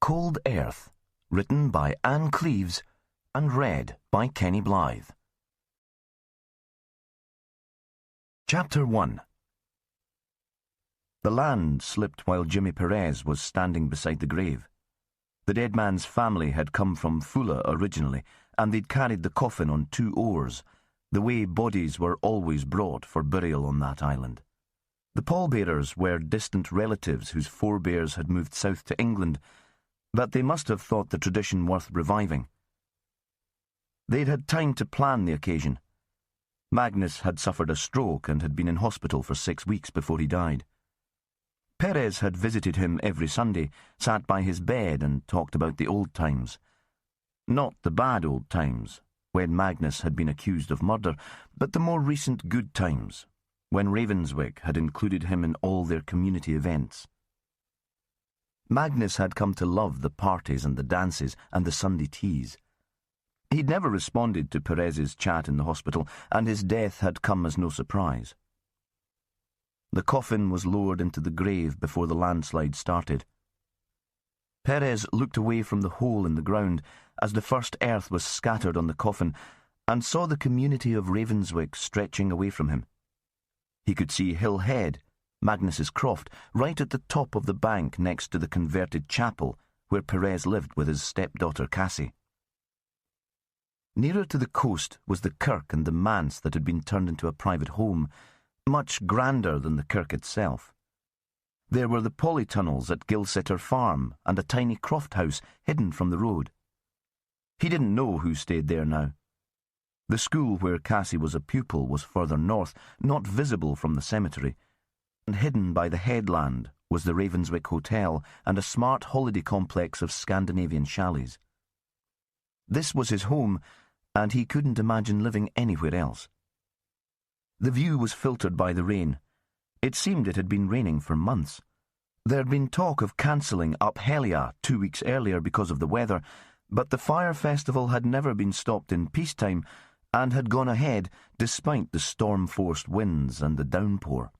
Cold Earth, written by Ann Cleeves and read by Kenny Blythe. Chapter 1. The land slipped while Jimmy Perez was standing beside the grave. The dead man's family had come from Fula originally, and they'd carried the coffin on 2 oars, the way bodies were always brought for burial on that island. The pallbearers were distant relatives whose forebears had moved south to England, but they must have thought the tradition worth reviving. They'd had time to plan the occasion. Magnus had suffered a stroke and had been in hospital for 6 weeks before he died. Perez had visited him every Sunday, sat by his bed and talked about the old times. Not the bad old times, when Magnus had been accused of murder, but the more recent good times, when Ravenswick had included him in all their community events. Magnus had come to love the parties and the dances and the Sunday teas. He'd never responded to Perez's chat in the hospital, and his death had come as no surprise. The coffin was lowered into the grave before the landslide started. Perez looked away from the hole in the ground as the first earth was scattered on the coffin and saw the community of Ravenswick stretching away from him. He could see Hill Head, Magnus's croft, right at the top of the bank next to the converted chapel where Perez lived with his stepdaughter Cassie. Nearer to the coast was the kirk and the manse that had been turned into a private home, much grander than the kirk itself. There were the polytunnels at Gilsetter Farm and a tiny croft house hidden from the road. He didn't know who stayed there now. The school where Cassie was a pupil was further north, not visible from the cemetery, and hidden by the headland was the Ravenswick Hotel and a smart holiday complex of Scandinavian chalets. This was his home, and he couldn't imagine living anywhere else. The view was filtered by the rain. It seemed it had been raining for months. There had been talk of cancelling Up Helia 2 weeks earlier because of the weather, but the fire festival had never been stopped in peacetime and had gone ahead despite the storm-forced winds and the downpour.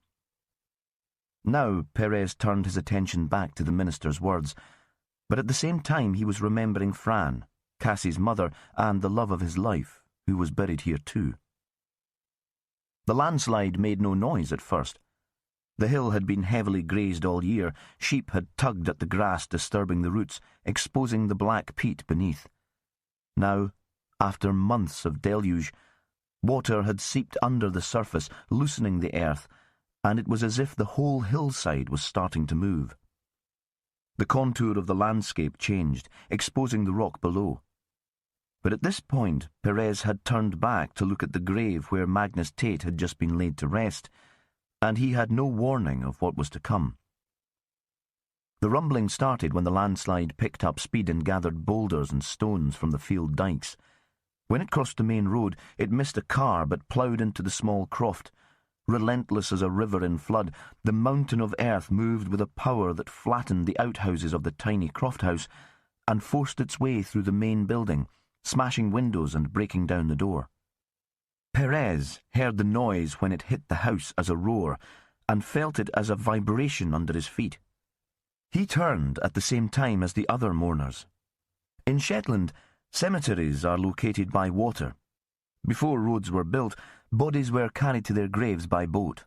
Now Perez turned his attention back to the minister's words, but at the same time he was remembering Fran, Cassie's mother, and the love of his life, who was buried here too. The landslide made no noise at first. The hill had been heavily grazed all year. Sheep had tugged at the grass, disturbing the roots, exposing the black peat beneath. Now, after months of deluge, water had seeped under the surface, loosening the earth, and it was as if the whole hillside was starting to move. The contour of the landscape changed, exposing the rock below. But at this point, Perez had turned back to look at the grave where Magnus Tate had just been laid to rest, and he had no warning of what was to come. The rumbling started when the landslide picked up speed and gathered boulders and stones from the field dikes. When it crossed the main road, it missed a car but ploughed into the small croft. Relentless as a river in flood, the mountain of earth moved with a power that flattened the outhouses of the tiny croft house and forced its way through the main building, smashing windows and breaking down the door. Perez heard the noise when it hit the house as a roar and felt it as a vibration under his feet. He turned at the same time as the other mourners. In Shetland, cemeteries are located by water. Before roads were built, bodies were carried to their graves by boat.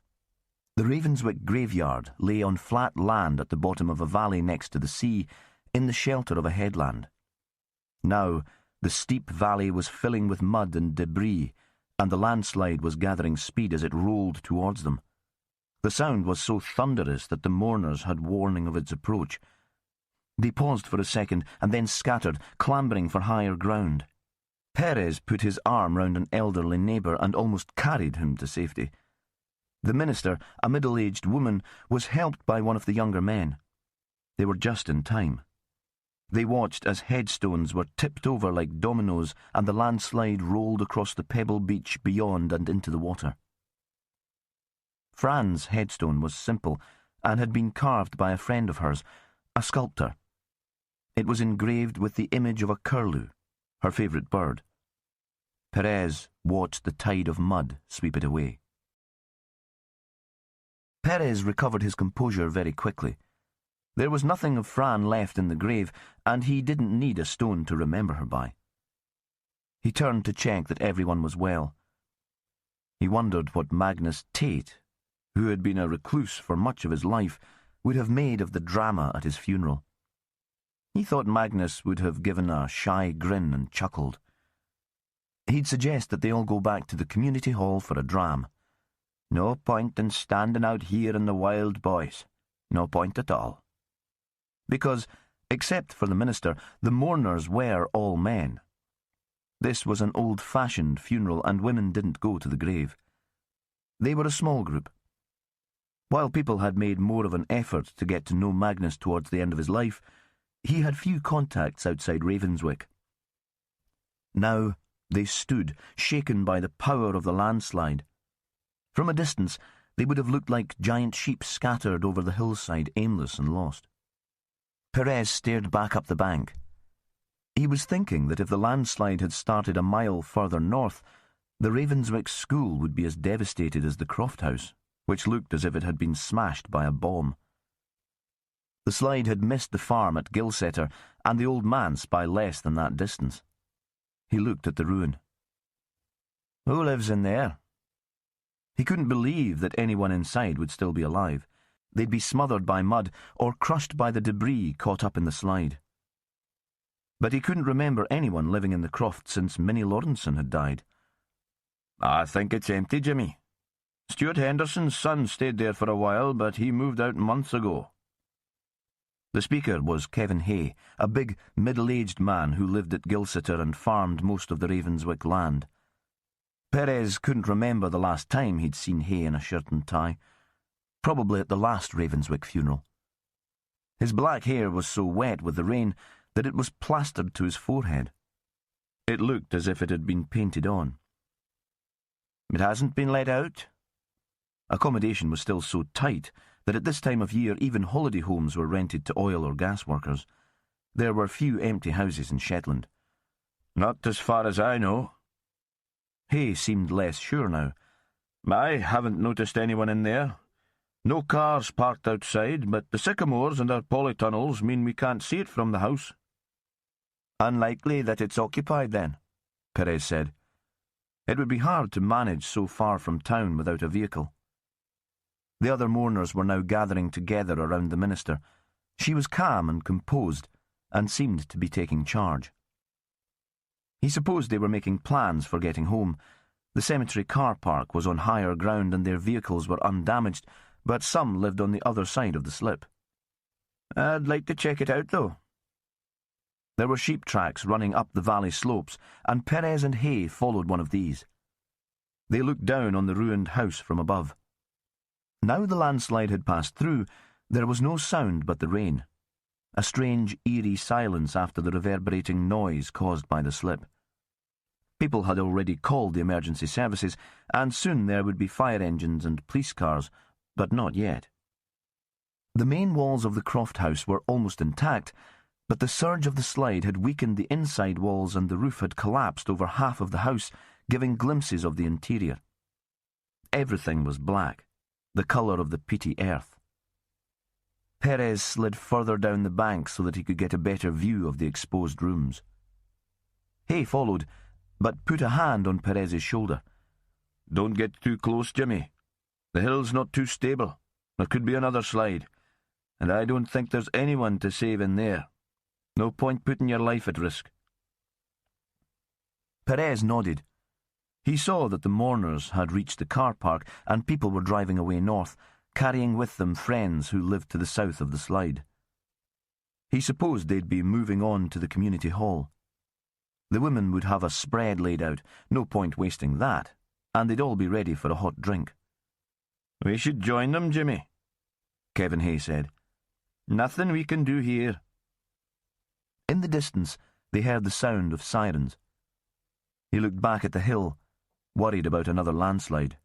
The Ravenswick graveyard lay on flat land at the bottom of a valley next to the sea, in the shelter of a headland. Now, the steep valley was filling with mud and debris, and the landslide was gathering speed as it rolled towards them. The sound was so thunderous that the mourners had warning of its approach. They paused for a second and then scattered, clambering for higher ground. Perez put his arm round an elderly neighbour and almost carried him to safety. The minister, a middle-aged woman, was helped by one of the younger men. They were just in time. They watched as headstones were tipped over like dominoes and the landslide rolled across the pebble beach beyond and into the water. Fran's headstone was simple and had been carved by a friend of hers, a sculptor. It was engraved with the image of a curlew, her favourite bird. Perez watched the tide of mud sweep it away. Perez recovered his composure very quickly. There was nothing of Fran left in the grave, and he didn't need a stone to remember her by. He turned to check that everyone was well. He wondered what Magnus Tate, who had been a recluse for much of his life, would have made of the drama at his funeral. He thought Magnus would have given a shy grin and chuckled. He'd suggest that they all go back to the community hall for a dram. No point in standing out here in the wild, boys. No point at all. Because, except for the minister, the mourners were all men. This was an old-fashioned funeral, and women didn't go to the grave. They were a small group. While people had made more of an effort to get to know Magnus towards the end of his life, he had few contacts outside Ravenswick. Now they stood, shaken by the power of the landslide. From a distance, they would have looked like giant sheep scattered over the hillside, aimless and lost. Perez stared back up the bank. He was thinking that if the landslide had started a mile further north, the Ravenswick school would be as devastated as the Croft House, which looked as if it had been smashed by a bomb. The slide had missed the farm at Gilsetter and the old manse by less than that distance. He looked at the ruin. Who lives in there? He couldn't believe that anyone inside would still be alive. They'd be smothered by mud or crushed by the debris caught up in the slide. But he couldn't remember anyone living in the croft since Minnie Lawrenson had died. I think it's empty, Jimmy. Stuart Henderson's son stayed there for a while, but he moved out months ago. The speaker was Kevin Hay, a big, middle-aged man who lived at Gilsetter and farmed most of the Ravenswick land. Perez couldn't remember the last time he'd seen Hay in a shirt and tie, probably at the last Ravenswick funeral. His black hair was so wet with the rain that it was plastered to his forehead. It looked as if it had been painted on. It hasn't been let out. Accommodation was still so tight that at this time of year even holiday homes were rented to oil or gas workers. There were few empty houses in Shetland. Not as far as I know. Hay seemed less sure now. I haven't noticed anyone in there. No cars parked outside, but the sycamores and our polytunnels mean we can't see it from the house. Unlikely that it's occupied, then, Perez said. It would be hard to manage so far from town without a vehicle. The other mourners were now gathering together around the minister. She was calm and composed, and seemed to be taking charge. He supposed they were making plans for getting home. The cemetery car park was on higher ground and their vehicles were undamaged, but some lived on the other side of the slip. I'd like to check it out, though. There were sheep tracks running up the valley slopes, and Perez and Hay followed one of these. They looked down on the ruined house from above. Now the landslide had passed through, there was no sound but the rain, a strange, eerie silence after the reverberating noise caused by the slip. People had already called the emergency services, and soon there would be fire engines and police cars, but not yet. The main walls of the Croft House were almost intact, but the surge of the slide had weakened the inside walls and the roof had collapsed over half of the house, giving glimpses of the interior. Everything was black, the colour of the peaty earth. Perez slid further down the bank so that he could get a better view of the exposed rooms. Hay followed, but put a hand on Perez's shoulder. Don't get too close, Jimmy. The hill's not too stable. There could be another slide, and I don't think there's anyone to save in there. No point putting your life at risk. Perez nodded. He saw that the mourners had reached the car park and people were driving away north, carrying with them friends who lived to the south of the slide. He supposed they'd be moving on to the community hall. The women would have a spread laid out, no point wasting that, and they'd all be ready for a hot drink. We should join them, Jimmy, Kevin Hay said. Nothing we can do here. In the distance, they heard the sound of sirens. He looked back at the hill, worried about another landslide.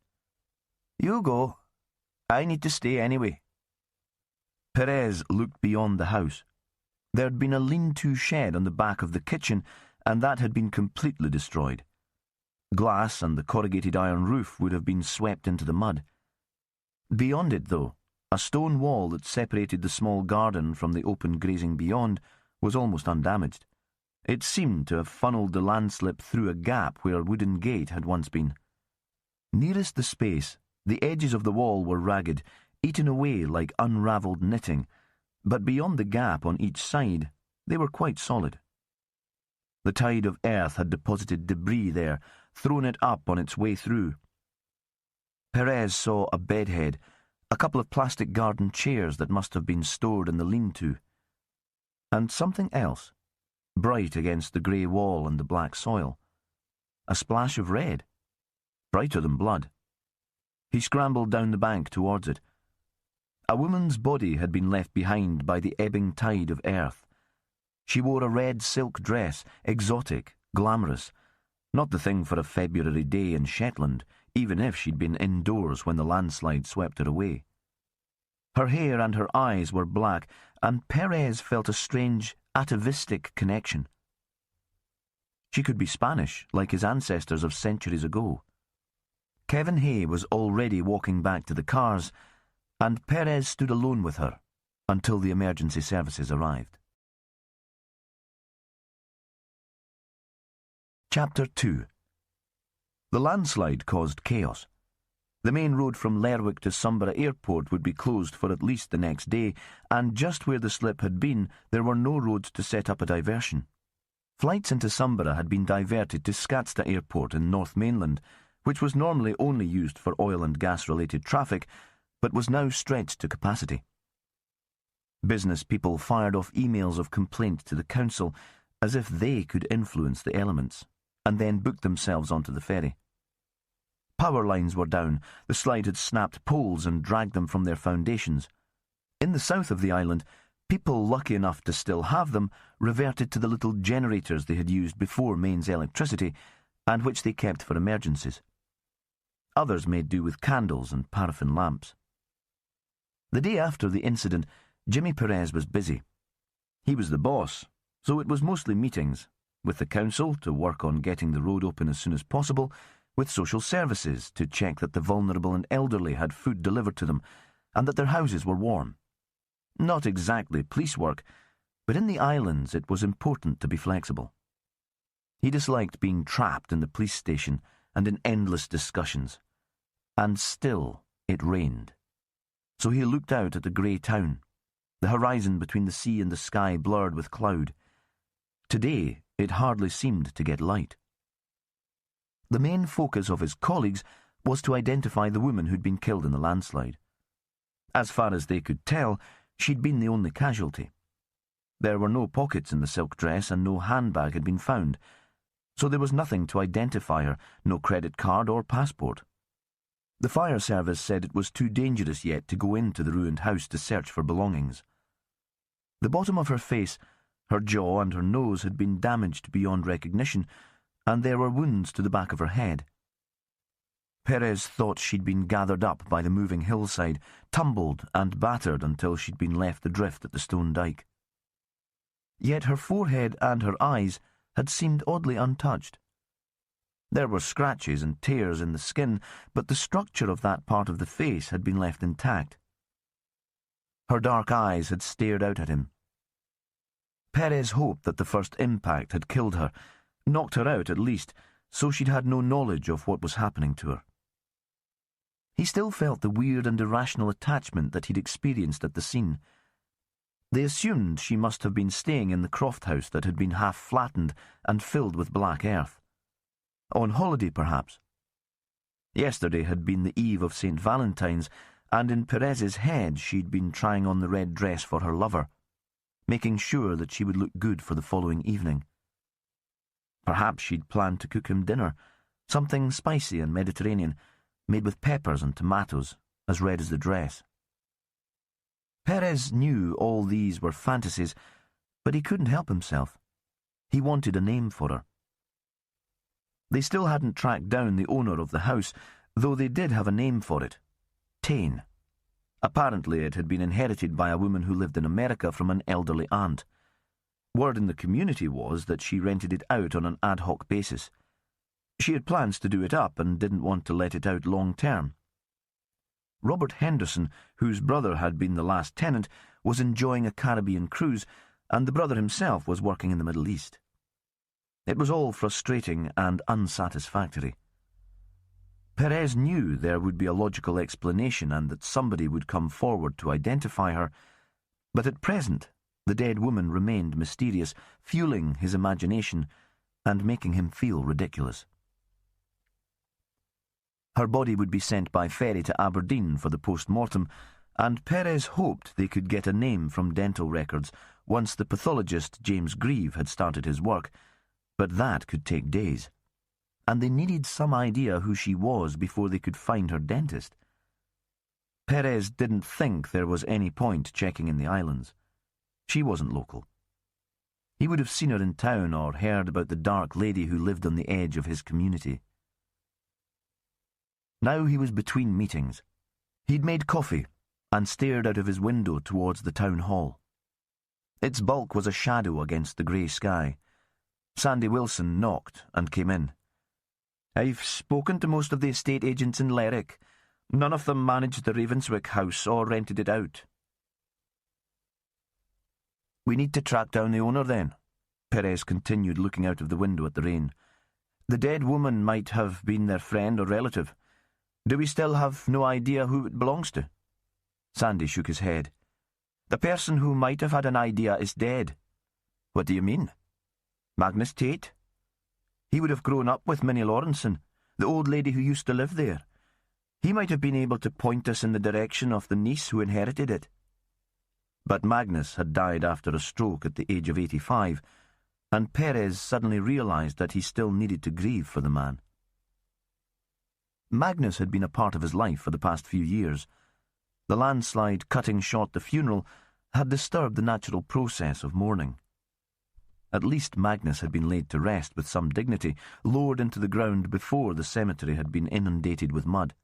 You go. I need to stay anyway. Perez looked beyond the house. There had been a lean-to shed on the back of the kitchen, and that had been completely destroyed. Glass and the corrugated iron roof would have been swept into the mud. Beyond it, though, A stone wall that separated the small garden from the open grazing beyond was almost undamaged. It seemed to have funneled the landslip through a gap where a wooden gate had once been. Nearest the space, the edges of the wall were ragged, eaten away like unravelled knitting, but beyond the gap on each side, they were quite solid. The tide of earth had deposited debris there, thrown it up on its way through. Perez saw a bedhead, a couple of plastic garden chairs that must have been stored in the lean-to, and something else, bright against the grey wall and the black soil. A splash of red, brighter than blood. He scrambled down the bank towards it. A woman's body had been left behind by the ebbing tide of earth. She wore a red silk dress, exotic, glamorous, not the thing for a February day in Shetland, even if she'd been indoors when the landslide swept her away. Her hair and her eyes were black, and Perez felt a strange, atavistic connection. She could be Spanish, like his ancestors of centuries ago. Kevin Hay was already walking back to the cars, and Perez stood alone with her until the emergency services arrived. Chapter 2. The landslide caused chaos. The main road from Lerwick to Sumburgh Airport would be closed for at least the next day, and just where the slip had been, there were no roads to set up a diversion. Flights into Sumburgh had been diverted to Skatstad Airport in North Mainland, which was normally only used for oil and gas-related traffic, but was now stretched to capacity. Business people fired off emails of complaint to the council as if they could influence the elements, and then booked themselves onto the ferry. Power lines were down, the slide had snapped poles and dragged them from their foundations. In the south of the island, people lucky enough to still have them reverted to the little generators they had used before mains electricity, and which they kept for emergencies. Others made do with candles and paraffin lamps. The day after the incident, Jimmy Perez was busy. He was the boss, so it was mostly meetings, with the council to work on getting the road open as soon as possible, with social services to check that the vulnerable and elderly had food delivered to them, and that their houses were warm. Not exactly police work, but in the islands it was important to be flexible. He disliked being trapped in the police station and in endless discussions. And still it rained. So he looked out at the grey town, the horizon between the sea and the sky blurred with cloud. Today it hardly seemed to get light. The main focus of his colleagues was to identify the woman who'd been killed in the landslide. As far as they could tell, she'd been the only casualty. There were no pockets in the silk dress and no handbag had been found, so there was nothing to identify her, no credit card or passport. The fire service said it was too dangerous yet to go into the ruined house to search for belongings. The bottom of her face, her jaw and her nose had been damaged beyond recognition, and there were wounds to the back of her head. Perez thought she'd been gathered up by the moving hillside, tumbled and battered until she'd been left adrift at the stone dyke. Yet her forehead and her eyes had seemed oddly untouched. There were scratches and tears in the skin, but the structure of that part of the face had been left intact. Her dark eyes had stared out at him. Perez hoped that the first impact had killed her, knocked her out at least, so she'd had no knowledge of what was happening to her. He still felt the weird and irrational attachment that he'd experienced at the scene. They assumed she must have been staying in the croft house that had been half flattened and filled with black earth. On holiday, perhaps. Yesterday had been the eve of St. Valentine's, and in Perez's head she'd been trying on the red dress for her lover, making sure that she would look good for the following evening. Perhaps she'd planned to cook him dinner, something spicy and Mediterranean, made with peppers and tomatoes, as red as the dress. Perez knew all these were fantasies, but he couldn't help himself. He wanted a name for her. They still hadn't tracked down the owner of the house, though they did have a name for it. Tane. Apparently it had been inherited by a woman who lived in America from an elderly aunt. Word in the community was that she rented it out on an ad hoc basis. She had plans to do it up and didn't want to let it out long term. Robert Henderson, whose brother had been the last tenant, was enjoying a Caribbean cruise, and the brother himself was working in the Middle East. It was all frustrating and unsatisfactory. Perez knew there would be a logical explanation and that somebody would come forward to identify her, but at present the dead woman remained mysterious, fueling his imagination and making him feel ridiculous. Her body would be sent by ferry to Aberdeen for the post-mortem, and Perez hoped they could get a name from dental records once the pathologist James Grieve had started his work, but that could take days, and they needed some idea who she was before they could find her dentist. Perez didn't think there was any point checking in the islands. She wasn't local. He would have seen her in town or heard about the dark lady who lived on the edge of his community. Now he was between meetings. He'd made coffee and stared out of his window towards the town hall. Its bulk was a shadow against the grey sky. Sandy Wilson knocked and came in. "I've spoken to most of the estate agents in Lerwick. None of them managed the Ravenswick house or rented it out." "We need to track down the owner then," Perez continued, looking out of the window at the rain. "The dead woman might have been their friend or relative. Do we still have no idea who it belongs to?" Sandy shook his head. "The person who might have had an idea is dead." "What do you mean?" "Magnus Tate. He would have grown up with Minnie Lawrenson, the old lady who used to live there. He might have been able to point us in the direction of the niece who inherited it." But Magnus had died after a stroke at the age of 85, and Perez suddenly realised that he still needed to grieve for the man. Magnus had been a part of his life for the past few years. The landslide cutting short the funeral had disturbed the natural process of mourning. At least Magnus had been laid to rest with some dignity, lowered into the ground before the cemetery had been inundated with mud.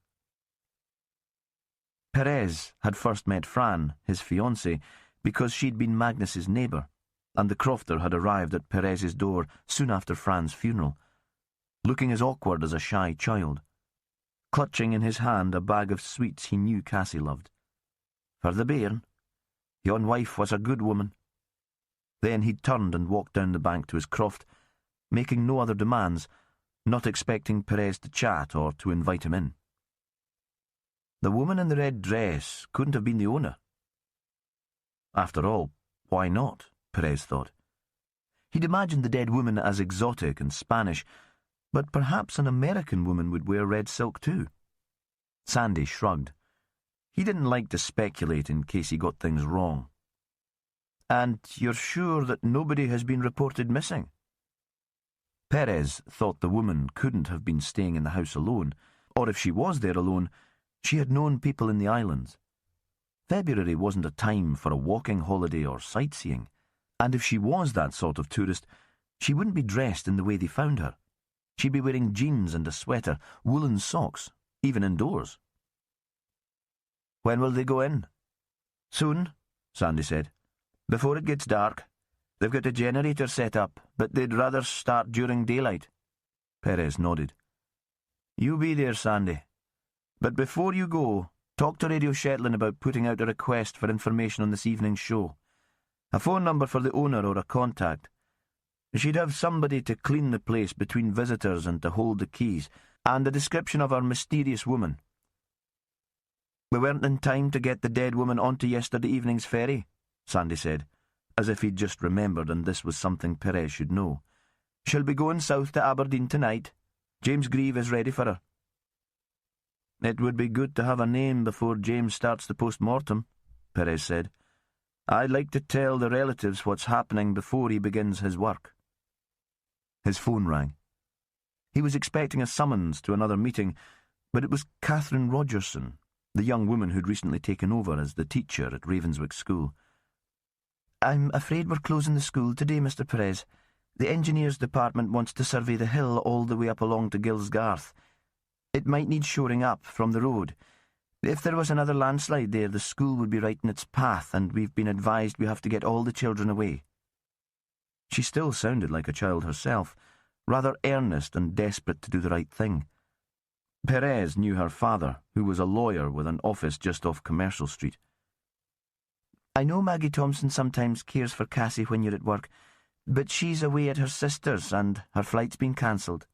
Perez had first met Fran, his fiancée, because she'd been Magnus's neighbour, and the crofter had arrived at Perez's door soon after Fran's funeral, looking as awkward as a shy child, clutching in his hand a bag of sweets he knew Cassie loved. "For the bairn. Yon wife was a good woman." Then he'd turned and walked down the bank to his croft, making no other demands, not expecting Perez to chat or to invite him in. The woman in the red dress couldn't have been the owner. After all, why not? Perez thought. He'd imagined the dead woman as exotic and Spanish, but perhaps an American woman would wear red silk too. Sandy shrugged. He didn't like to speculate in case he got things wrong. "And you're sure that nobody has been reported missing?" Perez thought the woman couldn't have been staying in the house alone, or if she was there alone, she had known people in the islands. February wasn't a time for a walking holiday or sightseeing, and if she was that sort of tourist, she wouldn't be dressed in the way they found her. She'd be wearing jeans and a sweater, woolen socks, even indoors. "When will they go in?" "Soon," Sandy said. "Before it gets dark. They've got a generator set up, but they'd rather start during daylight." Perez nodded. "You be there, Sandy. But before you go, talk to Radio Shetland about putting out a request for information on this evening's show. A phone number for the owner or a contact. She'd have somebody to clean the place between visitors and to hold the keys, and a description of our mysterious woman." "We weren't in time to get the dead woman onto yesterday evening's ferry," Sandy said, as if he'd just remembered and this was something Perez should know. "She'll be going south to Aberdeen tonight. James Grieve is ready for her." "It would be good to have a name before James starts the post-mortem," Perez said. "I'd like to tell the relatives what's happening before he begins his work." His phone rang. He was expecting a summons to another meeting, but it was Catherine Rogerson, the young woman who'd recently taken over as the teacher at Ravenswick School. "I'm afraid we're closing the school today, Mr. Perez. The engineers department wants to survey the hill all the way up along to Gillsgarth. It might need shoring up from the road. If there was another landslide there, the school would be right in its path, and we've been advised we have to get all the children away." She still sounded like a child herself, rather earnest and desperate to do the right thing. Perez knew her father, who was a lawyer with an office just off Commercial Street. "I know Maggie Thompson sometimes cares for Cassie when you're at work, but she's away at her sister's and her flight's been cancelled."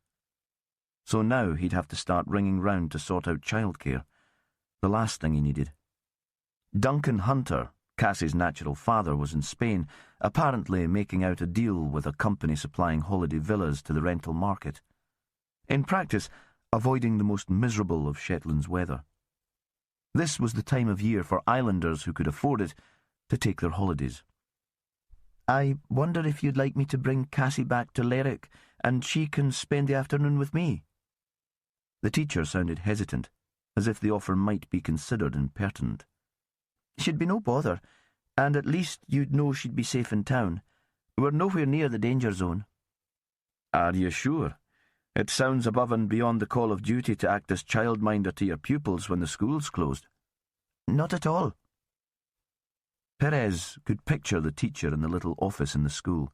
So now he'd have to start ringing round to sort out childcare. The last thing he needed. Duncan Hunter, Cassie's natural father, was in Spain, apparently making out a deal with a company supplying holiday villas to the rental market. In practice, avoiding the most miserable of Shetland's weather. This was the time of year for islanders who could afford it to take their holidays. "I wonder if you'd like me to bring Cassie back to Lerwick, and she can spend the afternoon with me?" The teacher sounded hesitant, as if the offer might be considered impertinent. "She'd be no bother, and at least you'd know she'd be safe in town. We're nowhere near the danger zone." "Are you sure? It sounds above and beyond the call of duty to act as childminder to your pupils when the school's closed." "Not at all." Perez could picture the teacher in the little office in the school.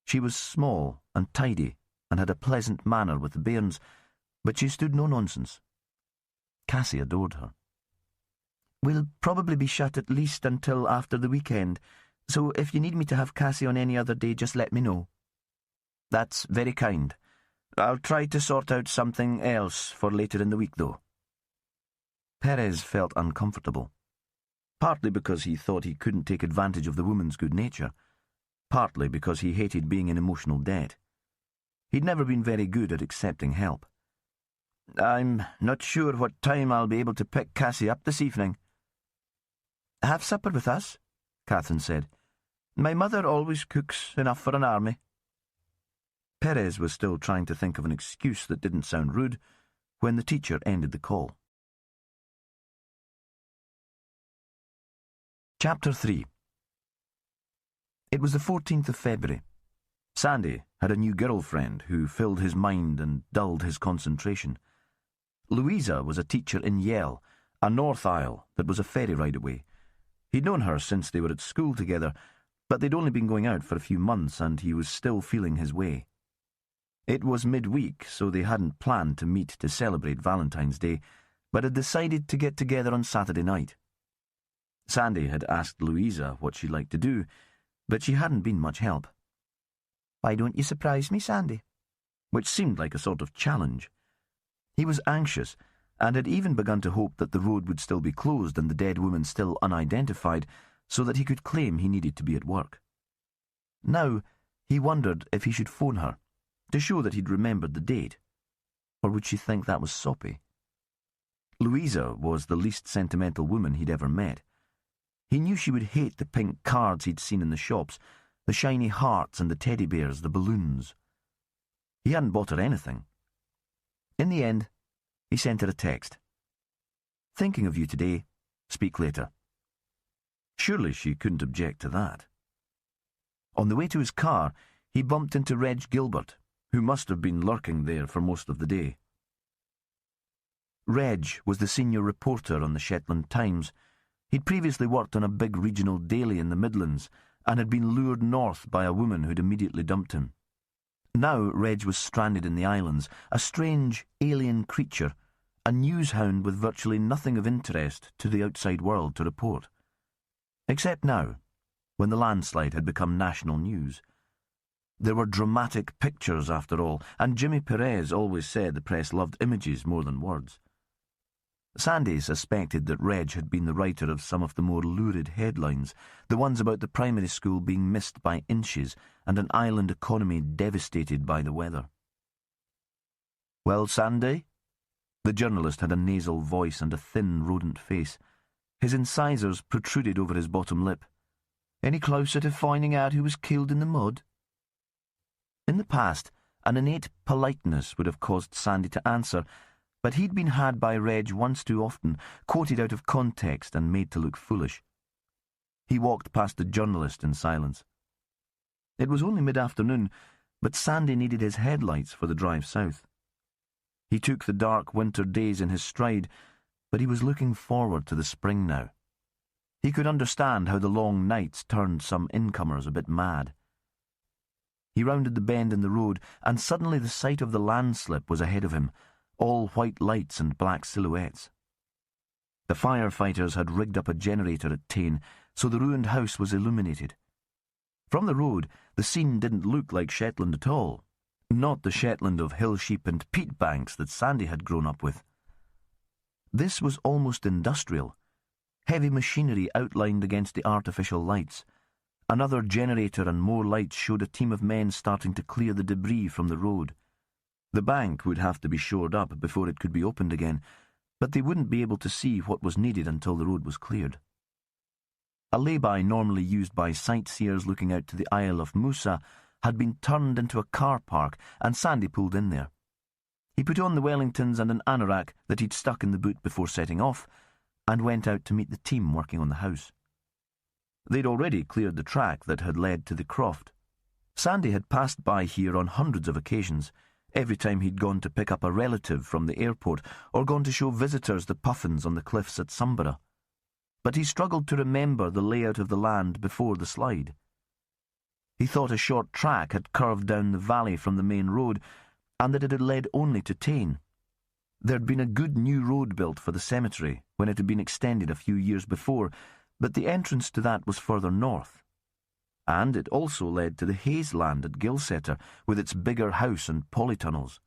She was small and tidy and had a pleasant manner with the bairns, but she stood no nonsense. Cassie adored her. "We'll probably be shut at least until after the weekend, so if you need me to have Cassie on any other day, just let me know." "That's very kind. I'll try to sort out something else for later in the week, though." Perez felt uncomfortable, partly because he thought he couldn't take advantage of the woman's good nature, partly because he hated being in emotional debt. He'd never been very good at accepting help. "I'm not sure what time I'll be able to pick Cassie up this evening." "Have supper with us," Catherine said. "My mother always cooks enough for an army." Perez was still trying to think of an excuse that didn't sound rude when the teacher ended the call. Chapter 3. It was the 14th of February. Sandy had a new girlfriend who filled his mind and dulled his concentration. Louisa was a teacher in Yell, a North Isle that was a ferry ride away. He'd known her since they were at school together, but they'd only been going out for a few months and he was still feeling his way. It was midweek, so they hadn't planned to meet to celebrate Valentine's Day, but had decided to get together on Saturday night. Sandy had asked Louisa what she'd like to do, but she hadn't been much help. "Why don't you surprise me, Sandy?" Which seemed like a sort of challenge. He was anxious, and had even begun to hope that the road would still be closed and the dead woman still unidentified, so that he could claim he needed to be at work. Now, he wondered if he should phone her, to show that he'd remembered the date. Or would she think that was soppy? Louisa was the least sentimental woman he'd ever met. He knew she would hate the pink cards he'd seen in the shops, the shiny hearts and the teddy bears, the balloons. He hadn't bought her anything. In the end, he sent her a text. "Thinking of you today. Speak later." Surely she couldn't object to that. On the way to his car, he bumped into Reg Gilbert, who must have been lurking there for most of the day. Reg was the senior reporter on the Shetland Times. He'd previously worked on a big regional daily in the Midlands and had been lured north by a woman who'd immediately dumped him. Now Reg was stranded in the islands, a strange, alien creature, a newshound with virtually nothing of interest to the outside world to report. Except now, when the landslide had become national news. There were dramatic pictures, after all, and Jimmy Perez always said the press loved images more than words. Sandy suspected that Reg had been the writer of some of the more lurid headlines, the ones about the primary school being missed by inches and an island economy devastated by the weather. "Well, Sandy?" The journalist had a nasal voice and a thin, rodent face. His incisors protruded over his bottom lip. "Any closer to finding out who was killed in the mud?" In the past, an innate politeness would have caused Sandy to answer, but he'd been had by Reg once too often, quoted out of context and made to look foolish. He walked past the journalist in silence. It was only mid-afternoon, but Sandy needed his headlights for the drive south. He took the dark winter days in his stride, but he was looking forward to the spring now. He could understand how the long nights turned some incomers a bit mad. He rounded the bend in the road, and suddenly the sight of the landslip was ahead of him, all white lights and black silhouettes. The firefighters had rigged up a generator at Tain, so the ruined house was illuminated. From the road, the scene didn't look like Shetland at all, not the Shetland of hill sheep and peat banks that Sandy had grown up with. This was almost industrial, heavy machinery outlined against the artificial lights. Another generator and more lights showed a team of men starting to clear the debris from the road. The bank would have to be shored up before it could be opened again, but they wouldn't be able to see what was needed until the road was cleared. A lay-by normally used by sightseers looking out to the Isle of Musa had been turned into a car park, and Sandy pulled in there. He put on the Wellingtons and an anorak that he'd stuck in the boot before setting off, and went out to meet the team working on the house. They'd already cleared the track that had led to the croft. Sandy had passed by here on hundreds of occasions, every time he'd gone to pick up a relative from the airport or gone to show visitors the puffins on the cliffs at Sumborough. But he struggled to remember the layout of the land before the slide. He thought a short track had curved down the valley from the main road, and that it had led only to Tain. There'd been a good new road built for the cemetery when it had been extended a few years before, but the entrance to that was further north. And it also led to the Hayes land at Gilsetter, with its bigger house and polytunnels.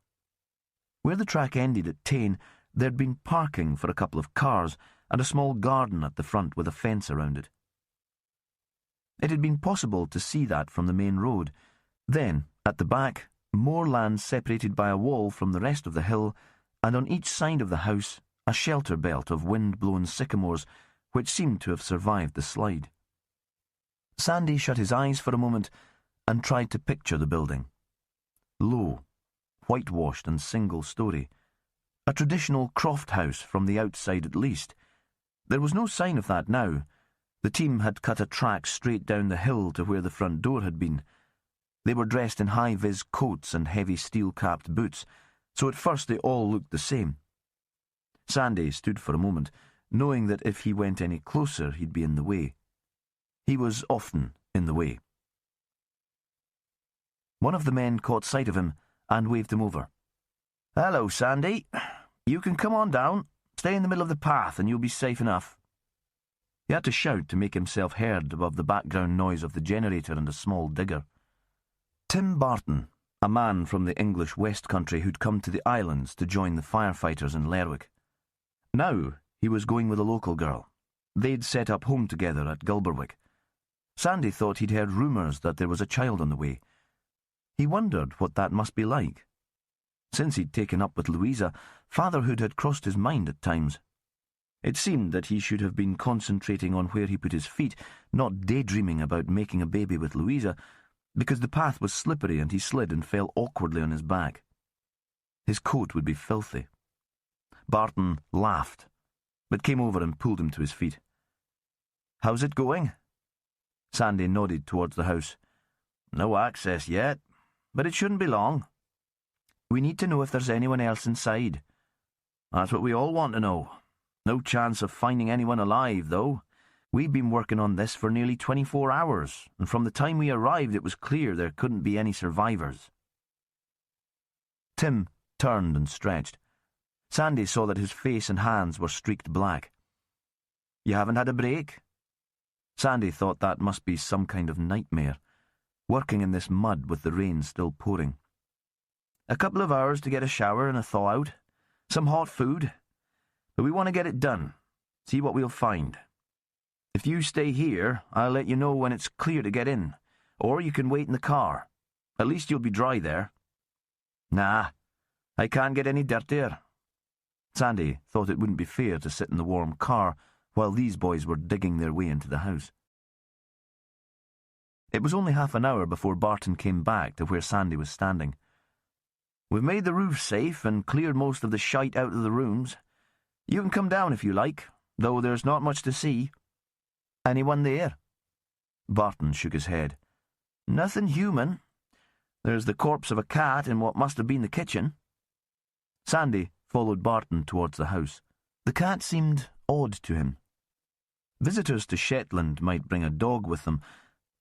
Where the track ended at Tain, there'd been parking for a couple of cars and a small garden at the front with a fence around it. It had been possible to see that from the main road. Then, at the back, more land separated by a wall from the rest of the hill, and on each side of the house, a shelter belt of wind-blown sycamores, which seemed to have survived the slide. Sandy shut his eyes for a moment and tried to picture the building. Low, whitewashed and single-story. A traditional croft house from the outside at least. There was no sign of that now. The team had cut a track straight down the hill to where the front door had been. They were dressed in high-vis coats and heavy steel-capped boots, so at first they all looked the same. Sandy stood for a moment, knowing that if he went any closer he'd be in the way. He was often in the way. One of the men caught sight of him and waved him over. "Hello, Sandy. You can come on down. Stay in the middle of the path and you'll be safe enough." He had to shout to make himself heard above the background noise of the generator and a small digger. Tim Barton, a man from the English West Country who'd come to the islands to join the firefighters in Lerwick. Now he was going with a local girl. They'd set up home together at Gilberwick. Sandy thought he'd heard rumours that there was a child on the way. He wondered what that must be like. Since he'd taken up with Louisa, fatherhood had crossed his mind at times. It seemed that he should have been concentrating on where he put his feet, not daydreaming about making a baby with Louisa, because the path was slippery and he slid and fell awkwardly on his back. His coat would be filthy. Barton laughed, but came over and pulled him to his feet. "How's it going?" Sandy nodded towards the house. "No access yet, but it shouldn't be long. We need to know if there's anyone else inside. That's what we all want to know. No chance of finding anyone alive, though. We've been working on this for nearly 24 hours, and from the time we arrived it was clear there couldn't be any survivors." Tim turned and stretched. Sandy saw that his face and hands were streaked black. "You haven't had a break?" Sandy thought that must be some kind of nightmare, working in this mud with the rain still pouring. "A couple of hours to get a shower and a thaw out. Some hot food. But we want to get it done. See what we'll find. If you stay here, I'll let you know when it's clear to get in, or you can wait in the car. At least you'll be dry there." "Nah, I can't get any dirtier." Sandy thought it wouldn't be fair to sit in the warm car while these boys were digging their way into the house. It was only half an hour before Barton came back to where Sandy was standing. "We've made the roof safe and cleared most of the shite out of the rooms. You can come down if you like, though there's not much to see." "Anyone there?" Barton shook his head. "Nothing human. There's the corpse of a cat in what must have been the kitchen." Sandy followed Barton towards the house. The cat seemed odd to him. Visitors to Shetland might bring a dog with them,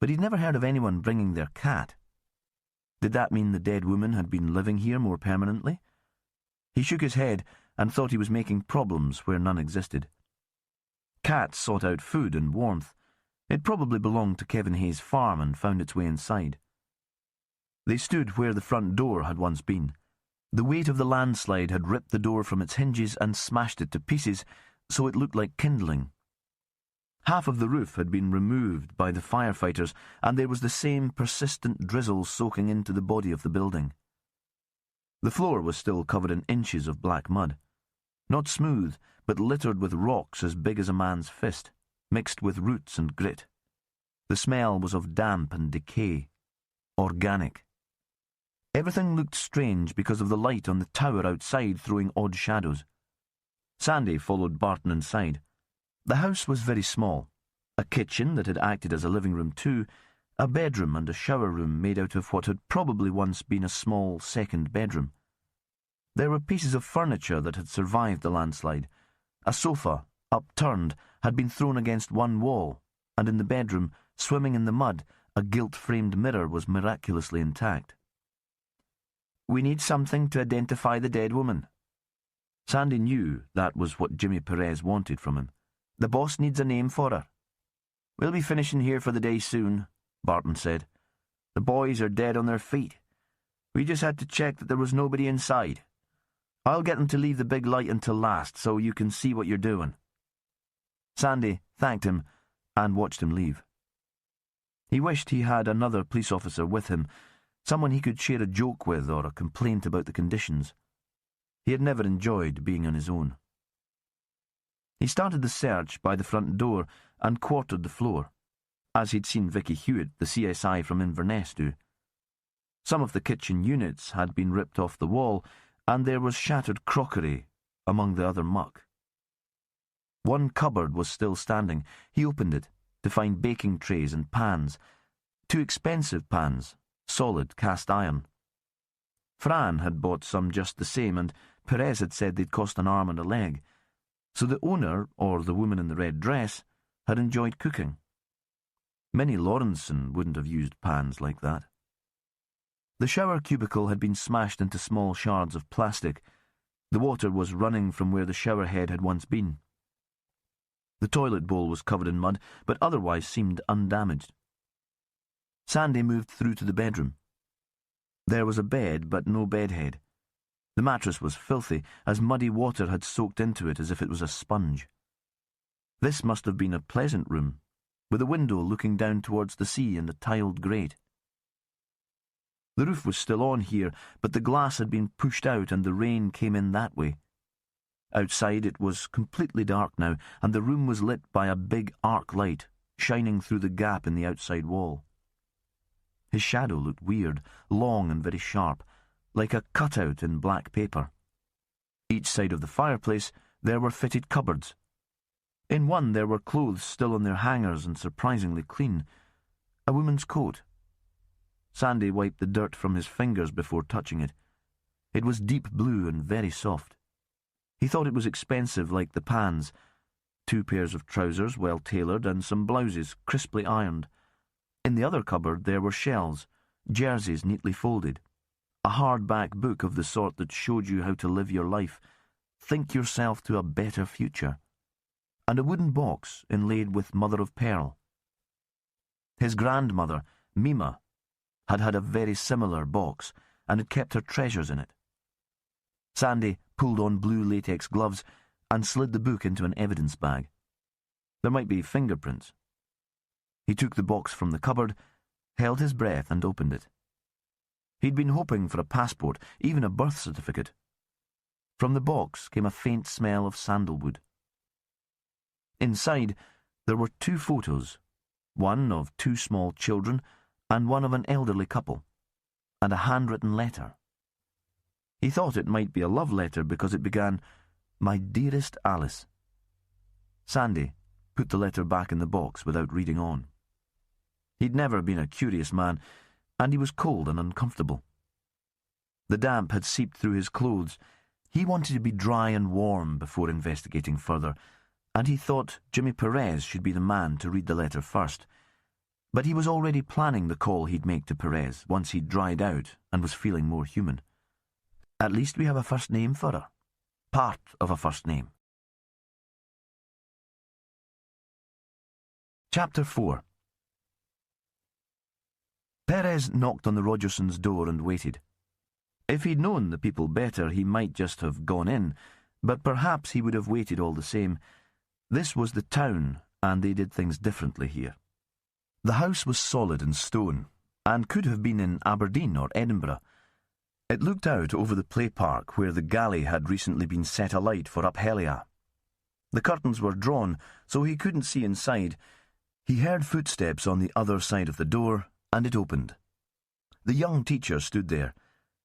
but he'd never heard of anyone bringing their cat. Did that mean the dead woman had been living here more permanently? He shook his head and thought he was making problems where none existed. Cats sought out food and warmth. It probably belonged to Kevin Hayes' farm and found its way inside. They stood where the front door had once been. The weight of the landslide had ripped the door from its hinges and smashed it to pieces, so it looked like kindling. Half of the roof had been removed by the firefighters, and there was the same persistent drizzle soaking into the body of the building. The floor was still covered in inches of black mud. Not smooth, but littered with rocks as big as a man's fist, mixed with roots and grit. The smell was of damp and decay. Organic. Everything looked strange because of the light on the tower outside throwing odd shadows. Sandy followed Barton inside. The house was very small. A kitchen that had acted as a living room too, a bedroom and a shower room made out of what had probably once been a small second bedroom. There were pieces of furniture that had survived the landslide. A sofa, upturned, had been thrown against one wall, and in the bedroom, swimming in the mud, a gilt-framed mirror was miraculously intact. "We need something to identify the dead woman." Sandy knew that was what Jimmy Perez wanted from him. "The boss needs a name for her." "We'll be finishing here for the day soon," Barton said. "The boys are dead on their feet. We just had to check that there was nobody inside. I'll get them to leave the big light until last so you can see what you're doing." Sandy thanked him and watched him leave. He wished he had another police officer with him, someone he could share a joke with or a complaint about the conditions. He had never enjoyed being on his own. He started the search by the front door and quartered the floor, as he'd seen Vicky Hewitt, the CSI from Inverness, do. Some of the kitchen units had been ripped off the wall, and there was shattered crockery among the other muck. One cupboard was still standing. He opened it to find baking trays and pans. 2 expensive pans, solid cast iron. Fran had bought some just the same, and Perez had said they'd cost an arm and a leg. So the owner, or the woman in the red dress, had enjoyed cooking. Minnie Lawrenson wouldn't have used pans like that. The shower cubicle had been smashed into small shards of plastic. The water was running from where the shower head had once been. The toilet bowl was covered in mud, but otherwise seemed undamaged. Sandy moved through to the bedroom. There was a bed, but no bedhead. The mattress was filthy, as muddy water had soaked into it as if it was a sponge. This must have been a pleasant room, with a window looking down towards the sea and a tiled grate. The roof was still on here, but the glass had been pushed out and the rain came in that way. Outside it was completely dark now, and the room was lit by a big arc light, shining through the gap in the outside wall. His shadow looked weird, long and very sharp, like a cutout in black paper. Each side of the fireplace there were fitted cupboards. In one there were clothes still on their hangers and surprisingly clean. A woman's coat. Sandy wiped the dirt from his fingers before touching it. It was deep blue and very soft. He thought it was expensive, like the pans. 2 pairs of trousers, well tailored, and some blouses, crisply ironed. In the other cupboard there were shells, jerseys neatly folded, a hardback book of the sort that showed you how to live your life, think yourself to a better future, and a wooden box inlaid with mother-of-pearl. His grandmother, Mima, had had a very similar box and had kept her treasures in it. Sandy pulled on blue latex gloves and slid the book into an evidence bag. There might be fingerprints. He took the box from the cupboard, held his breath and opened it. He'd been hoping for a passport, even a birth certificate. From the box came a faint smell of sandalwood. Inside there were 2 photos, one of 2 small children and one of an elderly couple, and a handwritten letter. He thought it might be a love letter because it began, "My dearest Alice." Sandy put the letter back in the box without reading on. He'd never been a curious man, and he was cold and uncomfortable. The damp had seeped through his clothes. He wanted to be dry and warm before investigating further, and he thought Jimmy Perez should be the man to read the letter first. But he was already planning the call he'd make to Perez once he'd dried out and was feeling more human. At least we have a first name for her. Part of a first name. Chapter 4. Perez knocked on the Rogersons' door and waited. If he'd known the people better, he might just have gone in, but perhaps he would have waited all the same. This was the town, and they did things differently here. The house was solid and stone, and could have been in Aberdeen or Edinburgh. It looked out over the play park where the galley had recently been set alight for Uphellia. The curtains were drawn, so he couldn't see inside. He heard footsteps on the other side of the door, and it opened. The young teacher stood there.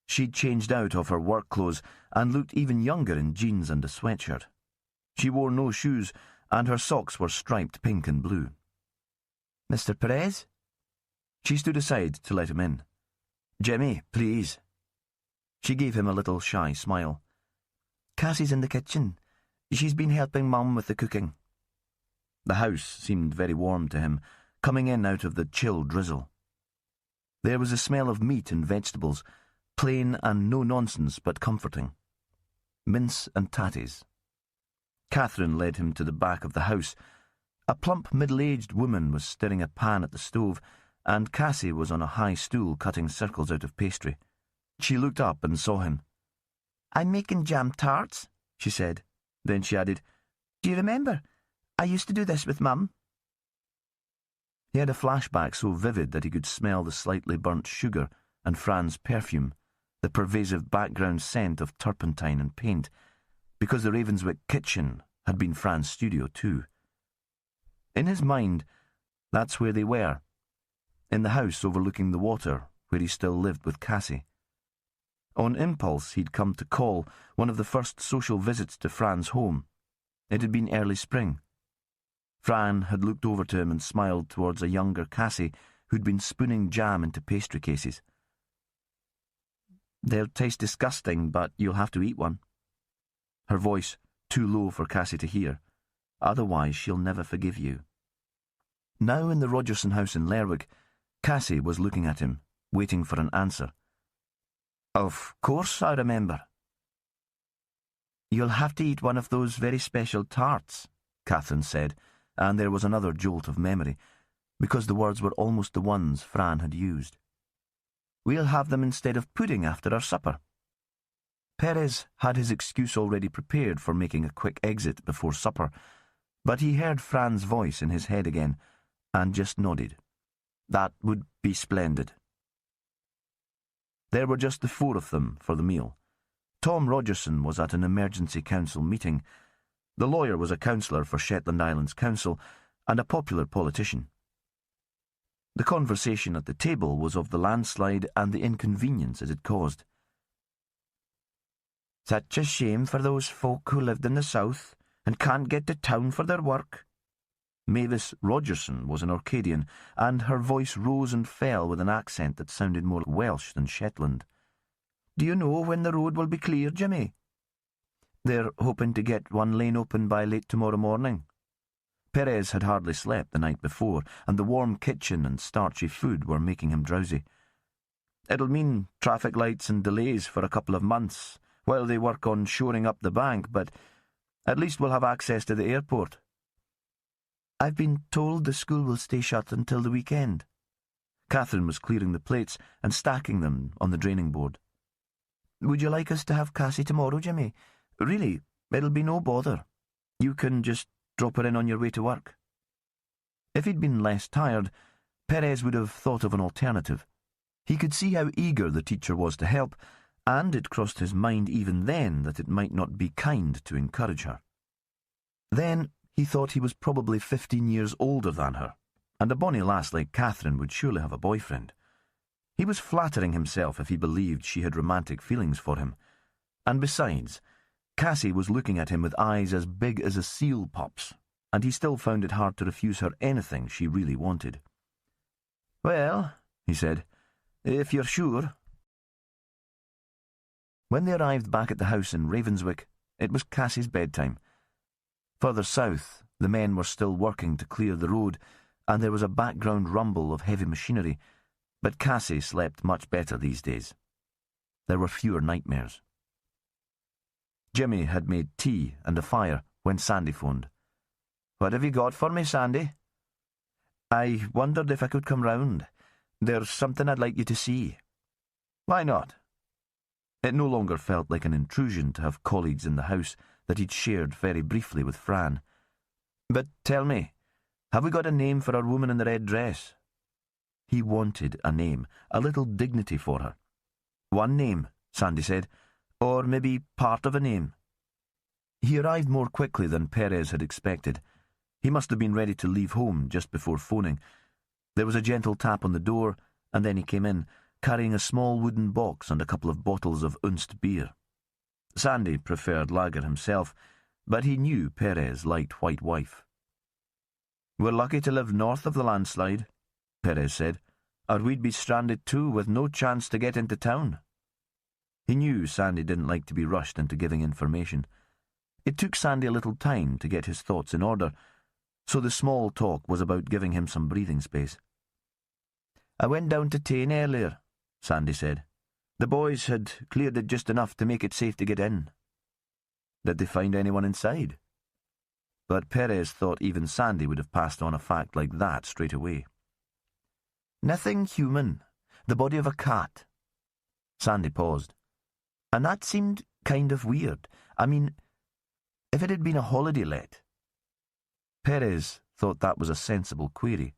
She'd changed out of her work clothes and looked even younger in jeans and a sweatshirt. She wore no shoes, and her socks were striped pink and blue. Mr. Perez? She stood aside to let him in. Jimmy, please. She gave him a little shy smile. Cassie's in the kitchen. She's been helping Mum with the cooking. The house seemed very warm to him, coming in out of the chill drizzle. There was a smell of meat and vegetables, plain and no nonsense but comforting. Mince and tatties. Catherine led him to the back of the house. A plump middle-aged woman was stirring a pan at the stove, and Cassie was on a high stool cutting circles out of pastry. She looked up and saw him. "I'm making jam tarts," she said. Then she added, "Do you remember? I used to do this with Mum." He had a flashback so vivid that he could smell the slightly burnt sugar and Fran's perfume, the pervasive background scent of turpentine and paint, because the Ravenswick kitchen had been Fran's studio too. In his mind, that's where they were, in the house overlooking the water where he still lived with Cassie. On impulse, he'd come to call, one of the first social visits to Fran's home. It had been early spring. Fran had looked over to him and smiled towards a younger Cassie who'd been spooning jam into pastry cases. "They'll taste disgusting, but you'll have to eat one." Her voice too low for Cassie to hear. "Otherwise she'll never forgive you." Now in the Rogerson house in Lerwick, Cassie was looking at him, waiting for an answer. "Of course I remember." "You'll have to eat one of those very special tarts," Catherine said, and there was another jolt of memory, because the words were almost the ones Fran had used. "We'll have them instead of pudding after our supper." Perez had his excuse already prepared for making a quick exit before supper, but he heard Fran's voice in his head again, and just nodded. That would be splendid. There were just the four of them for the meal. Tom Rogerson was at an emergency council meeting. The lawyer was a councillor for Shetland Islands Council and a popular politician. The conversation at the table was of the landslide and the inconvenience it had caused. "Such a shame for those folk who lived in the south and can't get to town for their work." Mavis Rogerson was an Orcadian, and her voice rose and fell with an accent that sounded more Welsh than Shetland. "Do you know when the road will be clear, Jimmy?" "They're hoping to get one lane open by late tomorrow morning." Perez had hardly slept the night before, and the warm kitchen and starchy food were making him drowsy. "It'll mean traffic lights and delays for a couple of months, while they work on shoring up the bank, but at least we'll have access to the airport." "I've been told the school will stay shut until the weekend." Catherine was clearing the plates and stacking them on the draining board. "Would you like us to have Cassie tomorrow, Jimmy? Really, it'll be no bother. You can just drop her in on your way to work." If he'd been less tired, Perez would have thought of an alternative. He could see how eager the teacher was to help, and it crossed his mind even then that it might not be kind to encourage her. Then he thought he was probably 15 years older than her, and a bonny lass like Catherine would surely have a boyfriend. He was flattering himself if he believed she had romantic feelings for him. And besides, Cassie was looking at him with eyes as big as a seal pup's, and he still found it hard to refuse her anything she really wanted. "Well," he said, "if you're sure." When they arrived back at the house in Ravenswick, it was Cassie's bedtime. Further south, the men were still working to clear the road, and there was a background rumble of heavy machinery, but Cassie slept much better these days. There were fewer nightmares. Jimmy had made tea and a fire when Sandy phoned. "What have you got for me, Sandy?" "I wondered if I could come round. There's something I'd like you to see." "Why not?" It no longer felt like an intrusion to have colleagues in the house that he'd shared very briefly with Fran. "But tell me, have we got a name for our woman in the red dress?" He wanted a name, a little dignity for her. "One name," Sandy said, "or maybe part of a name." He arrived more quickly than Perez had expected. He must have been ready to leave home just before phoning. There was a gentle tap on the door, and then he came in, carrying a small wooden box and a couple of bottles of Unst beer. Sandy preferred lager himself, but he knew Perez liked white wife. "We're lucky to live north of the landslide," Perez said, "or we'd be stranded too, with no chance to get into town." He knew Sandy didn't like to be rushed into giving information. It took Sandy a little time to get his thoughts in order, so the small talk was about giving him some breathing space. "I went down to Tane earlier," Sandy said. "The boys had cleared it just enough to make it safe to get in." "Did they find anyone inside?" But Perez thought even Sandy would have passed on a fact like that straight away. "Nothing human. The body of a cat." Sandy paused. "And that seemed kind of weird. I mean, if it had been a holiday let." Perez thought that was a sensible query.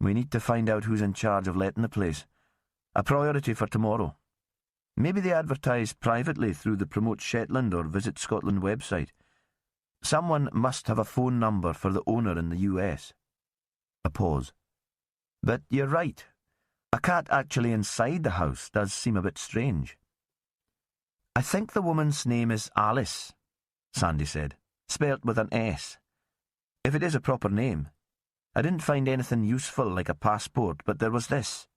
"We need to find out who's in charge of letting the place. A priority for tomorrow. Maybe they advertise privately through the Promote Shetland or Visit Scotland website. Someone must have a phone number for the owner in the US. A pause. "But you're right. A cat actually inside the house does seem a bit strange." "I think the woman's name is Alice," Sandy said, "spelt with an S. If it is a proper name. I didn't find anything useful like a passport, but there was this."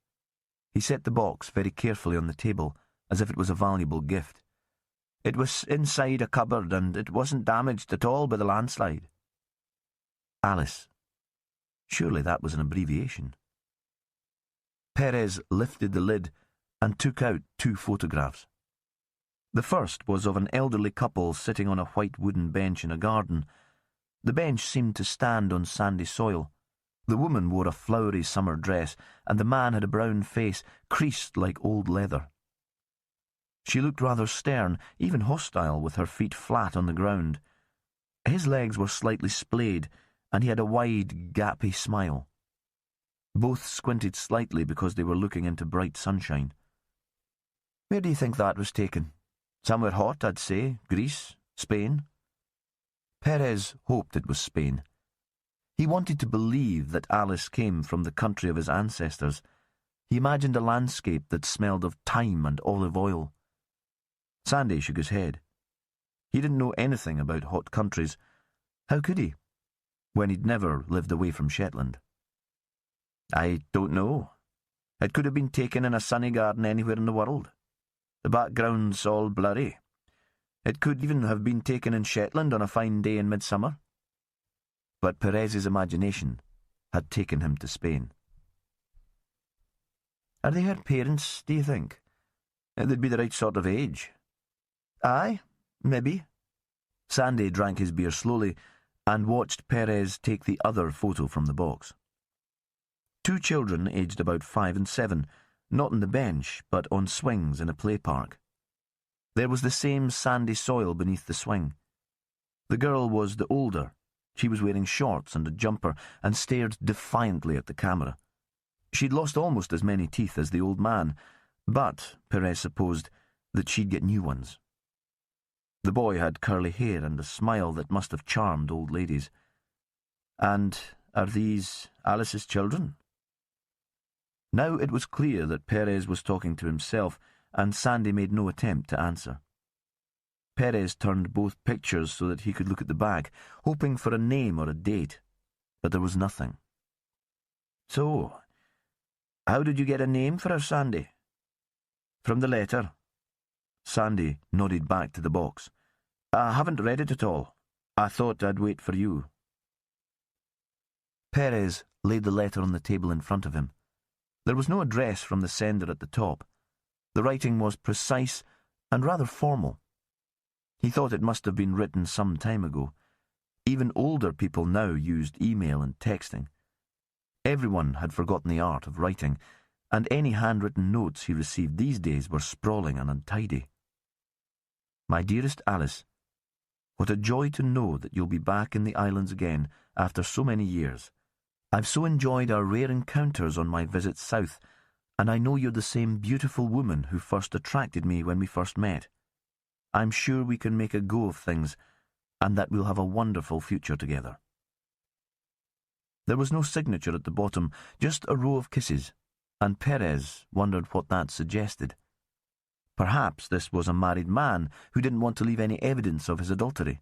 He set the box very carefully on the table, as if it was a valuable gift. "It was inside a cupboard, and it wasn't damaged at all by the landslide." Alice. Surely that was an abbreviation. Perez lifted the lid and took out 2 photographs. The first was of an elderly couple sitting on a white wooden bench in a garden. The bench seemed to stand on sandy soil. The woman wore a flowery summer dress, and the man had a brown face, creased like old leather. She looked rather stern, even hostile, with her feet flat on the ground. His legs were slightly splayed, and he had a wide, gappy smile. Both squinted slightly because they were looking into bright sunshine. "Where do you think that was taken? Somewhere hot, I'd say. Greece? Spain?" Perez hoped it was Spain. He wanted to believe that Alice came from the country of his ancestors. He imagined a landscape that smelled of thyme and olive oil. Sandy shook his head. He didn't know anything about hot countries. How could he, when he'd never lived away from Shetland? "I don't know. It could have been taken in a sunny garden anywhere in the world. The background's all blurry. It could even have been taken in Shetland on a fine day in midsummer." But Perez's imagination had taken him to Spain. "Are they her parents, do you think? They'd be the right sort of age." "Aye, maybe." Sandy drank his beer slowly and watched Perez take the other photo from the box. 2 children aged about 5 and 7, not on the bench, but on swings in a play park. There was the same sandy soil beneath the swing. The girl was the older. She was wearing shorts and a jumper and stared defiantly at the camera. She'd lost almost as many teeth as the old man, but Perez supposed that she'd get new ones. The boy had curly hair and a smile that must have charmed old ladies. "And are these Alice's children?" Now it was clear that Perez was talking to himself, and Sandy made no attempt to answer. Perez turned both pictures so that he could look at the back, hoping for a name or a date, but there was nothing. "So, how did you get a name for her, Sandy?" "From the letter." Sandy nodded back to the box. "I haven't read it at all. I thought I'd wait for you." Perez laid the letter on the table in front of him. There was no address from the sender at the top. The writing was precise and rather formal. He thought it must have been written some time ago. Even older people now used email and texting. Everyone had forgotten the art of writing, and any handwritten notes he received these days were sprawling and untidy. My dearest Alice, what a joy to know that you'll be back in the islands again after so many years. I've so enjoyed our rare encounters on my visits south, and I know you're the same beautiful woman who first attracted me when we first met. I'm sure we can make a go of things, and that we'll have a wonderful future together. There was no signature at the bottom, just a row of kisses, and Perez wondered what that suggested. Perhaps this was a married man who didn't want to leave any evidence of his adultery.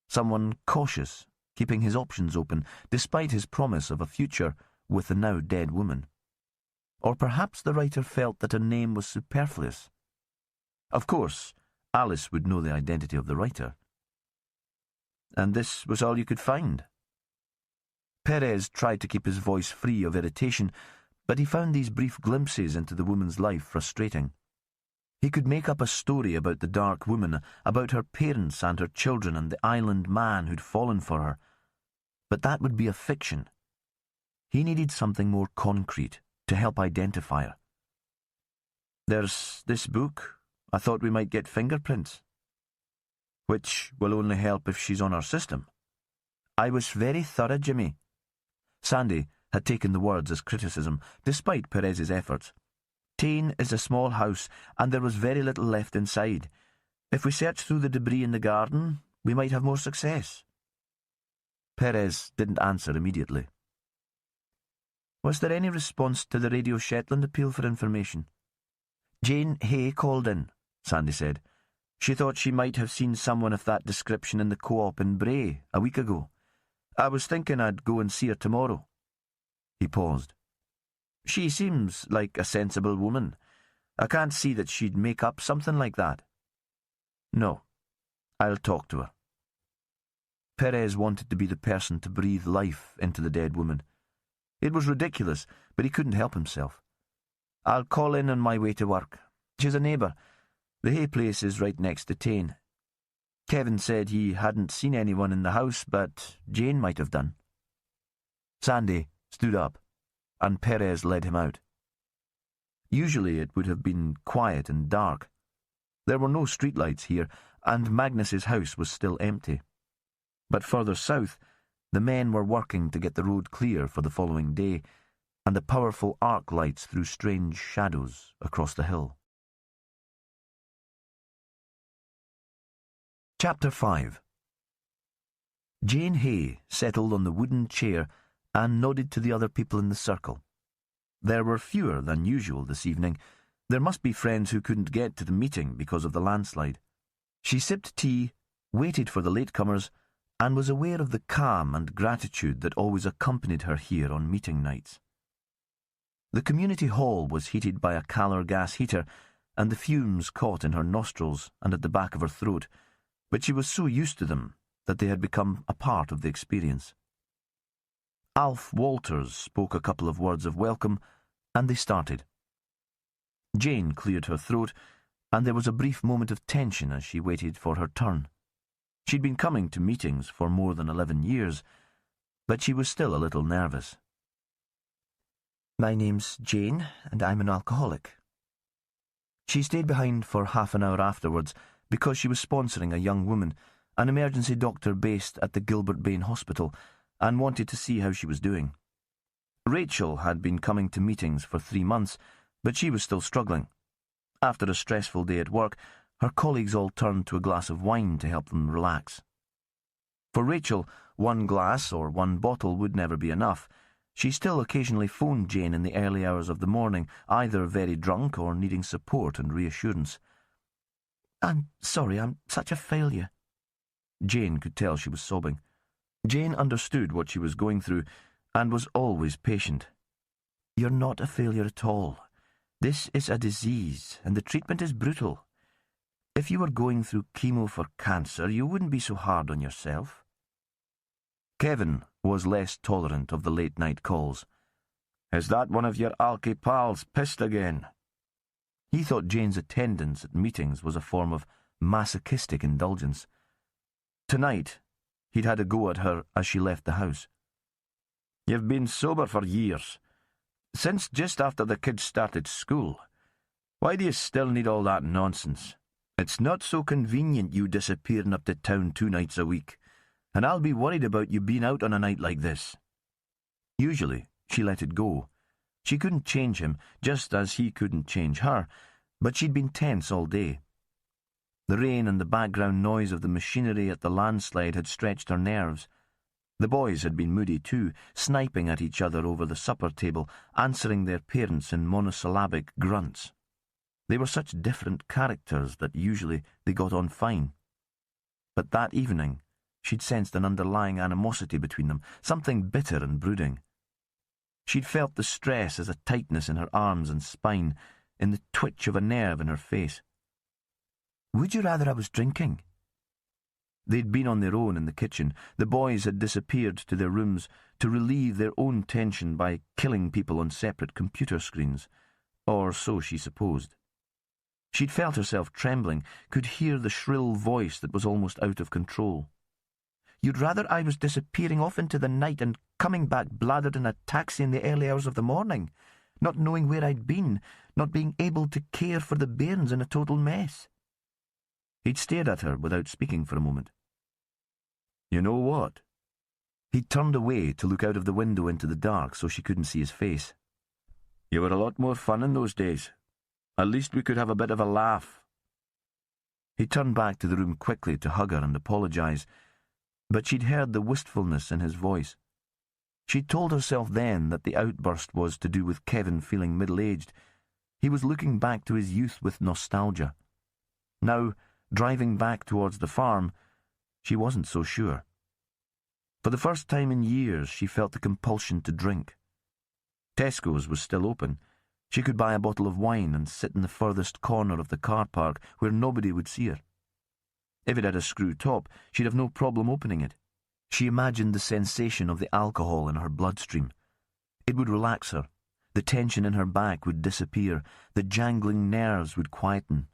Someone cautious, keeping his options open, despite his promise of a future with the now dead woman. Or perhaps the writer felt that a name was superfluous. Of course, Alice would know the identity of the writer. And this was all you could find. Perez tried to keep his voice free of irritation, but he found these brief glimpses into the woman's life frustrating. He could make up a story about the dark woman, about her parents and her children and the island man who'd fallen for her, but that would be a fiction. He needed something more concrete to help identify her. There's this book. I thought we might get fingerprints. Which will only help if she's on our system. I was very thorough, Jimmy. Sandy had taken the words as criticism, despite Perez's efforts. Tain is a small house, and there was very little left inside. If we search through the debris in the garden, we might have more success. Perez didn't answer immediately. Was there any response to the Radio Shetland appeal for information? Jane Hay called in, Sandy said. She thought she might have seen someone of that description in the co-op in Bray a week ago. I was thinking I'd go and see her tomorrow. He paused. She seems like a sensible woman. I can't see that she'd make up something like that. No, I'll talk to her. Perez wanted to be the person to breathe life into the dead woman. It was ridiculous, but he couldn't help himself. I'll call in on my way to work. She's a neighbour. The Hay place is right next to Tain. Kevin said he hadn't seen anyone in the house, but Jane might have done. Sandy stood up, and Perez led him out. Usually it would have been quiet and dark. There were no streetlights here, and Magnus's house was still empty. But further south, the men were working to get the road clear for the following day, and the powerful arc lights threw strange shadows across the hill. Chapter 5. Jane Hay settled on the wooden chair and nodded to the other people in the circle. There were fewer than usual this evening. There must be friends who couldn't get to the meeting because of the landslide. She sipped tea, waited for the latecomers, and was aware of the calm and gratitude that always accompanied her here on meeting nights. The community hall was heated by a Calor gas heater, and the fumes caught in her nostrils and at the back of her throat, but she was so used to them that they had become a part of the experience. Alf Walters spoke a couple of words of welcome, and they started. Jane cleared her throat, and there was a brief moment of tension as she waited for her turn. She'd been coming to meetings for more than 11 years, but she was still a little nervous. My name's Jane, and I'm an alcoholic. She stayed behind for half an hour afterwards because she was sponsoring a young woman, an emergency doctor based at the Gilbert Bain Hospital, and wanted to see how she was doing. Rachel had been coming to meetings for 3 months, but she was still struggling. After a stressful day at work, her colleagues all turned to a glass of wine to help them relax. For Rachel, 1 glass or 1 bottle would never be enough. She still occasionally phoned Jane in the early hours of the morning, either very drunk or needing support and reassurance. I'm sorry, I'm such a failure. Jane could tell she was sobbing. Jane understood what she was going through and was always patient. You're not a failure at all. This is a disease, and the treatment is brutal. If you were going through chemo for cancer, you wouldn't be so hard on yourself. Kevin was less tolerant of the late-night calls. Is that one of your alky pals pissed again? He thought Jane's attendance at meetings was a form of masochistic indulgence. Tonight, he'd had a go at her as she left the house. "You've been sober for years, since just after the kids started school. Why do you still need all that nonsense? It's not so convenient you disappearing up to town 2 nights a week, and I'll be worried about you being out on a night like this." Usually, she let it go. She couldn't change him, just as he couldn't change her, but she'd been tense all day. The rain and the background noise of the machinery at the landslide had stretched her nerves. The boys had been moody too, sniping at each other over the supper table, answering their parents in monosyllabic grunts. They were such different characters that usually they got on fine. But that evening, she'd sensed an underlying animosity between them, something bitter and brooding. She'd felt the stress as a tightness in her arms and spine, in the twitch of a nerve in her face. "Would you rather I was drinking?" They'd been on their own in the kitchen. The boys had disappeared to their rooms to relieve their own tension by killing people on separate computer screens, or so she supposed. She'd felt herself trembling, could hear the shrill voice that was almost out of control. "You'd rather I was disappearing off into the night and coming back bladdered in a taxi in the early hours of the morning, not knowing where I'd been, not being able to care for the bairns in a total mess." He'd stared at her without speaking for a moment. "You know what?" He'd turned away to look out of the window into the dark so she couldn't see his face. "You were a lot more fun in those days. At least we could have a bit of a laugh." He turned back to the room quickly to hug her and apologise, but she'd heard the wistfulness in his voice. She'd told herself then that the outburst was to do with Kevin feeling middle-aged. He was looking back to his youth with nostalgia. Now, driving back towards the farm, she wasn't so sure. For the first time in years, she felt the compulsion to drink. Tesco's was still open. She could buy a bottle of wine and sit in the furthest corner of the car park where nobody would see her. If it had a screw top, she'd have no problem opening it. She imagined the sensation of the alcohol in her bloodstream. It would relax her. The tension in her back would disappear. The jangling nerves would quieten.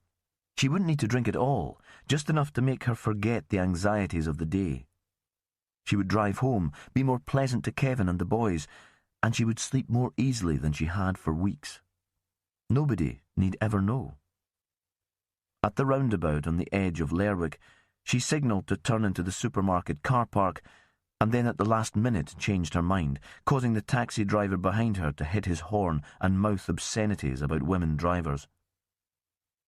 She wouldn't need to drink at all, just enough to make her forget the anxieties of the day. She would drive home, be more pleasant to Kevin and the boys, and she would sleep more easily than she had for weeks. Nobody need ever know. At the roundabout on the edge of Lerwick, she signalled to turn into the supermarket car park, and then at the last minute changed her mind, causing the taxi driver behind her to hit his horn and mouth obscenities about women drivers.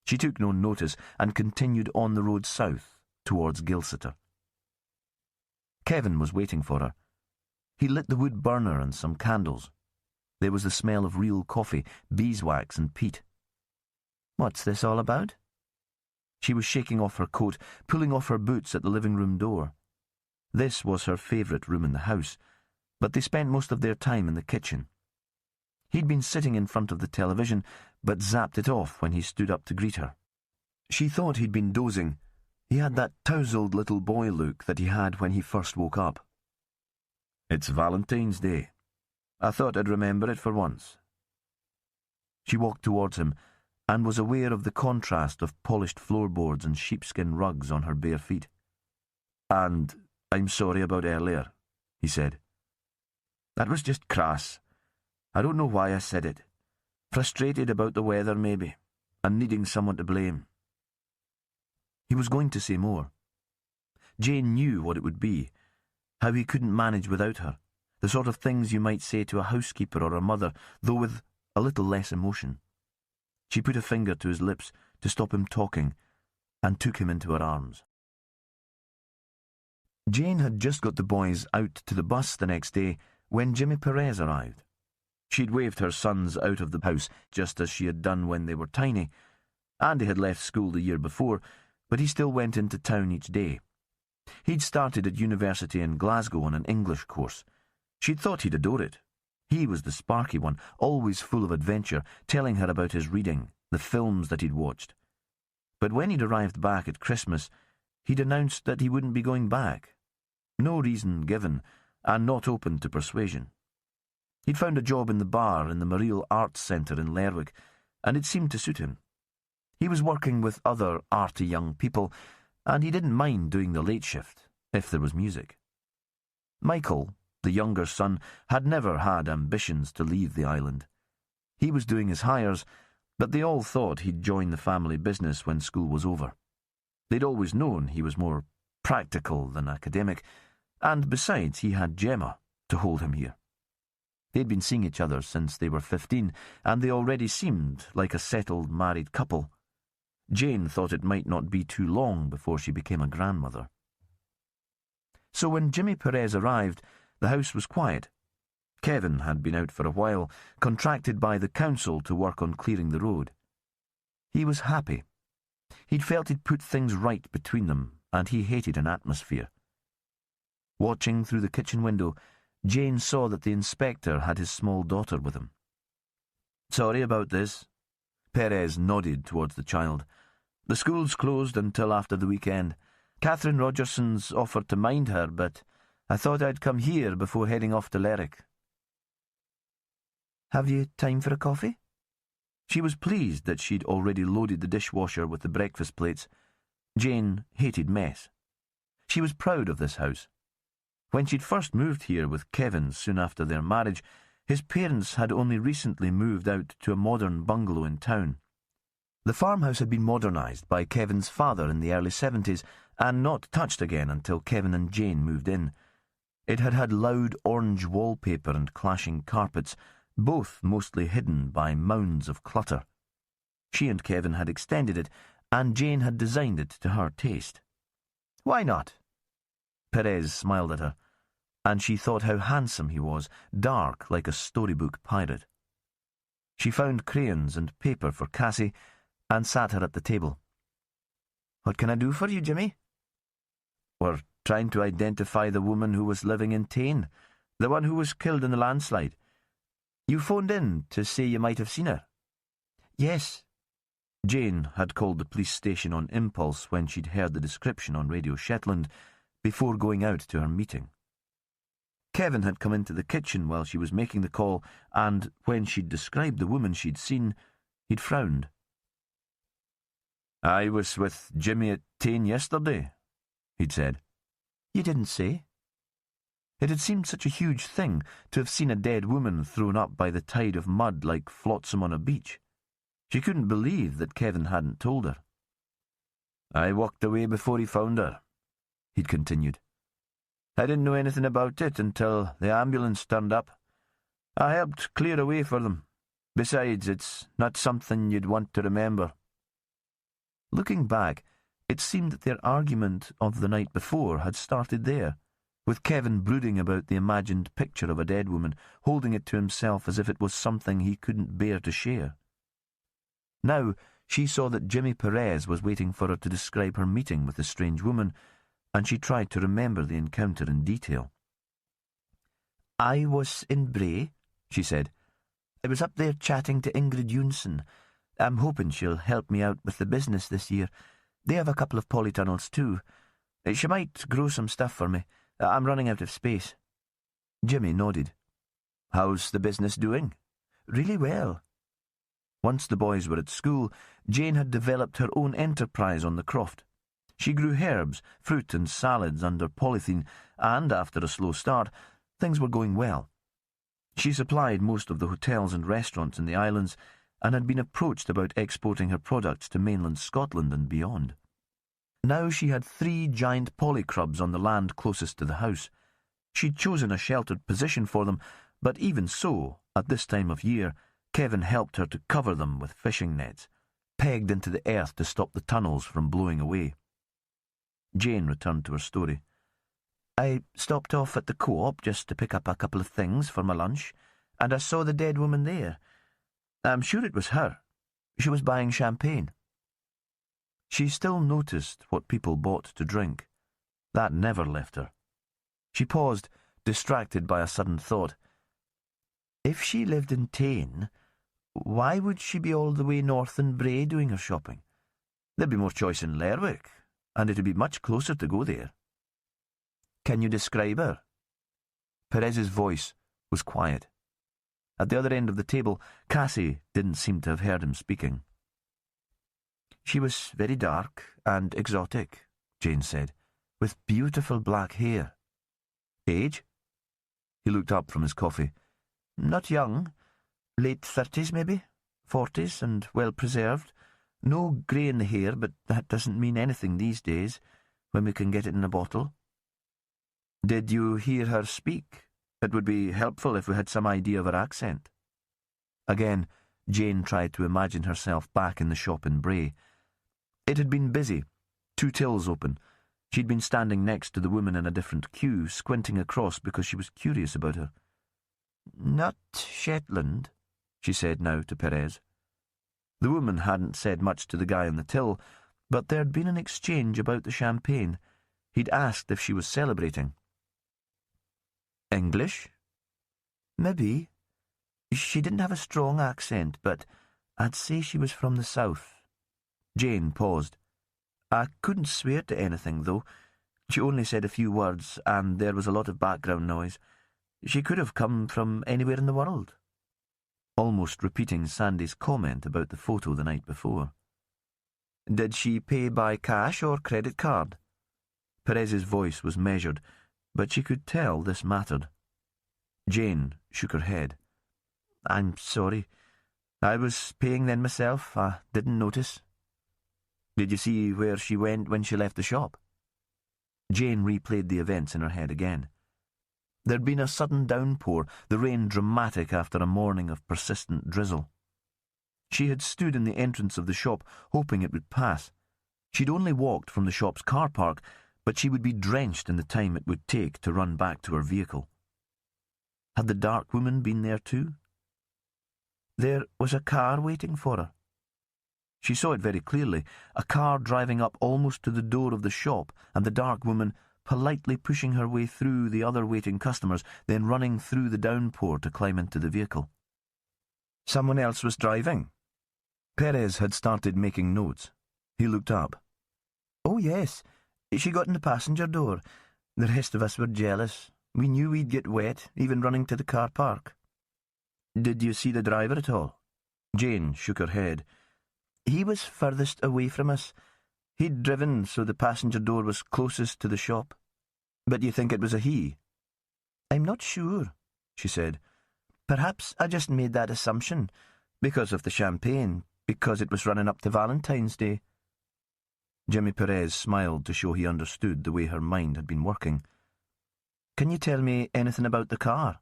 She took no notice and continued on the road south towards Gilsiter. Kevin was waiting for her. He lit the wood burner and some candles. There was the smell of real coffee, beeswax and peat. "What's this all about?" She was shaking off her coat, pulling off her boots at the living room door. This was her favourite room in the house, but they spent most of their time in the kitchen. He'd been sitting in front of the television, but zapped it off when he stood up to greet her. She thought he'd been dozing. He had that tousled little boy look that he had when he first woke up. "It's Valentine's Day. I thought I'd remember it for once." She walked towards him and was aware of the contrast of polished floorboards and sheepskin rugs on her bare feet. "And I'm sorry about earlier," he said. "That was just crass. I don't know why I said it. Frustrated about the weather, maybe, and needing someone to blame." He was going to say more. Jane knew what it would be, how he couldn't manage without her, the sort of things you might say to a housekeeper or a mother, though with a little less emotion. She put a finger to his lips to stop him talking and took him into her arms. Jane had just got the boys out to the bus the next day when Jimmy Perez arrived. She'd waved her sons out of the house just as she had done when they were tiny. Andy had left school the year before, but he still went into town each day. He'd started at university in Glasgow on an English course. She'd thought he'd adore it. He was the sparky one, always full of adventure, telling her about his reading, the films that he'd watched. But when he'd arrived back at Christmas, he'd announced that he wouldn't be going back. No reason given, and not open to persuasion. He'd found a job in the bar in the Mariel Arts Centre in Lerwick, and it seemed to suit him. He was working with other arty young people, and he didn't mind doing the late shift, if there was music. Michael, the younger son, had never had ambitions to leave the island. He was doing his hires, but they all thought he'd join the family business when school was over. They'd always known he was more practical than academic, and besides he had Gemma to hold him here. They'd been seeing each other since they were 15, and they already seemed like a settled married couple. Jane thought it might not be too long before she became a grandmother. So when Jimmy Perez arrived, the house was quiet. Kevin had been out for a while, contracted by the council to work on clearing the road. He was happy. He'd felt he'd put things right between them, and he hated an atmosphere. Watching through the kitchen window, Jane saw that the inspector had his small daughter with him. "Sorry about this." Perez nodded towards the child. "The school's closed until after the weekend. Catherine Rogerson's offered to mind her, but I thought I'd come here before heading off to Lerwick." "Have you time for a coffee?" She was pleased that she'd already loaded the dishwasher with the breakfast plates. Jane hated mess. She was proud of this house. When she'd first moved here with Kevin soon after their marriage, his parents had only recently moved out to a modern bungalow in town. The farmhouse had been modernised by Kevin's father in the early 70s and not touched again until Kevin and Jane moved in. It had had loud orange wallpaper and clashing carpets, both mostly hidden by mounds of clutter. She and Kevin had extended it, and Jane had designed it to her taste. "Why not?" Perez smiled at her, and she thought how handsome he was, dark like a storybook pirate. She found crayons and paper for Cassie and sat her at the table. "What can I do for you, Jimmy?" "We're trying to identify the woman who was living in Tain, the one who was killed in the landslide. You phoned in to say you might have seen her." "Yes." Jane had called the police station on impulse when she'd heard the description on Radio Shetland before going out to her meeting. Kevin had come into the kitchen while she was making the call, and when she'd described the woman she'd seen, he'd frowned. "I was with Jimmy at Tain yesterday," he'd said. "You didn't say." It had seemed such a huge thing to have seen a dead woman thrown up by the tide of mud like flotsam on a beach. She couldn't believe that Kevin hadn't told her. "I walked away before he found her," he'd continued. "I didn't know anything about it until the ambulance turned up. I helped clear away for them. Besides, it's not something you'd want to remember." Looking back, it seemed that their argument of the night before had started there, with Kevin brooding about the imagined picture of a dead woman, holding it to himself as if it was something he couldn't bear to share. Now she saw that Jimmy Perez was waiting for her to describe her meeting with the strange woman, and she tried to remember the encounter in detail. "I was in Bray," she said. "I was up there chatting to Ingrid Johnson. I'm hoping she'll help me out with the business this year. They have a couple of polytunnels too. She might grow some stuff for me. I'm running out of space." Jimmy nodded. "How's the business doing?" "Really well." Once the boys were at school, Jane had developed her own enterprise on the croft. She grew herbs, fruit and salads under polythene, and after a slow start, things were going well. She supplied most of the hotels and restaurants in the islands, and had been approached about exporting her products to mainland Scotland and beyond. Now she had 3 giant polycrubs on the land closest to the house. She'd chosen a sheltered position for them, but even so, at this time of year, Kevin helped her to cover them with fishing nets, pegged into the earth to stop the tunnels from blowing away. Jane returned to her story. "I stopped off at the co-op just to pick up a couple of things for my lunch, and I saw the dead woman there. I'm sure it was her. She was buying champagne." She still noticed what people bought to drink. That never left her. She paused, distracted by a sudden thought. If she lived in Tain, why would she be all the way north in Bray doing her shopping? There'd be more choice in Lerwick, and it'd be much closer to go there. "Can you describe her?" Perez's voice was quiet. At the other end of the table, Cassie didn't seem to have heard him speaking. She was very dark and exotic, Jane said, with beautiful black hair. Age? He looked up from his coffee. Not young. Late 30s, maybe? 40s, and well preserved. No grey in the hair, but that doesn't mean anything these days, when we can get it in a bottle. Did you hear her speak? It would be helpful if we had some idea of her accent. Again, Jane tried to imagine herself back in the shop in Bray. It had been busy, 2 tills open. She'd been standing next to the woman in a different queue, squinting across because she was curious about her. Not Shetland, she said now to Perez. The woman hadn't said much to the guy in the till, but there'd been an exchange about the champagne. He'd asked if she was celebrating. English? Maybe. She didn't have a strong accent, but I'd say she was from the south. Jane paused. I couldn't swear to anything, though. She only said a few words, and there was a lot of background noise. She could have come from anywhere in the world. Almost repeating Sandy's comment about the photo the night before. Did she pay by cash or credit card? Perez's voice was measured, but she could tell this mattered. Jane shook her head. I'm sorry. I was paying then myself. I didn't notice. Did you see where she went when she left the shop? Jane replayed the events in her head again. There'd been a sudden downpour, the rain dramatic after a morning of persistent drizzle. She had stood in the entrance of the shop, hoping it would pass. She'd only walked from the shop's car park, but she would be drenched in the time it would take to run back to her vehicle. Had the dark woman been there too? There was a car waiting for her. She saw it very clearly, a car driving up almost to the door of the shop, and the dark woman politely pushing her way through the other waiting customers, then running through the downpour to climb into the vehicle. Someone else was driving. Perez had started making notes. He looked up. Oh, yes. She got in the passenger door. The rest of us were jealous. We knew we'd get wet, even running to the car park. Did you see the driver at all? Jane shook her head. He was furthest away from us. He'd driven, so the passenger door was closest to the shop. But you think it was a he? I'm not sure, she said. Perhaps I just made that assumption, because of the champagne, because it was running up to Valentine's Day. Jimmy Perez smiled to show he understood the way her mind had been working. Can you tell me anything about the car?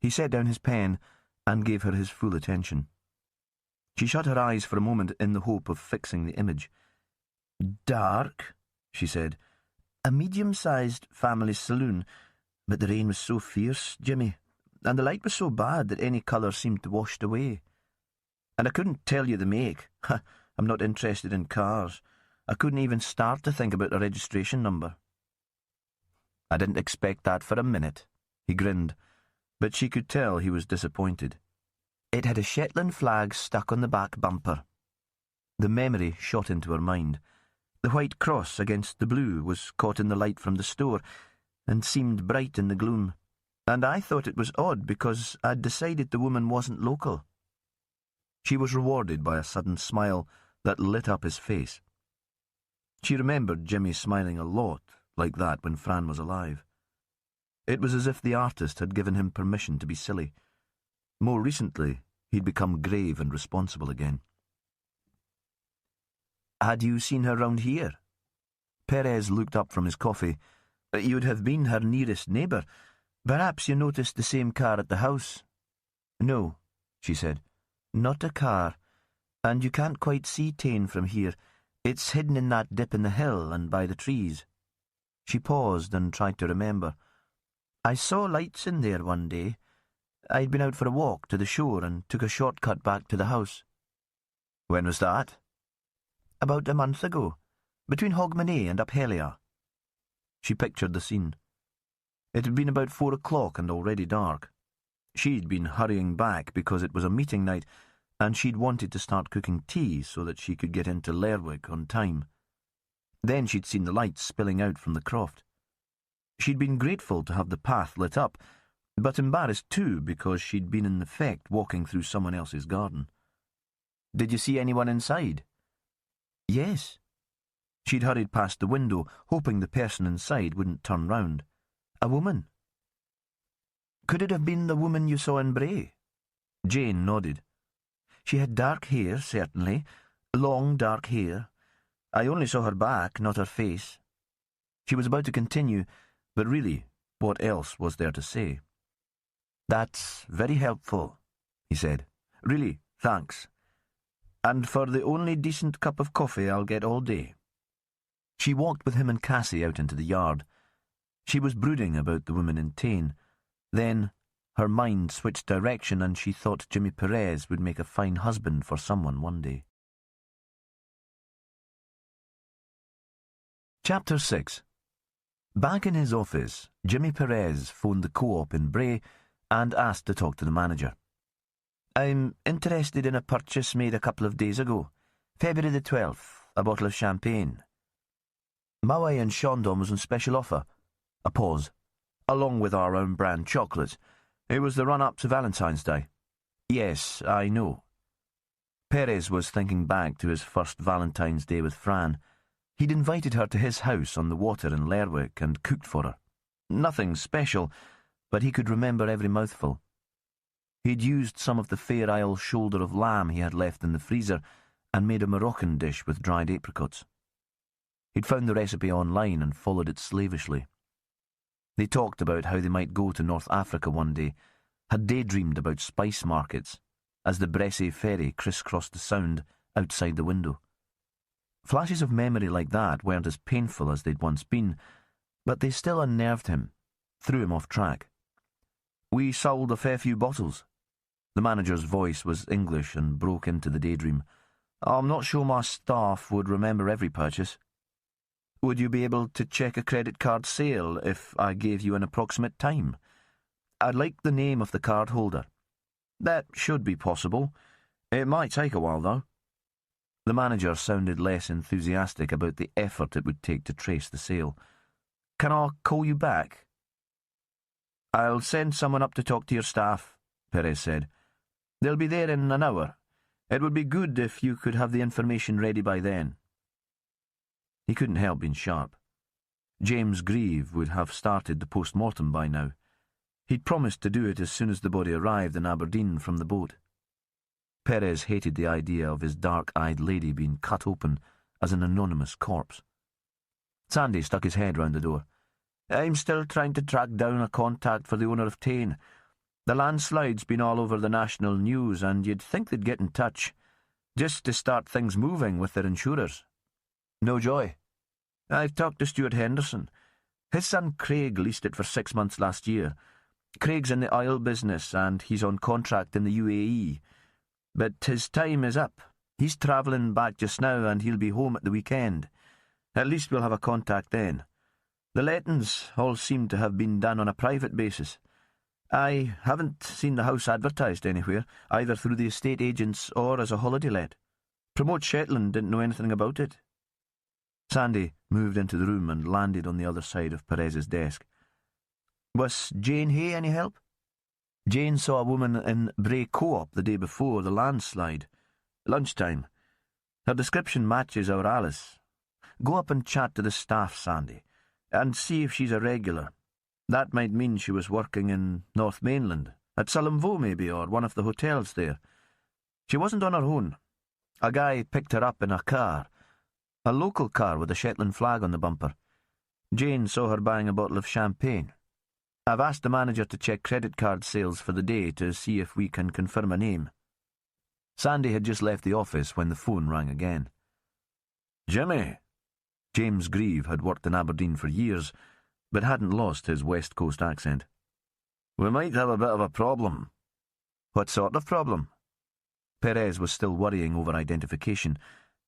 He set down his pen and gave her his full attention. She shut her eyes for a moment in the hope of fixing the image. Dark, she said. A medium-sized family saloon, but the rain was so fierce, Jimmy, and the light was so bad that any colour seemed washed away. And I couldn't tell you the make. I'm not interested in cars. I couldn't even start to think about the registration number. I didn't expect that for a minute, he grinned, but she could tell he was disappointed. It had a Shetland flag stuck on the back bumper. The memory shot into her mind. The white cross against the blue was caught in the light from the store and seemed bright in the gloom, and I thought it was odd because I'd decided the woman wasn't local. She was rewarded by a sudden smile that lit up his face. She remembered Jimmy smiling a lot like that when Fran was alive. It was as if the artist had given him permission to be silly. More recently, he'd become grave and responsible again. Had you seen her round here? Perez looked up from his coffee. You'd have been her nearest neighbour. Perhaps you noticed the same car at the house. No, she said. Not a car. And you can't quite see Tane from here. It's hidden in that dip in the hill and by the trees. She paused and tried to remember. I saw lights in there one day. I'd been out for a walk to the shore and took a shortcut back to the house. When was that? About a month ago, between Hogmanay and Uphellia. She pictured the scene. It had been about 4 o'clock and already dark. She'd been hurrying back because it was a meeting night, and she'd wanted to start cooking tea so that she could get into Lerwick on time. Then she'd seen the lights spilling out from the croft. She'd been grateful to have the path lit up, but embarrassed too because she'd been in effect walking through someone else's garden. Did you see anyone inside? Yes. She'd hurried past the window, hoping the person inside wouldn't turn round. A woman. Could it have been the woman you saw in Bray? Jane nodded. She had dark hair, certainly. Long dark hair. I only saw her back, not her face. She was about to continue, but really, what else was there to say? That's very helpful, he said. Really, thanks. And for the only decent cup of coffee I'll get all day. She walked with him and Cassie out into the yard. She was brooding about the woman in Tain. Then her mind switched direction and she thought Jimmy Perez would make a fine husband for someone one day. Chapter 6. Back in his office, Jimmy Perez phoned the co-op in Bray and asked to talk to the manager. I'm interested in a purchase made a couple of days ago. February the 12th, a bottle of champagne. Maui and Shandong was on special offer. A pause. Along with our own brand chocolates. It was the run-up to Valentine's Day. Yes, I know. Perez was thinking back to his first Valentine's Day with Fran. He'd invited her to his house on the water in Lerwick and cooked for her. Nothing special, but he could remember every mouthful. He'd used some of the Fair Isle shoulder of lamb he had left in the freezer and made a Moroccan dish with dried apricots. He'd found the recipe online and followed it slavishly. They talked about how they might go to North Africa one day, had daydreamed about spice markets, as the Bressay ferry crisscrossed the Sound outside the window. Flashes of memory like that weren't as painful as they'd once been, but they still unnerved him, threw him off track. We sold a fair few bottles. The manager's voice was English and broke into the daydream. I'm not sure my staff would remember every purchase. Would you be able to check a credit card sale if I gave you an approximate time? I'd like the name of the card holder. That should be possible. It might take a while, though. The manager sounded less enthusiastic about the effort it would take to trace the sale. Can I call you back? I'll send someone up to talk to your staff, Perez said. They'll be there in an hour. It would be good if you could have the information ready by then. He couldn't help being sharp. James Grieve would have started the post-mortem by now. He'd promised to do it as soon as the body arrived in Aberdeen from the boat. Perez hated the idea of his dark-eyed lady being cut open as an anonymous corpse. Sandy stuck his head round the door. I'm still trying to track down a contact for the owner of Tain. The landslide's been all over the national news, and you'd think they'd get in touch, just to start things moving with their insurers. No joy. I've talked to Stuart Henderson. His son Craig leased it for 6 months last year. Craig's in the oil business, and he's on contract in the UAE. But his time is up. He's travelling back just now, and he'll be home at the weekend. At least we'll have a contact then. The lettings all seem to have been done on a private basis. I haven't seen the house advertised anywhere, either through the estate agents or as a holiday let. Promote Shetland didn't know anything about it. Sandy moved into the room and landed on the other side of Perez's desk. Was Jane Hay any help? Jane saw a woman in Bray Co-op the day before the landslide. Lunchtime. Her description matches our Alice. Go up and chat to the staff, Sandy, and see if she's a regular. That might mean she was working in North Mainland, at Salamvo maybe, or one of the hotels there. She wasn't on her own. A guy picked her up in a car. A local car with a Shetland flag on the bumper. Jane saw her buying a bottle of champagne. I've asked the manager to check credit card sales for the day to see if we can confirm a name. Sandy had just left the office when the phone rang again. Jimmy! James Grieve had worked in Aberdeen for years, but hadn't lost his West Coast accent. We might have a bit of a problem. What sort of problem? Perez was still worrying over identification.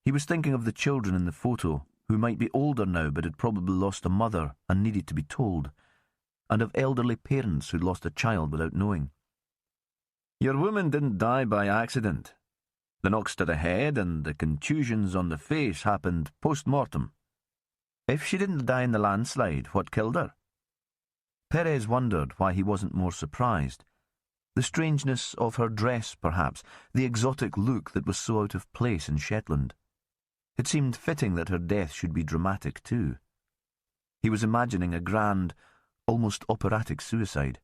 He was thinking of the children in the photo, who might be older now but had probably lost a mother and needed to be told, and of elderly parents who'd lost a child without knowing. Your woman didn't die by accident. The knocks to the head and the contusions on the face happened post-mortem. If she didn't die in the landslide, what killed her? Perez wondered why he wasn't more surprised. The strangeness of her dress, perhaps, the exotic look that was so out of place in Shetland. It seemed fitting that her death should be dramatic too. He was imagining a grand, almost operatic suicide.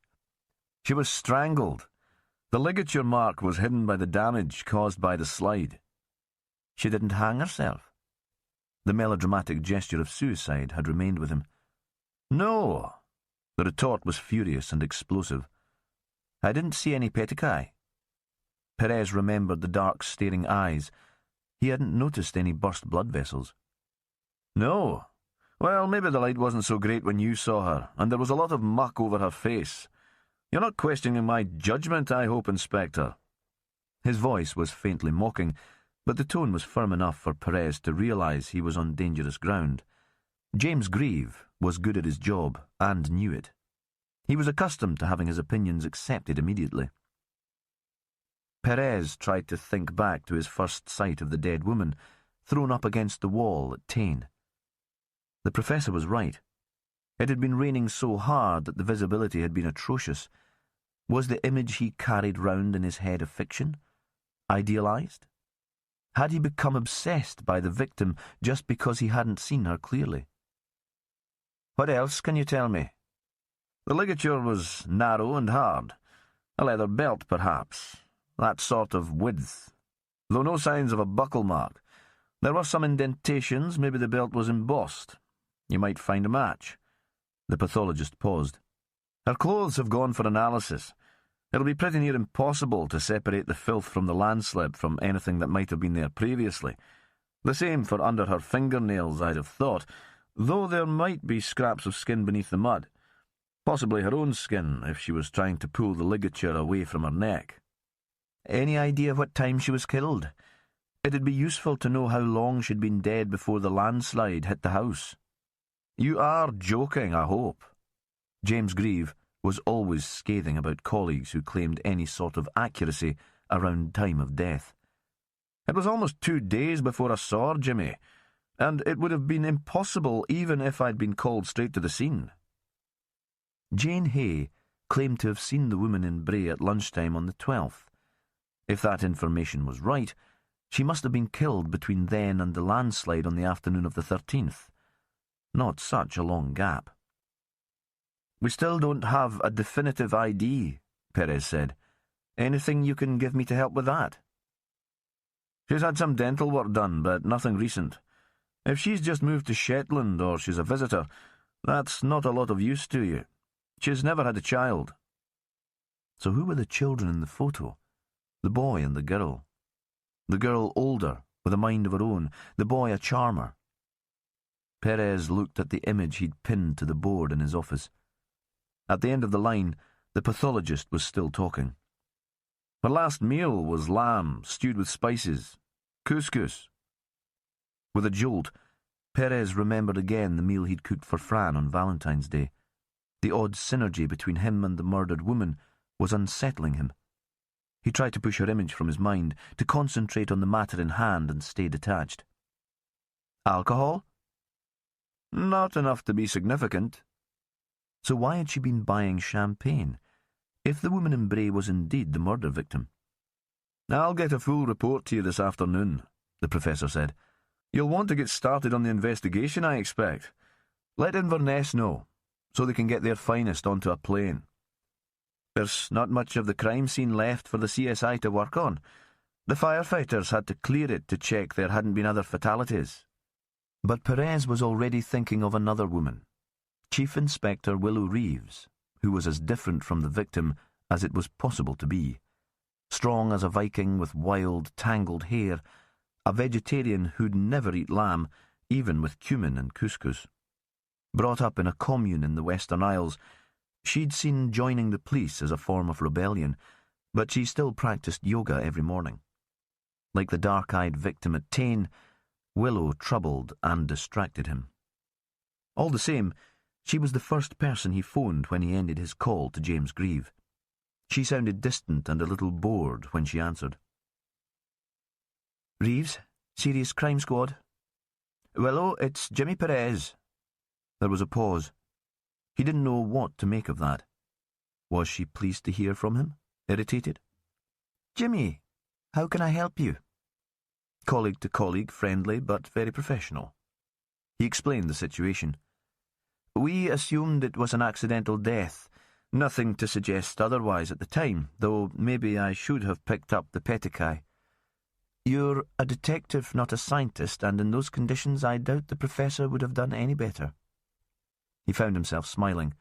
She was strangled. The ligature mark was hidden by the damage caused by the slide. She didn't hang herself. The melodramatic gesture of suicide had remained with him. No. The retort was furious and explosive. I didn't see any petecae. Perez remembered the dark, staring eyes. He hadn't noticed any burst blood vessels. No. Well, maybe the light wasn't so great when you saw her, and there was a lot of muck over her face. You're not questioning my judgment, I hope, Inspector. His voice was faintly mocking, but the tone was firm enough for Perez to realise he was on dangerous ground. James Grieve was good at his job, and knew it. He was accustomed to having his opinions accepted immediately. Perez tried to think back to his first sight of the dead woman, thrown up against the wall at Tain. The professor was right. It had been raining so hard that the visibility had been atrocious. Was the image he carried round in his head a fiction? Idealised? Had he become obsessed by the victim just because he hadn't seen her clearly? What else can you tell me? The ligature was narrow and hard. A leather belt, perhaps. That sort of width. Though no signs of a buckle mark. There were some indentations, maybe the belt was embossed. You might find a match. The pathologist paused. Her clothes have gone for analysis. It'll be pretty near impossible to separate the filth from the landslip from anything that might have been there previously. The same for under her fingernails, I'd have thought, though there might be scraps of skin beneath the mud. Possibly her own skin, if she was trying to pull the ligature away from her neck. Any idea what time she was killed? It'd be useful to know how long she'd been dead before the landslide hit the house. You are joking, I hope. James Grieve was always scathing about colleagues who claimed any sort of accuracy around time of death. It was almost 2 days before I saw her, Jimmy, and it would have been impossible even if I'd been called straight to the scene. Jane Hay claimed to have seen the woman in Bray at lunchtime on the 12th. If that information was right, she must have been killed between then and the landslide on the afternoon of the 13th. Not such a long gap. We still don't have a definitive ID, Perez said. Anything you can give me to help with that? She's had some dental work done, but nothing recent. If she's just moved to Shetland or she's a visitor, that's not a lot of use to you. She's never had a child. So who were the children in the photo? The boy and the girl. The girl older, with a mind of her own, the boy a charmer. Perez looked at the image he'd pinned to the board in his office. At the end of the line, the pathologist was still talking. Her last meal was lamb, stewed with spices. Couscous. With a jolt, Perez remembered again the meal he'd cooked for Fran on Valentine's Day. The odd synergy between him and the murdered woman was unsettling him. He tried to push her image from his mind, to concentrate on the matter in hand and stay detached. Alcohol? Not enough to be significant. So why had she been buying champagne, if the woman in Bray was indeed the murder victim? I'll get a full report to you this afternoon, the professor said. You'll want to get started on the investigation, I expect. Let Inverness know, so they can get their finest onto a plane. There's not much of the crime scene left for the CSI to work on. The firefighters had to clear it to check there hadn't been other fatalities. But Perez was already thinking of another woman, Chief Inspector Willow Reeves, who was as different from the victim as it was possible to be. Strong as a Viking with wild, tangled hair, a vegetarian who'd never eat lamb, even with cumin and couscous. Brought up in a commune in the Western Isles, she'd seen joining the police as a form of rebellion, but she still practiced yoga every morning. Like the dark-eyed victim at Tain, Willow troubled and distracted him. All the same, she was the first person he phoned when he ended his call to James Grieve. She sounded distant and a little bored when she answered. Reeves, Serious Crime Squad. Willow, it's Jimmy Perez. There was a pause. He didn't know what to make of that. Was she pleased to hear from him? Irritated? Jimmy, how can I help you? Colleague to colleague, friendly, but very professional. He explained the situation. We assumed it was an accidental death. Nothing to suggest otherwise at the time, though maybe I should have picked up the petecae. You're a detective, not a scientist, and in those conditions I doubt the professor would have done any better. He found himself smiling.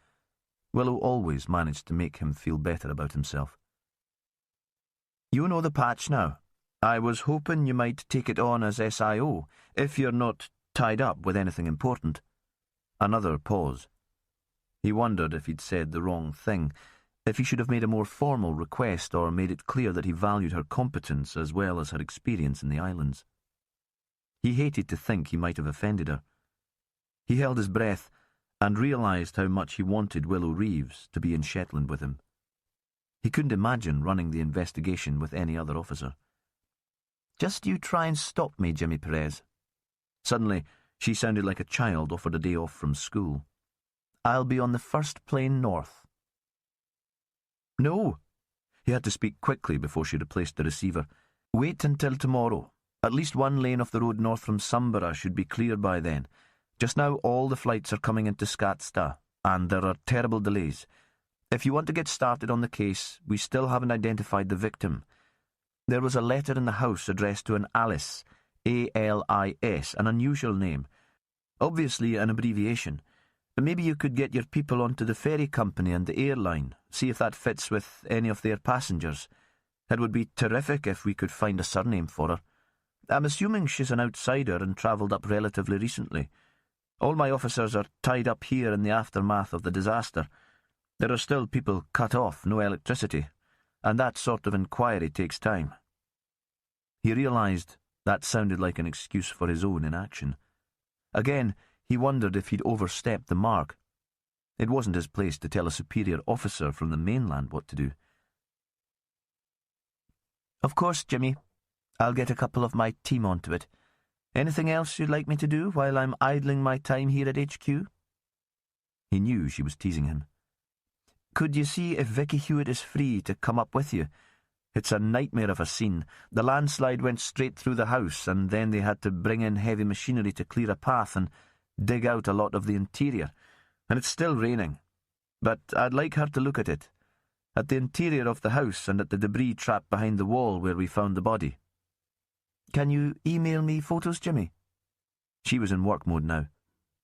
Willow always managed to make him feel better about himself. You know the patch now. I was hoping you might take it on as SIO, if you're not tied up with anything important. Another pause. He wondered if he'd said the wrong thing, if he should have made a more formal request or made it clear that he valued her competence as well as her experience in the islands. He hated to think he might have offended her. He held his breath and realised how much he wanted Willow Reeves to be in Shetland with him. He couldn't imagine running the investigation with any other officer. Just you try and stop me, Jimmy Perez. Suddenly, she sounded like a child offered a day off from school. I'll be on the first plane north. No. He had to speak quickly before she replaced the receiver. Wait until tomorrow. At least one lane of the road north from Sumborough should be clear by then. Just now all the flights are coming into Skatsta, and there are terrible delays. If you want to get started on the case, we still haven't identified the victim. There was a letter in the house addressed to an Alice, A-L-I-S, an unusual name. Obviously an abbreviation. Maybe you could get your people onto the ferry company and the airline, see if that fits with any of their passengers. It would be terrific if we could find a surname for her. I'm assuming she's an outsider and travelled up relatively recently. All my officers are tied up here in the aftermath of the disaster. There are still people cut off, no electricity, and that sort of inquiry takes time. He realised that sounded like an excuse for his own inaction. Again, he wondered if he'd overstepped the mark. It wasn't his place to tell a superior officer from the mainland what to do. Of course, Jimmy. I'll get a couple of my team onto it. Anything else you'd like me to do while I'm idling my time here at HQ? He knew she was teasing him. Could you see if Vicky Hewitt is free to come up with you? It's a nightmare of a scene. The landslide went straight through the house, and then they had to bring in heavy machinery to clear a path and dig out a lot of the interior. And it's still raining. But I'd like her to look at it. At the interior of the house and at the debris trap behind the wall where we found the body. Can you email me photos, Jimmy? She was in work mode now.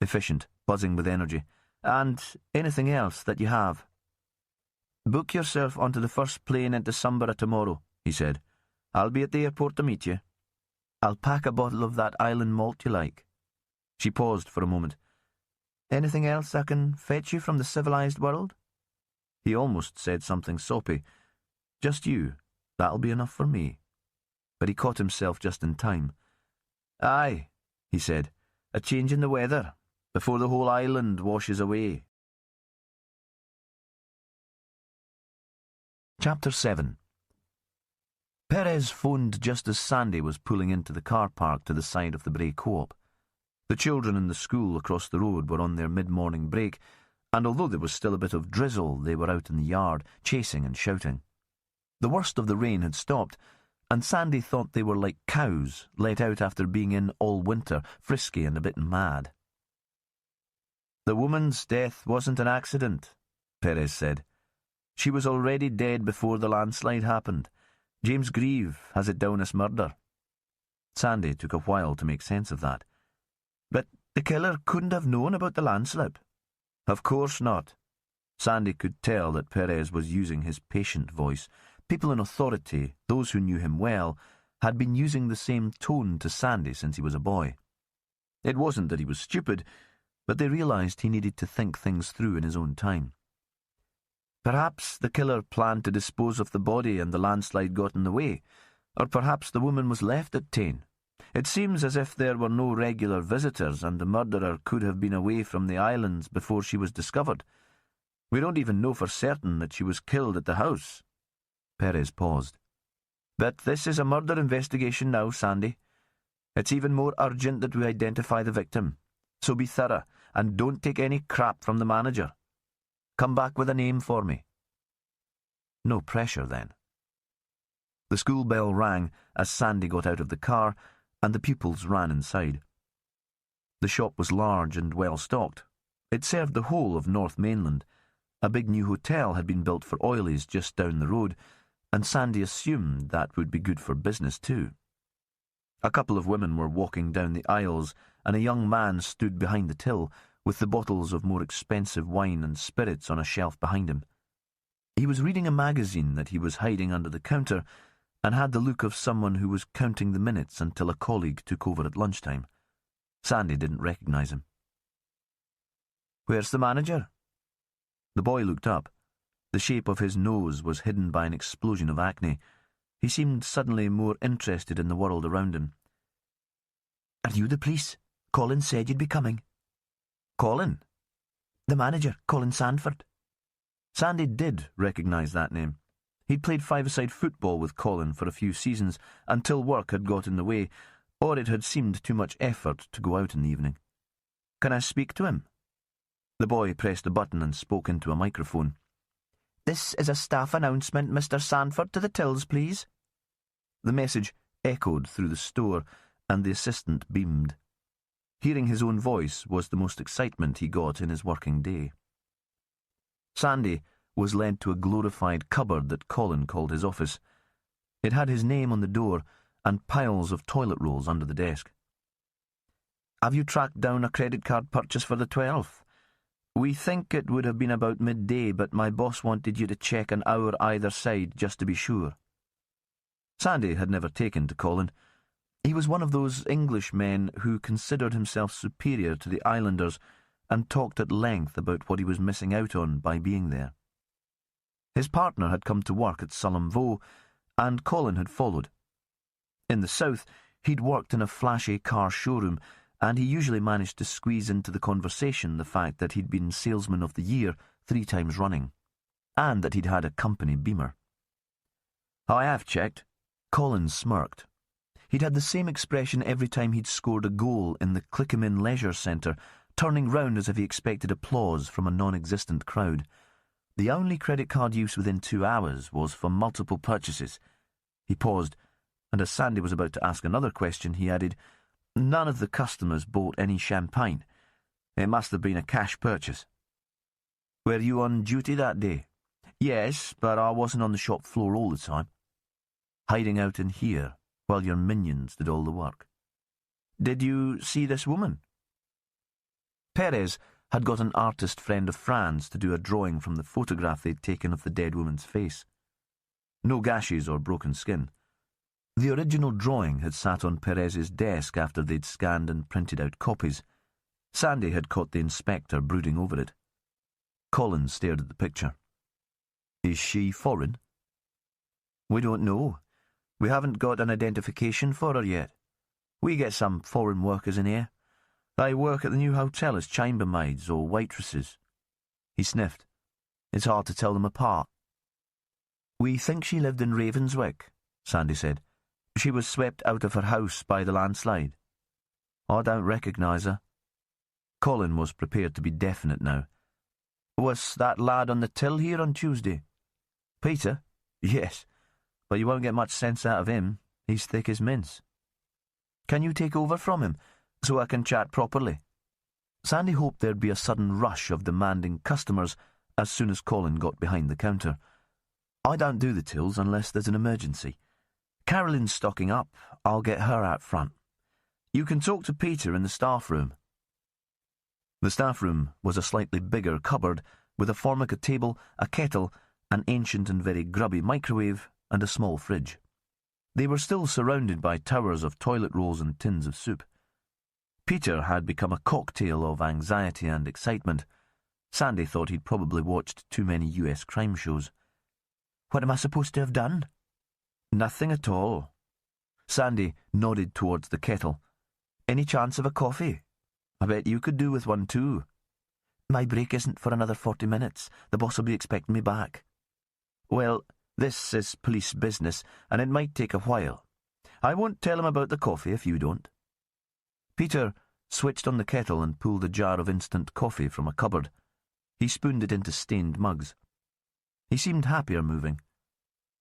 Efficient, buzzing with energy. And anything else that you have. Book yourself onto the first plane into Sumborough tomorrow, he said. I'll be at the airport to meet you. I'll pack a bottle of that island malt you like. She paused for a moment. Anything else I can fetch you from the civilised world? He almost said something soppy. Just you. That'll be enough for me. But he caught himself just in time. Aye, he said. A change in the weather, before the whole island washes away. Chapter 7. Perez phoned just as Sandy was pulling into the car park to the side of the Bray Co-op. The children in the school across the road were on their mid-morning break, and although there was still a bit of drizzle, they were out in the yard, chasing and shouting. The worst of the rain had stopped, and Sandy thought they were like cows let out after being in all winter, frisky and a bit mad. The woman's death wasn't an accident, Perez said. She was already dead before the landslide happened. James Grieve has it down as murder. Sandy took a while to make sense of that. But the killer couldn't have known about the landslip. Of course not. Sandy could tell that Perez was using his patient voice. People in authority, those who knew him well, had been using the same tone to Sandy since he was a boy. It wasn't that he was stupid, but they realised he needed to think things through in his own time. Perhaps the killer planned to dispose of the body and the landslide got in the way, or perhaps the woman was left at Tain. It seems as if there were no regular visitors and the murderer could have been away from the islands before she was discovered. We don't even know for certain that she was killed at the house. Perez paused. But this is a murder investigation now, Sandy. It's even more urgent that we identify the victim. So be thorough and don't take any crap from the manager. Come back with a name for me. No pressure, then. The school bell rang as Sandy got out of the car, and the pupils ran inside. The shop was large and well stocked. It served the whole of North Mainland. A big new hotel had been built for oilies just down the road, and Sandy assumed that would be good for business too. A couple of women were walking down the aisles, and a young man stood behind the till, with the bottles of more expensive wine and spirits on a shelf behind him. He was reading a magazine that he was hiding under the counter, and had the look of someone who was counting the minutes until a colleague took over at lunchtime. Sandy didn't recognise him. "Where's the manager?" The boy looked up. The shape of his nose was hidden by an explosion of acne. He seemed suddenly more interested in the world around him. "Are you the police? Colin said you'd be coming." "Colin?" "The manager, Colin Sandford." Sandy did recognise that name. He'd played five-a-side football with Colin for a few seasons, until work had got in the way, or it had seemed too much effort to go out in the evening. "Can I speak to him?" The boy pressed a button and spoke into a microphone. "This is a staff announcement, Mr. Sandford to the tills, please." The message echoed through the store, and the assistant beamed. Hearing his own voice was the most excitement he got in his working day. Sandy was led to a glorified cupboard that Colin called his office. It had his name on the door and piles of toilet rolls under the desk. "Have you tracked down a credit card purchase for the 12th? We think it would have been about midday, but my boss wanted you to check an hour either side just to be sure." Sandy had never taken to Colin. He was one of those English men who considered himself superior to the islanders and talked at length about what he was missing out on by being there. His partner had come to work at Sullom Voe, and Colin had followed. In the south, he'd worked in a flashy car showroom, and he usually managed to squeeze into the conversation the fact that he'd been Salesman of the Year 3 times running, and that he'd had a company beamer. "I have checked." Colin smirked. He'd had the same expression every time he'd scored a goal in the Clickamin Leisure Centre, turning round as if he expected applause from a non-existent crowd. The only credit card use within 2 hours was for multiple purchases. He paused, and as Sandy was about to ask another question, he added, "None of the customers bought any champagne. It must have been a cash purchase." "Were you on duty that day?" "Yes, but I wasn't on the shop floor all the time." "Hiding out in here while your minions did all the work." "Did you see this woman?" Perez had got an artist friend of Fran's to do a drawing from the photograph they'd taken of the dead woman's face. No gashes or broken skin. The original drawing had sat on Perez's desk after they'd scanned and printed out copies. Sandy had caught the inspector brooding over it. Colin stared at the picture. "Is she foreign?" "We don't know. We haven't got an identification for her yet. We get some foreign workers in here. They work at the new hotel as chambermaids or waitresses." He sniffed. "It's hard to tell them apart." "We think she lived in Ravenswick," Sandy said. "She was swept out of her house by the landslide." "I don't recognise her." Colin was prepared to be definite now. "Was that lad on the till here on Tuesday?" "Peter?" "Yes, but you won't get much sense out of him. He's thick as mince." "Can you take over from him, so I can chat properly?" Sandy hoped there'd be a sudden rush of demanding customers as soon as Colin got behind the counter. "I don't do the tills unless there's an emergency. Carolyn's stocking up. I'll get her out front. You can talk to Peter in the staff room." The staff room was a slightly bigger cupboard with a formica table, a kettle, an ancient and very grubby microwave, and a small fridge. They were still surrounded by towers of toilet rolls and tins of soup. Peter had become a cocktail of anxiety and excitement. Sandy thought he'd probably watched too many US crime shows. "What am I supposed to have done?" "Nothing at all." Sandy nodded towards the kettle. "Any chance of a coffee? I bet you could do with one too." "My break isn't for another 40 minutes. The boss will be expecting me back." "Well, this is police business, and it might take a while. I won't tell him about the coffee if you don't." Peter switched on the kettle and pulled a jar of instant coffee from a cupboard. He spooned it into stained mugs. He seemed happier moving.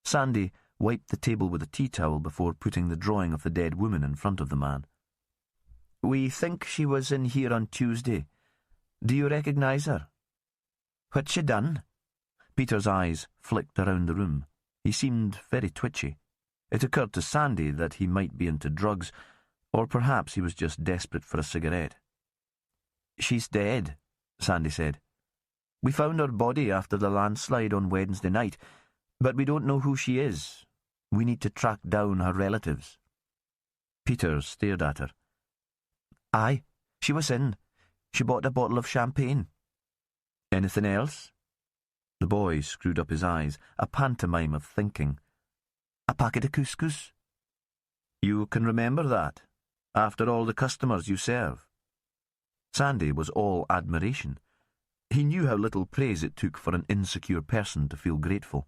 Sandy wiped the table with a tea towel before putting the drawing of the dead woman in front of the man. "We think she was in here on Tuesday. Do you recognise her?" "What's she done?" Peter's eyes flicked around the room. He seemed very twitchy. It occurred to Sandy that he might be into drugs, or perhaps he was just desperate for a cigarette. "She's dead," Sandy said. "We found her body after the landslide on Wednesday night, but we don't know who she is. We need to track down her relatives." Peter stared at her. "Aye, she was in. She bought a bottle of champagne." "Anything else?" The boy screwed up his eyes, a pantomime of thinking. "A packet of couscous." "You can remember that, after all the customers you serve?" Sandy was all admiration. He knew how little praise it took for an insecure person to feel grateful.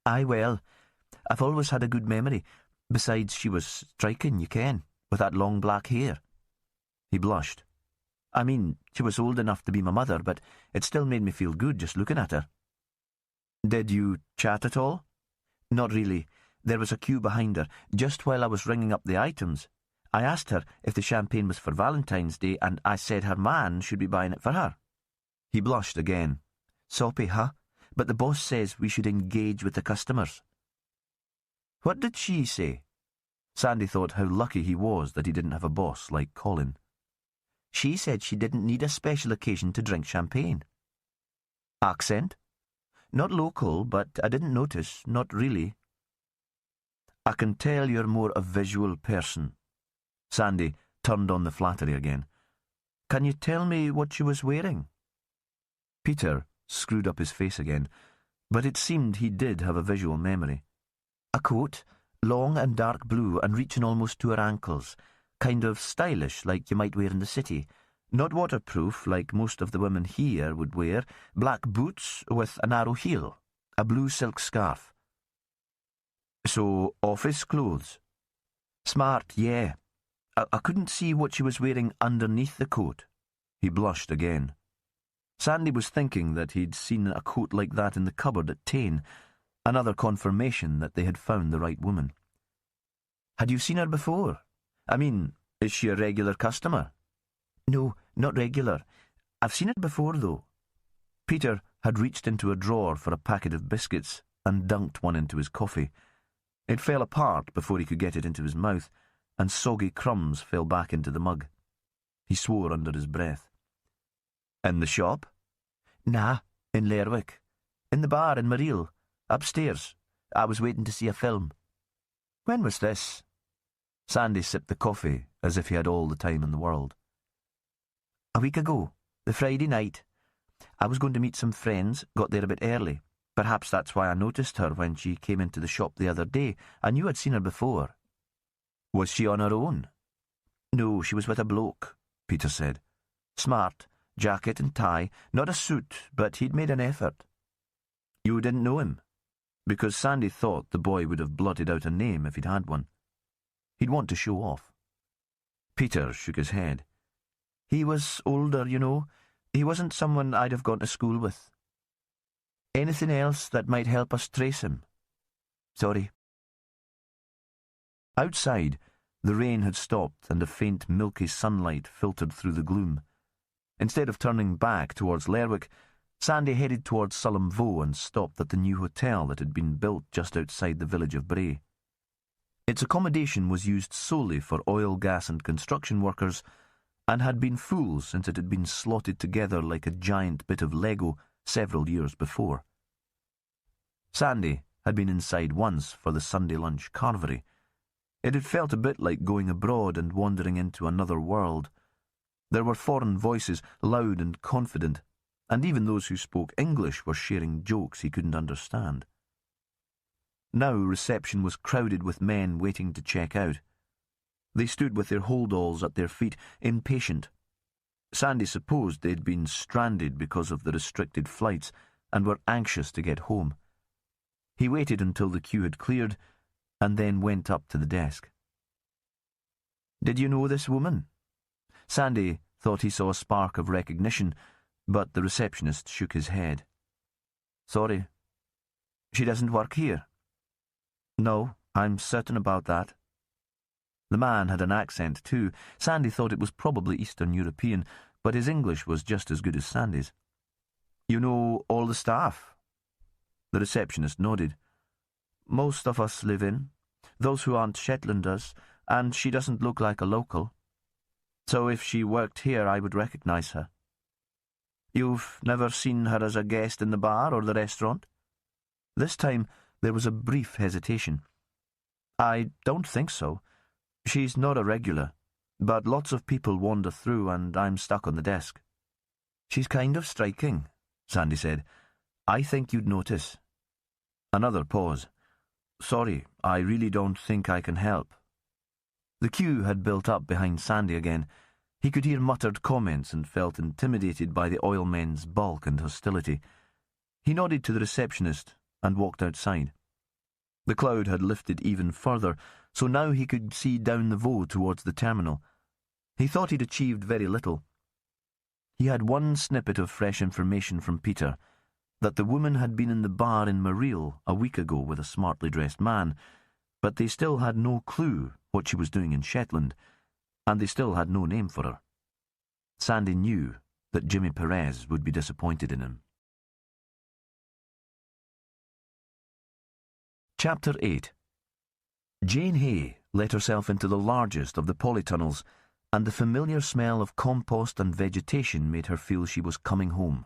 "Aye, well, I've always had a good memory. Besides, she was striking, you ken, with that long black hair." He blushed. "I mean, she was old enough to be my mother, but it still made me feel good just looking at her." "Did you chat at all?" "Not really. There was a queue behind her, just while I was ringing up the items. I asked her if the champagne was for Valentine's Day, and I said her man should be buying it for her." He blushed again. "Soppy, huh? But the boss says we should engage with the customers." "What did she say?" Sandy thought how lucky he was that he didn't have a boss like Colin. "She said she didn't need a special occasion to drink champagne." "Accent?" "Not local, but I didn't notice, not really." "I can tell you're more a visual person." Sandy turned on the flattery again. "Can you tell me what she was wearing?" Peter screwed up his face again, but it seemed he did have a visual memory. "A coat, long and dark blue and reaching almost to her ankles. Kind of stylish, like you might wear in the city. Not waterproof, like most of the women here would wear. Black boots with a narrow heel. A blue silk scarf." "So, office clothes?" "Smart, yeah. I couldn't see what she was wearing underneath the coat." He blushed again. Sandy was thinking that he'd seen a coat like that in the cupboard at Tain, another confirmation that they had found the right woman. "Had you seen her before? I mean, is she a regular customer?" "No, not regular. I've seen her before, though." Peter had reached into a drawer for a packet of biscuits and dunked one into his coffee. It fell apart before he could get it into his mouth, and soggy crumbs fell back into the mug. He swore under his breath. "In the shop?" "Nah, in Lerwick. In the bar in Mareel. Upstairs. I was waiting to see a film." "When was this?" Sandy sipped the coffee as if he had all the time in the world. "A week ago, the Friday night. I was going to meet some friends, got there a bit early. Perhaps that's why I noticed her when she came into the shop the other day. I knew I'd seen her before." "Was she on her own?" "No, she was with a bloke," Peter said. "Smart, jacket and tie, not a suit, but he'd made an effort." "You didn't know him?" Because Sandy thought the boy would have blotted out a name if he'd had one. He'd want to show off. Peter shook his head. "He was older, you know. He wasn't someone I'd have gone to school with." "Anything else that might help us trace him?" "Sorry." Outside, the rain had stopped and a faint milky sunlight filtered through the gloom. Instead of turning back towards Lerwick, Sandy headed towards Sullom Voe and stopped at the new hotel that had been built just outside the village of Bray. Its accommodation was used solely for oil, gas and construction workers, and had been full since it had been slotted together like a giant bit of Lego several years before. Sandy had been inside once for the Sunday lunch carvery. It had felt a bit like going abroad and wandering into another world. There were foreign voices, loud and confident, and even those who spoke English were sharing jokes he couldn't understand. Now reception was crowded with men waiting to check out. They stood with their holdalls at their feet, impatient. Sandy supposed they'd been stranded because of the restricted flights and were anxious to get home. He waited until the queue had cleared and then went up to the desk. "Did you know this woman?" Sandy thought he saw a spark of recognition, but the receptionist shook his head. "Sorry." She doesn't work here?" "No, I'm certain about that." The man had an accent too. Sandy thought it was probably Eastern European, but his English was just as good as Sandy's. "You know all the staff?" The receptionist nodded. "Most of us live in. Those who aren't Shetlanders, and she doesn't look like a local. So if she worked here, I would recognise her." "You've never seen her as a guest in the bar or the restaurant?" This time there was a brief hesitation. "I don't think so. She's not a regular, but lots of people wander through and I'm stuck on the desk." "She's kind of striking," Sandy said. "I think you'd notice." Another pause. "Sorry, I really don't think I can help." The queue had built up behind Sandy again. He could hear muttered comments and felt intimidated by the oil men's bulk and hostility. He nodded to the receptionist and walked outside. The cloud had lifted even further, so now he could see down the Vaud towards the terminal. He thought he'd achieved very little. He had one snippet of fresh information from Peter, that the woman had been in the bar in Marille a week ago with a smartly dressed man, but they still had no clue what she was doing in Shetland, and they still had no name for her. Sandy knew that Jimmy Perez would be disappointed in him. Chapter 8. Jane Hay let herself into the largest of the polytunnels, and the familiar smell of compost and vegetation made her feel she was coming home.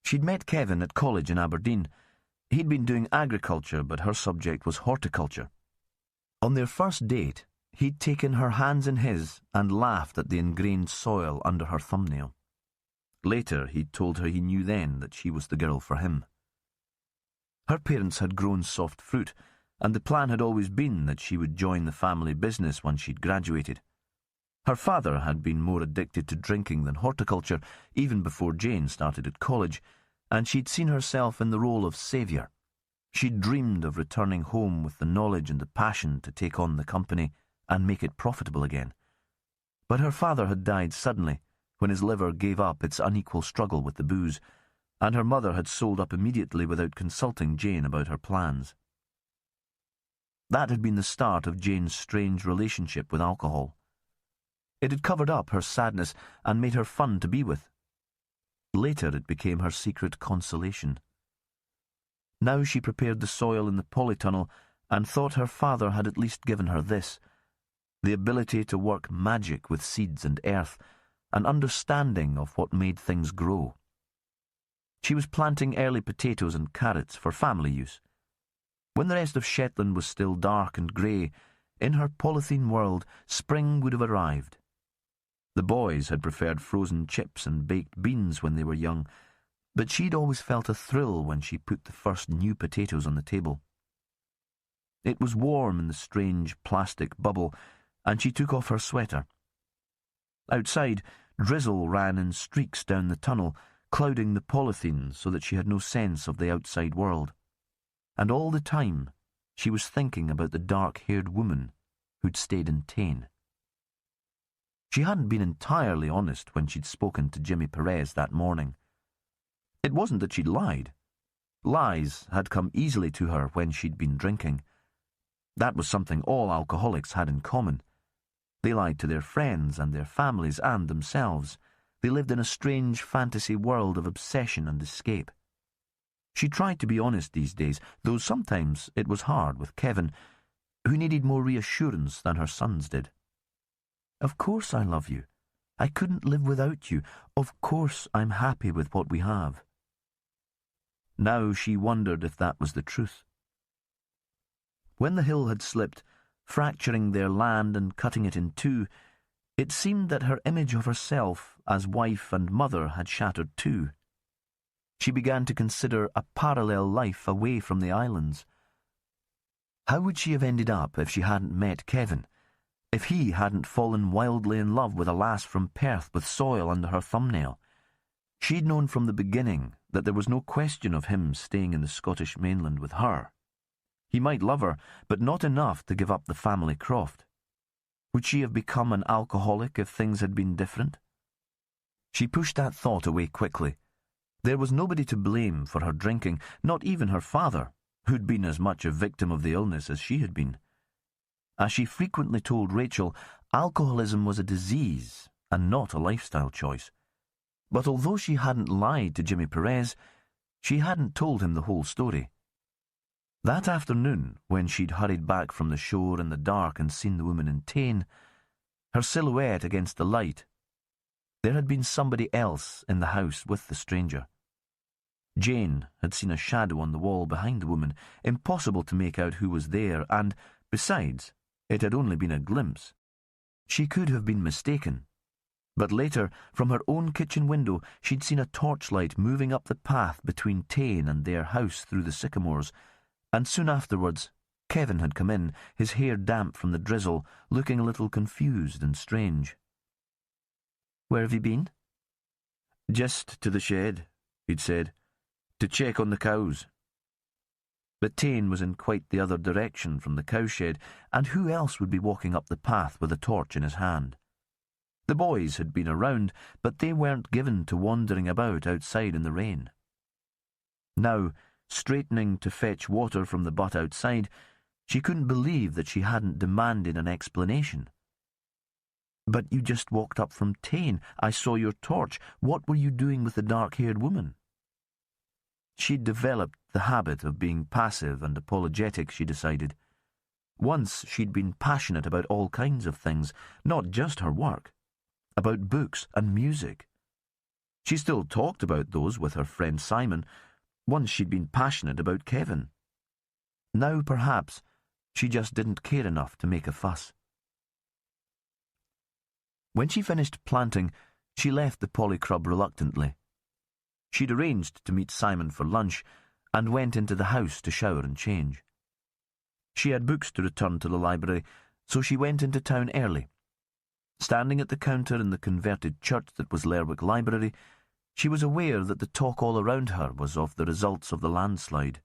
She'd met Kevin at college in Aberdeen. He'd been doing agriculture, but her subject was horticulture. On their first date, he'd taken her hands in his and laughed at the ingrained soil under her thumbnail. Later, he'd told her he knew then that she was the girl for him. Her parents had grown soft fruit, and the plan had always been that she would join the family business once she'd graduated. Her father had been more addicted to drinking than horticulture, even before Jane started at college, and she'd seen herself in the role of saviour. She'd dreamed of returning home with the knowledge and the passion to take on the company and make it profitable again. But her father had died suddenly, when his liver gave up its unequal struggle with the booze, and her mother had sold up immediately without consulting Jane about her plans. That had been the start of Jane's strange relationship with alcohol. It had covered up her sadness and made her fun to be with. Later it became her secret consolation. Now she prepared the soil in the polytunnel and thought her father had at least given her this, the ability to work magic with seeds and earth, an understanding of what made things grow. She was planting early potatoes and carrots for family use. When the rest of Shetland was still dark and grey, in her polythene world, spring would have arrived. The boys had preferred frozen chips and baked beans when they were young, but she'd always felt a thrill when she put the first new potatoes on the table. It was warm in the strange plastic bubble, and she took off her sweater. Outside, drizzle ran in streaks down the tunnel, clouding the polythene so that she had no sense of the outside world. And all the time, she was thinking about the dark-haired woman who'd stayed in Tain. She hadn't been entirely honest when she'd spoken to Jimmy Perez that morning. It wasn't that she'd lied. Lies had come easily to her when she'd been drinking. That was something all alcoholics had in common. They lied to their friends and their families and themselves. They lived in a strange fantasy world of obsession and escape. She tried to be honest these days, though sometimes it was hard with Kevin, who needed more reassurance than her sons did. "Of course I love you. I couldn't live without you. Of course I'm happy with what we have." Now she wondered if that was the truth. When the hill had slipped, fracturing their land and cutting it in two, it seemed that her image of herself as wife and mother had shattered too. She began to consider a parallel life away from the islands. How would she have ended up if she hadn't met Kevin? If he hadn't fallen wildly in love with a lass from Perth with soil under her thumbnail? She'd known from the beginning that there was no question of him staying in the Scottish mainland with her. He might love her, but not enough to give up the family croft. Would she have become an alcoholic if things had been different? She pushed that thought away quickly. There was nobody to blame for her drinking, not even her father, who'd been as much a victim of the illness as she had been. As she frequently told Rachel, alcoholism was a disease and not a lifestyle choice. But although she hadn't lied to Jimmy Perez, she hadn't told him the whole story. That afternoon, when she'd hurried back from the shore in the dark and seen the woman in Tain, her silhouette against the light, there had been somebody else in the house with the stranger. Jane had seen a shadow on the wall behind the woman, impossible to make out who was there, and, besides, it had only been a glimpse. She could have been mistaken. But later, from her own kitchen window, she'd seen a torchlight moving up the path between Tain and their house through the sycamores, and soon afterwards, Kevin had come in, his hair damp from the drizzle, looking a little confused and strange. "Where have you been?" "Just to the shed," he'd said, "to check on the cows." But Tain was in quite the other direction from the cowshed, and who else would be walking up the path with a torch in his hand? The boys had been around, but they weren't given to wandering about outside in the rain. Now, straightening to fetch water from the butt outside, she couldn't believe that she hadn't demanded an explanation. "But you just walked up from Tain. I saw your torch. What were you doing with the dark-haired woman?" She'd developed the habit of being passive and apologetic, she decided. Once she'd been passionate about all kinds of things, not just her work, about books and music. She still talked about those with her friend Simon. Once she'd been passionate about Kevin. Now, perhaps, she just didn't care enough to make a fuss. When she finished planting, she left the polycrub reluctantly. She'd arranged to meet Simon for lunch and went into the house to shower and change. She had books to return to the library, so she went into town early. Standing at the counter in the converted church that was Lerwick Library, she was aware that the talk all around her was of the results of the landslide.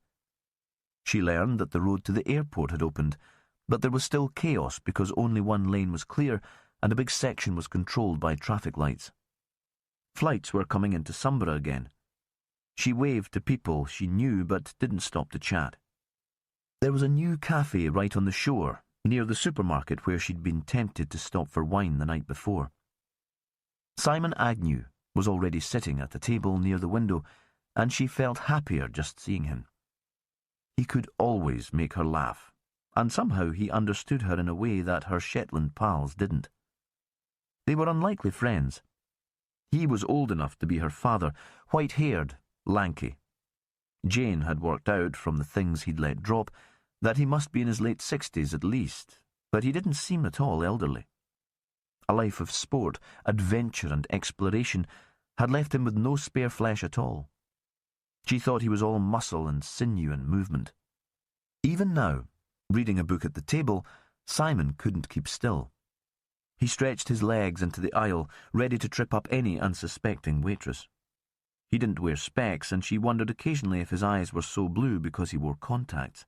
She learned that the road to the airport had opened, but there was still chaos because only one lane was clear and a big section was controlled by traffic lights. Flights were coming into Sumborough again. She waved to people she knew but didn't stop to chat. There was a new cafe right on the shore, near the supermarket where she'd been tempted to stop for wine the night before. Simon Agnew was already sitting at the table near the window, and she felt happier just seeing him. He could always make her laugh, and somehow he understood her in a way that her Shetland pals didn't. They were unlikely friends. He was old enough to be her father, white-haired, lanky. Jane had worked out, from the things he'd let drop, that he must be in his late 60s at least, but he didn't seem at all elderly. A life of sport, adventure and exploration had left him with no spare flesh at all. She thought he was all muscle and sinew and movement. Even now, reading a book at the table, Simon couldn't keep still. He stretched his legs into the aisle, ready to trip up any unsuspecting waitress. He didn't wear specs, and she wondered occasionally if his eyes were so blue because he wore contacts.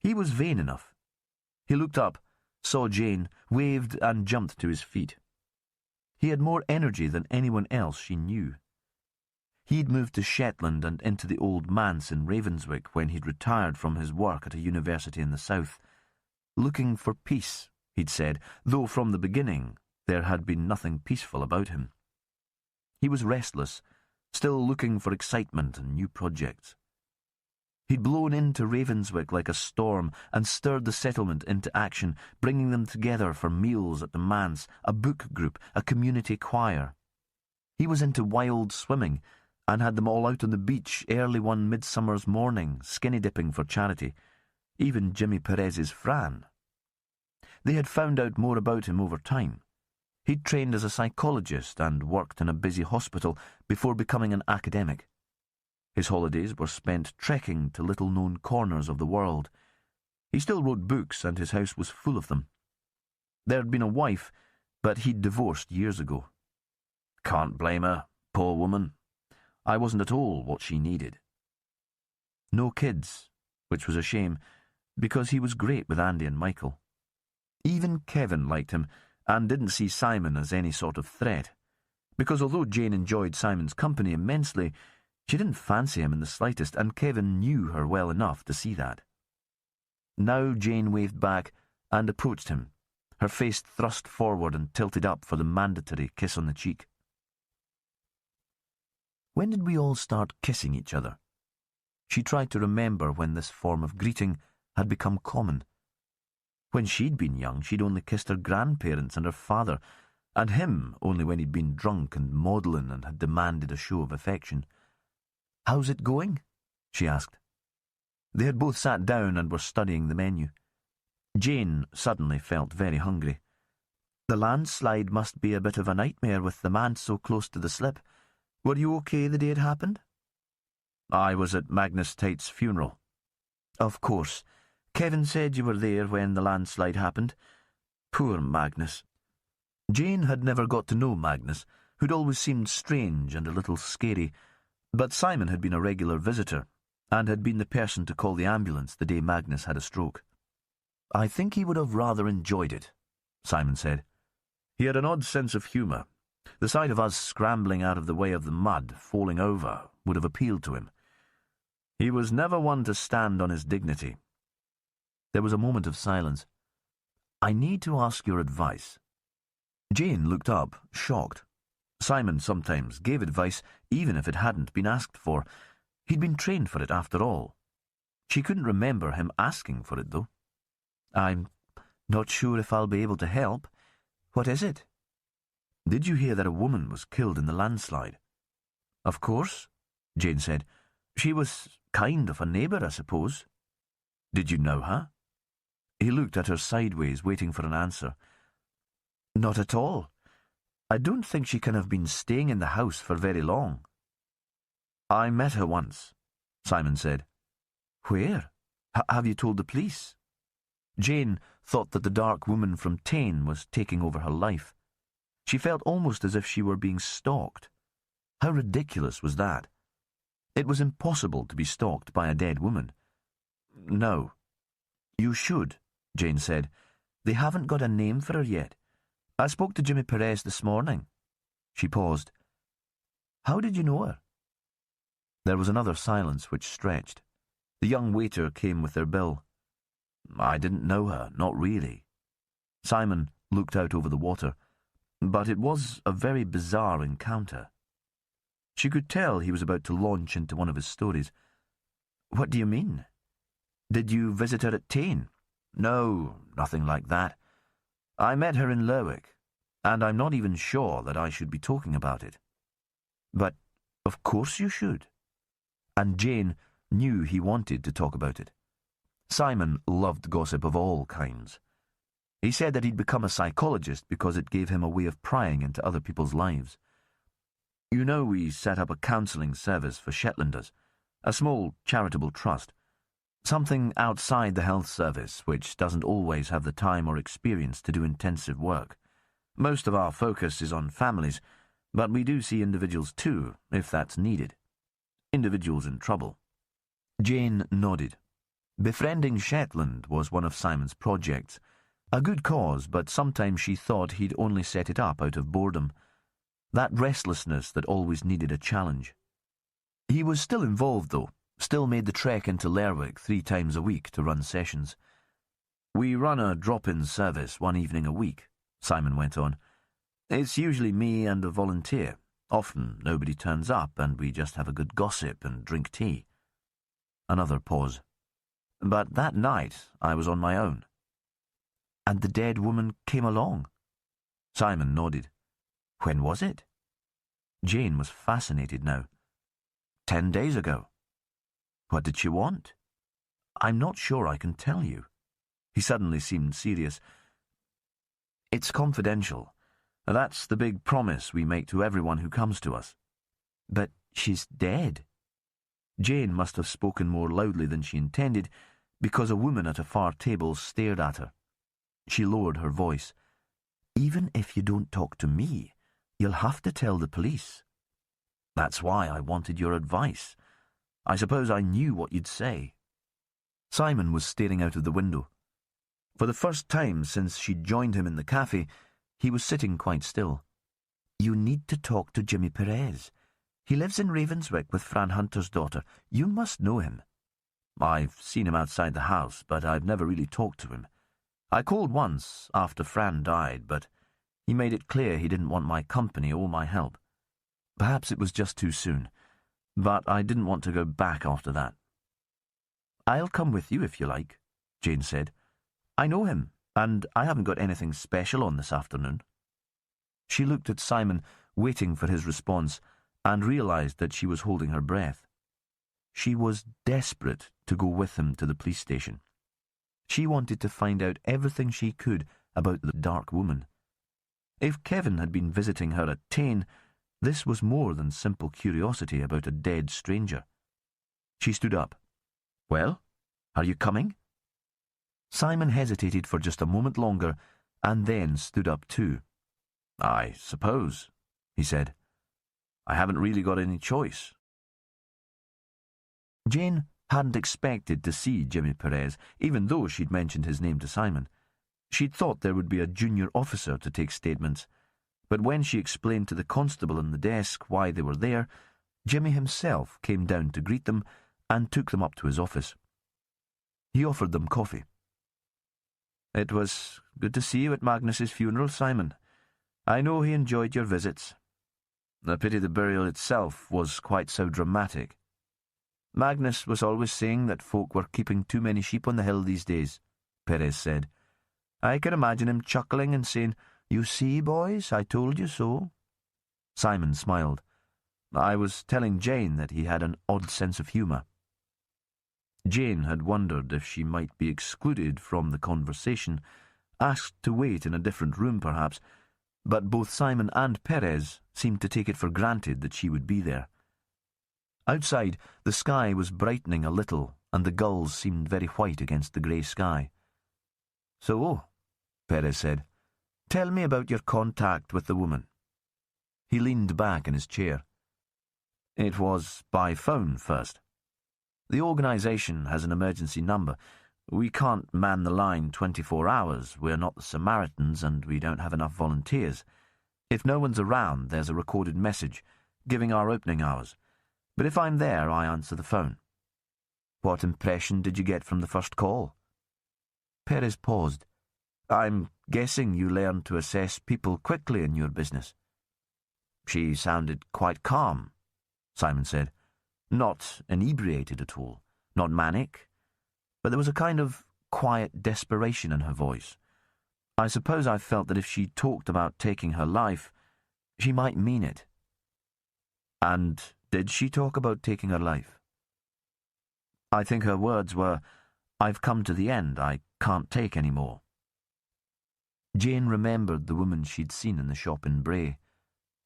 He was vain enough. He looked up, saw Jane, waved and jumped to his feet. He had more energy than anyone else she knew. He'd moved to Shetland and into the old manse in Ravenswick when he'd retired from his work at a university in the south. Looking for peace, he'd said, though from the beginning there had been nothing peaceful about him. He was restless, still looking for excitement and new projects. He'd blown into Ravenswick like a storm and stirred the settlement into action, bringing them together for meals at the manse, a book group, a community choir. He was into wild swimming and had them all out on the beach early one midsummer's morning, skinny dipping for charity, even Jimmy Perez's Fran. They had found out more about him over time. He'd trained as a psychologist and worked in a busy hospital before becoming an academic. His holidays were spent trekking to little-known corners of the world. He still wrote books, and his house was full of them. There'd been a wife, but he'd divorced years ago. Can't blame her, poor woman. I wasn't at all what she needed. No kids, which was a shame, because he was great with Andy and Michael. Even Kevin liked him, and didn't see Simon as any sort of threat, because although Jane enjoyed Simon's company immensely, She didn't fancy him in the slightest, and Kevin knew her well enough to see that. Now Jane waved back and approached him, her face thrust forward and tilted up for the mandatory kiss on the cheek. When did we all start kissing each other? She tried to remember when this form of greeting had become common. When she'd been young, she'd only kissed her grandparents and her father, and him only when he'd been drunk and maudlin and had demanded a show of affection. "How's it going?" she asked. They had both sat down and were studying the menu. Jane suddenly felt very hungry. "The landslide must be a bit of a nightmare with the man so close to the slip. Were you okay the day it happened?" "I was at Magnus Tate's funeral." "Of course. Kevin said you were there when the landslide happened. Poor Magnus." Jane had never got to know Magnus, who'd always seemed strange and a little scary, but Simon had been a regular visitor, and had been the person to call the ambulance the day Magnus had a stroke. "I think he would have rather enjoyed it," Simon said. He had an odd sense of humour. The sight of us scrambling out of the way of the mud, falling over, would have appealed to him. He was never one to stand on his dignity. There was a moment of silence. "I need to ask your advice." Jane looked up, shocked. Simon sometimes gave advice, even if it hadn't been asked for. He'd been trained for it, after all. She couldn't remember him asking for it, though. "I'm not sure if I'll be able to help. What is it?" "Did you hear that a woman was killed in the landslide?" "Of course," Jane said. "She was kind of a neighbour, I suppose." "Did you know her?" He looked at her sideways, waiting for an answer. "Not at all. I don't think she can have been staying in the house for very long." "I met her once," Simon said. "Where? Have you told the police?" Jane thought that the dark woman from Tain was taking over her life. She felt almost as if she were being stalked. How ridiculous was that? It was impossible to be stalked by a dead woman. "No." "You should," Jane said. "They haven't got a name for her yet. I spoke to Jimmy Perez this morning." She paused. "How did you know her?" There was another silence which stretched. The young waiter came with their bill. "I didn't know her, not really." Simon looked out over the water, but it was a very bizarre encounter. She could tell he was about to launch into one of his stories. "What do you mean? Did you visit her at Tain?" "No, nothing like that. I met her in Lerwick, and I'm not even sure that I should be talking about it." "But of course you should." And Jane knew he wanted to talk about it. Simon loved gossip of all kinds. He said that he'd become a psychologist because it gave him a way of prying into other people's lives. "You know, we set up a counselling service for Shetlanders, a small charitable trust. Something outside the health service, which doesn't always have the time or experience to do intensive work. Most of our focus is on families, but we do see individuals too, if that's needed. Individuals in trouble." Jane nodded. Befriending Shetland was one of Simon's projects. A good cause, but sometimes she thought he'd only set it up out of boredom. That restlessness that always needed a challenge. He was still involved, though. Still made the trek into Lerwick 3 times a week to run sessions. "We run a drop-in service 1 evening a week," Simon went on. "It's usually me and a volunteer. Often nobody turns up and we just have a good gossip and drink tea." Another pause. "But that night I was on my own." "And the dead woman came along?" Simon nodded. "When was it?" Jane was fascinated now. 10 days ago." "What did she want?" "I'm not sure I can tell you." He suddenly seemed serious. "It's confidential. That's the big promise we make to everyone who comes to us." "But she's dead." Jane must have spoken more loudly than she intended, because a woman at a far table stared at her. She lowered her voice. "Even if you don't talk to me, you'll have to tell the police." "That's why I wanted your advice. I suppose I knew what you'd say." Simon was staring out of the window. For the first time since she'd joined him in the cafe, he was sitting quite still. "You need to talk to Jimmy Perez. He lives in Ravenswick with Fran Hunter's daughter. You must know him. I've seen him outside the house, but I've never really talked to him. I called once, after Fran died, but he made it clear he didn't want my company or my help. Perhaps it was just too soon, but I didn't want to go back after that. I'll come with you if you like, Jane said. I know him, and I haven't got anything special on this afternoon. She looked at Simon, waiting for his response, and realised that she was holding her breath. She was desperate to go with him to the police station. She wanted to find out everything she could about the dark woman. If Kevin had been visiting her at Tain, this was more than simple curiosity about a dead stranger. She stood up. Well, are you coming? Simon hesitated for just a moment longer, and then stood up too. I suppose, he said. I haven't really got any choice. Jane hadn't expected to see Jimmy Perez, even though she'd mentioned his name to Simon. She'd thought there would be a junior officer to take statements, but when she explained to the constable in the desk why they were there, Jimmy himself came down to greet them and took them up to his office. He offered them coffee. It was good to see you at Magnus's funeral, Simon. I know he enjoyed your visits. A pity the burial itself was quite so dramatic. Magnus was always saying that folk were keeping too many sheep on the hill these days, Perez said. I can imagine him chuckling and saying, You see, boys, I told you so. Simon smiled. I was telling Jane that he had an odd sense of humour. Jane had wondered if she might be excluded from the conversation, asked to wait in a different room perhaps, but both Simon and Perez seemed to take it for granted that she would be there. Outside, the sky was brightening a little, and the gulls seemed very white against the grey sky. So, Perez said, tell me about your contact with the woman. He leaned back in his chair. It was by phone first. The organisation has an emergency number. We can't man the line 24 hours. We're not the Samaritans, and we don't have enough volunteers. If no one's around, there's a recorded message, giving our opening hours. But if I'm there, I answer the phone. What impression did you get from the first call? Perez paused. I'm guessing you learn to assess people quickly in your business. She sounded quite calm, Simon said. Not inebriated at all, not manic, but there was a kind of quiet desperation in her voice. I suppose I felt that if she talked about taking her life, she might mean it. And did she talk about taking her life? I think her words were, I've come to the end, I can't take any more. Jane remembered the woman she'd seen in the shop in Bray.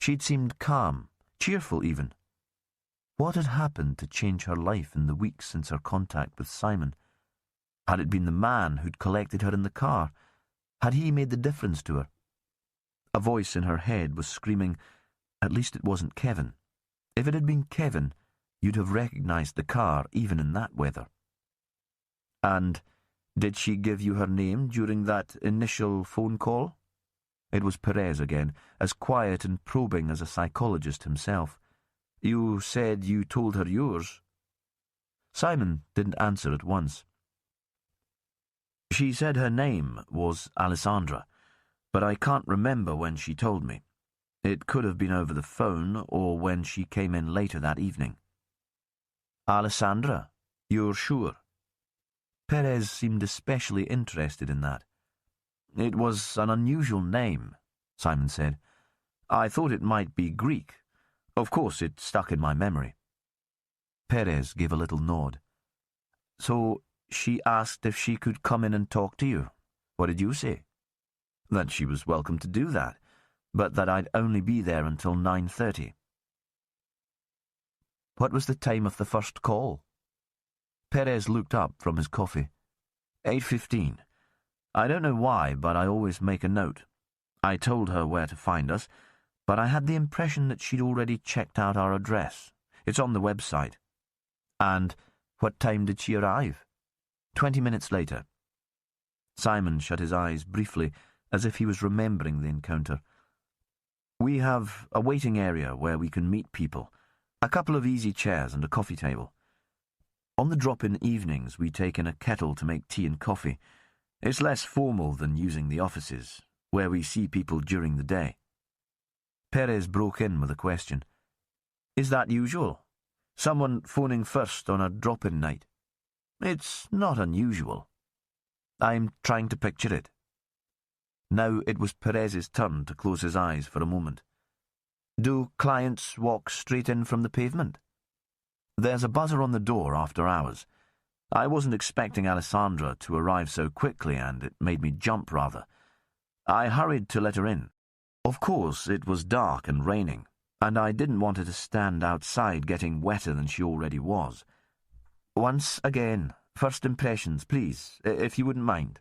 She'd seemed calm, cheerful even. What had happened to change her life in the weeks since her contact with Simon? Had it been the man who'd collected her in the car? Had he made the difference to her? A voice in her head was screaming, at least it wasn't Kevin. If it had been Kevin, you'd have recognised the car even in that weather. And did she give you her name during that initial phone call? It was Perez again, as quiet and probing as a psychologist himself. You said you told her yours. Simon didn't answer at once. She said her name was Alessandra, but I can't remember when she told me. It could have been over the phone or when she came in later that evening. Alessandra, you're sure? Perez seemed especially interested in that. It was an unusual name, Simon said. I thought it might be Greek. Of course, it stuck in my memory. Perez gave a little nod. So she asked if she could come in and talk to you. What did you say? That she was welcome to do that, but that I'd only be there until 9:30. What was the time of the first call? Perez looked up from his coffee. 8:15. I don't know why, but I always make a note. I told her where to find us, but I had the impression that she'd already checked out our address. It's on the website. And what time did she arrive? 20 minutes later. Simon shut his eyes briefly, as if he was remembering the encounter. We have a waiting area where we can meet people. A couple of easy chairs and a coffee table. On the drop-in evenings, we take in a kettle to make tea and coffee. It's less formal than using the offices, where we see people during the day. Perez broke in with a question. Is that usual? Someone phoning first on a drop-in night? It's not unusual. I'm trying to picture it. Now it was Perez's turn to close his eyes for a moment. Do clients walk straight in from the pavement? There's a buzzer on the door after hours. I wasn't expecting Alessandra to arrive so quickly, and it made me jump rather. I hurried to let her in. Of course, it was dark and raining, and I didn't want her to stand outside getting wetter than she already was. Once again, first impressions, please, if you wouldn't mind.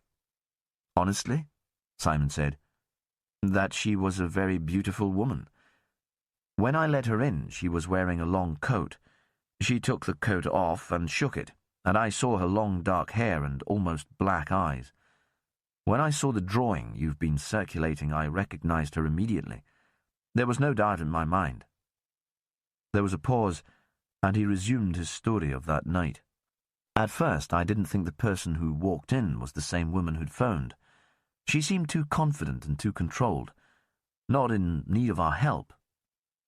Honestly, Simon said, that she was a very beautiful woman. When I let her in, she was wearing a long coat. She took the coat off and shook it, and I saw her long dark hair and almost black eyes. When I saw the drawing you've been circulating, I recognized her immediately. There was no doubt in my mind. There was a pause, and he resumed his story of that night. At first, I didn't think the person who walked in was the same woman who'd phoned. She seemed too confident and too controlled, not in need of our help.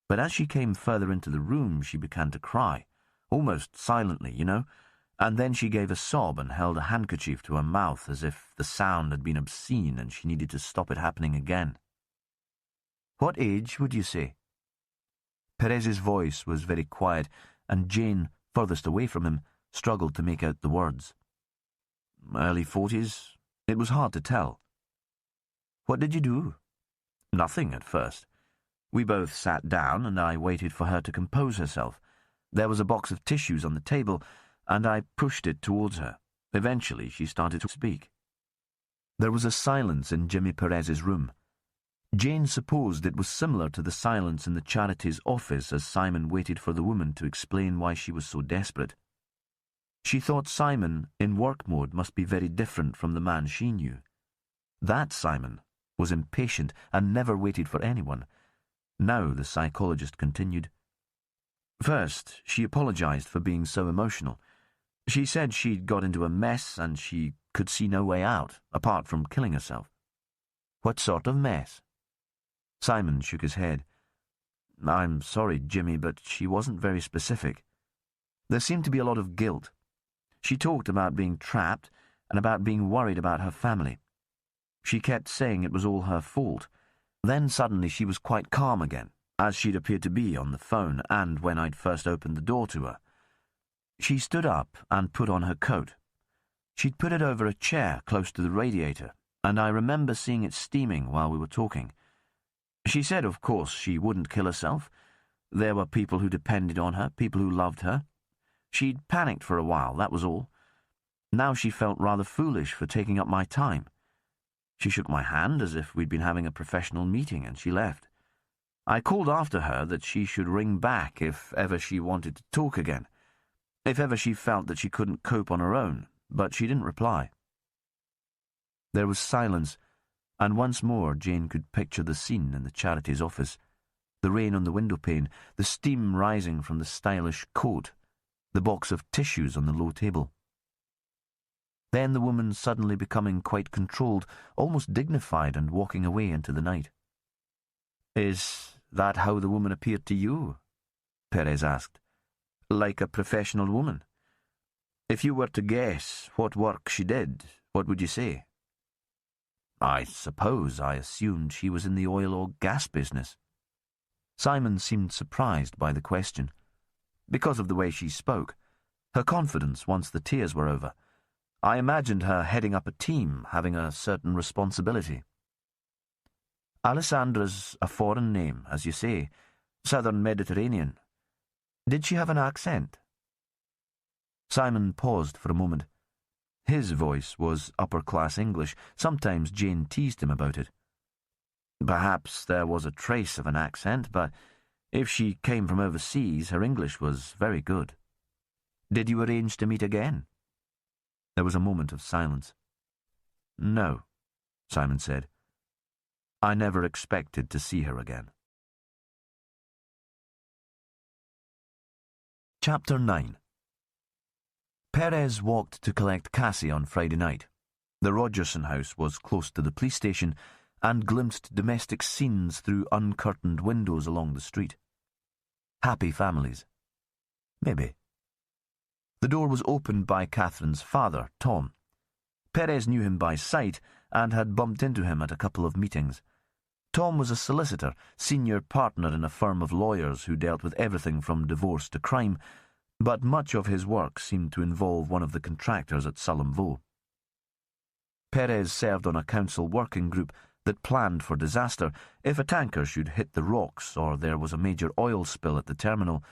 But as she came further into the room, she began to cry, almost silently, and then she gave a sob and held a handkerchief to her mouth as if the sound had been obscene and she needed to stop it happening again. What age would you say? Perez's voice was very quiet, and Jane, furthest away from him, struggled to make out the words. Early 40s? It was hard to tell. What did you do? Nothing at first. We both sat down, and I waited for her to compose herself. There was a box of tissues on the table, and I pushed it towards her. Eventually, she started to speak. There was a silence in Jimmy Perez's room. Jane supposed it was similar to the silence in the charity's office as Simon waited for the woman to explain why she was so desperate. She thought Simon, in work mode, must be very different from the man she knew. That Simon was impatient and never waited for anyone. Now, the psychologist continued. First, she apologized for being so emotional. She said she'd got into a mess and she could see no way out, apart from killing herself. What sort of mess? Simon shook his head. I'm sorry, Jimmy, but she wasn't very specific. There seemed to be a lot of guilt. She talked about being trapped and about being worried about her family. She kept saying it was all her fault. Then suddenly she was quite calm again, as she'd appeared to be on the phone and when I'd first opened the door to her. She stood up and put on her coat. She'd put it over a chair close to the radiator, and I remember seeing it steaming while we were talking. She said, of course, she wouldn't kill herself. There were people who depended on her, people who loved her. She'd panicked for a while, that was all. Now she felt rather foolish for taking up my time. She shook my hand as if we'd been having a professional meeting, and she left. I called after her that she should ring back if ever she wanted to talk again, if ever she felt that she couldn't cope on her own, but she didn't reply. There was silence, and once more Jane could picture the scene in the charity's office, the rain on the windowpane, the steam rising from the stylish coat, the box of tissues on the low table. Then the woman suddenly becoming quite controlled, almost dignified, and walking away into the night. Is that how the woman appeared to you? Perez asked. Like a professional woman? If you were to guess what work she did, what would you say? I suppose I assumed she was in the oil or gas business. Simon seemed surprised by the question. Because of the way she spoke, her confidence once the tears were over. I imagined her heading up a team, having a certain responsibility. Alessandra's a foreign name, as you say, Southern Mediterranean. Did she have an accent? Simon paused for a moment. His voice was upper-class English. Sometimes Jane teased him about it. Perhaps there was a trace of an accent, but if she came from overseas, her English was very good. Did you arrange to meet again? There was a moment of silence. No, Simon said. I never expected to see her again. Chapter 9. Perez walked to collect Cassie on Friday night. The Rogerson house was close to the police station and glimpsed domestic scenes through uncurtained windows along the street. Happy families. Maybe. The door was opened by Catherine's father, Tom. Perez knew him by sight and had bumped into him at a couple of meetings. Tom was a solicitor, senior partner in a firm of lawyers who dealt with everything from divorce to crime, but much of his work seemed to involve one of the contractors at Sullom Voe. Perez served on a council working group that planned for disaster if a tanker should hit the rocks or there was a major oil spill at the terminal,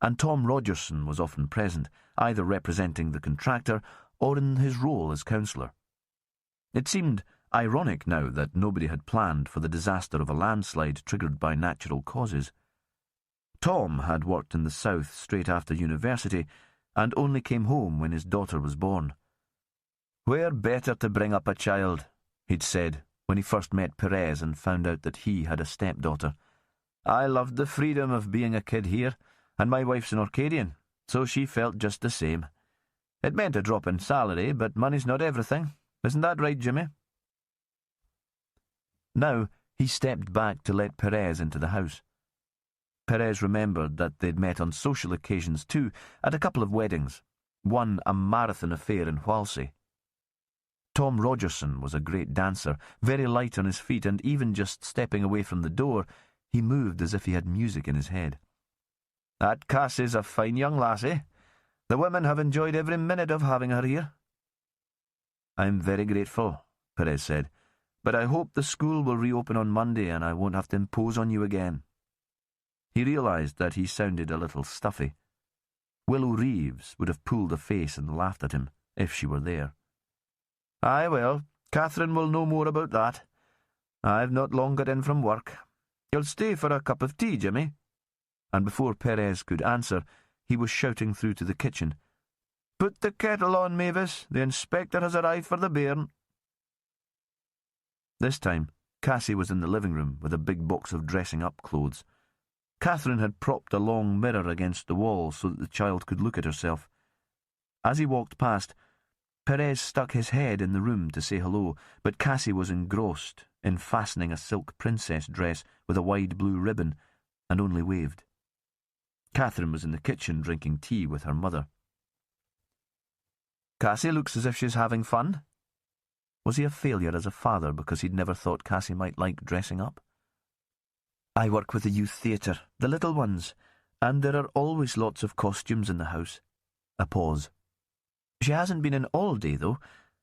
and Tom Rogerson was often present, either representing the contractor or in his role as counsellor. It seemed ironic now that nobody had planned for the disaster of a landslide triggered by natural causes. Tom had worked in the south straight after university and only came home when his daughter was born. "Where better to bring up a child," he'd said when he first met Perez and found out that he had a stepdaughter. "I loved the freedom of being a kid here, and my wife's an Orcadian, so she felt just the same. It meant a drop in salary, but money's not everything. Isn't that right, Jimmy?" Now he stepped back to let Perez into the house. Perez remembered that they'd met on social occasions too, at a couple of weddings, one a marathon affair in Walsey. Tom Rogerson was a great dancer, very light on his feet, and even just stepping away from the door, he moved as if he had music in his head. "That Cassie's a fine young lassie. The women have enjoyed every minute of having her here." "I'm very grateful," Perez said, "but I hope the school will reopen on Monday and I won't have to impose on you again." He realised that he sounded a little stuffy. Willow Reeves would have pulled a face and laughed at him if she were there. "Aye, well, Catherine will know more about that. I've not long got in from work. You'll stay for a cup of tea, Jimmy?" And before Perez could answer, he was shouting through to the kitchen, "Put the kettle on, Mavis. The inspector has arrived for the bairn." This time, Cassie was in the living room with a big box of dressing-up clothes. Catherine had propped a long mirror against the wall so that the child could look at herself. As he walked past, Perez stuck his head in the room to say hello, but Cassie was engrossed in fastening a silk princess dress with a wide blue ribbon, and only waved. Catherine was in the kitchen drinking tea with her mother. "Cassie looks as if she's having fun." Was he a failure as a father because he'd never thought Cassie might like dressing up? "I work with the youth theatre, the little ones, and there are always lots of costumes in the house." A pause. "She hasn't been in all day, though.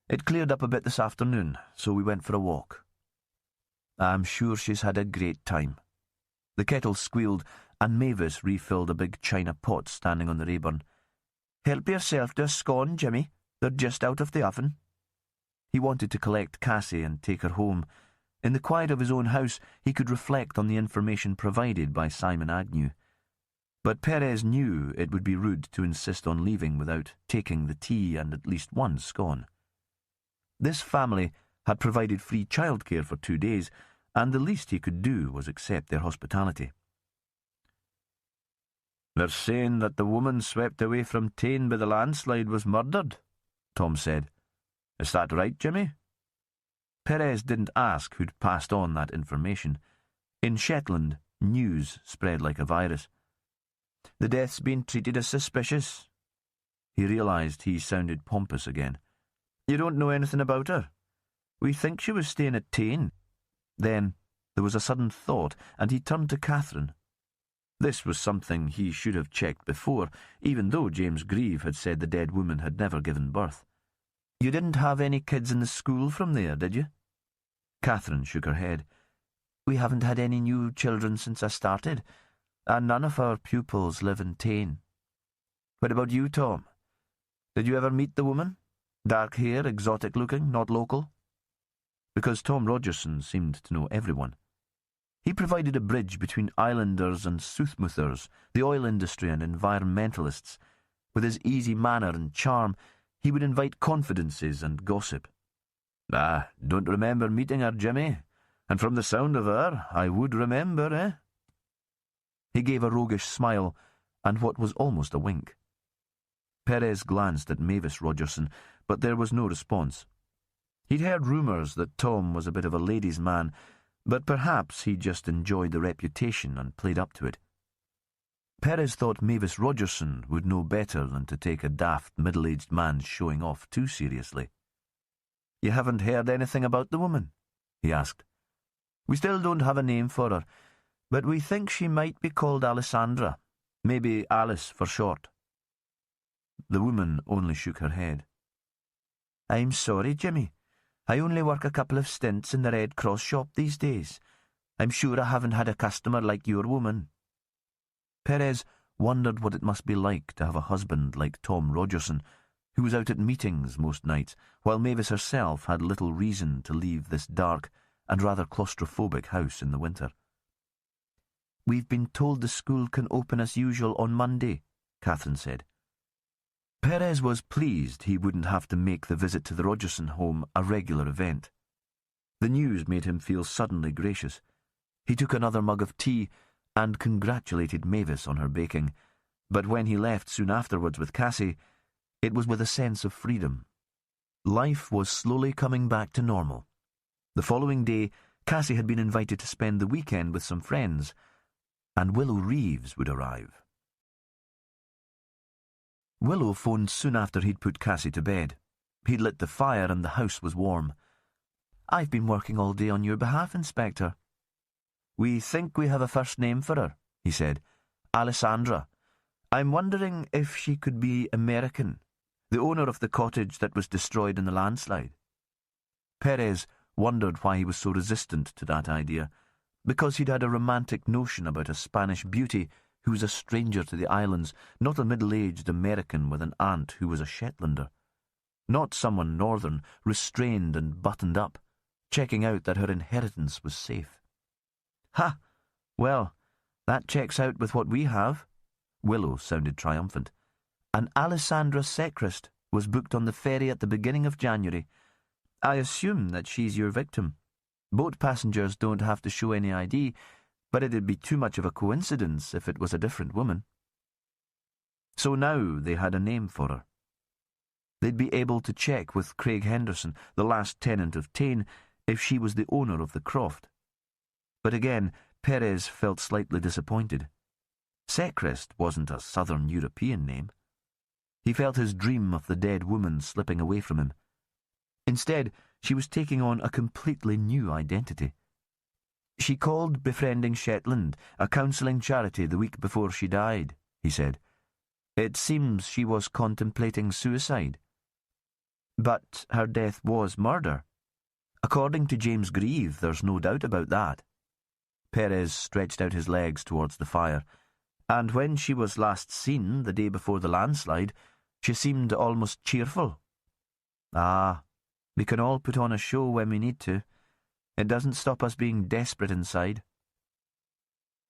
It cleared up a bit this afternoon, so we went for a walk." "I'm sure she's had a great time." The kettle squealed, and Mavis refilled a big china pot standing on the Rayburn. "Help yourself to a scone, Jimmy. They're just out of the oven." He wanted to collect Cassie and take her home. In the quiet of his own house, he could reflect on the information provided by Simon Agnew. But Perez knew it would be rude to insist on leaving without taking the tea and at least one scone. This family had provided free childcare for 2 days, and the least he could do was accept their hospitality. "They're saying that the woman swept away from Tain by the landslide was murdered," Tom said. "Is that right, Jimmy?" Perez didn't ask who'd passed on that information. In Shetland, news spread like a virus. "The death's been treated as suspicious." He realised he sounded pompous again. "You don't know anything about her? We think she was staying at Tain." Then there was a sudden thought, and he turned to Catherine. This was something he should have checked before, even though James Grieve had said the dead woman had never given birth. "You didn't have any kids in the school from there, did you?" Catherine shook her head. "We haven't had any new children since I started, and none of our pupils live in Tain." "What about you, Tom? Did you ever meet the woman? Dark hair, exotic looking, not local?" Because Tom Rogerson seemed to know everyone. He provided a bridge between islanders and soothmouthers, the oil industry and environmentalists. With his easy manner and charm, he would invite confidences and gossip. "Don't remember meeting her, Jimmy. And from the sound of her, I would remember, eh?" He gave a roguish smile, and what was almost a wink. Perez glanced at Mavis Rogerson, but there was no response. He'd heard rumours that Tom was a bit of a ladies' man, but perhaps he just enjoyed the reputation and played up to it. Perez thought Mavis Rogerson would know better than to take a daft middle-aged man's showing off too seriously. "You haven't heard anything about the woman?" he asked. "We still don't have a name for her, but we think she might be called Alessandra, maybe Alice for short." The woman only shook her head. "I'm sorry, Jimmy. I only work a couple of stints in the Red Cross shop these days. I'm sure I haven't had a customer like your woman." Perez wondered what it must be like to have a husband like Tom Rogerson, who was out at meetings most nights, while Mavis herself had little reason to leave this dark and rather claustrophobic house in the winter. "We've been told the school can open as usual on Monday," Catherine said. Perez was pleased he wouldn't have to make the visit to the Rogerson home a regular event. The news made him feel suddenly gracious. He took another mug of tea and congratulated Mavis on her baking, but when he left soon afterwards with Cassie, it was with a sense of freedom. Life was slowly coming back to normal. The following day, Cassie had been invited to spend the weekend with some friends, and Willow Reeves would arrive. Willow phoned soon after he'd put Cassie to bed. He'd lit the fire and the house was warm. "I've been working all day on your behalf, Inspector." "We think we have a first name for her," he said. "Alessandra. I'm wondering if she could be American, the owner of the cottage that was destroyed in the landslide." Perez wondered why he was so resistant to that idea, because he'd had a romantic notion about a Spanish beauty who was a stranger to the islands, not a middle-aged American with an aunt who was a Shetlander. Not someone northern, restrained and buttoned up, checking out that her inheritance was safe. "Ha! Well, that checks out with what we have." Willow sounded triumphant. "And Alessandra Sechrist was booked on the ferry at the beginning of January. I assume that she's your victim. Boat passengers don't have to show any ID, but it'd be too much of a coincidence if it was a different woman." So now they had a name for her. They'd be able to check with Craig Henderson, the last tenant of Tain, if she was the owner of the croft. But again, Perez felt slightly disappointed. Sechrist wasn't a southern European name. He felt his dream of the dead woman slipping away from him. Instead, she was taking on a completely new identity. "She called Befriending Shetland, a counselling charity, the week before she died," he said. "It seems she was contemplating suicide." "But her death was murder. According to James Grieve, there's no doubt about that." Perez stretched out his legs towards the fire. "And when she was last seen, the day before the landslide, she seemed almost cheerful." "Ah, we can all put on a show when we need to. It doesn't stop us being desperate inside."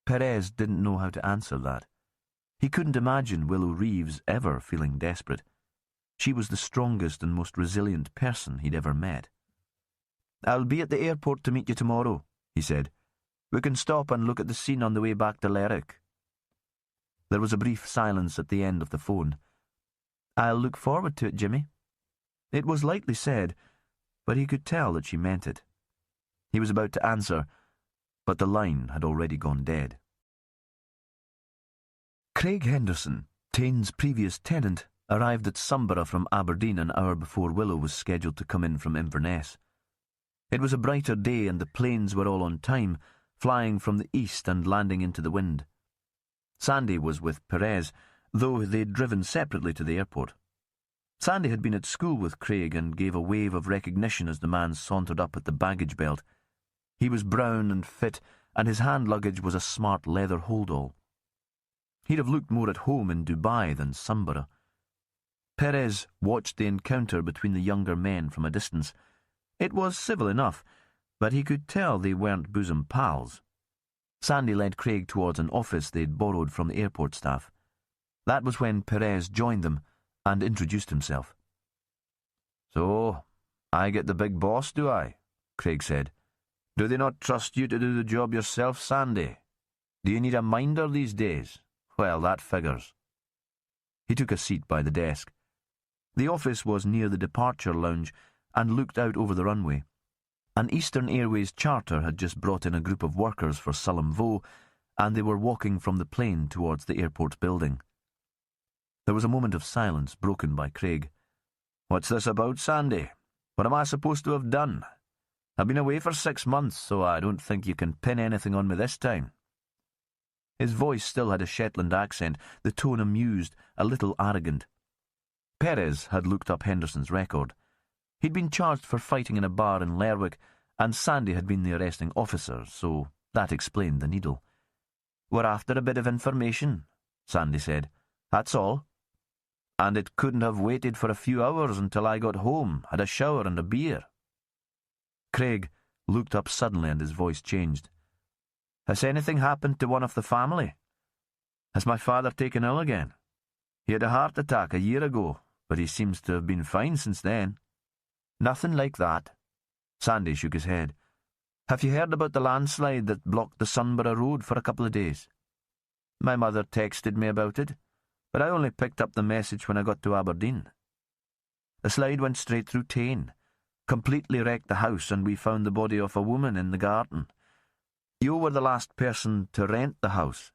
Perez didn't know how to answer that. He couldn't imagine Willow Reeves ever feeling desperate. She was the strongest and most resilient person he'd ever met. "I'll be at the airport to meet you tomorrow," he said. "We can stop and look at the scene on the way back to Lerwick." There was a brief silence at the end of the phone. "I'll look forward to it, Jimmy." It was lightly said, but he could tell that she meant it. He was about to answer, but the line had already gone dead. Craig Henderson, Tain's previous tenant, arrived at Sumborough from Aberdeen an hour before Willow was scheduled to come in from Inverness. It was a brighter day and the planes were all on time, flying from the east and landing into the wind. Sandy was with Perez, though they'd driven separately to the airport. Sandy had been at school with Craig and gave a wave of recognition as the man sauntered up at the baggage belt. He was brown and fit, and his hand luggage was a smart leather hold-all. He'd have looked more at home in Dubai than Sumborough. Perez watched the encounter between the younger men from a distance. It was civil enough, but he could tell they weren't bosom pals. Sandy led Craig towards an office they'd borrowed from the airport staff. That was when Perez joined them and introduced himself. "So, I get the big boss, do I?" Craig said. "Do they not trust you to do the job yourself, Sandy? Do you need a minder these days? Well, that figures. He took a seat by the desk. The office was near the departure lounge and looked out over the runway. An Eastern Airways charter had just brought in a group of workers for Sullom Voe, and they were walking from the plane towards the airport building. There was a moment of silence, broken by Craig. "What's this about, Sandy? What am I supposed to have done? I've been away for 6 months, so I don't think you can pin anything on me this time." His voice still had a Shetland accent, the tone amused, a little arrogant. Perez had looked up Henderson's record. He'd been charged for fighting in a bar in Lerwick, and Sandy had been the arresting officer, so that explained the needle. "We're after a bit of information," Sandy said. "That's all. And it couldn't have waited for a few hours until I got home, had a shower and a beer." Craig looked up suddenly and his voice changed. "Has anything happened to one of the family? Has my father taken ill again? He had a heart attack a year ago, but he seems to have been fine since then." "Nothing like that." Sandy shook his head. "Have you heard about the landslide that blocked the Sunborough Road for a couple of days?" "My mother texted me about it, but I only picked up the message when I got to Aberdeen. The slide went straight through Tain, completely wrecked the house, and we found the body of a woman in the garden. You were the last person to rent the house.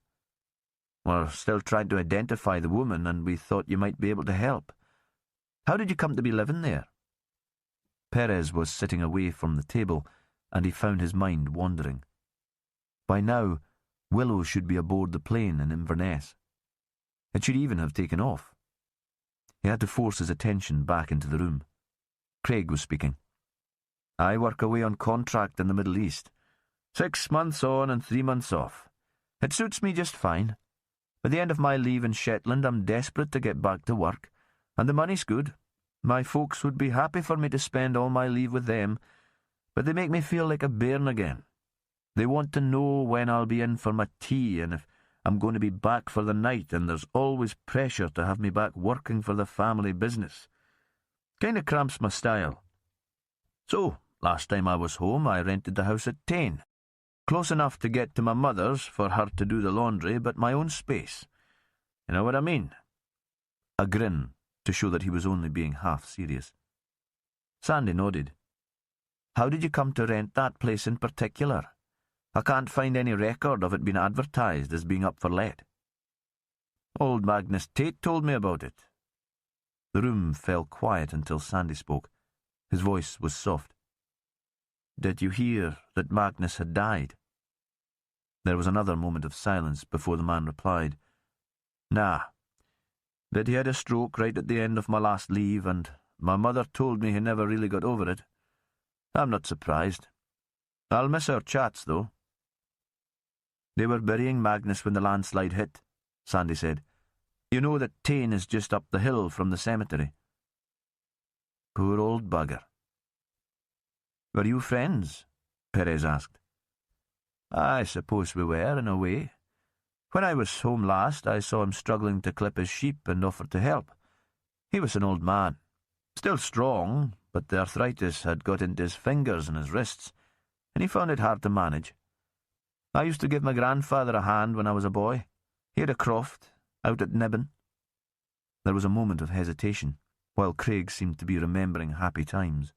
We're still trying to identify the woman, and we thought you might be able to help. How did you come to be living there?" Perez was sitting away from the table, and he found his mind wandering. By now, Willow should be aboard the plane in Inverness. It should even have taken off. He had to force his attention back into the room. Craig was speaking. "I work away on contract in the Middle East. 6 months on and 3 months off. It suits me just fine. By the end of my leave in Shetland, I'm desperate to get back to work, and the money's good. My folks would be happy for me to spend all my leave with them, but they make me feel like a bairn again. They want to know when I'll be in for my tea and if I'm going to be back for the night, and there's always pressure to have me back working for the family business. Kind of cramps my style. So, last time I was home, I rented the house at Tain. Close enough to get to my mother's for her to do the laundry, but my own space. You know what I mean?" A grin, to show that he was only being half serious. Sandy nodded. "How did you come to rent that place in particular? I can't find any record of it being advertised as being up for let." "Old Magnus Tate told me about it." The room fell quiet until Sandy spoke. His voice was soft. "Did you hear that Magnus had died?" There was another moment of silence before the man replied. "Nah. But he had a stroke right at the end of my last leave, and my mother told me he never really got over it. I'm not surprised. I'll miss our chats, though." "They were burying Magnus when the landslide hit," Sandy said. "You know that Tain is just up the hill from the cemetery." "Poor old bugger." "Were you friends?" Perez asked. "I suppose we were, in a way. When I was home last, I saw him struggling to clip his sheep and offered to help. He was an old man. Still strong, but the arthritis had got into his fingers and his wrists, and he found it hard to manage. I used to give my grandfather a hand when I was a boy. He had a croft out at Nibbin." There was a moment of hesitation, while Craig seemed to be remembering happy times.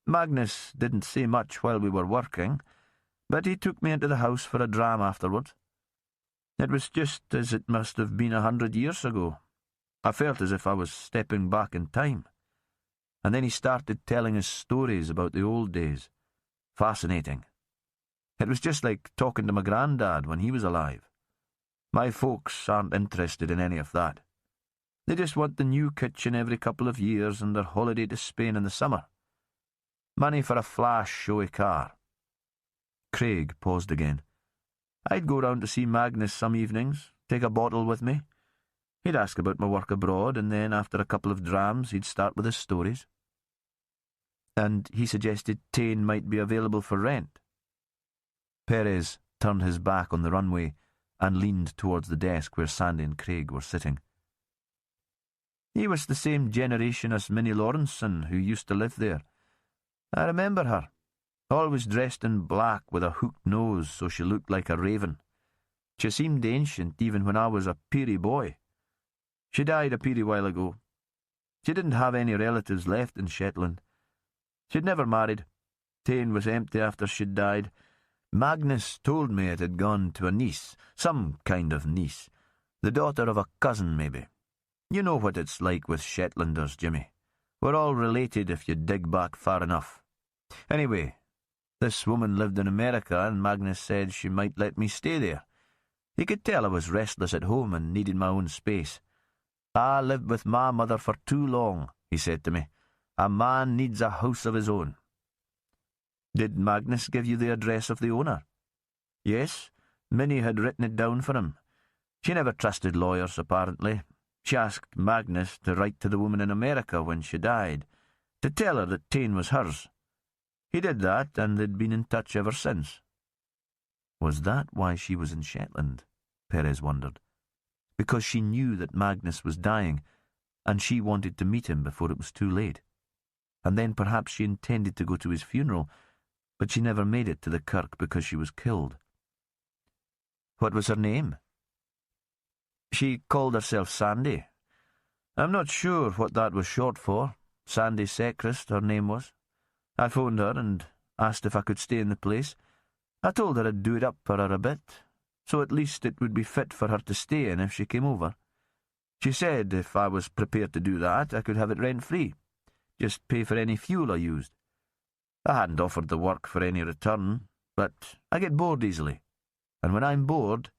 "Magnus didn't say much while we were working, but he took me into the house for a dram afterward. It was just as it must have been 100 years ago. I felt as if I was stepping back in time. And then he started telling us stories about the old days. Fascinating. It was just like talking to my granddad when he was alive. My folks aren't interested in any of that. They just want the new kitchen every couple of years and their holiday to Spain in the summer. Money for a flash, showy car." Craig paused again. "I'd go round to see Magnus some evenings, take a bottle with me. He'd ask about my work abroad, and then after a couple of drams he'd start with his stories." "And he suggested Tain might be available for rent." Perez turned his back on the runway and leaned towards the desk where Sandy and Craig were sitting. "He was the same generation as Minnie Lawrenson, who used to live there. I remember her. Always dressed in black with a hooked nose so she looked like a raven. She seemed ancient even when I was a peery boy. She died a peery while ago. She didn't have any relatives left in Shetland. She'd never married. Tain was empty after she'd died. Magnus told me it had gone to a niece, some kind of niece, the daughter of a cousin, maybe. You know what it's like with Shetlanders, Jimmy. We're all related if you dig back far enough. Anyway, this woman lived in America, and Magnus said she might let me stay there. He could tell I was restless at home and needed my own space. I lived with my mother for too long, he said to me. A man needs a house of his own. Did Magnus give you the address of the owner? Yes, Minnie had written it down for him. She never trusted lawyers, apparently. She asked Magnus to write to the woman in America when she died, to tell her that Tain was hers. He did that, and they'd been in touch ever since. Was that why she was in Shetland? Perez wondered. Because she knew that Magnus was dying, and she wanted to meet him before it was too late. And then perhaps she intended to go to his funeral, but she never made it to the kirk because she was killed. What was her name? She called herself Sandy. I'm not sure what that was short for. Sandy Sechrist, her name was. I phoned her and asked if I could stay in the place. I told her I'd do it up for her a bit, so at least it would be fit for her to stay in if she came over. She said if I was prepared to do that, I could have it rent-free. Just pay for any fuel I used. I hadn't offered the work for any return, but I get bored easily, and when I'm bored,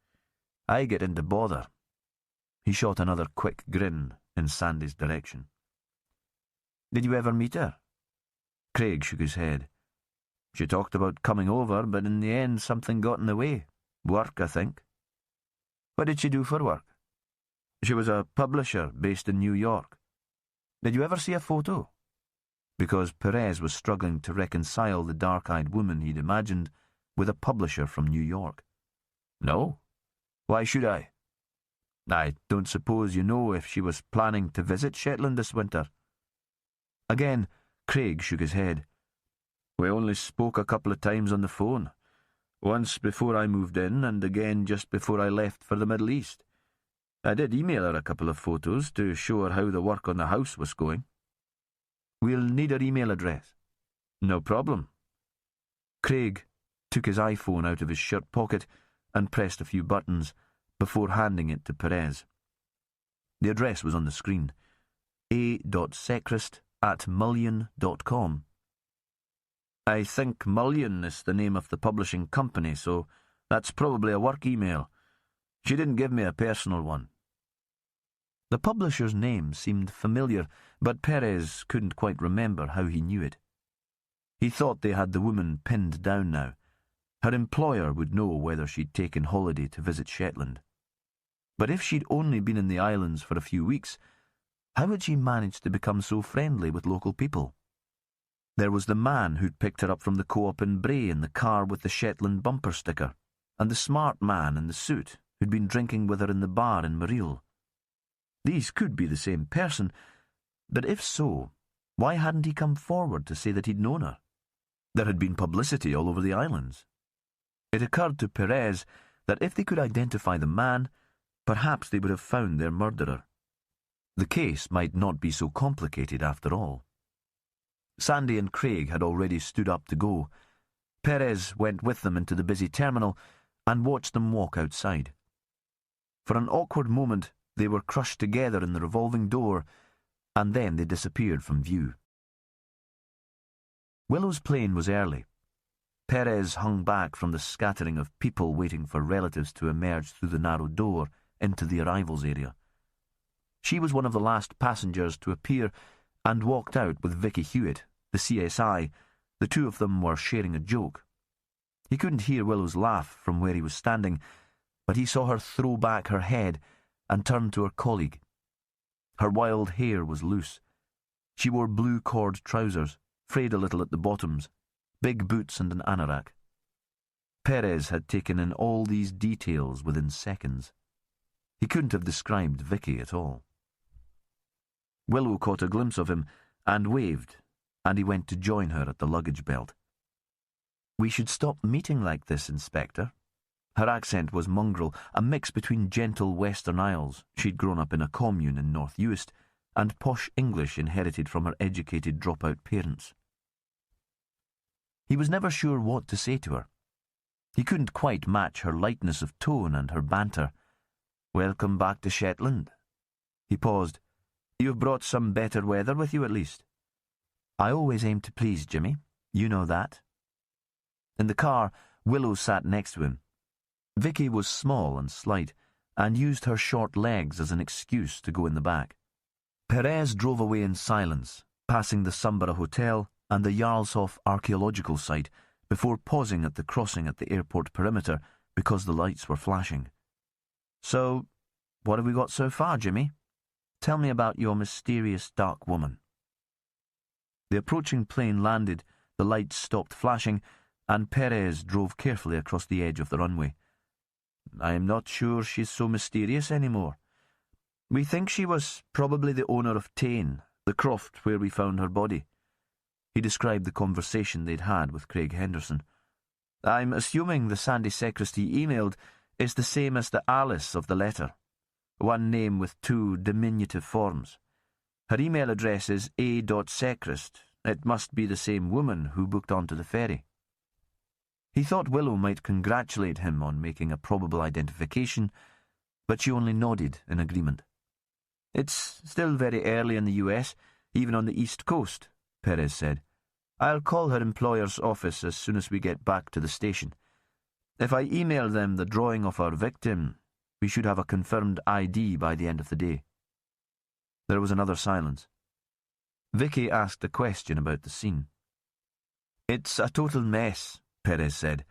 I get into bother. He shot another quick grin in Sandy's direction. Did you ever meet her? Craig shook his head. She talked about coming over, but in the end something got in the way. Work, I think. What did she do for work? She was a publisher based in New York. Did you ever see a photo? Because Perez was struggling to reconcile the dark-eyed woman he'd imagined with a publisher from New York. No. Why should I? I don't suppose you know if she was planning to visit Shetland this winter. Again, Craig shook his head. We only spoke a couple of times on the phone. Once before I moved in, and again just before I left for the Middle East. I did email her a couple of photos to show her how the work on the house was going. We'll need her email address. No problem. Craig took his iPhone out of his shirt pocket and pressed a few buttons before handing it to Perez. The address was on the screen. a.sechrist@mullion.com. I think Mullion is the name of the publishing company, so that's probably a work email. She didn't give me a personal one. The publisher's name seemed familiar, but Perez couldn't quite remember how he knew it. He thought they had the woman pinned down now. Her employer would know whether she'd taken holiday to visit Shetland. But if she'd only been in the islands for a few weeks, how had she managed to become so friendly with local people? There was the man who'd picked her up from the co-op in Bray in the car with the Shetland bumper sticker, and the smart man in the suit who'd been drinking with her in the bar in Marille. These could be the same person, but if so, why hadn't he come forward to say that he'd known her? There had been publicity all over the islands. It occurred to Perez that if they could identify the man, perhaps they would have found their murderer. The case might not be so complicated after all. Sandy and Craig had already stood up to go. Perez went with them into the busy terminal and watched them walk outside. For an awkward moment, they were crushed together in the revolving door, and then they disappeared from view. Willow's plane was early. Perez hung back from the scattering of people waiting for relatives to emerge through the narrow door into the arrivals area. She was one of the last passengers to appear and walked out with Vicky Hewitt, the CSI. The two of them were sharing a joke. He couldn't hear Willow's laugh from where he was standing, but he saw her throw back her head and turn to her colleague. Her wild hair was loose. She wore blue cord trousers, frayed a little at the bottoms, big boots and an anorak. Perez had taken in all these details within seconds. He couldn't have described Vicky at all. Willow caught a glimpse of him and waved, and he went to join her at the luggage belt. "We should stop meeting like this, Inspector," Her accent was mongrel, a mix between gentle Western Isles, she'd grown up in a commune in North Uist, and posh English inherited from her educated dropout parents. He was never sure what to say to her. He couldn't quite match her lightness of tone and her banter. "Welcome back to Shetland." He paused. "You've brought some better weather with you at least." "I always aim to please, Jimmy. You know that." In the car, Willow sat next to him. Vicky was small and slight, and used her short legs as an excuse to go in the back. Perez drove away in silence, passing the Sumborough Hotel and the Jarlshof archaeological site before pausing at the crossing at the airport perimeter because the lights were flashing. "So, what have we got so far, Jimmy? Tell me about your mysterious dark woman." The approaching plane landed, the lights stopped flashing, and Perez drove carefully across the edge of the runway. "I'm not sure she's so mysterious anymore. We think she was probably the owner of Tain, the croft where we found her body." He described the conversation they'd had with Craig Henderson. "I'm assuming the Sandy Secretary emailed is the same as the Alice of the letter. One name with two diminutive forms. Her email address is a.secrist. It must be the same woman who booked onto the ferry." He thought Willow might congratulate him on making a probable identification, but she only nodded in agreement. "It's still very early in the US, even on the East Coast," Perez said. "I'll call her employer's office as soon as we get back to the station. If I email them the drawing of our victim, we should have a confirmed ID by the end of the day." There was another silence. Vicky asked a question about the scene. "It's a total mess," Perez said.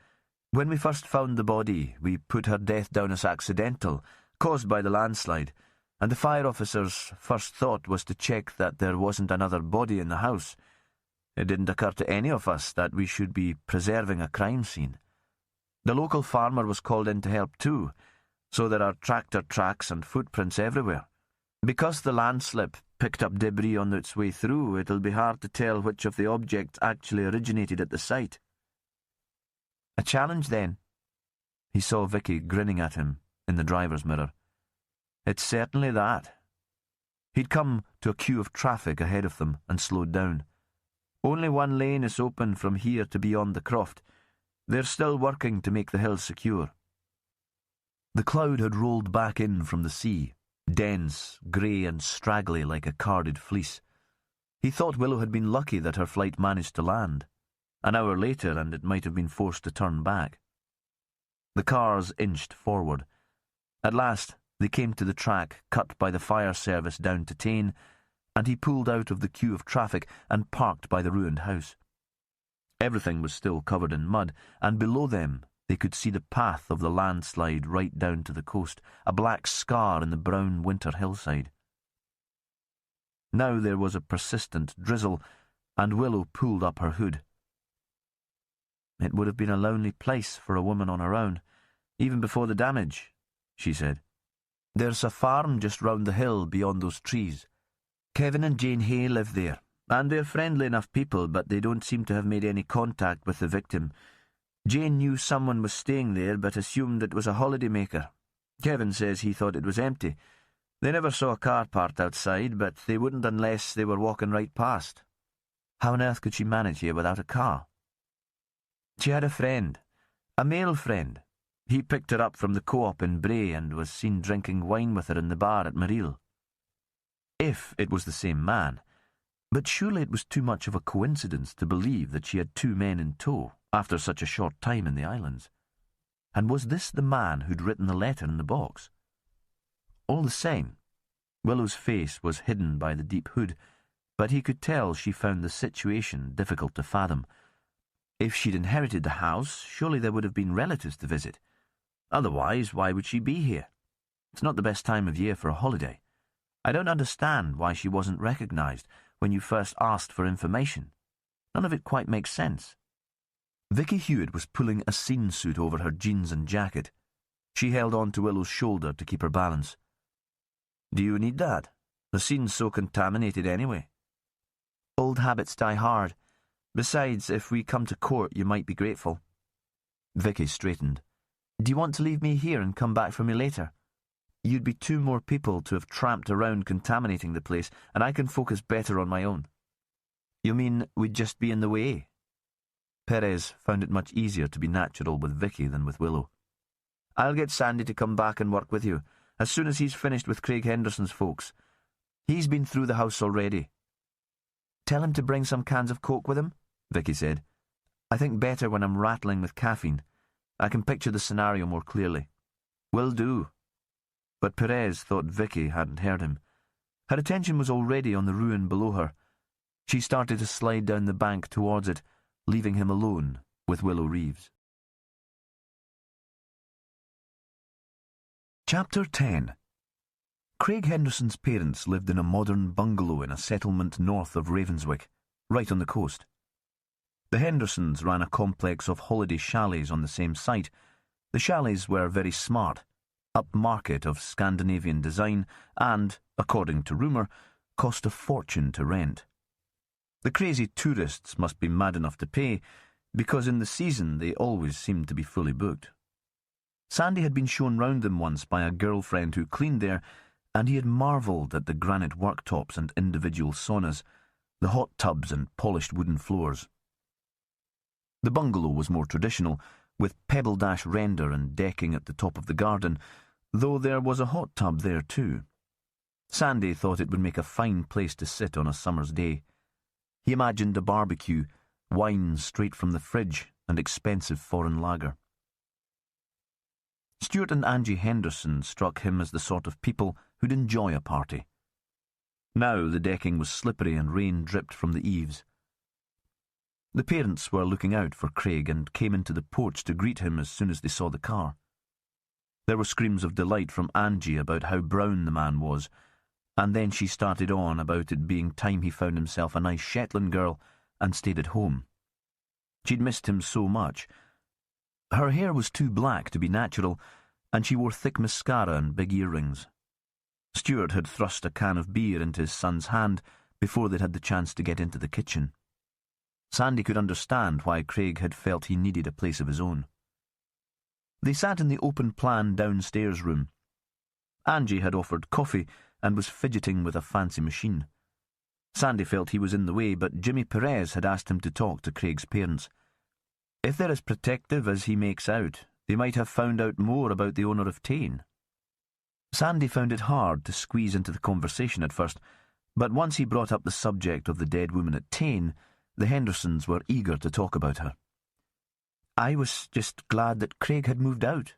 "When we first found the body, we put her death down as accidental, caused by the landslide, and the fire officer's first thought was to check that there wasn't another body in the house. It didn't occur to any of us that we should be preserving a crime scene. The local farmer was called in to help too, so there are tractor tracks and footprints everywhere. Because the landslip picked up debris on its way through, it'll be hard to tell which of the objects actually originated at the site." "A challenge, then?" He saw Vicky grinning at him in the driver's mirror. "It's certainly that." He'd come to a queue of traffic ahead of them and slowed down. "Only one lane is open from here to beyond the croft. They're still working to make the hill secure." The cloud had rolled back in from the sea, dense, grey and straggly like a carded fleece. He thought Willow had been lucky that her flight managed to land. An hour later, and it might have been forced to turn back. The cars inched forward. At last, they came to the track cut by the fire service down to Tain, and he pulled out of the queue of traffic and parked by the ruined house. Everything was still covered in mud, and below them they could see the path of the landslide right down to the coast, a black scar in the brown winter hillside. Now there was a persistent drizzle, and Willow pulled up her hood. "It would have been a lonely place for a woman on her own, even before the damage," she said. "There's a farm just round the hill beyond those trees. Kevin and Jane Hay live there, and they're friendly enough people, but they don't seem to have made any contact with the victim. Jane knew someone was staying there, but assumed it was a holiday-maker. Kevin says he thought it was empty. They never saw a car parked outside, but they wouldn't unless they were walking right past." "How on earth could she manage here without a car?" "She had a friend, a male friend. He picked her up from the co-op in Bray and was seen drinking wine with her in the bar at Marille." If it was the same man, but surely it was too much of a coincidence to believe that she had two men in tow after such a short time in the islands. And was this the man who'd written the letter in the box? All the same, Willow's face was hidden by the deep hood, but he could tell she found the situation difficult to fathom. If she'd inherited the house, surely there would have been relatives to visit. Otherwise, why would she be here? It's not the best time of year for a holiday. I don't understand why she wasn't recognised when you first asked for information. None of it quite makes sense. Vicky Hewitt was pulling a scene suit over her jeans and jacket. She held on to Willow's shoulder to keep her balance. "Do you need that? The scene's so contaminated anyway." "Old habits die hard. Besides, if we come to court, you might be grateful." Vicky straightened. Do you want to leave me here and come back for me later? You'd be 2 more people to have tramped around contaminating the place, and I can focus better on my own. You mean we'd just be in the way? Perez found it much easier to be natural with Vicky than with Willow. I'll get Sandy to come back and work with you, as soon as he's finished with Craig Henderson's folks. He's been through the house already. Tell him to bring some cans of Coke with him, Vicky said. I think better when I'm rattling with caffeine. I can picture the scenario more clearly. Will do. But Perez thought Vicky hadn't heard him. Her attention was already on the ruin below her. She started to slide down the bank towards it, leaving him alone with Willow Reeves. Chapter 10. Craig Henderson's parents lived in a modern bungalow in a settlement north of Ravenswick, right on the coast. The Hendersons ran a complex of holiday chalets on the same site. The chalets were very smart, upmarket of Scandinavian design, and, according to rumour, cost a fortune to rent. The crazy tourists must be mad enough to pay, because in the season they always seemed to be fully booked. Sandy had been shown round them once by a girlfriend who cleaned there, and he had marvelled at the granite worktops and individual saunas, the hot tubs and polished wooden floors. The bungalow was more traditional, with pebble-dash render and decking at the top of the garden, though there was a hot tub there too. Sandy thought it would make a fine place to sit on a summer's day. He imagined a barbecue, wine straight from the fridge, and expensive foreign lager. Stuart and Angie Henderson struck him as the sort of people who'd enjoy a party. Now the decking was slippery and rain dripped from the eaves. The parents were looking out for Craig and came into the porch to greet him as soon as they saw the car. There were screams of delight from Angie about how brown the man was, and then she started on about it being time he found himself a nice Shetland girl and stayed at home. She'd missed him so much. Her hair was too black to be natural, and she wore thick mascara and big earrings. Stuart had thrust a can of beer into his son's hand before they'd had the chance to get into the kitchen. Sandy could understand why Craig had felt he needed a place of his own. They sat in the open-plan downstairs room. Angie had offered coffee and was fidgeting with a fancy machine. Sandy felt he was in the way, but Jimmy Perez had asked him to talk to Craig's parents. If they're as protective as he makes out, they might have found out more about the owner of Tain. Sandy found it hard to squeeze into the conversation at first, but once he brought up the subject of the dead woman at Tain, the Hendersons were eager to talk about her. I was just glad that Craig had moved out.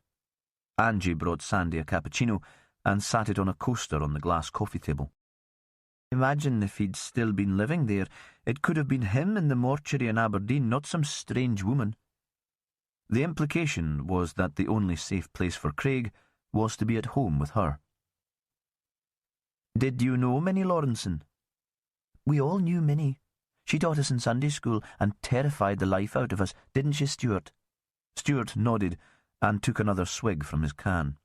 Angie brought Sandy a cappuccino and sat it on a coaster on the glass coffee table. Imagine if he'd still been living there. It could have been him in the mortuary in Aberdeen, not some strange woman. The implication was that the only safe place for Craig was to be at home with her. Did you know Minnie Lawrenson? We all knew Minnie. She taught us in Sunday school and terrified the life out of us, didn't she, Stuart? Stuart nodded and took another swig from his can.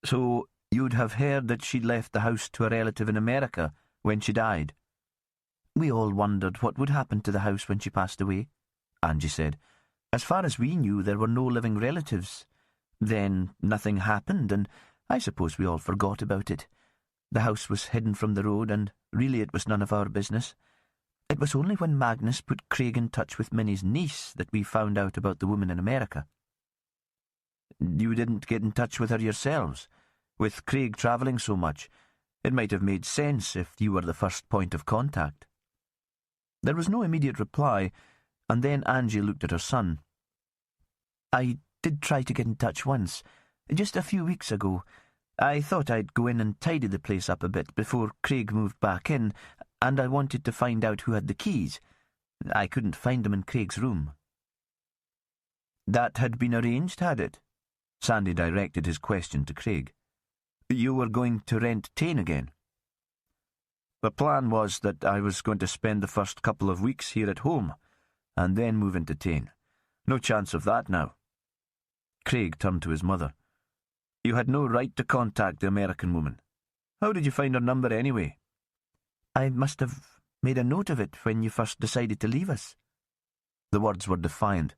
So you'd have heard that she'd left the house to a relative in America when she died? We all wondered what would happen to the house when she passed away, Angie said. As far as we knew, there were no living relatives. Then nothing happened, and I suppose we all forgot about it. The house was hidden from the road, and really it was none of our business. It was only when Magnus put Craig in touch with Minnie's niece that we found out about the woman in America. You didn't get in touch with her yourselves? With Craig travelling so much, it might have made sense if you were the first point of contact. There was no immediate reply, and then Angie looked at her son. I did try to get in touch once, just a few weeks ago. I thought I'd go in and tidy the place up a bit before Craig moved back in, and I wanted to find out who had the keys. I couldn't find them in Craig's room. That had been arranged, had it? Sandy directed his question to Craig. You were going to rent Tain again? The plan was that I was going to spend the first couple of weeks here at home, and then move into Tain. No chance of that now. Craig turned to his mother. You had no right to contact the American woman. How did you find her number anyway? I must have made a note of it when you first decided to leave us. The words were defiant.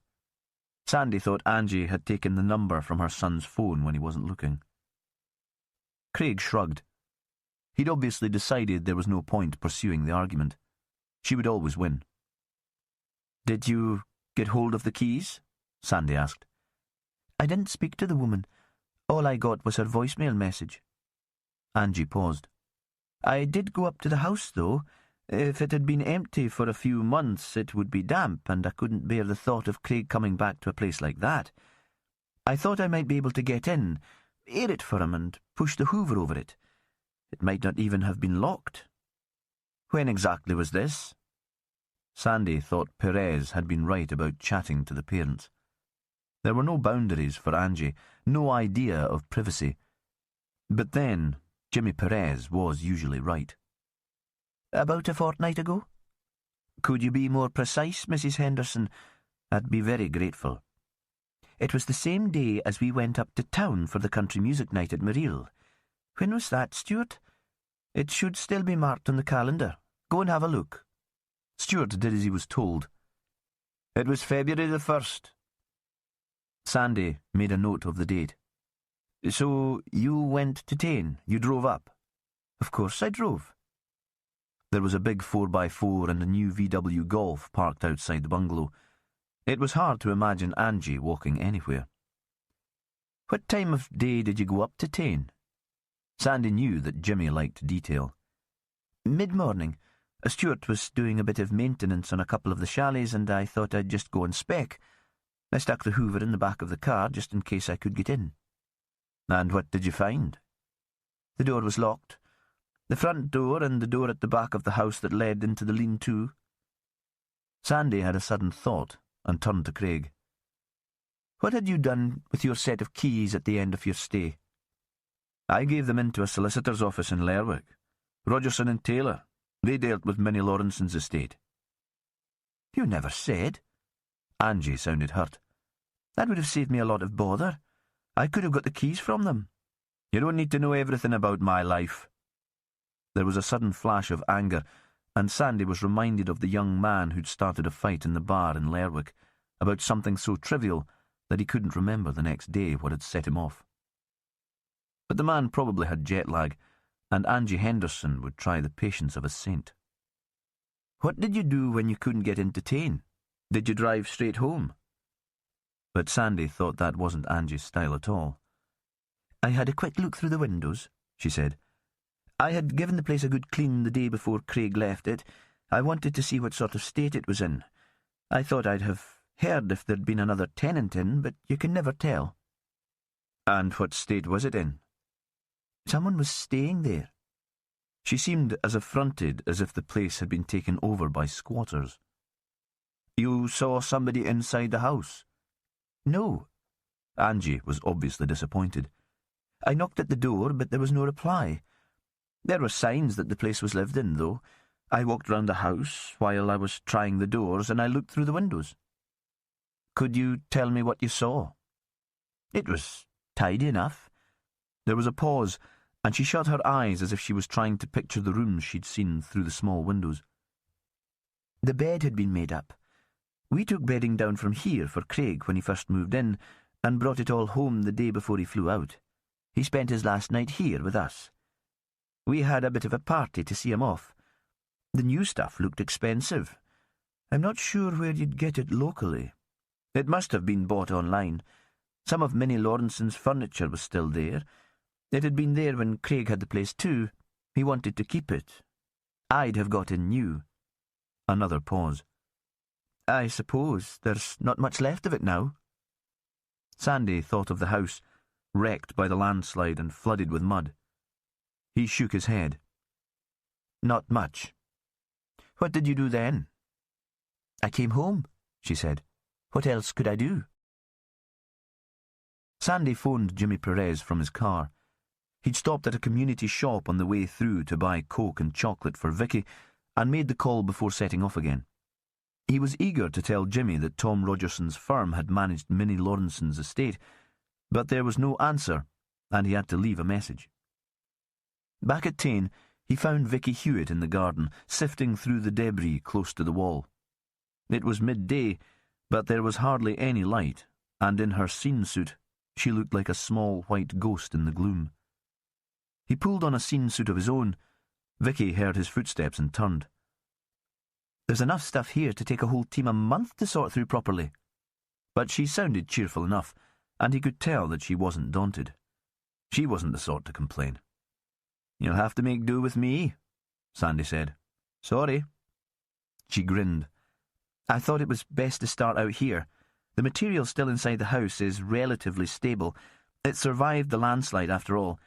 Sandy thought Angie had taken the number from her son's phone when he wasn't looking. Craig shrugged. He'd obviously decided there was no point pursuing the argument. She would always win. "Did you get hold of the keys?" Sandy asked. "I didn't speak to the woman. All I got was her voicemail message." Angie paused. "I did go up to the house, though. If it had been empty for a few months, it would be damp, and I couldn't bear the thought of Craig coming back to a place like that. I thought I might be able to get in, air it for him, and push the hoover over it. It might not even have been locked." "When exactly was this?" Sandy thought Perez had been right about chatting to the parents. There were no boundaries for Angie, no idea of privacy. But then, Jimmy Perez was usually right. "About a fortnight ago?" "Could you be more precise, Mrs. Henderson? I'd be very grateful." "It was the same day as we went up to town for the country music night at Marille. When was that, Stuart? It should still be marked on the calendar. Go and have a look." Stuart did as he was told. "It was February the 1st. Sandy made a note of the date. "So you went to Tain? You drove up?" "Of course I drove." There was a big 4x4 and a new VW Golf parked outside the bungalow. It was hard to imagine Angie walking anywhere. "What time of day did you go up to Tain?" Sandy knew that Jimmy liked detail. "Mid-morning. Stuart was doing a bit of maintenance on a couple of the chalets, and I thought I'd just go and spec. I stuck the hoover in the back of the car just in case I could get in." "And what did you find?" "The door was locked. The front door and the door at the back of the house that led into the lean-to." Sandy had a sudden thought and turned to Craig. "What had you done with your set of keys at the end of your stay?" "I gave them into a solicitor's office in Lerwick. Rogerson and Taylor. They dealt with Minnie Lawrenson's estate." "You never said." Angie sounded hurt. "That would have saved me a lot of bother. I could have got the keys from them." "You don't need to know everything about my life." There was a sudden flash of anger, and Sandy was reminded of the young man who'd started a fight in the bar in Lerwick about something so trivial that he couldn't remember the next day what had set him off. But the man probably had jet lag, and Angie Henderson would try the patience of a saint. "What did you do when you couldn't get into Tain? Did you drive straight home?" But Sandy thought that wasn't Angie's style at all. "I had a quick look through the windows," she said. "I had given the place a good clean the day before Craig left it. I wanted to see what sort of state it was in. I thought I'd have heard if there'd been another tenant in, but you can never tell." "And what state was it in?" "Someone was staying there." She seemed as affronted as if the place had been taken over by squatters. "You saw somebody inside the house?" "No." Angie was obviously disappointed. "I knocked at the door, but there was no reply. There were signs that the place was lived in, though. I walked round the house while I was trying the doors, and I looked through the windows." "Could you tell me what you saw?" "It was tidy enough." There was a pause, and she shut her eyes as if she was trying to picture the rooms she'd seen through the small windows. "The bed had been made up. We took bedding down from here for Craig when he first moved in, and brought it all home the day before he flew out. He spent his last night here with us. We had a bit of a party to see him off. The new stuff looked expensive. I'm not sure where you'd get it locally. It must have been bought online. Some of Minnie Lawrenson's furniture was still there. It had been there when Craig had the place too. He wanted to keep it. I'd have got in new." Another pause. "I suppose there's not much left of it now." Sandy thought of the house, wrecked by the landslide and flooded with mud. He shook his head. "Not much." "What did you do then?" "I came home," she said. "What else could I do?" Sandy phoned Jimmy Perez from his car. He'd stopped at a community shop on the way through to buy Coke and chocolate for Vicky, and made the call before setting off again. He was eager to tell Jimmy that Tom Rogerson's firm had managed Minnie Lawrenson's estate, but there was no answer, and he had to leave a message. Back at Tain, he found Vicky Hewitt in the garden, sifting through the debris close to the wall. It was midday, but there was hardly any light, and in her scene suit, she looked like a small white ghost in the gloom. He pulled on a scene suit of his own. Vicky heard his footsteps and turned. "There's enough stuff here to take a whole team a month to sort through properly." But she sounded cheerful enough, and he could tell that she wasn't daunted. She wasn't the sort to complain. "You'll have to make do with me," Sandy said. "Sorry." She grinned. "I thought it was best to start out here. The material still inside the house is relatively stable. It survived the landslide after all.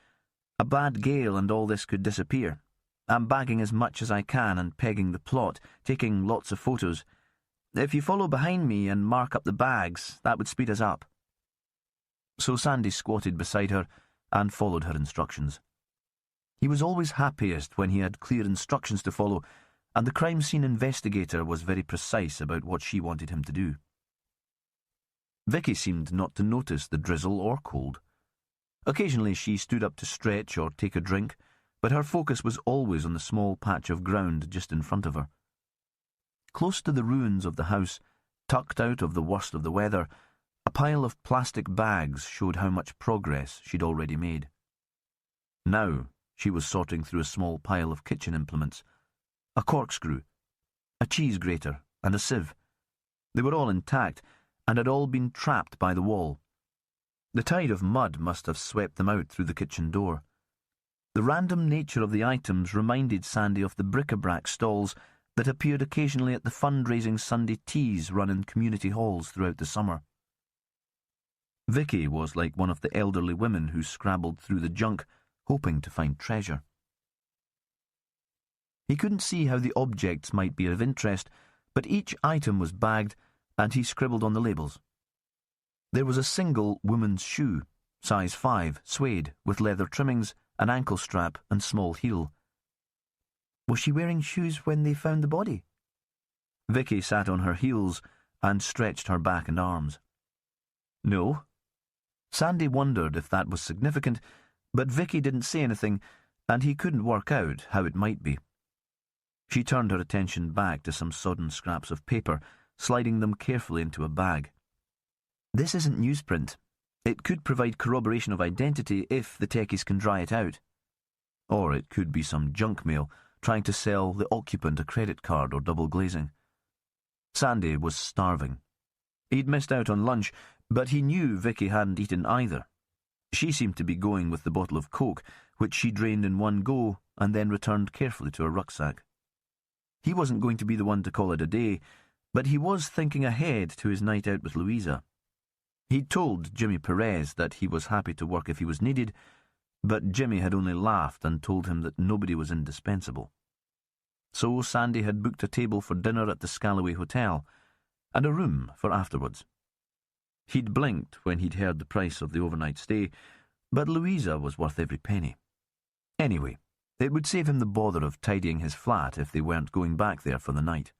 A bad gale and all this could disappear. I'm bagging as much as I can and pegging the plot, taking lots of photos. If you follow behind me and mark up the bags, that would speed us up." So Sandy squatted beside her and followed her instructions. He was always happiest when he had clear instructions to follow, and the crime scene investigator was very precise about what she wanted him to do. Vicky seemed not to notice the drizzle or cold. Occasionally she stood up to stretch or take a drink, but her focus was always on the small patch of ground just in front of her. Close to the ruins of the house, tucked out of the worst of the weather, a pile of plastic bags showed how much progress she'd already made. Now she was sorting through a small pile of kitchen implements, a corkscrew, a cheese grater, and a sieve. They were all intact and had all been trapped by the wall. The tide of mud must have swept them out through the kitchen door. The random nature of the items reminded Sandy of the bric-a-brac stalls that appeared occasionally at the fundraising Sunday teas run in community halls throughout the summer. Vicky was like one of the elderly women who scrabbled through the junk, hoping to find treasure. He couldn't see how the objects might be of interest, but each item was bagged, and he scribbled on the labels. There was a single woman's shoe, size 5, suede, with leather trimmings, an ankle strap, and small heel. Was she wearing shoes when they found the body? Vicky sat on her heels and stretched her back and arms. No. Sandy wondered if that was significant, but Vicky didn't say anything, and he couldn't work out how it might be. She turned her attention back to some sodden scraps of paper, sliding them carefully into a bag. This isn't newsprint. It could provide corroboration of identity if the techies can dry it out. Or it could be some junk mail trying to sell the occupant a credit card or double glazing. Sandy was starving. He'd missed out on lunch, but he knew Vicky hadn't eaten either. She seemed to be going with the bottle of Coke, which she drained in one go and then returned carefully to her rucksack. He wasn't going to be the one to call it a day, but he was thinking ahead to his night out with Louisa. He'd told Jimmy Perez that he was happy to work if he was needed, but Jimmy had only laughed and told him that nobody was indispensable. So Sandy had booked a table for dinner at the Scalloway Hotel, and a room for afterwards. He'd blinked when he'd heard the price of the overnight stay, but Louisa was worth every penny. Anyway, it would save him the bother of tidying his flat if they weren't going back there for the night.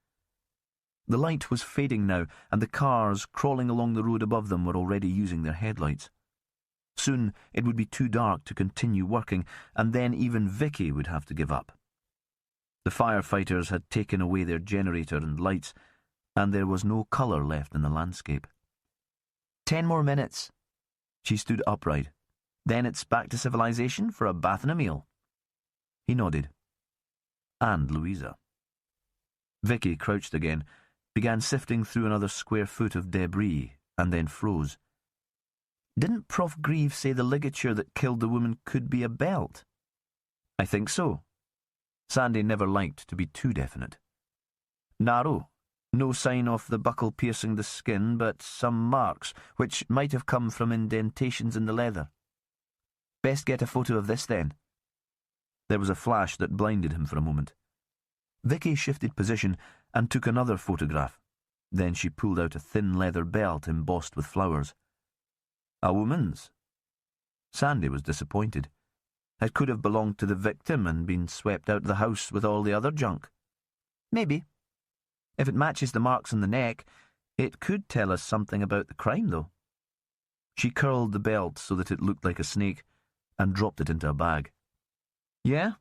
The light was fading now, and the cars crawling along the road above them were already using their headlights. Soon it would be too dark to continue working, and then even Vicky would have to give up. The firefighters had taken away their generator and lights, and there was no colour left in the landscape. 10 more minutes. She stood upright. Then it's back to civilization for a bath and a meal. He nodded. And Louisa. Vicky crouched again, began sifting through another square foot of debris, and then froze. Didn't Prof. Grieve say the ligature that killed the woman could be a belt? I think so. Sandy never liked to be too definite. Narrow. No sign of the buckle piercing the skin, but some marks, which might have come from indentations in the leather. Best get a photo of this, then. There was a flash that blinded him for a moment. Vicky shifted position and took another photograph. Then she pulled out a thin leather belt embossed with flowers. A woman's. Sandy was disappointed. It could have belonged to the victim and been swept out of the house with all the other junk. Maybe. If it matches the marks on the neck, it could tell us something about the crime, though. She curled the belt so that it looked like a snake and dropped it into a bag. Yeah?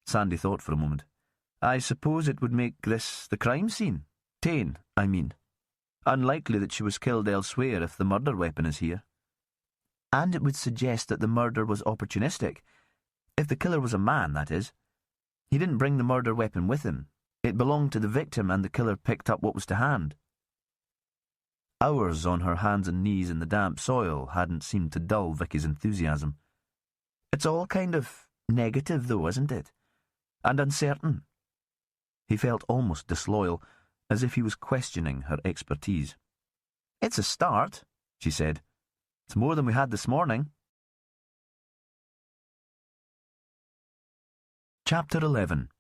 Sandy thought for a moment. I suppose it would make this the crime scene. Tane, I mean. Unlikely that she was killed elsewhere if the murder weapon is here. And it would suggest that the murder was opportunistic. If the killer was a man, that is. He didn't bring the murder weapon with him. It belonged to the victim and the killer picked up what was to hand. Hours on her hands and knees in the damp soil hadn't seemed to dull Vicky's enthusiasm. It's all kind of negative, though, isn't it? And uncertain. He felt almost disloyal, as if he was questioning her expertise. "It's a start," she said. "It's more than we had this morning." Chapter 11.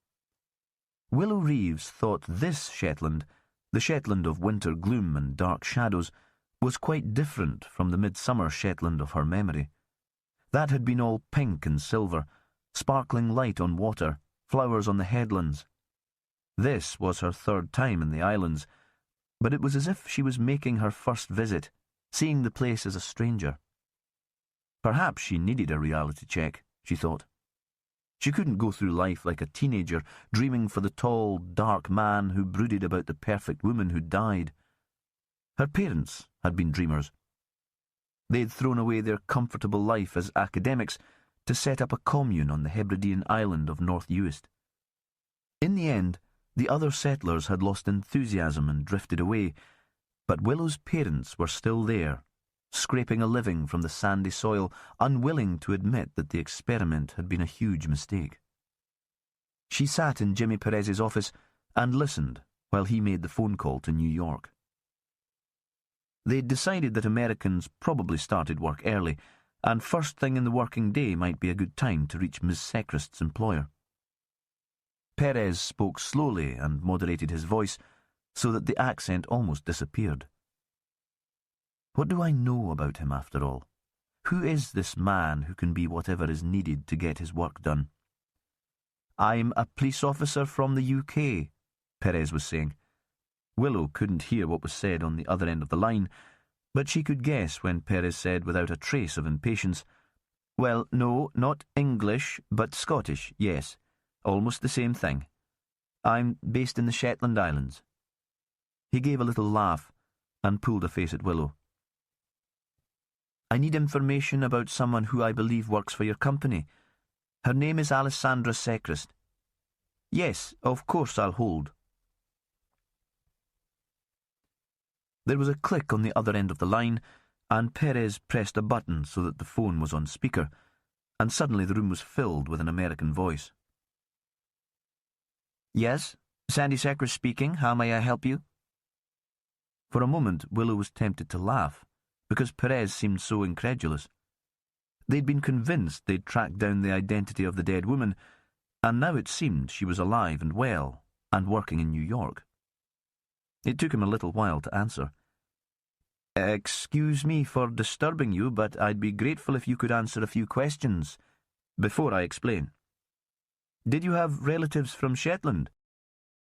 Willow Reeves thought this Shetland, the Shetland of winter gloom and dark shadows, was quite different from the midsummer Shetland of her memory. That had been all pink and silver, sparkling light on water, flowers on the headlands. This was her third time in the islands, but it was as if she was making her first visit, seeing the place as a stranger. Perhaps she needed a reality check, she thought. She couldn't go through life like a teenager, dreaming for the tall, dark man who brooded about the perfect woman who died. Her parents had been dreamers. They'd thrown away their comfortable life as academics to set up a commune on the Hebridean island of North Uist. In the end, the other settlers had lost enthusiasm and drifted away, but Willow's parents were still there, scraping a living from the sandy soil, unwilling to admit that the experiment had been a huge mistake. She sat in Jimmy Perez's office and listened while he made the phone call to New York. They'd decided that Americans probably started work early, and first thing in the working day might be a good time to reach Miss Sechrist's employer. Perez spoke slowly and moderated his voice so that the accent almost disappeared. What do I know about him, after all? Who is this man who can be whatever is needed to get his work done? "I'm a police officer from the UK, Perez was saying. Willow couldn't hear what was said on the other end of the line, but she could guess when Perez said without a trace of impatience, "Well, no, not English, but Scottish, yes. Almost the same thing. I'm based in the Shetland Islands." He gave a little laugh and pulled a face at Willow. "I need information about someone who I believe works for your company. Her name is Alessandra Sechrist." "Yes, of course I'll hold." There was a click on the other end of the line, and Perez pressed a button so that the phone was on speaker, and suddenly the room was filled with an American voice. "Yes, Sandy Sechrist speaking. How may I help you?" For a moment, Willow was tempted to laugh, because Perez seemed so incredulous. They'd been convinced they'd tracked down the identity of the dead woman, and now it seemed she was alive and well, and working in New York. It took him a little while to answer. "Excuse me for disturbing you, but I'd be grateful if you could answer a few questions before I explain. Did you have relatives from Shetland?"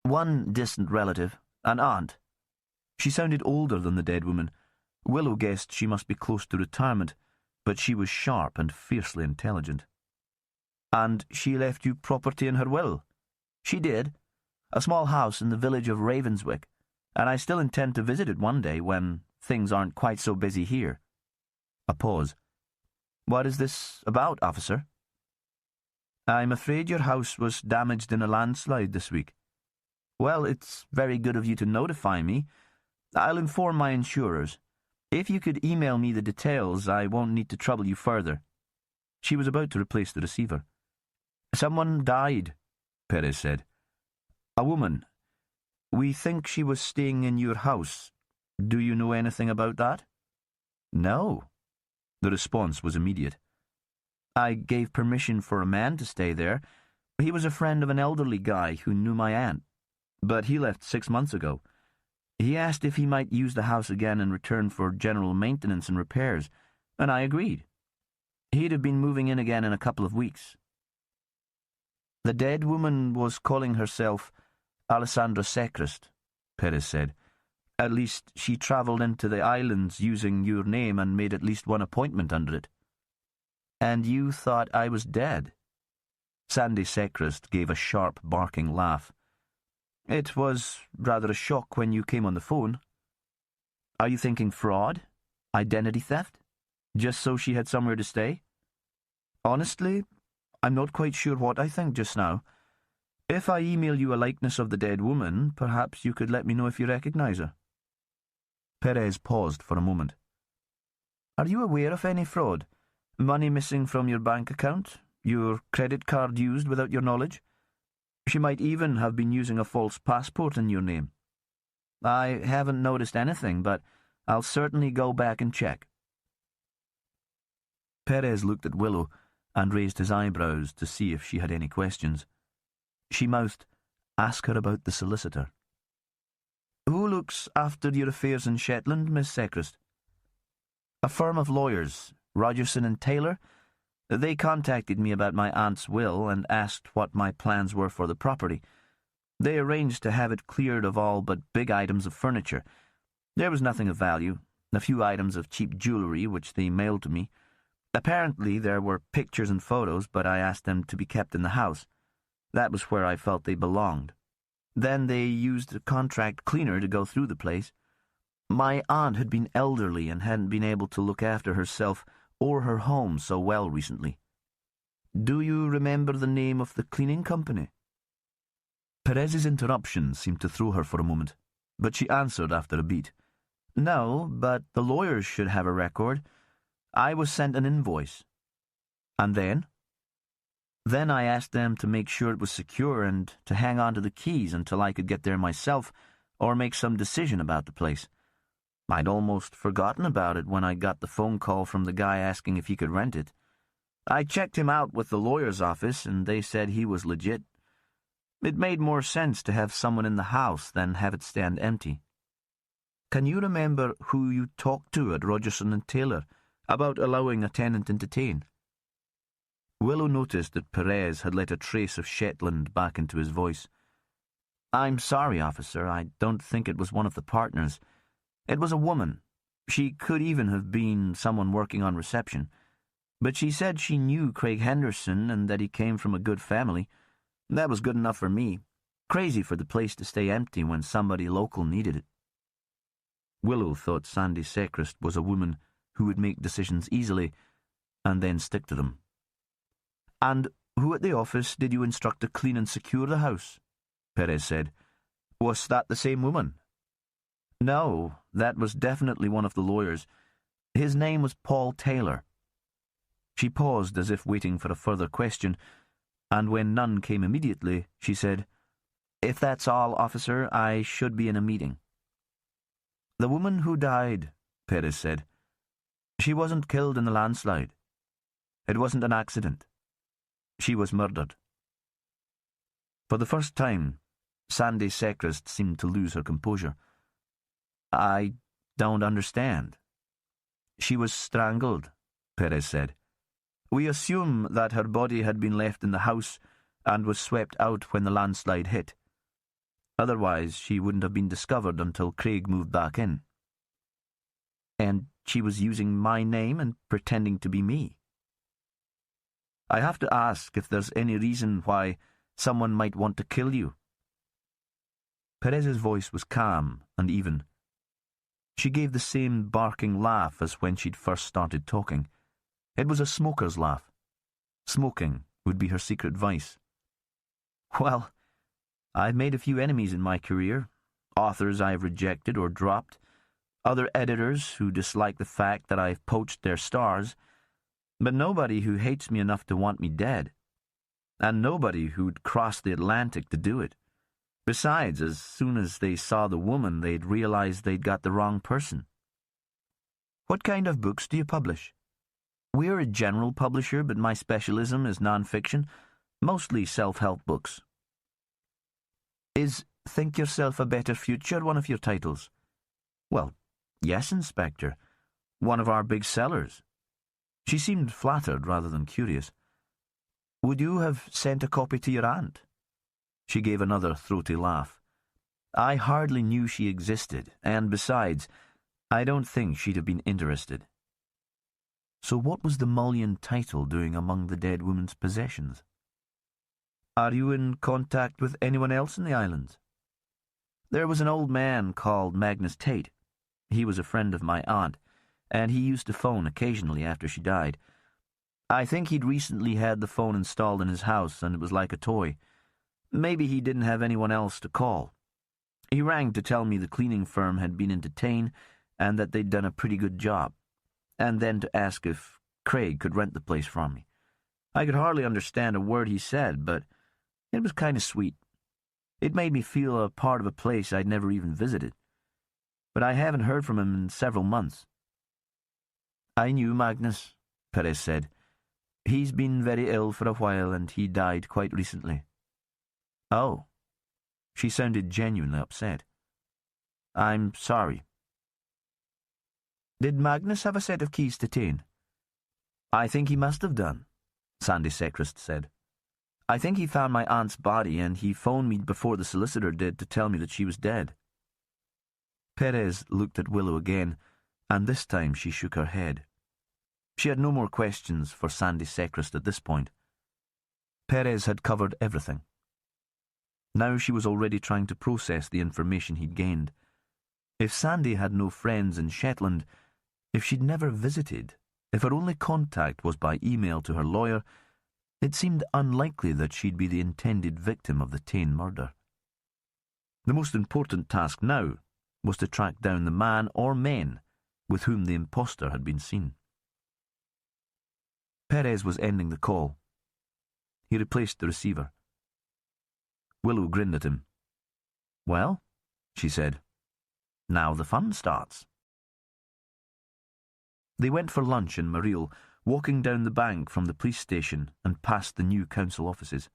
"One distant relative, an aunt." She sounded older than the dead woman. Willow guessed she must be close to retirement, but she was sharp and fiercely intelligent. "And she left you property in her will?" "She did. A small house in the village of Ravenswick, and I still intend to visit it one day when things aren't quite so busy here." A pause. "What is this about, officer?" "I'm afraid your house was damaged in a landslide this week." "Well, it's very good of you to notify me. I'll inform my insurers. If you could email me the details, I won't need to trouble you further." She was about to replace the receiver. "Someone died," Perez said. "A woman. We think she was staying in your house. Do you know anything about that?" "No." The response was immediate. "I gave permission for a man to stay there. He was a friend of an elderly guy who knew my aunt, but he left 6 months ago. He asked if he might use the house again in return for general maintenance and repairs, and I agreed. He'd have been moving in again in a couple of weeks." "The dead woman was calling herself Alessandra Sechrist," Perez said. "At least she travelled into the islands using your name and made at least one appointment under it." "And you thought I was dead?" Sandy Sechrist gave a sharp, barking laugh. "It was rather a shock when you came on the phone." Are you thinking fraud? Identity theft? Just so she had somewhere to stay? Honestly, I'm not quite sure what I think just now. If I email you a likeness of the dead woman, perhaps you could let me know if you recognize her. Perez paused for a moment. Are you aware of any fraud? Money missing from your bank account? Your credit card used without your knowledge? She might even have been using a false passport in your name. I haven't noticed anything, but I'll certainly go back and check. Perez looked at Willow and raised his eyebrows to see if she had any questions. She mouthed, "Ask her about the solicitor." "Who looks after your affairs in Shetland, Miss Sechrist?" "A firm of lawyers, Rogerson and Taylor. They contacted me about my aunt's will and asked what my plans were for the property. They arranged to have it cleared of all but big items of furniture. There was nothing of value, a few items of cheap jewellery which they mailed to me. Apparently there were pictures and photos, but I asked them to be kept in the house. That was where I felt they belonged. Then they used a contract cleaner to go through the place. My aunt had been elderly and hadn't been able to look after herself or her home so well recently. Do you remember the name of the cleaning company?" Perez's interruption seemed to throw her for a moment, but she answered after a beat. "No, but the lawyers should have a record. I was sent an invoice." "And then?" "Then I asked them to make sure it was secure and to hang on to the keys until I could get there myself or make some decision about the place. I'd almost forgotten about it when I got the phone call from the guy asking if he could rent it. I checked him out with the lawyer's office and they said he was legit. It made more sense to have someone in the house than have it stand empty." "Can you remember who you talked to at Rogerson and Taylor about allowing a tenant to entertain?" Willow noticed that Perez had let a trace of Shetland back into his voice. "I'm sorry, officer, I don't think it was one of the partners. It was a woman. She could even have been someone working on reception. But she said she knew Craig Henderson and that he came from a good family. That was good enough for me. Crazy for the place to stay empty when somebody local needed it." Willow thought Sandy Sechrist was a woman who would make decisions easily and then stick to them. "And who at the office did you instruct to clean and secure the house?" Perez said. "Was that the same woman?" "No, that was definitely one of the lawyers. His name was Paul Taylor." She paused as if waiting for a further question, and when none came immediately, she said, "If that's all, officer, I should be in a meeting." "The woman who died," Perez said, "she wasn't killed in the landslide. It wasn't an accident. She was murdered." For the first time, Sandy Sechrist seemed to lose her composure. "I don't understand." "She was strangled," Perez said. "We assume that her body had been left in the house and was swept out when the landslide hit. Otherwise, she wouldn't have been discovered until Craig moved back in." "And she was using my name and pretending to be me." "I have to ask if there's any reason why someone might want to kill you." Perez's voice was calm and even. She gave the same barking laugh as when she'd first started talking. It was a smoker's laugh. Smoking would be her secret vice. "Well, I've made a few enemies in my career. Authors I've rejected or dropped. Other editors who dislike the fact that I've poached their stars. But nobody who hates me enough to want me dead. And nobody who'd cross the Atlantic to do it. Besides, as soon as they saw the woman, they'd realize they'd got the wrong person." "What kind of books do you publish?" "We're a general publisher, but my specialism is non-fiction, mostly self-help books." "Is Think Yourself a Better Future one of your titles?" "Well, yes, Inspector. One of our big sellers." She seemed flattered rather than curious. "Would you have sent a copy to your aunt?" She gave another throaty laugh. "I hardly knew she existed, and besides, I don't think she'd have been interested." So what was the mullion title doing among the dead woman's possessions? "Are you in contact with anyone else in the islands?" "There was an old man called Magnus Tate. He was a friend of my aunt, and he used to phone occasionally after she died. I think he'd recently had the phone installed in his house, and it was like a toy. Maybe he didn't have anyone else to call. He rang to tell me the cleaning firm had been entertained and that they'd done a pretty good job, and then to ask if Craig could rent the place from me. I could hardly understand a word he said, but it was kind of sweet. It made me feel a part of a place I'd never even visited. But I haven't heard from him in several months. I knew Magnus, Perez said. He's been very ill for a while, and he died quite recently. Oh. She sounded genuinely upset. I'm sorry. Did Magnus have a set of keys to Tain? I think he must have done, Sandy Secrist said. I think he found my aunt's body, and he phoned me before the solicitor did to tell me that she was dead. Perez looked at Willow again, and this time she shook her head. She had no more questions for Sandy Secrist at this point. Perez had covered everything. Now she was already trying to process the information he'd gained. If Sandy had no friends in Shetland, if she'd never visited, if her only contact was by email to her lawyer, it seemed unlikely that she'd be the intended victim of the Tain murder. The most important task now was to track down the man or men with whom the impostor had been seen. Perez was ending the call. He replaced the receiver. Willow grinned at him. Well, she said, now the fun starts. They went for lunch in Marille, walking down the bank from the police station and past the new council offices.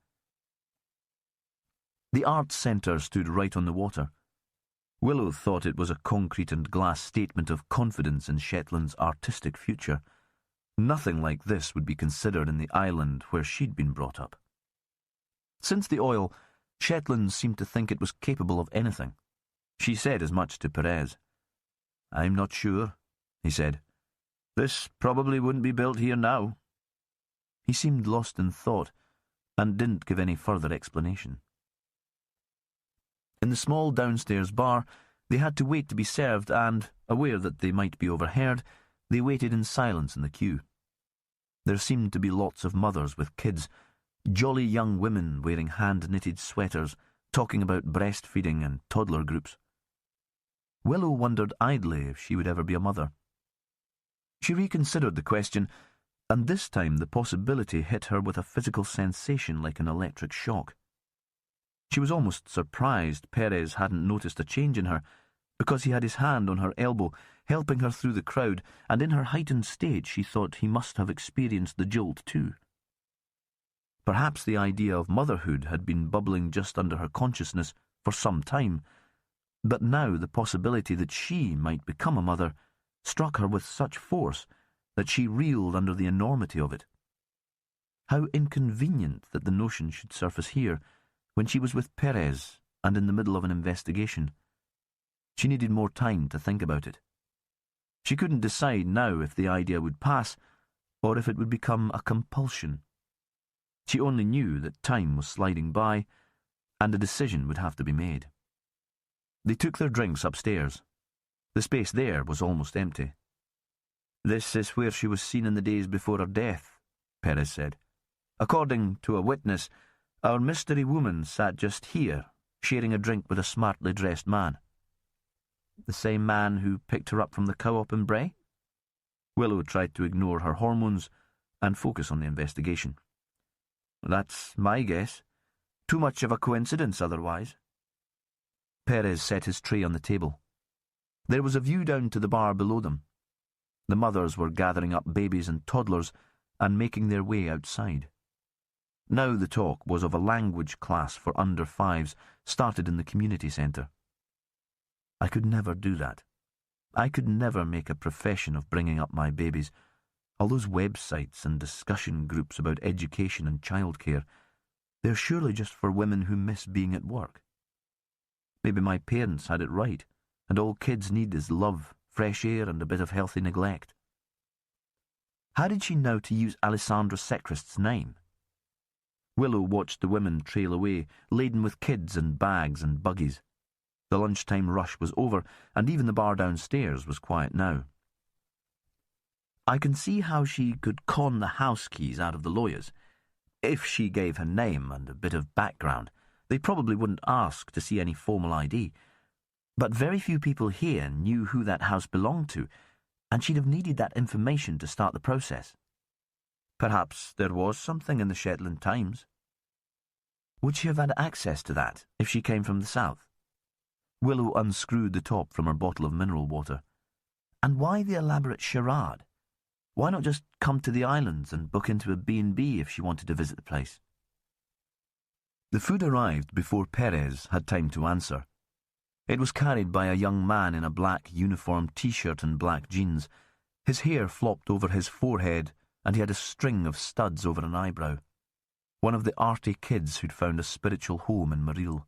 The arts centre stood right on the water. Willow thought it was a concrete and glass statement of confidence in Shetland's artistic future. Nothing like this would be considered in the island where she'd been brought up. Since the oil, Shetland seemed to think it was capable of anything. She said as much to Perez. I'm not sure, he said. This probably wouldn't be built here now. He seemed lost in thought and didn't give any further explanation. In the small downstairs bar, they had to wait to be served and, aware that they might be overheard, they waited in silence in the queue. There seemed to be lots of mothers with kids, jolly young women wearing hand-knitted sweaters, talking about breastfeeding and toddler groups. Willow wondered idly if she would ever be a mother. She reconsidered the question, and this time the possibility hit her with a physical sensation like an electric shock. She was almost surprised Perez hadn't noticed a change in her, because he had his hand on her elbow, helping her through the crowd, and in her heightened state she thought he must have experienced the jolt too. Perhaps the idea of motherhood had been bubbling just under her consciousness for some time, but now the possibility that she might become a mother struck her with such force that she reeled under the enormity of it. How inconvenient that the notion should surface here, when she was with Perez and in the middle of an investigation. She needed more time to think about it. She couldn't decide now if the idea would pass, or if it would become a compulsion. She only knew that time was sliding by, and a decision would have to be made. They took their drinks upstairs. The space there was almost empty. This is where she was seen in the days before her death, Perez said. According to a witness, our mystery woman sat just here, sharing a drink with a smartly dressed man. The same man who picked her up from the co-op in Bray? Willow tried to ignore her hormones and focus on the investigation. That's my guess. Too much of a coincidence otherwise. Perez set his tray on the table. There was a view down to the bar below them. The mothers were gathering up babies and toddlers and making their way outside. Now the talk was of a language class for under fives started in the community centre. I could never do that. I could never make a profession of bringing up my babies. All those websites and discussion groups about education and childcare, they're surely just for women who miss being at work. Maybe my parents had it right, and all kids need is love, fresh air, and a bit of healthy neglect. How did she know to use Alessandra Secrist's name? Willow watched the women trail away, laden with kids and bags and buggies. The lunchtime rush was over, and even the bar downstairs was quiet now. I can see how she could con the house keys out of the lawyers. If she gave her name and a bit of background, they probably wouldn't ask to see any formal ID. But very few people here knew who that house belonged to, and she'd have needed that information to start the process. Perhaps there was something in the Shetland Times. Would she have had access to that if she came from the south? Willow unscrewed the top from her bottle of mineral water. And why the elaborate charade? Why not just come to the islands and book into a B&B if she wanted to visit the place? The food arrived before Perez had time to answer. It was carried by a young man in a black uniform T-shirt and black jeans. His hair flopped over his forehead, and he had a string of studs over an eyebrow. One of the arty kids who'd found a spiritual home in Maril.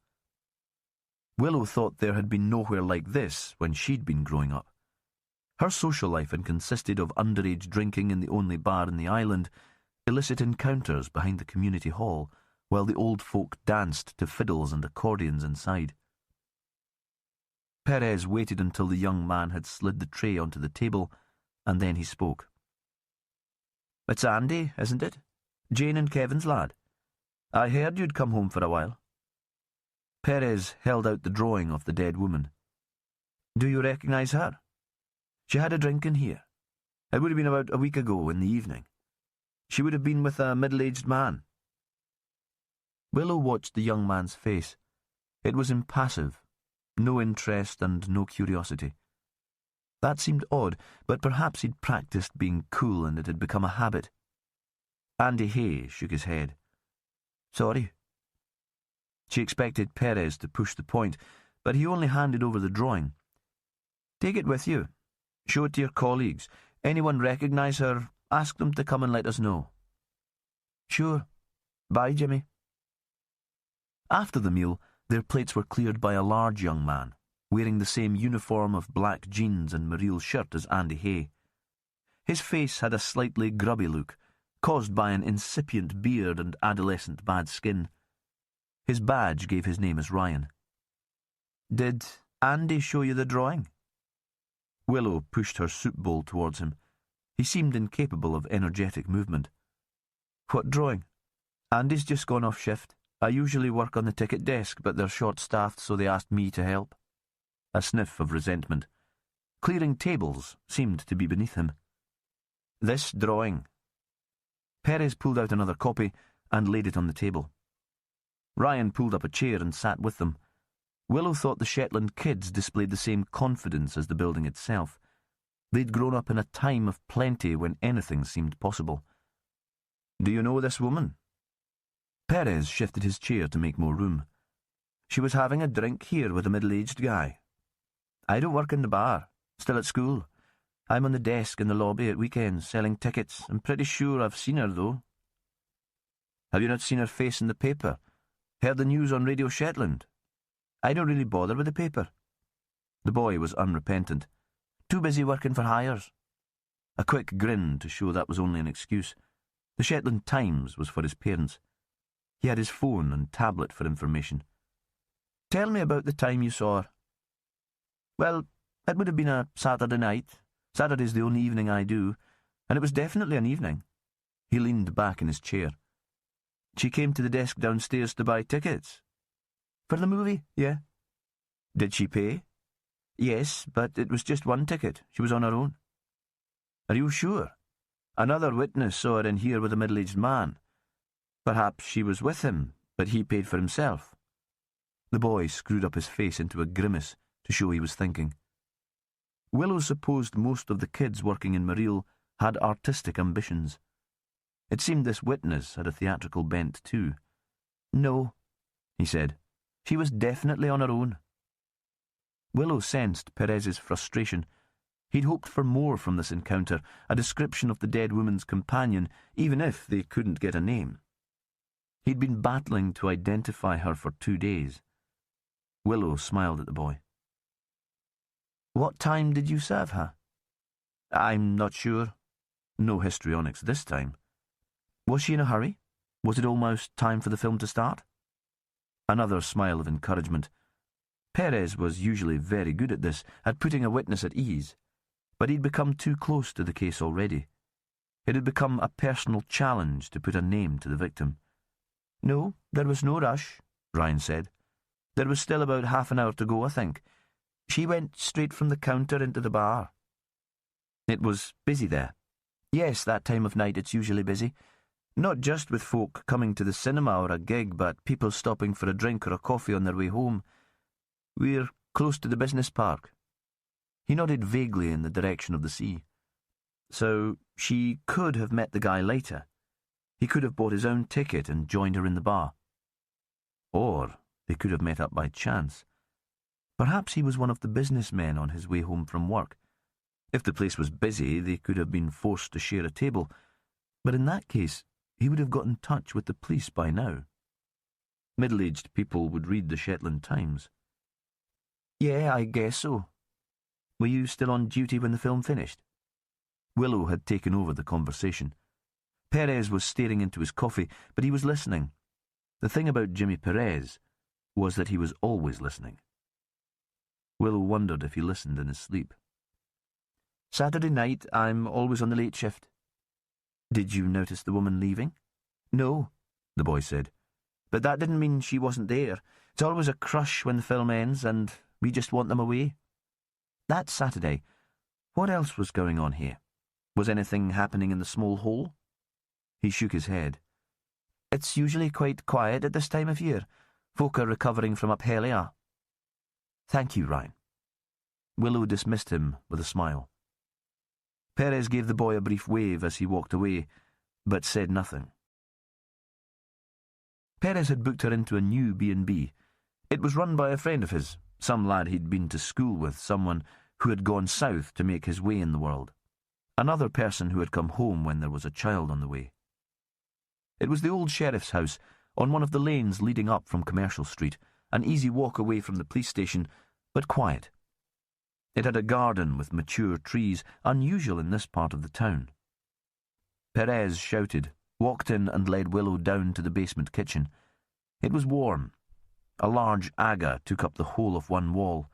Willow thought there had been nowhere like this when she'd been growing up. Her social life had consisted of underage drinking in the only bar in the island, illicit encounters behind the community hall, while the old folk danced to fiddles and accordions inside. Perez waited until the young man had slid the tray onto the table, and then he spoke. "It's Andy, isn't it? Jane and Kevin's lad. I heard you'd come home for a while." Perez held out the drawing of the dead woman. "Do you recognise her? She had a drink in here. It would have been about a week ago in the evening. She would have been with a middle-aged man." Willow watched the young man's face. It was impassive, no interest and no curiosity. That seemed odd, but perhaps he'd practiced being cool and it had become a habit. Andy Hay shook his head. "Sorry." She expected Perez to push the point, but he only handed over the drawing. "Take it with you. Show it to your colleagues. Anyone recognise her, ask them to come and let us know." "Sure. Bye, Jimmy." After the meal, their plates were cleared by a large young man, wearing the same uniform of black jeans and Maril shirt as Andy Hay. His face had a slightly grubby look, caused by an incipient beard and adolescent bad skin. His badge gave his name as Ryan. "Did Andy show you the drawing?" Willow pushed her soup bowl towards him. He seemed incapable of energetic movement. "What drawing? Andy's just gone off shift. I usually work on the ticket desk, but they're short-staffed, so they asked me to help." A sniff of resentment. Clearing tables seemed to be beneath him. "This drawing." Perez pulled out another copy and laid it on the table. Ryan pulled up a chair and sat with them. Willow thought the Shetland kids displayed the same confidence as the building itself. They'd grown up in a time of plenty when anything seemed possible. "Do you know this woman?" Perez shifted his chair to make more room. "She was having a drink here with a middle-aged guy. I don't work in the bar, still at school. I'm on the desk in the lobby at weekends, selling tickets. I'm pretty sure I've seen her, though." "Have you not seen her face in the paper? Heard the news on Radio Shetland?" "I don't really bother with the paper." The boy was unrepentant. "Too busy working for hires." A quick grin to show that was only an excuse. The Shetland Times was for his parents. He had his phone and tablet for information. "Tell me about the time you saw her." "Well, it would have been a Saturday night. Saturday's the only evening I do, and it was definitely an evening." He leaned back in his chair. "She came to the desk downstairs to buy tickets." "For the movie, yeah." "Did she pay?" "Yes, but it was just one ticket. She was on her own." "Are you sure? Another witness saw her in here with a middle-aged man. Perhaps she was with him, but he paid for himself." The boy screwed up his face into a grimace to show he was thinking. Willow supposed most of the kids working in Maril had artistic ambitions. It seemed this witness had a theatrical bent too. "No," he said. "She was definitely on her own." Willow sensed Perez's frustration. He'd hoped for more from this encounter, a description of the dead woman's companion, even if they couldn't get a name. He'd been battling to identify her for 2 days. Willow smiled at the boy. "What time did you serve her?" "I'm not sure. No histrionics this time." "Was she in a hurry? Was it almost time for the film to start?" Another smile of encouragement. Perez was usually very good at this, at putting a witness at ease, but he'd become too close to the case already. It had become a personal challenge to put a name to the victim. "No, there was no rush," Ryan said. "There was still about half an hour to go, I think. She went straight from the counter into the bar." "It was busy there?" "Yes, that time of night it's usually busy. Not just with folk coming to the cinema or a gig, but people stopping for a drink or a coffee on their way home. We're close to the business park." He nodded vaguely in the direction of the sea. "So she could have met the guy later. He could have bought his own ticket and joined her in the bar. Or they could have met up by chance. Perhaps he was one of the businessmen on his way home from work. If the place was busy, they could have been forced to share a table, but in that case, he would have got in touch with the police by now. Middle-aged people would read the Shetland Times. "Yeah, I guess so. Were you still on duty when the film finished?" Willow had taken over the conversation. Perez was staring into his coffee, but he was listening. The thing about Jimmy Perez was that he was always listening. Willow wondered if he listened in his sleep. "Saturday night, I'm always on the late shift." "Did you notice the woman leaving?" "No," the boy said. "But that didn't mean she wasn't there. It's always a crush when the film ends, and we just want them away." "That Saturday, what else was going on here? Was anything happening in the small hole?" He shook his head. "It's usually quite quiet at this time of year. Folk are recovering from Uphelia." "Thank you, Ryan." Willow dismissed him with a smile. Perez gave the boy a brief wave as he walked away, but said nothing. Perez had booked her into a new B&B. It was run by a friend of his, some lad he'd been to school with, someone who had gone south to make his way in the world, another person who had come home when there was a child on the way. It was the old sheriff's house on one of the lanes leading up from Commercial Street, an easy walk away from the police station, but quiet. It had a garden with mature trees, unusual in this part of the town. Perez shouted, walked in and led Willow down to the basement kitchen. It was warm. A large aga took up the whole of one wall.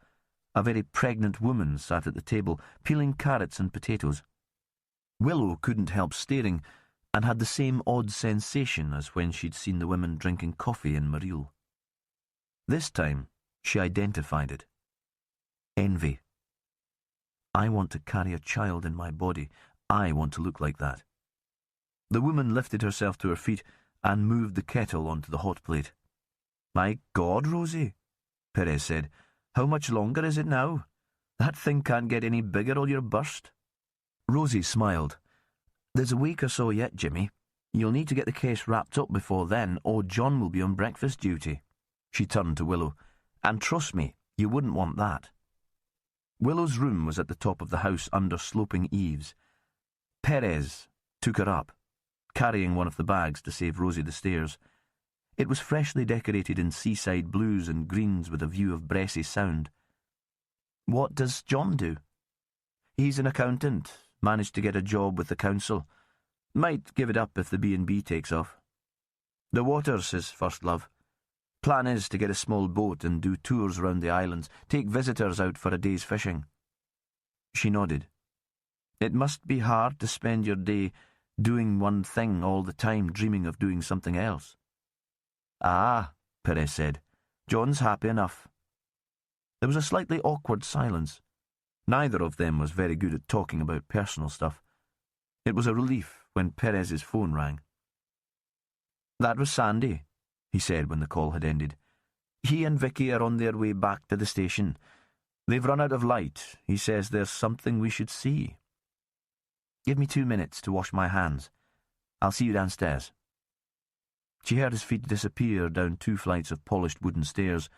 A very pregnant woman sat at the table, peeling carrots and potatoes. Willow couldn't help staring, and had the same odd sensation as when she'd seen the women drinking coffee in Marille. This time, she identified it. Envy. "I want to carry a child in my body. I want to look like that." The woman lifted herself to her feet and moved the kettle onto the hot plate. "My God, Rosie," Perez said. "How much longer is it now? That thing can't get any bigger or you'll burst." Rosie smiled. "There's a week or so yet, Jimmy. You'll need to get the case wrapped up before then, or John will be on breakfast duty." She turned to Willow. "And trust me, you wouldn't want that." Willow's room was at the top of the house under sloping eaves. Perez took her up, carrying one of the bags to save Rosie the stairs. It was freshly decorated in seaside blues and greens with a view of Bressay Sound. "What does John do?" "He's an accountant, managed to get a job with the council. Might give it up if the B&B takes off. The water's his first love. Plan is to get a small boat and do tours round the islands, take visitors out for a day's fishing." She nodded. "It must be hard to spend your day doing one thing all the time, dreaming of doing something else." "Ah," Perez said. "John's happy enough." There was a slightly awkward silence. Neither of them was very good at talking about personal stuff. It was a relief when Perez's phone rang. "That was Sandy," he said when the call had ended. "He and Vicky are on their way back to the station. They've run out of light. He says there's something we should see." "Give me 2 minutes to wash my hands. I'll see you downstairs." She heard his feet disappear down 2 flights of polished wooden stairs,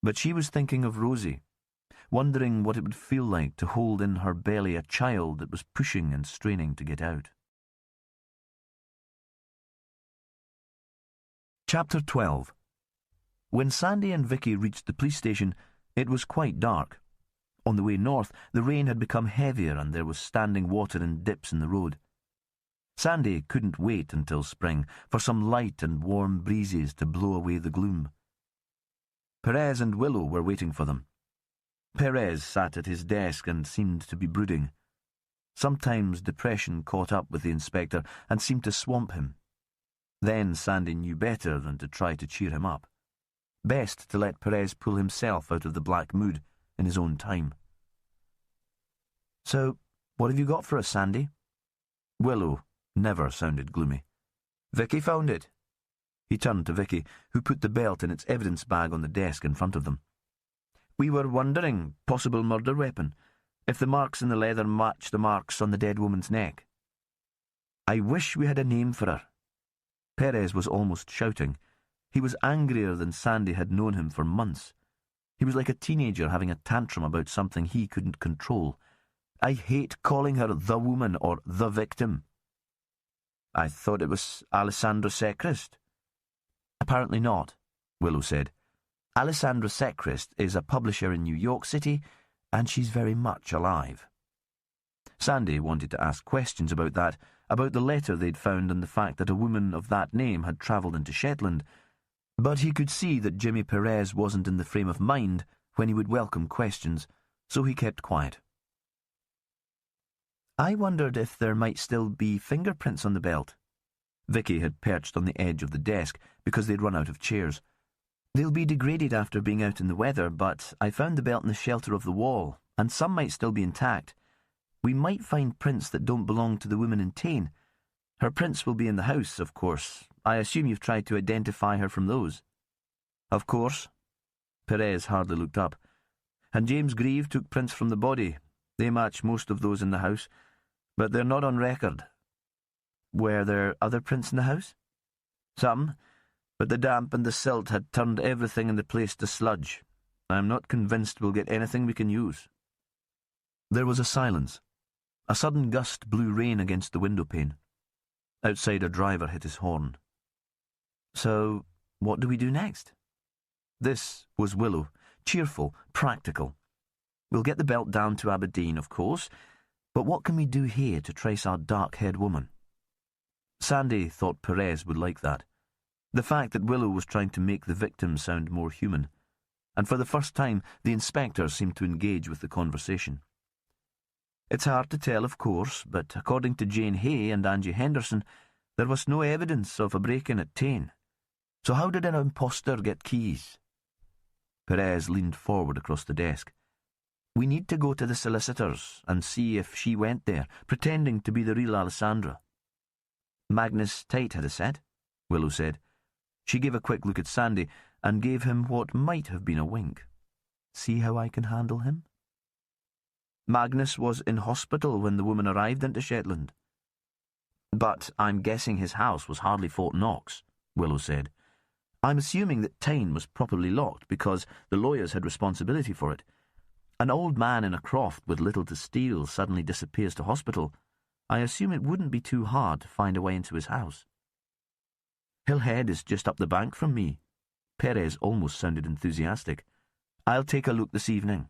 but she was thinking of Rosie, wondering what it would feel like to hold in her belly a child that was pushing and straining to get out. Chapter 12. When Sandy and Vicky reached the police station, it was quite dark. On the way north, the rain had become heavier and there was standing water in dips in the road. Sandy couldn't wait until spring for some light and warm breezes to blow away the gloom. Perez and Willow were waiting for them. Perez sat at his desk and seemed to be brooding. Sometimes depression caught up with the inspector and seemed to swamp him. Then Sandy knew better than to try to cheer him up. Best to let Perez pull himself out of the black mood in his own time. "So, what have you got for us, Sandy?" Willow never sounded gloomy. "Vicky found it." He turned to Vicky, who put the belt in its evidence bag on the desk in front of them. "We were wondering, possible murder weapon, if the marks in the leather match the marks on the dead woman's neck." "I wish we had a name for her." Perez was almost shouting. He was angrier than Sandy had known him for months. He was like a teenager having a tantrum about something he couldn't control. "I hate calling her the woman or the victim." "I thought it was Alessandra Sechrist." "Apparently not," Willow said. "Alessandra Sechrist is a publisher in New York City, and she's very much alive." Sandy wanted to ask questions about that, about the letter they'd found and the fact that a woman of that name had travelled into Shetland, but he could see that Jimmy Perez wasn't in the frame of mind when he would welcome questions, so he kept quiet. "I wondered if there might still be fingerprints on the belt." Vicky had perched on the edge of the desk because they'd run out of chairs. "They'll be degraded after being out in the weather, but I found the belt in the shelter of the wall, and some might still be intact. We might find prints that don't belong to the woman in Tain. Her prints will be in the house, of course. I assume you've tried to identify her from those." "Of course." Perez hardly looked up. "And James Grieve took prints from the body. They match most of those in the house, but they're not on record." "Were there other prints in the house?" "Some, but the damp and the silt had turned everything in the place to sludge. I'm not convinced we'll get anything we can use." There was a silence. A sudden gust blew rain against the windowpane. Outside, a driver hit his horn. "So, what do we do next?" This was Willow, cheerful, practical. "We'll get the belt down to Aberdeen, of course, but what can we do here to trace our dark-haired woman?" Sandy thought Perez would like that. The fact that Willow was trying to make the victim sound more human. And for the first time, the inspector seemed to engage with the conversation. "It's hard to tell, of course, but according to Jane Hay and Angie Henderson, there was no evidence of a break-in at Tain. So how did an impostor get keys?" Perez leaned forward across the desk. "We need to go to the solicitor's and see if she went there, pretending to be the real Alessandra." "Magnus Tate had a set," Willow said. She gave a quick look at Sandy and gave him what might have been a wink. "See how I can handle him?" "Magnus was in hospital when the woman arrived into Shetland." "But I'm guessing his house was hardly Fort Knox," Willow said. "I'm assuming that Tain was properly locked because the lawyers had responsibility for it. An old man in a croft with little to steal suddenly disappears to hospital. I assume it wouldn't be too hard to find a way into his house." "Hillhead is just up the bank from me." Perez almost sounded enthusiastic. "I'll take a look this evening."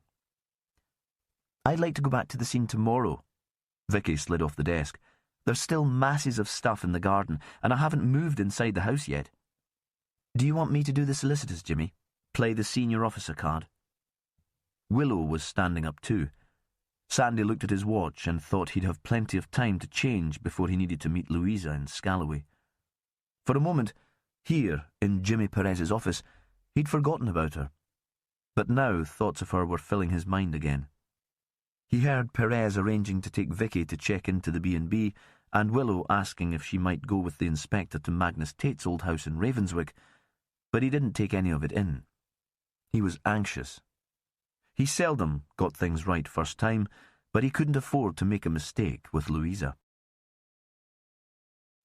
"I'd like to go back to the scene tomorrow." Vicky slid off the desk. "There's still masses of stuff in the garden, and I haven't moved inside the house yet." "Do you want me to do the solicitors, Jimmy? Play the senior officer card?" Willow was standing up too. Sandy looked at his watch and thought he'd have plenty of time to change before he needed to meet Louisa in Scalloway. For a moment, here, in Jimmy Perez's office, he'd forgotten about her. But now thoughts of her were filling his mind again. He heard Perez arranging to take Vicky to check into the B&B, and Willow asking if she might go with the inspector to Magnus Tate's old house in Ravenswick, but he didn't take any of it in. He was anxious. He seldom got things right first time, but he couldn't afford to make a mistake with Louisa.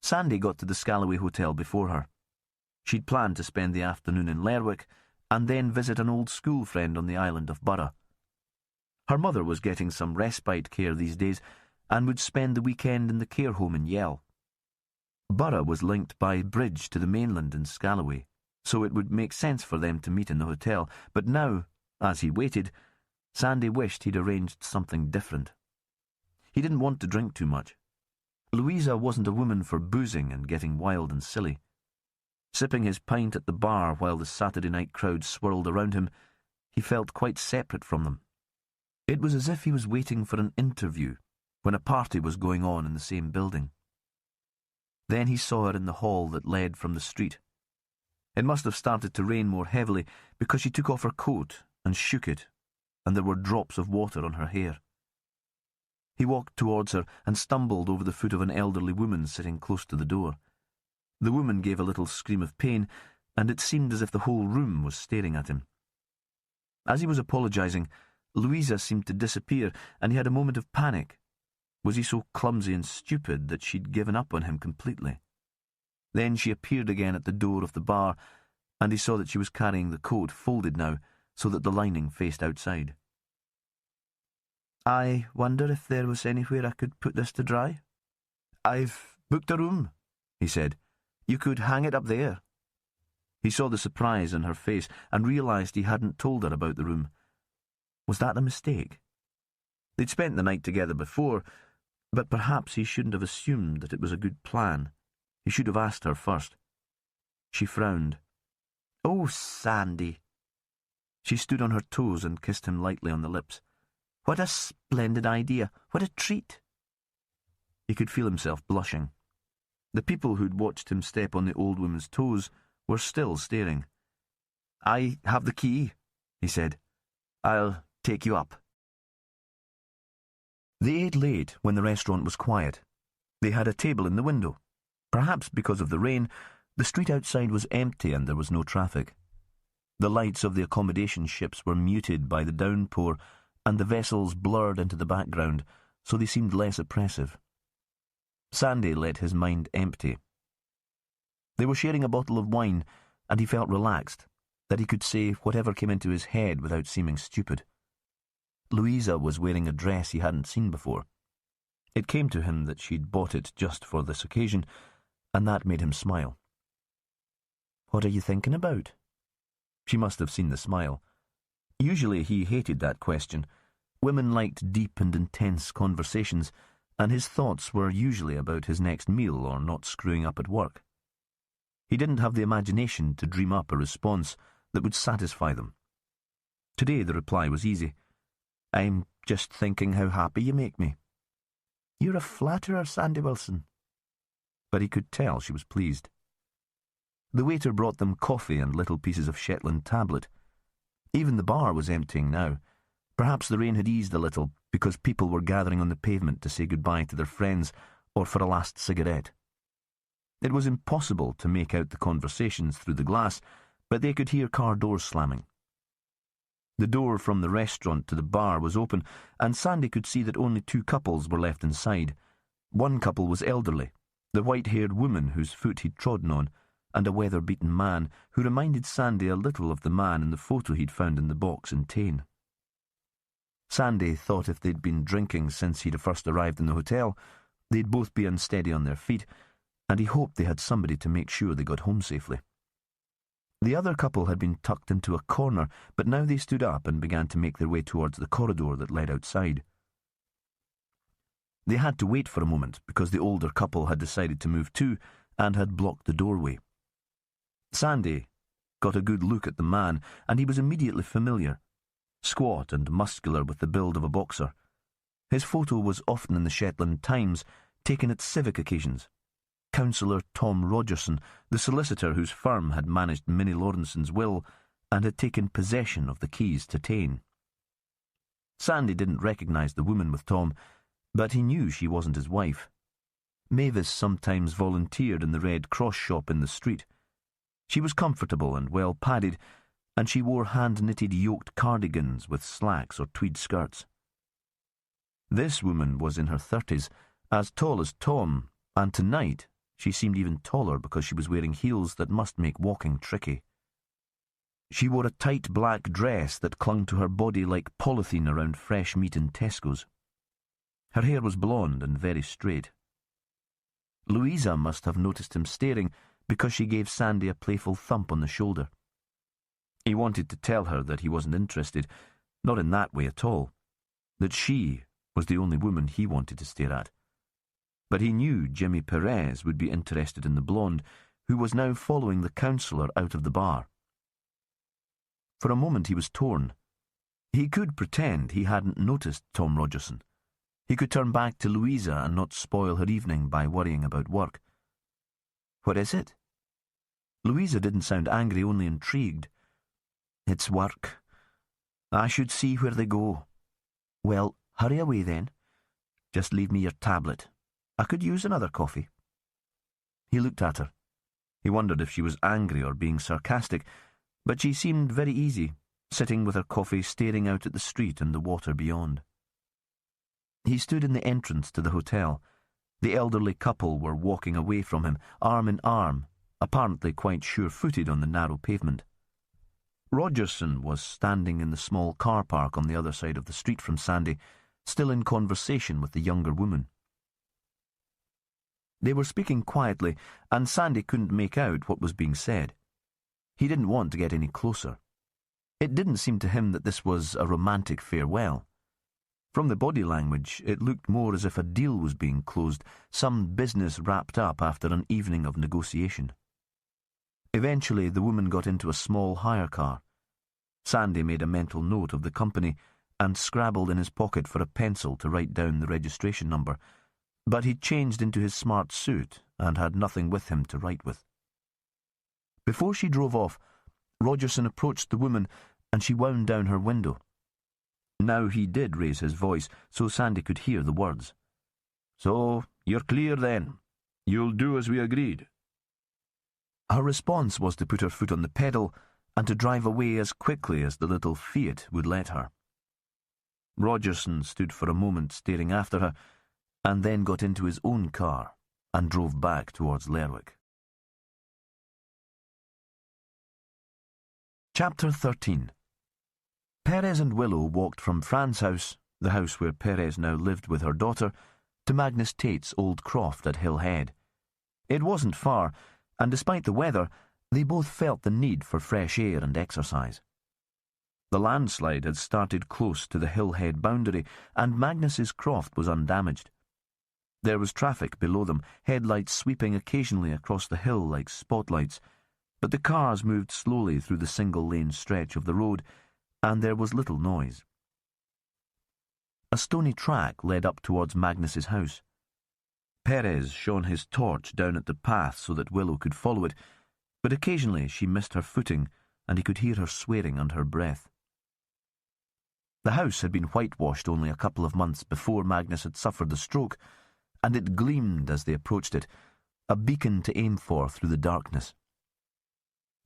Sandy got to the Scalloway Hotel before her. She'd planned to spend the afternoon in Lerwick and then visit an old school friend on the island of Burra. Her mother was getting some respite care these days and would spend the weekend in the care home in Yell. Burra was linked by bridge to the mainland in Scalloway, so it would make sense for them to meet in the hotel, but now, as he waited, Sandy wished he'd arranged something different. He didn't want to drink too much. Louisa wasn't a woman for boozing and getting wild and silly. Sipping his pint at the bar while the Saturday night crowd swirled around him, he felt quite separate from them. It was as if he was waiting for an interview when a party was going on in the same building. Then he saw her in the hall that led from the street. It must have started to rain more heavily because she took off her coat and shook it, and there were drops of water on her hair. He walked towards her and stumbled over the foot of an elderly woman sitting close to the door. The woman gave a little scream of pain, and it seemed as if the whole room was staring at him. As he was apologising, Louisa seemed to disappear, and he had a moment of panic. Was he so clumsy and stupid that she'd given up on him completely? Then she appeared again at the door of the bar, and he saw that she was carrying the coat folded now, so that the lining faced outside. "I wonder if there was anywhere I could put this to dry?" "I've booked a room," he said. "You could hang it up there." He saw the surprise in her face and realised he hadn't told her about the room. Was that a mistake? They'd spent the night together before, but perhaps he shouldn't have assumed that it was a good plan. He should have asked her first. She frowned. "Oh, Sandy." She stood on her toes and kissed him lightly on the lips. "What a splendid idea. What a treat." He could feel himself blushing. The people who'd watched him step on the old woman's toes were still staring. "I have the key," he said. "I'll take you up." They ate late when the restaurant was quiet. They had a table in the window. Perhaps because of the rain, the street outside was empty and there was no traffic. The lights of the accommodation ships were muted by the downpour, and the vessels blurred into the background, so they seemed less oppressive. Sandy let his mind empty. They were sharing a bottle of wine, and he felt relaxed, that he could say whatever came into his head without seeming stupid. Louisa was wearing a dress he hadn't seen before. It came to him that she'd bought it just for this occasion, and that made him smile. "What are you thinking about?" She must have seen the smile. Usually he hated that question. Women liked deep and intense conversations, and his thoughts were usually about his next meal or not screwing up at work. He didn't have the imagination to dream up a response that would satisfy them. Today the reply was easy. "I'm just thinking how happy you make me." "You're a flatterer, Sandy Wilson." But he could tell she was pleased. The waiter brought them coffee and little pieces of Shetland tablet. Even the bar was emptying now. Perhaps the rain had eased a little because people were gathering on the pavement to say goodbye to their friends or for a last cigarette. It was impossible to make out the conversations through the glass, but they could hear car doors slamming. The door from the restaurant to the bar was open, and Sandy could see that only 2 couples were left inside. One couple was elderly, the white-haired woman whose foot he'd trodden on, and a weather-beaten man who reminded Sandy a little of the man in the photo he'd found in the box in Tain. Sandy thought if they'd been drinking since he'd first arrived in the hotel, they'd both be unsteady on their feet, and he hoped they had somebody to make sure they got home safely. The other couple had been tucked into a corner, but now they stood up and began to make their way towards the corridor that led outside. They had to wait for a moment because the older couple had decided to move too and had blocked the doorway. Sandy got a good look at the man, and he was immediately familiar. Squat and muscular with the build of a boxer. His photo was often in the Shetland Times, taken at civic occasions. Councillor Tom Rogerson, the solicitor whose firm had managed Minnie Lawrenson's will and had taken possession of the keys to Tain. Sandy didn't recognise the woman with Tom, but he knew she wasn't his wife. Mavis sometimes volunteered in the Red Cross shop in the street. She was comfortable and well padded, and she wore hand-knitted yoked cardigans with slacks or tweed skirts. This woman was in her 30s, as tall as Tom, and tonight she seemed even taller because she was wearing heels that must make walking tricky. She wore a tight black dress that clung to her body like polythene around fresh meat in Tesco's. Her hair was blonde and very straight. Louisa must have noticed him staring because she gave Sandy a playful thump on the shoulder. He wanted to tell her that he wasn't interested, not in that way at all, that she was the only woman he wanted to stare at. But he knew Jimmy Perez would be interested in the blonde, who was now following the counsellor out of the bar. For a moment he was torn. He could pretend he hadn't noticed Tom Rogerson. He could turn back to Louisa and not spoil her evening by worrying about work. "What is it?" Louisa didn't sound angry, only intrigued. "It's work. I should see where they go." "Well, hurry away then. Just leave me your tablet. I could use another coffee." He looked at her. He wondered if she was angry or being sarcastic, but she seemed very easy, sitting with her coffee staring out at the street and the water beyond. He stood in the entrance to the hotel. The elderly couple were walking away from him, arm in arm, apparently quite sure-footed on the narrow pavement. Rogerson was standing in the small car park on the other side of the street from Sandy, still in conversation with the younger woman. They were speaking quietly, and Sandy couldn't make out what was being said. He didn't want to get any closer. It didn't seem to him that this was a romantic farewell. From the body language, it looked more as if a deal was being closed, some business wrapped up after an evening of negotiation. Eventually, the woman got into a small hire car. Sandy made a mental note of the company and scrabbled in his pocket for a pencil to write down the registration number, but he'd changed into his smart suit and had nothing with him to write with. Before she drove off, Rogerson approached the woman and she wound down her window. Now he did raise his voice so Sandy could hear the words. "So, you're clear then. You'll do as we agreed." Her response was to put her foot on the pedal and to drive away as quickly as the little Fiat would let her. Rogerson stood for a moment staring after her, and then got into his own car and drove back towards Lerwick. Chapter 13. Perez and Willow walked from Fran's house, the house where Perez now lived with her daughter, to Magnus Tate's old croft at Hill Head. It wasn't far, and despite the weather, they both felt the need for fresh air and exercise. The landslide had started close to the Hill Head boundary, and Magnus's croft was undamaged. There was traffic below them, headlights sweeping occasionally across the hill like spotlights, but the cars moved slowly through the single-lane stretch of the road, and there was little noise. A stony track led up towards Magnus's house. Perez shone his torch down at the path so that Willow could follow it, but occasionally she missed her footing and he could hear her swearing under her breath. The house had been whitewashed only a couple of months before Magnus had suffered the stroke, and it gleamed as they approached it, a beacon to aim for through the darkness.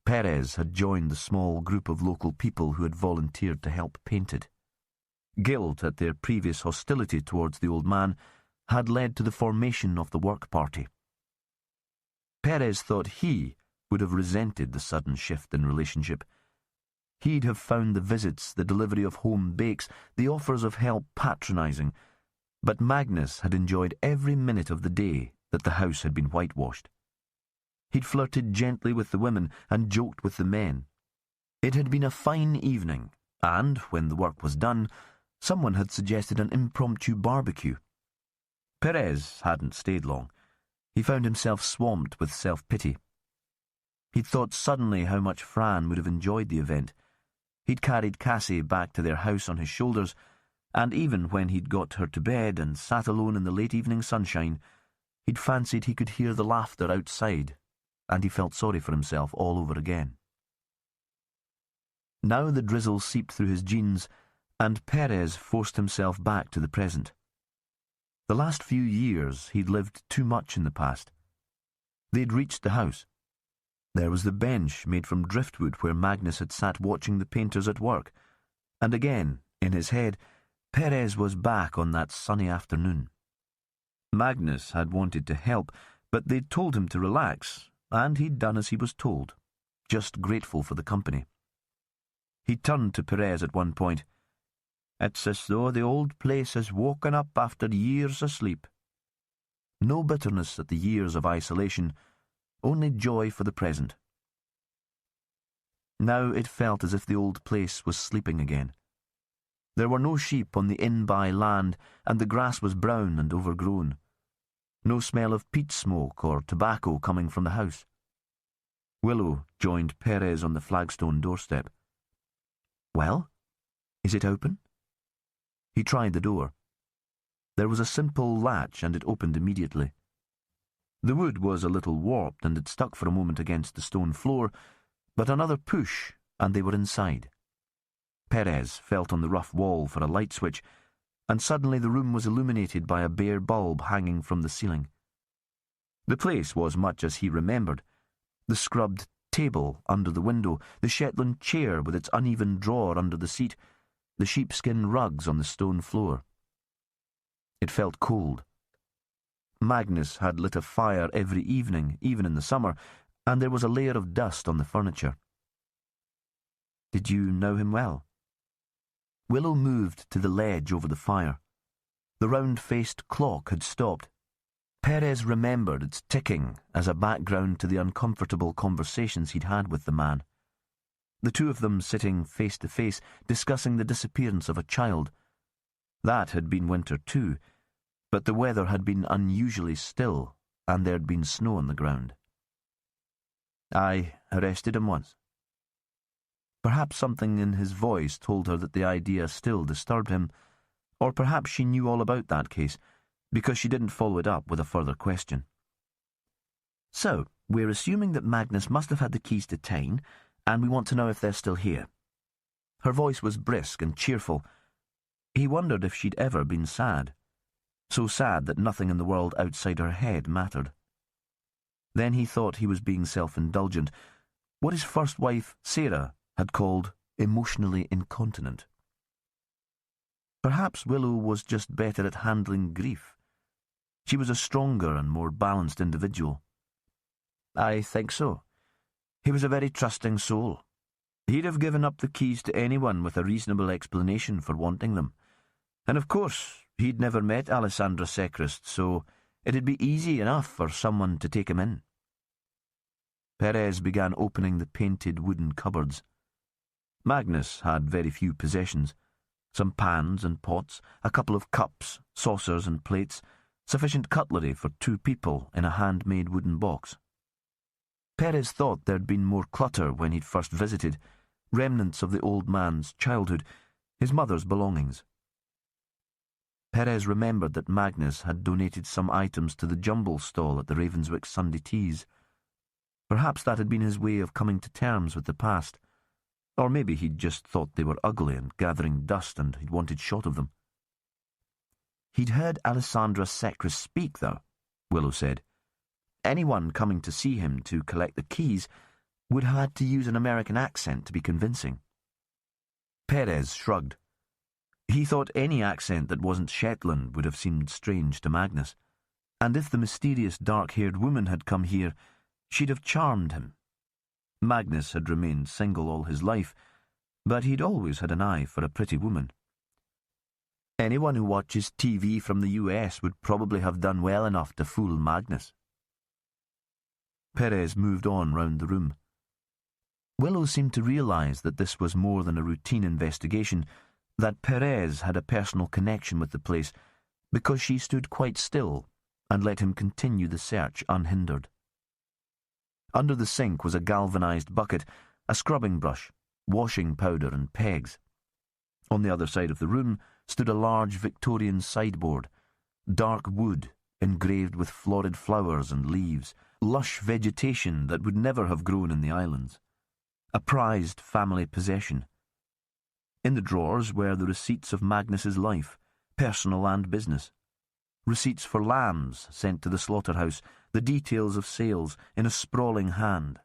Perez had joined the small group of local people who had volunteered to help paint it. Guilt at their previous hostility towards the old man had led to the formation of the work party. Perez thought he would have resented the sudden shift in relationship. He'd have found the visits, the delivery of home bakes, the offers of help patronising, but Magnus had enjoyed every minute of the day that the house had been whitewashed. He'd flirted gently with the women and joked with the men. It had been a fine evening, and, when the work was done, someone had suggested an impromptu barbecue. Perez hadn't stayed long. He found himself swamped with self-pity. He'd thought suddenly how much Fran would have enjoyed the event. He'd carried Cassie back to their house on his shoulders, and even when he'd got her to bed and sat alone in the late evening sunshine, he'd fancied he could hear the laughter outside, and he felt sorry for himself all over again. Now the drizzle seeped through his jeans, and Perez forced himself back to the present. The last few years he'd lived too much in the past. They'd reached the house. There was the bench made from driftwood where Magnus had sat watching the painters at work, and again, in his head, Perez was back on that sunny afternoon. Magnus had wanted to help, but they'd told him to relax, and he'd done as he was told, just grateful for the company. He turned to Perez at one point. "It's as though the old place has woken up after years of sleep." No bitterness at the years of isolation, only joy for the present. Now it felt as if the old place was sleeping again. There were no sheep on the in-by land, and the grass was brown and overgrown. No smell of peat smoke or tobacco coming from the house. Willow joined Perez on the flagstone doorstep. "Well, is it open?" He tried the door. There was a simple latch and it opened immediately. The wood was a little warped and it stuck for a moment against the stone floor, but another push and they were inside. Perez felt on the rough wall for a light switch, and suddenly the room was illuminated by a bare bulb hanging from the ceiling. The place was much as he remembered. The scrubbed table under the window, the Shetland chair with its uneven drawer under the seat, the sheepskin rugs on the stone floor. It felt cold. Magnus had lit a fire every evening, even in the summer, and there was a layer of dust on the furniture. "Did you know him well?" Willow moved to the ledge over the fire. The round-faced clock had stopped. Perez remembered its ticking as a background to the uncomfortable conversations he'd had with the man. The two of them sitting face to face, discussing the disappearance of a child. That had been winter too, but the weather had been unusually still, and there'd been snow on the ground. "I arrested him once." Perhaps something in his voice told her that the idea still disturbed him, or perhaps she knew all about that case, because she didn't follow it up with a further question. "So, we're assuming that Magnus must have had the keys to Tyne, and we want to know if they're still here." Her voice was brisk and cheerful. He wondered if she'd ever been sad. So sad that nothing in the world outside her head mattered. Then he thought he was being self-indulgent, what his first wife, Sarah, had called emotionally incontinent. Perhaps Willow was just better at handling grief. She was a stronger and more balanced individual. "I think so. He was a very trusting soul. He'd have given up the keys to anyone with a reasonable explanation for wanting them. And of course, he'd never met Alessandra Sechrist, so it'd be easy enough for someone to take him in." Perez began opening the painted wooden cupboards. Magnus had very few possessions. Some pans and pots, a couple of cups, saucers and plates, sufficient cutlery for 2 people in a handmade wooden box. Perez thought there'd been more clutter when he'd first visited, remnants of the old man's childhood, his mother's belongings. Perez remembered that Magnus had donated some items to the jumble stall at the Ravenswick Sunday Teas. Perhaps that had been his way of coming to terms with the past. Or maybe he'd just thought they were ugly and gathering dust and he'd wanted shot of them. He'd heard Alessandra Sechrist speak, though, Willow said. Anyone coming to see him to collect the keys would have had to use an American accent to be convincing. Perez shrugged. He thought any accent that wasn't Shetland would have seemed strange to Magnus, and if the mysterious dark-haired woman had come here, she'd have charmed him. Magnus had remained single all his life, but he'd always had an eye for a pretty woman. Anyone who watches TV from the US would probably have done well enough to fool Magnus. Perez moved on round the room. Willow seemed to realise that this was more than a routine investigation, that Perez had a personal connection with the place, because she stood quite still and let him continue the search unhindered. Under the sink was a galvanised bucket, a scrubbing brush, washing powder and pegs. On the other side of the room stood a large Victorian sideboard, dark wood engraved with florid flowers and leaves, lush vegetation that would never have grown in the islands. A prized family possession. In the drawers were the receipts of Magnus's life, personal and business. Receipts for lambs sent to the slaughterhouse, the details of sales in a sprawling hand.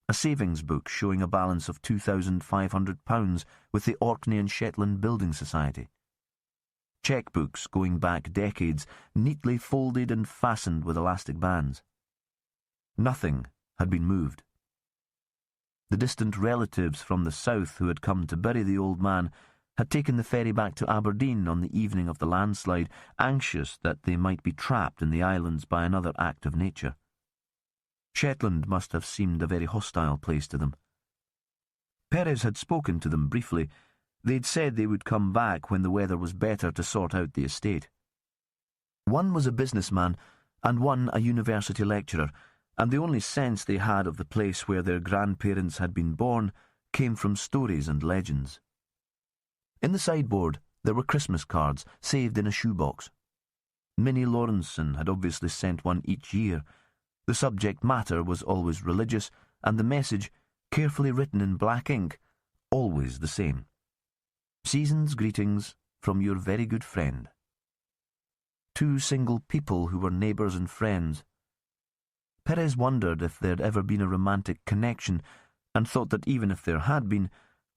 A savings book showing a balance of £2,500 with the Orkney and Shetland Building Society. Checkbooks going back decades, neatly folded and fastened with elastic bands. Nothing had been moved. The distant relatives from the south who had come to bury the old man had taken the ferry back to Aberdeen on the evening of the landslide, anxious that they might be trapped in the islands by another act of nature. Shetland must have seemed a very hostile place to them. Perez had spoken to them briefly. They'd said they would come back when the weather was better to sort out the estate. One was a businessman, and one a university lecturer, and the only sense they had of the place where their grandparents had been born came from stories and legends. In the sideboard there were Christmas cards saved in a shoebox. Minnie Lawrenson had obviously sent one each year. The subject matter was always religious, and the message, carefully written in black ink, always the same. Season's greetings from your very good friend. Two single people who were neighbours and friends. Perez wondered if there'd ever been a romantic connection, and thought that even if there had been,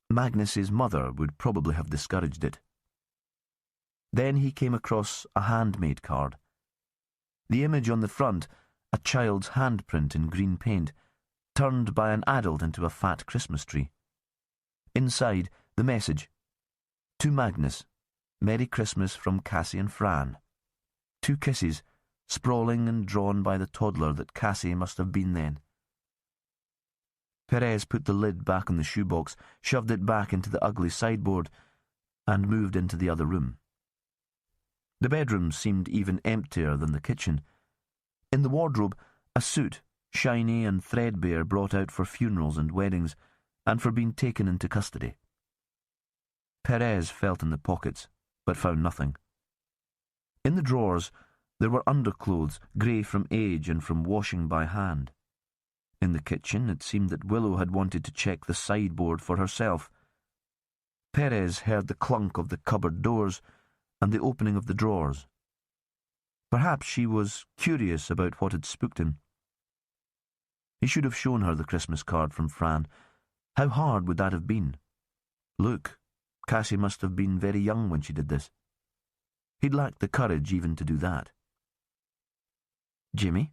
Magnus's mother would probably have discouraged it. Then he came across a handmade card. The image on the front, a child's handprint in green paint, turned by an adult into a fat Christmas tree. Inside, the message, "To Magnus, Merry Christmas from Cassie and Fran." 2 kisses, sprawling and drawn by the toddler that Cassie must have been then. Perez put the lid back on the shoebox, shoved it back into the ugly sideboard, and moved into the other room. The bedroom seemed even emptier than the kitchen. In the wardrobe, a suit, shiny and threadbare, brought out for funerals and weddings, and for being taken into custody. Perez felt in the pockets, but found nothing. In the drawers, there were underclothes, grey from age and from washing by hand. In the kitchen, it seemed that Willow had wanted to check the sideboard for herself. Perez heard the clunk of the cupboard doors and the opening of the drawers. Perhaps she was curious about what had spooked him. He should have shown her the Christmas card from Fran. How hard would that have been? Look, Cassie must have been very young when she did this. He'd lacked the courage even to do that. "Jimmy,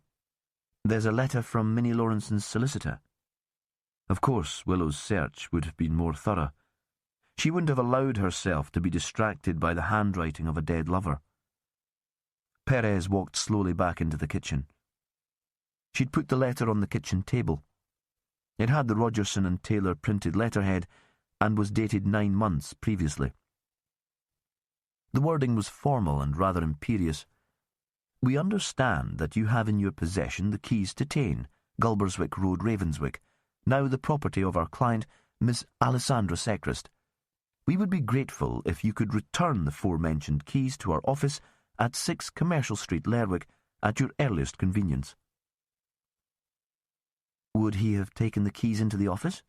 there's a letter from Minnie Lawrenson's solicitor." Of course, Willow's search would have been more thorough. She wouldn't have allowed herself to be distracted by the handwriting of a dead lover. Perez walked slowly back into the kitchen. She'd put the letter on the kitchen table. It had the Rogerson and Taylor printed letterhead and was dated 9 months previously. The wording was formal and rather imperious. "We understand that you have in your possession the keys to Tane, Gulberswick Road, Ravenswick, now the property of our client, Miss Alessandra Sechrist. We would be grateful if you could return the forementioned keys to our office at 6 Commercial Street, Lerwick, at your earliest convenience." Would he have taken the keys into the office?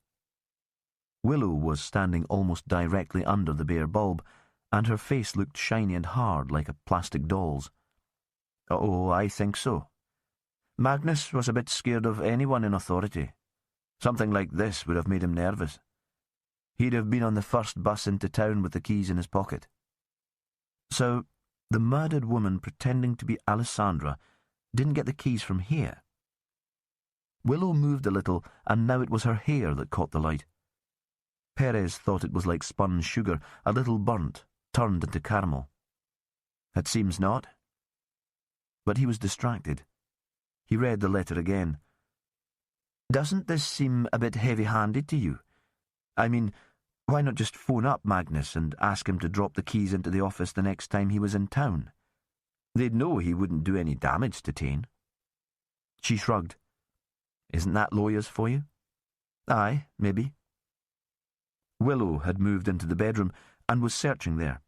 Willow was standing almost directly under the bare bulb, and her face looked shiny and hard like a plastic doll's. "Oh, I think so. Magnus was a bit scared of anyone in authority. Something like this would have made him nervous. He'd have been on the first bus into town with the keys in his pocket." So, the murdered woman pretending to be Alessandra didn't get the keys from here. Willow moved a little, and now it was her hair that caught the light. Perez thought it was like spun sugar, a little burnt, turned into caramel. It seems not. But he was distracted. He read the letter again. "Doesn't this seem a bit heavy-handed to you? I mean, why not just phone up Magnus and ask him to drop the keys into the office the next time he was in town? They'd know he wouldn't do any damage to Tane." She shrugged. "Isn't that lawyers for you?" "Aye, maybe." Willow had moved into the bedroom and was searching there.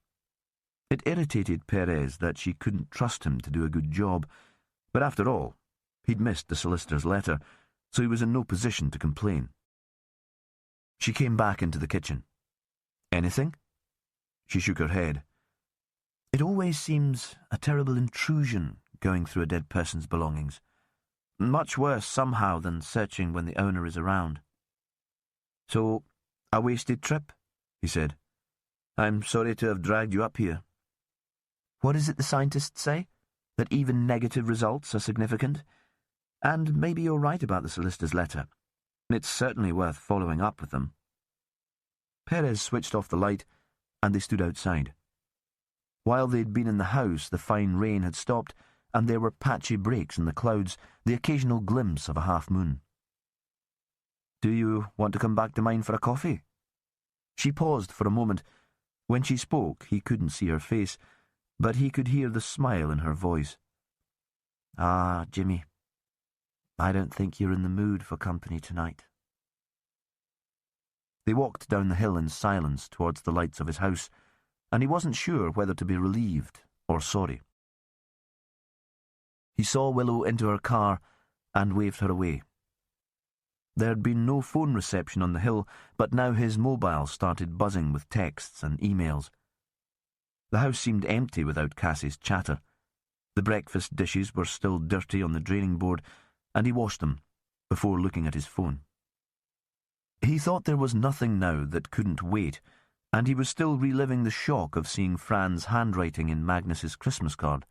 It irritated Perez that she couldn't trust him to do a good job, but after all, he'd missed the solicitor's letter, so he was in no position to complain. She came back into the kitchen. "Anything?" She shook her head. "It always seems a terrible intrusion, going through a dead person's belongings. Much worse, somehow, than searching when the owner is around." "So, a wasted trip?" he said. "I'm sorry to have dragged you up here." "What is it the scientists say? That even negative results are significant? And maybe you're right about the solicitor's letter. It's certainly worth following up with them." Perez switched off the light, and they stood outside. While they'd been in the house, the fine rain had stopped, and there were patchy breaks in the clouds, the occasional glimpse of a half-moon. "Do you want to come back to mine for a coffee?" She paused for a moment. When she spoke, he couldn't see her face, but he could hear the smile in her voice. "Ah, Jimmy, I don't think you're in the mood for company tonight. They walked down the hill in silence towards the lights of his house, and he wasn't sure whether to be relieved or sorry. He saw Willow into her car and waved her away. There had been no phone reception on the hill, but now his mobile started buzzing with texts and emails. The house seemed empty without Cassie's chatter. The breakfast dishes were still dirty on the draining board, and he washed them before looking at his phone. He thought there was nothing now that couldn't wait, and he was still reliving the shock of seeing Fran's handwriting in Magnus's Christmas card.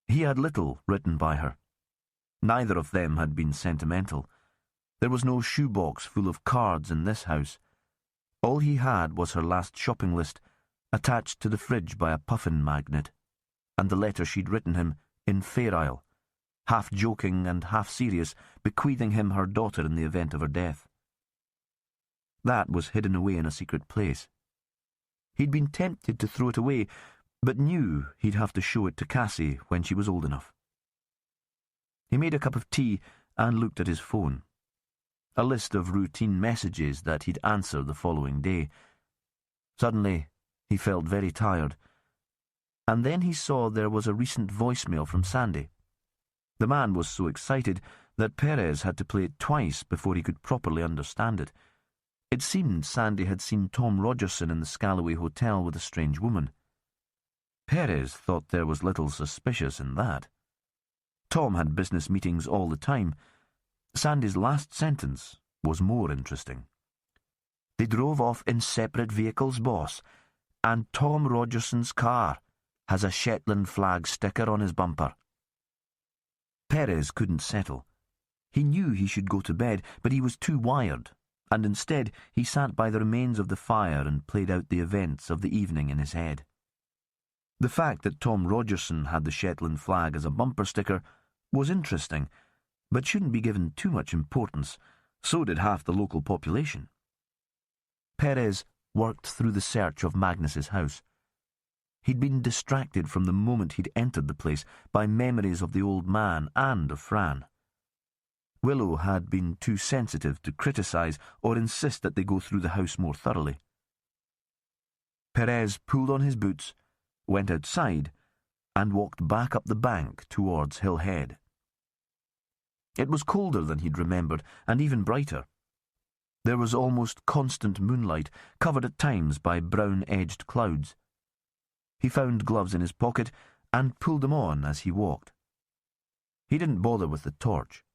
He had little written by her. Neither of them had been sentimental. There was no shoebox full of cards in this house. All he had was her last shopping list, attached to the fridge by a puffin magnet, and the letter she'd written him in Fair Isle, half joking and half serious, bequeathing him her daughter in the event of her death. That was hidden away in a secret place. He'd been tempted to throw it away, but knew he'd have to show it to Cassie when she was old enough. He made a cup of tea and looked at his phone. A list of routine messages that he'd answer the following day. Suddenly, he felt very tired. And then he saw there was a recent voicemail from Sandy. The man was so excited that Perez had to play it twice before he could properly understand it. It seemed Sandy had seen Tom Rogerson in the Scalloway Hotel with a strange woman. Perez thought there was little suspicious in that. Tom had business meetings all the time. Sandy's last sentence was more interesting. They drove off in separate vehicles, boss, and Tom Rogerson's car has a Shetland flag sticker on his bumper. Perez couldn't settle. He knew he should go to bed, but he was too wired, and instead he sat by the remains of the fire and played out the events of the evening in his head. The fact that Tom Rogerson had the Shetland flag as a bumper sticker was interesting, but shouldn't be given too much importance. So did half the local population. Perez worked through the search of Magnus's house. He'd been distracted from the moment he'd entered the place by memories of the old man and of Fran. Willow had been too sensitive to criticize or insist that they go through the house more thoroughly. Perez pulled on his boots, went outside, and walked back up the bank towards Hill Head. It was colder than he'd remembered, and even brighter. There was almost constant moonlight, covered at times by brown-edged clouds. He found gloves in his pocket and pulled them on as he walked. He didn't bother with the torch.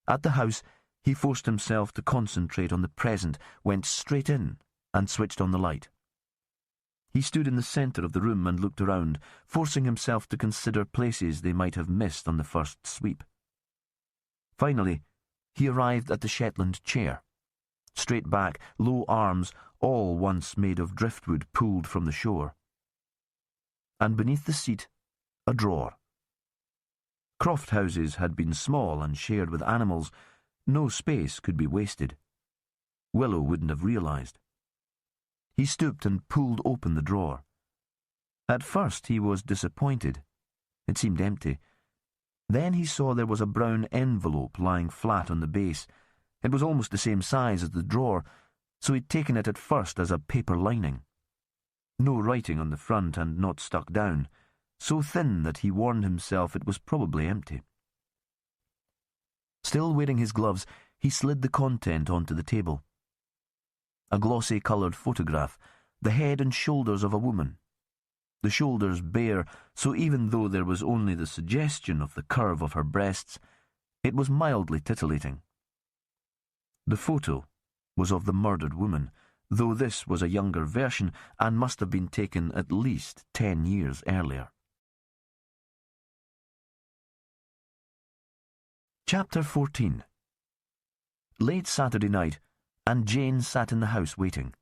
At the house, he forced himself to concentrate on the present, went straight in, and switched on the light. He stood in the centre of the room and looked around, forcing himself to consider places they might have missed on the first sweep. Finally, he arrived at the Shetland chair. Straight back, low arms, all once made of driftwood pulled from the shore. And beneath the seat, a drawer. Croft houses had been small and shared with animals. No space could be wasted. Willow wouldn't have realised. He stooped and pulled open the drawer. At first he was disappointed. It seemed empty. Then he saw there was a brown envelope lying flat on the base. It was almost the same size as the drawer, so he'd taken it at first as a paper lining. No writing on the front and not stuck down, so thin that he warned himself it was probably empty. Still wearing his gloves, he slid the content onto the table. A glossy-coloured photograph, the head and shoulders of a woman. The shoulders bare, so even though there was only the suggestion of the curve of her breasts, it was mildly titillating. The photo was of the murdered woman, though this was a younger version and must have been taken at least 10 years earlier. Chapter 14. Late Saturday night, and Jane sat in the house waiting.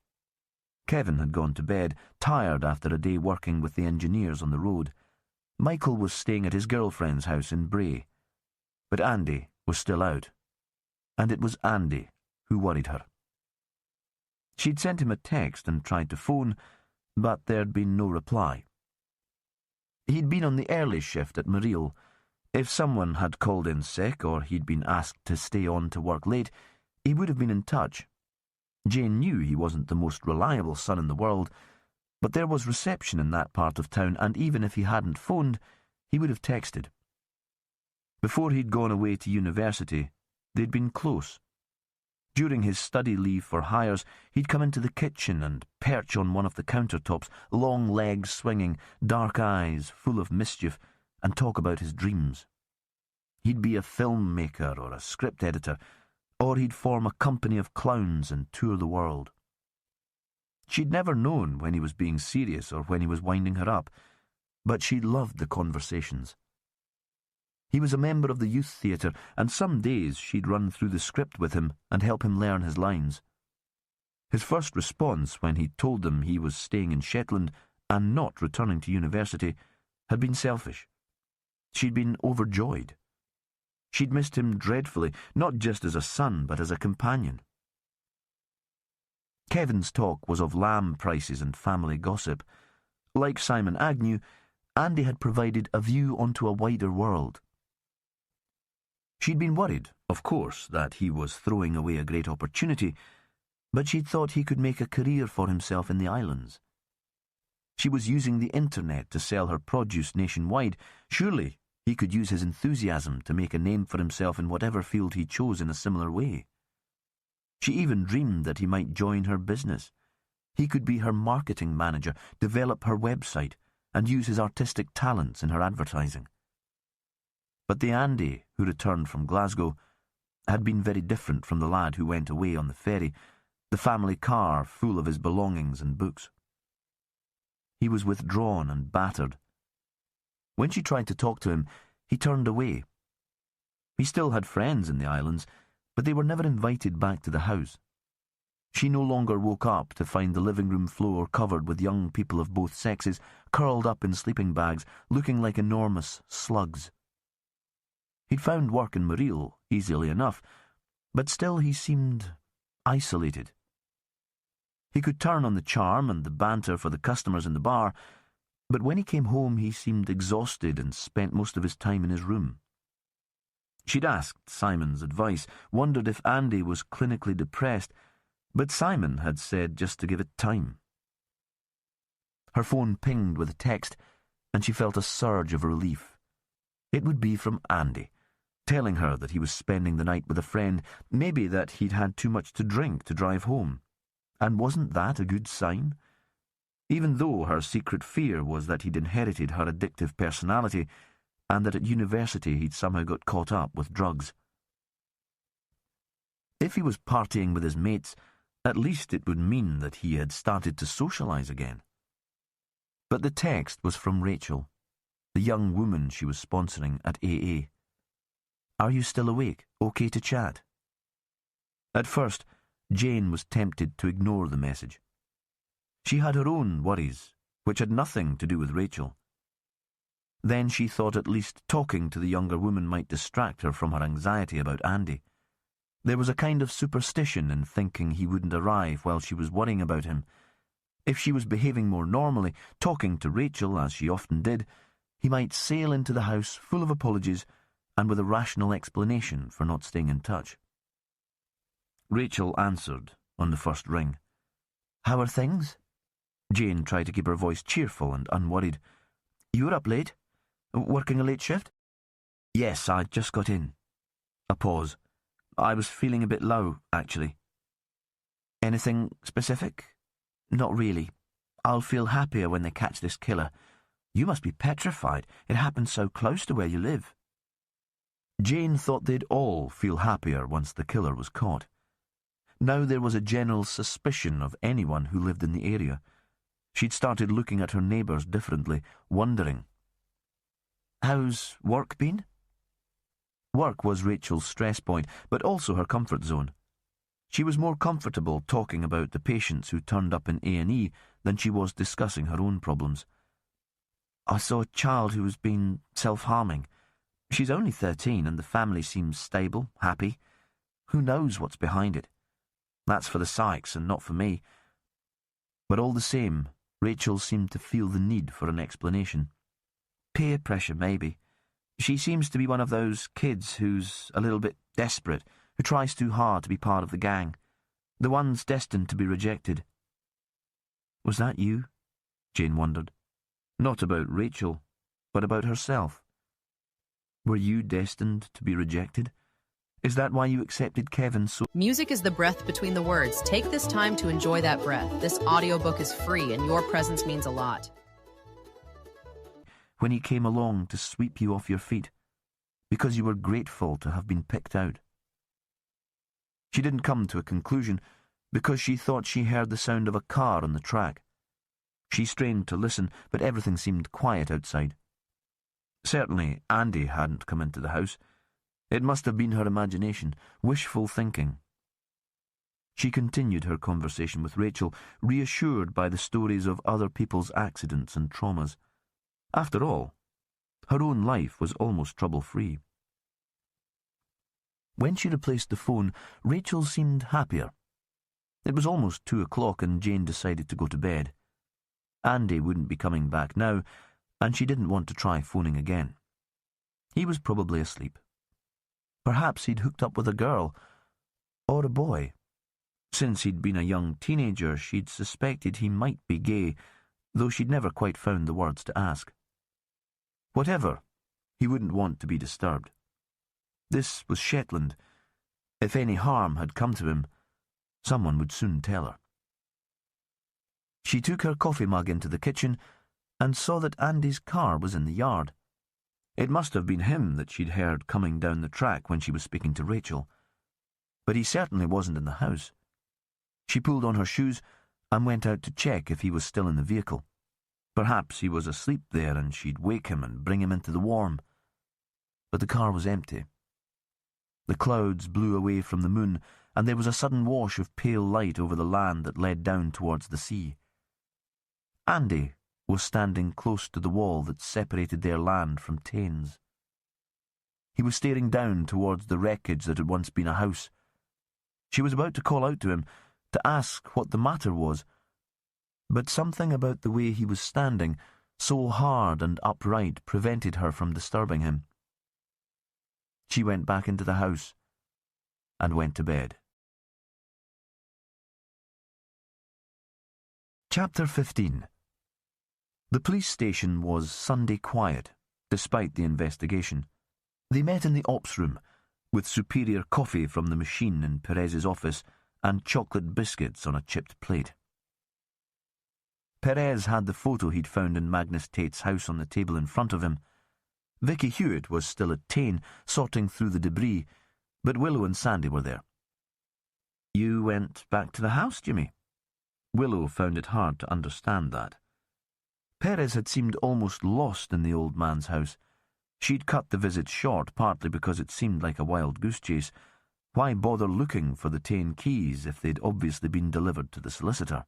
Kevin had gone to bed, tired after a day working with the engineers on the road. Michael was staying at his girlfriend's house in Bray. But Andy was still out. And it was Andy who worried her. She'd sent him a text and tried to phone, but there'd been no reply. He'd been on the early shift at Mareel. If someone had called in sick or he'd been asked to stay on to work late, he would have been in touch. Jane knew he wasn't the most reliable son in the world, but there was reception in that part of town, and even if he hadn't phoned, he would have texted. Before he'd gone away to university, they'd been close. During his study leave for hires, he'd come into the kitchen and perch on one of the countertops, long legs swinging, dark eyes full of mischief, and talk about his dreams. He'd be a filmmaker or a script editor, or he'd form a company of clowns and tour the world. She'd never known when he was being serious or when he was winding her up, but she loved the conversations. He was a member of the youth theatre, and some days she'd run through the script with him and help him learn his lines. His first response when he told them he was staying in Shetland and not returning to university had been selfish. She'd been overjoyed. She'd missed him dreadfully, not just as a son, but as a companion. Kevin's talk was of lamb prices and family gossip. Like Simon Agnew, Andy had provided a view onto a wider world. She'd been worried, of course, that he was throwing away a great opportunity, but she'd thought he could make a career for himself in the islands. She was using the internet to sell her produce nationwide. Surely he could use his enthusiasm to make a name for himself in whatever field he chose in a similar way. She even dreamed that he might join her business. He could be her marketing manager, develop her website, and use his artistic talents in her advertising. But the Andy who returned from Glasgow had been very different from the lad who went away on the ferry, the family car full of his belongings and books. He was withdrawn and battered. When she tried to talk to him, he turned away. He still had friends in the islands, but they were never invited back to the house. She no longer woke up to find the living room floor covered with young people of both sexes, curled up in sleeping bags, looking like enormous slugs. He'd found work in Mareel easily enough, but still he seemed isolated. He could turn on the charm and the banter for the customers in the bar, but when he came home he seemed exhausted and spent most of his time in his room. She'd asked Simon's advice, wondered if Andy was clinically depressed, but Simon had said just to give it time. Her phone pinged with a text, and she felt a surge of relief. It would be from Andy, telling her that he was spending the night with a friend, maybe that he'd had too much to drink to drive home. And wasn't that a good sign? Even though her secret fear was that he'd inherited her addictive personality, and that at university he'd somehow got caught up with drugs. If he was partying with his mates, at least it would mean that he had started to socialise again. But the text was from Rachel, the young woman she was sponsoring at AA. "Are you still awake? Okay to chat?" At first, Jane was tempted to ignore the message. She had her own worries, which had nothing to do with Rachel. Then she thought at least talking to the younger woman might distract her from her anxiety about Andy. There was a kind of superstition in thinking he wouldn't arrive while she was worrying about him. If she was behaving more normally, talking to Rachel as she often did, he might sail into the house full of apologies and with a rational explanation for not staying in touch. Rachel answered on the first ring. "How are things?" Jane tried to keep her voice cheerful and unworried. "You were up late? Working a late shift?" "Yes, I just got in." A pause. "I was feeling a bit low, actually." "Anything specific?" "Not really. I'll feel happier when they catch this killer. You must be petrified. It happened so close to where you live." Jane thought they'd all feel happier once the killer was caught. Now there was a general suspicion of anyone who lived in the area. She'd started looking at her neighbours differently, wondering. "How's work been?" Work was Rachel's stress point, but also her comfort zone. She was more comfortable talking about the patients who turned up in A&E than she was discussing her own problems. "I saw a child who was being self-harming. She's only 13 and the family seems stable, happy. Who knows what's behind it? That's for the psychs and not for me." But all the same, Rachel seemed to feel the need for an explanation. "Peer pressure, maybe. She seems to be one of those kids who's a little bit desperate, who tries too hard to be part of the gang. The ones destined to be rejected. Was that you? Jane wondered. Not about Rachel, but about herself. Were you destined to be rejected? Is that why you accepted Kevin so... Music is the breath between the words. Take this time to enjoy that breath. This audiobook is free and your presence means a lot. When he came along to sweep you off your feet, because you were grateful to have been picked out. She didn't come to a conclusion, because she thought she heard the sound of a car on the track. She strained to listen, but everything seemed quiet outside. Certainly, Andy hadn't come into the house. It must have been her imagination, wishful thinking. She continued her conversation with Rachel, reassured by the stories of other people's accidents and traumas. After all, her own life was almost trouble-free. When she replaced the phone, Rachel seemed happier. It was almost 2 o'clock and Jane decided to go to bed. Andy wouldn't be coming back now, and she didn't want to try phoning again. He was probably asleep. Perhaps he'd hooked up with a girl, or a boy. Since he'd been a young teenager, she'd suspected he might be gay, though she'd never quite found the words to ask. Whatever, he wouldn't want to be disturbed. This was Shetland. If any harm had come to him, someone would soon tell her. She took her coffee mug into the kitchen and saw that Andy's car was in the yard. It must have been him that she'd heard coming down the track when she was speaking to Rachel. But he certainly wasn't in the house. She pulled on her shoes and went out to check if he was still in the vehicle. Perhaps he was asleep there and she'd wake him and bring him into the warm. But the car was empty. The clouds blew away from the moon, and there was a sudden wash of pale light over the land that led down towards the sea. Andy was standing close to the wall that separated their land from Taine's. He was staring down towards the wreckage that had once been a house. She was about to call out to him, to ask what the matter was, but something about the way he was standing, so hard and upright, prevented her from disturbing him. She went back into the house and went to bed. Chapter 15. The police station was Sunday quiet, despite the investigation. They met in the ops room, with superior coffee from the machine in Perez's office and chocolate biscuits on a chipped plate. Perez had the photo he'd found in Magnus Tate's house on the table in front of him. Vicky Hewitt was still at Taine, sorting through the debris, but Willow and Sandy were there. "You went back to the house, Jimmy?" Willow found it hard to understand that. Perez had seemed almost lost in the old man's house. She'd cut the visit short, partly because it seemed like a wild goose chase. Why bother looking for the Taine keys if they'd obviously been delivered to the solicitor?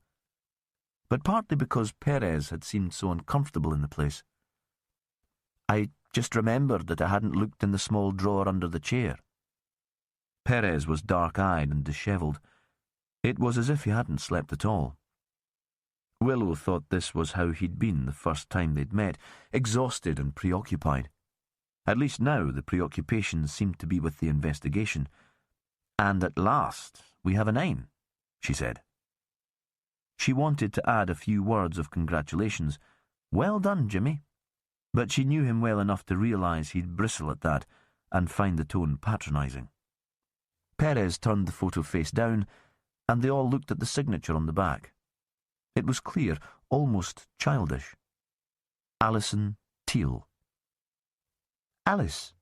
But partly because Perez had seemed so uncomfortable in the place. "I just remembered that I hadn't looked in the small drawer under the chair." Perez was dark-eyed and dishevelled. It was as if he hadn't slept at all. Willow thought this was how he'd been the first time they'd met, exhausted and preoccupied. At least now the preoccupation seemed to be with the investigation. "And at last we have a name," she said. She wanted to add a few words of congratulations. "Well done, Jimmy." But she knew him well enough to realise he'd bristle at that and find the tone patronising. Perez turned the photo face down, and they all looked at the signature on the back. It was clear, almost childish. Alison Teal. "Alice."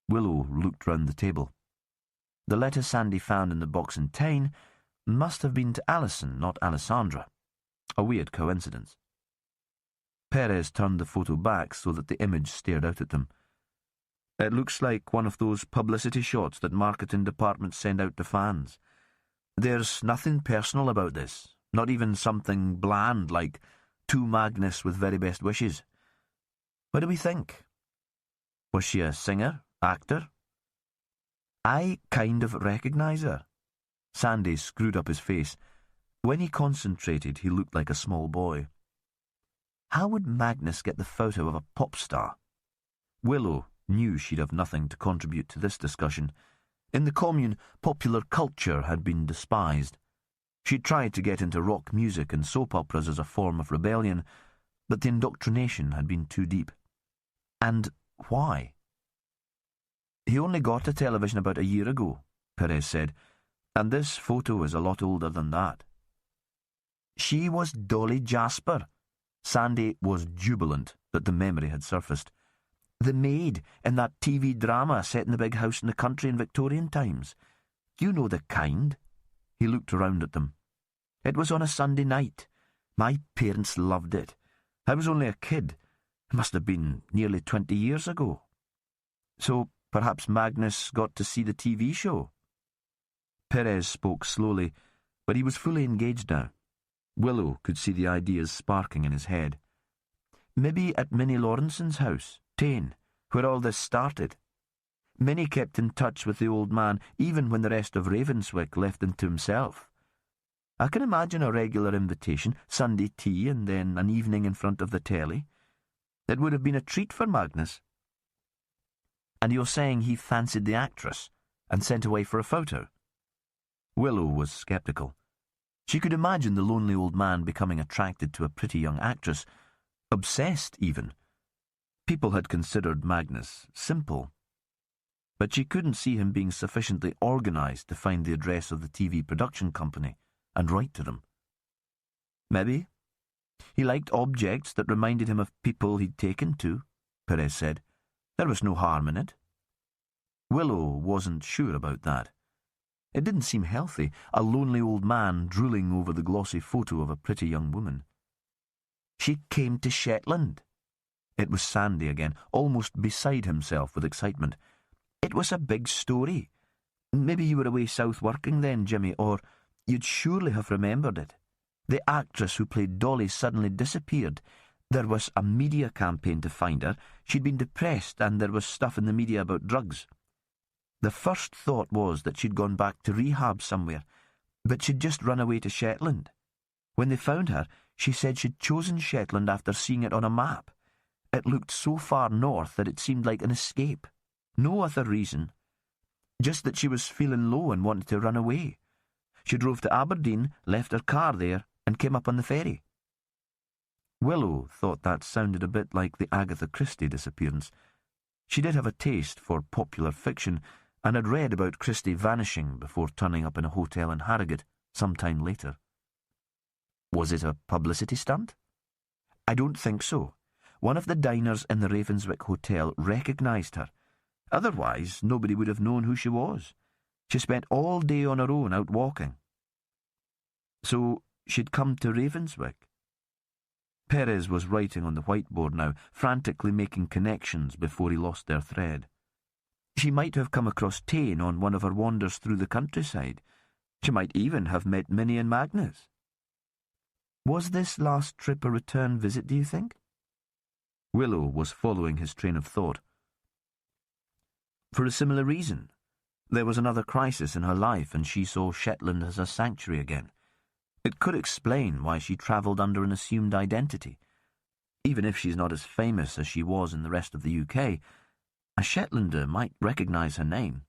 Willow looked round the table. The letter Sandy found in the box in Taine must have been to Alison, not Alessandra. A weird coincidence. Perez turned the photo back so that the image stared out at them. "It looks like one of those publicity shots that marketing departments send out to fans. There's nothing personal about this, not even something bland like 'To Magnus with very best wishes.' What do we think? Was she a singer? Actor?" "I kind of recognise her." Sandy screwed up his face. When he concentrated, he looked like a small boy. "How would Magnus get the photo of a pop star?" Willow knew she'd have nothing to contribute to this discussion. In the commune, popular culture had been despised. She'd tried to get into rock music and soap operas as a form of rebellion, but the indoctrination had been too deep. And why? "He only got a television about a year ago," Perez said, "and this photo is a lot older than that." She was Dolly Jasper. Sandy was jubilant that the memory had surfaced. The maid in that TV drama set in the big house in the country in Victorian times. You know the kind. He looked around at them. "It was on a Sunday night. My parents loved it. I was only a kid. It must have been nearly 20 years ago. So perhaps Magnus got to see the TV show." Perez spoke slowly, but he was fully engaged now. Willow could see the ideas sparking in his head. "Maybe at Minnie Lawrenson's house, Tane, where all this started. Minnie kept in touch with the old man even when the rest of Ravenswick left him to himself. I can imagine a regular invitation, Sunday tea, and then an evening in front of the telly. It would have been a treat for Magnus." "And you're saying he fancied the actress and sent away for a photo?" Willow was sceptical. She could imagine the lonely old man becoming attracted to a pretty young actress, obsessed even. People had considered Magnus simple, but she couldn't see him being sufficiently organised to find the address of the TV production company and write to them. Maybe. He liked objects that reminded him of people he'd taken to, Perez said. There was no harm in it. Willow wasn't sure about that. It didn't seem healthy, a lonely old man drooling over the glossy photo of a pretty young woman. "She came to Shetland." It was Sandy again, almost beside himself with excitement. "It was a big story. Maybe you were away south working then, Jimmy, or you'd surely have remembered it. The actress who played Dolly suddenly disappeared. There was a media campaign to find her. She'd been depressed, and there was stuff in the media about drugs. The first thought was that she'd gone back to rehab somewhere, but she'd just run away to Shetland. When they found her, she said she'd chosen Shetland after seeing it on a map. It looked so far north that it seemed like an escape. No other reason. Just that she was feeling low and wanted to run away. She drove to Aberdeen, left her car there, and came up on the ferry." Willow thought that sounded a bit like the Agatha Christie disappearance. She did have a taste for popular fiction, and had read about Christie vanishing before turning up in a hotel in Harrogate some time later. "Was it a publicity stunt?" "I don't think so. One of the diners in the Ravenswick Hotel recognised her. Otherwise, nobody would have known who she was. She spent all day on her own out walking." "So she'd come to Ravenswick?" Perez was writing on the whiteboard now, frantically making connections before he lost their thread. She might have come across Tane on one of her wanders through the countryside. She might even have met Minnie and Magnus. "Was this last trip a return visit, do you think?" Willow was following his train of thought. "For a similar reason. There was another crisis in her life, and she saw Shetland as a sanctuary again. It could explain why she travelled under an assumed identity. Even if she's not as famous as she was in the rest of the UK, a Shetlander might recognise her name.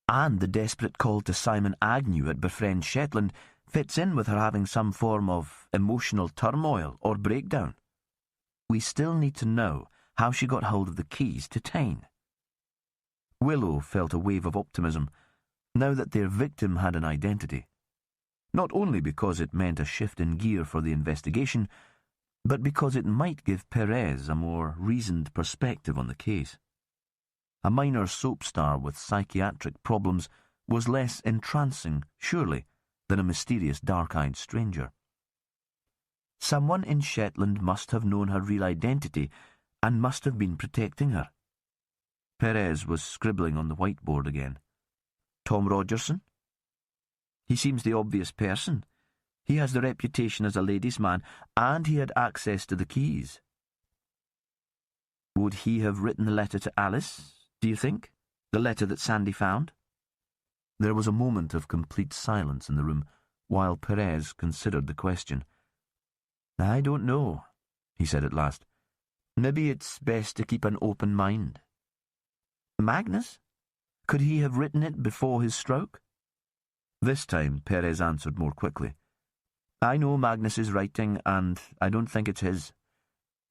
And the desperate call to Simon Agnew at Befriend Shetland fits in with her having some form of emotional turmoil or breakdown. We still need to know how she got hold of the keys to Tyne." Willow felt a wave of optimism, now that their victim had an identity. Not only because it meant a shift in gear for the investigation, but because it might give Perez a more reasoned perspective on the case. A minor soap star with psychiatric problems was less entrancing, surely, than a mysterious dark-eyed stranger. Someone in Shetland must have known her real identity and must have been protecting her. Perez was scribbling on the whiteboard again. "Tom Rogerson? He seems the obvious person. He has the reputation as a ladies' man, and he had access to the keys. Would he have written the letter to Alice, do you think? The letter that Sandy found?" There was a moment of complete silence in the room, while Perez considered the question. "I don't know," he said at last. Maybe it's best to keep an open mind. Magnus? Could he have written it before his stroke? This time Perez answered more quickly. I know Magnus's writing, and I don't think it's his.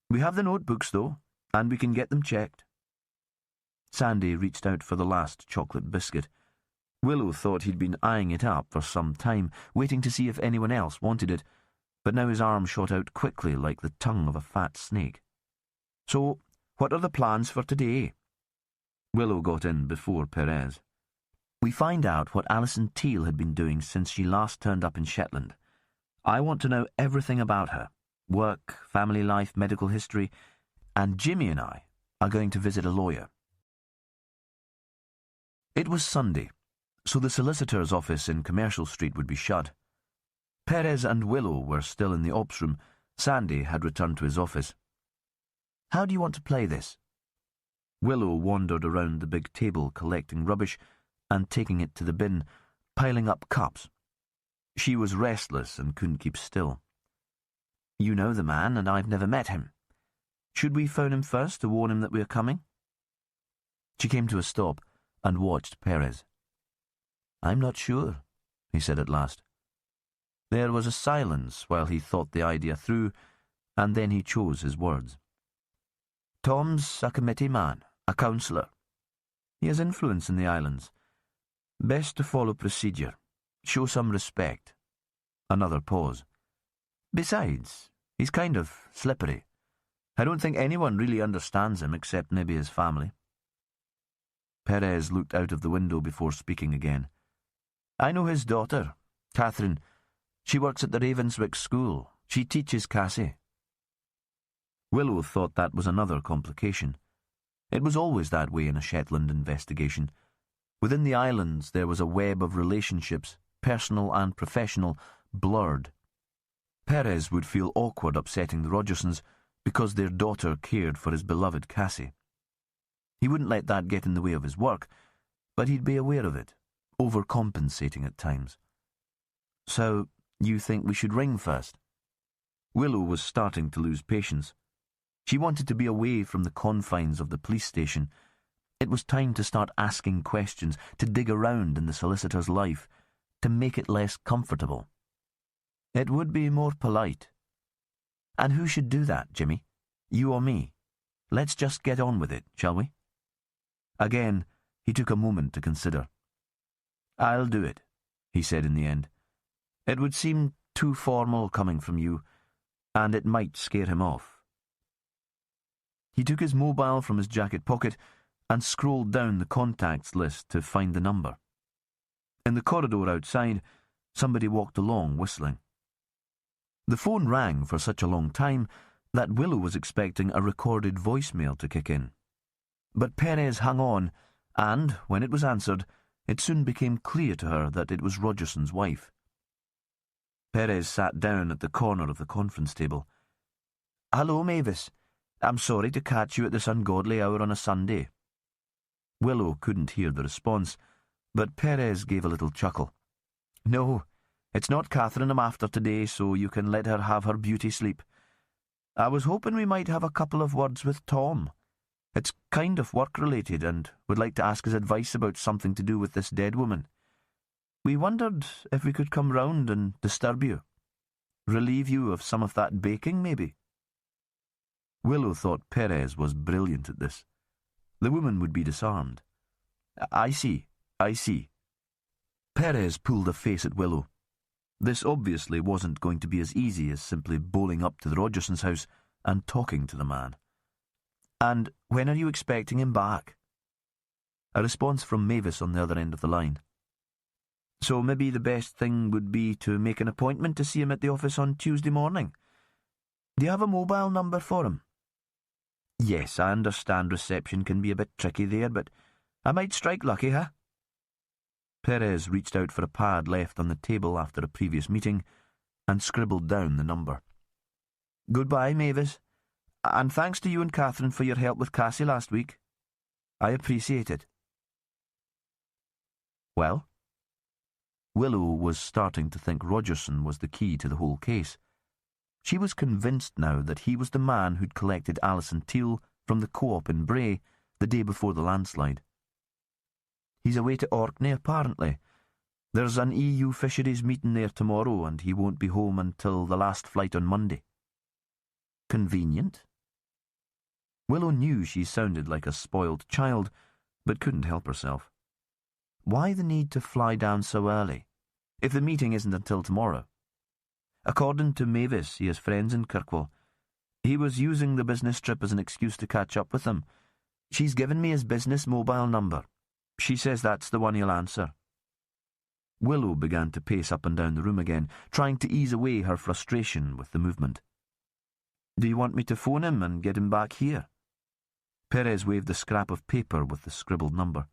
We have the notebooks, though, and we can get them checked. Sandy reached out for the last chocolate biscuit. Willow thought he'd been eyeing it up for some time, waiting to see if anyone else wanted it, but now his arm shot out quickly like the tongue of a fat snake. So, what are the plans for today? Willow got in before Perez. We find out what Alison Teal had been doing since she last turned up in Shetland. I want to know everything about her. Work, family life, medical history, and Jimmy and I are going to visit a lawyer. It was Sunday, so the solicitor's office in Commercial Street would be shut. Perez and Willow were still in the ops room. Sandy had returned to his office. How do you want to play this? Willow wandered around the big table collecting rubbish and taking it to the bin, piling up cups. She was restless and couldn't keep still. You know the man, and I've never met him. Should we phone him first to warn him that we're coming? She came to a stop and watched Perez. I'm not sure, he said at last. There was a silence while he thought the idea through, and then he chose his words. Tom's a committee man, a counsellor. He has influence in the islands. Best to follow procedure. Show some respect. Another pause. Besides, he's kind of slippery. I don't think anyone really understands him except maybe his family. Perez looked out of the window before speaking again. I know his daughter, Catherine. She works at the Ravenswick School. She teaches Cassie. Willow thought that was another complication. It was always that way in a Shetland investigation. Within the islands there was a web of relationships, personal and professional, blurred. Perez would feel awkward upsetting the Rogersons because their daughter cared for his beloved Cassie. He wouldn't let that get in the way of his work, but he'd be aware of it, overcompensating at times. So, you think we should ring first? Willow was starting to lose patience. She wanted to be away from the confines of the police station. It was time to start asking questions, to dig around in the solicitor's life, to make it less comfortable. It would be more polite. And who should do that, Jimmy? You or me? Let's just get on with it, shall we? Again, he took a moment to consider. I'll do it, he said in the end. It would seem too formal coming from you, and it might scare him off. He took his mobile from his jacket pocket and scrolled down the contacts list to find the number. In the corridor outside, somebody walked along whistling. The phone rang for such a long time that Willow was expecting a recorded voicemail to kick in. But Perez hung on, and, when it was answered, it soon became clear to her that it was Rogerson's wife. Perez sat down at the corner of the conference table. Hello, Mavis. I'm sorry to catch you at this ungodly hour on a Sunday. Willow couldn't hear the response, but Perez gave a little chuckle. No, it's not Catherine I'm after today, so you can let her have her beauty sleep. I was hoping we might have a couple of words with Tom. It's kind of work-related, and would like to ask his advice about something to do with this dead woman. We wondered if we could come round and disturb you. Relieve you of some of that baking, maybe. Willow thought Perez was brilliant at this. The woman would be disarmed. I see. Perez pulled a face at Willow. This obviously wasn't going to be as easy as simply bowling up to the Rogersons' house and talking to the man. And when are you expecting him back? A response from Mavis on the other end of the line. So maybe the best thing would be to make an appointment to see him at the office on Tuesday morning. Do you have a mobile number for him? Yes, I understand reception can be a bit tricky there, but I might strike lucky, huh? Perez reached out for a pad left on the table after a previous meeting and scribbled down the number. Goodbye, Mavis, and thanks to you and Catherine for your help with Cassie last week. I appreciate it. Well? Willow was starting to think Rogerson was the key to the whole case. She was convinced now that he was the man who'd collected Alison Teal from the co-op in Bray the day before the landslide. He's away to Orkney, apparently. There's an EU fisheries meeting there tomorrow, and he won't be home until the last flight on Monday. Convenient? Willow knew she sounded like a spoiled child, but couldn't help herself. Why the need to fly down so early, if the meeting isn't until tomorrow? According to Mavis, he has friends in Kirkwall. He was using the business trip as an excuse to catch up with them. She's given me his business mobile number. She says that's the one he'll answer. Willow began to pace up and down the room again, trying to ease away her frustration with the movement. Do you want me to phone him and get him back here? Perez waved the scrap of paper with the scribbled number.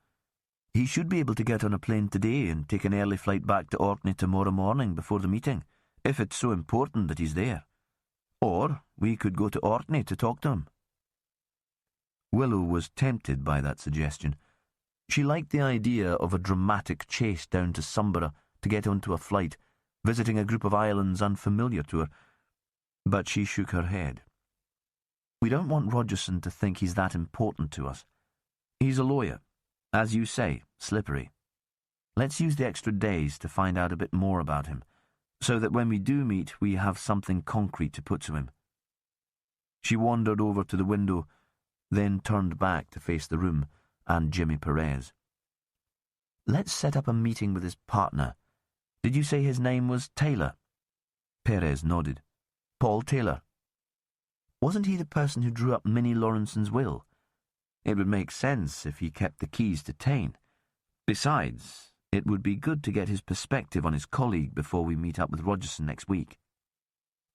He should be able to get on a plane today and take an early flight back to Orkney tomorrow morning before the meeting, if it's so important that he's there. Or we could go to Orkney to talk to him. Willow was tempted by that suggestion. She liked the idea of a dramatic chase down to Sumborough to get onto a flight, visiting a group of islands unfamiliar to her, but she shook her head. We don't want Rogerson to think he's that important to us. He's a lawyer, as you say, slippery. Let's use the extra days to find out a bit more about him, so that when we do meet, we have something concrete to put to him. She wandered over to the window, then turned back to face the room and Jimmy Perez. Let's set up a meeting with his partner. Did you say his name was Taylor? Perez nodded. Paul Taylor. Wasn't he the person who drew up Minnie Lawrenson's will? It would make sense if he kept the keys to Tain. Besides, it would be good to get his perspective on his colleague before we meet up with Rogerson next week.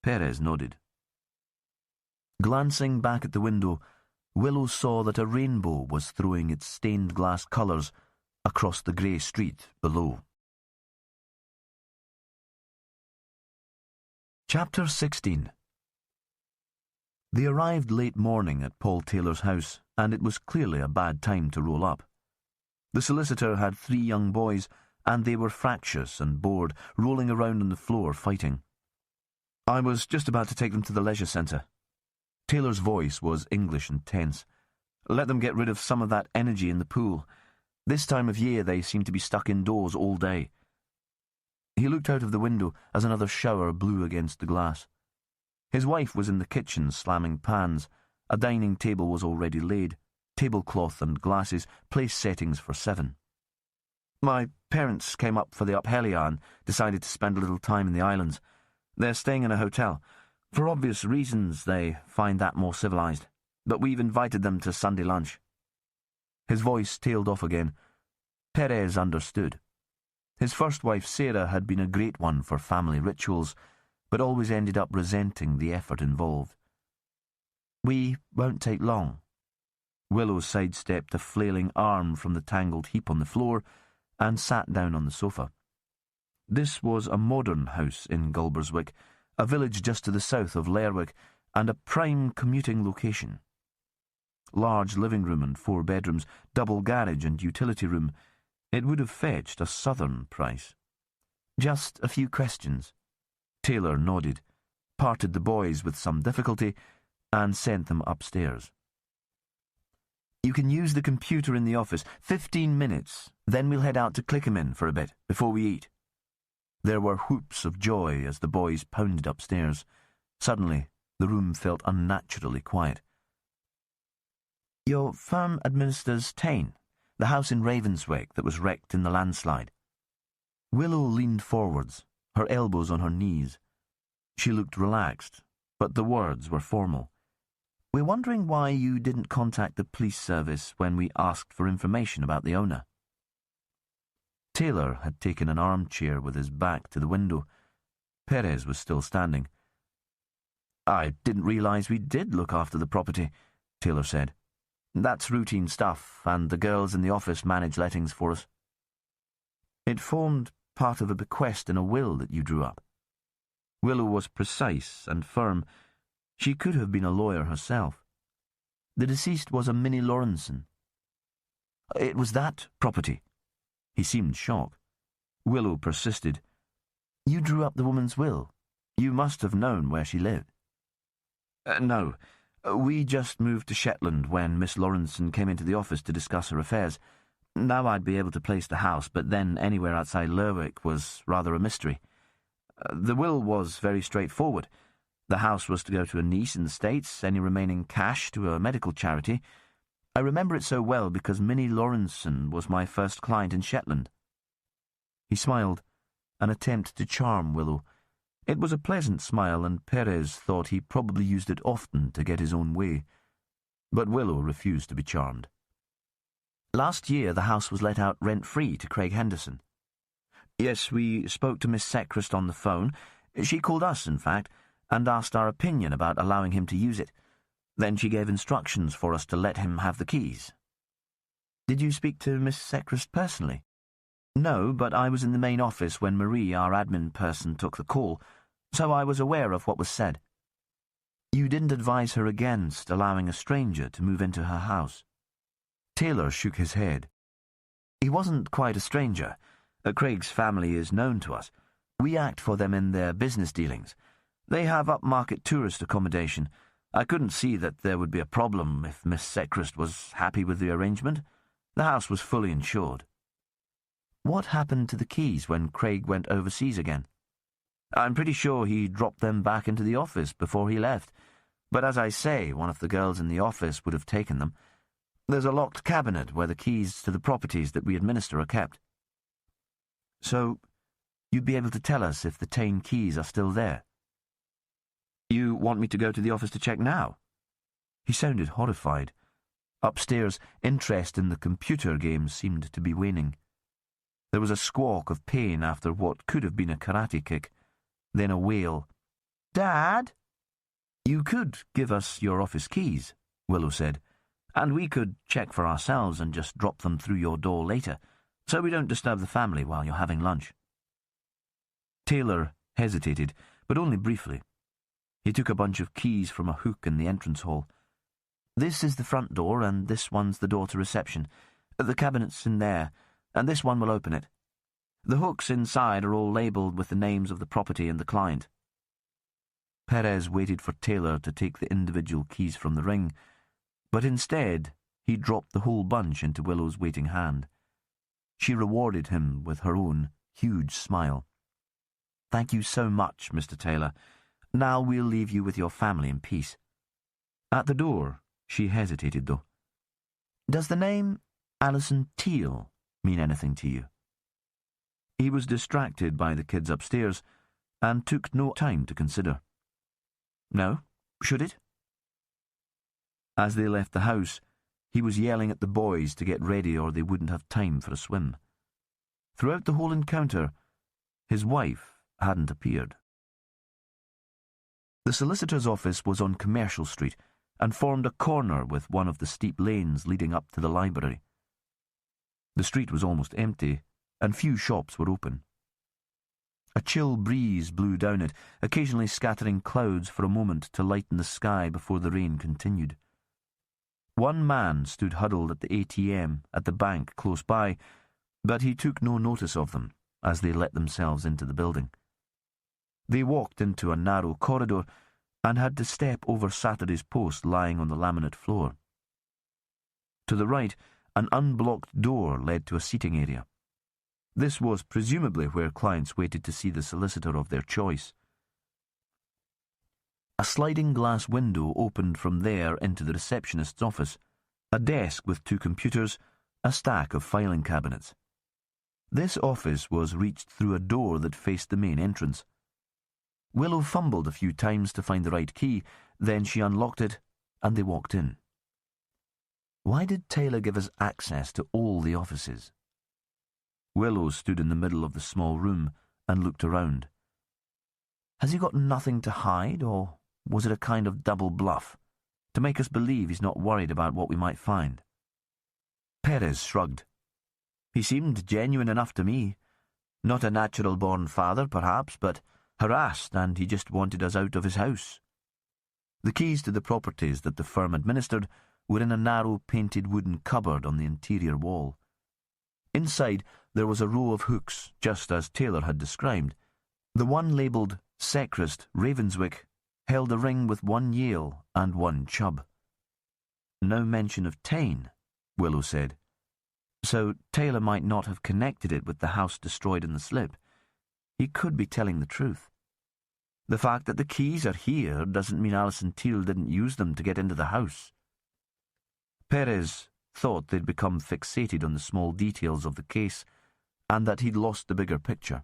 Perez nodded. Glancing back at the window, Willow saw that a rainbow was throwing its stained glass colours across the grey street below. Chapter 16. They arrived late morning at Paul Taylor's house, and it was clearly a bad time to roll up. The solicitor had 3 young boys, and they were fractious and bored, rolling around on the floor fighting. I was just about to take them to the leisure centre. Taylor's voice was English and tense. Let them get rid of some of that energy in the pool. This time of year they seem to be stuck indoors all day. He looked out of the window as another shower blew against the glass. His wife was in the kitchen slamming pans. A dining table was already laid, tablecloth and glasses, place settings for 7. My parents came up for the Uphellia and decided to spend a little time in the islands. They're staying in a hotel. For obvious reasons, they find that more civilized, but we've invited them to Sunday lunch. His voice tailed off again. Perez understood. His first wife, Sarah, had been a great one for family rituals, but always ended up resenting the effort involved. We won't take long. Willow sidestepped a flailing arm from the tangled heap on the floor and sat down on the sofa. This was a modern house in Gulberswick, a village just to the south of Lerwick, and a prime commuting location. Large living room and 4 bedrooms, double garage and utility room. It would have fetched a southern price. Just a few questions. Taylor nodded, parted the boys with some difficulty, and sent them upstairs. You can use the computer in the office. 15 minutes, then we'll head out to Clickamin for a bit, before we eat. There were whoops of joy as the boys pounded upstairs. Suddenly, the room felt unnaturally quiet. Your firm administers Tain, the house in Ravenswick that was wrecked in the landslide. Willow leaned forwards, her elbows on her knees. She looked relaxed, but the words were formal. We're wondering why you didn't contact the police service when we asked for information about the owner. Taylor had taken an armchair with his back to the window. Perez was still standing. I didn't realise we did look after the property, Taylor said. That's routine stuff, and the girls in the office manage lettings for us. It formed part of a bequest in a will that you drew up. Willow was precise and firm. She could have been a lawyer herself. The deceased was a Minnie Lawrenson. It was that property. He seemed shocked. Willow persisted. You drew up the woman's will. You must have known where she lived. No. We just moved to Shetland when Miss Lawrenson came into the office to discuss her affairs. Now I'd be able to place the house, but then anywhere outside Lerwick was rather a mystery. The will was very straightforward. The house was to go to a niece in the States, any remaining cash to a medical charity. I remember it so well because Minnie Lawrenson was my first client in Shetland. He smiled, an attempt to charm Willow. It was a pleasant smile, and Perez thought he probably used it often to get his own way. But Willow refused to be charmed. Last year the house was let out rent-free to Craig Henderson. Yes, we spoke to Miss Sechrist on the phone. She called us, in fact, and asked our opinion about allowing him to use it. Then she gave instructions for us to let him have the keys. Did you speak to Miss Sechrist personally? No, but I was in the main office when Marie, our admin person, took the call, so I was aware of what was said. You didn't advise her against allowing a stranger to move into her house? Taylor shook his head. He wasn't quite a stranger. Craig's family is known to us. We act for them in their business dealings. They have upmarket tourist accommodation. I couldn't see that there would be a problem if Miss Sechrist was happy with the arrangement. The house was fully insured. What happened to the keys when Craig went overseas again? I'm pretty sure he dropped them back into the office before he left. But as I say, one of the girls in the office would have taken them. There's a locked cabinet where the keys to the properties that we administer are kept. So, you'd be able to tell us if the Tain keys are still there? You want me to go to the office to check now? He sounded horrified. Upstairs, interest in the computer games seemed to be waning. There was a squawk of pain after what could have been a karate kick, then a wail. Dad? You could give us your office keys, Willow said, and we could check for ourselves and just drop them through your door later, so we don't disturb the family while you're having lunch. Taylor hesitated, but only briefly. He took a bunch of keys from a hook in the entrance hall. This is the front door, and this one's the door to reception. The cabinet's in there, and this one will open it. The hooks inside are all labelled with the names of the property and the client. Perez waited for Taylor to take the individual keys from the ring, but instead he dropped the whole bunch into Willow's waiting hand. She rewarded him with her own huge smile. Thank you so much, Mr. Taylor. Now we'll leave you with your family in peace. At the door, she hesitated, though. Does the name Alison Teal mean anything to you? He was distracted by the kids upstairs and took no time to consider. No, should it? As they left the house, he was yelling at the boys to get ready or they wouldn't have time for a swim. Throughout the whole encounter, his wife hadn't appeared. The solicitor's office was on Commercial Street and formed a corner with one of the steep lanes leading up to the library. The street was almost empty, and few shops were open. A chill breeze blew down it, occasionally scattering clouds for a moment to lighten the sky before the rain continued. One man stood huddled at the ATM at the bank close by, but he took no notice of them as they let themselves into the building. They walked into a narrow corridor and had to step over Saturday's post lying on the laminate floor. To the right, an unblocked door led to a seating area. This was presumably where clients waited to see the solicitor of their choice. A sliding glass window opened from there into the receptionist's office, a desk with 2 computers, a stack of filing cabinets. This office was reached through a door that faced the main entrance. Willow fumbled a few times to find the right key, then she unlocked it, and they walked in. Why did Taylor give us access to all the offices? Willow stood in the middle of the small room and looked around. Has he got nothing to hide, or was it a kind of double bluff, to make us believe he's not worried about what we might find? Perez shrugged. He seemed genuine enough to me. Not a natural-born father, perhaps, but harassed, and he just wanted us out of his house. The keys to the properties that the firm administered were in a narrow painted wooden cupboard on the interior wall. Inside there was a row of hooks, just as Taylor had described. The one labelled Secrist Ravenswick held a ring with one Yale and one Chubb. No mention of Tain, Willow said, so Taylor might not have connected it with the house destroyed in the slip. He could be telling the truth. The fact that the keys are here doesn't mean Alison Teal didn't use them to get into the house. Perez thought they'd become fixated on the small details of the case and that he'd lost the bigger picture.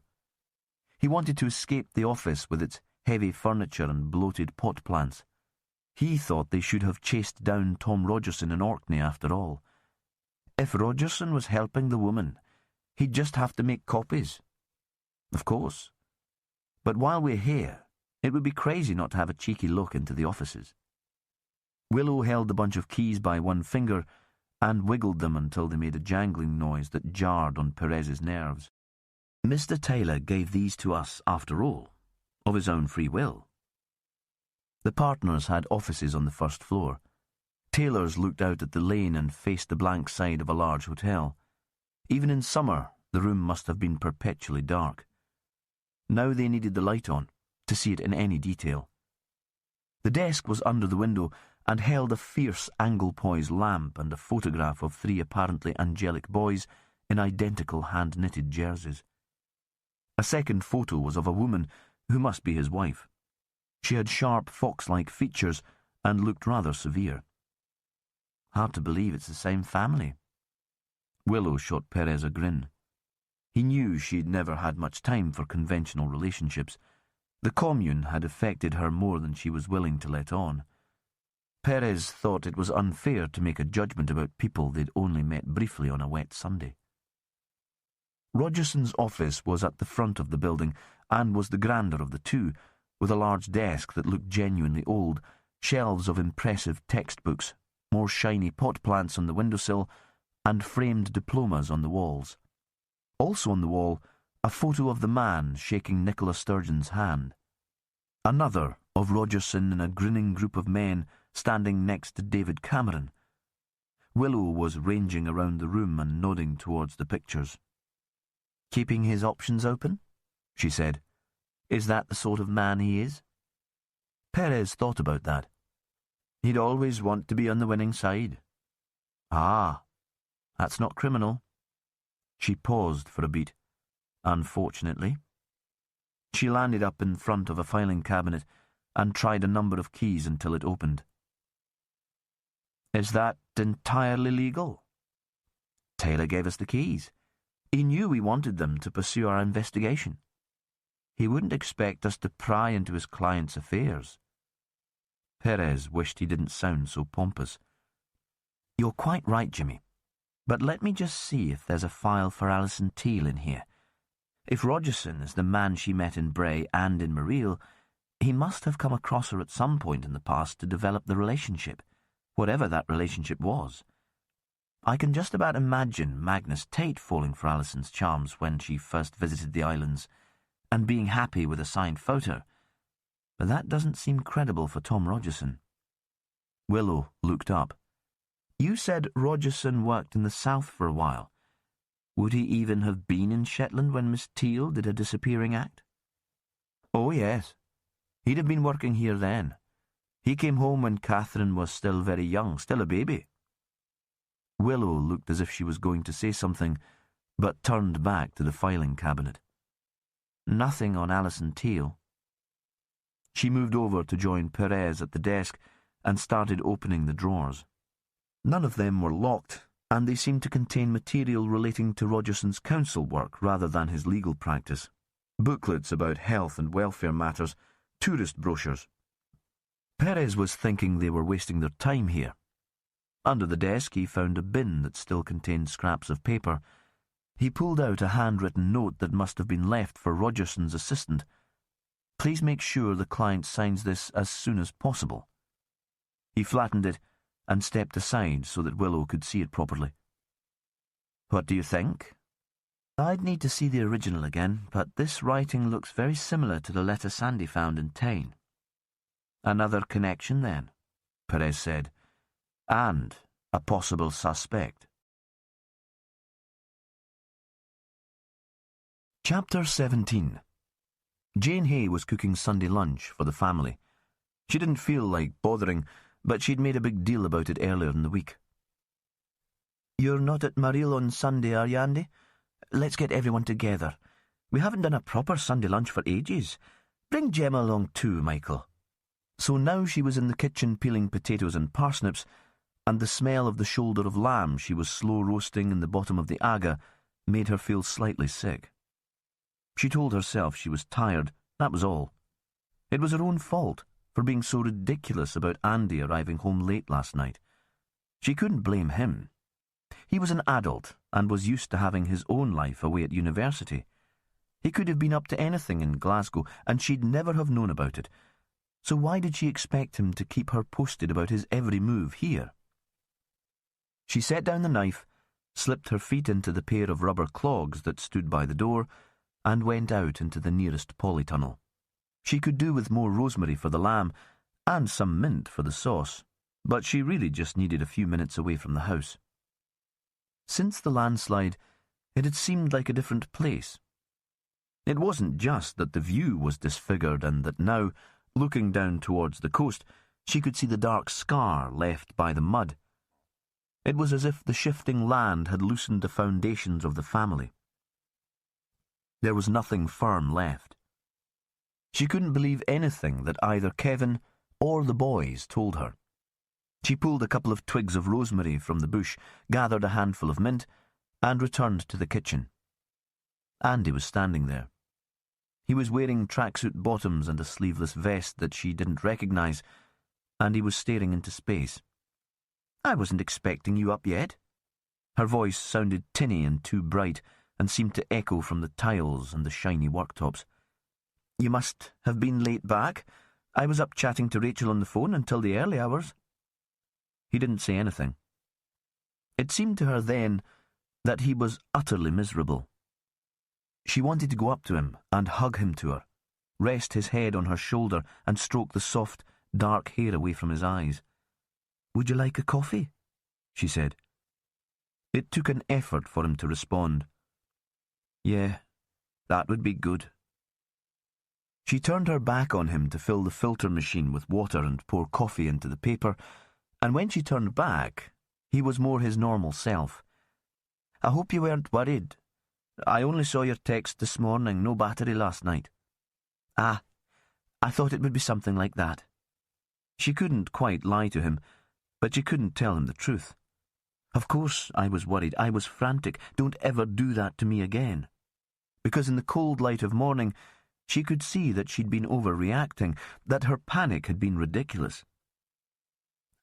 He wanted to escape the office with its heavy furniture and bloated pot plants. He thought they should have chased down Tom Rogerson in Orkney after all. If Rogerson was helping the woman, he'd just have to make copies. Of course. But while we're here, it would be crazy not to have a cheeky look into the offices. Willow held the bunch of keys by one finger and wiggled them until they made a jangling noise that jarred on Perez's nerves. Mr. Taylor gave these to us, after all, of his own free will. The partners had offices on the first floor. Taylor's looked out at the lane and faced the blank side of a large hotel. Even in summer, the room must have been perpetually dark. Now they needed the light on, to see it in any detail. The desk was under the window and held a fierce angle-poised lamp and a photograph of 3 apparently angelic boys in identical hand-knitted jerseys. A second photo was of a woman who must be his wife. She had sharp fox-like features and looked rather severe. Hard to believe it's the same family. Willow shot Perez a grin. He knew she'd never had much time for conventional relationships. The commune had affected her more than she was willing to let on. Perez thought it was unfair to make a judgment about people they'd only met briefly on a wet Sunday. Rogerson's office was at the front of the building and was the grander of the two, with a large desk that looked genuinely old, shelves of impressive textbooks, more shiny pot plants on the windowsill, and framed diplomas on the walls. Also on the wall, a photo of the man shaking Nicola Sturgeon's hand. Another of Rogerson in a grinning group of men standing next to David Cameron. Willow was ranging around the room and nodding towards the pictures. "Keeping his options open?" she said. "Is that the sort of man he is?" Perez thought about that. He'd always want to be on the winning side. Ah, that's not criminal. She paused for a beat. Unfortunately. She landed up in front of a filing cabinet and tried a number of keys until it opened. "Is that entirely legal?" "Taylor gave us the keys. He knew we wanted them to pursue our investigation. He wouldn't expect us to pry into his client's affairs." Perez wished he didn't sound so pompous. "You're quite right, Jimmy. But let me just see if there's a file for Alison Teal in here. If Rogerson is the man she met in Bray and in Mareel, he must have come across her at some point in the past to develop the relationship, whatever that relationship was. I can just about imagine Magnus Tate falling for Alison's charms when she first visited the islands, and being happy with a signed photo, but that doesn't seem credible for Tom Rogerson." Willow looked up. "You said Rogerson worked in the south for a while. Would he even have been in Shetland when Miss Teal did her disappearing act?" "Oh, yes. He'd have been working here then. He came home when Catherine was still very young, still a baby." Willow looked as if she was going to say something, but turned back to the filing cabinet. "Nothing on Alison Teal." She moved over to join Perez at the desk and started opening the drawers. None of them were locked, and they seemed to contain material relating to Rogerson's council work rather than his legal practice. Booklets about health and welfare matters, tourist brochures. Perez was thinking they were wasting their time here. Under the desk he found a bin that still contained scraps of paper. He pulled out a handwritten note that must have been left for Rogerson's assistant. "Please make sure the client signs this as soon as possible." He flattened it and stepped aside so that Willow could see it properly. "What do you think?" "I'd need to see the original again, but this writing looks very similar to the letter Sandy found in Tain." "Another connection, then," Perez said, "and a possible suspect." Chapter 17. Jane Hay was cooking Sunday lunch for the family. She didn't feel like bothering, but she'd made a big deal about it earlier in the week. "You're not at Maril on Sunday, are you, Andy? Let's get everyone together. We haven't done a proper Sunday lunch for ages. Bring Gemma along too, Michael." So now she was in the kitchen peeling potatoes and parsnips, and the smell of the shoulder of lamb she was slow roasting in the bottom of the aga made her feel slightly sick. She told herself she was tired, that was all. It was her own fault for being so ridiculous about Andy arriving home late last night. She couldn't blame him. He was an adult and was used to having his own life away at university. He could have been up to anything in Glasgow, and she'd never have known about it. So why did she expect him to keep her posted about his every move here? She set down the knife, slipped her feet into the pair of rubber clogs that stood by the door, and went out into the nearest polytunnel. She could do with more rosemary for the lamb, and some mint for the sauce, but she really just needed a few minutes away from the house. Since the landslide, it had seemed like a different place. It wasn't just that the view was disfigured and that now, looking down towards the coast, she could see the dark scar left by the mud. It was as if the shifting land had loosened the foundations of the family. There was nothing firm left. She couldn't believe anything that either Kevin or the boys told her. She pulled a couple of twigs of rosemary from the bush, gathered a handful of mint, and returned to the kitchen. Andy was standing there. He was wearing tracksuit bottoms and a sleeveless vest that she didn't recognise, and he was staring into space. "I wasn't expecting you up yet." Her voice sounded tinny and too bright, and seemed to echo from the tiles and the shiny worktops. "You must have been late back. I was up chatting to Rachel on the phone until the early hours." He didn't say anything. It seemed to her then that he was utterly miserable. She wanted to go up to him and hug him to her, rest his head on her shoulder and stroke the soft, dark hair away from his eyes. "Would you like a coffee?" she said. It took an effort for him to respond. "Yeah, that would be good." She turned her back on him to fill the filter machine with water and pour coffee into the paper, and when she turned back, he was more his normal self. "I hope you weren't worried. I only saw your text this morning, no battery last night." "Ah, I thought it would be something like that." She couldn't quite lie to him, but she couldn't tell him the truth. "Of course I was worried. I was frantic. Don't ever do that to me again." Because in the cold light of morning, she could see that she'd been overreacting, that her panic had been ridiculous.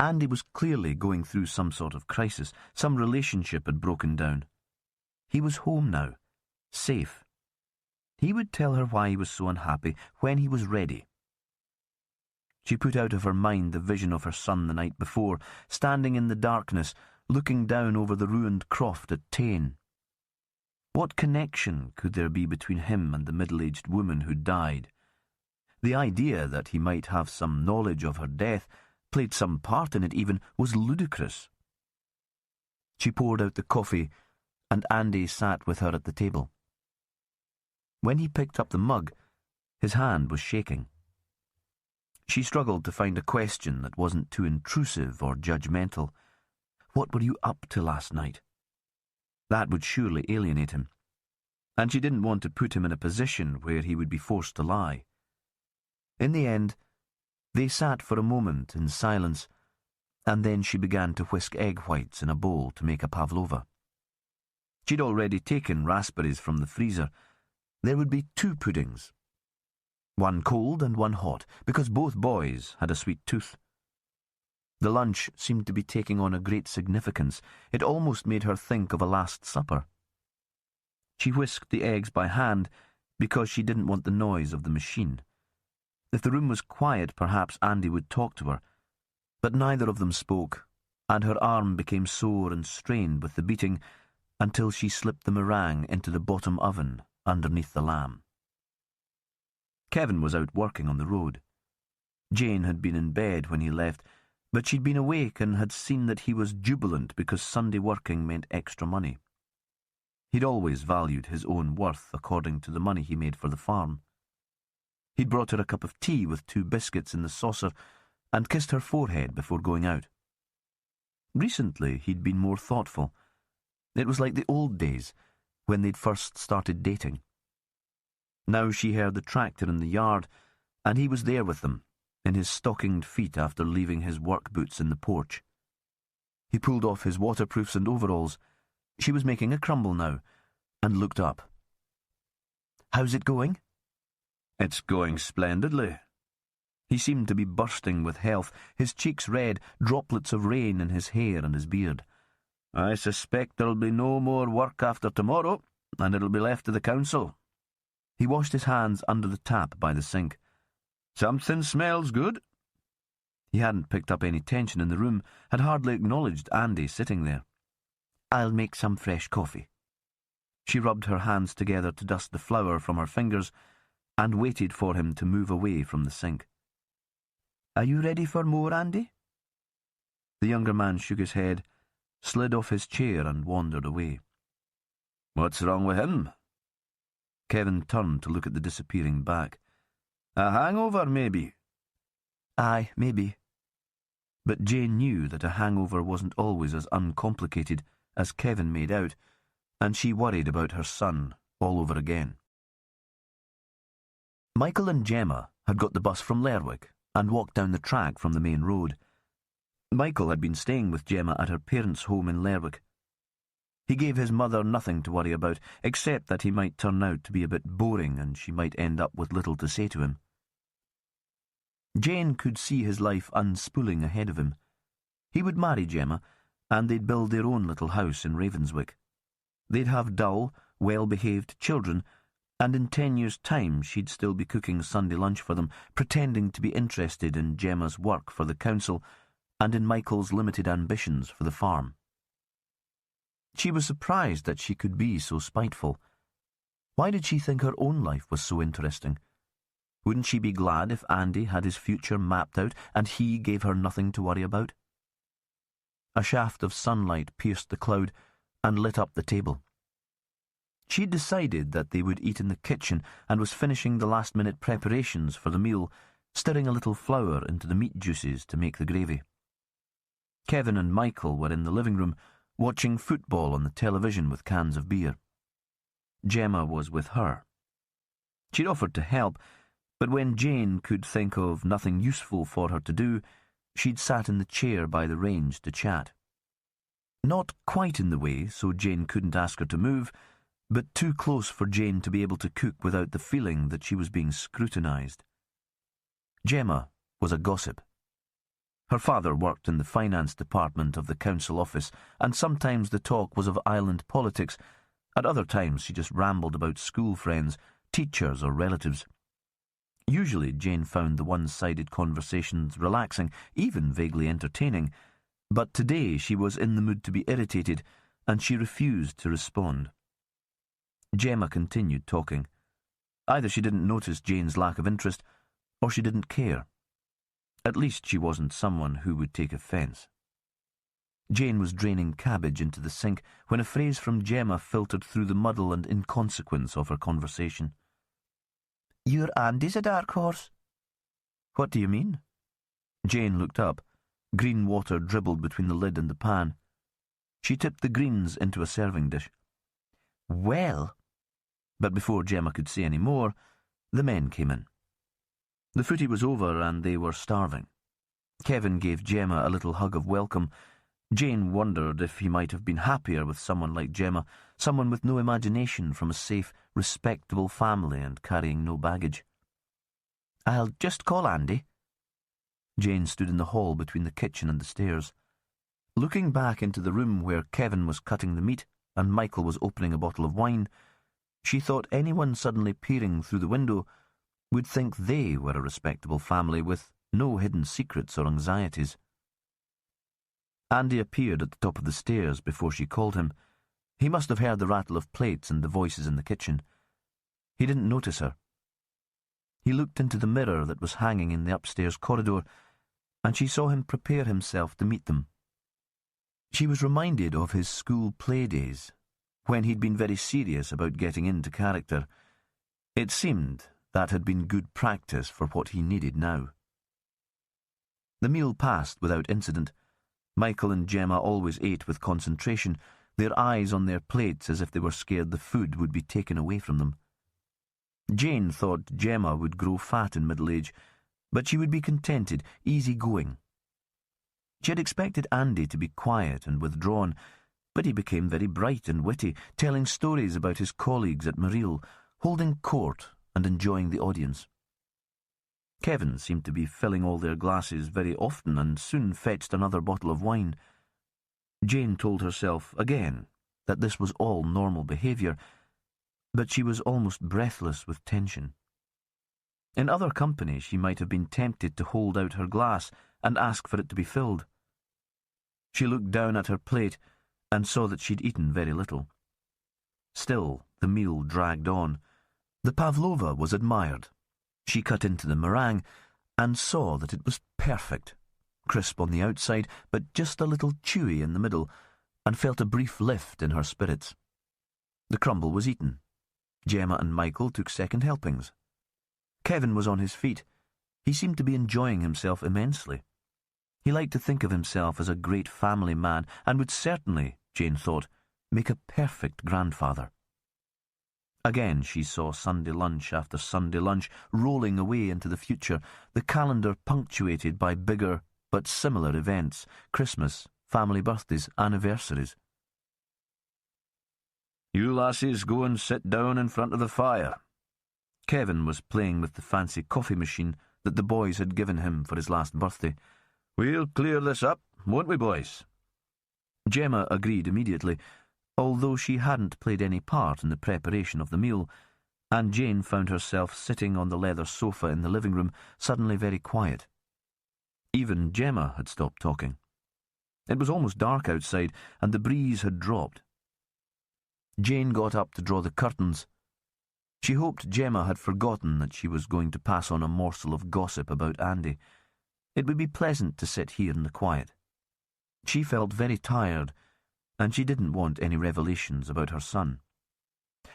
Andy was clearly going through some sort of crisis. Some relationship had broken down. He was home now, safe. He would tell her why he was so unhappy when he was ready. She put out of her mind the vision of her son the night before, standing in the darkness, looking down over the ruined croft at Tain. What connection could there be between him and the middle-aged woman who died? The idea that he might have some knowledge of her death, played some part in it even, was ludicrous. She poured out the coffee, and Andy sat with her at the table. When he picked up the mug, his hand was shaking. She struggled to find a question that wasn't too intrusive or judgmental. What were you up to last night? That would surely alienate him, and she didn't want to put him in a position where he would be forced to lie. In the end, they sat for a moment in silence, and then she began to whisk egg whites in a bowl to make a pavlova. She'd already taken raspberries from the freezer. There would be 2 puddings, one cold and one hot, because both boys had a sweet tooth. The lunch seemed to be taking on a great significance. It almost made her think of a Last Supper. She whisked the eggs by hand because she didn't want the noise of the machine. If the room was quiet, perhaps Andy would talk to her, but neither of them spoke, and her arm became sore and strained with the beating until she slipped the meringue into the bottom oven underneath the lamb. Kevin was out working on the road. Jane had been in bed when he left, but she'd been awake and had seen that he was jubilant because Sunday working meant extra money. He'd always valued his own worth according to the money he made for the farm. He'd brought her a cup of tea with 2 biscuits in the saucer and kissed her forehead before going out. Recently, he'd been more thoughtful. It was like the old days, when they'd first started dating. Now she heard the tractor in the yard, and he was there with them, in his stockinged feet after leaving his work boots in the porch. He pulled off his waterproofs and overalls. She was making a crumble now, and looked up. "How's it going?" "It's going splendidly." He seemed to be bursting with health, his cheeks red, droplets of rain in his hair and his beard. "I suspect there'll be no more work after tomorrow, and it'll be left to the council." He washed his hands under the tap by the sink. "Something smells good." He hadn't picked up any tension in the room, had hardly acknowledged Andy sitting there. "I'll make some fresh coffee." She rubbed her hands together to dust the flour from her fingers and waited for him to move away from the sink. "Are you ready for more, Andy?" The younger man shook his head, slid off his chair and wandered away. "What's wrong with him?" Kevin turned to look at the disappearing back. "A hangover, maybe?" "Aye, maybe." But Jane knew that a hangover wasn't always as uncomplicated as Kevin made out, and she worried about her son all over again. Michael and Gemma had got the bus from Lerwick and walked down the track from the main road. Michael had been staying with Gemma at her parents' home in Lerwick. He gave his mother nothing to worry about, except that he might turn out to be a bit boring and she might end up with little to say to him. Jane could see his life unspooling ahead of him. He would marry Gemma, and they'd build their own little house in Ravenswick. They'd have dull, well-behaved children, and in 10 years' time she'd still be cooking Sunday lunch for them, pretending to be interested in Gemma's work for the council and in Michael's limited ambitions for the farm. She was surprised that she could be so spiteful. Why did she think her own life was so interesting? Wouldn't she be glad if Andy had his future mapped out and he gave her nothing to worry about? A shaft of sunlight pierced the cloud and lit up the table. She'd decided that they would eat in the kitchen and was finishing the last-minute preparations for the meal, stirring a little flour into the meat juices to make the gravy. Kevin and Michael were in the living room, watching football on the television with cans of beer. Gemma was with her. She'd offered to help, but when Jane could think of nothing useful for her to do, she'd sat in the chair by the range to chat. Not quite in the way, so Jane couldn't ask her to move, but too close for Jane to be able to cook without the feeling that she was being scrutinised. Gemma was a gossip. Her father worked in the finance department of the council office, and sometimes the talk was of island politics. At other times she just rambled about school friends, teachers or relatives. Usually Jane found the one-sided conversations relaxing, even vaguely entertaining, but today she was in the mood to be irritated, and she refused to respond. Gemma continued talking. Either she didn't notice Jane's lack of interest, or she didn't care. At least she wasn't someone who would take offence. Jane was draining cabbage into the sink when a phrase from Gemma filtered through the muddle and inconsequence of her conversation. "Your Andy's a dark horse." "What do you mean?" Jane looked up. Green water dribbled between the lid and the pan. She tipped the greens into a serving dish. "Well..." But before Gemma could say any more, the men came in. The footy was over and they were starving. Kevin gave Gemma a little hug of welcome. Jane wondered if he might have been happier with someone like Gemma, someone with no imagination, from a safe, respectable family and carrying no baggage. "I'll just call Andy." Jane stood in the hall between the kitchen and the stairs. Looking back into the room where Kevin was cutting the meat and Michael was opening a bottle of wine, she thought anyone suddenly peering through the window would think they were a respectable family with no hidden secrets or anxieties. Andy appeared at the top of the stairs before she called him. He must have heard the rattle of plates and the voices in the kitchen. He didn't notice her. He looked into the mirror that was hanging in the upstairs corridor, and she saw him prepare himself to meet them. She was reminded of his school play days, when he'd been very serious about getting into character. It seemed, That had been good practice for what he needed now. The meal passed without incident. Michael and Gemma always ate with concentration, their eyes on their plates as if they were scared the food would be taken away from them. Jane thought Gemma would grow fat in middle age, but she would be contented, easy-going. She had expected Andy to be quiet and withdrawn, but he became very bright and witty, telling stories about his colleagues at Marille, holding court and enjoying the audience. Kevin seemed to be filling all their glasses very often and soon fetched another bottle of wine. Jane told herself again that this was all normal behaviour, but she was almost breathless with tension. In other company she might have been tempted to hold out her glass and ask for it to be filled. She looked down at her plate and saw that she'd eaten very little. Still, the meal dragged on. The pavlova was admired. She cut into the meringue and saw that it was perfect, crisp on the outside, but just a little chewy in the middle, and felt a brief lift in her spirits. The crumble was eaten. Gemma and Michael took second helpings. Kevin was on his feet. He seemed to be enjoying himself immensely. He liked to think of himself as a great family man, and would certainly, Jane thought, make a perfect grandfather. Again she saw Sunday lunch after Sunday lunch rolling away into the future, the calendar punctuated by bigger but similar events, Christmas, family birthdays, anniversaries. "You lassies go and sit down in front of the fire." Kevin was playing with the fancy coffee machine that the boys had given him for his last birthday. "We'll clear this up, won't we, boys?" Gemma agreed immediately, although she hadn't played any part in the preparation of the meal, and Jane found herself sitting on the leather sofa in the living room, suddenly very quiet. Even Gemma had stopped talking. It was almost dark outside, and the breeze had dropped. Jane got up to draw the curtains. She hoped Gemma had forgotten that she was going to pass on a morsel of gossip about Andy. It would be pleasant to sit here in the quiet. She felt very tired, and she didn't want any revelations about her son.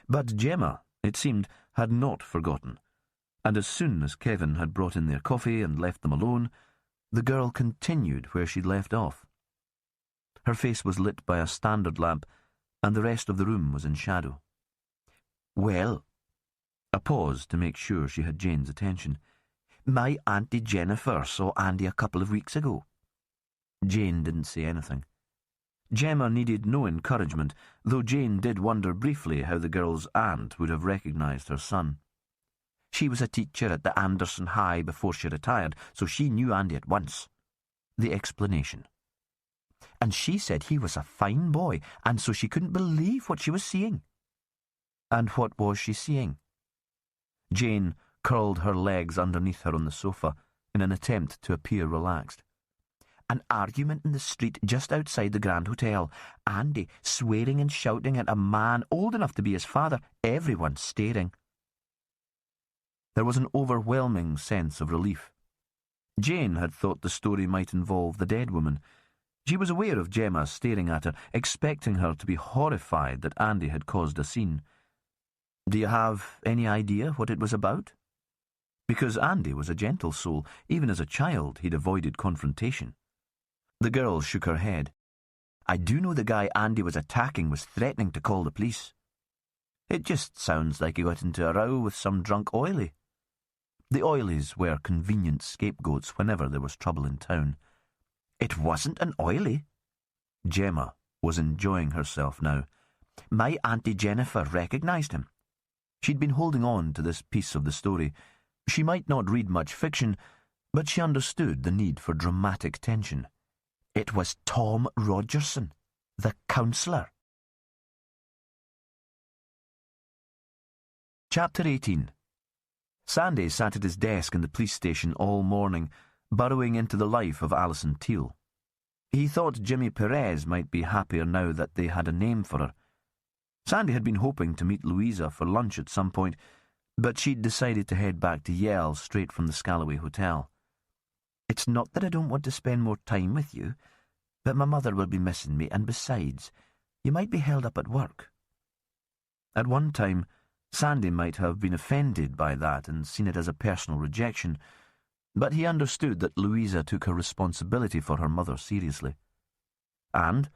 But Gemma, it seemed, had not forgotten, and as soon as Kevin had brought in their coffee and left them alone, the girl continued where she'd left off. Her face was lit by a standard lamp, and the rest of the room was in shadow. "Well," a pause to make sure she had Jane's attention, "my Auntie Jennifer saw Andy a couple of weeks ago." Jane didn't say anything. Gemma needed no encouragement, though Jane did wonder briefly how the girl's aunt would have recognised her son. "She was a teacher at the Anderson High before she retired, so she knew Andy at once." The explanation. "And she said he was a fine boy, and so she couldn't believe what she was seeing." And what was she seeing? Jane curled her legs underneath her on the sofa in an attempt to appear relaxed. "An argument in the street just outside the Grand Hotel. Andy swearing and shouting at a man old enough to be his father, everyone staring." There was an overwhelming sense of relief. Jane had thought the story might involve the dead woman. She was aware of Gemma staring at her, expecting her to be horrified that Andy had caused a scene. "Do you have any idea what it was about?" Because Andy was a gentle soul, even as a child he'd avoided confrontation. The girl shook her head. "I do know the guy Andy was attacking was threatening to call the police. It just sounds like he got into a row with some drunk oilie." The oilies were convenient scapegoats whenever there was trouble in town. "It wasn't an oilie." Gemma was enjoying herself now. "My Auntie Jennifer recognised him." She'd been holding on to this piece of the story. She might not read much fiction, but she understood the need for dramatic tension. "It was Tom Rogerson, the counsellor." Chapter 18. Sandy sat at his desk in the police station all morning, burrowing into the life of Alison Teal. He thought Jimmy Perez might be happier now that they had a name for her. Sandy had been hoping to meet Louisa for lunch at some point, but she'd decided to head back to Yale straight from the Scalloway Hotel. "It's not that I don't want to spend more time with you, but my mother will be missing me, and besides, you might be held up at work." At one time, Sandy might have been offended by that and seen it as a personal rejection, but he understood that Louisa took her responsibility for her mother seriously. And,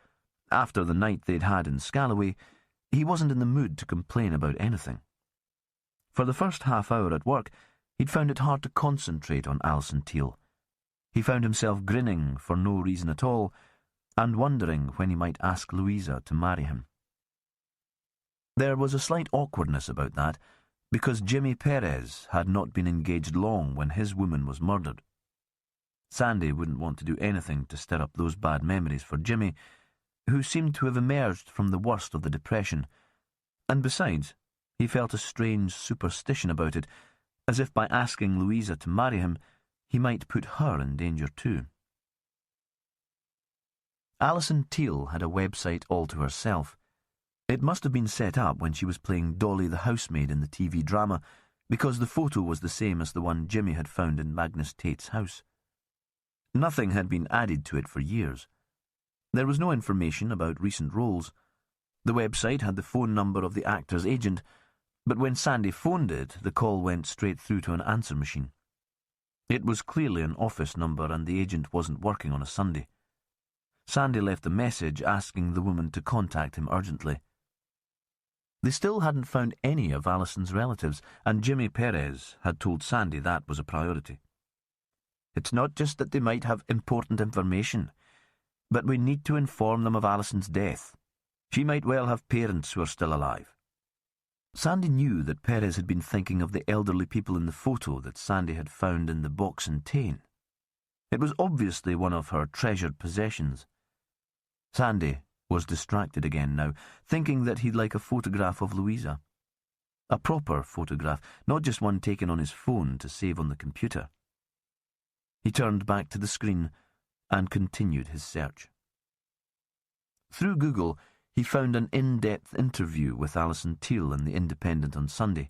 after the night they'd had in Scalloway, he wasn't in the mood to complain about anything. For the first half hour at work, he'd found it hard to concentrate on Alison Teal. He found himself grinning for no reason at all, and wondering when he might ask Louisa to marry him. There was a slight awkwardness about that, because Jimmy Perez had not been engaged long when his woman was murdered. Sandy wouldn't want to do anything to stir up those bad memories for Jimmy, who seemed to have emerged from the worst of the depression, and besides, he felt a strange superstition about it, as if by asking Louisa to marry him, he might put her in danger too. Alison Teal had a website all to herself. It must have been set up when she was playing Dolly the housemaid in the TV drama, because the photo was the same as the one Jimmy had found in Magnus Tate's house. Nothing had been added to it for years. There was no information about recent roles. The website had the phone number of the actor's agent, but when Sandy phoned it, the call went straight through to an answer machine. It was clearly an office number, and the agent wasn't working on a Sunday. Sandy left a message asking the woman to contact him urgently. They still hadn't found any of Alison's relatives, and Jimmy Perez had told Sandy that was a priority. "It's not just that they might have important information, but we need to inform them of Alison's death. She might well have parents who are still alive." Sandy knew that Perez had been thinking of the elderly people in the photo that Sandy had found in the box in Tain. It was obviously one of her treasured possessions. Sandy was distracted again now, thinking that he'd like a photograph of Louisa. A proper photograph, not just one taken on his phone to save on the computer. He turned back to the screen and continued his search. Through Google, he found an in-depth interview with Alison Teal in The Independent on Sunday.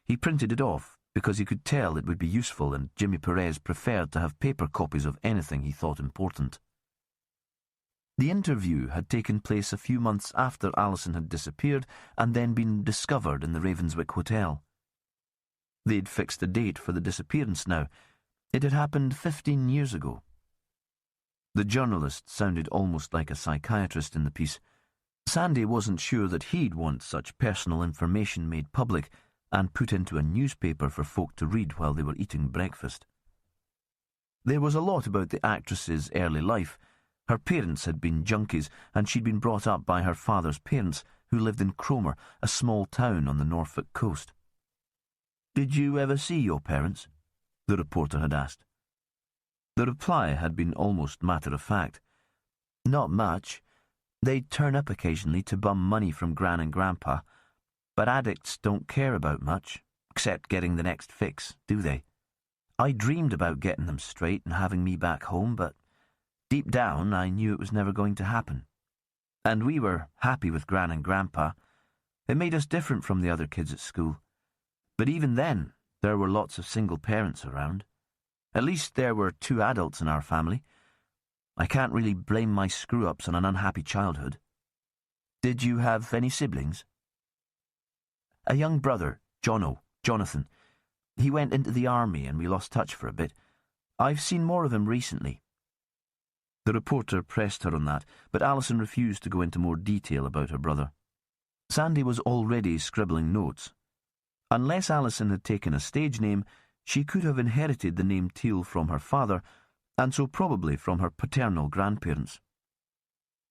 He printed it off because he could tell it would be useful, and Jimmy Perez preferred to have paper copies of anything he thought important. The interview had taken place a few months after Alison had disappeared and then been discovered in the Ravenswick Hotel. They'd fixed a date for the disappearance now. It had happened 15 years ago. The journalist sounded almost like a psychiatrist in the piece. Sandy wasn't sure that he'd want such personal information made public and put into a newspaper for folk to read while they were eating breakfast. There was a lot about the actress's early life. Her parents had been junkies, and she'd been brought up by her father's parents, who lived in Cromer, a small town on the Norfolk coast. "Did you ever see your parents?" the reporter had asked. The reply had been almost matter-of-fact. "Not much. They'd turn up occasionally to bum money from Gran and Grandpa, but addicts don't care about much, except getting the next fix, do they? I dreamed about getting them straight and having me back home, but deep down I knew it was never going to happen. And we were happy with Gran and Grandpa. It made us different from the other kids at school. But even then, there were lots of single parents around. At least there were 2 adults in our family. I can't really blame my screw-ups on an unhappy childhood." "Did you have any siblings?" "A young brother, Jonathan. He went into the army and we lost touch for a bit. I've seen more of him recently." The reporter pressed her on that, but Alison refused to go into more detail about her brother. Sandy was already scribbling notes. Unless Alison had taken a stage name, she could have inherited the name Teal from her father, and so probably from her paternal grandparents.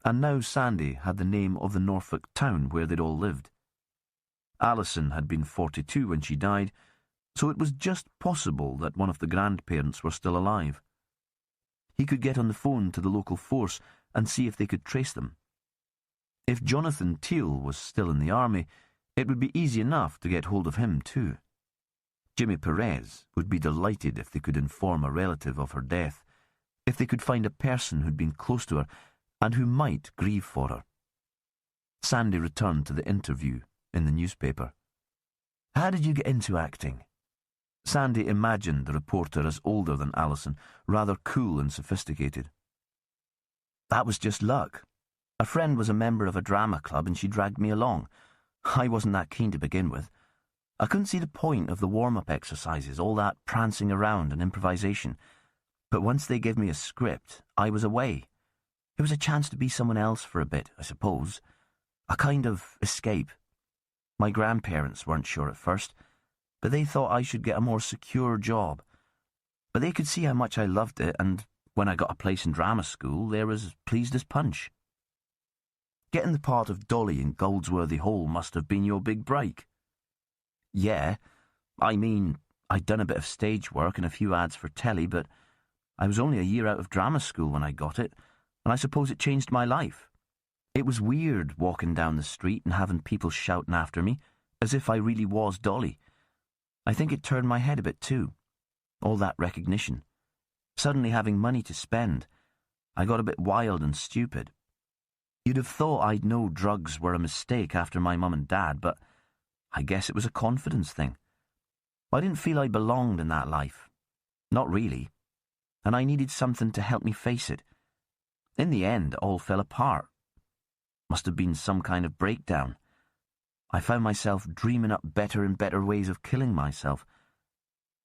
And now Sandy had the name of the Norfolk town where they'd all lived. Alison had been 42 when she died, so it was just possible that one of the grandparents were still alive. He could get on the phone to the local force and see if they could trace them. If Jonathan Teal was still in the army, it would be easy enough to get hold of him too. Jimmy Perez would be delighted if they could inform a relative of her death, if they could find a person who'd been close to her and who might grieve for her. Sandy returned to the interview in the newspaper. "How did you get into acting?" Sandy imagined the reporter as older than Alison, rather cool and sophisticated. "That was just luck. A friend was a member of a drama club and she dragged me along. I wasn't that keen to begin with. I couldn't see the point of the warm-up exercises, all that prancing around and improvisation. But once they gave me a script, I was away. It was a chance to be someone else for a bit, I suppose. A kind of escape. My grandparents weren't sure at first, but they thought I should get a more secure job. But they could see how much I loved it, and when I got a place in drama school, they were as pleased as punch. Getting the part of Dolly in Goldsworthy Hall must have been your big break. Yeah, I mean, I'd done a bit of stage work and a few ads for telly, but I was only a year out of drama school when I got it, and I suppose it changed my life. It was weird walking down the street and having people shouting after me, as if I really was Dolly. I think it turned my head a bit too, all that recognition. Suddenly having money to spend, I got a bit wild and stupid. You'd have thought I'd know drugs were a mistake after my mum and dad, but I guess it was a confidence thing. I didn't feel I belonged in that life. Not really. And I needed something to help me face it. In the end, it all fell apart. Must have been some kind of breakdown. I found myself dreaming up better and better ways of killing myself.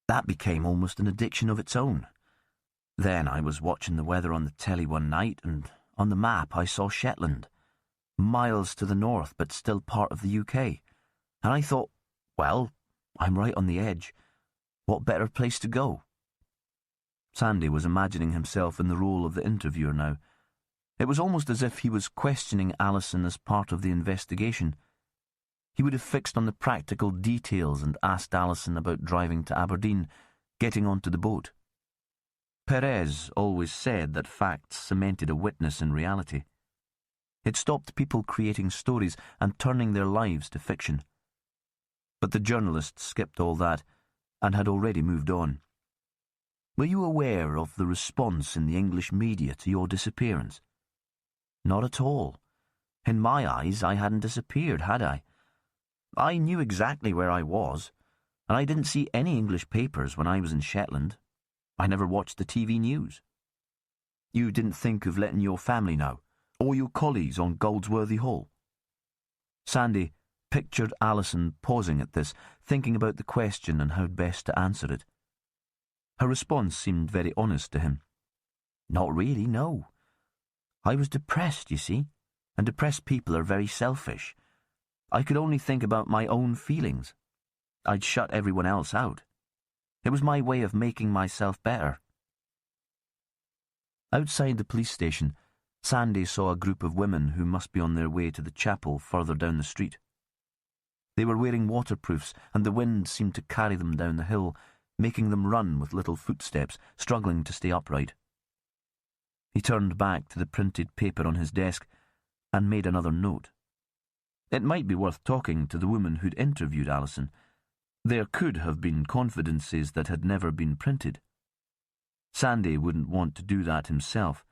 That became almost an addiction of its own. Then I was watching the weather on the telly one night, and on the map I saw Shetland, miles to the north but still part of the UK. And I thought, well, I'm right on the edge. What better place to go? Sandy was imagining himself in the role of the interviewer now. It was almost as if he was questioning Alison as part of the investigation. He would have fixed on the practical details and asked Alison about driving to Aberdeen, getting onto the boat. Perez always said that facts cemented a witness in reality. It stopped people creating stories and turning their lives to fiction. But the journalist skipped all that and had already moved on. Were you aware of the response in the English media to your disappearance? Not at all. In my eyes, I hadn't disappeared, had I? I knew exactly where I was, and I didn't see any English papers when I was in Shetland. I never watched the TV news. You didn't think of letting your family know, or your colleagues on Goldsworthy Hall? Sandy pictured Alison pausing at this, thinking about the question and how best to answer it. Her response seemed very honest to him. Not really, no. I was depressed, you see, and depressed people are very selfish. I could only think about my own feelings. I'd shut everyone else out. It was my way of making myself better. Outside the police station, Sandy saw a group of women who must be on their way to the chapel further down the street. They were wearing waterproofs, and the wind seemed to carry them down the hill, making them run with little footsteps, struggling to stay upright. He turned back to the printed paper on his desk and made another note. It might be worth talking to the woman who'd interviewed Alison. There could have been confidences that had never been printed. Sandy wouldn't want to do that himself.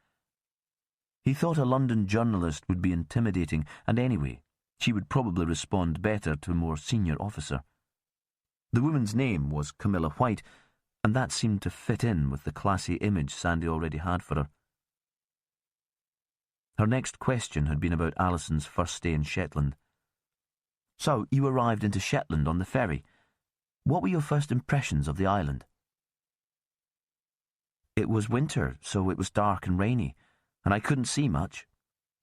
He thought a London journalist would be intimidating, and anyway, she would probably respond better to a more senior officer. The woman's name was Camilla White, and that seemed to fit in with the classy image Sandy already had for her. Her next question had been about Alison's first day in Shetland. So, you arrived into Shetland on the ferry. What were your first impressions of the island? It was winter, so it was dark and rainy, and I couldn't see much.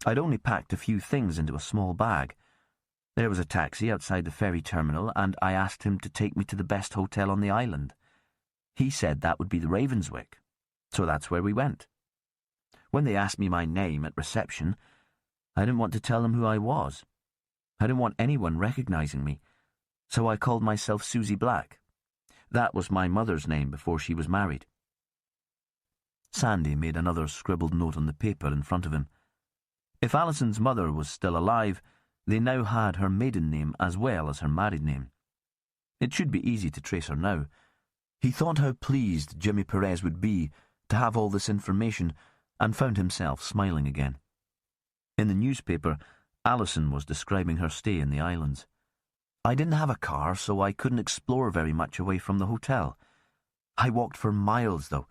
I'd only packed a few things into a small bag. There was a taxi outside the ferry terminal, and I asked him to take me to the best hotel on the island. He said that would be the Ravenswick, so that's where we went. When they asked me my name at reception, I didn't want to tell them who I was. I didn't want anyone recognising me, so I called myself Susie Black. That was my mother's name before she was married. Sandy made another scribbled note on the paper in front of him. If Alison's mother was still alive, they now had her maiden name as well as her married name. It should be easy to trace her now. He thought how pleased Jimmy Perez would be to have all this information, and found himself smiling again. In the newspaper, Alison was describing her stay in the islands. I didn't have a car, so I couldn't explore very much away from the hotel. I walked for miles, though.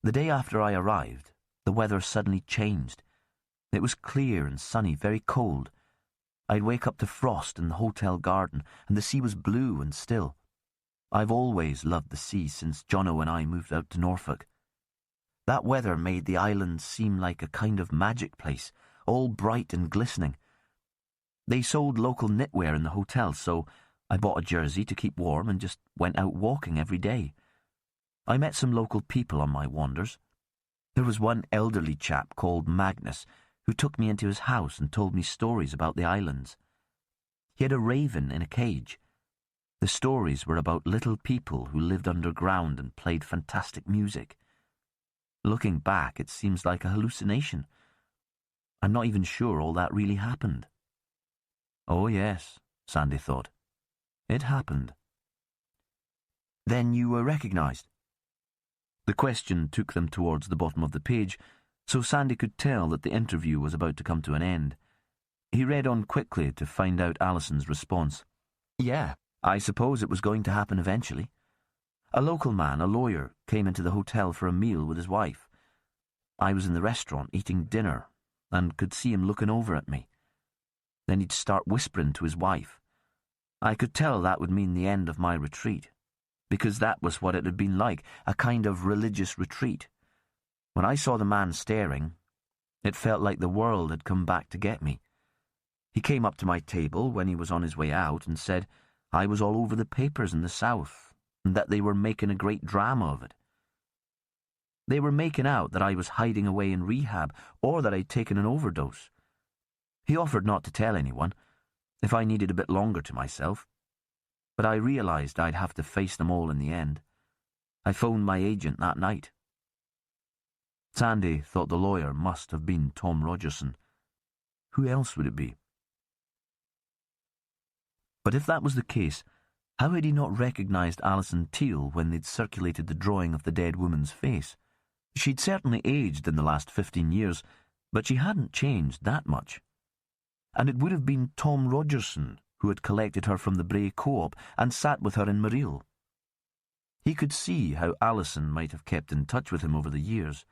The day after I arrived, the weather suddenly changed. It was clear and sunny, very cold. I'd wake up to frost in the hotel garden, and the sea was blue and still. I've always loved the sea since Jono and I moved out to Norfolk. That weather made the island seem like a kind of magic place, all bright and glistening. They sold local knitwear in the hotel, so I bought a jersey to keep warm and just went out walking every day. I met some local people on my wanders. There was one elderly chap called Magnus who took me into his house and told me stories about the islands. He had a raven in a cage. The stories were about little people who lived underground and played fantastic music. Looking back, it seems like a hallucination. I'm not even sure all that really happened. Oh yes, Sandy thought. It happened. Then you were recognized? The question took them towards the bottom of the page, so Sandy could tell that the interview was about to come to an end. He read on quickly to find out Alison's response. Yeah, I suppose it was going to happen eventually. A local man, a lawyer, came into the hotel for a meal with his wife. I was in the restaurant eating dinner and could see him looking over at me. Then he'd start whispering to his wife. I could tell that would mean the end of my retreat, because that was what it had been like, a kind of religious retreat. When I saw the man staring, it felt like the world had come back to get me. He came up to my table when he was on his way out and said I was all over the papers in the South and that they were making a great drama of it. They were making out that I was hiding away in rehab or that I'd taken an overdose. He offered not to tell anyone, if I needed a bit longer to myself, but I realized I'd have to face them all in the end. I phoned my agent that night. Sandy thought the lawyer must have been Tom Rogerson. Who else would it be? But if that was the case, how had he not recognized Alison Teal when they'd circulated the drawing of the dead woman's face? She'd certainly aged in the last 15 years, but she hadn't changed that much. And it would have been Tom Rogerson who had collected her from the Bray Co-op and sat with her in Marille. He could see how Alison might have kept in touch with him over the years.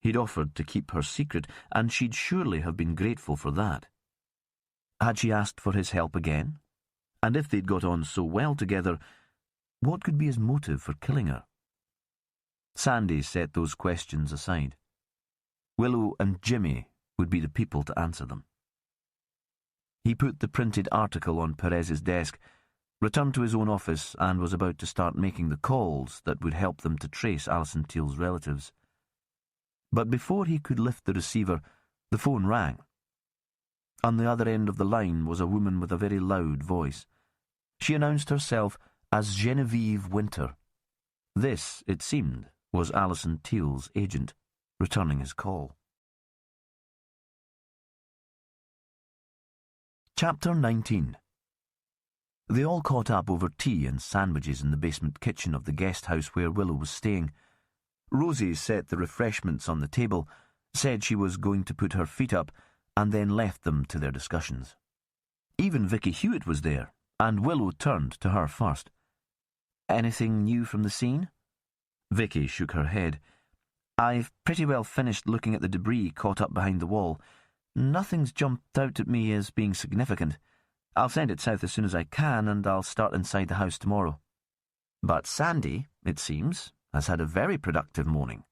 He'd offered to keep her secret, and she'd surely have been grateful for that. Had she asked for his help again? And if they'd got on so well together, what could be his motive for killing her? Sandy set those questions aside. Willow and Jimmy would be the people to answer them. He put the printed article on Perez's desk, returned to his own office, and was about to start making the calls that would help them to trace Alison Teal's relatives. But before he could lift the receiver, the phone rang. On the other end of the line was a woman with a very loud voice. She announced herself as Genevieve Winter. This, it seemed, was Alison Teal's agent, returning his call. Chapter 19. They all caught up over tea and sandwiches in the basement kitchen of the guest house where Willow was staying. Rosie set the refreshments on the table, said she was going to put her feet up, and then left them to their discussions. Even Vicky Hewitt was there, and Willow turned to her first. Anything new from the scene? Vicky shook her head. I've pretty well finished looking at the debris caught up behind the wall. Nothing's jumped out at me as being significant. I'll send it south as soon as I can, and I'll start inside the house tomorrow. But Sandy, it seems, has had a very productive morning.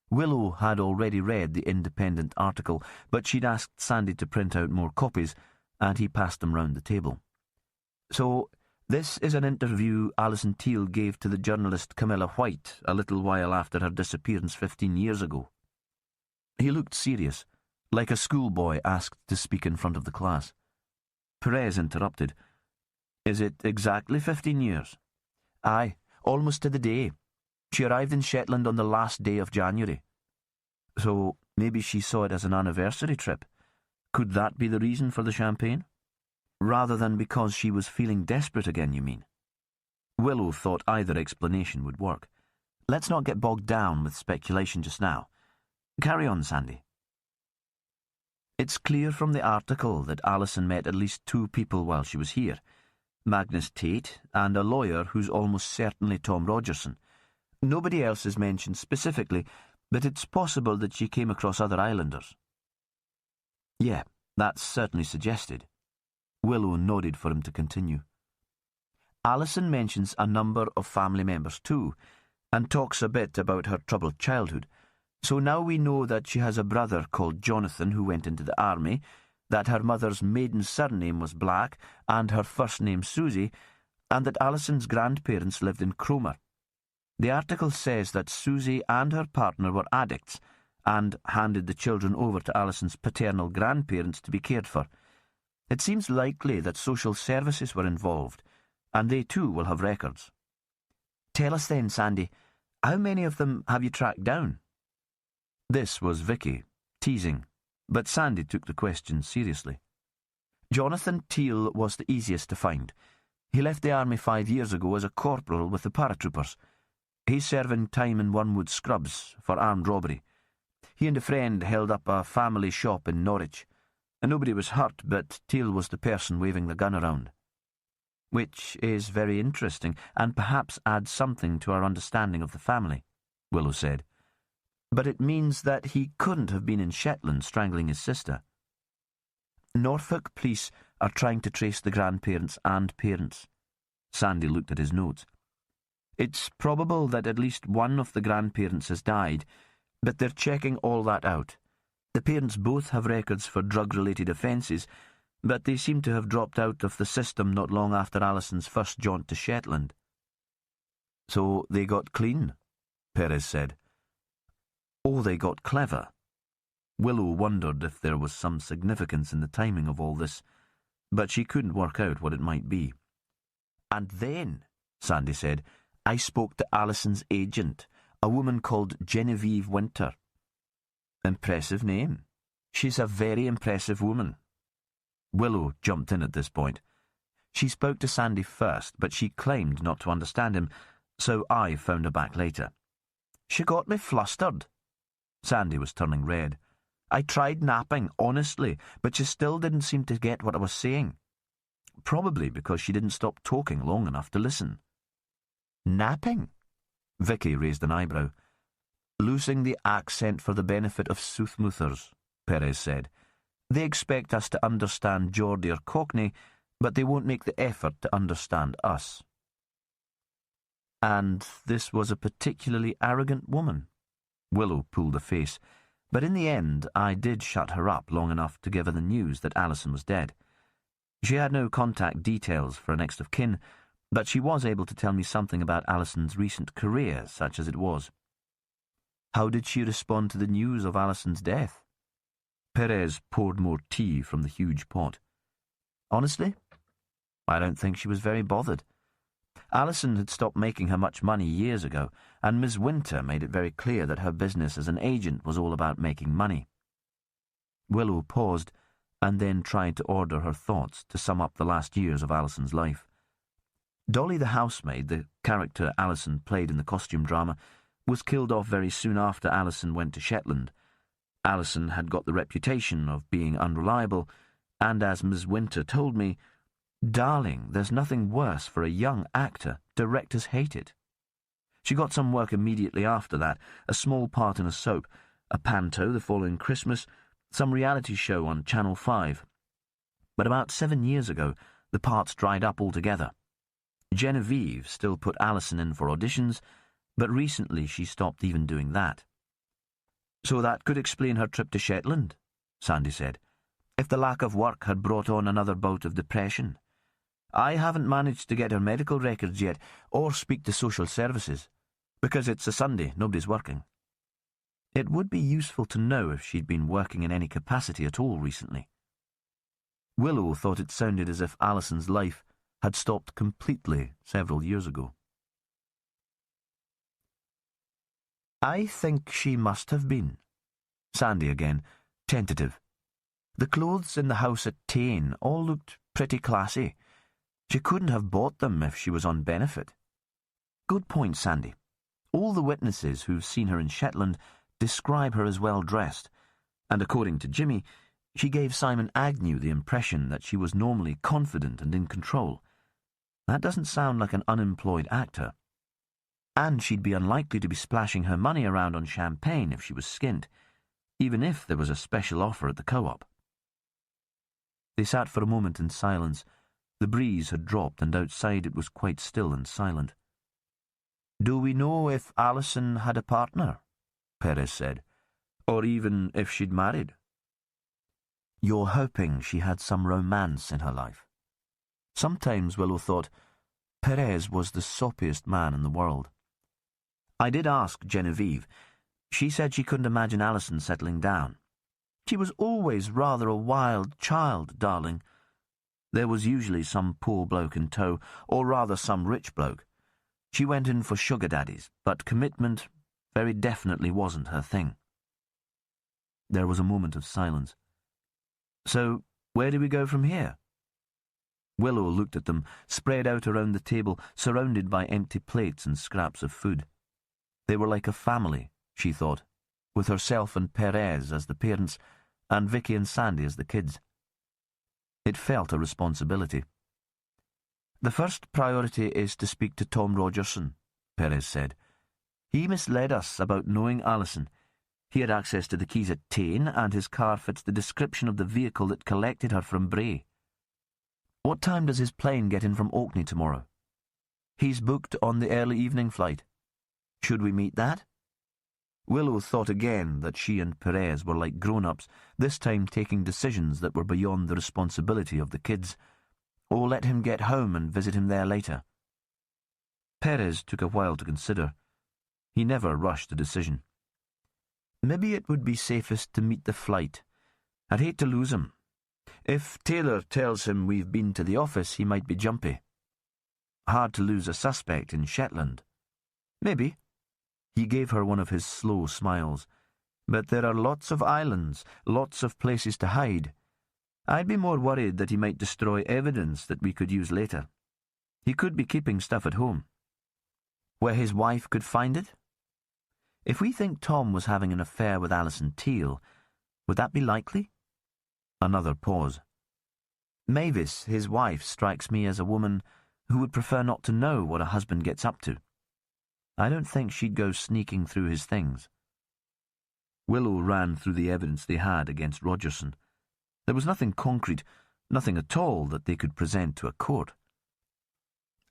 Willow had already read the Independent article, but she'd asked Sandy to print out more copies, and he passed them round the table. So, this is an interview Alison Teal gave to the journalist Camilla White a little while after her disappearance 15 years ago. He looked serious, like a schoolboy asked to speak in front of the class. Perez interrupted. Is it exactly 15 years? Aye, almost to the day. She arrived in Shetland on the last day of January. So maybe she saw it as an anniversary trip. Could that be the reason for the champagne? Rather than because she was feeling desperate again, you mean? Willow thought either explanation would work. Let's not get bogged down with speculation just now. Carry on, Sandy. It's clear from the article that Alison met at least 2 people while she was here. Magnus Tate and a lawyer who's almost certainly Tom Rogerson. Nobody else is mentioned specifically, but it's possible that she came across other islanders. Yeah, That's certainly suggested. Willow nodded for him to continue. Alison mentions a number of family members too, and talks a bit about her troubled childhood. So now we know that she has a brother called Jonathan who went into the army, that her mother's maiden surname was Black and her first name Susie, and that Alison's grandparents lived in Cromer. The article says that Susie and her partner were addicts and handed the children over to Alison's paternal grandparents to be cared for. It seems likely that social services were involved, and they too will have records. Tell us then, Sandy, how many of them have you tracked down? This was Vicky, teasing, but Sandy took the question seriously. Jonathan Teal was the easiest to find. He left the army 5 years ago as a corporal with the paratroopers. He's serving time in Wormwood Scrubs for armed robbery. He and a friend held up a family shop in Norwich, and nobody was hurt, but Teal was the person waving the gun around. Which is very interesting, and perhaps adds something to our understanding of the family, Willow said. But it means that he couldn't have been in Shetland strangling his sister. Norfolk police are trying to trace the grandparents and parents. Sandy looked at his notes. It's probable that at least one of the grandparents has died, but they're checking all that out. The parents both have records for drug-related offences, but they seem to have dropped out of the system not long after Alison's first jaunt to Shetland. So they got clean, Perez said. Oh, they got clever. Willow wondered if there was some significance in the timing of all this, but she couldn't work out what it might be. And then, Sandy said, I spoke to Alison's agent, a woman called Genevieve Winter. Impressive name. She's a very impressive woman. Willow jumped in at this point. She spoke to Sandy first, but she claimed not to understand him, so I found her back later. She got me flustered. Sandy was turning red. I tried napping, honestly, but she still didn't seem to get what I was saying. Probably because she didn't stop talking long enough to listen. Napping? Vicky raised an eyebrow. Losing the accent for the benefit of soothmouthers, Perez said. They expect us to understand Geordie or Cockney, but they won't make the effort to understand us. And this was a particularly arrogant woman. Willow pulled a face, but in the end I did shut her up long enough to give her the news that Alison was dead. She had no contact details for a next of kin, but she was able to tell me something about Alison's recent career, such as it was. How did she respond to the news of Alison's death? Perez poured more tea from the huge pot. Honestly, I don't think she was very bothered. Alison had stopped making her much money years ago, and Miss Winter made it very clear that her business as an agent was all about making money. Willow paused, and then tried to order her thoughts to sum up the last years of Alison's life. Dolly the housemaid, the character Alison played in the costume drama, was killed off very soon after Alison went to Shetland. Alison had got the reputation of being unreliable, and as Miss Winter told me, darling, there's nothing worse for a young actor. Directors hate it. She got some work immediately after that, a small part in a soap, a panto the following Christmas, some reality show on Channel 5. But about 7 years ago, the parts dried up altogether. Genevieve still put Alison in for auditions, but recently she stopped even doing that. So that could explain her trip to Shetland, Sandy said, if the lack of work had brought on another bout of depression. I haven't managed to get her medical records yet, or speak to social services, because it's a Sunday, nobody's working. It would be useful to know if she'd been working in any capacity at all recently. Willow thought it sounded as if Alison's life had stopped completely several years ago. I think she must have been. Sandy again, tentative. The clothes in the house at Tain all looked pretty classy. She couldn't have bought them if she was on benefit. Good point, Sandy. All the witnesses who've seen her in Shetland describe her as well-dressed, and according to Jimmy, she gave Simon Agnew the impression that she was normally confident and in control. That doesn't sound like an unemployed actor. And she'd be unlikely to be splashing her money around on champagne if she was skint, even if there was a special offer at the co-op. They sat for a moment in silence. The breeze had dropped, and outside it was quite still and silent. "Do we know if Alison had a partner?" Perez said. "Or even if she'd married?" "You're hoping she had some romance in her life." Sometimes, Willow thought, Perez was the soppiest man in the world. "I did ask Genevieve. She said she couldn't imagine Alison settling down. She was always rather a wild child, darling. There was usually some poor bloke in tow, or rather some rich bloke. She went in for sugar daddies, but commitment very definitely wasn't her thing." There was a moment of silence. "So, where do we go from here?" Willow looked at them, spread out around the table, surrounded by empty plates and scraps of food. They were like a family, she thought, with herself and Perez as the parents, and Vicky and Sandy as the kids. It felt a responsibility. "The first priority is to speak to Tom Rogerson," Perez said. "He misled us about knowing Alison. He had access to the keys at Tain, and his car fits the description of the vehicle that collected her from Bray. What time does his plane get in from Orkney tomorrow?" "He's booked on the early evening flight. Should we meet that?" Willow thought again that she and Perez were like grown-ups, this time taking decisions that were beyond the responsibility of the kids. Or let him get home and visit him there later. Perez took a while to consider. He never rushed a decision. "Maybe it would be safest to meet the flight. I'd hate to lose him. If Taylor tells him we've been to the office, he might be jumpy. Hard to lose a suspect in Shetland." "Maybe." He gave her one of his slow smiles. "But there are lots of islands, lots of places to hide. I'd be more worried that he might destroy evidence that we could use later. He could be keeping stuff at home." "Where his wife could find it?" "If we think Tom was having an affair with Alison Teal, would that be likely?" Another pause. "Mavis, his wife, strikes me as a woman who would prefer not to know what a husband gets up to. I don't think she'd go sneaking through his things." Willow ran through the evidence they had against Rogerson. There was nothing concrete, nothing at all that they could present to a court.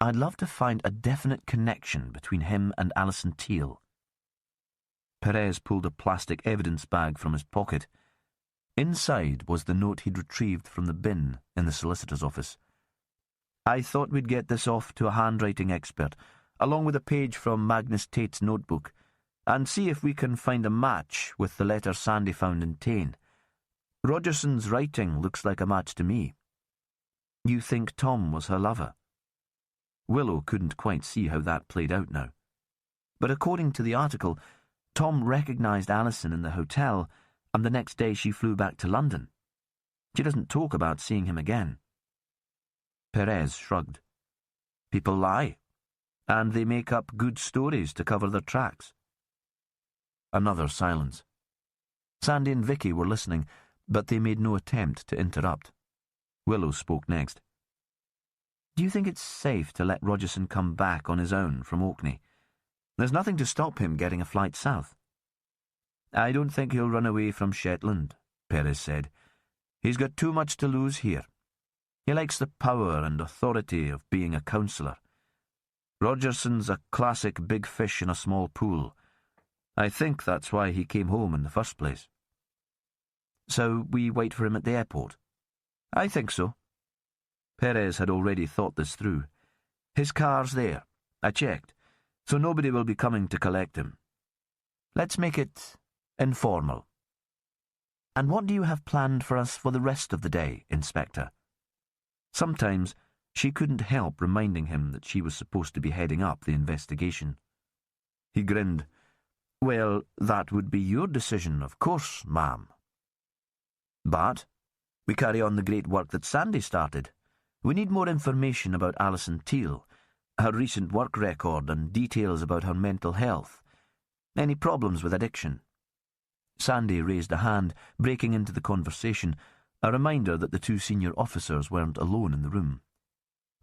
"I'd love to find a definite connection between him and Alison Teal." Perez pulled a plastic evidence bag from his pocket. Inside was the note he'd retrieved from the bin in the solicitor's office. "I thought we'd get this off to a handwriting expert, along with a page from Magnus Tate's notebook, and see if we can find a match with the letter Sandy found in Tain. Rogerson's writing looks like a match to me." "You think Tom was her lover?" Willow couldn't quite see how that played out now. But according to the article, Tom recognised Alison in the hotel, and the next day she flew back to London. She doesn't talk about seeing him again. Perez shrugged. "People lie, and they make up good stories to cover their tracks." Another silence. Sandy and Vicky were listening, but they made no attempt to interrupt. Willow spoke next. "Do you think it's safe to let Rogerson come back on his own from Orkney? There's nothing to stop him getting a flight south." "I don't think he'll run away from Shetland," Perez said. "He's got too much to lose here. He likes the power and authority of being a counsellor. Rogerson's a classic big fish in a small pool. I think that's why he came home in the first place." "So we wait for him at the airport?" "I think so." Perez had already thought this through. "His car's there. I checked. So nobody will be coming to collect him. Let's make it informal." "And what do you have planned for us for the rest of the day, Inspector?" Sometimes she couldn't help reminding him that she was supposed to be heading up the investigation. He grinned. "Well, that would be your decision, of course, ma'am." "But we carry on the great work that Sandy started. We need more information about Alison Teal, her recent work record and details about her mental health. Any problems with addiction?" Sandy raised a hand, breaking into the conversation, a reminder that the two senior officers weren't alone in the room.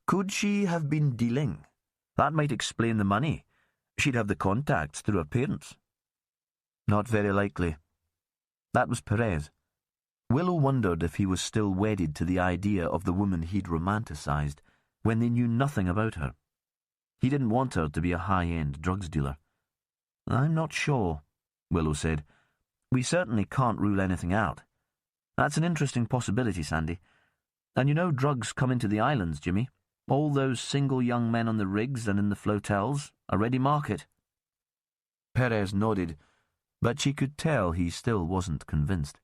"Could she have been dealing? That might explain the money. She'd have the contacts through her parents." "Not very likely." That was Perez. Willow wondered if he was still wedded to the idea of the woman he'd romanticised when they knew nothing about her. He didn't want her to be a high-end drugs dealer. "I'm not sure," Willow said. "We certainly can't rule anything out. That's an interesting possibility, Sandy. And you know drugs come into the islands, Jimmy. All those single young men on the rigs and in the flotels, a ready market." Perez nodded, but she could tell he still wasn't convinced.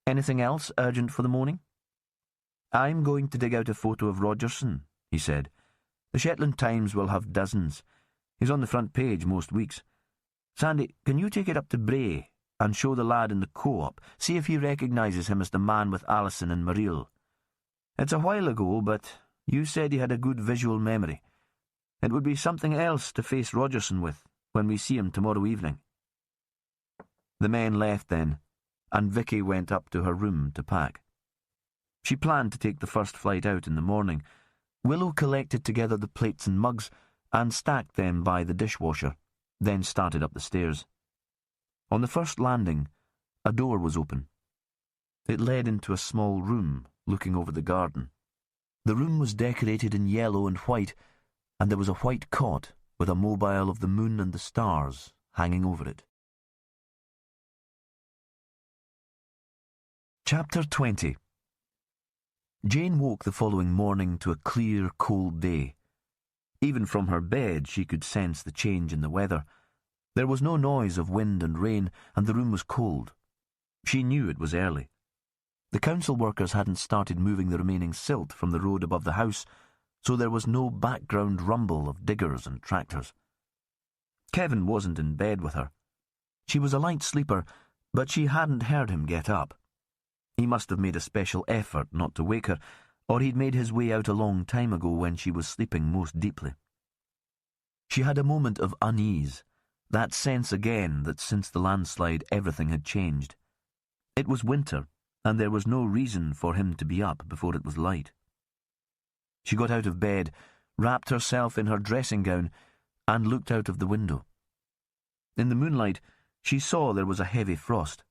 "Anything else urgent for the morning?" "I'm going to dig out a photo of Rogerson," he said. "The Shetland Times will have dozens. He's on the front page most weeks. Sandy, can you take it up to Bray and show the lad in the co-op, see if he recognises him as the man with Alison and Maril? It's a while ago, but you said he had a good visual memory. It would be something else to face Rogerson with when we see him tomorrow evening." The men left then, and Vicky went up to her room to pack. She planned to take the first flight out in the morning. Willow collected together the plates and mugs and stacked them by the dishwasher, then started up the stairs. On the first landing, a door was open. It led into a small room looking over the garden. The room was decorated in yellow and white, and there was a white cot with a mobile of the moon and the stars hanging over it. Chapter 20. Jane woke the following morning to a clear, cold day. Even from her bed she could sense the change in the weather. There was no noise of wind and rain, and the room was cold. She knew it was early. The council workers hadn't started moving the remaining silt from the road above the house, so there was no background rumble of diggers and tractors. Kevin wasn't in bed with her. She was a light sleeper, but she hadn't heard him get up. He must have made a special effort not to wake her, or he'd made his way out a long time ago when she was sleeping most deeply. She had a moment of unease, that sense again that since the landslide everything had changed. It was winter, and there was no reason for him to be up before it was light. She got out of bed, wrapped herself in her dressing gown, and looked out of the window. In the moonlight, she saw there was a heavy frost.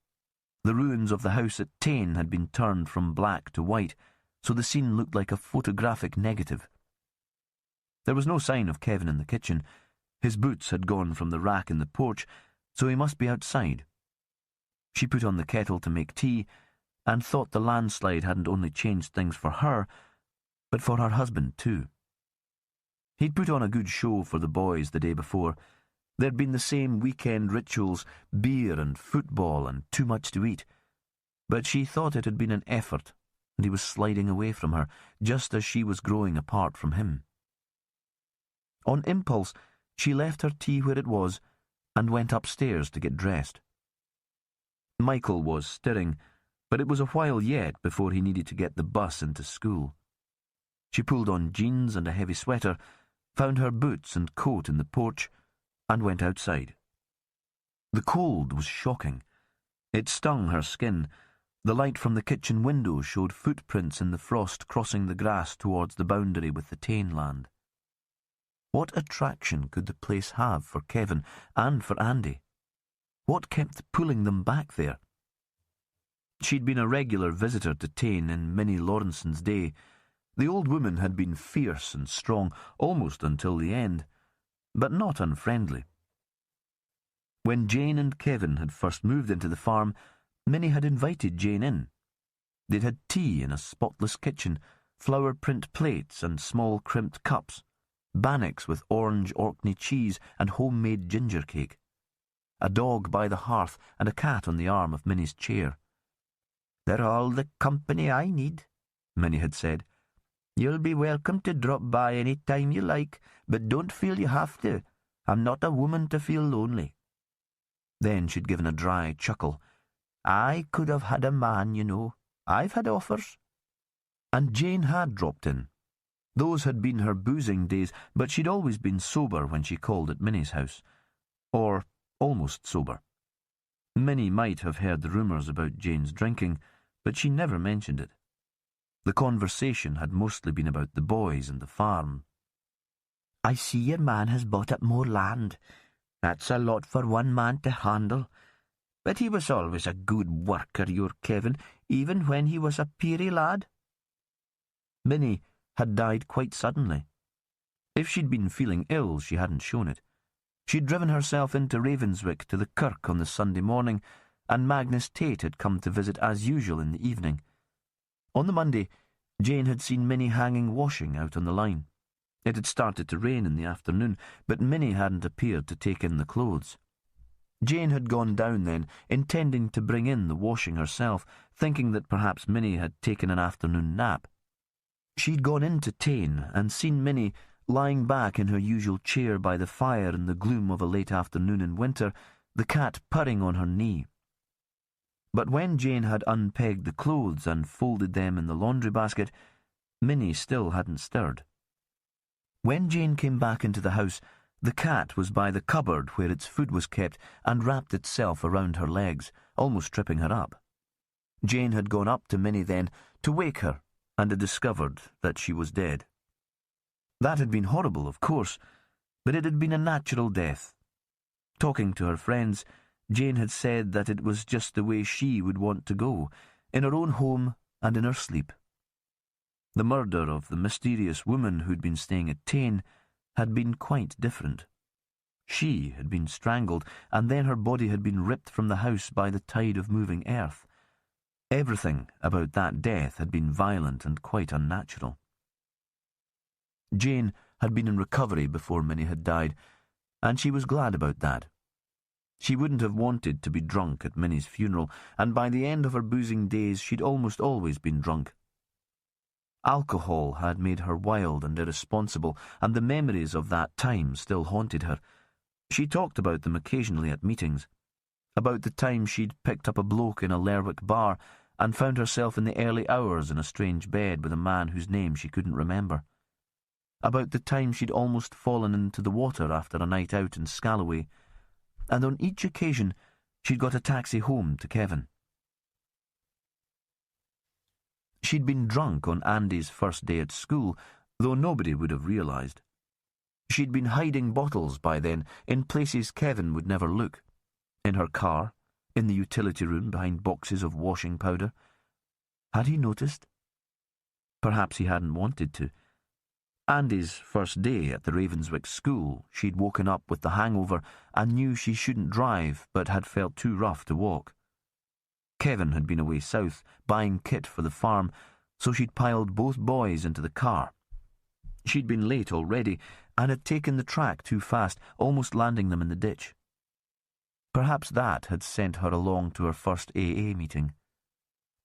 The ruins of the house at Tain had been turned from black to white, so the scene looked like a photographic negative. There was no sign of Kevin in the kitchen. His boots had gone from the rack in the porch, so he must be outside. She put on the kettle to make tea, and thought the landslide hadn't only changed things for her, but for her husband too. He'd put on a good show for the boys the day before. There'd been the same weekend rituals, beer and football and too much to eat. But she thought it had been an effort, and he was sliding away from her, just as she was growing apart from him. On impulse, she left her tea where it was and went upstairs to get dressed. Michael was stirring, but it was a while yet before he needed to get the bus into school. She pulled on jeans and a heavy sweater, found her boots and coat in the porch, and went outside. The cold was shocking. It stung her skin. The light from the kitchen window showed footprints in the frost crossing the grass towards the boundary with the Tain land. What attraction could the place have for Kevin and for Andy? What kept pulling them back there? She'd been a regular visitor to Tain in Minnie Lawrenson's day. The old woman had been fierce and strong almost until the end, but not unfriendly. When Jane and Kevin had first moved into the farm, Minnie had invited Jane in. They'd had tea in a spotless kitchen, flower print plates and small crimped cups, bannocks with orange Orkney cheese and homemade ginger cake, a dog by the hearth and a cat on the arm of Minnie's chair. "They're all the company I need," Minnie had said. "You'll be welcome to drop by any time you like, but don't feel you have to. I'm not a woman to feel lonely." Then she'd given a dry chuckle. "I could have had a man, you know. I've had offers." And Jane had dropped in. Those had been her boozing days, but she'd always been sober when she called at Minnie's house. Or almost sober. Minnie might have heard the rumours about Jane's drinking, but she never mentioned it. The conversation had mostly been about the boys and the farm. "I see your man has bought up more land. That's a lot for one man to handle. But he was always a good worker, your Kevin, even when he was a peery lad. Minnie had died quite suddenly. If she'd been feeling ill, she hadn't shown it. She'd driven herself into Ravenswick to the kirk on the Sunday morning, and Magnus Tate had come to visit as usual in the evening. On the Monday, Jane had seen Minnie hanging washing out on the line. It had started to rain in the afternoon, but Minnie hadn't appeared to take in the clothes. Jane had gone down then, intending to bring in the washing herself, thinking that perhaps Minnie had taken an afternoon nap. She'd gone into Tane and seen Minnie lying back in her usual chair by the fire in the gloom of a late afternoon in winter, the cat purring on her knee. But when Jane had unpegged the clothes and folded them in the laundry basket, Minnie still hadn't stirred. When Jane came back into the house, the cat was by the cupboard where its food was kept and wrapped itself around her legs, almost tripping her up. Jane had gone up to Minnie then to wake her and had discovered that she was dead. That had been horrible, of course, but it had been a natural death. Talking to her friends, Jane had said that it was just the way she would want to go, in her own home and in her sleep. The murder of the mysterious woman who'd been staying at Tane had been quite different. She had been strangled, and then her body had been ripped from the house by the tide of moving earth. Everything about that death had been violent and quite unnatural. Jane had been in recovery before Minnie had died, and she was glad about that. She wouldn't have wanted to be drunk at Minnie's funeral, and by the end of her boozing days she'd almost always been drunk. Alcohol had made her wild and irresponsible, and the memories of that time still haunted her. She talked about them occasionally at meetings, about the time she'd picked up a bloke in a Lerwick bar and found herself in the early hours in a strange bed with a man whose name she couldn't remember, about the time she'd almost fallen into the water after a night out in Scalloway, and on each occasion she'd got a taxi home to Kevin. She'd been drunk on Andy's first day at school, though nobody would have realised. She'd been hiding bottles by then in places Kevin would never look. In her car, in the utility room behind boxes of washing powder. Had he noticed? Perhaps he hadn't wanted to. Andy's first day at the Ravenswick school, she'd woken up with the hangover and knew she shouldn't drive but had felt too rough to walk. Kevin had been away south, buying kit for the farm, so she'd piled both boys into the car. She'd been late already and had taken the track too fast, almost landing them in the ditch. Perhaps that had sent her along to her first AA meeting.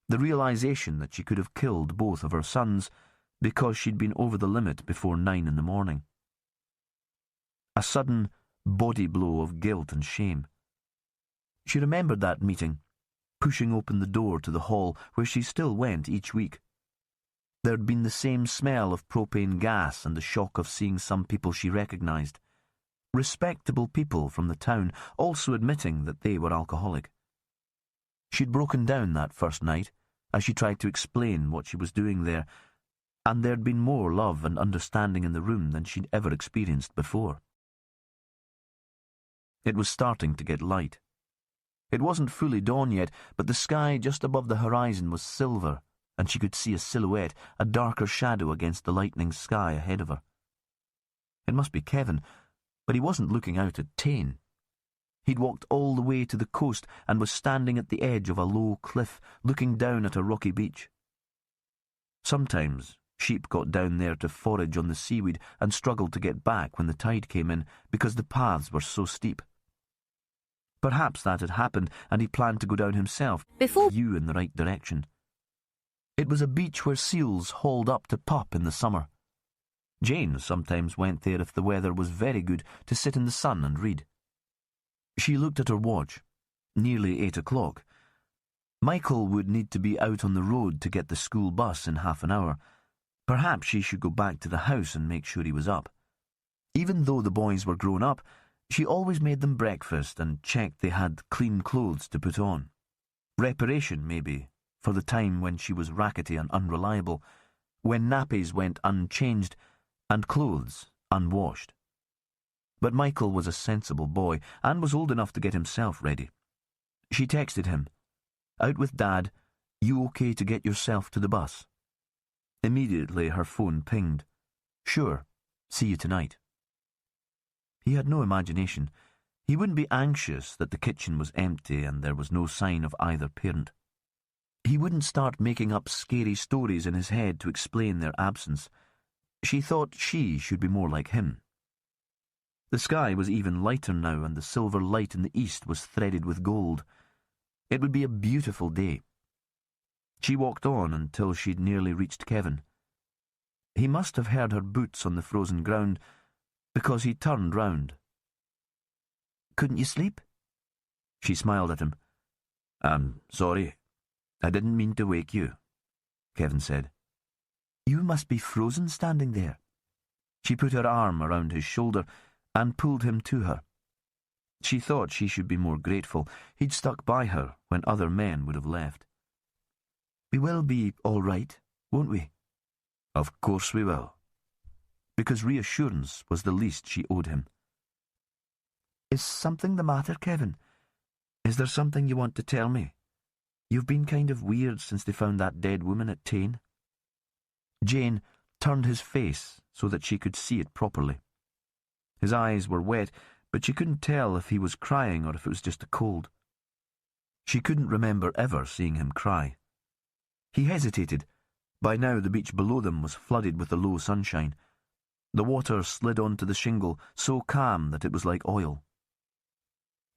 The realisation that she could have killed both of her sons because she'd been over the limit before 9 in the morning. A sudden body blow of guilt and shame. She remembered that meeting, pushing open the door to the hall where she still went each week. There'd been the same smell of propane gas and the shock of seeing some people she recognised. Respectable people from the town, also admitting that they were alcoholic. She'd broken down that first night as she tried to explain what she was doing there, and there'd been more love and understanding in the room than she'd ever experienced before. It was starting to get light. It wasn't fully dawn yet, but the sky just above the horizon was silver, and she could see a silhouette, a darker shadow against the lightening sky ahead of her. It must be Kevin, but he wasn't looking out at Tane. He'd walked all the way to the coast and was standing at the edge of a low cliff, looking down at a rocky beach. Sometimes sheep got down there to forage on the seaweed and struggled to get back when the tide came in because the paths were so steep. Perhaps that had happened and he planned to go down himself, before you in the right direction. It was a beach where seals hauled up to pup in the summer. Jane sometimes went there if the weather was very good to sit in the sun and read. She looked at her watch. Nearly 8 o'clock. Michael would need to be out on the road to get the school bus in half an hour. Perhaps she should go back to the house and make sure he was up. Even though the boys were grown up, she always made them breakfast and checked they had clean clothes to put on. Reparation, maybe, for the time when she was rackety and unreliable, when nappies went unchanged and clothes unwashed. But Michael was a sensible boy and was old enough to get himself ready. She texted him, "Out with Dad, you okay to get yourself to the bus?" Immediately her phone pinged. "Sure, see you tonight." He had no imagination. He wouldn't be anxious that the kitchen was empty and there was no sign of either parent. He wouldn't start making up scary stories in his head to explain their absence. She thought she should be more like him. The sky was even lighter now, and the silver light in the east was threaded with gold. It would be a beautiful day. She walked on until she'd nearly reached Kevin. He must have heard her boots on the frozen ground, because he turned round. "Couldn't you sleep?" She smiled at him. "I'm sorry. I didn't mean to wake you," Kevin said. "You must be frozen standing there." She put her arm around his shoulder and pulled him to her. She thought she should be more grateful. He'd stuck by her when other men would have left. "We will be all right, won't we?" "Of course we will." Because reassurance was the least she owed him. "Is something the matter, Kevin? Is there something you want to tell me? You've been kind of weird since they found that dead woman at Tain." Jane turned his face so that she could see it properly. His eyes were wet, but she couldn't tell if he was crying or if it was just a cold. She couldn't remember ever seeing him cry. He hesitated. By now the beach below them was flooded with the low sunshine. The water slid onto the shingle, so calm that it was like oil.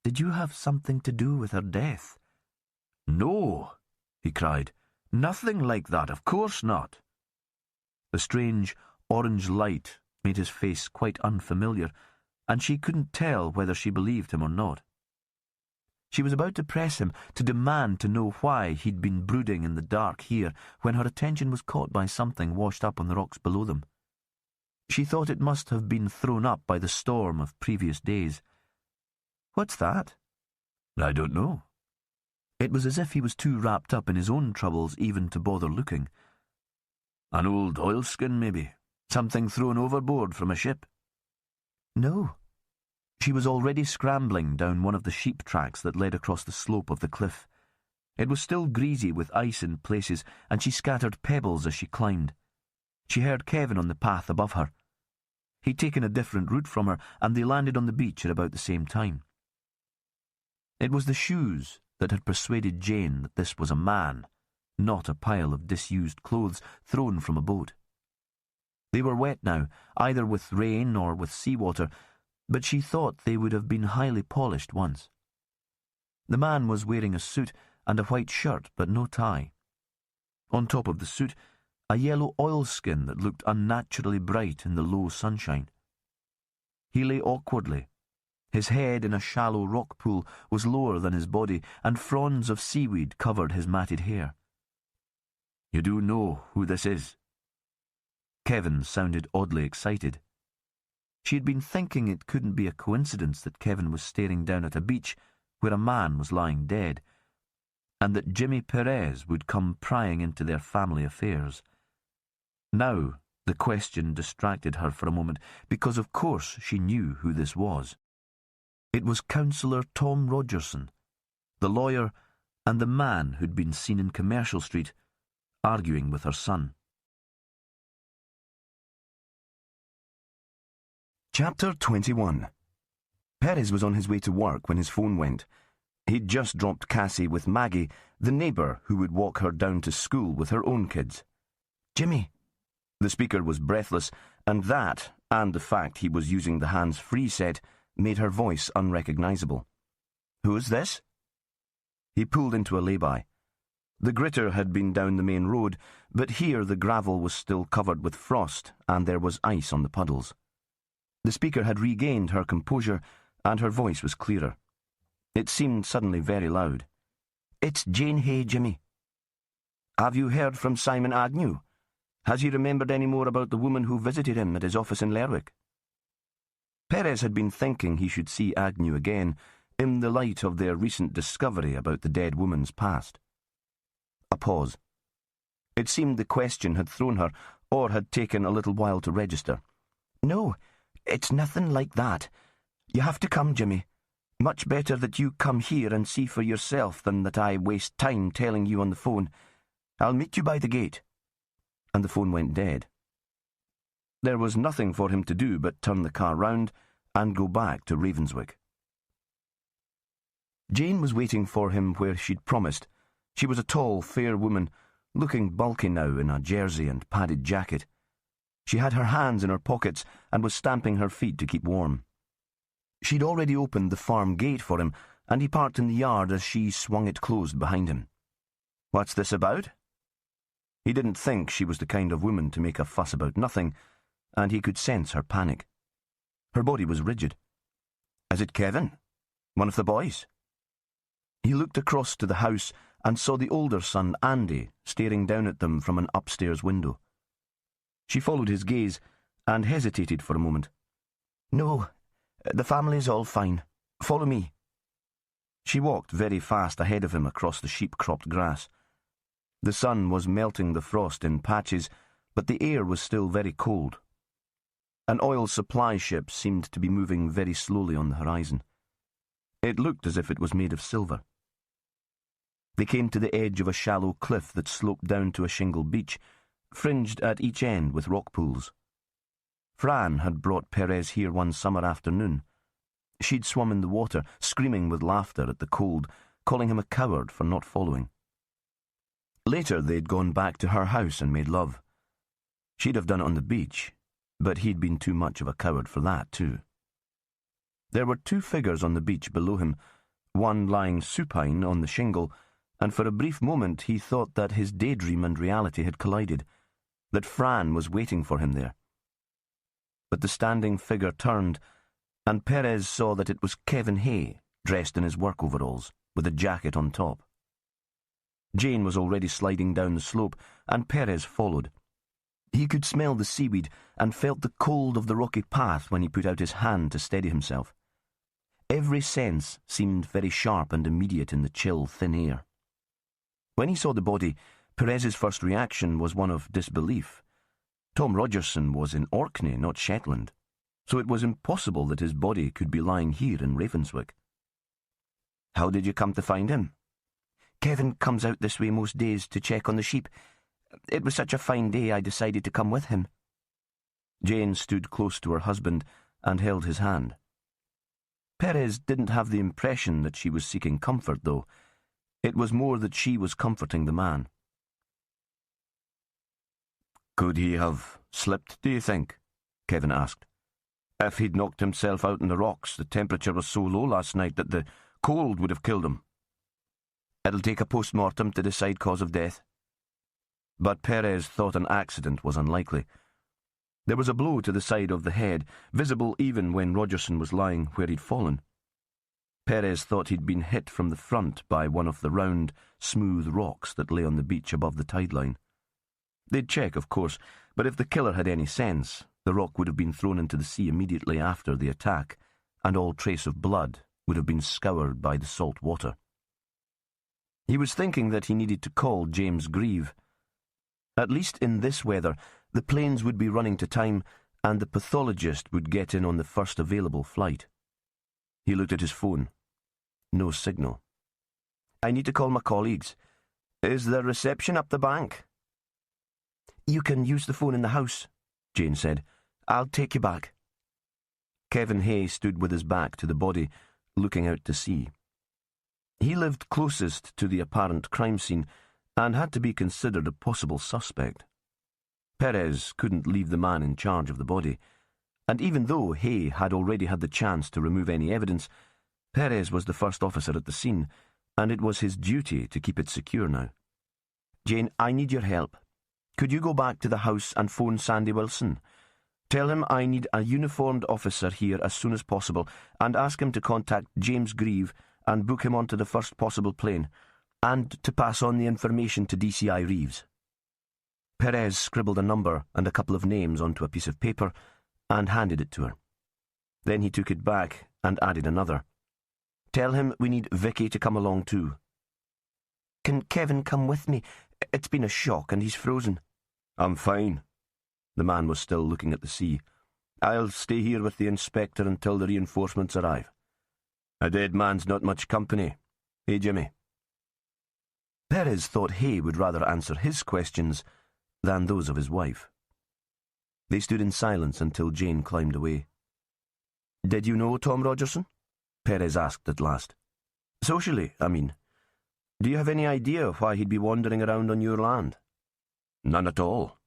"Did you have something to do with her death?" "No," he cried. "Nothing like that, of course not." The strange orange light made his face quite unfamiliar, and she couldn't tell whether she believed him or not. She was about to press him, to demand to know why he'd been brooding in the dark here, when her attention was caught by something washed up on the rocks below them. She thought it must have been thrown up by the storm of previous days. "What's that?" "I don't know." It was as if he was too wrapped up in his own troubles even to bother looking. "An old oilskin, maybe. Something thrown overboard from a ship." "No." She was already scrambling down one of the sheep tracks that led across the slope of the cliff. It was still greasy with ice in places, and she scattered pebbles as she climbed. She heard Kevin on the path above her. He'd taken a different route from her, and they landed on the beach at about the same time. It was the shoes that had persuaded Jane that this was a man, not a pile of disused clothes thrown from a boat. They were wet now, either with rain or with seawater, but she thought they would have been highly polished once. The man was wearing a suit and a white shirt, but no tie. On top of the suit, a yellow oilskin that looked unnaturally bright in the low sunshine. He lay awkwardly. His head in a shallow rock pool was lower than his body, and fronds of seaweed covered his matted hair. "You do know who this is?" Kevin sounded oddly excited. She had been thinking it couldn't be a coincidence that Kevin was staring down at a beach where a man was lying dead, and that Jimmy Perez would come prying into their family affairs. Now the question distracted her for a moment, because of course she knew who this was. It was Councillor Tom Rogerson, the lawyer and the man who'd been seen in Commercial Street arguing with her son. Chapter 21. Perez was on his way to work when his phone went. He'd just dropped Cassie with Maggie, the neighbour who would walk her down to school with her own kids. "Jimmy." The speaker was breathless, and that, and the fact he was using the hands-free set, made her voice unrecognisable. "Who's this?" He pulled into a lay-by. The gritter had been down the main road, but here the gravel was still covered with frost, and there was ice on the puddles. The speaker had regained her composure, and her voice was clearer. It seemed suddenly very loud. "It's Jane Hay, Jimmy. Have you heard from Simon Agnew? Has he remembered any more about the woman who visited him at his office in Lerwick?" Perez had been thinking he should see Agnew again, in the light of their recent discovery about the dead woman's past. A pause. It seemed the question had thrown her, or had taken a little while to register. "No, it's nothing like that. You have to come, Jimmy. Much better that you come here and see for yourself than that I waste time telling you on the phone. I'll meet you by the gate." And the phone went dead. There was nothing for him to do but turn the car round and go back to Ravenswick. Jane was waiting for him where she'd promised. She was a tall, fair woman, looking bulky now in a jersey and padded jacket. She had her hands in her pockets and was stamping her feet to keep warm. She'd already opened the farm gate for him, and he parked in the yard as she swung it closed behind him. "What's this about?" He didn't think she was the kind of woman to make a fuss about nothing, and he could sense her panic. Her body was rigid. "Is it Kevin? One of the boys?" He looked across to the house and saw the older son, Andy, staring down at them from an upstairs window. She followed his gaze and hesitated for a moment. "No, the family's all fine. Follow me." She walked very fast ahead of him across the sheep-cropped grass. The sun was melting the frost in patches, but the air was still very cold. An oil supply ship seemed to be moving very slowly on the horizon. It looked as if it was made of silver. They came to the edge of a shallow cliff that sloped down to a shingle beach, fringed at each end with rock pools. Fran had brought Perez here one summer afternoon. She'd swum in the water, screaming with laughter at the cold, calling him a coward for not following. Later they'd gone back to her house and made love. She'd have done it on the beach, but he'd been too much of a coward for that, too. There were two figures on the beach below him, one lying supine on the shingle, and for a brief moment he thought that his daydream and reality had collided, that Fran was waiting for him there. But the standing figure turned, and Perez saw that it was Kevin Hay, dressed in his work overalls, with a jacket on top. Jane was already sliding down the slope, and Perez followed. He could smell the seaweed and felt the cold of the rocky path when he put out his hand to steady himself. Every sense seemed very sharp and immediate in the chill, thin air. When he saw the body, Perez's first reaction was one of disbelief. Tom Rogerson was in Orkney, not Shetland, so it was impossible that his body could be lying here in Ravenswick. "How did you come to find him?" "Kevin comes out this way most days to check on the sheep. It was such a fine day I decided to come with him." Jane stood close to her husband and held his hand. Perez didn't have the impression that she was seeking comfort, though. It was more that she was comforting the man. "Could he have slipped, do you think?" Kevin asked. "If he'd knocked himself out in the rocks, the temperature was so low last night that the cold would have killed him." "It'll take a post-mortem to decide cause of death." But Perez thought an accident was unlikely. There was a blow to the side of the head, visible even when Rogerson was lying where he'd fallen. Perez thought he'd been hit from the front by one of the round, smooth rocks that lay on the beach above the tide line. They'd check, of course, but if the killer had any sense, the rock would have been thrown into the sea immediately after the attack, and all trace of blood would have been scoured by the salt water. He was thinking that he needed to call James Grieve. At least in this weather, the planes would be running to time, and the pathologist would get in on the first available flight. He looked at his phone. No signal. "I need to call my colleagues. Is there reception up the bank?" "You can use the phone in the house," Jane said. "I'll take you back." Kevin Hay stood with his back to the body, looking out to sea. He lived closest to the apparent crime scene and had to be considered a possible suspect. Perez couldn't leave the man in charge of the body, and even though Hay had already had the chance to remove any evidence, Perez was the first officer at the scene, and it was his duty to keep it secure now. "Jane, I need your help. Could you go back to the house and phone Sandy Wilson? Tell him I need a uniformed officer here as soon as possible, and ask him to contact James Grieve and book him onto the first possible plane, and to pass on the information to DCI Reeves." Perez scribbled a number and a couple of names onto a piece of paper and handed it to her. Then he took it back and added another. "Tell him we need Vicky to come along too." "Can Kevin come with me? It's been a shock and he's frozen." "I'm fine." The man was still looking at the sea. "I'll stay here with the inspector until the reinforcements arrive." A dead man's not much company. Hey, Jimmy. Perez thought Hay would rather answer his questions than those of his wife. They stood in silence until Jane climbed away. "Did you know Tom Rogerson?" Perez asked at last. "Socially, I mean. Do you have any idea why he'd be wandering around on your land?" "None at all.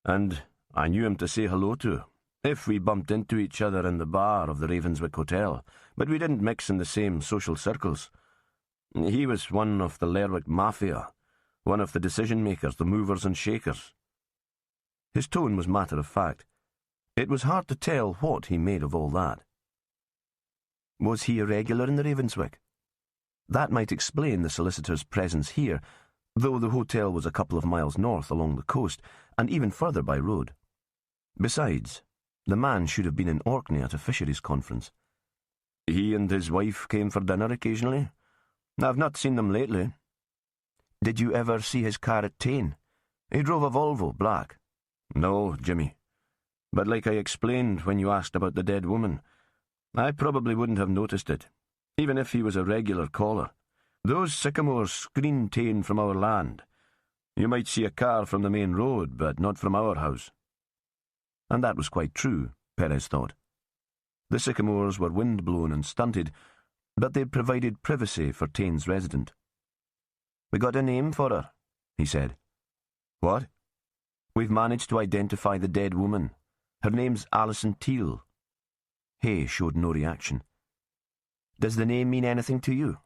And I knew him to say hello to, if we bumped into each other in the bar of the Ravenswick Hotel, but we didn't mix in the same social circles. He was one of the Lerwick Mafia, one of the decision-makers, the movers and shakers." His tone was matter-of-fact. It was hard to tell what he made of all that. "Was he a regular in the Ravenswick?" That might explain the solicitor's presence here, though the hotel was a couple of miles north along the coast, and even further by road. Besides, the man should have been in Orkney at a fisheries conference. "He and his wife came for dinner occasionally. I've not seen them lately." "Did you ever see his car at Tain? He drove a Volvo, black." "No, Jimmy. But like I explained when you asked about the dead woman, I probably wouldn't have noticed it, even if he was a regular caller. Those sycamores screen Tain from our land. You might see a car from the main road, but not from our house." And that was quite true, Perez thought. The sycamores were wind-blown and stunted, but they provided privacy for Tain's resident. "We got a name for her," he said. "What?" "We've managed to identify the dead woman. Her name's Alison Teal." Hay showed no reaction. "Does the name mean anything to you?"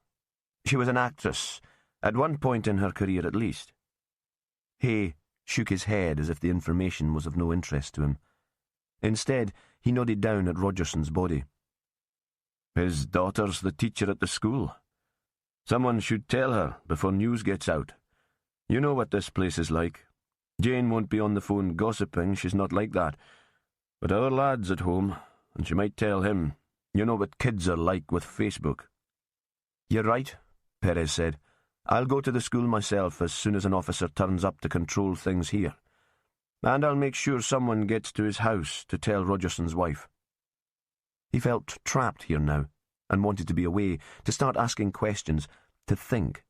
"She was an actress, at one point in her career at least." Hay shook his head as if the information was of no interest to him. Instead, he nodded down at Rogerson's body. "His daughter's the teacher at the school. Someone should tell her before news gets out. You know what this place is like. Jane won't be on the phone gossiping, she's not like that. But our lad's at home, and she might tell him. You know what kids are like with Facebook." "You're right," Perez said. "I'll go to the school myself as soon as an officer turns up to control things here. And I'll make sure someone gets to his house to tell Rogerson's wife." He felt trapped here now, and wanted to be away, to start asking questions, to think.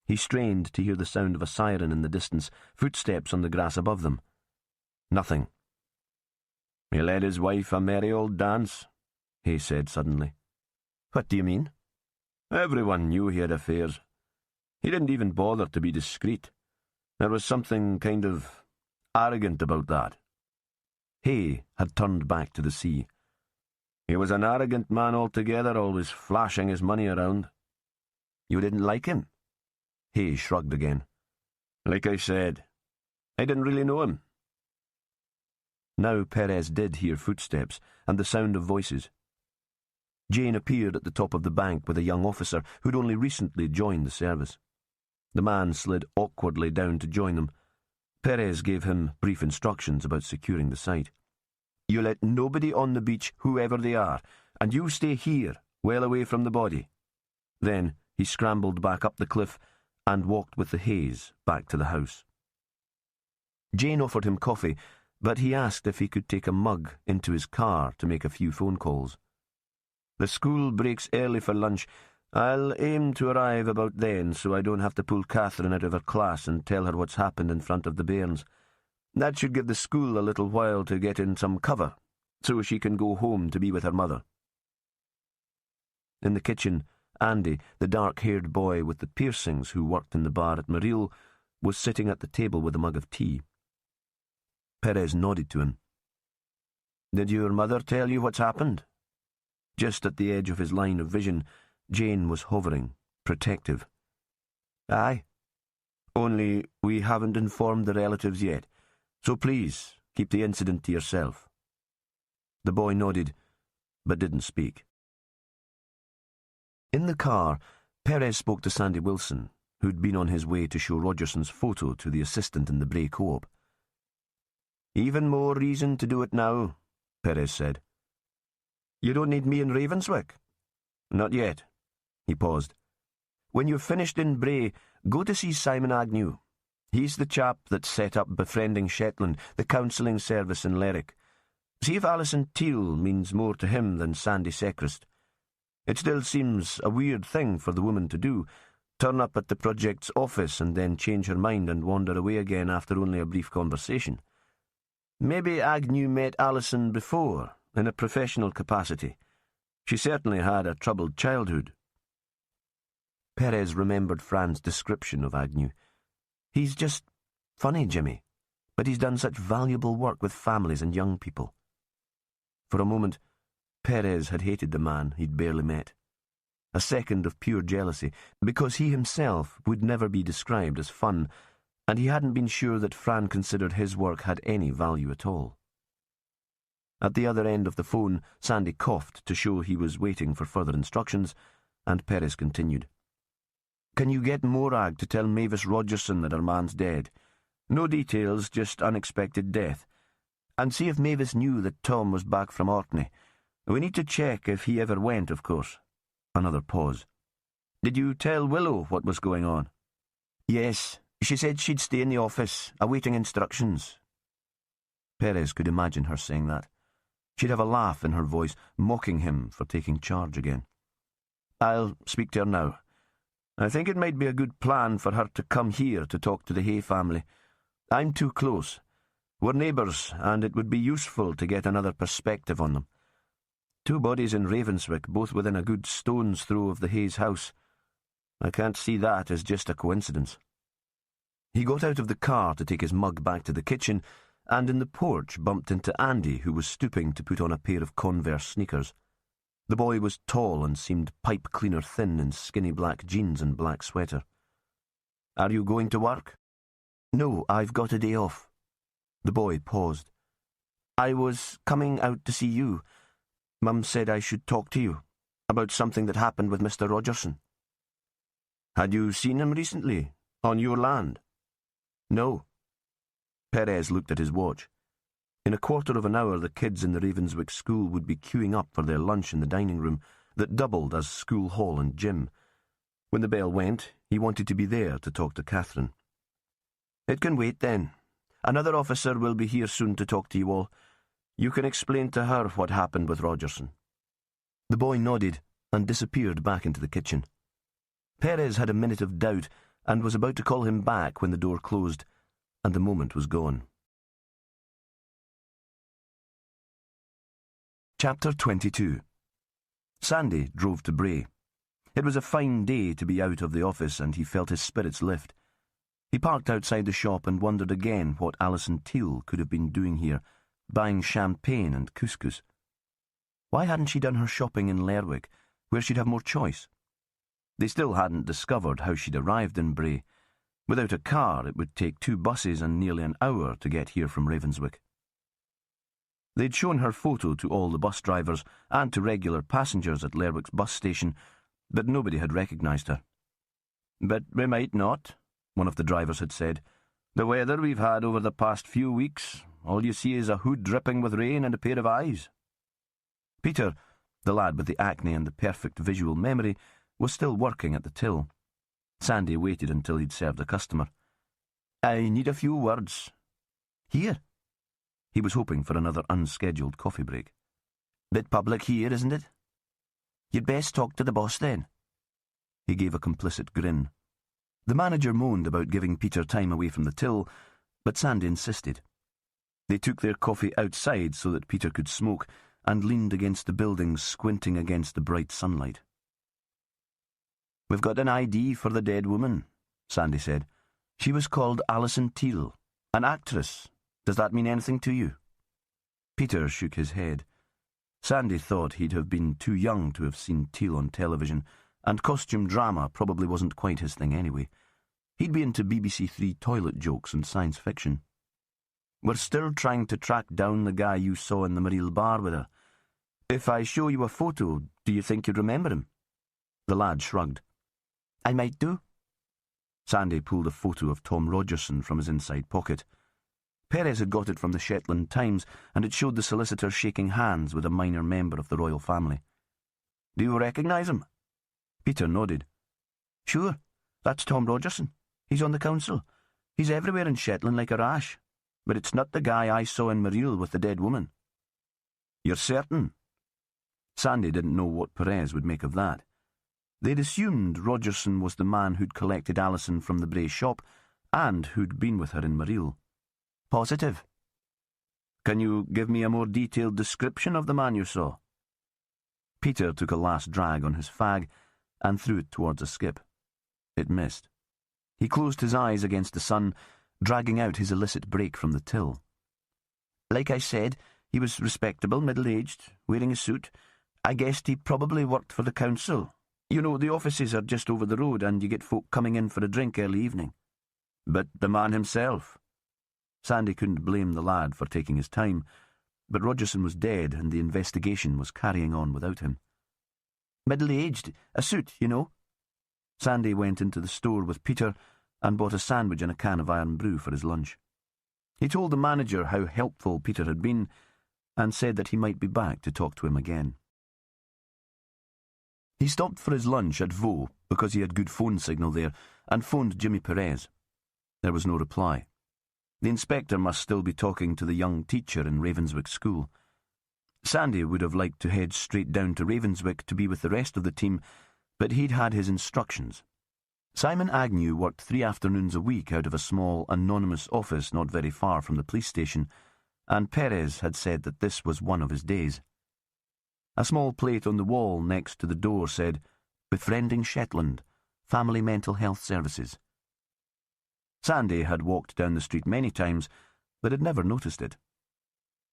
He strained to hear the sound of a siren in the distance, footsteps on the grass above them. Nothing. "He led his wife a merry old dance," Hay said suddenly. "What do you mean?" "Everyone knew he had affairs. He didn't even bother to be discreet. There was something kind of arrogant about that." Hay had turned back to the sea. "He was an arrogant man altogether, always flashing his money around." "You didn't like him?" Hay shrugged again. "Like I said, I didn't really know him." Now Perez did hear footsteps and the sound of voices. Jane appeared at the top of the bank with a young officer who'd only recently joined the service. The man slid awkwardly down to join them. Perez gave him brief instructions about securing the site. "You let nobody on the beach, whoever they are, and you stay here, well away from the body." Then he scrambled back up the cliff and walked with the Hays back to the house. Jane offered him coffee, but he asked if he could take a mug into his car to make a few phone calls. "The school breaks early for lunch. I'll aim to arrive about then so I don't have to pull Catherine out of her class and tell her what's happened in front of the bairns. That should give the school a little while to get in some cover, so she can go home to be with her mother." In the kitchen, Andy, the dark-haired boy with the piercings who worked in the bar at Marille, was sitting at the table with a mug of tea. Perez nodded to him. "Did your mother tell you what's happened?" Just at the edge of his line of vision, Jane was hovering, protective. "Aye. Only we haven't informed the relatives yet, so please keep the incident to yourself." The boy nodded, but didn't speak. In the car, Perez spoke to Sandy Wilson, who'd been on his way to show Rogerson's photo to the assistant in the Bray Co-op. "Even more reason to do it now," Perez said. "You don't need me in Ravenswick?" "Not yet." He paused. "When you've finished in Bray, go to see Simon Agnew. He's the chap that set up Befriending Shetland, the counselling service in Lerwick. See if Alison Teal means more to him than Sandy Sechrist. It still seems a weird thing for the woman to do, turn up at the project's office and then change her mind and wander away again after only a brief conversation. Maybe Agnew met Alison before, in a professional capacity. She certainly had a troubled childhood. Perez remembered Fran's description of Agnew. He's just funny, Jimmy, but he's done such valuable work with families and young people. For a moment, Perez had hated the man he'd barely met. A second of pure jealousy, because he himself would never be described as fun, and he hadn't been sure that Fran considered his work had any value at all. At the other end of the phone, Sandy coughed to show he was waiting for further instructions, and Perez continued. Can you get Morag to tell Mavis Rogerson that her man's dead? No details, just unexpected death. And see if Mavis knew that Tom was back from Orkney. We need to check if he ever went, of course. Another pause. Did you tell Willow what was going on? Yes, she said she'd stay in the office, awaiting instructions. Perez could imagine her saying that. She'd have a laugh in her voice, mocking him for taking charge again. I'll speak to her now. I think it might be a good plan for her to come here to talk to the Hay family. I'm too close. We're neighbours, and it would be useful to get another perspective on them. 2 bodies in Ravenswick, both within a good stone's throw of the Hayes' house. I can't see that as just a coincidence. He got out of the car to take his mug back to the kitchen, and in the porch bumped into Andy, who was stooping to put on a pair of Converse sneakers. The boy was tall and seemed pipe-cleaner thin in skinny black jeans and black sweater. Are you going to work? No, I've got a day off. The boy paused. I was coming out to see you. Mum said I should talk to you about something that happened with Mr. Rogerson. Had you seen him recently, on your land? No. Perez looked at his watch. In a quarter of an hour the kids in the Ravenswick school would be queuing up for their lunch in the dining room that doubled as school hall and gym. When the bell went, he wanted to be there to talk to Catherine. It can wait then. Another officer will be here soon to talk to you all. You can explain to her what happened with Rogerson. The boy nodded and disappeared back into the kitchen. Perez had a minute of doubt and was about to call him back when the door closed, and the moment was gone. Chapter 22. Sandy drove to Bray. It was a fine day to be out of the office, and he felt his spirits lift. He parked outside the shop and wondered again what Alison Teal could have been doing here, buying champagne and couscous. Why hadn't she done her shopping in Lerwick, where she'd have more choice? They still hadn't discovered how she'd arrived in Bray. Without a car, it would take 2 buses and nearly an hour to get here from Ravenswick. They'd shown her photo to all the bus drivers and to regular passengers at Lerwick's bus station, but nobody had recognised her. But we might not, one of the drivers had said. The weather we've had over the past few weeks, all you see is a hood dripping with rain and a pair of eyes. Peter, the lad with the acne and the perfect visual memory, was still working at the till. Sandy waited until he'd served a customer. I need a few words. Here? He was hoping for another unscheduled coffee break. Bit public here, isn't it? You'd best talk to the boss then. He gave a complicit grin. The manager moaned about giving Peter time away from the till, but Sandy insisted. They took their coffee outside so that Peter could smoke, and leaned against the building, squinting against the bright sunlight. We've got an ID for the dead woman, Sandy said. She was called Alison Teal, an actress. Does that mean anything to you? Peter shook his head. Sandy thought he'd have been too young to have seen Teal on television, and costume drama probably wasn't quite his thing anyway. He'd be into BBC Three toilet jokes and science fiction. We're still trying to track down the guy you saw in the Maril bar with her. If I show you a photo, do you think you'd remember him? The lad shrugged. I might do. Sandy pulled a photo of Tom Rogerson from his inside pocket. Perez had got it from the Shetland Times, and it showed the solicitor shaking hands with a minor member of the royal family. Do you recognise him? Peter nodded. Sure, that's Tom Rogerson. He's on the council. He's everywhere in Shetland like a rash. But it's not the guy I saw in Maril with the dead woman. You're certain? Sandy didn't know what Perez would make of that. They'd assumed Rogerson was the man who'd collected Alison from the Bray shop and who'd been with her in Marille. Positive. Can you give me a more detailed description of the man you saw? Peter took a last drag on his fag and threw it towards a skip. It missed. He closed his eyes against the sun, dragging out his illicit break from the till. Like I said, he was respectable, middle-aged, wearing a suit. I guessed he probably worked for the council. You know, the offices are just over the road and you get folk coming in for a drink early evening. But the man himself? Sandy couldn't blame the lad for taking his time, but Rogerson was dead and the investigation was carrying on without him. Middle-aged, a suit, you know. Sandy went into the store with Peter and bought a sandwich and a can of iron brew for his lunch. He told the manager how helpful Peter had been and said that he might be back to talk to him again. He stopped for his lunch at Vaux because he had good phone signal there and phoned Jimmy Perez. There was no reply. The inspector must still be talking to the young teacher in Ravenswick School. Sandy would have liked to head straight down to Ravenswick to be with the rest of the team, but he'd had his instructions. Simon Agnew worked 3 afternoons a week out of a small, anonymous office not very far from the police station, and Perez had said that this was one of his days. A small plate on the wall next to the door said, "Befriending Shetland, Family Mental Health Services." Sandy had walked down the street many times, but had never noticed it.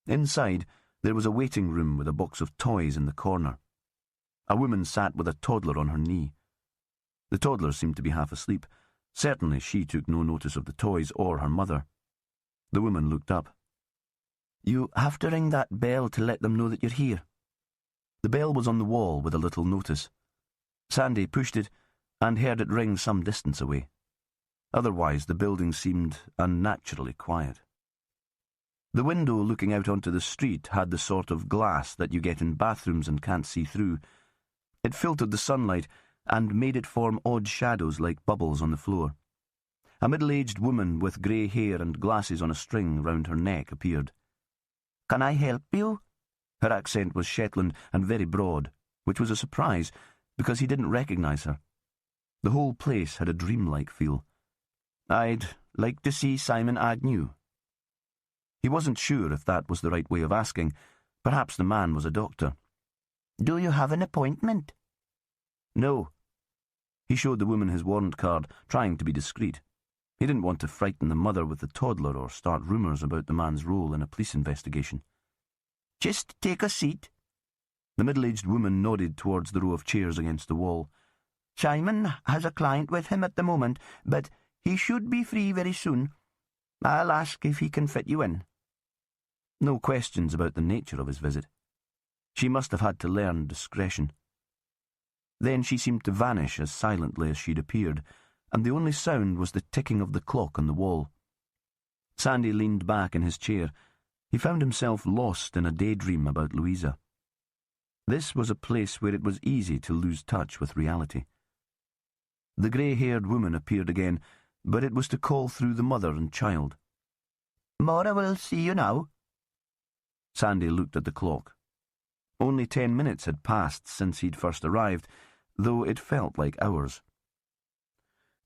Inside, there was a waiting room with a box of toys in the corner. A woman sat with a toddler on her knee. The toddler seemed to be half asleep. Certainly she took no notice of the toys or her mother. The woman looked up. "You have to ring that bell to let them know that you're here." The bell was on the wall with a little notice. Sandy pushed it and heard it ring some distance away. Otherwise, the building seemed unnaturally quiet. The window looking out onto the street had the sort of glass that you get in bathrooms and can't see through. It filtered the sunlight and made it form odd shadows like bubbles on the floor. A middle-aged woman with grey hair and glasses on a string round her neck appeared. "Can I help you?" Her accent was Shetland and very broad, which was a surprise because he didn't recognise her. The whole place had a dreamlike feel. "I'd like to see Simon Agnew." He wasn't sure if that was the right way of asking. Perhaps the man was a doctor. "Do you have an appointment?" "No." He showed the woman his warrant card, trying to be discreet. He didn't want to frighten the mother with the toddler or start rumours about the man's role in a police investigation. "Just take a seat." The middle-aged woman nodded towards the row of chairs against the wall. "Simon has a client with him at the moment, but he should be free very soon. I'll ask if he can fit you in." No questions about the nature of his visit. She must have had to learn discretion. Then she seemed to vanish as silently as she'd appeared, and the only sound was the ticking of the clock on the wall. Sandy leaned back in his chair. He found himself lost in a daydream about Louisa. This was a place where it was easy to lose touch with reality. The grey-haired woman appeared again, but it was to call through the mother and child. "Mora will see you now." Sandy looked at the clock. Only 10 minutes had passed since he'd first arrived, though it felt like hours.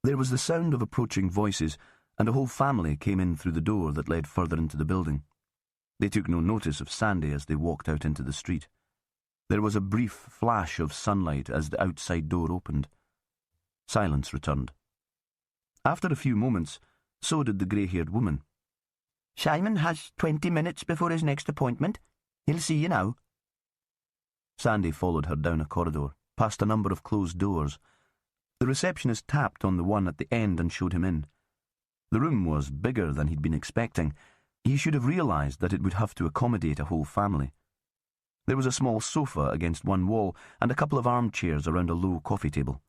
There was the sound of approaching voices, and a whole family came in through the door that led further into the building. They took no notice of Sandy as they walked out into the street. There was a brief flash of sunlight as the outside door opened. Silence returned. After a few moments, so did the grey-haired woman. "Simon has 20 minutes before his next appointment. He'll see you now." Sandy followed her down a corridor, past a number of closed doors. The receptionist tapped on the one at the end and showed him in. The room was bigger than he'd been expecting. He should have realised that it would have to accommodate a whole family. There was a small sofa against one wall and a couple of armchairs around a low coffee table.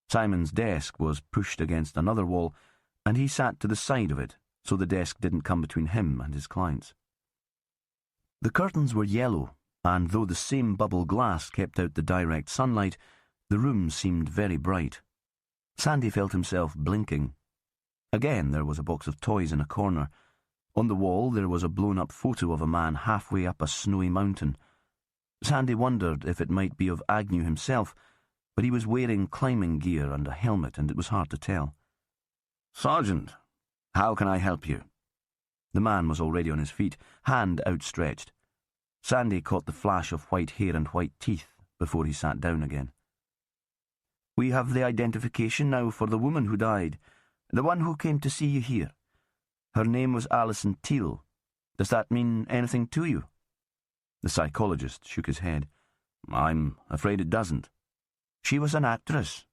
Simon's desk was pushed against another wall, and he sat to the side of it, so the desk didn't come between him and his clients. The curtains were yellow, and though the same bubble glass kept out the direct sunlight, the room seemed very bright. Sandy felt himself blinking. Again there was a box of toys in a corner. On the wall there was a blown-up photo of a man halfway up a snowy mountain. Sandy wondered if it might be of Agnew himself, but he was wearing climbing gear and a helmet, and it was hard to tell. "Sergeant, how can I help you?" The man was already on his feet, hand outstretched. Sandy caught the flash of white hair and white teeth before he sat down again. "We have the identification now for the woman who died, the one who came to see you here. Her name was Alison Teal. Does that mean anything to you?" The psychologist shook his head. "I'm afraid it doesn't." "She was an actress."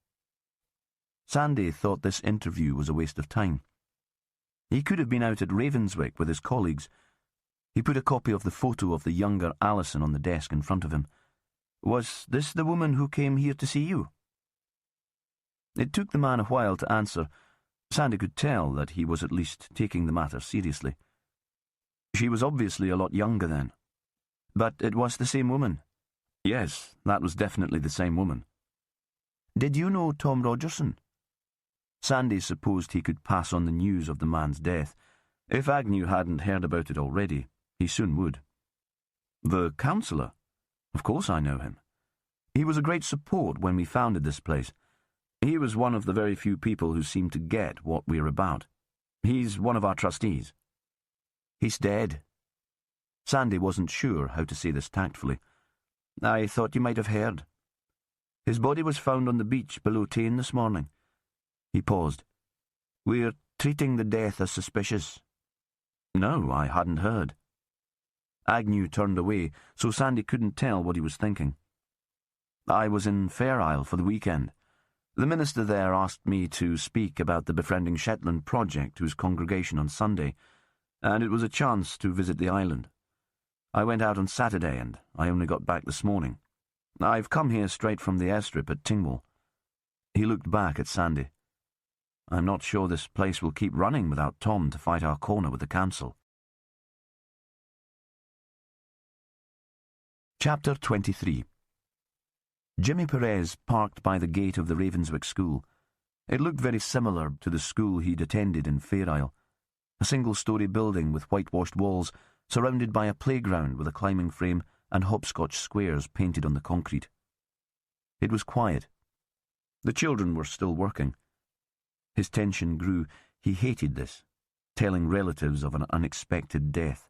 Sandy thought this interview was a waste of time. He could have been out at Ravenswick with his colleagues. He put a copy of the photo of the younger Alison on the desk in front of him. "Was this the woman who came here to see you?" It took the man a while to answer. Sandy could tell that he was at least taking the matter seriously. She was obviously a lot younger then. But it was the same woman. Yes, that was definitely the same woman. "Did you know Tom Rogerson?" Sandy supposed he could pass on the news of the man's death. If Agnew hadn't heard about it already, he soon would. "The counsellor? Of course I know him. He was a great support when we founded this place. He was one of the very few people who seemed to get what we're about. He's one of our trustees." "He's dead." Sandy wasn't sure how to say this tactfully. "I thought you might have heard. His body was found on the beach below Tain this morning." He paused. "We're treating the death as suspicious." "No, I hadn't heard." Agnew turned away, so Sandy couldn't tell what he was thinking. "I was in Fair Isle for the weekend. The minister there asked me to speak about the Befriending Shetland project to his congregation on Sunday, and it was a chance to visit the island. I went out on Saturday, and I only got back this morning. I've come here straight from the airstrip at Tingwall." He looked back at Sandy. "I'm not sure this place will keep running without Tom to fight our corner with the council." Chapter 23. Jimmy Perez parked by the gate of the Ravenswick School. It looked very similar to the school he'd attended in Fair Isle, a single-storey building with whitewashed walls, surrounded by a playground with a climbing frame and hopscotch squares painted on the concrete. It was quiet. The children were still working. His tension grew. He hated this, telling relatives of an unexpected death.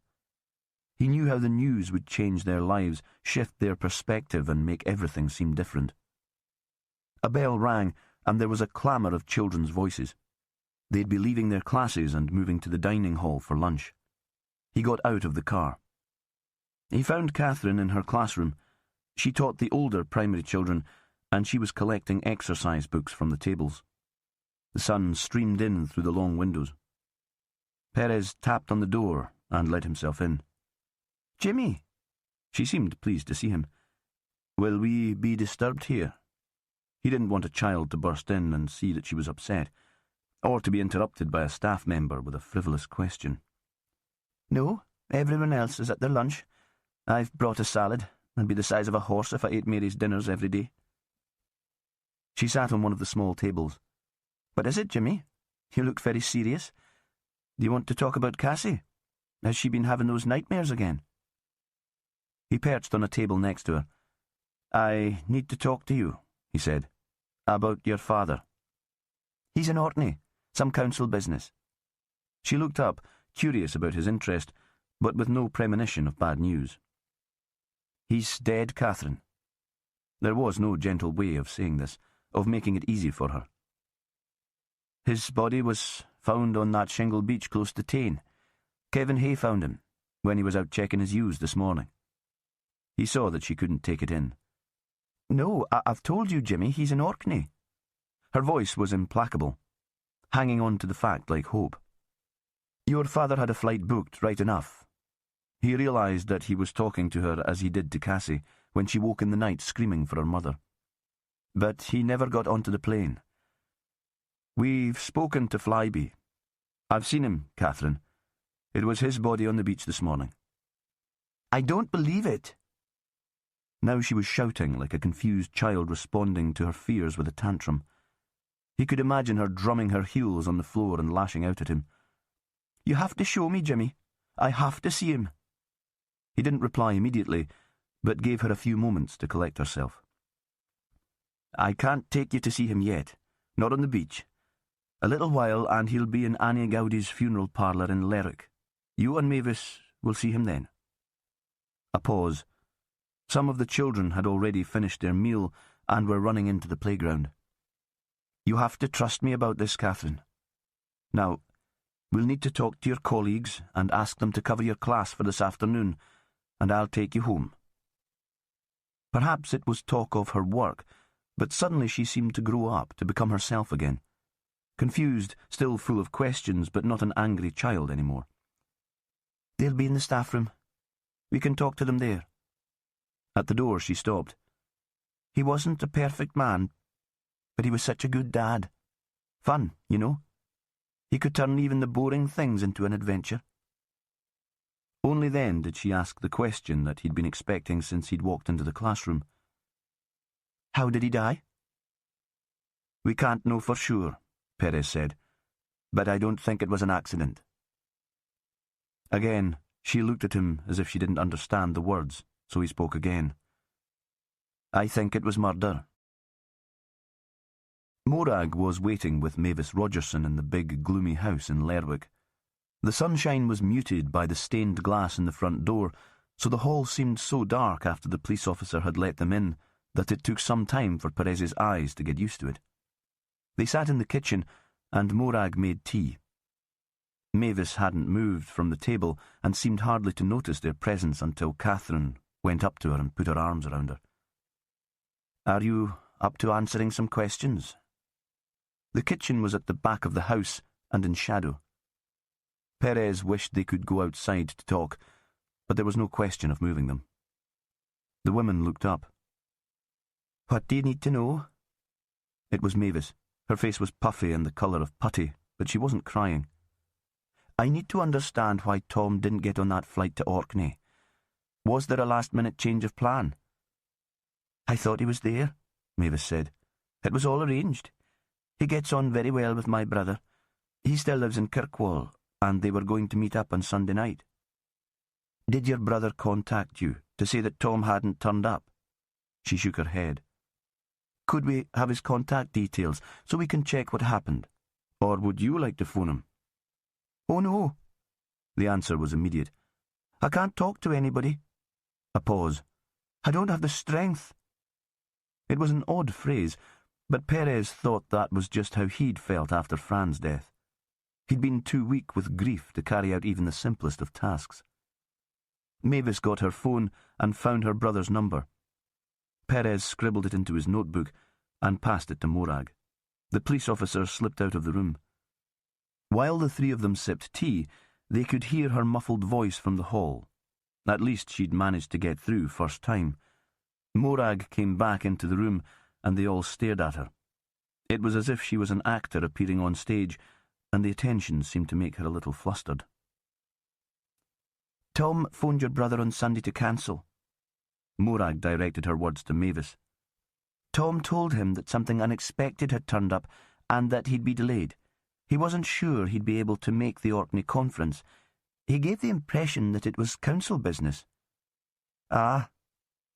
He knew how the news would change their lives, shift their perspective, and make everything seem different. A bell rang, and there was a clamour of children's voices. They'd be leaving their classes and moving to the dining hall for lunch. He got out of the car. He found Catherine in her classroom. She taught the older primary children, and she was collecting exercise books from the tables. The sun streamed in through the long windows. Perez tapped on the door and let himself in. "Jimmy!" She seemed pleased to see him. "Will we be disturbed here?" He didn't want a child to burst in and see that she was upset, or to be interrupted by a staff member with a frivolous question. "No, everyone else is at their lunch. I've brought a salad. I'd be the size of a horse if I ate Mary's dinners every day." She sat on one of the small tables. "What is it, Jimmy? You look very serious. Do you want to talk about Cassie? Has she been having those nightmares again?" He perched on a table next to her. "I need to talk to you," he said, "about your father." "He's in Orkney, some council business." She looked up, curious about his interest, but with no premonition of bad news. "He's dead, Catherine." There was no gentle way of saying this, of making it easy for her. "His body was found on that shingle beach close to Tain. Kevin Hay found him when he was out checking his ewes this morning." He saw that she couldn't take it in. "No, I've told you, Jimmy, he's in Orkney." Her voice was implacable, hanging on to the fact like hope. "Your father had a flight booked right enough." He realised that he was talking to her as he did to Cassie when she woke in the night screaming for her mother. But he never got onto the plane. "We've spoken to Flyby. I've seen him, Catherine. It was his body on the beach this morning." "I don't believe it." Now she was shouting like a confused child responding to her fears with a tantrum. He could imagine her drumming her heels on the floor and lashing out at him. "You have to show me, Jimmy. I have to see him." He didn't reply immediately, but gave her a few moments to collect herself. "I can't take you to see him yet, not on the beach. A little while and he'll be in Annie Gowdy's funeral parlour in Lerwick. You and Mavis will see him then." A pause. Some of the children had already finished their meal and were running into the playground. "You have to trust me about this, Catherine. Now, we'll need to talk to your colleagues and ask them to cover your class for this afternoon, and I'll take you home." Perhaps it was talk of her work, but suddenly she seemed to grow up, to become herself again. Confused, still full of questions, but not an angry child anymore. "They'll be in the staff room. We can talk to them there." At the door she stopped. "He wasn't a perfect man, but he was such a good dad. Fun, you know. He could turn even the boring things into an adventure." Only then did she ask the question that he'd been expecting since he'd walked into the classroom. "How did he die?" "We can't know for sure," Perez said, "but I don't think it was an accident." Again, she looked at him as if she didn't understand the words, so he spoke again. "I think it was murder." Morag was waiting with Mavis Rogerson in the big, gloomy house in Lerwick. The sunshine was muted by the stained glass in the front door, so the hall seemed so dark after the police officer had let them in that it took some time for Perez's eyes to get used to it. They sat in the kitchen, and Morag made tea. Mavis hadn't moved from the table and seemed hardly to notice their presence until Catherine went up to her and put her arms around her. "Are you up to answering some questions?" The kitchen was at the back of the house and in shadow. Perez wished they could go outside to talk, but there was no question of moving them. The women looked up. "What do you need to know?" It was Mavis. Her face was puffy and the colour of putty, but she wasn't crying. "I need to understand why Tom didn't get on that flight to Orkney. Was there a last-minute change of plan?" "I thought he was there," Mavis said. "It was all arranged. He gets on very well with my brother. He still lives in Kirkwall, and they were going to meet up on Sunday night." "Did your brother contact you to say that Tom hadn't turned up?" She shook her head. "Could we have his contact details so we can check what happened? Or would you like to phone him?" "Oh, no." The answer was immediate. "I can't talk to anybody." A pause. "I don't have the strength." It was an odd phrase, but Perez thought that was just how he'd felt after Fran's death. He'd been too weak with grief to carry out even the simplest of tasks. Mavis got her phone and found her brother's number. Perez scribbled it into his notebook and passed it to Morag. The police officer slipped out of the room. While the three of them sipped tea, they could hear her muffled voice from the hall. At least she'd managed to get through first time. Morag came back into the room, and they all stared at her. It was as if she was an actor appearing on stage, and the attention seemed to make her a little flustered. "Tom phoned your brother on Sunday to cancel." Morag directed her words to Mavis. "Tom told him that something unexpected had turned up and that he'd be delayed. He wasn't sure he'd be able to make the Orkney conference. He gave the impression that it was council business." "Ah."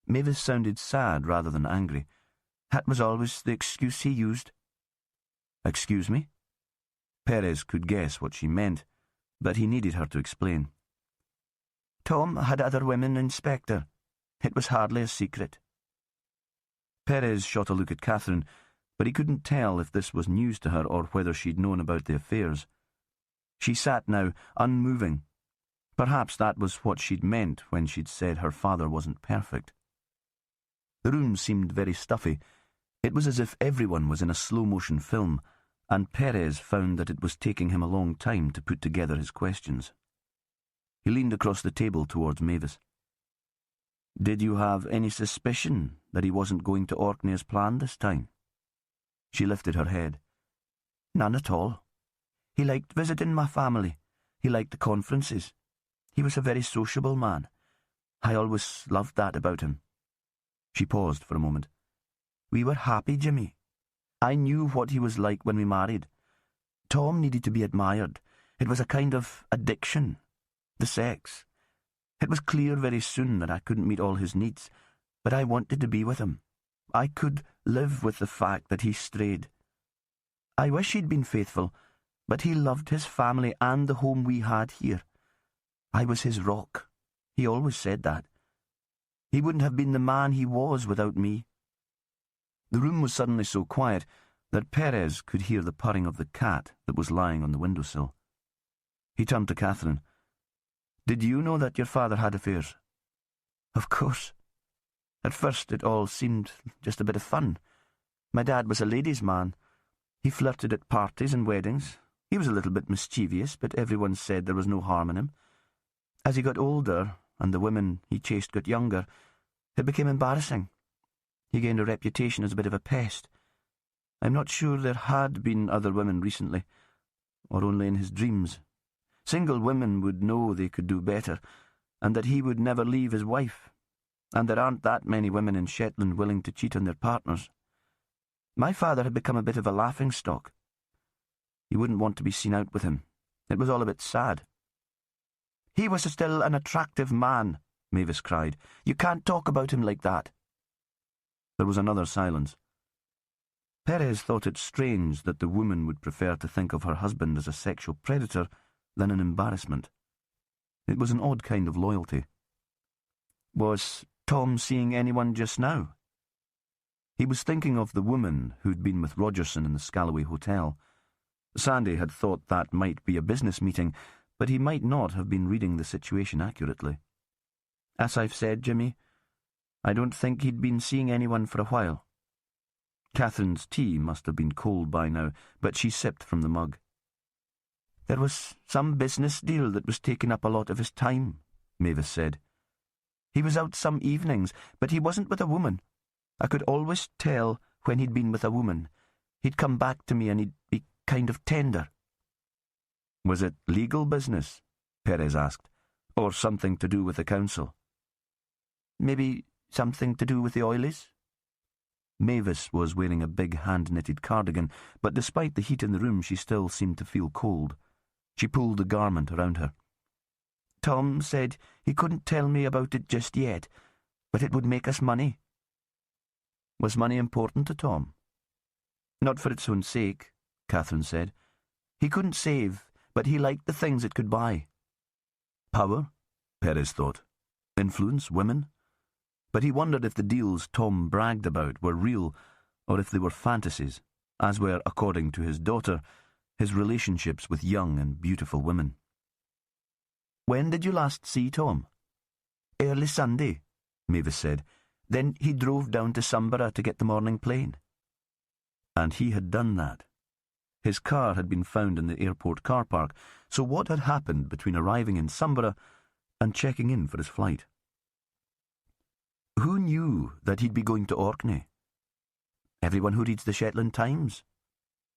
Mavis sounded sad rather than angry. "That was always the excuse he used." "Excuse me?" Perez could guess what she meant, but he needed her to explain. "Tom had other women, Inspector. It was hardly a secret." Perez shot a look at Catherine, but he couldn't tell if this was news to her or whether she'd known about the affairs. She sat now, unmoving. Perhaps that was what she'd meant when she'd said her father wasn't perfect. The room seemed very stuffy. It was as if everyone was in a slow-motion film, and Perez found that it was taking him a long time to put together his questions. He leaned across the table towards Mavis. "Did you have any suspicion that he wasn't going to Orkney as planned this time?" She lifted her head. "None at all. He liked visiting my family. He liked the conferences. He was a very sociable man. I always loved that about him." She paused for a moment. "We were happy, Jimmy. I knew what he was like when we married. Tom needed to be admired. It was a kind of addiction. The sex. It was clear very soon that I couldn't meet all his needs, but I wanted to be with him. I could live with the fact that he strayed. I wish he'd been faithful, but he loved his family and the home we had here. I was his rock. He always said that. He wouldn't have been the man he was without me. The room was suddenly so quiet that Perez could hear the purring of the cat that was lying on the windowsill. He turned to Catherine. "Did you know that your father had affairs?" "Of course. At first it all seemed just a bit of fun. My dad was a ladies' man. He flirted at parties and weddings. He was a little bit mischievous, but everyone said there was no harm in him. As he got older, and the women he chased got younger, it became embarrassing. He gained a reputation as a bit of a pest. I'm not sure there had been other women recently, or only in his dreams. Single women would know they could do better, and that he would never leave his wife, and there aren't that many women in Shetland willing to cheat on their partners. My father had become a bit of a laughingstock. You wouldn't want to be seen out with him. It was all a bit sad." "He was still an attractive man," Mavis cried. "You can't talk about him like that." There was another silence. Perez thought it strange that the woman would prefer to think of her husband as a sexual predator than an embarrassment. It was an odd kind of loyalty. Was Tom seeing anyone just now? He was thinking of the woman who'd been with Rogerson in the Scalloway Hotel. Sandy had thought that might be a business meeting, but he might not have been reading the situation accurately. "As I've said, Jimmy, I don't think he'd been seeing anyone for a while." Catherine's tea must have been cold by now, but she sipped from the mug. "There was some business deal that was taking up a lot of his time," Mavis said. "He was out some evenings, but he wasn't with a woman. I could always tell when he'd been with a woman. He'd come back to me and he'd be kind of tender." "Was it legal business?" Perez asked. "Or something to do with the council?" "Maybe something to do with the oilies?" Mavis was wearing a big hand-knitted cardigan, but despite the heat in the room she still seemed to feel cold. She pulled the garment around her. "Tom said he couldn't tell me about it just yet, but it would make us money." "Was money important to Tom?" "Not for its own sake," Catherine said. "He couldn't save, but he liked the things it could buy." Power, Perez thought. Influence, women. But he wondered if the deals Tom bragged about were real, or if they were fantasies, as were, according to his daughter, his relationships with young and beautiful women. "When did you last see Tom?" "Early Sunday," Mavis said. "Then he drove down to Sunborough to get the morning plane." And he had done that. His car had been found in the airport car park, so what had happened between arriving in Sunborough and checking in for his flight? Who knew that he'd be going to Orkney? Everyone who reads the Shetland Times.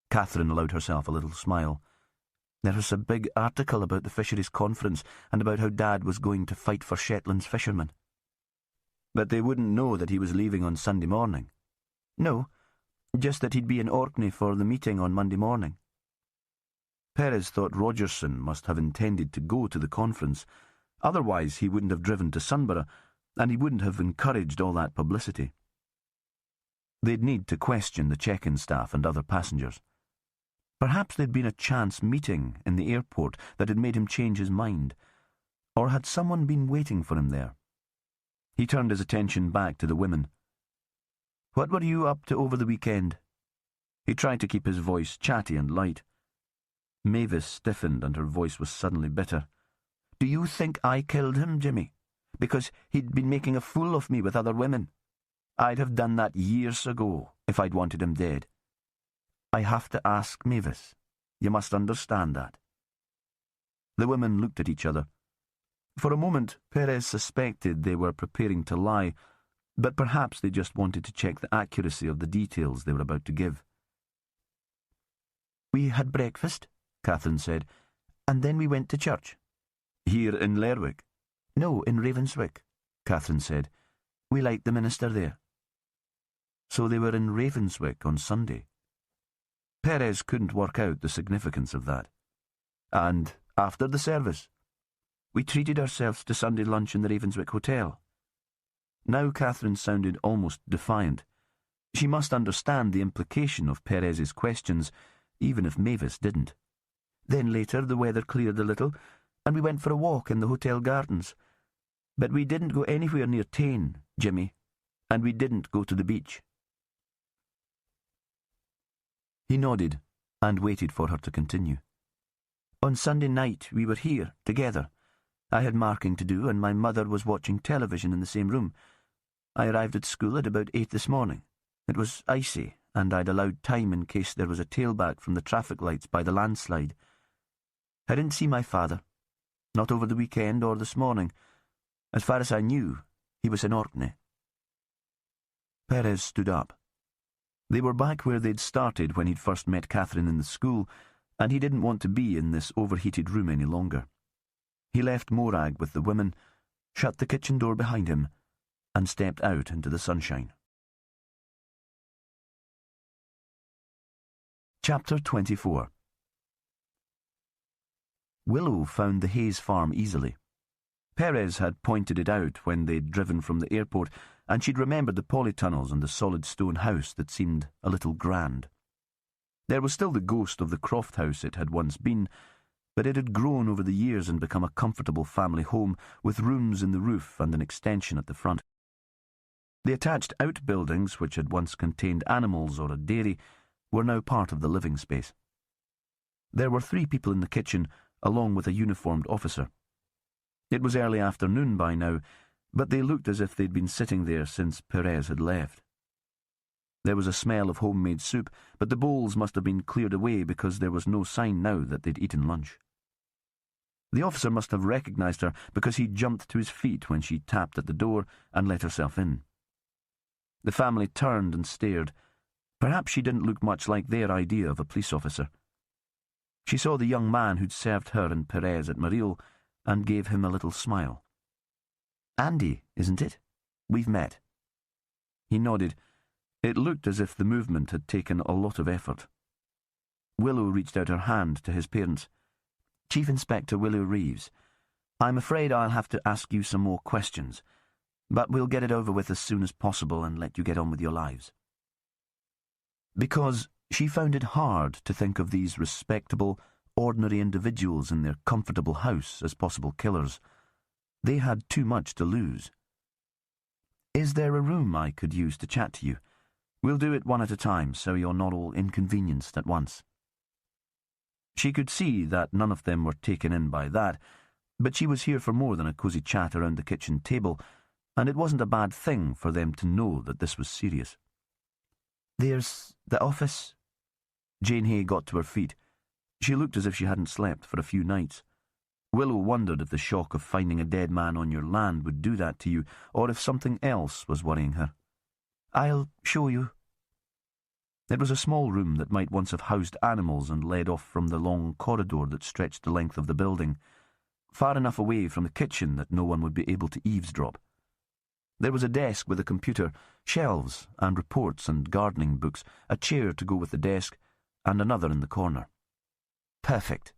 Catherine allowed herself a little smile. There was a big article about the fisheries conference and about how Dad was going to fight for Shetland's fishermen. But they wouldn't know that he was leaving on Sunday morning. No, just that he'd be in Orkney for the meeting on Monday morning. Perez thought Rogerson must have intended to go to the conference, otherwise he wouldn't have driven to Sunborough, and he wouldn't have encouraged all that publicity. They'd need to question the check-in staff and other passengers. Perhaps there'd been a chance meeting in the airport that had made him change his mind, or had someone been waiting for him there? He turned his attention back to the women. "What were you up to over the weekend?" He tried to keep his voice chatty and light. Mavis stiffened and her voice was suddenly bitter. "Do you think I killed him, Jimmy? Because he'd been making a fool of me with other women. I'd have done that years ago if I'd wanted him dead. I have to ask, Mavis. You must understand that." The women looked at each other. For a moment, Perez suspected they were preparing to lie, but perhaps they just wanted to check the accuracy of the details they were about to give. "We had breakfast," Catherine said, "and then we went to church." "Here in Lerwick?" "No, in Ravenswick," Catherine said. "We liked the minister there." So they were in Ravenswick on Sunday. Perez couldn't work out the significance of that. "And after the service?" We treated ourselves to Sunday lunch in the Ravenswick Hotel. Now Catherine sounded almost defiant. She must understand the implication of Perez's questions, even if Mavis didn't. Then later the weather cleared a little, and we went for a walk in the hotel gardens. But we didn't go anywhere near Tain, Jimmy, and we didn't go to the beach. He nodded and waited for her to continue. On Sunday night we were here, together. I had marking to do, and my mother was watching television in the same room. I arrived at school at about 8 this morning. It was icy, and I'd allowed time in case there was a tailback from the traffic lights by the landslide. I didn't see my father, not over the weekend or this morning. As far as I knew, he was in Orkney. Perez stood up. They were back where they'd started when he'd first met Catherine in the school, and he didn't want to be in this overheated room any longer. He left Morag with the women, shut the kitchen door behind him, and stepped out into the sunshine. Chapter 24. Willow found the Hayes farm easily. Perez had pointed it out when they'd driven from the airport, and she'd remembered the polytunnels and the solid stone house that seemed a little grand. There was still the ghost of the Croft house it had once been, but it had grown over the years and become a comfortable family home with rooms in the roof and an extension at the front. The attached outbuildings, which had once contained animals or a dairy, were now part of the living space. There were 3 people in the kitchen, along with a uniformed officer. It was early afternoon by now, but they looked as if they'd been sitting there since Perez had left. There was a smell of homemade soup, but the bowls must have been cleared away because there was no sign now that they'd eaten lunch. The officer must have recognised her because he jumped to his feet when she tapped at the door and let herself in. The family turned and stared. Perhaps she didn't look much like their idea of a police officer. She saw the young man who'd served her and Perez at Marille and gave him a little smile. "Andy, isn't it? We've met." He nodded. It looked as if the movement had taken a lot of effort. Willow reached out her hand to his parents. "Chief Inspector Willow Reeves, I'm afraid I'll have to ask you some more questions, but we'll get it over with as soon as possible and let you get on with your lives." Because she found it hard to think of these respectable, ordinary individuals in their comfortable house as possible killers. They had too much to lose. "Is there a room I could use to chat to you? We'll do it one at a time, so you're not all inconvenienced at once." She could see that none of them were taken in by that, but she was here for more than a cosy chat around the kitchen table, and it wasn't a bad thing for them to know that this was serious. "There's the office." Jane Hay got to her feet. She looked as if she hadn't slept for a few nights. Willow wondered if the shock of finding a dead man on your land would do that to you, or if something else was worrying her. "I'll show you." It was a small room that might once have housed animals and led off from the long corridor that stretched the length of the building, far enough away from the kitchen that no one would be able to eavesdrop. There was a desk with a computer, shelves and reports and gardening books, a chair to go with the desk, and another in the corner. Perfect.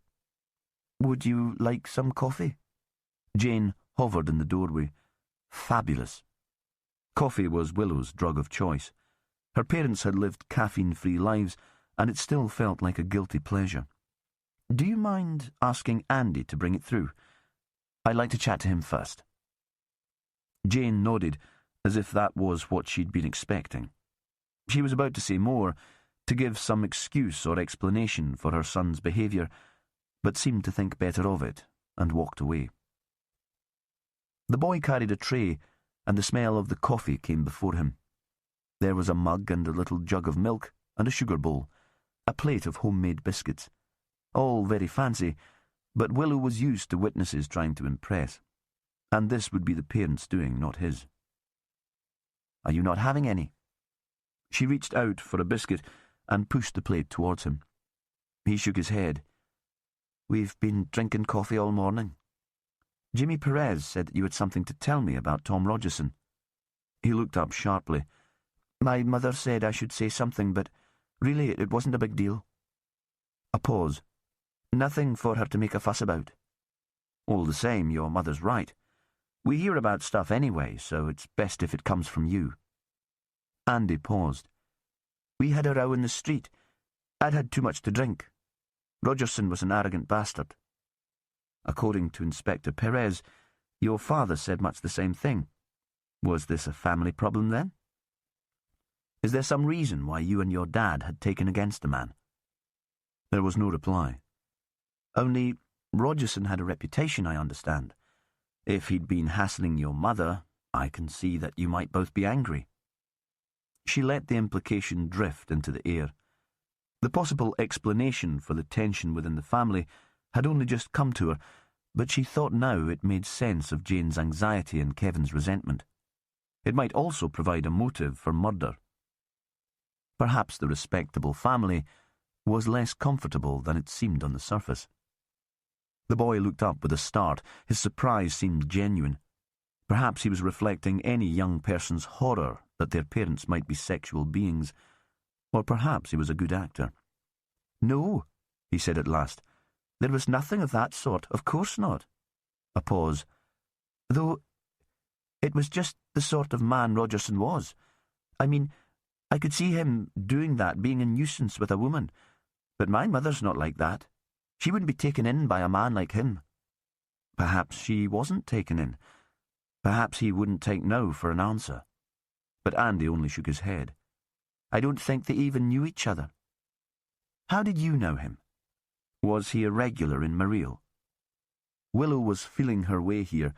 "Would you like some coffee?" Jane hovered in the doorway. Fabulous. Coffee was Willow's drug of choice. Her parents had lived caffeine-free lives, and it still felt like a guilty pleasure. "Do you mind asking Andy to bring it through? I'd like to chat to him first." Jane nodded, as if that was what she'd been expecting. She was about to say more, to give some excuse or explanation for her son's behaviour, but seemed to think better of it, and walked away. The boy carried a tray, and the smell of the coffee came before him. There was a mug and a little jug of milk, and a sugar bowl, a plate of homemade biscuits. All very fancy, but Willow was used to witnesses trying to impress, and this would be the parents' doing, not his. "Are you not having any?" She reached out for a biscuit and pushed the plate towards him. He shook his head. "We've been drinking coffee all morning. Jimmy Perez said that you had something to tell me about Tom Rogerson." He looked up sharply. "My mother said I should say something, but really it wasn't a big deal." A pause. "Nothing for her to make a fuss about." All the same, your mother's right. We hear about stuff anyway, so it's best if it comes from you." Andy paused. "We had a row in the street. I'd had too much to drink. Rogerson was an arrogant bastard. According to Inspector Perez, your father said much the same thing. Was this a family problem then? Is there some reason why you and your dad had taken against the man?" There was no reply. "Only Rogerson had a reputation, I understand. If he'd been hassling your mother, I can see that you might both be angry." She let the implication drift into the air. The possible explanation for the tension within the family had only just come to her, but she thought now it made sense of Jane's anxiety and Kevin's resentment. It might also provide a motive for murder. Perhaps the respectable family was less comfortable than it seemed on the surface. The boy looked up with a start. His surprise seemed genuine. Perhaps he was reflecting any young person's horror that their parents might be sexual beings, or perhaps he was a good actor. "No," he said at last. "There was nothing of that sort. Of course not." A pause. "Though it was just the sort of man Rogerson was. I mean, I could see him doing that, being a nuisance with a woman. But my mother's not like that. She wouldn't be taken in by a man like him." Perhaps she wasn't taken in. Perhaps he wouldn't take no for an answer. But Andy only shook his head. "I don't think they even knew each other." "How did you know him? Was he a regular in Mareel?" Willow was feeling her way here.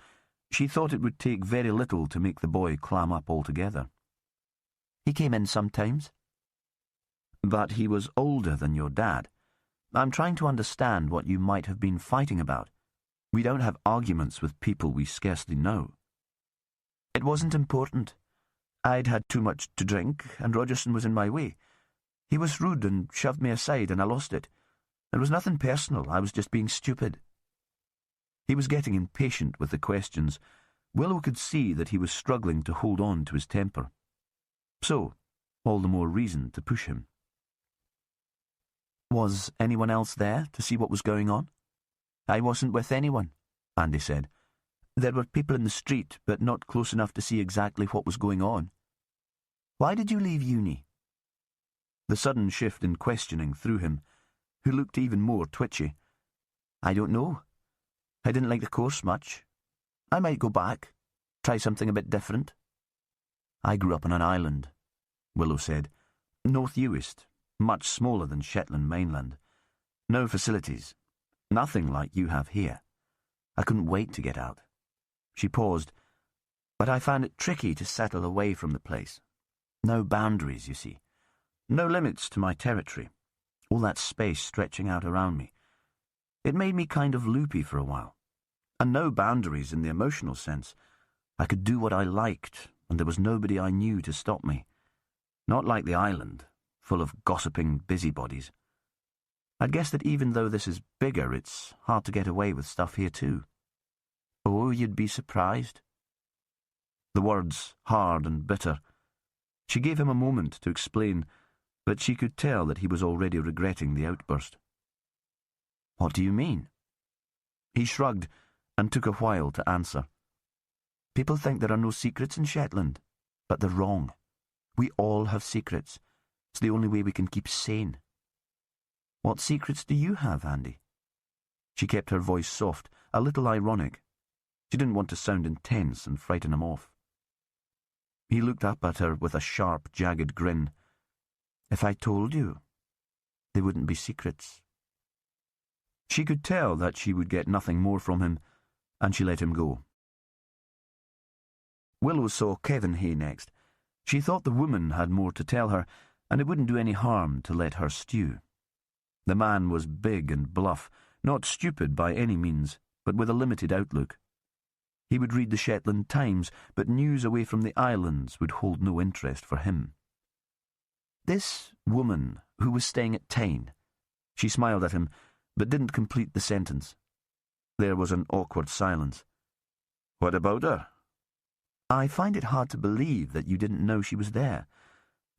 She thought it would take very little to make the boy clam up altogether. "He came in sometimes." "But he was older than your dad. I'm trying to understand what you might have been fighting about. We don't have arguments with people we scarcely know." "It wasn't important. I'd had too much to drink, and Rogerson was in my way. He was rude and shoved me aside, and I lost it. It was nothing personal. I was just being stupid." He was getting impatient with the questions. Willow could see that he was struggling to hold on to his temper. So, all the more reason to push him. "Was anyone else there to see what was going on?" "I wasn't with anyone," Andy said. "There were people in the street, but not close enough to see exactly what was going on." "Why did you leave uni?" The sudden shift in questioning threw him, who looked even more twitchy. "I don't know. I didn't like the course much. I might go back, try something a bit different." "I grew up on an island," Willow said. "North Uist, much smaller than Shetland mainland. No facilities. Nothing like you have here. I couldn't wait to get out." She paused. "But I found it tricky to settle away from the place. No boundaries, you see. No limits to my territory. All that space stretching out around me. It made me kind of loopy for a while. And no boundaries in the emotional sense. I could do what I liked, and there was nobody I knew to stop me. Not like the island, full of gossiping busybodies. I'd guess that even though this is bigger, it's hard to get away with stuff here too." "Oh, you'd be surprised." The words hard and bitter. She gave him a moment to explain, but she could tell that he was already regretting the outburst. "What do you mean?" He shrugged and took a while to answer. "People think there are no secrets in Shetland, but they're wrong. We all have secrets. It's the only way we can keep sane." "What secrets do you have, Andy?" She kept her voice soft, a little ironic. She didn't want to sound intense and frighten him off. He looked up at her with a sharp, jagged grin. "If I told you, they wouldn't be secrets." She could tell that she would get nothing more from him, and she let him go. Willow saw Kevin Hay next. She thought the woman had more to tell her, and it wouldn't do any harm to let her stew. The man was big and bluff, not stupid by any means, but with a limited outlook. He would read the Shetland Times, but news away from the islands would hold no interest for him. "This woman who was staying at Tyne," she smiled at him, but didn't complete the sentence. There was an awkward silence. "What about her?" "I find it hard to believe that you didn't know she was there.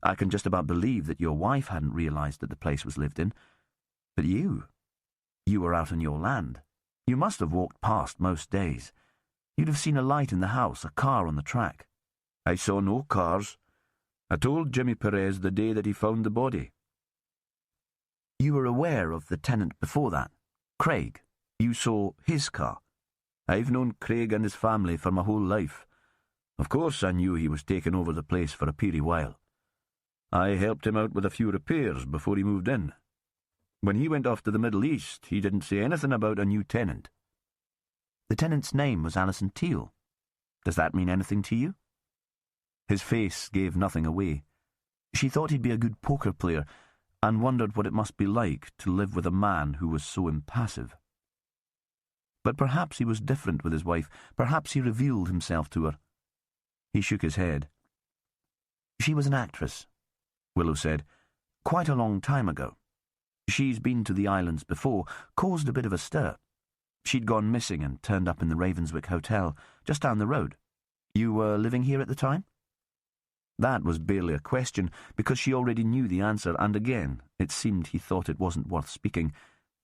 I can just about believe that your wife hadn't realised that the place was lived in. But you were out on your land. You must have walked past most days. You'd have seen a light in the house, a car on the track. I saw no cars. I told Jimmy Perez the day that he found the body. You were aware of the tenant before that, Craig. You saw his car. I've known Craig and his family for my whole life. Of course I knew he was taking over the place for a peary while. I helped him out with a few repairs before he moved in. When he went off to the Middle East, he didn't say anything about a new tenant. The tenant's name was Alison Teal. Does that mean anything to you? His face gave nothing away. She thought he'd be a good poker player and wondered what it must be like to live with a man who was so impassive. But perhaps he was different with his wife. Perhaps he revealed himself to her. He shook his head. She was an actress, Willow said, quite a long time ago. She's been to the islands before, caused a bit of a stir. She'd gone missing and turned up in the Ravenswick Hotel, just down the road. You were living here at the time? That was barely a question, because she already knew the answer, and again it seemed he thought it wasn't worth speaking,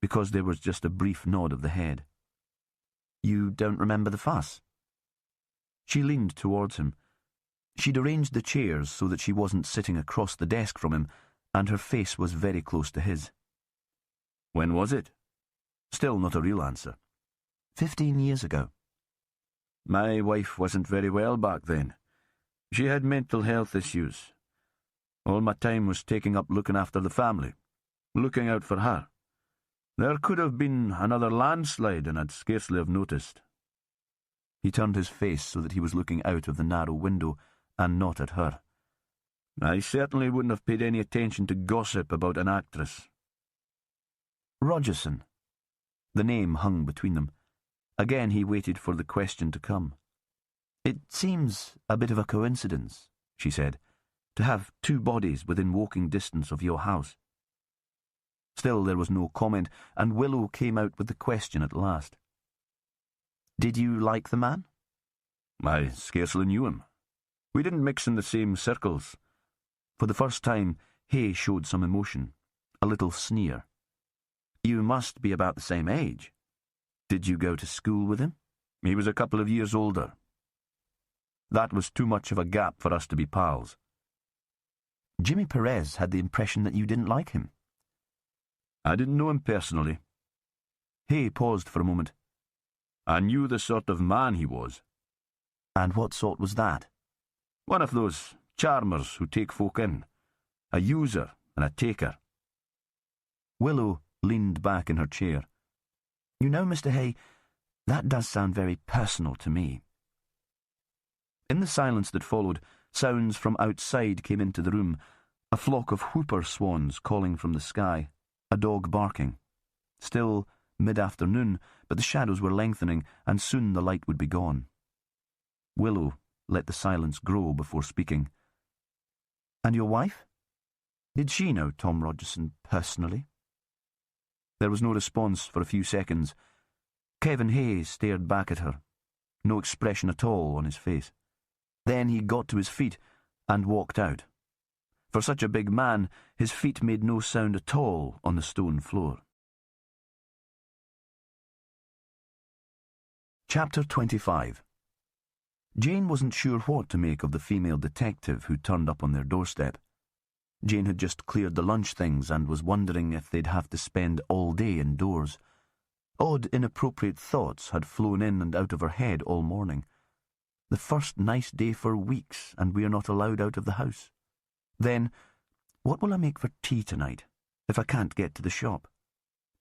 because there was just a brief nod of the head. You don't remember the fuss? She leaned towards him. She'd arranged the chairs so that she wasn't sitting across the desk from him, and her face was very close to his. When was it? Still not a real answer. 15 years ago. My wife wasn't very well back then. She had mental health issues. All my time was taken up looking after the family, looking out for her. There could have been another landslide, and I'd scarcely have noticed. He turned his face so that he was looking out of the narrow window and not at her. I certainly wouldn't have paid any attention to gossip about an actress. Rogerson. The name hung between them. Again he waited for the question to come. It seems a bit of a coincidence, she said, to have two bodies within walking distance of your house. Still there was no comment, and Willow came out with the question at last. Did you like the man? I scarcely knew him. We didn't mix in the same circles. For the first time, Hay showed some emotion, a little sneer. You must be about the same age. Did you go to school with him? He was a couple of years older. That was too much of a gap for us to be pals. Jimmy Perez had the impression that you didn't like him. I didn't know him personally. Hay paused for a moment. I knew the sort of man he was. And what sort was that? One of those charmers who take folk in. A user and a taker. Willow leaned back in her chair. You know, Mr. Hay, that does sound very personal to me. In the silence that followed, sounds from outside came into the room, a flock of whooper swans calling from the sky, a dog barking. Still mid-afternoon, but the shadows were lengthening, and soon the light would be gone. Willow let the silence grow before speaking. And your wife? Did she know Tom Rogerson personally? There was no response for a few seconds. Kevin Hay stared back at her, no expression at all on his face. Then he got to his feet and walked out. For such a big man, his feet made no sound at all on the stone floor. Chapter 25. Jane wasn't sure what to make of the female detective who turned up on their doorstep. Jane had just cleared the lunch things and was wondering if they'd have to spend all day indoors. Odd, inappropriate thoughts had flown in and out of her head all morning. The first nice day for weeks, and we are not allowed out of the house. Then, what will I make for tea tonight, if I can't get to the shop?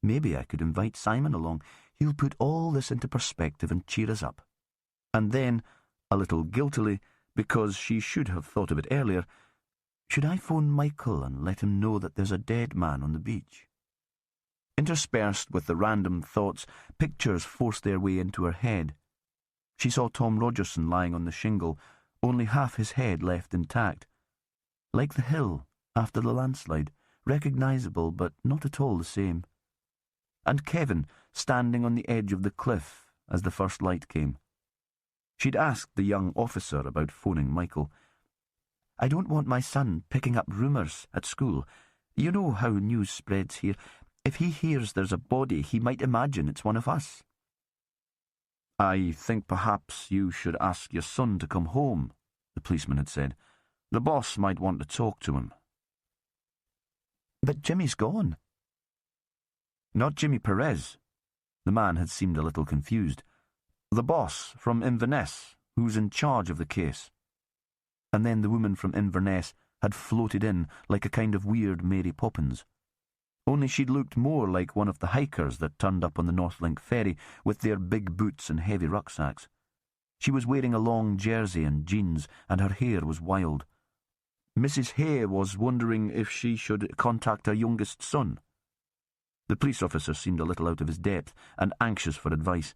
Maybe I could invite Simon along. He'll put all this into perspective and cheer us up. And then, a little guiltily, because she should have thought of it earlier, should I phone Michael and let him know that there's a dead man on the beach? Interspersed with the random thoughts, pictures forced their way into her head. She saw Tom Rogerson lying on the shingle, only half his head left intact. Like the hill after the landslide, recognisable but not at all the same. And Kevin standing on the edge of the cliff as the first light came. She'd asked the young officer about phoning Michael. I don't want my son picking up rumours at school. You know how news spreads here. If he hears there's a body, he might imagine it's one of us. "I think perhaps you should ask your son to come home," the policeman had said. "The boss might want to talk to him." "But Jimmy's gone." "Not Jimmy Perez." The man had seemed a little confused. "The boss from Inverness, who's in charge of the case." And then the woman from Inverness had floated in like a kind of weird Mary Poppins. Only she'd looked more like one of the hikers that turned up on the Northlink ferry with their big boots and heavy rucksacks. She was wearing a long jersey and jeans, and her hair was wild. Mrs. Hay was wondering if she should contact her youngest son. The police officer seemed a little out of his depth and anxious for advice.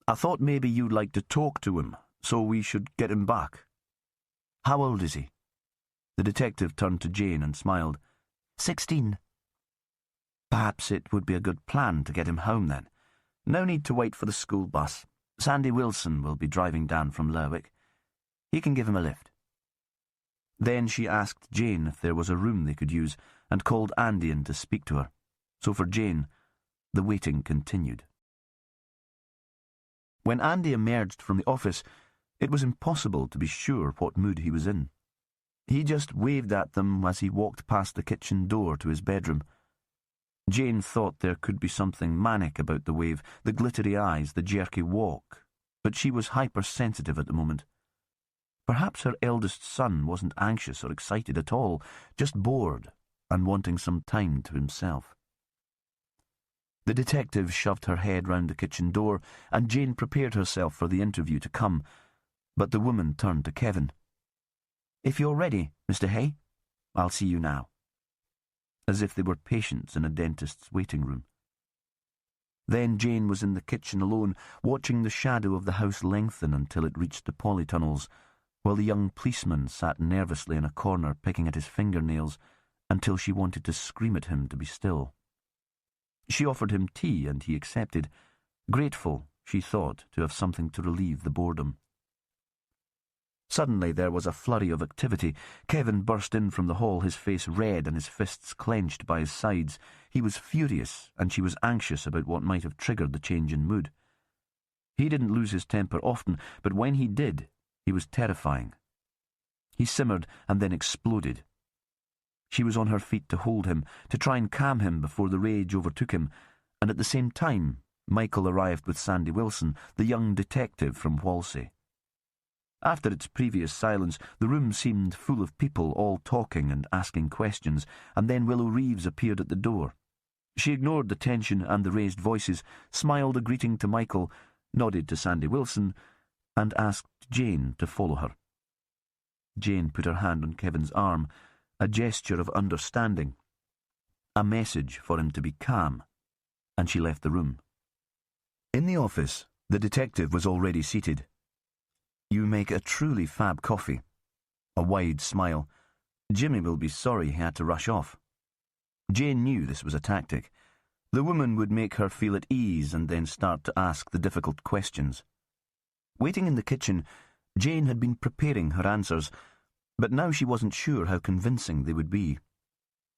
"I thought maybe you'd like to talk to him, so we should get him back." "How old is he?" The detective turned to Jane and smiled. 16. Perhaps it would be a good plan to get him home then. No need to wait for the school bus. Sandy Wilson will be driving down from Lerwick. He can give him a lift. Then she asked Jane if there was a room they could use and called Andy in to speak to her. So for Jane, the waiting continued. When Andy emerged from the office, it was impossible to be sure what mood he was in. He just waved at them as he walked past the kitchen door to his bedroom. Jane thought there could be something manic about the wave, the glittery eyes, the jerky walk, but she was hypersensitive at the moment. Perhaps her eldest son wasn't anxious or excited at all, just bored and wanting some time to himself. The detective shoved her head round the kitchen door, and Jane prepared herself for the interview to come, but the woman turned to Kevin. "If you're ready, Mr. Hay, I'll see you now." As if they were patients in a dentist's waiting room. Then Jane was in the kitchen alone, watching the shadow of the house lengthen until it reached the polytunnels, while the young policeman sat nervously in a corner picking at his fingernails until she wanted to scream at him to be still. She offered him tea and he accepted, grateful, she thought, to have something to relieve the boredom. Suddenly there was a flurry of activity. Kevin burst in from the hall, his face red and his fists clenched by his sides. He was furious, and she was anxious about what might have triggered the change in mood. He didn't lose his temper often, but when he did, he was terrifying. He simmered and then exploded. She was on her feet to hold him, to try and calm him before the rage overtook him, and at the same time Michael arrived with Sandy Wilson, the young detective from Walsey. After its previous silence, the room seemed full of people all talking and asking questions, and then Willow Reeves appeared at the door. She ignored the tension and the raised voices, smiled a greeting to Michael, nodded to Sandy Wilson, and asked Jane to follow her. Jane put her hand on Kevin's arm, a gesture of understanding, a message for him to be calm, and she left the room. In the office, the detective was already seated. "You make a truly fab coffee." A wide smile. "Jimmy will be sorry he had to rush off." Jane knew this was a tactic. The woman would make her feel at ease and then start to ask the difficult questions. Waiting in the kitchen, Jane had been preparing her answers, but now she wasn't sure how convincing they would be.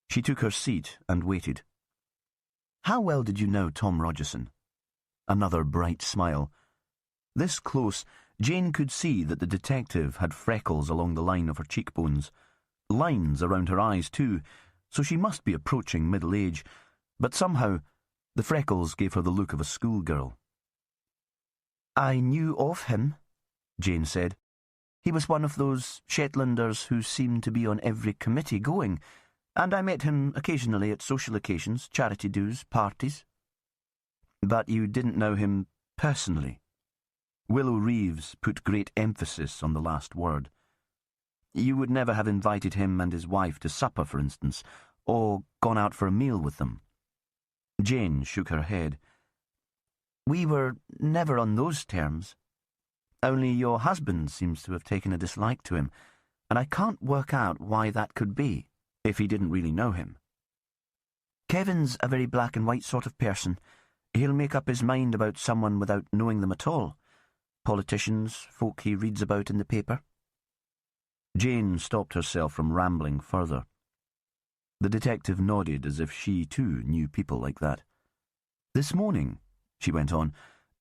She took her seat and waited. "How well did you know Tom Rogerson?" Another bright smile. This close, Jane could see that the detective had freckles along the line of her cheekbones, lines around her eyes too, so she must be approaching middle age, but somehow the freckles gave her the look of a schoolgirl. "I knew of him," Jane said. "He was one of those Shetlanders who seem to be on every committee going, and I met him occasionally at social occasions, charity dues, parties." "But you didn't know him personally?" Willow Reeves put great emphasis on the last word. "You would never have invited him and his wife to supper, for instance, or gone out for a meal with them?" Jane shook her head. "We were never on those terms. Only your husband seems to have taken a dislike to him, and I can't work out why that could be, if he didn't really know him. Kevin's a very black and white sort of person. He'll make up his mind about someone without knowing them at all. Politicians, folk he reads about in the paper." Jane stopped herself from rambling further. The detective nodded as if she too knew people like that. "This morning," she went on,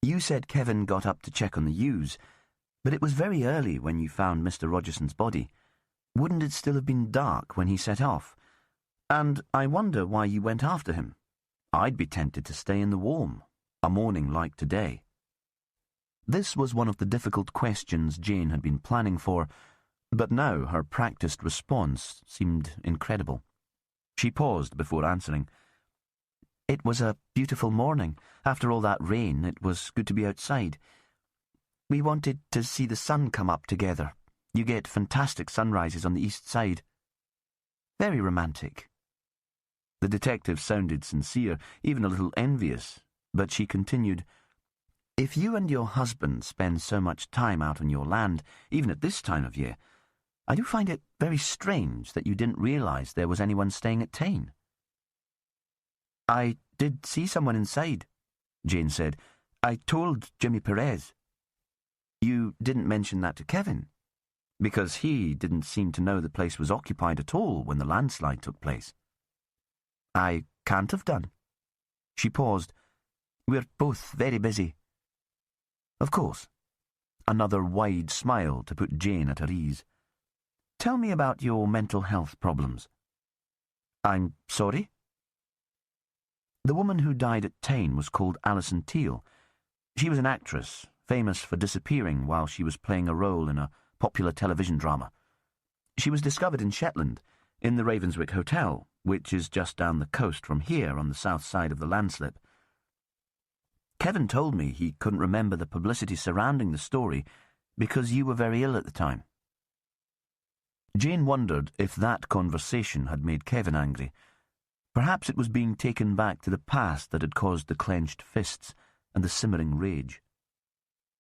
You said Kevin got up to check on the ewes, but it was very early when you found Mr. Rogerson's body. Wouldn't it still have been dark when he set off? And I wonder why you went after him. I'd be tempted to stay in the warm, a morning like today. This was one of the difficult questions Jane had been planning for, but now her practiced response seemed incredible. She paused before answering. It was a beautiful morning. After all that rain, it was good to be outside. We wanted to see the sun come up together. You get fantastic sunrises on the east side. Very romantic. The detective sounded sincere, even a little envious, but she continued, If you and your husband spend so much time out on your land, even at this time of year, I do find it very strange that you didn't realise there was anyone staying at Tain. I did see someone inside, Jane said. I told Jimmy Perez. You didn't mention that to Kevin, because he didn't seem to know the place was occupied at all when the landslide took place. I can't have done. She paused. We're both very busy. Of course. Another wide smile to put Jane at her ease. Tell me about your mental health problems. I'm sorry? The woman who died at Tain was called Alison Teal. She was an actress, famous for disappearing while she was playing a role in a popular television drama. She was discovered in Shetland, in the Ravenswick Hotel, which is just down the coast from here on the south side of the landslip. Kevin told me he couldn't remember the publicity surrounding the story because you were very ill at the time. Jane wondered if that conversation had made Kevin angry. Perhaps it was being taken back to the past that had caused the clenched fists and the simmering rage.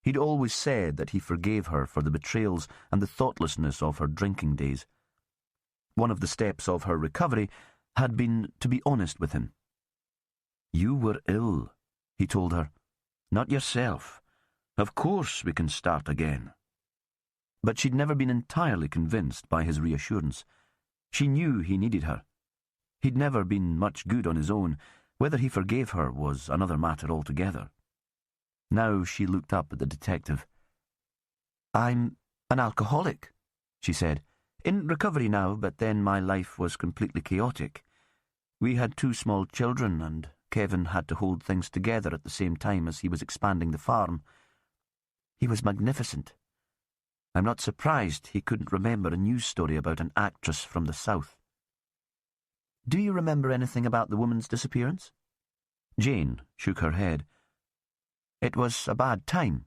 He'd always said that he forgave her for the betrayals and the thoughtlessness of her drinking days. One of the steps of her recovery had been to be honest with him. You were ill, he told her. Not yourself. Of course we can start again. But she'd never been entirely convinced by his reassurance. She knew he needed her. He'd never been much good on his own. Whether he forgave her was another matter altogether. Now she looked up at the detective. I'm an alcoholic, she said. In recovery now, but then my life was completely chaotic. We had 2 small children, and Kevin had to hold things together at the same time as he was expanding the farm. He was magnificent. I'm not surprised he couldn't remember a news story about an actress from the south. Do you remember anything about the woman's disappearance? Jane shook her head. It was a bad time.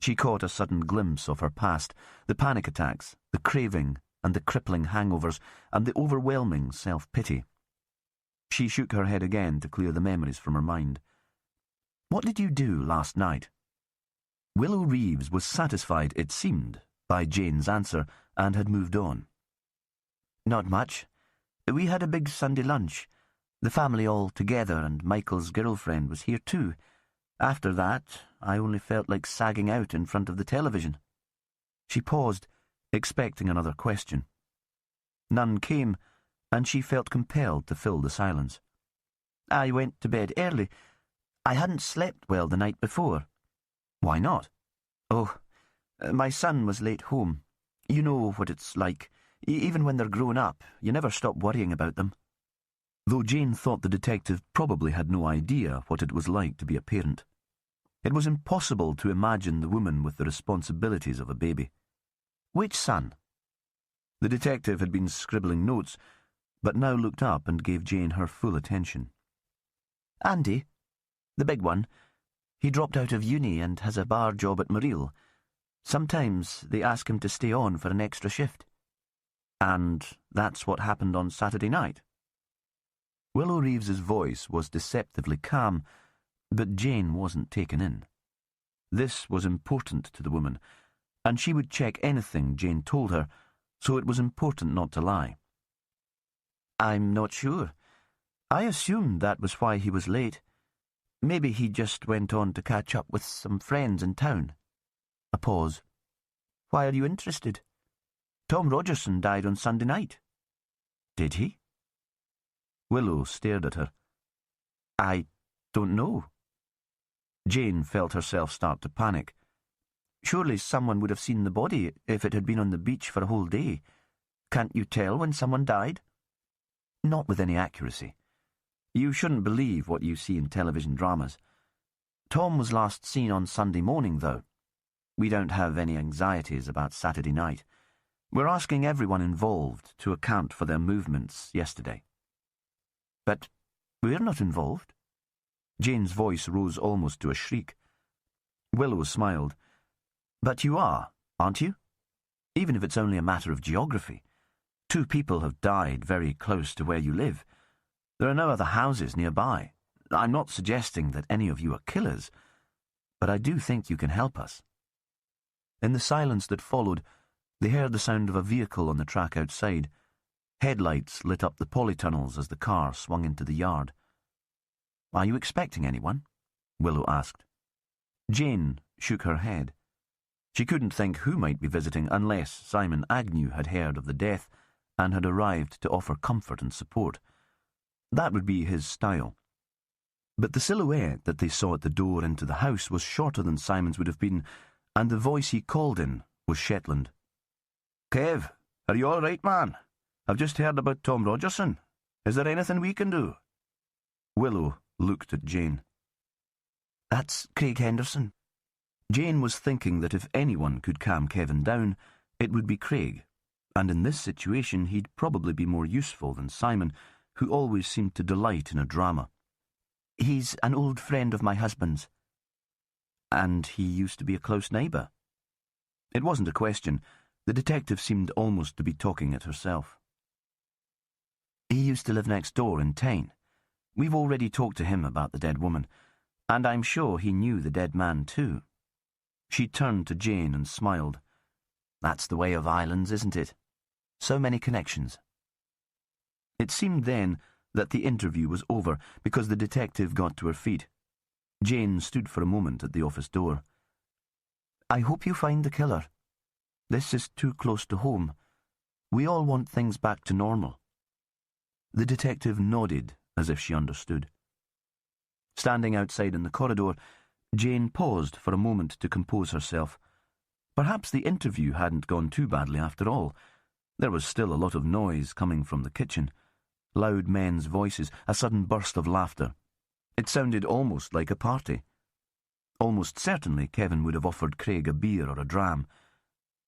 She caught a sudden glimpse of her past, the panic attacks, the craving, and the crippling hangovers, and the overwhelming self-pity. She shook her head again to clear the memories from her mind. What did you do last night? Willow Reeves was satisfied, it seemed, by Jane's answer, and had moved on. Not much. We had a big Sunday lunch. The family all together, and Michael's girlfriend was here too. After that, I only felt like sagging out in front of the television. She paused, expecting another question. None came, and she felt compelled to fill the silence. I went to bed early. I hadn't slept well the night before. Why not? Oh, my son was late home. You know what it's like. Even when they're grown up, you never stop worrying about them. Though Jane thought the detective probably had no idea what it was like to be a parent. It was impossible to imagine the woman with the responsibilities of a baby. Which son? The detective had been scribbling notes, but now looked up and gave Jane her full attention. Andy, the big one. He dropped out of uni and has a bar job at Mareel. Sometimes they ask him to stay on for an extra shift. And that's what happened on Saturday night. Willow Reeves's voice was deceptively calm, but Jane wasn't taken in. This was important to the woman, and she would check anything Jane told her, so it was important not to lie. I'm not sure. I assumed that was why he was late. Maybe he just went on to catch up with some friends in town. A pause. Why are you interested? Tom Rogerson died on Sunday night. Did he? Willow stared at her. I don't know. Jane felt herself start to panic. Surely someone would have seen the body if it had been on the beach for a whole day. Can't you tell when someone died? Not with any accuracy. You shouldn't believe what you see in television dramas. Tom was last seen on Sunday morning, though. We don't have any anxieties about Saturday night. We're asking everyone involved to account for their movements yesterday. But we're not involved. Jane's voice rose almost to a shriek. Willow smiled. But you are, aren't you? Even if it's only a matter of geography. 2 people have died very close to where you live. There are no other houses nearby. I'm not suggesting that any of you are killers, but I do think you can help us. In the silence that followed, they heard the sound of a vehicle on the track outside. Headlights lit up the polytunnels as the car swung into the yard. Are you expecting anyone? Willow asked. Jane shook her head. She couldn't think who might be visiting unless Simon Agnew had heard of the death and had arrived to offer comfort and support. That would be his style. But the silhouette that they saw at the door into the house was shorter than Simon's would have been, and the voice he called in was Shetland. Kev, are you all right, man? I've just heard about Tom Rogerson. Is there anything we can do? Willow looked at Jane. That's Craig Henderson. Jane was thinking that if anyone could calm Kevin down, it would be Craig, and in this situation he'd probably be more useful than Simon, who always seemed to delight in a drama. He's an old friend of my husband's. And he used to be a close neighbour. It wasn't a question. The detective seemed almost to be talking at herself. He used to live next door in Tyne. We've already talked to him about the dead woman, and I'm sure he knew the dead man too. She turned to Jane and smiled. That's the way of islands, isn't it? So many connections. It seemed then that the interview was over because the detective got to her feet. Jane stood for a moment at the office door. I hope you find the killer. This is too close to home. We all want things back to normal. The detective nodded as if she understood. Standing outside in the corridor, Jane paused for a moment to compose herself. Perhaps the interview hadn't gone too badly after all. There was still a lot of noise coming from the kitchen. Loud men's voices, a sudden burst of laughter. It sounded almost like a party. Almost certainly Kevin would have offered Craig a beer or a dram.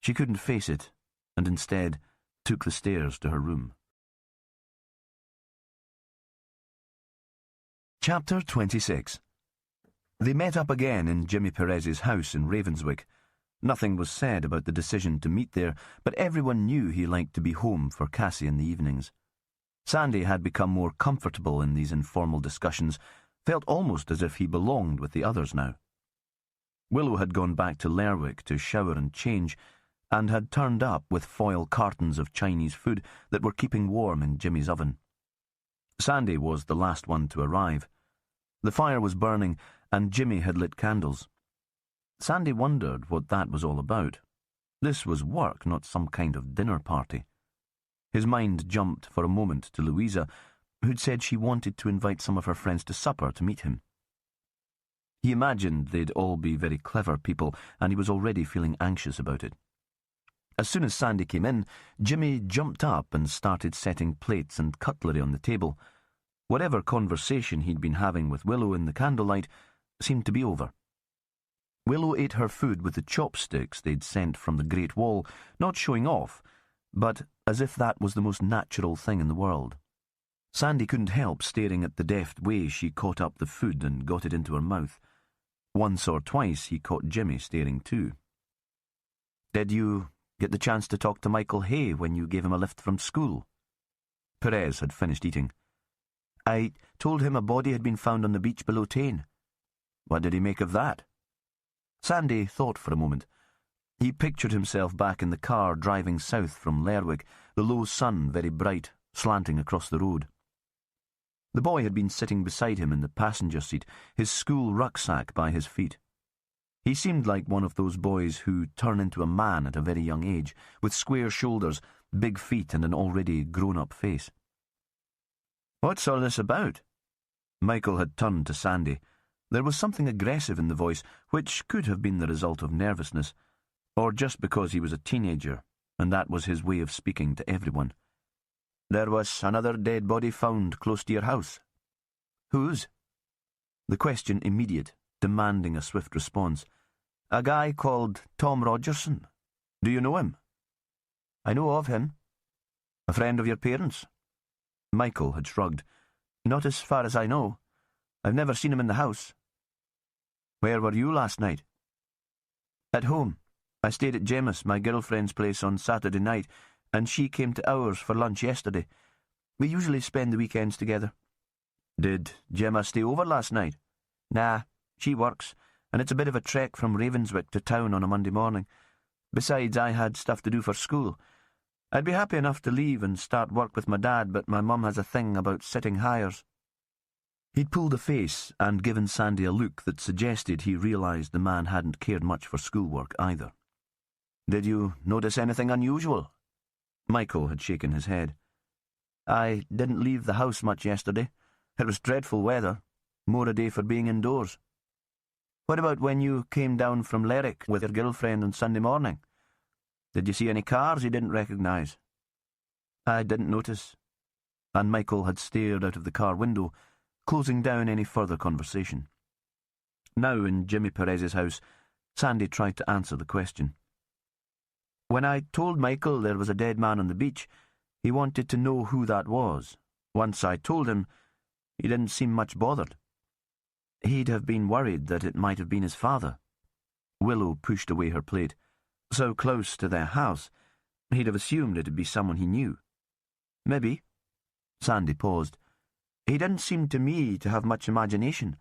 She couldn't face it, and instead took the stairs to her room. Chapter 26. They met up again in Jimmy Perez's house in Ravenswick. Nothing was said about the decision to meet there, but everyone knew he liked to be home for Cassie in the evenings. Sandy had become more comfortable in these informal discussions, felt almost as if he belonged with the others now. Willow had gone back to Lerwick to shower and change, and had turned up with foil cartons of Chinese food that were keeping warm in Jimmy's oven. Sandy was the last one to arrive. The fire was burning, and Jimmy had lit candles. Sandy wondered what that was all about. This was work, not some kind of dinner party. His mind jumped for a moment to Louisa, who'd said she wanted to invite some of her friends to supper to meet him. He imagined they'd all be very clever people, and he was already feeling anxious about it. As soon as Sandy came in, Jimmy jumped up and started setting plates and cutlery on the table. Whatever conversation he'd been having with Willow in the candlelight seemed to be over. Willow ate her food with the chopsticks they'd sent from the Great Wall, not showing off, but as if that was the most natural thing in the world. Sandy couldn't help staring at the deft way she caught up the food and got it into her mouth. Once or twice he caught Jimmy staring too. "Did you get the chance to talk to Michael Hay when you gave him a lift from school?" Perez had finished eating. "I told him a body had been found on the beach below Tyne." "What did he make of that?" Sandy thought for a moment. He pictured himself back in the car driving south from Lerwick, the low sun very bright, slanting across the road. The boy had been sitting beside him in the passenger seat, his school rucksack by his feet. He seemed like one of those boys who turn into a man at a very young age, with square shoulders, big feet and an already grown-up face. "What's all this about?" Michael had turned to Sandy. There was something aggressive in the voice, which could have been the result of nervousness, or just because he was a teenager, and that was his way of speaking to everyone. "There was another dead body found close to your house." "Whose?" The question immediate, demanding a swift response. "A guy called Tom Rogerson. Do you know him?" "I know of him." "A friend of your parents'?" Michael had shrugged. "Not as far as I know. I've never seen him in the house." "Where were you last night?" "At home. I stayed at Gemma's, my girlfriend's place, on Saturday night, and she came to ours for lunch yesterday. We usually spend the weekends together." "Did Gemma stay over last night?" "Nah, she works, and it's a bit of a trek from Ravenswick to town on a Monday morning. Besides, I had stuff to do for school. I'd be happy enough to leave and start work with my dad, but my mum has a thing about sitting hires." He'd pulled a face and given Sandy a look that suggested he realised the man hadn't cared much for schoolwork either. "Did you notice anything unusual?" Michael had shaken his head. "I didn't leave the house much yesterday. It was dreadful weather. More a day for being indoors." "What about when you came down from Lerwick with your girlfriend on Sunday morning? Did you see any cars you didn't recognise?" "I didn't notice." And Michael had stared out of the car window, closing down any further conversation. Now, in Jimmy Perez's house, Sandy tried to answer the question. "When I told Michael there was a dead man on the beach, he wanted to know who that was. Once I told him, he didn't seem much bothered. He'd have been worried that it might have been his father." Willow pushed away her plate. "So close to their house, he'd have assumed it'd be someone he knew." "Maybe." Sandy paused. "He didn't seem to me to have much imagination.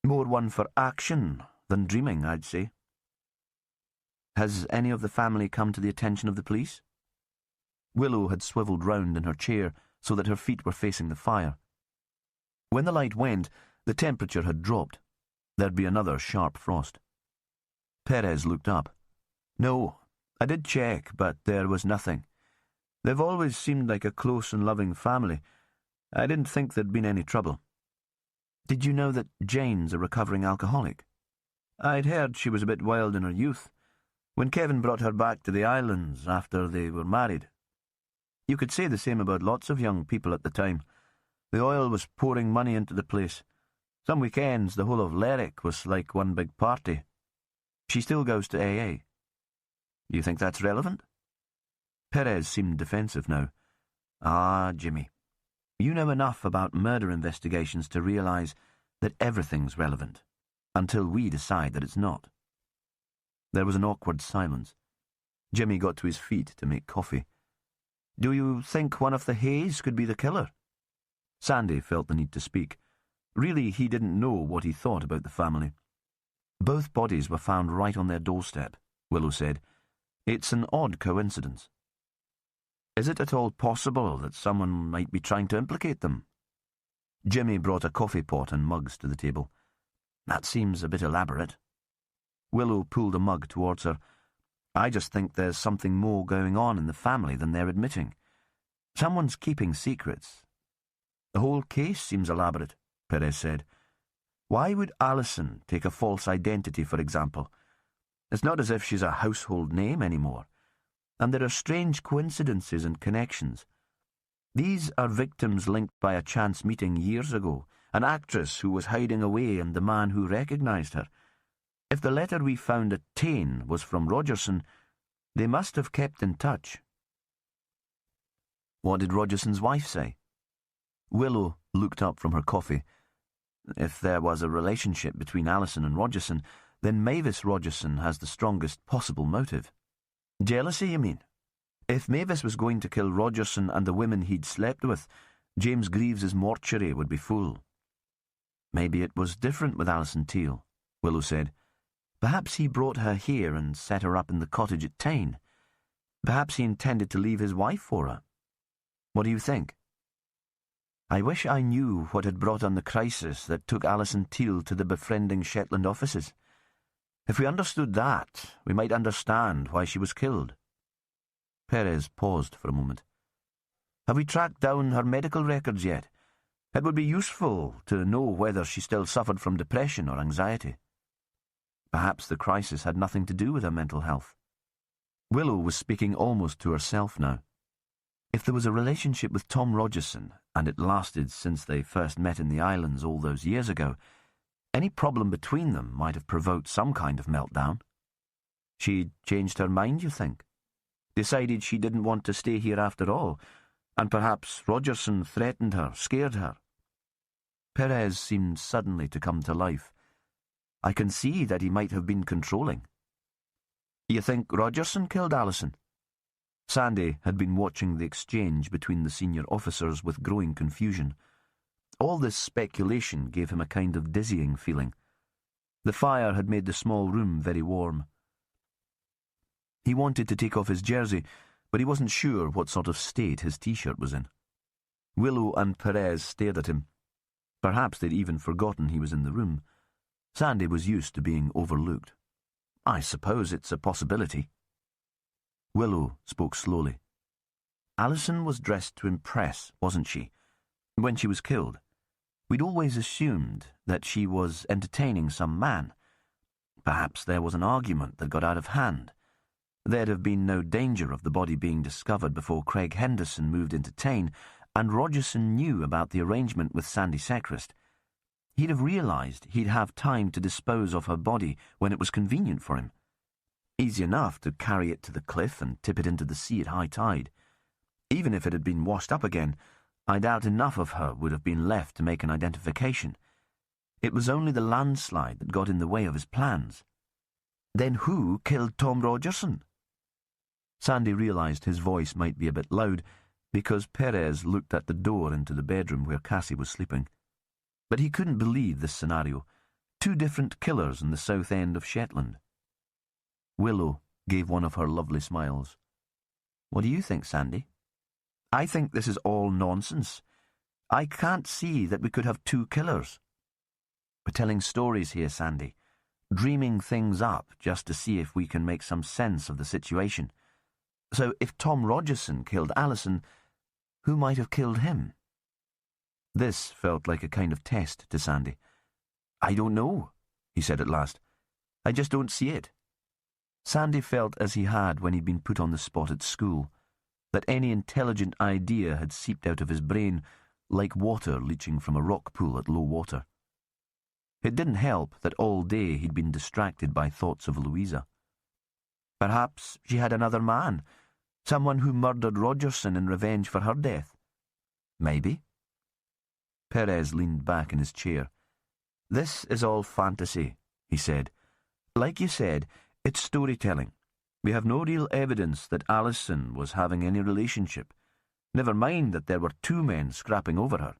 More one for action than dreaming, I'd say." "Has any of the family come to the attention of the police?" Willow had swivelled round in her chair so that her feet were facing the fire. When the light went, the temperature had dropped. There'd be another sharp frost. Perez looked up. "No, I did check, but there was nothing. They've always seemed like a close and loving family. I didn't think there'd been any trouble." "Did you know that Jane's a recovering alcoholic?" "I'd heard she was a bit wild in her youth, when Kevin brought her back to the islands after they were married. You could say the same about lots of young people at the time. The oil was pouring money into the place. Some weekends the whole of Lerwick was like one big party. She still goes to AA. You think that's relevant?" Perez seemed defensive now. "Ah, Jimmy, you know enough about murder investigations to realise that everything's relevant, until we decide that it's not." There was an awkward silence. Jimmy got to his feet to make coffee. "Do you think one of the Hayes could be the killer?" Sandy felt the need to speak. Really, he didn't know what he thought about the family. "Both bodies were found right on their doorstep," Willow said. "It's an odd coincidence." "Is it at all possible that someone might be trying to implicate them?" Jimmy brought a coffee pot and mugs to the table. "That seems a bit elaborate." Willow pulled a mug towards her. "I just think there's something more going on in the family than they're admitting. Someone's keeping secrets." "The whole case seems elaborate," Perez said. "Why would Alison take a false identity, for example? It's not as if she's a household name anymore. And there are strange coincidences and connections. These are victims linked by a chance meeting years ago, an actress who was hiding away and the man who recognised her. If the letter we found at Tain was from Rogerson, they must have kept in touch." "What did Rogerson's wife say?" Willow looked up from her coffee. "If there was a relationship between Alison and Rogerson, then Mavis Rogerson has the strongest possible motive." "Jealousy, you mean? If Mavis was going to kill Rogerson and the women he'd slept with, James Greaves's mortuary would be full." "Maybe it was different with Alison Teal," Willow said. "Perhaps he brought her here and set her up in the cottage at Tain. Perhaps he intended to leave his wife for her. What do you think?" "I wish I knew what had brought on the crisis that took Alison Teal to the befriending Shetland offices. If we understood that, we might understand why she was killed." Perez paused for a moment. "Have we tracked down her medical records yet? It would be useful to know whether she still suffered from depression or anxiety. Perhaps the crisis had nothing to do with her mental health. Willow was speaking almost to herself now. If there was a relationship with Tom Rogerson, and it lasted since they first met in the islands all those years ago, any problem between them might have provoked some kind of meltdown. She'd changed her mind, you think? Decided she didn't want to stay here after all, and perhaps Rogerson threatened her, scared her. Perez seemed suddenly to come to life. I can see that he might have been controlling. You think Rogerson killed Alison? Sandy had been watching the exchange between the senior officers with growing confusion. All this speculation gave him a kind of dizzying feeling. The fire had made the small room very warm. He wanted to take off his jersey, but he wasn't sure what sort of state his T-shirt was in. Willow and Perez stared at him. Perhaps they'd even forgotten he was in the room. Sandy was used to being overlooked. I suppose it's a possibility. Willow spoke slowly. Alison was dressed to impress, wasn't she, when she was killed? We'd always assumed that she was entertaining some man. Perhaps there was an argument that got out of hand. There'd have been no danger of the body being discovered before Craig Henderson moved into Tain, and Rogerson knew about the arrangement with Sandy Sechrist. He'd have realised he'd have time to dispose of her body when it was convenient for him. Easy enough to carry it to the cliff and tip it into the sea at high tide. Even if it had been washed up again, I doubt enough of her would have been left to make an identification. It was only the landslide that got in the way of his plans. Then who killed Tom Rogerson? Sandy realised his voice might be a bit loud because Perez looked at the door into the bedroom where Cassie was sleeping. But he couldn't believe this scenario. 2 different killers in the south end of Shetland. Willow gave one of her lovely smiles. What do you think, Sandy? I think this is all nonsense. I can't see that we could have 2 killers. We're telling stories here, Sandy. Dreaming things up just to see if we can make some sense of the situation. So if Tom Rogerson killed Alison, who might have killed him? This felt like a kind of test to Sandy. I don't know, he said at last. I just don't see it. Sandy felt as he had when he'd been put on the spot at school, that any intelligent idea had seeped out of his brain like water leaching from a rock pool at low water. It didn't help that all day he'd been distracted by thoughts of Louisa. Perhaps she had another man, someone who murdered Rogerson in revenge for her death. Maybe. Perez leaned back in his chair. This is all fantasy, he said. Like you said, it's storytelling. We have no real evidence that Alison was having any relationship. Never mind that there were 2 men scrapping over her.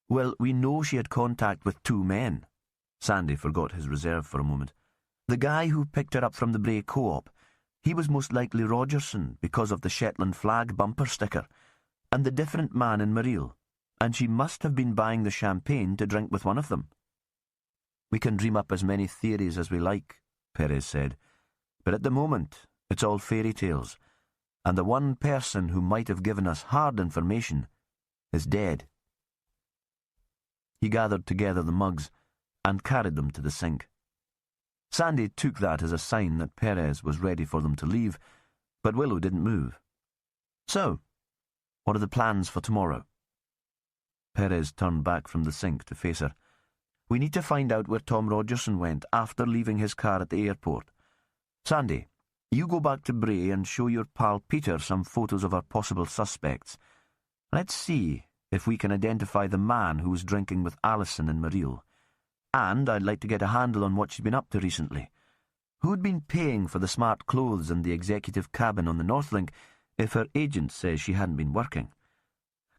Well, we know she had contact with 2 men. Sandy forgot his reserve for a moment. The guy who picked her up from the Bray Co-op, he was most likely Rogerson because of the Shetland flag bumper sticker, and the different man in Marille, and she must have been buying the champagne to drink with one of them. We can dream up as many theories as we like, Perez said, but at the moment it's all fairy tales, and the one person who might have given us hard information is dead. He gathered together the mugs and carried them to the sink. Sandy took that as a sign that Perez was ready for them to leave, but Willow didn't move. So, what are the plans for tomorrow? Perez turned back from the sink to face her. We need to find out where Tom Rogerson went after leaving his car at the airport. Sandy, you go back to Bray and show your pal Peter some photos of our possible suspects. Let's see if we can identify the man who was drinking with Alison in Marille. And I'd like to get a handle on what she's been up to recently. Who'd been paying for the smart clothes and the executive cabin on the Northlink if her agent says she hadn't been working?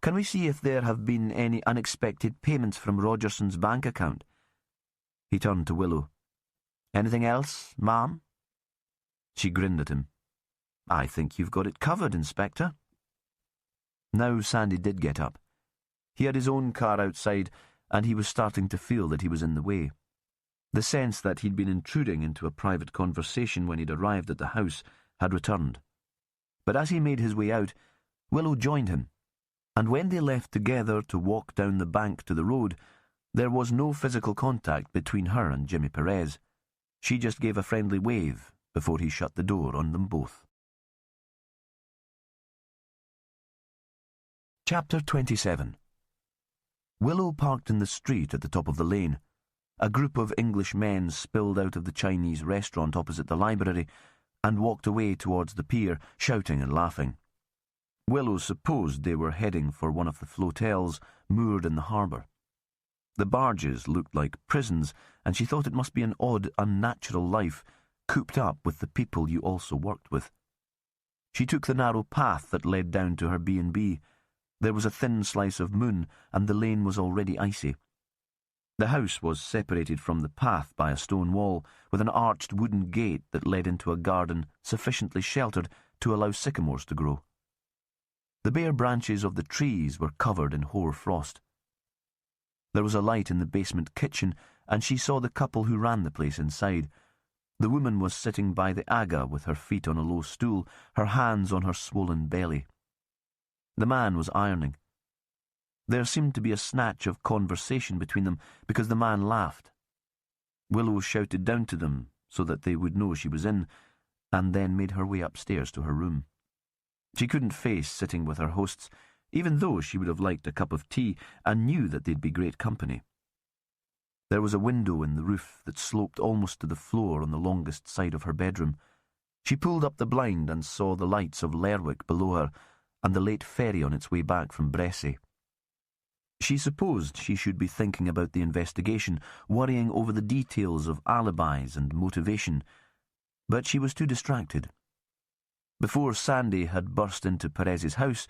Can we see if there have been any unexpected payments from Rogerson's bank account? He turned to Willow. Anything else, ma'am? She grinned at him. I think you've got it covered, Inspector. Now Sandy did get up. He had his own car outside, and he was starting to feel that he was in the way. The sense that he'd been intruding into a private conversation when he'd arrived at the house had returned. But as he made his way out, Willow joined him. and when they left together to walk down the bank to the road, there was no physical contact between her and Jimmy Perez. She just gave a friendly wave before he shut the door on them both. Chapter 27. Willow parked in the street at the top of the lane. A group of English men spilled out of the Chinese restaurant opposite the library and walked away towards the pier, shouting and laughing. Willow supposed they were heading for one of the flotels moored in the harbour. The barges looked like prisons, and she thought it must be an odd, unnatural life, cooped up with the people you also worked with. She took the narrow path that led down to her B&B. There was a thin slice of moon, and the lane was already icy. The house was separated from the path by a stone wall, with an arched wooden gate that led into a garden sufficiently sheltered to allow sycamores to grow. The bare branches of the trees were covered in hoar frost. There was a light in the basement kitchen, and she saw the couple who ran the place inside. The woman was sitting by the aga with her feet on a low stool, her hands on her swollen belly. The man was ironing. There seemed to be a snatch of conversation between them because the man laughed. Willow shouted down to them so that they would know she was in, and then made her way upstairs to her room. She couldn't face sitting with her hosts, even though she would have liked a cup of tea and knew that they'd be great company. There was a window in the roof that sloped almost to the floor on the longest side of her bedroom. She pulled up the blind and saw the lights of Lerwick below her, and the late ferry on its way back from Bressay. She supposed she should be thinking about the investigation, worrying over the details of alibis and motivation, but she was too distracted. Before Sandy had burst into Perez's house,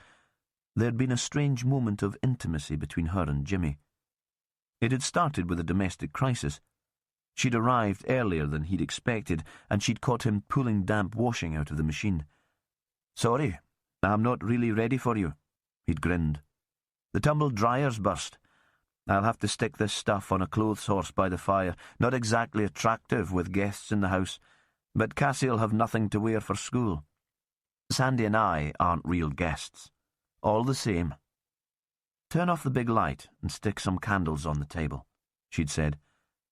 there had been a strange moment of intimacy between her and Jimmy. It had started with a domestic crisis. She'd arrived earlier than he'd expected, and she'd caught him pulling damp washing out of the machine. "Sorry, I'm not really ready for you," he'd grinned. "The tumble dryer's burst. I'll have to stick this stuff on a clothes horse by the fire. Not exactly attractive with guests in the house, but Cassie'll have nothing to wear for school. Sandy and I aren't real guests. All the same. Turn off the big light and stick some candles on the table," she'd said.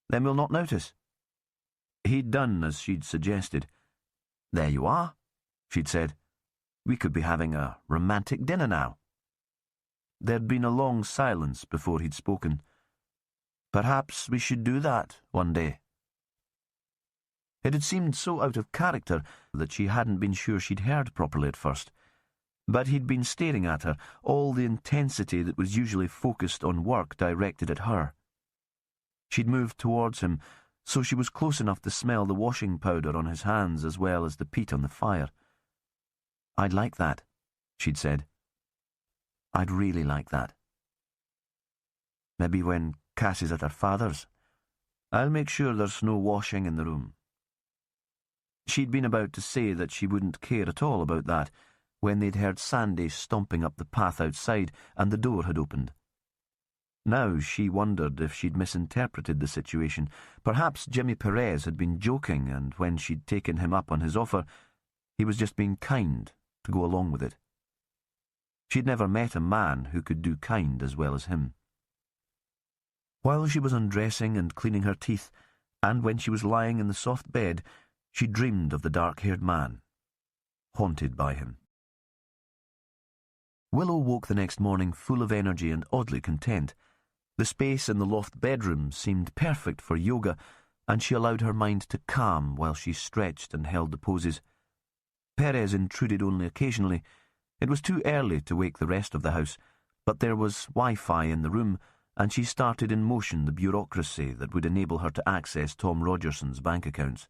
"Then we'll not notice." He'd done as she'd suggested. "There you are," she'd said. "We could be having a romantic dinner now." There'd been a long silence before he'd spoken. "Perhaps we should do that one day." It had seemed so out of character that she hadn't been sure she'd heard properly at first. But he'd been staring at her, all the intensity that was usually focused on work directed at her. She'd moved towards him, so she was close enough to smell the washing powder on his hands as well as the peat on the fire. "I'd like that," she'd said. "I'd really like that. Maybe when Cass is at her father's, I'll make sure there's no washing in the room." She'd been about to say that she wouldn't care at all about that when they'd heard Sandy stomping up the path outside and the door had opened. Now she wondered if she'd misinterpreted the situation. Perhaps Jimmy Perez had been joking, and when she'd taken him up on his offer, he was just being kind to go along with it. She'd never met a man who could do kind as well as him. While she was undressing and cleaning her teeth, and when she was lying in the soft bed, she dreamed of the dark-haired man, haunted by him. Willow woke the next morning full of energy and oddly content. The space in the loft bedroom seemed perfect for yoga, and she allowed her mind to calm while she stretched and held the poses. Perez intruded only occasionally. It was too early to wake the rest of the house, but there was Wi-Fi in the room, and she started in motion the bureaucracy that would enable her to access Tom Rogerson's bank accounts.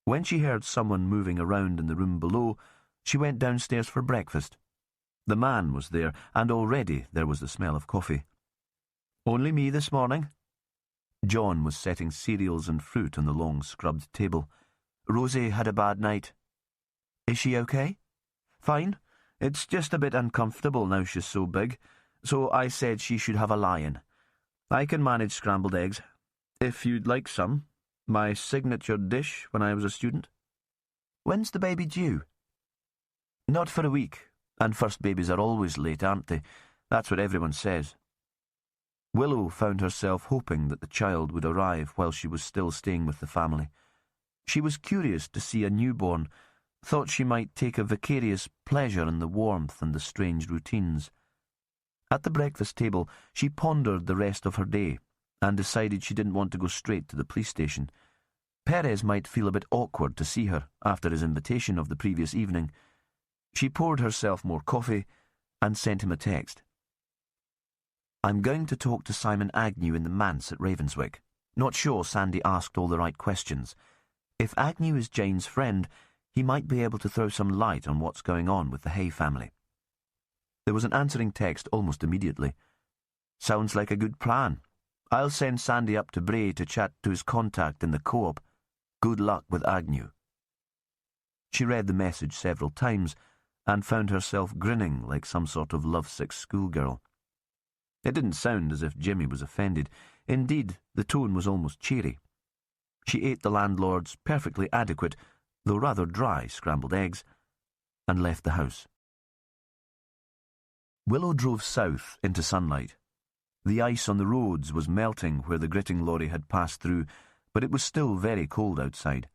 When she heard someone moving around in the room below, she went downstairs for breakfast. The man was there, and already there was the smell of coffee. "Only me this morning?" John was setting cereals and fruit on the long scrubbed table. "Rosie had a bad night." "Is she okay?" "Fine. It's just a bit uncomfortable now she's so big, so I said she should have a lie-in. I can manage scrambled eggs. If you'd like some. My signature dish when I was a student." "When's the baby due?" "Not for a week. And first babies are always late, aren't they? That's what everyone says. Willow found herself hoping that the child would arrive while she was still staying with the family. She was curious to see a newborn, thought she might take a vicarious pleasure in the warmth and the strange routines. At the breakfast table, she pondered the rest of her day and decided she didn't want to go straight to the police station. Perez might feel a bit awkward to see her after his invitation of the previous evening. She poured herself more coffee and sent him a text. I'm going to talk to Simon Agnew in the manse at Ravenswick. Not sure Sandy asked all the right questions. If Agnew is Jane's friend, he might be able to throw some light on what's going on with the Hay family. There was an answering text almost immediately. Sounds like a good plan. I'll send Sandy up to Bray to chat to his contact in the co-op. Good luck with Agnew. She read the message several times and found herself grinning like some sort of lovesick schoolgirl. It didn't sound as if Jimmy was offended. Indeed, the tone was almost cheery. She ate the landlord's perfectly adequate, though rather dry, scrambled eggs, and left the house. Willow drove south into sunlight. The ice on the roads was melting where the gritting lorry had passed through, but it was still very cold outside.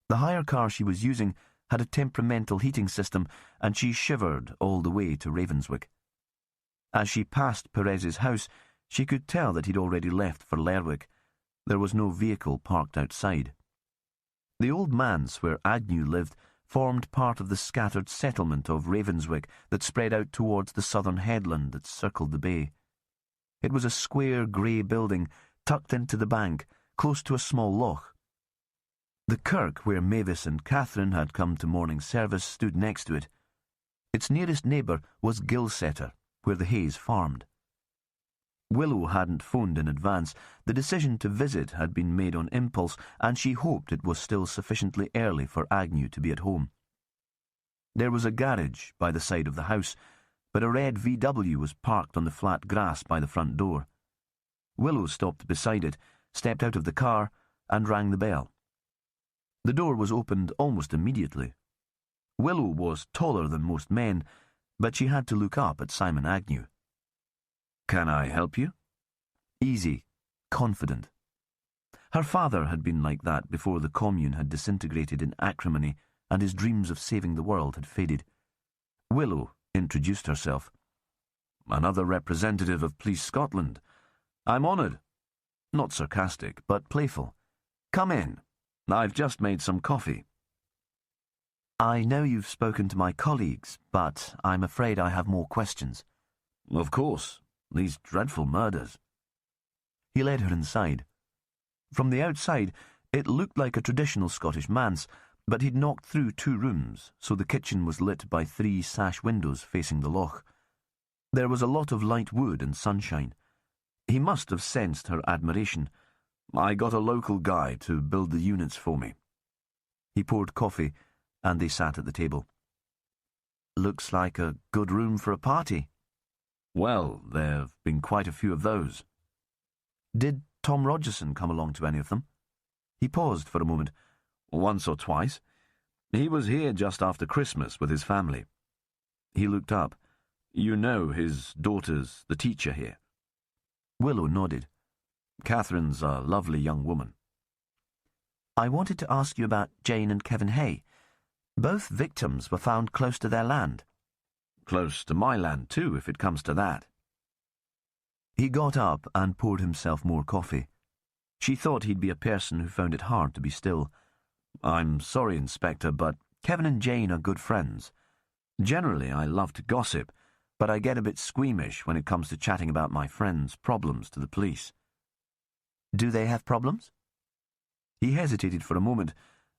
The hire car she was using had a temperamental heating system, and she shivered all the way to Ravenswick. As she passed Perez's house, she could tell that he'd already left for Lerwick. There was no vehicle parked outside. The old manse where Agnew lived formed part of the scattered settlement of Ravenswick that spread out towards the southern headland that circled the bay. It was a square grey building tucked into the bank, close to a small loch. The kirk where Mavis and Catherine had come to morning service stood next to it. Its nearest neighbour was Gilsetter, where the Hays farmed. Willow hadn't phoned in advance. The decision to visit had been made on impulse, and she hoped it was still sufficiently early for Agnew to be at home. There was a garage by the side of the house, but a red VW was parked on the flat grass by the front door. Willow stopped beside it, stepped out of the car, and rang the bell. The door was opened almost immediately. Willow was taller than most men, but she had to look up at Simon Agnew. "Can I help you?" Easy, confident. Her father had been like that before the commune had disintegrated in acrimony and his dreams of saving the world had faded. Willow introduced herself. "Another representative of Police Scotland. I'm honoured." Not sarcastic, but playful. "Come in. I've just made some coffee." "I know you've spoken to my colleagues, but I'm afraid I have more questions." "Of course. These dreadful murders." He led her inside. From the outside, it looked like a traditional Scottish manse, but he'd knocked through 2 rooms, so the kitchen was lit by 3 sash windows facing the loch. There was a lot of light wood and sunshine. He must have sensed her admiration. "I got a local guy to build the units for me." He poured coffee, and they sat at the table. "Looks like a good room for a party." "Well, there have been quite a few of those." "Did Tom Rogerson come along to any of them?" He paused for a moment. "Once or twice. He was here just after Christmas with his family." He looked up. "You know his daughter's the teacher here?" Willow nodded. "Catherine's a lovely young woman." "I wanted to ask you about Jane and Kevin Hay. Both victims were found close to their land." "Close to my land, too, if it comes to that." He got up and poured himself more coffee. She thought he'd be a person who found it hard to be still. "I'm sorry, Inspector, but Kevin and Jane are good friends. Generally, I love to gossip, but I get a bit squeamish when it comes to chatting about my friends' problems to the police." "Do they have problems?" He hesitated for a moment,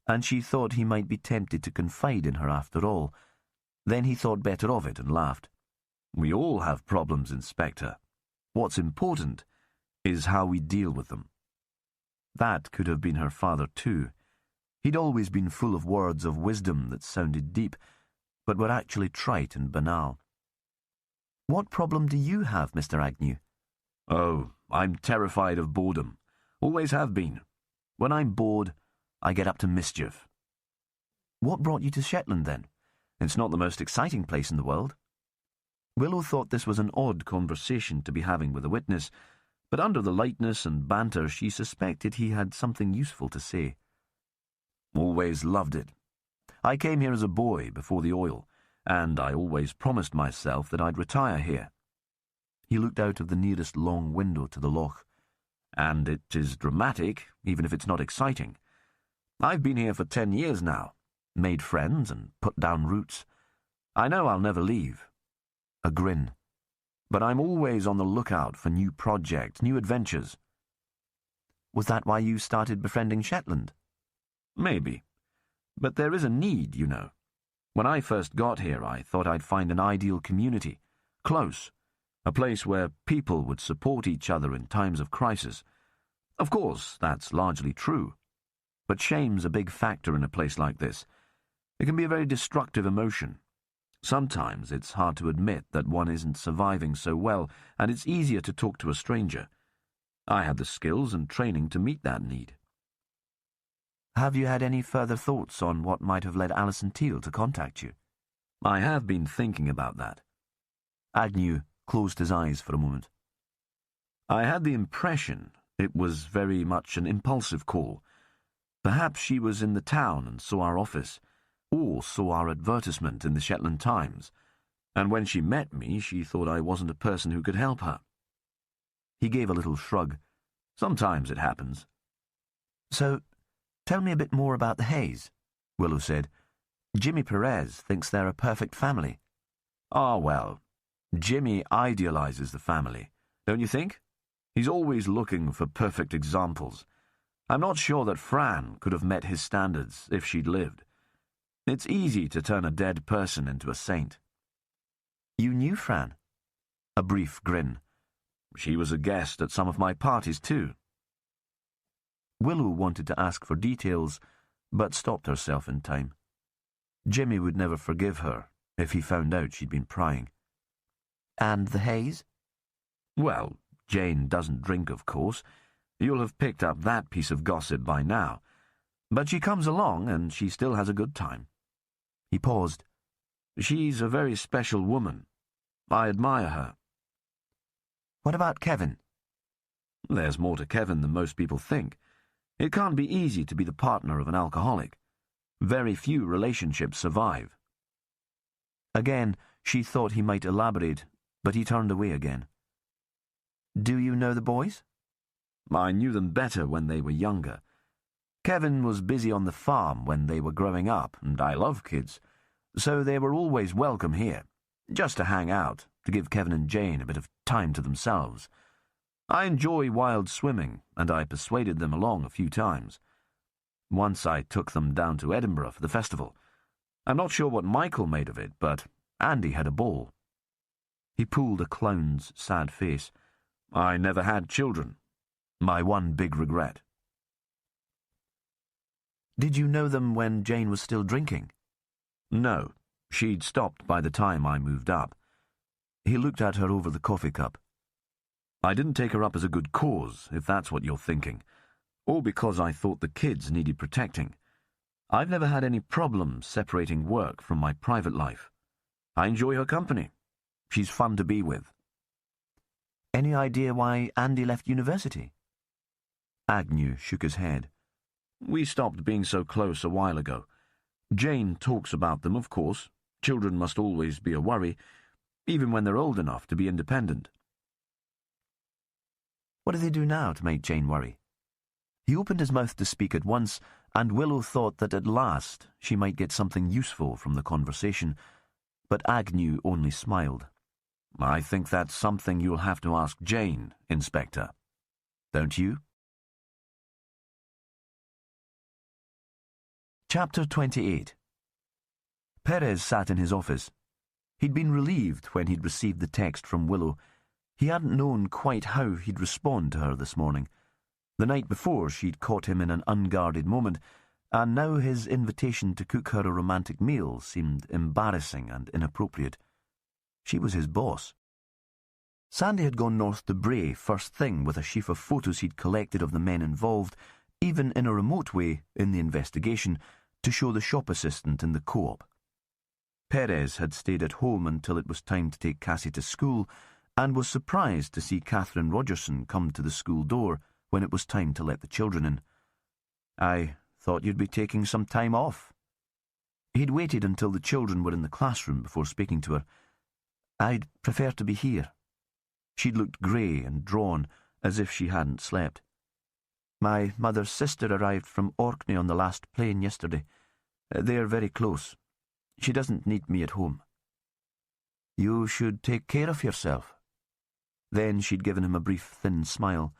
and she thought he might be tempted to confide in her after all. Then he thought better of it and laughed. "We all have problems, Inspector. What's important is how we deal with them." That could have been her father too. He'd always been full of words of wisdom that sounded deep, but were actually trite and banal. "What problem do you have, Mr. Agnew?" "Oh, I'm terrified of boredom. Always have been. When I'm bored, I get up to mischief." "What brought you to Shetland, then? It's not the most exciting place in the world." Willow thought this was an odd conversation to be having with a witness, but under the lightness and banter she suspected he had something useful to say. "Always loved it. I came here as a boy before the oil, and I always promised myself that I'd retire here." He looked out of the nearest long window to the loch. "And it is dramatic, even if it's not exciting. I've been here for 10 years now, made friends and put down roots. I know I'll never leave." A grin. "But I'm always on the lookout for new projects, new adventures." "Was that why you started befriending Shetland?" "Maybe. But there is a need, you know. When I first got here, I thought I'd find an ideal community, close, a place where people would support each other in times of crisis. Of course, that's largely true. But shame's a big factor in a place like this. It can be a very destructive emotion. Sometimes it's hard to admit that one isn't surviving so well, and it's easier to talk to a stranger. I had the skills and training to meet that need." "Have you had any further thoughts on what might have led Alison Teal to contact you?" "I have been thinking about that." Agnew closed his eyes for a moment. "I had the impression it was very much an impulsive call. Perhaps she was in the town and saw our office, or saw our advertisement in the Shetland Times, and when she met me she thought I wasn't a person who could help her." He gave a little shrug. "Sometimes it happens." "So, tell me a bit more about the Hayes," Willow said. "Jimmy Perez thinks they're a perfect family." "Ah, well, Jimmy idealizes the family, don't you think? He's always looking for perfect examples. I'm not sure that Fran could have met his standards if she'd lived. It's easy to turn a dead person into a saint." "You knew Fran?" A brief grin. "She was a guest at some of my parties too." Willow wanted to ask for details, but stopped herself in time. Jimmy would never forgive her if he found out she'd been prying. "And the Hayes?" "Well, Jane doesn't drink, of course. You'll have picked up that piece of gossip by now. But she comes along, and she still has a good time." He paused. "She's a very special woman. I admire her." "What about Kevin?" "There's more to Kevin than most people think. It can't be easy to be the partner of an alcoholic. Very few relationships survive." Again, she thought he might elaborate, but he turned away again. "Do you know the boys?" "I knew them better when they were younger. Kevin was busy on the farm when they were growing up, and I love kids, so they were always welcome here, just to hang out, to give Kevin and Jane a bit of time to themselves. I enjoy wild swimming, and I persuaded them along a few times. Once I took them down to Edinburgh for the festival. I'm not sure what Michael made of it, but Andy had a ball." He pulled a clown's sad face. "I never had children. My one big regret." "Did you know them when Jane was still drinking?" "No. She'd stopped by the time I moved up." He looked at her over the coffee cup. "I didn't take her up as a good cause, if that's what you're thinking, or because I thought the kids needed protecting. I've never had any problems separating work from my private life. I enjoy her company. She's fun to be with." "Any idea why Andy left university?" Agnew shook his head. "We stopped being so close a while ago. Jane talks about them, of course. Children must always be a worry, even when they're old enough to be independent." "What do they do now to make Jane worry?" He opened his mouth to speak at once, and Willow thought that at last she might get something useful from the conversation, but Agnew only smiled. "I think that's something you'll have to ask Jane, Inspector. Don't you?" Chapter 28. Perez sat in his office. He'd been relieved when he'd received the text from Willow. He hadn't known quite how he'd respond to her this morning. The night before, she'd caught him in an unguarded moment, and now his invitation to cook her a romantic meal seemed embarrassing and inappropriate. She was his boss. Sandy had gone north to Bray first thing with a sheaf of photos he'd collected of the men involved, even in a remote way, in the investigation, to show the shop assistant in the co-op. Perez had stayed at home until it was time to take Cassie to school, and was surprised to see Catherine Rogerson come to the school door when it was time to let the children in. "I thought you'd be taking some time off." He'd waited until the children were in the classroom before speaking to her. "I'd prefer to be here." She'd looked grey and drawn, as if she hadn't slept. "My mother's sister arrived from Orkney on the last plane yesterday. They're very close. She doesn't need me at home." "You should take care of yourself." Then she'd given him a brief, thin smile.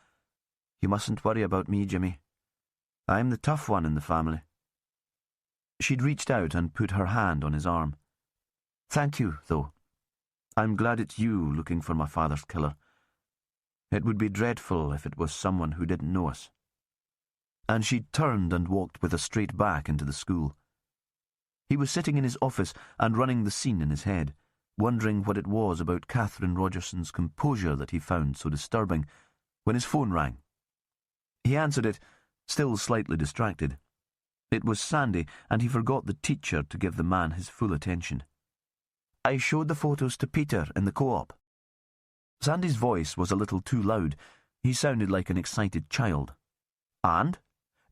"You mustn't worry about me, Jimmy. I'm the tough one in the family." She'd reached out and put her hand on his arm. "Thank you, though. I'm glad it's you looking for my father's killer. It would be dreadful if it was someone who didn't know us." And she'd turned and walked with a straight back into the school. He was sitting in his office and running the scene in his head, wondering what it was about Catherine Rogerson's composure that he found so disturbing, when his phone rang. He answered it, still slightly distracted. It was Sandy, and he forgot the teacher to give the man his full attention. "I showed the photos to Peter in the co-op." Sandy's voice was a little too loud. He sounded like an excited child. "And?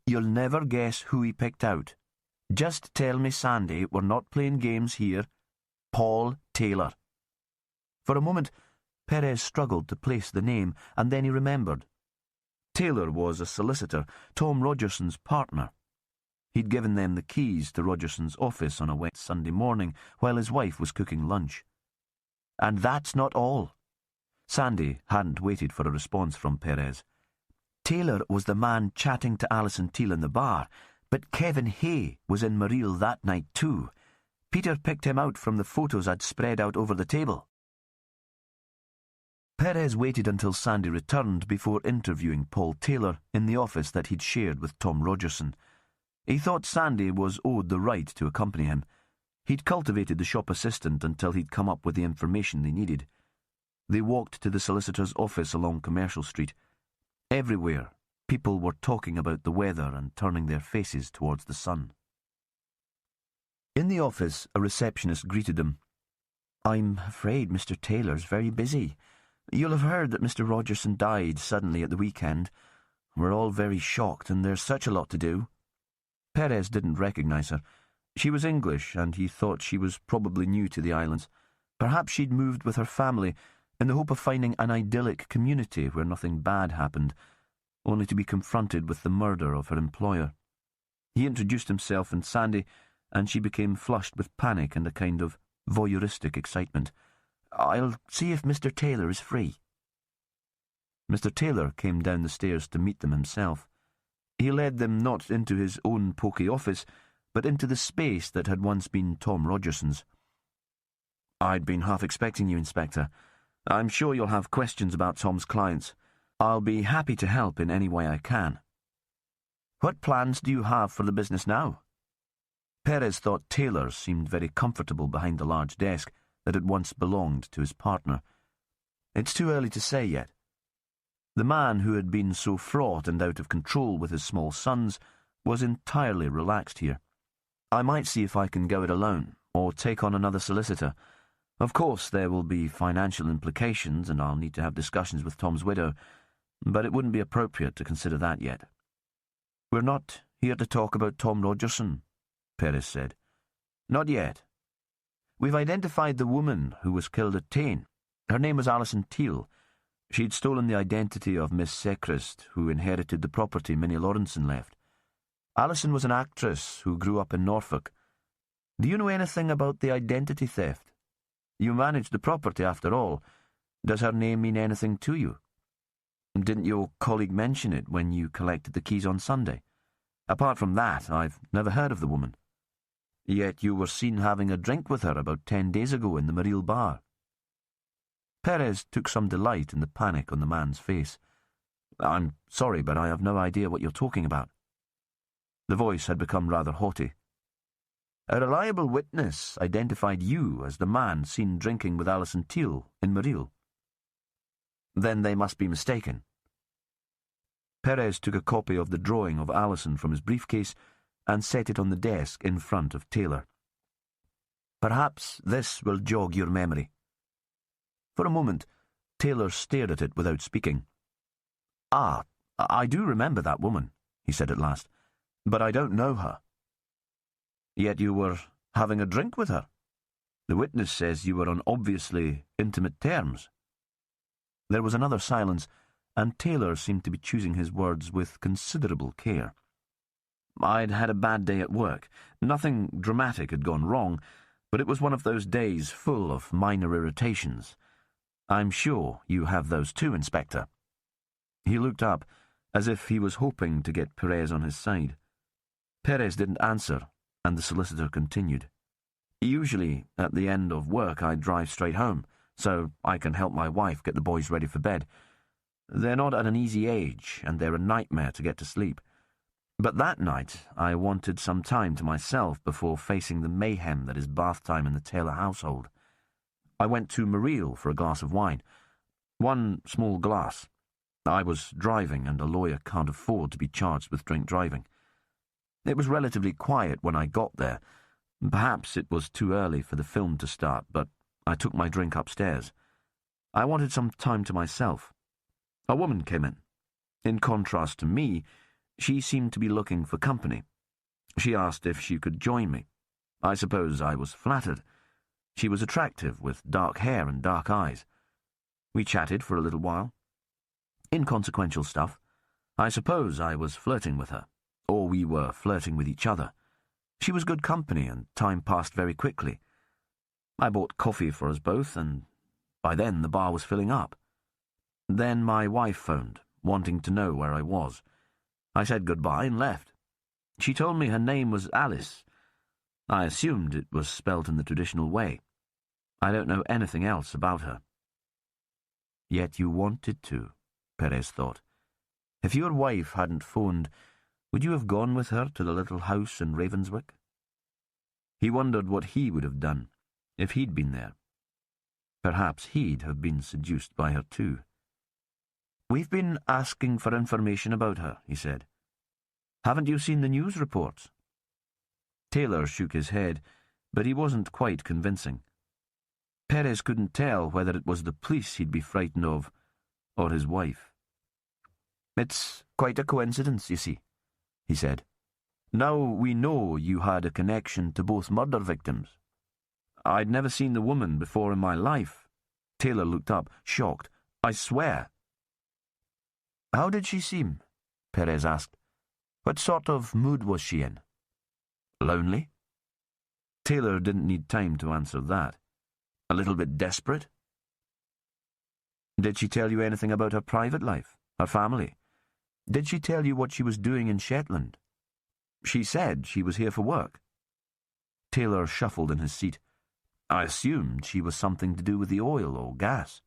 You'll never guess who he picked out. Just tell me, Sandy, we're not playing games here. Paul Taylor." For a moment, Perez struggled to place the name, and then he remembered. Taylor was a solicitor, Tom Rogerson's partner. He'd given them the keys to Rogerson's office on a wet Sunday morning while his wife was cooking lunch. "And that's not all." Sandy hadn't waited for a response from Perez. "Taylor was the man chatting to Alison Teal in the bar, but Kevin Hay was in Marille that night too. Peter picked him out from the photos I'd spread out over the table." Perez waited until Sandy returned before interviewing Paul Taylor in the office that he'd shared with Tom Rogerson. He thought Sandy was owed the right to accompany him. He'd cultivated the shop assistant until he'd come up with the information they needed. They walked to the solicitor's office along Commercial Street. Everywhere, people were talking about the weather and turning their faces towards the sun. In the office, a receptionist greeted them. "I'm afraid Mr. Taylor's very busy. You'll have heard that Mr. Rogerson died suddenly at the weekend. We're all very shocked, and there's such a lot to do." Perez didn't recognise her. She was English, and he thought she was probably new to the islands. Perhaps she'd moved with her family in the hope of finding an idyllic community where nothing bad happened, only to be confronted with the murder of her employer. He introduced himself and Sandy, and she became flushed with panic and a kind of voyeuristic excitement. "I'll see if Mr. Taylor is free." Mr. Taylor came down the stairs to meet them himself. He led them not into his own poky office, but into the space that had once been Tom Rogerson's. "I'd been half expecting you, Inspector. I'm sure you'll have questions about Tom's clients. I'll be happy to help in any way I can." "What plans do you have for the business now?" Perez thought Taylor seemed very comfortable behind the large desk that had once belonged to his partner. "It's too early to say yet." The man who had been so fraught and out of control with his small sons was entirely relaxed here. "I might see if I can go it alone, or take on another solicitor. Of course, there will be financial implications, and I'll need to have discussions with Tom's widow, but it wouldn't be appropriate to consider that yet." "We're not here to talk about Tom Rogerson," Perez said. "Not yet. We've identified the woman who was killed at Tain. Her name was Alison Teal. She'd stolen the identity of Miss Sechrist, who inherited the property Minnie Lawrenson left. Alison was an actress who grew up in Norfolk. Do you know anything about the identity theft? You managed the property, after all. Does her name mean anything to you? Didn't your colleague mention it when you collected the keys on Sunday? Apart from that, I've never heard of the woman. Yet you were seen having a drink with her about 10 days ago in the Marille bar." Perez took some delight in the panic on the man's face. "I'm sorry, but I have no idea what you're talking about." The voice had become rather haughty. "A reliable witness identified you as the man seen drinking with Alison Teal in Marille." "Then they must be mistaken." Perez took a copy of the drawing of Alison from his briefcase and set it on the desk in front of Taylor. Perhaps this will jog your memory." For a moment, Taylor stared at it without speaking. "Ah, I do remember that woman," he said at last, "but I don't know her." "Yet you were having a drink with her. The witness says you were on obviously intimate terms." There was another silence, and Taylor seemed to be choosing his words with considerable care. "I'd had a bad day at work. Nothing dramatic had gone wrong, but it was one of those days full of minor irritations. I'm sure you have those too, Inspector." He looked up, as if he was hoping to get Perez on his side. Perez didn't answer, and the solicitor continued. "Usually, at the end of work, I drive straight home, so I can help my wife get the boys ready for bed. They're not at an easy age, and they're a nightmare to get to sleep. But that night, I wanted some time to myself before facing the mayhem that is bath time in the Taylor household. I went to Marille for a glass of wine. One small glass. I was driving, and a lawyer can't afford to be charged with drink driving. It was relatively quiet when I got there. Perhaps it was too early for the film to start, but I took my drink upstairs. I wanted some time to myself. A woman came in. In contrast to me, she seemed to be looking for company. She asked if she could join me. I suppose I was flattered. She was attractive, with dark hair and dark eyes. We chatted for a little while. Inconsequential stuff. I suppose I was flirting with her, or we were flirting with each other. She was good company, and time passed very quickly. I bought coffee for us both, and by then the bar was filling up. Then my wife phoned, wanting to know where I was. I said goodbye and left. She told me her name was Alice. I assumed it was spelt in the traditional way. I don't know anything else about her." "Yet you wanted to," Perez thought. "If your wife hadn't phoned, would you have gone with her to the little house in Ravenswick?" He wondered what he would have done if he'd been there. Perhaps he'd have been seduced by her too. "We've been asking for information about her," he said. "Haven't you seen the news reports?" Taylor shook his head, but he wasn't quite convincing. Perez couldn't tell whether it was the police he'd be frightened of, or his wife. "It's quite a coincidence, you see," he said. "Now we know you had a connection to both murder victims." "I'd never seen the woman before in my life." Taylor looked up, shocked. "I swear." "How did she seem?" Perez asked. "What sort of mood was she in?" "Lonely?" Taylor didn't need time to answer that. "A little bit desperate?" "Did she tell you anything about her private life, her family? Did she tell you what she was doing in Shetland?" "She said she was here for work." Taylor shuffled in his seat. "I assumed she was something to do with the oil or gas."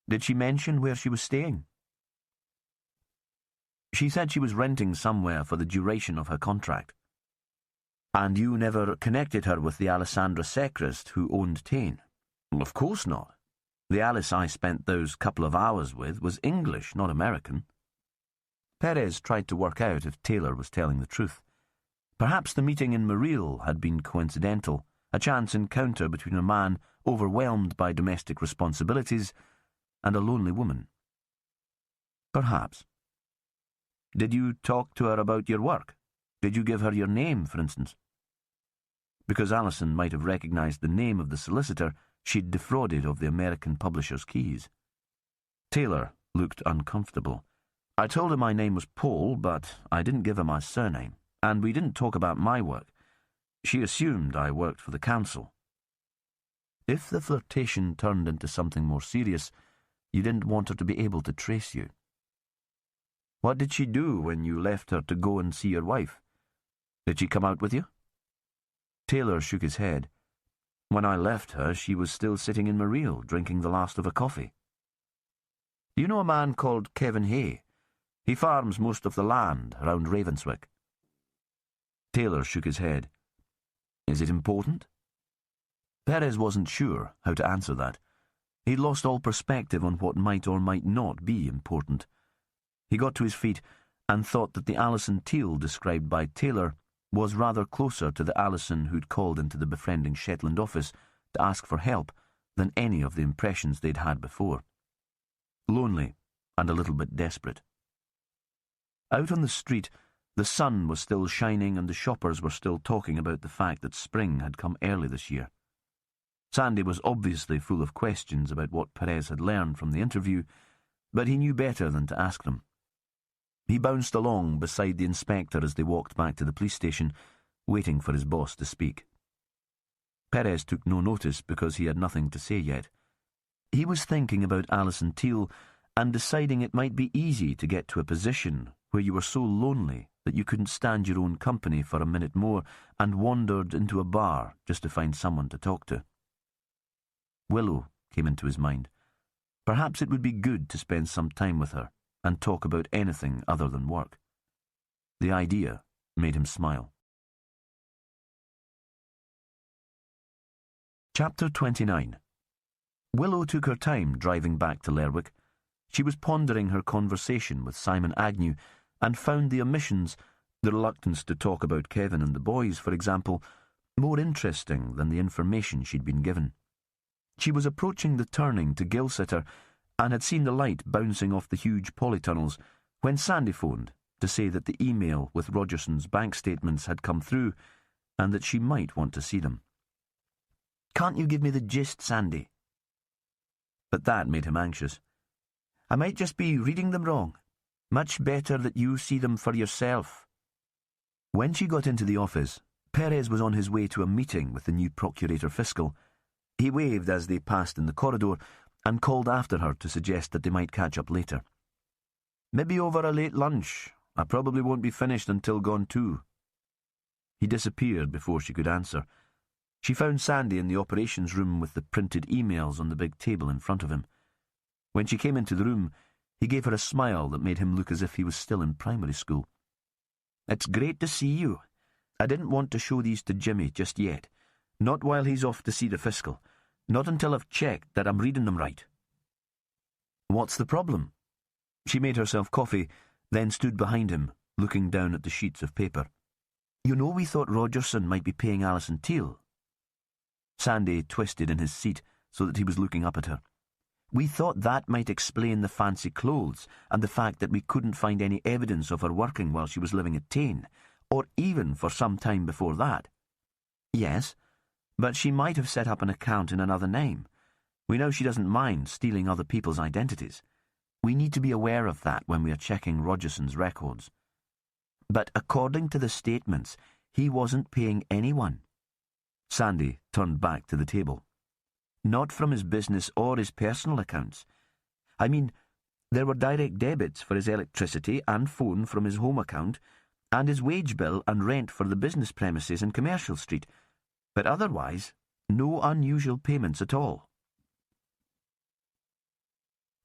"Did she mention where she was staying?" "She said she was renting somewhere for the duration of her contract." "And you never connected her with the Alessandra Secrist who owned Tain?" "Of course not. The Alice I spent those couple of hours with was English, not American." Perez tried to work out if Taylor was telling the truth. Perhaps the meeting in Marille had been coincidental, a chance encounter between a man overwhelmed by domestic responsibilities and a lonely woman. Perhaps. "Did you talk to her about your work? Did you give her your name, for instance?" Because Alison might have recognized the name of the solicitor she'd defrauded of the American publisher's keys. Taylor looked uncomfortable. "I told her my name was Paul, but I didn't give her my surname, and we didn't talk about my work. She assumed I worked for the council." "If the flirtation turned into something more serious, you didn't want her to be able to trace you." "What did she do when you left her to go and see your wife? Did she come out with you?" Taylor shook his head. "When I left her, she was still sitting in Marille, drinking the last of her coffee." "Do you know a man called Kevin Hay? He farms most of the land around Ravenswick." Taylor shook his head. "Is it important?" Perez wasn't sure how to answer that. He'd lost all perspective on what might or might not be important. He got to his feet and thought that the Alison Teal described by Taylor was rather closer to the Alison who'd called into the befriending Shetland office to ask for help than any of the impressions they'd had before. Lonely and a little bit desperate. Out on the street, the sun was still shining and the shoppers were still talking about the fact that spring had come early this year. Sandy was obviously full of questions about what Perez had learned from the interview, but he knew better than to ask them. He bounced along beside the inspector as they walked back to the police station, waiting for his boss to speak. Perez took no notice because he had nothing to say yet. He was thinking about Alison Teal and deciding it might be easy to get to a position where you were so lonely that you couldn't stand your own company for a minute more and wandered into a bar just to find someone to talk to. Willow came into his mind. Perhaps it would be good to spend some time with her and talk about anything other than work. The idea made him smile. Chapter 29. Willow took her time driving back to Lerwick. She was pondering her conversation with Simon Agnew and found the omissions, the reluctance to talk about Kevin and the boys, for example, more interesting than the information she'd been given. She was approaching the turning to Gilsitter and had seen the light bouncing off the huge polytunnels when Sandy phoned to say that the email with Rogerson's bank statements had come through and that she might want to see them. "Can't you give me the gist, Sandy?" But that made him anxious. "I might just be reading them wrong. Much better that you see them for yourself." When she got into the office, Perez was on his way to a meeting with the new Procurator Fiscal. He waved as they passed in the corridor and called after her to suggest that they might catch up later. "Maybe over a late lunch. I probably won't be finished until gone too." He disappeared before she could answer. She found Sandy in the operations room with the printed emails on the big table in front of him. When she came into the room, he gave her a smile that made him look as if he was still in primary school. "It's great to see you. I didn't want to show these to Jimmy just yet. Not while he's off to see the fiscal. Not until I've checked that I'm reading them right." "What's the problem?" She made herself coffee, then stood behind him, looking down at the sheets of paper. "You know we thought Rogerson might be paying Alison Teal." Sandy twisted in his seat so that he was looking up at her. "We thought that might explain the fancy clothes and the fact that we couldn't find any evidence of her working while she was living at Tain, or even for some time before that." "Yes, but she might have set up an account in another name. We know she doesn't mind stealing other people's identities. We need to be aware of that when we are checking Rogerson's records. But according to the statements, he wasn't paying anyone." Sandy turned back to the table. "Not from his business or his personal accounts. I mean, there were direct debits for his electricity and phone from his home account, and his wage bill and rent for the business premises in Commercial Street. But otherwise, no unusual payments at all."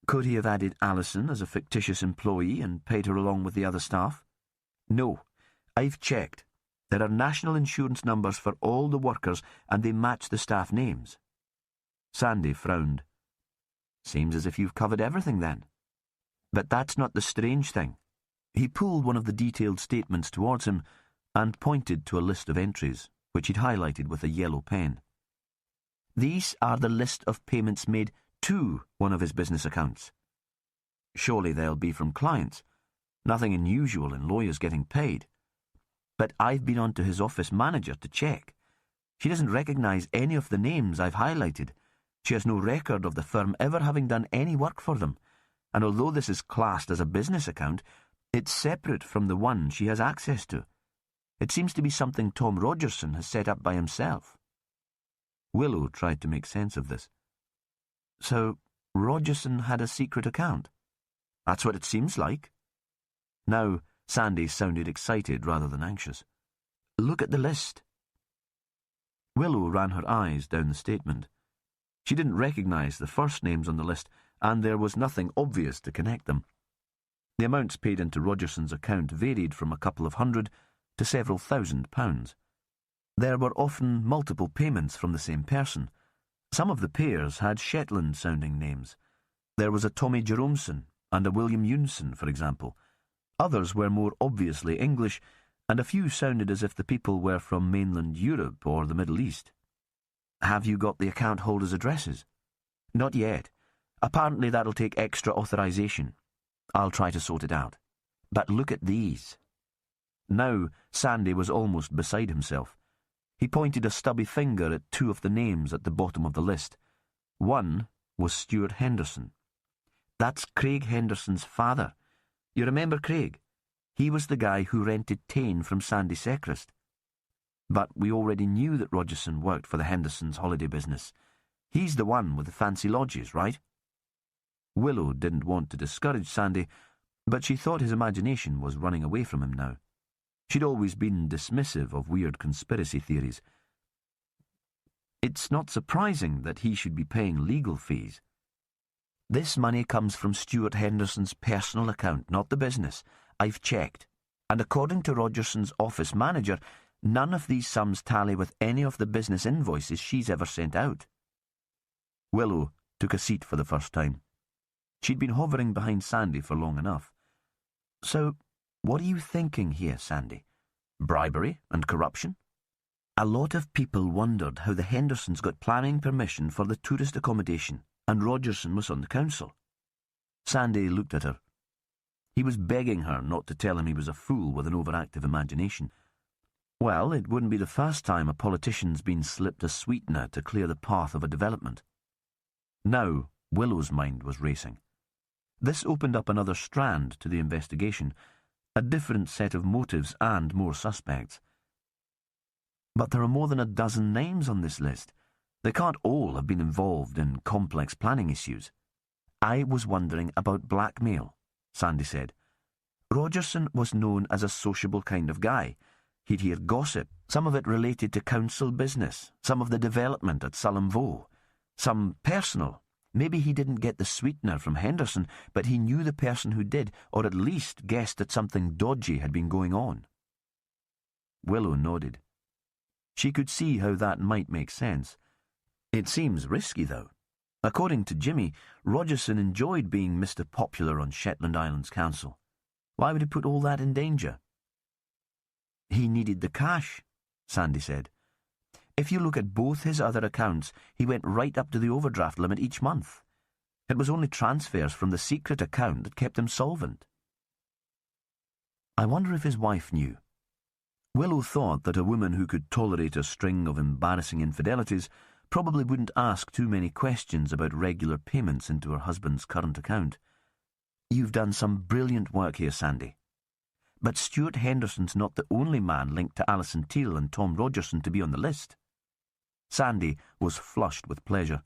"Could he have added Alison as a fictitious employee and paid her along with the other staff?" "No. I've checked. There are national insurance numbers for all the workers and they match the staff names." Sandy frowned. "Seems as if you've covered everything then." "But that's not the strange thing." He pulled one of the detailed statements towards him and pointed to a list of entries, which he'd highlighted with a yellow pen. "These are the list of payments made to one of his business accounts. Surely they'll be from clients. Nothing unusual in lawyers getting paid. But I've been on to his office manager to check. She doesn't recognise any of the names I've highlighted. She has no record of the firm ever having done any work for them, and although this is classed as a business account, it's separate from the one she has access to. It seems to be something Tom Rogerson has set up by himself." Willow tried to make sense of this. "So, Rogerson had a secret account?" "That's what it seems like." Now, Sandy sounded excited rather than anxious. "Look at the list." Willow ran her eyes down the statement. She didn't recognise the first names on the list, and there was nothing obvious to connect them. The amounts paid into Rogerson's account varied from a couple of hundred to several £1,000s. There were often multiple payments from the same person. Some of the payers had Shetland-sounding names. There was a Tommy Jeromeson and a William Eunson, for example. Others were more obviously English, and a few sounded as if the people were from mainland Europe or the Middle East. Have you got the account holders' addresses? Not yet. Apparently that'll take extra authorization. I'll try to sort it out. But look at these. Now Sandy was almost beside himself. He pointed a stubby finger at two of the names at the bottom of the list. One was Stuart Henderson. That's Craig Henderson's father. You remember Craig? He was the guy who rented Tane from Sandy Sechrist. But we already knew that Rogerson worked for the Hendersons' holiday business. He's the one with the fancy lodges, right? Willow didn't want to discourage Sandy, but she thought his imagination was running away from him now. She'd always been dismissive of weird conspiracy theories. It's not surprising that he should be paying legal fees. This money comes from Stuart Henderson's personal account, not the business. I've checked. And according to Rogerson's office manager, none of these sums tally with any of the business invoices she's ever sent out. Willow took a seat for the first time. She'd been hovering behind Sandy for long enough. So, what are you thinking here, Sandy? Bribery and corruption? A lot of people wondered how the Hendersons got planning permission for the tourist accommodation, and Rogerson was on the council. Sandy looked at her. He was begging her not to tell him he was a fool with an overactive imagination. Well, it wouldn't be the first time a politician's been slipped a sweetener to clear the path of a development. Now, Willow's mind was racing. This opened up another strand to the investigation, a different set of motives and more suspects. But there are more than a dozen names on this list. They can't all have been involved in complex planning issues. I was wondering about blackmail, Sandy said. Rogerson was known as a sociable kind of guy. He'd hear gossip, some of it related to council business, some of the development at Sullom Voe, some personal. Maybe he didn't get the sweetener from Henderson, but he knew the person who did, or at least guessed that something dodgy had been going on. Willow nodded. She could see how that might make sense. It seems risky, though. According to Jimmy, Rogerson enjoyed being Mr. Popular on Shetland Islands Council. Why would he put all that in danger? He needed the cash, Sandy said. If you look at both his other accounts, he went right up to the overdraft limit each month. It was only transfers from the secret account that kept him solvent. I wonder if his wife knew. Willow thought that a woman who could tolerate a string of embarrassing infidelities probably wouldn't ask too many questions about regular payments into her husband's current account. You've done some brilliant work here, Sandy. But Stuart Henderson's not the only man linked to Alison Teal and Tom Rogerson to be on the list. Sandy was flushed with pleasure.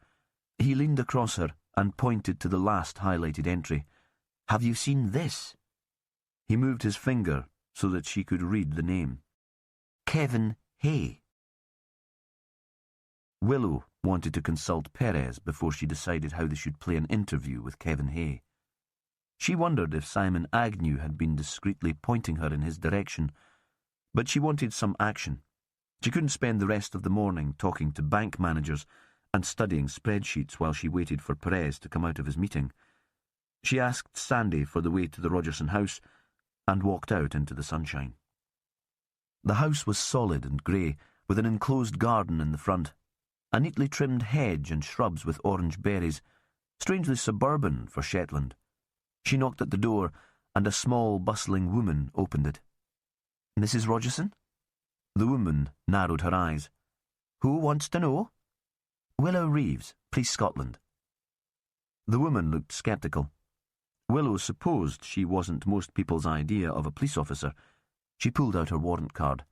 He leaned across her and pointed to the last highlighted entry. Have you seen this? He moved his finger so that she could read the name. Kevin Hay. Willow wanted to consult Perez before she decided how they should play an interview with Kevin Hay. She wondered if Simon Agnew had been discreetly pointing her in his direction, but she wanted some action. She couldn't spend the rest of the morning talking to bank managers and studying spreadsheets while she waited for Perez to come out of his meeting. She asked Sandy for the way to the Rogerson house and walked out into the sunshine. The house was solid and grey, with an enclosed garden in the front, a neatly trimmed hedge and shrubs with orange berries, strangely suburban for Shetland. She knocked at the door, and a small, bustling woman opened it. Mrs. Rogerson? The woman narrowed her eyes. Who wants to know? Willow Reeves, Police Scotland. The woman looked sceptical. Willow supposed she wasn't most people's idea of a police officer. She pulled out her warrant card.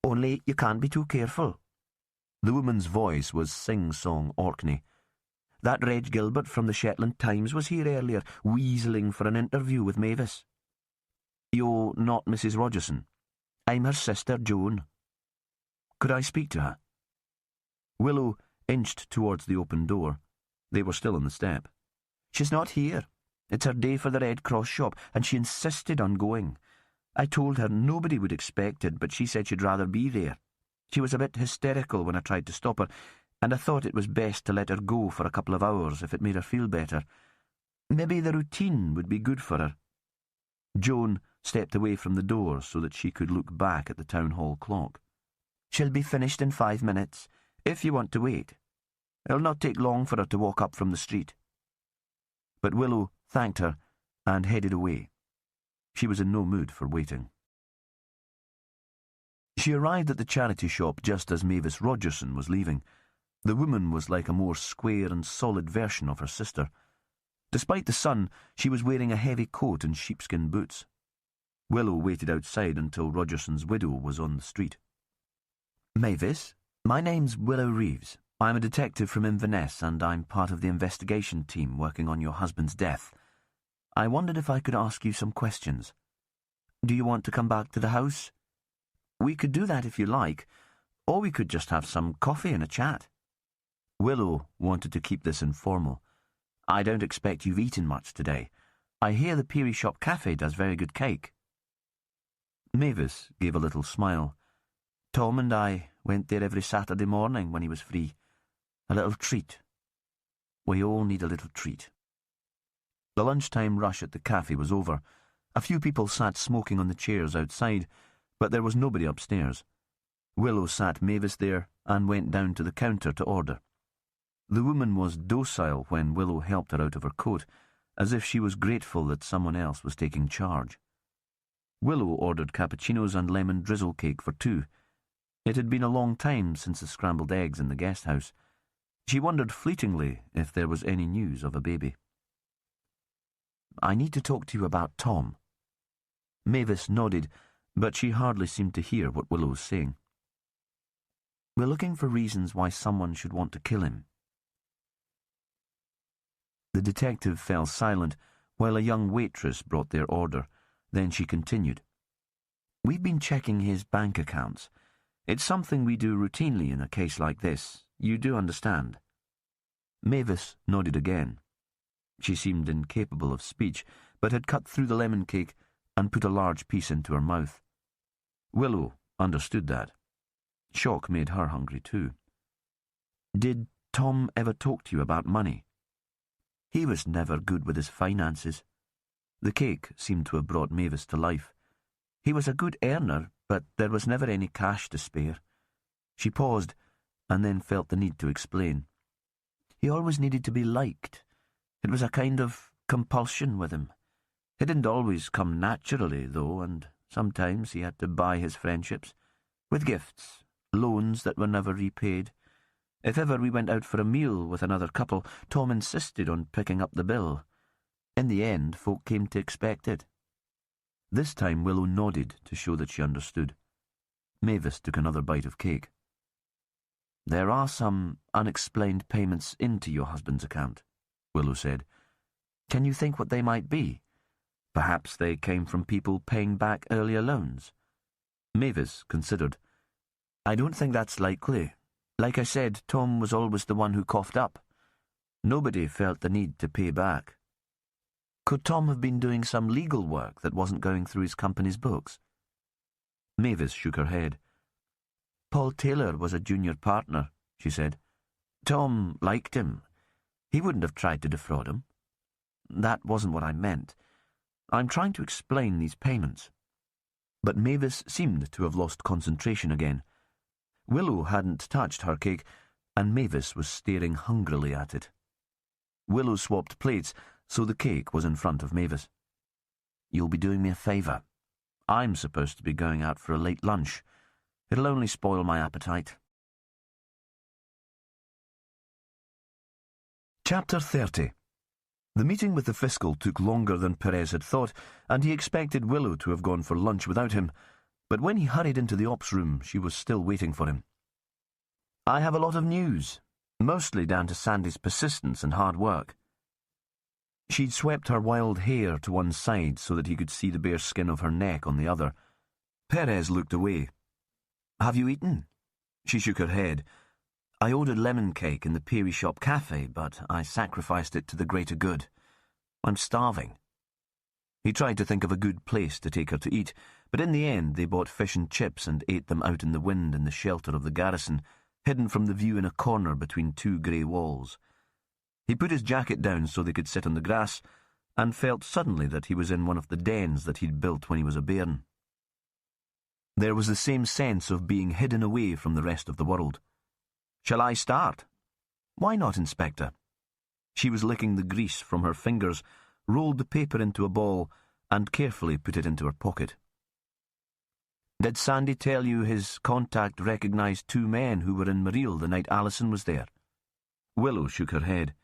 Only you can't be too careful. The woman's voice was sing-song Orkney. That Reg Gilbert from the Shetland Times was here earlier, weaseling for an interview with Mavis. You're not Mrs. Rogerson. I'm her sister, Joan. Could I speak to her? Willow inched towards the open door. They were still on the step. She's not here. It's her day for the Red Cross shop, and she insisted on going. I told her nobody would expect it, but she said she'd rather be there. She was a bit hysterical when I tried to stop her, and I thought it was best to let her go for a couple of hours if it made her feel better. Maybe the routine would be good for her. Joan stepped away from the door so that she could look back at the town hall clock. "She'll be finished in 5 minutes, if you want to wait. It'll not take long for her to walk up from the street." But Willow thanked her and headed away. She was in no mood for waiting. She arrived at the charity shop just as Mavis Rogerson was leaving. The woman was like a more square and solid version of her sister. Despite the sun, she was wearing a heavy coat and sheepskin boots. Willow waited outside until Rogerson's widow was on the street. "Mavis, my name's Willow Reeves. I'm a detective from Inverness, and I'm part of the investigation team working on your husband's death. I wondered if I could ask you some questions. Do you want to come back to the house? We could do that if you like, or we could just have some coffee and a chat." Willow wanted to keep this informal. "I don't expect you've eaten much today. I hear the Peary Shop Cafe does very good cake." Mavis gave a little smile. "Tom and I went there every Saturday morning when he was free. A little treat. We all need a little treat." The lunchtime rush at the cafe was over. A few people sat smoking on the chairs outside, but there was nobody upstairs. Willow sat Mavis there and went down to the counter to order. The woman was docile when Willow helped her out of her coat, as if she was grateful that someone else was taking charge. Willow ordered cappuccinos and lemon drizzle cake for 2. It had been a long time since the scrambled eggs in the guest house. She wondered fleetingly if there was any news of a baby. "I need to talk to you about Tom." Mavis nodded, but she hardly seemed to hear what Willow was saying. "We're looking for reasons why someone should want to kill him." The detective fell silent while a young waitress brought their order. Then she continued. "We've been checking his bank accounts. It's something we do routinely in a case like this. You do understand?" Mavis nodded again. She seemed incapable of speech, but had cut through the lemon cake and put a large piece into her mouth. Willow understood that. Shock made her hungry too. "Did Tom ever talk to you about money?" "He was never good with his finances." The cake seemed to have brought Mavis to life. "He was a good earner, but there was never any cash to spare." She paused, and then felt the need to explain. "He always needed to be liked. It was a kind of compulsion with him. It didn't always come naturally, though, and sometimes he had to buy his friendships. With gifts, loans that were never repaid. If ever we went out for a meal with another couple, Tom insisted on picking up the bill. In the end, folk came to expect it." This time Willow nodded to show that she understood. Mavis took another bite of cake. "There are some unexplained payments into your husband's account," Willow said. "Can you think what they might be? Perhaps they came from people paying back earlier loans." Mavis considered. "I don't think that's likely. Like I said, Tom was always the one who coughed up. Nobody felt the need to pay back." "Could Tom have been doing some legal work that wasn't going through his company's books?" Mavis shook her head. "Paul Taylor was a junior partner," she said. "Tom liked him. He wouldn't have tried to defraud him. That wasn't what I meant. I'm trying to explain these payments." But Mavis seemed to have lost concentration again. Willow hadn't touched her cake, and Mavis was staring hungrily at it. Willow swapped plates, so the cake was in front of Mavis. "You'll be doing me a favour. I'm supposed to be going out for a late lunch. It'll only spoil my appetite." Chapter 30. The meeting with the fiscal took longer than Perez had thought, and he expected Willow to have gone for lunch without him, but when he hurried into the ops room, she was still waiting for him. "I have a lot of news, mostly down to Sandy's persistence and hard work." She'd swept her wild hair to one side so that he could see the bare skin of her neck on the other. Perez looked away. "Have you eaten?" She shook her head. "I ordered lemon cake in the Peary Shop Cafe, but I sacrificed it to the greater good. I'm starving." He tried to think of a good place to take her to eat, but in the end they bought fish and chips and ate them out in the wind in the shelter of the garrison, hidden from the view in a corner between 2 grey walls. He put his jacket down so they could sit on the grass, and felt suddenly that he was in one of the dens that he'd built when he was a bairn. There was the same sense of being hidden away from the rest of the world. "Shall I start?" "Why not, Inspector?" She was licking the grease from her fingers, rolled the paper into a ball, and carefully put it into her pocket. "Did Sandy tell you his contact recognised 2 men who were in Marille the night Alison was there?" Willow shook her head.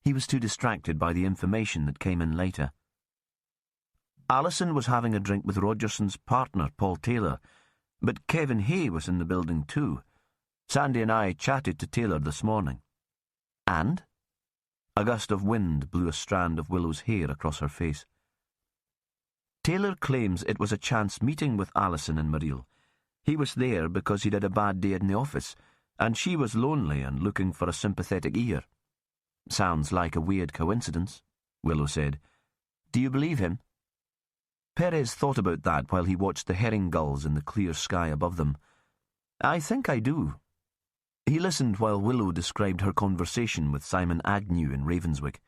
He was too distracted by the information that came in later. "Alison was having a drink with Rogerson's partner, Paul Taylor, but Kevin Hay was in the building too. Sandy and I chatted to Taylor this morning." "And?" A gust of wind blew a strand of Willow's hair across her face. "Taylor claims it was a chance meeting with Alison in Marille. He was there because he'd had a bad day in the office, and she was lonely and looking for a sympathetic ear." "Sounds like a weird coincidence," Willow said. "Do you believe him?" Perez thought about that while he watched the herring gulls in the clear sky above them. "I think I do." He listened while Willow described her conversation with Simon Agnew in Ravenswick.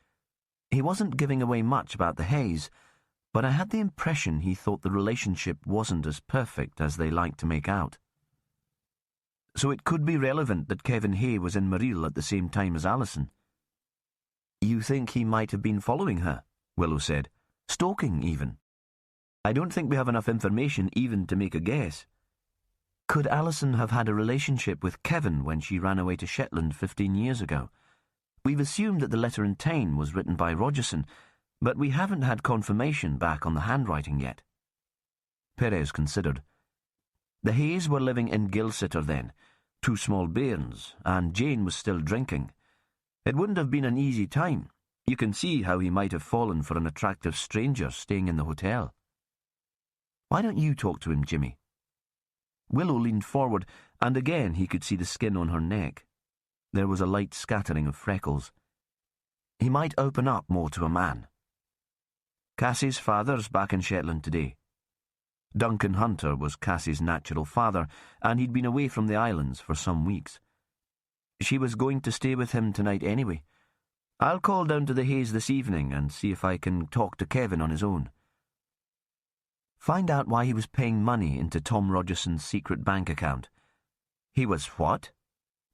He wasn't giving away much about the Hays, but I had the impression he thought the relationship wasn't as perfect as they liked to make out. "So it could be relevant that Kevin Hay was in Marille at the same time as Alison." "You think he might have been following her?" Willow said. "Stalking, even." "I don't think we have enough information even to make a guess." "Could Alison have had a relationship with Kevin when she ran away to Shetland 15 years ago? We've assumed that the letter in Tyne was written by Rogerson, but we haven't had confirmation back on the handwriting yet." Perez considered. The Hays were living in Gilsitter then, 2 small bairns, and Jane was still drinking. It wouldn't have been an easy time. You can see how he might have fallen for an attractive stranger staying in the hotel. "Why don't you talk to him, Jimmy?" Willow leaned forward, and again he could see the skin on her neck. There was a light scattering of freckles. "He might open up more to a man." "Cassie's father's back in Shetland today." Duncan Hunter was Cassie's natural father, and he'd been away from the islands for some weeks. "She was going to stay with him tonight anyway. I'll call down to the Hays this evening and see if I can talk to Kevin on his own." "Find out why he was paying money into Tom Rogerson's secret bank account." "He was what?"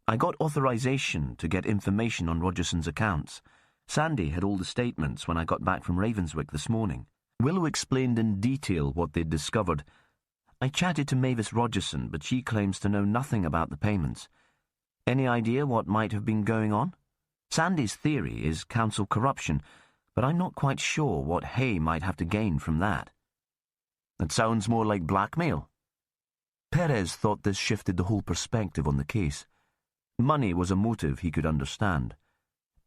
"I got authorization to get information on Rogerson's accounts. Sandy had all the statements when I got back from Ravenswick this morning." Willow explained in detail what they'd discovered. "I chatted to Mavis Rogerson, but she claims to know nothing about the payments. Any idea what might have been going on? Sandy's theory is council corruption, but I'm not quite sure what Hay might have to gain from that." "It sounds more like blackmail." Perez thought this shifted the whole perspective on the case. Money was a motive he could understand.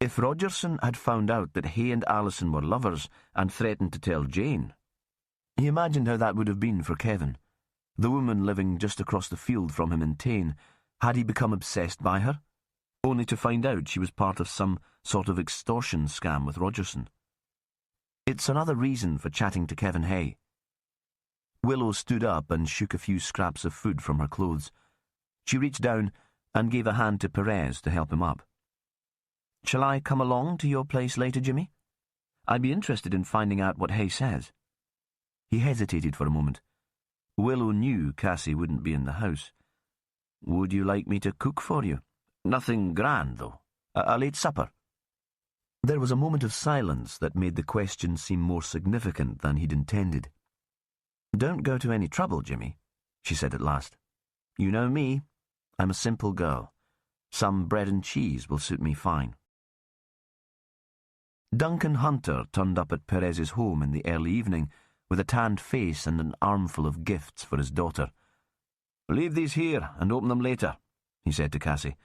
If Rogerson had found out that Hay and Alison were lovers and threatened to tell Jane, he imagined how that would have been for Kevin. The woman living just across the field from him in Tain, had he become obsessed by her, only to find out she was part of some sort of extortion scam with Rogerson? It's another reason for chatting to Kevin Hay. Willow stood up and shook a few scraps of food from her clothes. She reached down and gave a hand to Perez to help him up. "Shall I come along to your place later, Jimmy? I'd be interested in finding out what Hay says." He hesitated for a moment. Willow knew Cassie wouldn't be in the house. "Would you like me to cook for you? Nothing grand, though. A late supper?" There was a moment of silence that made the question seem more significant than he'd intended. "Don't go to any trouble, Jimmy," she said at last. "You know me. I'm a simple girl. Some bread and cheese will suit me fine." Duncan Hunter turned up at Perez's home in the early evening with a tanned face and an armful of gifts for his daughter. "Leave these here and open them later," he said to Cassie.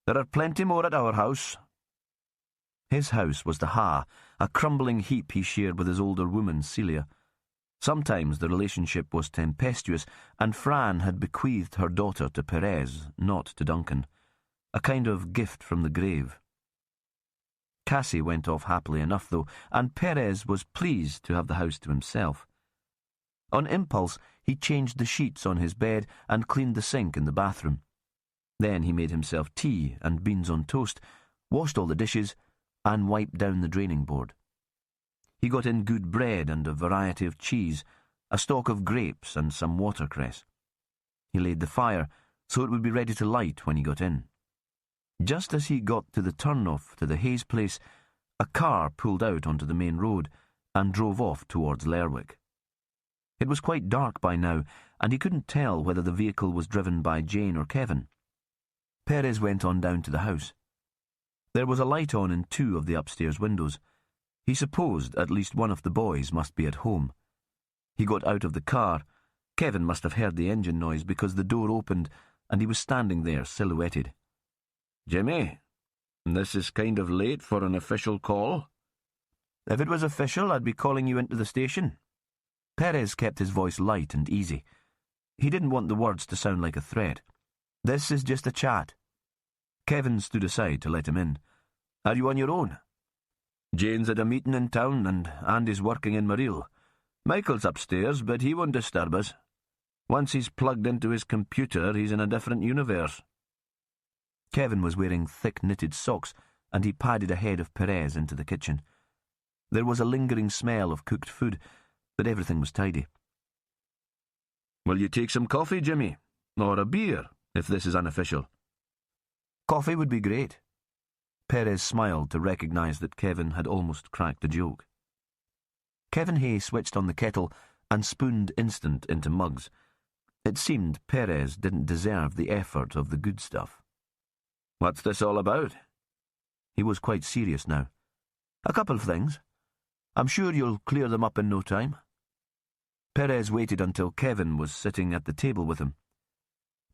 "There are plenty more at our house." His house was the Ha, a crumbling heap he shared with his older woman, Celia. Sometimes the relationship was tempestuous, and Fran had bequeathed her daughter to Perez, not to Duncan. A kind of gift from the grave. Cassie went off happily enough, though, and Perez was pleased to have the house to himself. On impulse, he changed the sheets on his bed and cleaned the sink in the bathroom. Then he made himself tea and beans on toast, washed all the dishes, and wiped down the draining board. He got in good bread and a variety of cheese, a stalk of grapes and some watercress. He laid the fire so it would be ready to light when he got in. Just as he got to the turn-off to the Hayes place, a car pulled out onto the main road and drove off towards Lerwick. It was quite dark by now, and he couldn't tell whether the vehicle was driven by Jane or Kevin. Perez went on down to the house. There was a light on in 2 of the upstairs windows. He supposed at least one of the boys must be at home. He got out of the car. Kevin must have heard the engine noise because the door opened and he was standing there silhouetted. "Jimmy, this is kind of late for an official call." "If it was official, I'd be calling you into the station." Perez kept his voice light and easy. He didn't want the words to sound like a threat. "This is just a chat." Kevin stood aside to let him in. "Are you on your own?" "Jane's at a meeting in town and Andy's working in Maril. Michael's upstairs, but he won't disturb us. Once he's plugged into his computer, he's in a different universe." Kevin was wearing thick knitted socks, and he padded ahead of Perez into the kitchen. There was a lingering smell of cooked food, but everything was tidy. "Will you take some coffee, Jimmy? Or a beer, if this is unofficial?" "Coffee would be great." Perez smiled to recognise that Kevin had almost cracked the joke. Kevin Hay switched on the kettle and spooned instant into mugs. It seemed Perez didn't deserve the effort of the good stuff. "What's this all about?" He was quite serious now. "A couple of things. I'm sure you'll clear them up in no time." Perez waited until Kevin was sitting at the table with him.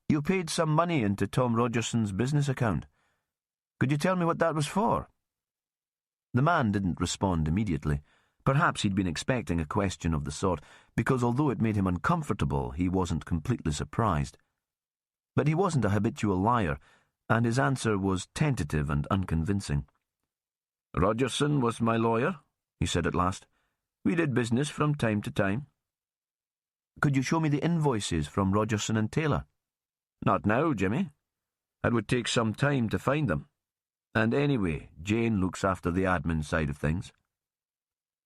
"You paid some money into Tom Rogerson's business account. Could you tell me what that was for?" The man didn't respond immediately. Perhaps he'd been expecting a question of the sort, because although it made him uncomfortable, he wasn't completely surprised. But he wasn't a habitual liar, and his answer was tentative and unconvincing. "Rogerson was my lawyer," he said at last. "We did business from time to time." "Could you show me the invoices from Rogerson and Taylor?" "Not now, Jimmy. It would take some time to find them. And anyway, Jane looks after the admin side of things."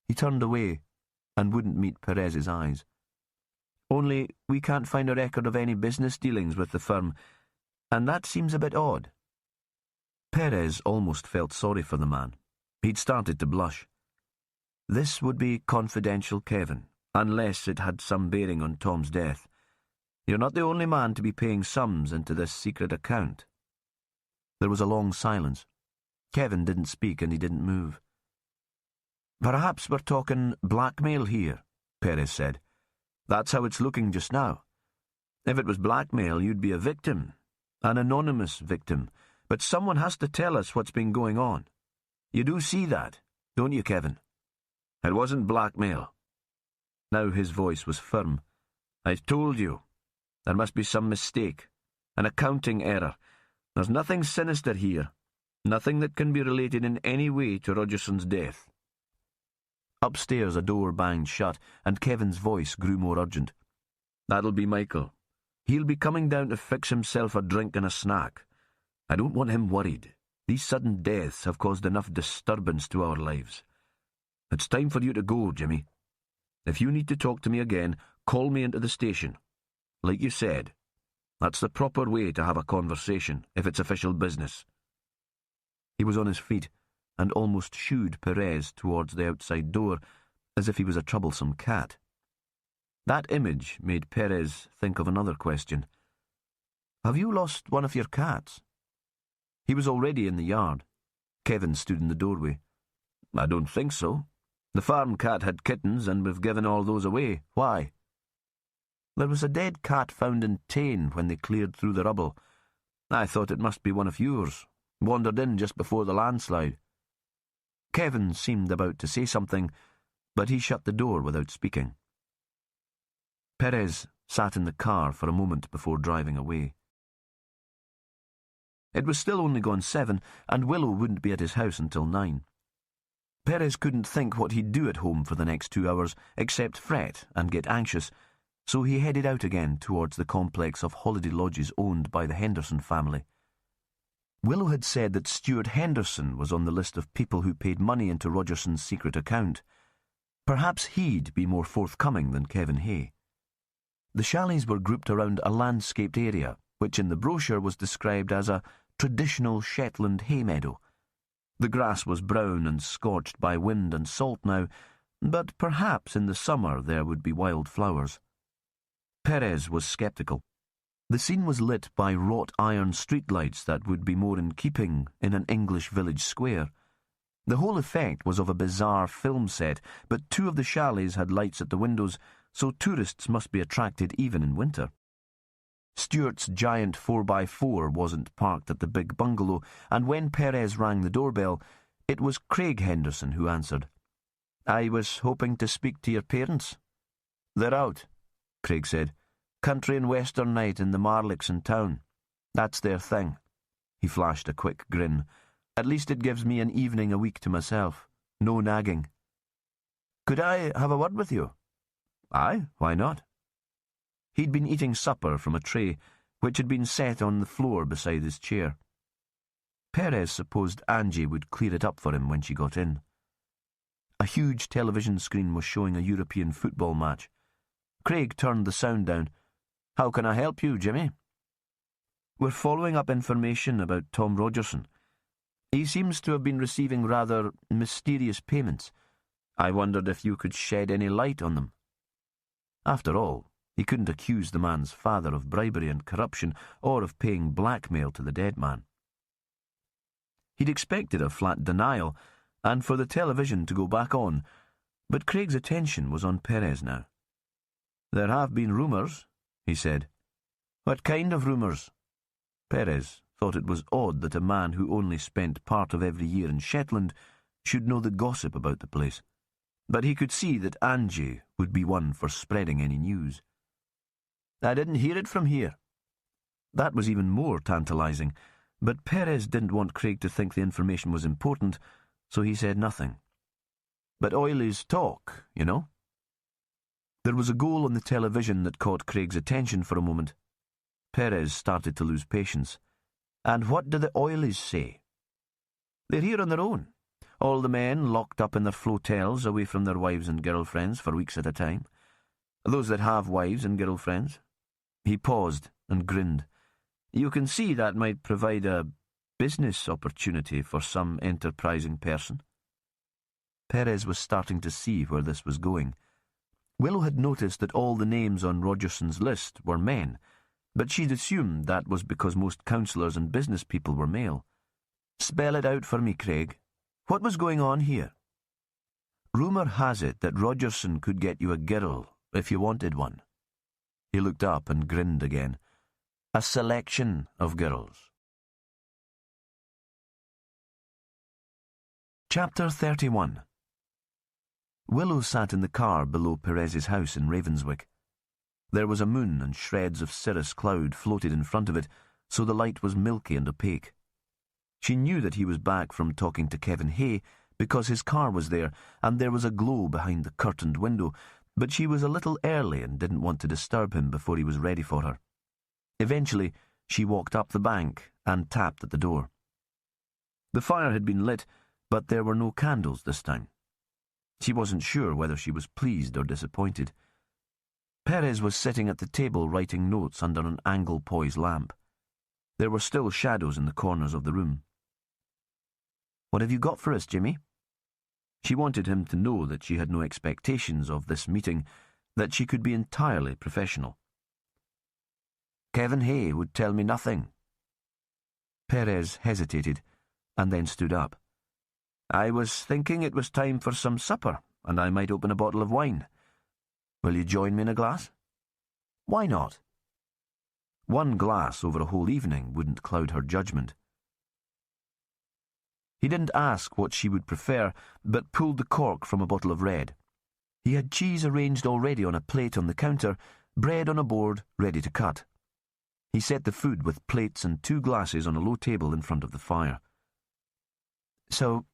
He turned away and wouldn't meet Perez's eyes. "Only we can't find a record of any business dealings with the firm, and that seems a bit odd." Perez almost felt sorry for the man. He'd started to blush. This would be confidential, Kevin, unless it had some bearing on Tom's death. You're not the only man to be paying sums into this secret account. There was a long silence. Kevin didn't speak and he didn't move. "Perhaps we're talking blackmail here," Perez said. "That's how it's looking just now. If it was blackmail, you'd be a victim, an anonymous victim, but someone has to tell us what's been going on. You do see that, don't you, Kevin?" "It wasn't blackmail." Now his voice was firm. "I've told you. There must be some mistake, an accounting error. There's nothing sinister here, nothing that can be related in any way to Rogerson's death." Upstairs a door banged shut, and Kevin's voice grew more urgent. "That'll be Michael. He'll be coming down to fix himself a drink and a snack. I don't want him worried. These sudden deaths have caused enough disturbance to our lives. It's time for you to go, Jimmy. If you need to talk to me again, call me into the station. Like you said, that's the proper way to have a conversation, if it's official business." He was on his feet and almost shooed Perez towards the outside door, as if he was a troublesome cat. That image made Perez think of another question. "Have you lost one of your cats?" He was already in the yard. Kevin stood in the doorway. "I don't think so. The farm cat had kittens, and we've given all those away. Why?" "There was a dead cat found in Tain when they cleared through the rubble. I thought it must be one of yours. Wandered in just before the landslide." Kevin seemed about to say something, but he shut the door without speaking. Perez sat in the car for a moment before driving away. It was still only gone 7, and Willow wouldn't be at his house until 9. Perez couldn't think what he'd do at home for the next 2 hours, except fret and get anxious, so he headed out again towards the complex of holiday lodges owned by the Henderson family. Willow had said that Stuart Henderson was on the list of people who paid money into Rogerson's secret account. Perhaps he'd be more forthcoming than Kevin Hay. The chalets were grouped around a landscaped area, which in the brochure was described as a traditional Shetland hay meadow. The grass was brown and scorched by wind and salt now, but perhaps in the summer there would be wild flowers. Perez was sceptical. The scene was lit by wrought iron streetlights that would be more in keeping in an English village square. The whole effect was of a bizarre film set, but 2 of the chalets had lights at the windows, so tourists must be attracted even in winter. Stuart's giant 4x4 wasn't parked at the big bungalow, and when Perez rang the doorbell, it was Craig Henderson who answered. "I was hoping to speak to your parents." "They're out," Craig said. "Country and western night in the Marlicks in town. That's their thing." He flashed a quick grin. "At least it gives me an evening a week to myself. No nagging." "Could I have a word with you?" "Aye, why not?" He'd been eating supper from a tray, which had been set on the floor beside his chair. Perez supposed Angie would clear it up for him when she got in. A huge television screen was showing a European football match. Craig turned the sound down. "How can I help you, Jimmy?" "We're following up information about Tom Rogerson. He seems to have been receiving rather mysterious payments. I wondered if you could shed any light on them." After all, he couldn't accuse the man's father of bribery and corruption or of paying blackmail to the dead man. He'd expected a flat denial and for the television to go back on, but Craig's attention was on Perez now. "There have been rumours," he said. "What kind of rumours?" Perez thought it was odd that a man who only spent part of every year in Shetland should know the gossip about the place, but he could see that Angie would be one for spreading any news. "I didn't hear it from here." That was even more tantalising, but Perez didn't want Craig to think the information was important, so he said nothing. "But oilies talk, you know." There was a goal on the television that caught Craig's attention for a moment. Perez started to lose patience. "And what do the oilies say?" "They're here on their own. All the men locked up in their flotels away from their wives and girlfriends for weeks at a time. Those that have wives and girlfriends." He paused and grinned. "You can see that might provide a business opportunity for some enterprising person." Perez was starting to see where this was going. Willow had noticed that all the names on Rogerson's list were men, but she'd assumed that was because most councillors and business people were male. "Spell it out for me, Craig. What was going on here?" "Rumour has it that Rogerson could get you a girl if you wanted one." He looked up and grinned again. "A selection of girls." Chapter 31. Willow sat in the car below Perez's house in Ravenswick. There was a moon and shreds of cirrus cloud floated in front of it, so the light was milky and opaque. She knew that he was back from talking to Kevin Hay because his car was there and there was a glow behind the curtained window, but she was a little early and didn't want to disturb him before he was ready for her. Eventually, she walked up the bank and tapped at the door. The fire had been lit, but there were no candles this time. She wasn't sure whether she was pleased or disappointed. Perez was sitting at the table writing notes under an angle poise lamp. There were still shadows in the corners of the room. "What have you got for us, Jimmy?" She wanted him to know that she had no expectations of this meeting, that she could be entirely professional. "Kevin Hay would tell me nothing." Perez hesitated, and then stood up. "I was thinking it was time for some supper, and I might open a bottle of wine. Will you join me in a glass?" "Why not?" One glass over a whole evening wouldn't cloud her judgment. He didn't ask what she would prefer, but pulled the cork from a bottle of red. He had cheese arranged already on a plate on the counter, bread on a board ready to cut. He set the food with plates and 2 glasses on a low table in front of the fire. "So,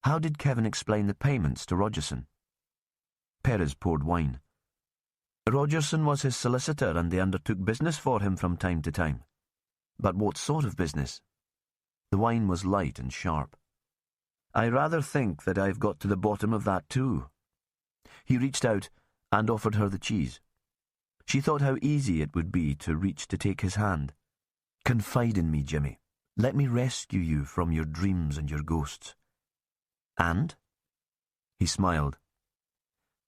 how did Kevin explain the payments to Rogerson?" Perez poured wine. "Rogerson was his solicitor and they undertook business for him from time to time." "But what sort of business?" The wine was light and sharp. "I rather think that I've got to the bottom of that too." He reached out and offered her the cheese. She thought how easy it would be to reach to take his hand. "Confide in me, Jimmy. Let me rescue you from your dreams and your ghosts." "And?" He smiled.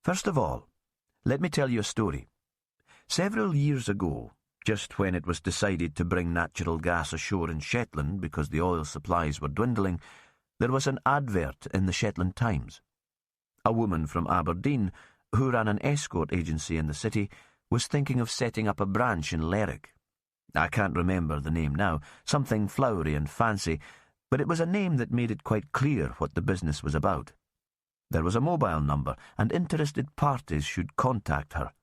"First of all, let me tell you a story. Several years ago, just when it was decided to bring natural gas ashore in Shetland because the oil supplies were dwindling, there was an advert in the Shetland Times. A woman from Aberdeen, who ran an escort agency in the city, was thinking of setting up a branch in Lerwick. I can't remember the name now, something flowery and fancy, but it was a name that made it quite clear what the business was about. There was a mobile number, and interested parties should contact her.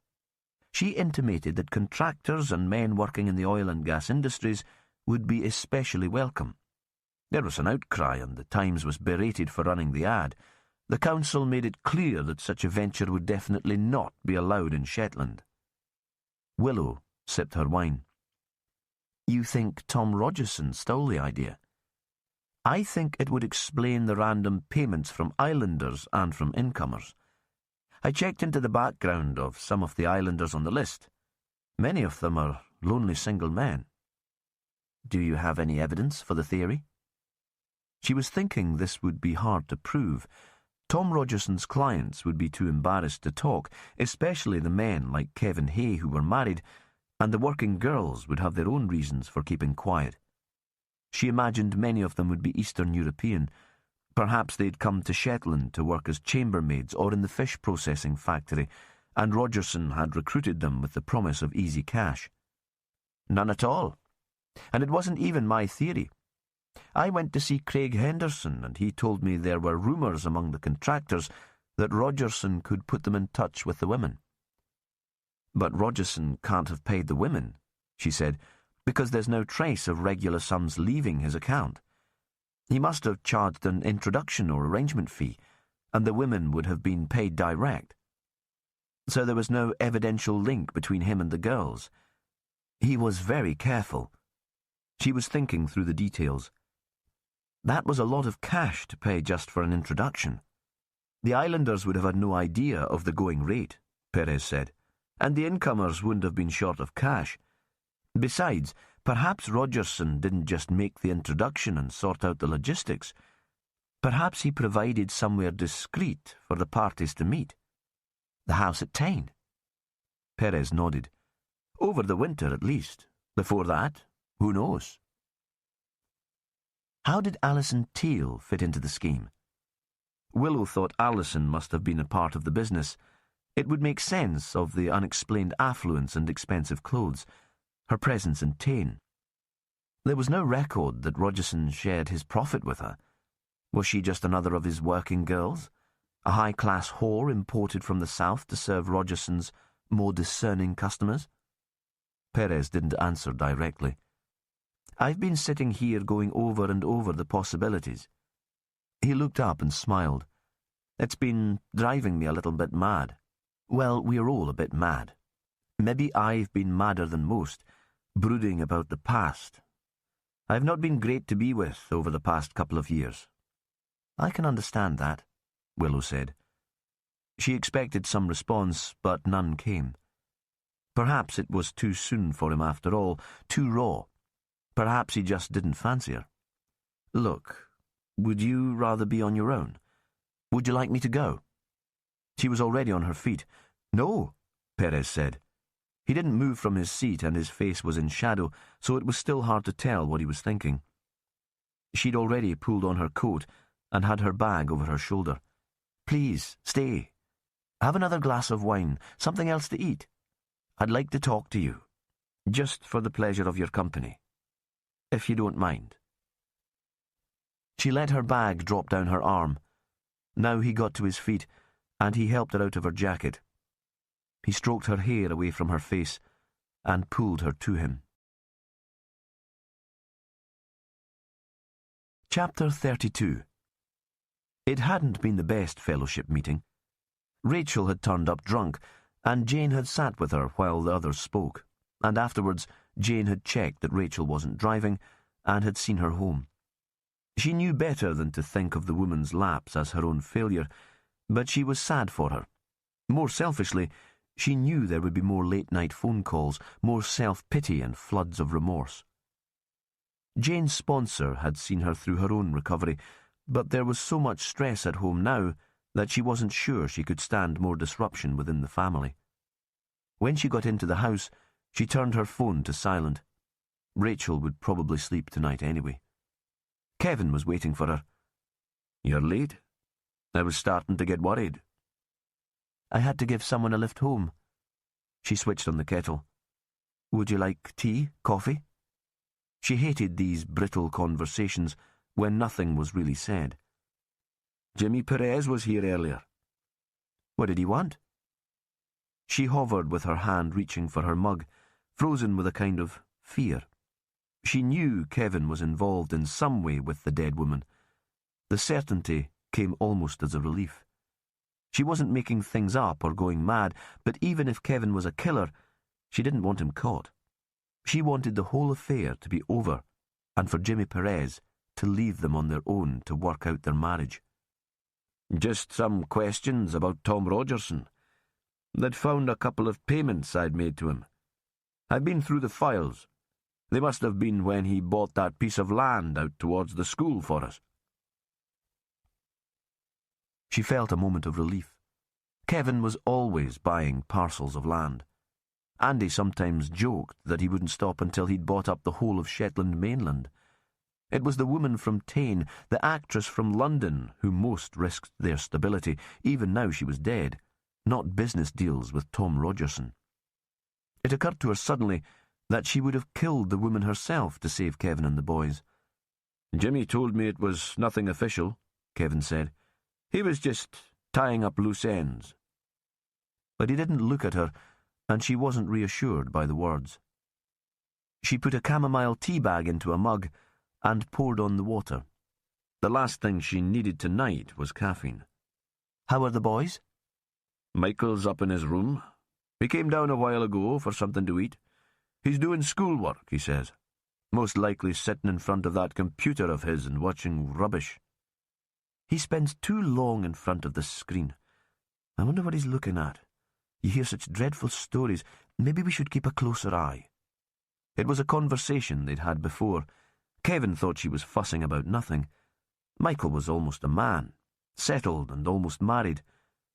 She intimated that contractors and men working in the oil and gas industries would be especially welcome. There was an outcry, and the Times was berated for running the ad. The council made it clear that such a venture would definitely not be allowed in Shetland. Willow sipped her wine. "You think Tom Rogerson stole the idea?" "I think it would explain the random payments from islanders and from incomers. I checked into the background of some of the islanders on the list. Many of them are lonely single men." "Do you have any evidence for the theory?" She was thinking this would be hard to prove. Tom Rogerson's clients would be too embarrassed to talk, especially the men like Kevin Hay who were married, and the working girls would have their own reasons for keeping quiet. She imagined many of them would be Eastern European. Perhaps they'd come to Shetland to work as chambermaids or in the fish processing factory, and Rogerson had recruited them with the promise of easy cash. "None at all. And it wasn't even my theory. I went to see Craig Henderson, and he told me there were rumours among the contractors that Rogerson could put them in touch with the women." "But Rogerson can't have paid the women," she said, "because there's no trace of regular sums leaving his account. He must have charged an introduction or arrangement fee, and the women would have been paid direct. So there was no evidential link between him and the girls. He was very careful." She was thinking through the details. That was a lot of cash to pay just for an introduction. "The islanders would have had no idea of the going rate," Perez said, "and the incomers wouldn't have been short of cash. Besides, perhaps Rogerson didn't just make the introduction and sort out the logistics. Perhaps he provided somewhere discreet for the parties to meet. The house at Tyne." Perez nodded. "Over the winter, at least. Before that, who knows?" How did Alison Teal fit into the scheme? Willow thought Alison must have been a part of the business. It would make sense of the unexplained affluence and expensive clothes, her presence in Tyne. There was no record that Rogerson shared his profit with her. Was she just another of his working girls? A high-class whore imported from the south to serve Rogerson's more discerning customers? Perez didn't answer directly. "I've been sitting here going over and over the possibilities." He looked up and smiled. "It's been driving me a little bit mad. Well, we're all a bit mad. Maybe I've been madder than most, brooding about the past. I've not been great to be with over the past couple of years." "I can understand that," Willow said. She expected some response, but none came. Perhaps it was too soon for him after all, too raw. Perhaps he just didn't fancy her. "Look, would you rather be on your own? Would you like me to go?" She was already on her feet. "No," Perez said. He didn't move from his seat, and his face was in shadow, so it was still hard to tell what he was thinking. She'd already pulled on her coat and had her bag over her shoulder. "Please, stay. Have another glass of wine, something else to eat. I'd like to talk to you, just for the pleasure of your company, if you don't mind." She let her bag drop down her arm. Now he got to his feet, and he helped her out of her jacket. He stroked her hair away from her face and pulled her to him. Chapter 32. It hadn't been the best fellowship meeting. Rachel had turned up drunk, and Jane had sat with her while the others spoke, and afterwards Jane had checked that Rachel wasn't driving and had seen her home. She knew better than to think of the woman's lapse as her own failure, but she was sad for her. More selfishly, she knew there would be more late-night phone calls, more self-pity and floods of remorse. Jane's sponsor had seen her through her own recovery, but there was so much stress at home now that she wasn't sure she could stand more disruption within the family. When she got into the house, she turned her phone to silent. Rachel would probably sleep tonight anyway. Kevin was waiting for her. "You're late? I was starting to get worried." "I had to give someone a lift home." She switched on the kettle. "Would you like tea, coffee?" She hated these brittle conversations when nothing was really said. "Jimmy Perez was here earlier." "What did he want?" She hovered with her hand reaching for her mug, frozen with a kind of fear. She knew Kevin was involved in some way with the dead woman. The certainty came almost as a relief. She wasn't making things up or going mad, but even if Kevin was a killer, she didn't want him caught. She wanted the whole affair to be over, and for Jimmy Perez to leave them on their own to work out their marriage. "Just some questions about Tom Rogerson. They'd found a couple of payments I'd made to him. I've been through the files. They must have been when he bought that piece of land out towards the school for us." She felt a moment of relief. Kevin was always buying parcels of land. Andy sometimes joked that he wouldn't stop until he'd bought up the whole of Shetland mainland. It was the woman from Tain, the actress from London, who most risked their stability, even now she was dead, not business deals with Tom Rogerson. It occurred to her suddenly that she would have killed the woman herself to save Kevin and the boys. "Jimmy told me it was nothing official," Kevin said. "He was just tying up loose ends." But he didn't look at her, and she wasn't reassured by the words. She put a chamomile tea bag into a mug and poured on the water. The last thing she needed tonight was caffeine. "How are the boys?" "Michael's up in his room. He came down a while ago for something to eat. He's doing schoolwork, he says. Most likely sitting in front of that computer of his and watching rubbish." "He spends too long in front of the screen. I wonder what he's looking at. You hear such dreadful stories. Maybe we should keep a closer eye." It was a conversation they'd had before. Kevin thought she was fussing about nothing. Michael was almost a man, settled and almost married.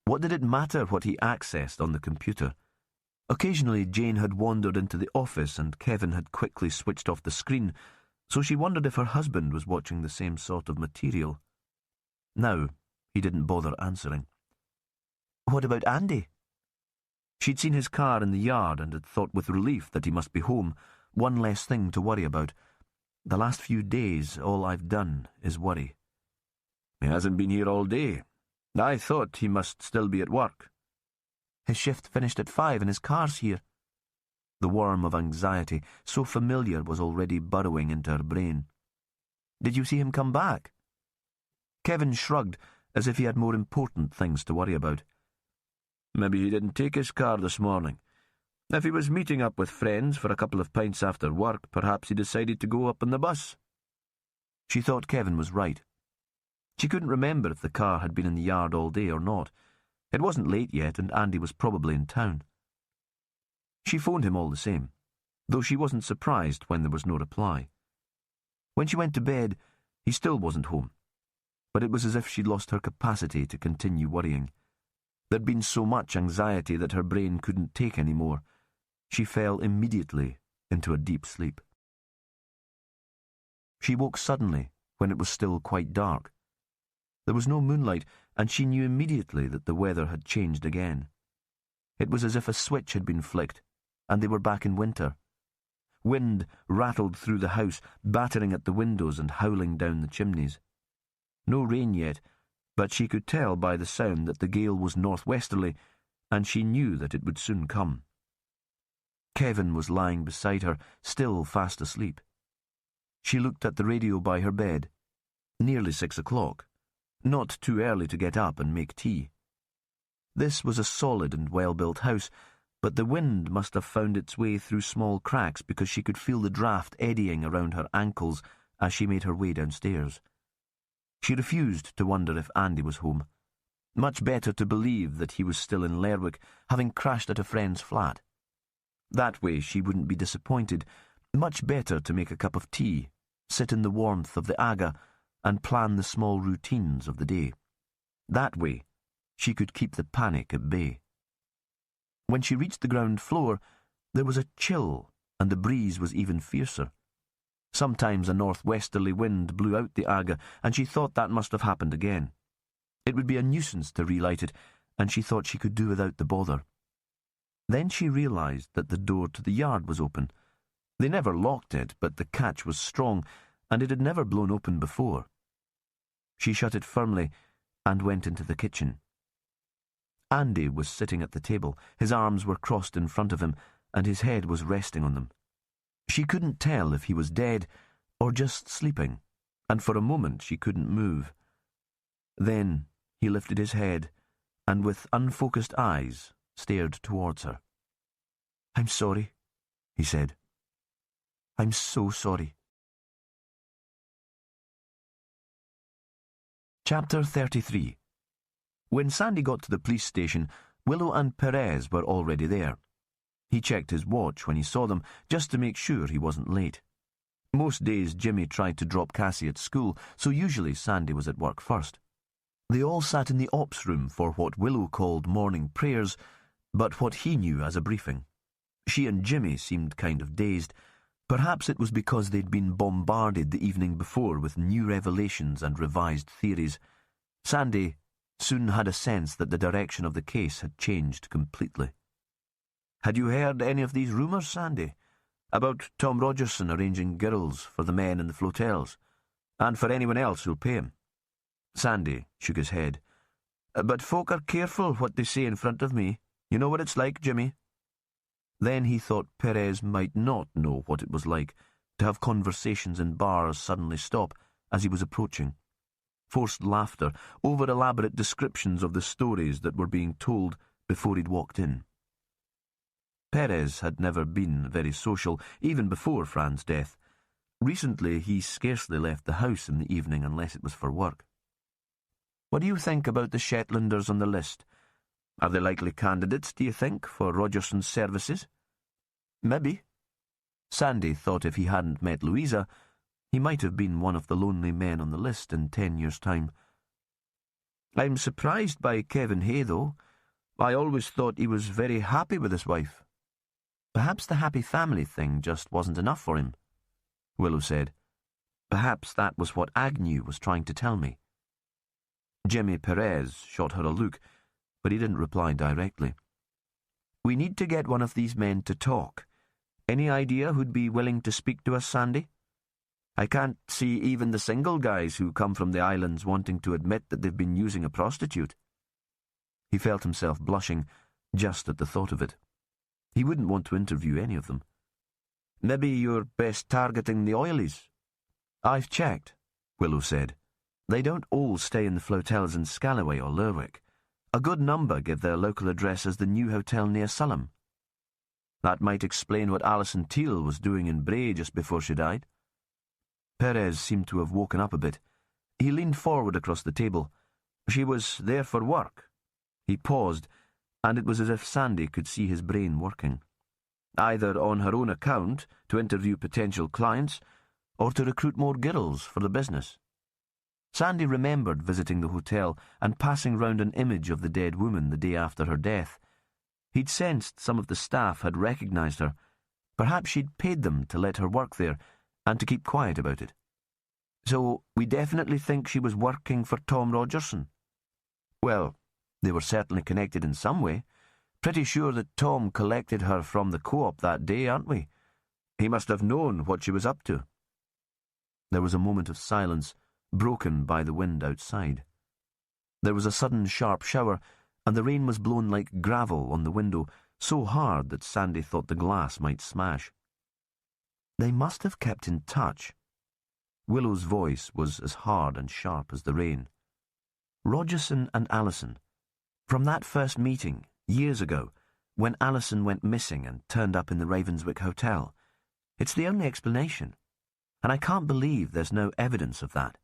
What did it matter what he accessed on the computer? Occasionally Jane had wandered into the office and Kevin had quickly switched off the screen, so she wondered if her husband was watching the same sort of material. Now, he didn't bother answering. "What about Andy?" She'd seen his car in the yard and had thought with relief that he must be home, one less thing to worry about. The last few days, all I've done is worry. "He hasn't been here all day. I thought he must still be at work." "His shift finished at 5 and his car's here." The worm of anxiety, so familiar, was already burrowing into her brain. "Did you see him come back?" Kevin shrugged, as if he had more important things to worry about. "Maybe he didn't take his car this morning. If he was meeting up with friends for a couple of pints after work, perhaps he decided to go up on the bus." She thought Kevin was right. She couldn't remember if the car had been in the yard all day or not. It wasn't late yet, and Andy was probably in town. She phoned him all the same, though she wasn't surprised when there was no reply. When she went to bed, he still wasn't home, but it was as if she'd lost her capacity to continue worrying. There'd been so much anxiety that her brain couldn't take any more. She fell immediately into a deep sleep. She woke suddenly when it was still quite dark. There was no moonlight, and she knew immediately that the weather had changed again. It was as if a switch had been flicked, and they were back in winter. Wind rattled through the house, battering at the windows and howling down the chimneys. No rain yet, but she could tell by the sound that the gale was northwesterly, and she knew that it would soon come. Kevin was lying beside her, still fast asleep. She looked at the radio by her bed. Nearly 6 o'clock. Not too early to get up and make tea. This was a solid and well-built house, but the wind must have found its way through small cracks because she could feel the draught eddying around her ankles as she made her way downstairs. She refused to wonder if Andy was home. Much better to believe that he was still in Lerwick, having crashed at a friend's flat. That way she wouldn't be disappointed. Much better to make a cup of tea, sit in the warmth of the Aga, and plan the small routines of the day. That way she could keep the panic at bay. When she reached the ground floor, there was a chill, and the breeze was even fiercer. Sometimes a northwesterly wind blew out the Aga, and she thought that must have happened again. It would be a nuisance to relight it, and she thought she could do without the bother. Then she realised that the door to the yard was open. They never locked it, but the catch was strong, and it had never blown open before. She shut it firmly and went into the kitchen. Andy was sitting at the table. His arms were crossed in front of him, and his head was resting on them. She couldn't tell if he was dead or just sleeping, and for a moment she couldn't move. Then he lifted his head, and with unfocused eyes stared towards her. "I'm sorry," he said. "I'm so sorry." Chapter 33. When Sandy got to the police station, Willow and Perez were already there. He checked his watch when he saw them, just to make sure he wasn't late. Most days Jimmy tried to drop Cassie at school, so usually Sandy was at work first. They all sat in the ops room for what Willow called morning prayers, but what he knew as a briefing. She and Jimmy seemed kind of dazed. Perhaps it was because they'd been bombarded the evening before with new revelations and revised theories. Sandy soon had a sense that the direction of the case had changed completely. "Had you heard any of these rumours, Sandy? About Tom Rogerson arranging girls for the men in the flotels, and for anyone else who'll pay him?" Sandy shook his head. "But folk are careful what they say in front of me. You know what it's like, Jimmy." Then he thought Perez might not know what it was like to have conversations in bars suddenly stop as he was approaching. Forced laughter, over-elaborate descriptions of the stories that were being told before he'd walked in. Perez had never been very social, even before Fran's death. Recently, he scarcely left the house in the evening unless it was for work. "What do you think about the Shetlanders on the list? Are they likely candidates, do you think, for Rogerson's services?" "Maybe." Sandy thought if he hadn't met Louisa, he might have been one of the lonely men on the list in 10 years' time. "I'm surprised by Kevin Hay, though. I always thought he was very happy with his wife." "Perhaps the happy family thing just wasn't enough for him," Willow said. "Perhaps that was what Agnew was trying to tell me." Jimmy Perez shot her a look, but he didn't reply directly. "We need to get one of these men to talk. Any idea who'd be willing to speak to us, Sandy? I can't see even the single guys who come from the islands wanting to admit that they've been using a prostitute." He felt himself blushing just at the thought of it. He wouldn't want to interview any of them. "Maybe you're best targeting the oilies." "I've checked," Willow said. "They don't all stay in the flotels in Scalloway or Lerwick. A good number give their local address as the new hotel near Sulham. That might explain what Alison Teal was doing in Bray just before she died." Perez seemed to have woken up a bit. He leaned forward across the table. "She was there for work." He paused, and it was as if Sandy could see his brain working. "Either on her own account, to interview potential clients, or to recruit more girls for the business." Sandy remembered visiting the hotel and passing round an image of the dead woman the day after her death. He'd sensed some of the staff had recognised her. Perhaps she'd paid them to let her work there and to keep quiet about it. "So we definitely think she was working for Tom Rogerson?" "Well, they were certainly connected in some way. Pretty sure that Tom collected her from the co-op that day, aren't we? He must have known what she was up to." There was a moment of silence, broken by the wind outside. There was a sudden sharp shower, and the rain was blown like gravel on the window, so hard that Sandy thought the glass might smash. "They must have kept in touch." Willow's voice was as hard and sharp as the rain. "Rogerson and Alison. From that first meeting, years ago, when Alison went missing and turned up in the Ravenswick Hotel. It's the only explanation, and I can't believe there's no evidence of that.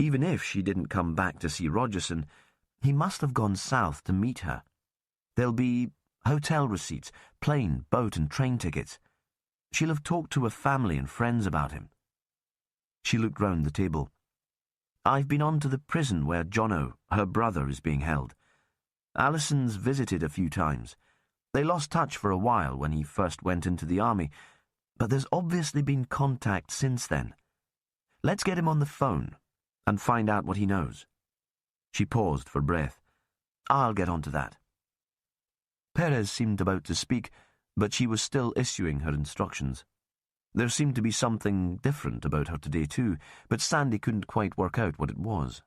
Even if she didn't come back to see Rogerson, He must have gone south to meet her. There'll be hotel receipts, plane, boat and train tickets. She'll have talked to her family and friends about him. She looked round the table. I've been on to the prison where Jono, her brother, is being held. Alison's visited a few times. They lost touch for a while when he first went into the army, but there's obviously been contact since then. Let's get him on the phone and find out what he knows. She paused for breath. I'll get on to that. Perez seemed about to speak, but she was still issuing her instructions. There seemed to be something different about her today too, but Sandy couldn't quite work out what it was.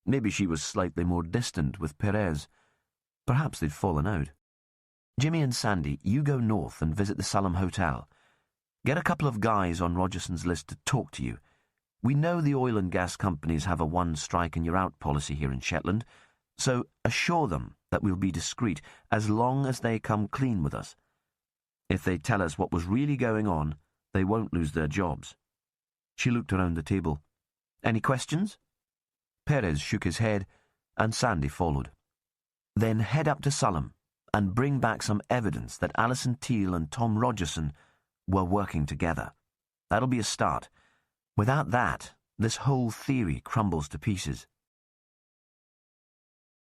Maybe she was slightly more distant with Perez. Perhaps they'd fallen out. Jimmy and Sandy, you go north and visit the Salem Hotel. Get a couple of guys on Rogerson's list to talk to you. We know the oil and gas companies have a one-strike-and-you're-out policy here in Shetland, so assure them that we'll be discreet as long as they come clean with us. If they tell us what was really going on, they won't lose their jobs. She looked around the table. Any questions? Perez shook his head, and Sandy followed. Then head up to Salem and bring back some evidence that Alison Teal and Tom Rogerson were working together. That'll be a start. Without that, this whole theory crumbles to pieces.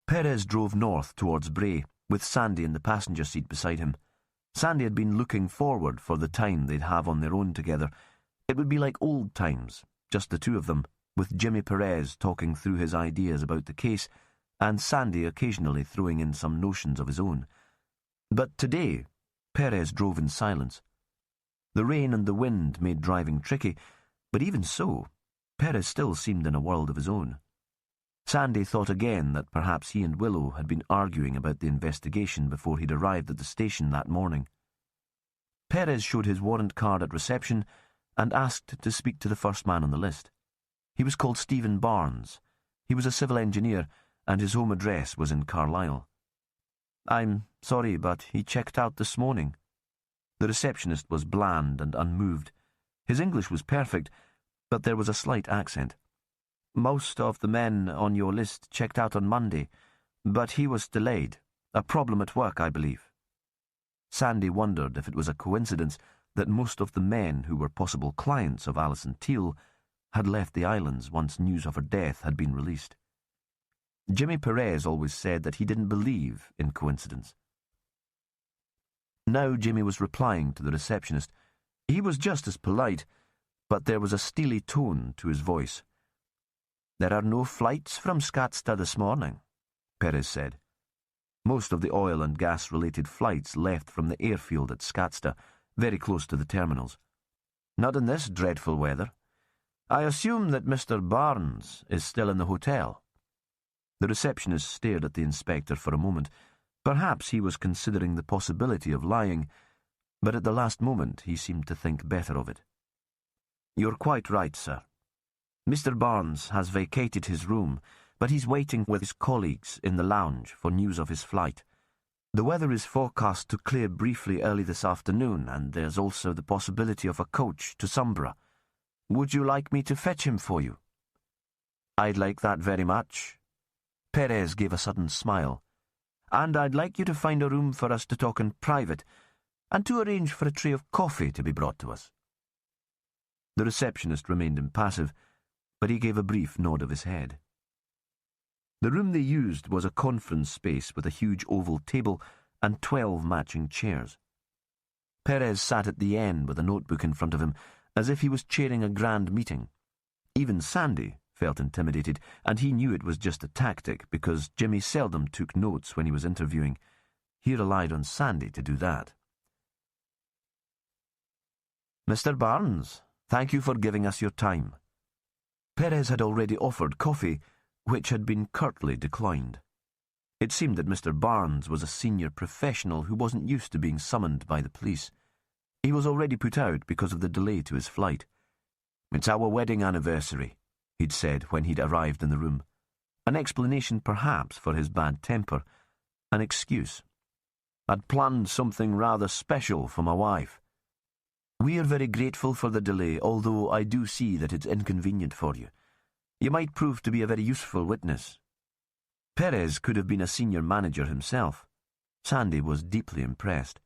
Perez drove north towards Bray, with Sandy in the passenger seat beside him. Sandy had been looking forward for the time they'd have on their own together. It would be like old times, just the two of them, with Jimmy Perez talking through his ideas about the case, and Sandy occasionally throwing in some notions of his own. But today, Perez drove in silence. The rain and the wind made driving tricky, but even so, Perez still seemed in a world of his own. Sandy thought again that perhaps he and Willow had been arguing about the investigation before he'd arrived at the station that morning. Perez showed his warrant card at reception and asked to speak to the first man on the list. He was called Stephen Barnes. He was a civil engineer, and his home address was in Carlisle. I'm sorry, but he checked out this morning. The receptionist was bland and unmoved. His English was perfect, but there was a slight accent. Most of the men on your list checked out on Monday, but he was delayed. A problem at work, I believe. Sandy wondered if it was a coincidence that most of the men who were possible clients of Alison Teal had left the islands once news of her death had been released. Jimmy Perez always said that he didn't believe in coincidence. Now Jimmy was replying to the receptionist. He was just as polite, but there was a steely tone to his voice. There are no flights from Scatsta this morning, Perez said. Most of the oil and gas-related flights left from the airfield at Scatsta, very close to the terminals. Not in this dreadful weather. I assume that Mr. Barnes is still in the hotel. The receptionist stared at the inspector for a moment. Perhaps he was considering the possibility of lying, but at the last moment he seemed to think better of it. You're quite right, sir. Mr. Barnes has vacated his room, but he's waiting with his colleagues in the lounge for news of his flight. The weather is forecast to clear briefly early this afternoon, and there's also the possibility of a coach to Sombra. Would you like me to fetch him for you? I'd like that very much. Perez gave a sudden smile. And I'd like you to find a room for us to talk in private, and to arrange for a tray of coffee to be brought to us. The receptionist remained impassive, but he gave a brief nod of his head. The room they used was a conference space with a huge oval table and 12 matching chairs. Perez sat at the end with a notebook in front of him, as if he was chairing a grand meeting. Even Sandy felt intimidated, and he knew it was just a tactic because Jimmy seldom took notes when he was interviewing. He relied on Sandy to do that. Mr. Barnes, thank you for giving us your time. Perez had already offered coffee, which had been curtly declined. It seemed that Mr. Barnes was a senior professional who wasn't used to being summoned by the police. He was already put out because of the delay to his flight. It's our wedding anniversary, he'd said when he'd arrived in the room. An explanation perhaps for his bad temper, an excuse. I'd planned something rather special for my wife. We are very grateful for the delay, although I do see that it's inconvenient for you. You might prove to be a very useful witness. Perez could have been a senior manager himself. Sandy was deeply impressed.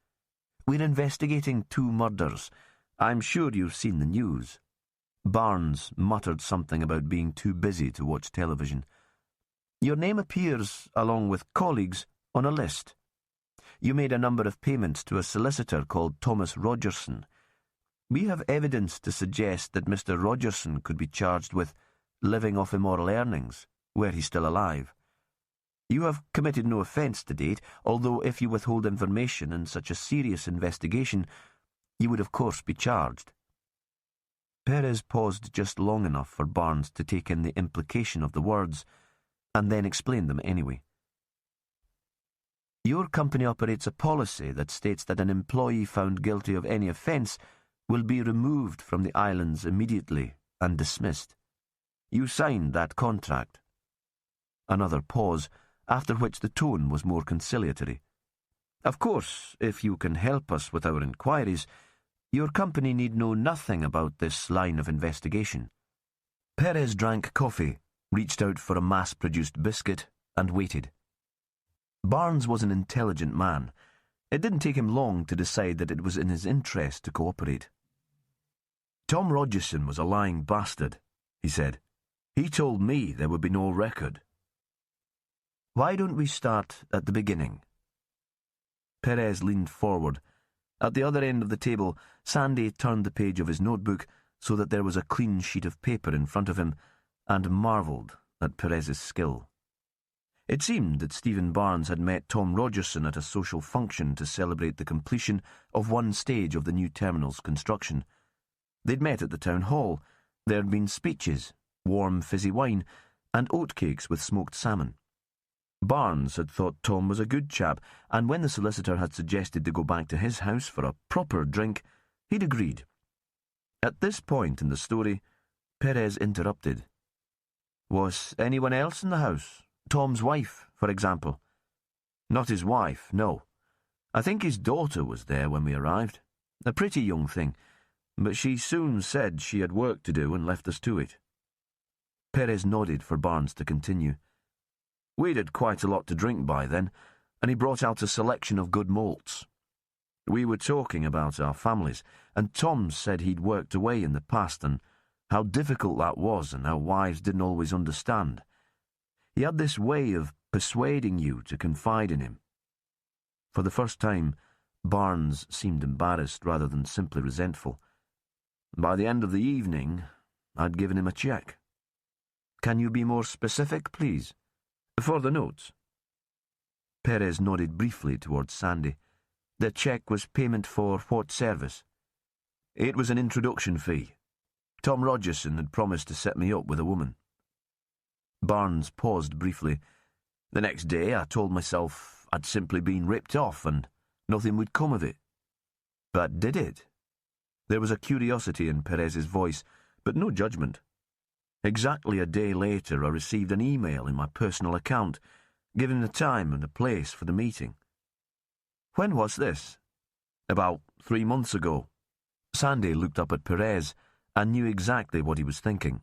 "We're investigating 2 murders. I'm sure you've seen the news." Barnes muttered something about being too busy to watch television. "Your name appears, along with colleagues, on a list. You made a number of payments to a solicitor called Thomas Rogerson. We have evidence to suggest that Mr. Rogerson could be charged with living off immoral earnings, were he still alive. You have committed no offence to date, although if you withhold information in such a serious investigation, you would of course be charged." Perez paused just long enough for Barnes to take in the implication of the words, and then explained them anyway. "Your company operates a policy that states that an employee found guilty of any offence will be removed from the islands immediately and dismissed. You signed that contract." Another pause, after which the tone was more conciliatory. "Of course, if you can help us with our inquiries, your company need know nothing about this line of investigation." Perez drank coffee, reached out for a mass-produced biscuit, and waited. Barnes was an intelligent man. It didn't take him long to decide that it was in his interest to cooperate. "Tom Rogerson was a lying bastard," he said. "He told me there would be no record." "Why don't we start at the beginning?" Perez leaned forward. At the other end of the table, Sandy turned the page of his notebook so that there was a clean sheet of paper in front of him, and marvelled at Perez's skill. It seemed that Stephen Barnes had met Tom Rogerson at a social function to celebrate the completion of one stage of the new terminal's construction. They'd met at the town hall. There had been speeches, warm fizzy wine, and oatcakes with smoked salmon. Barnes had thought Tom was a good chap, and when the solicitor had suggested to go back to his house for a proper drink, he'd agreed. At this point in the story, Perez interrupted. "Was anyone else in the house? Tom's wife, for example?" "Not his wife, no. I think his daughter was there when we arrived. A pretty young thing, but she soon said she had work to do and left us to it." Perez nodded for Barnes to continue. "We'd had quite a lot to drink by then, and he brought out a selection of good malts. We were talking about our families, and Tom said he'd worked away in the past and how difficult that was and how wives didn't always understand. He had this way of persuading you to confide in him." For the first time, Barnes seemed embarrassed rather than simply resentful. "By the end of the evening, I'd given him a cheque." "Can you be more specific, please?" "For the notes." Perez nodded briefly towards Sandy. "The cheque was payment for what service?" "It was an introduction fee. Tom Rogerson had promised to set me up with a woman." Barnes paused briefly. "The next day I told myself I'd simply been ripped off and nothing would come of it." "But did it?" There was a curiosity in Perez's voice, but no judgment. "Exactly a day later I received an email in my personal account, giving the time and the place for the meeting." "When was this?" "About 3 months ago." Sandy looked up at Perez and knew exactly what he was thinking.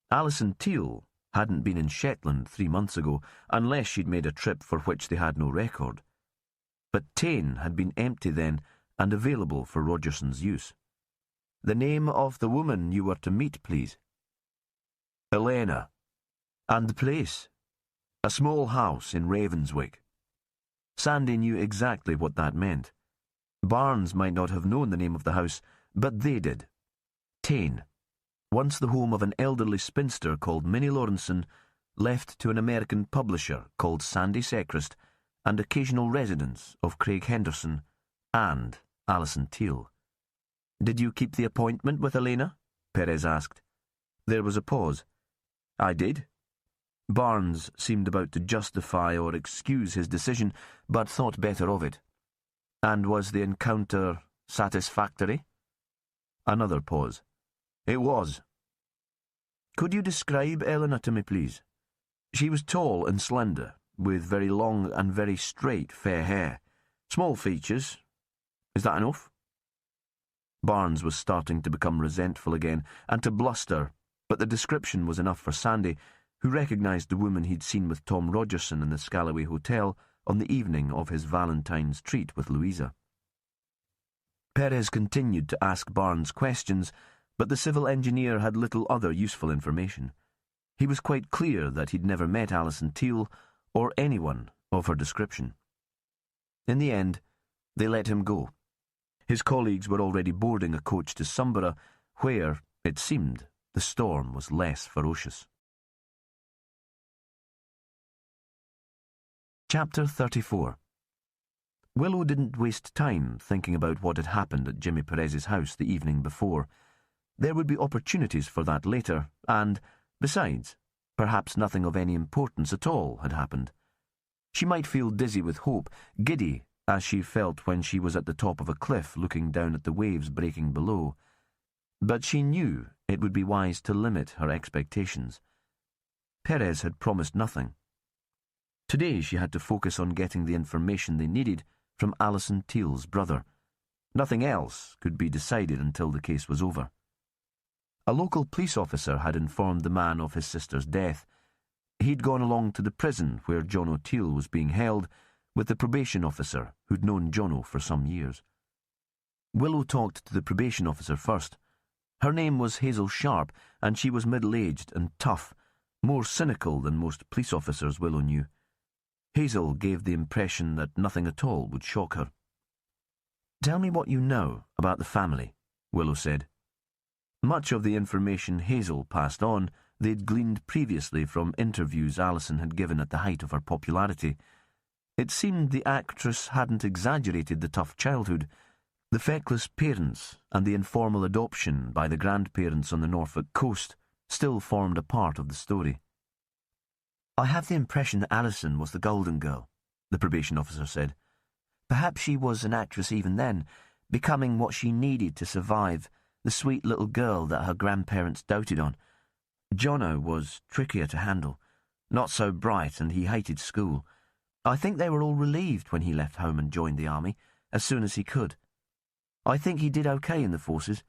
Alison Teal hadn't been in Shetland 3 months ago, unless she'd made a trip for which they had no record. But Tain had been empty then and available for Rogerson's use. "The name of the woman you were to meet, please." "Elena." "And the place?" "A small house in Ravenswick." Sandy knew exactly what that meant. Barnes might not have known the name of the house, but they did. Tain, once the home of an elderly spinster called Minnie Lawrenson, left to an American publisher called Sandy Sechrist, and occasional residence of Craig Henderson and Alison Teal. "Did you keep the appointment with Elena?" Perez asked. There was a pause. "I did." Barnes seemed about to justify or excuse his decision, but thought better of it. "And was the encounter satisfactory?" Another pause. "It was." "Could you describe Elena to me, please?" "She was tall and slender, with very long and very straight fair hair. Small features. Is that enough?" Barnes was starting to become resentful again, and to bluster, but the description was enough for Sandy, who recognised the woman he'd seen with Tom Rogerson in the Scalloway Hotel on the evening of his Valentine's treat with Louisa. Perez continued to ask Barnes questions, but the civil engineer had little other useful information. He was quite clear that he'd never met Alison Teale or anyone of her description. In the end, they let him go. His colleagues were already boarding a coach to Somborough, where, it seemed, the storm was less ferocious. Chapter 34. Willow didn't waste time thinking about what had happened at Jimmy Perez's house the evening before. There would be opportunities for that later, and, besides, perhaps nothing of any importance at all had happened. She might feel dizzy with hope, giddy as she felt when she was at the top of a cliff looking down at the waves breaking below. But she knew it would be wise to limit her expectations. Perez had promised nothing. Today she had to focus on getting the information they needed from Alison Teale's brother. Nothing else could be decided until the case was over. A local police officer had informed the man of his sister's death. He'd gone along to the prison where Jono Teale was being held with the probation officer who'd known Jono for some years. Willow talked to the probation officer first. Her name was Hazel Sharp, and she was middle-aged and tough, more cynical than most police officers Willow knew. Hazel gave the impression that nothing at all would shock her. "Tell me what you know about the family," Willow said. Much of the information Hazel passed on they'd gleaned previously from interviews Alison had given at the height of her popularity. It seemed the actress hadn't exaggerated the tough childhood. The feckless parents and the informal adoption by the grandparents on the Norfolk coast still formed a part of the story. "I have the impression that Alison was the golden girl," the probation officer said. "Perhaps she was an actress even then, becoming what she needed to survive, the sweet little girl that her grandparents doted on. Jono was trickier to handle, not so bright, and he hated school. I think they were all relieved when he left home and joined the army, as soon as he could. I think he did okay in the forces.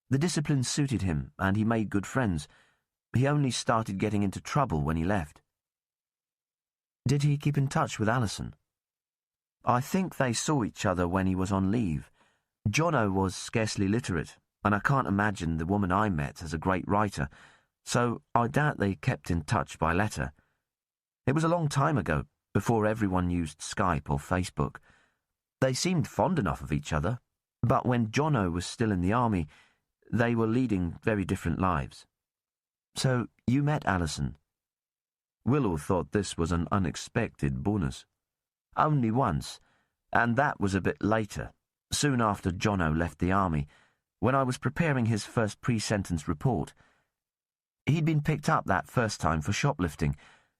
The discipline suited him, and he made good friends. He only started getting into trouble when he left." "Did he keep in touch with Alison?" "I think they saw each other when he was on leave. Jono was scarcely literate, and I can't imagine the woman I met as a great writer, so I doubt they kept in touch by letter. It was a long time ago, before everyone used Skype or Facebook. They seemed fond enough of each other, but when Jono was still in the army, they were leading very different lives." "So you met Alison?" Willow thought this was an unexpected bonus. "Only once, and that was a bit later, soon after Jono left the army, when I was preparing his first pre-sentence report. He'd been picked up that first time for shoplifting,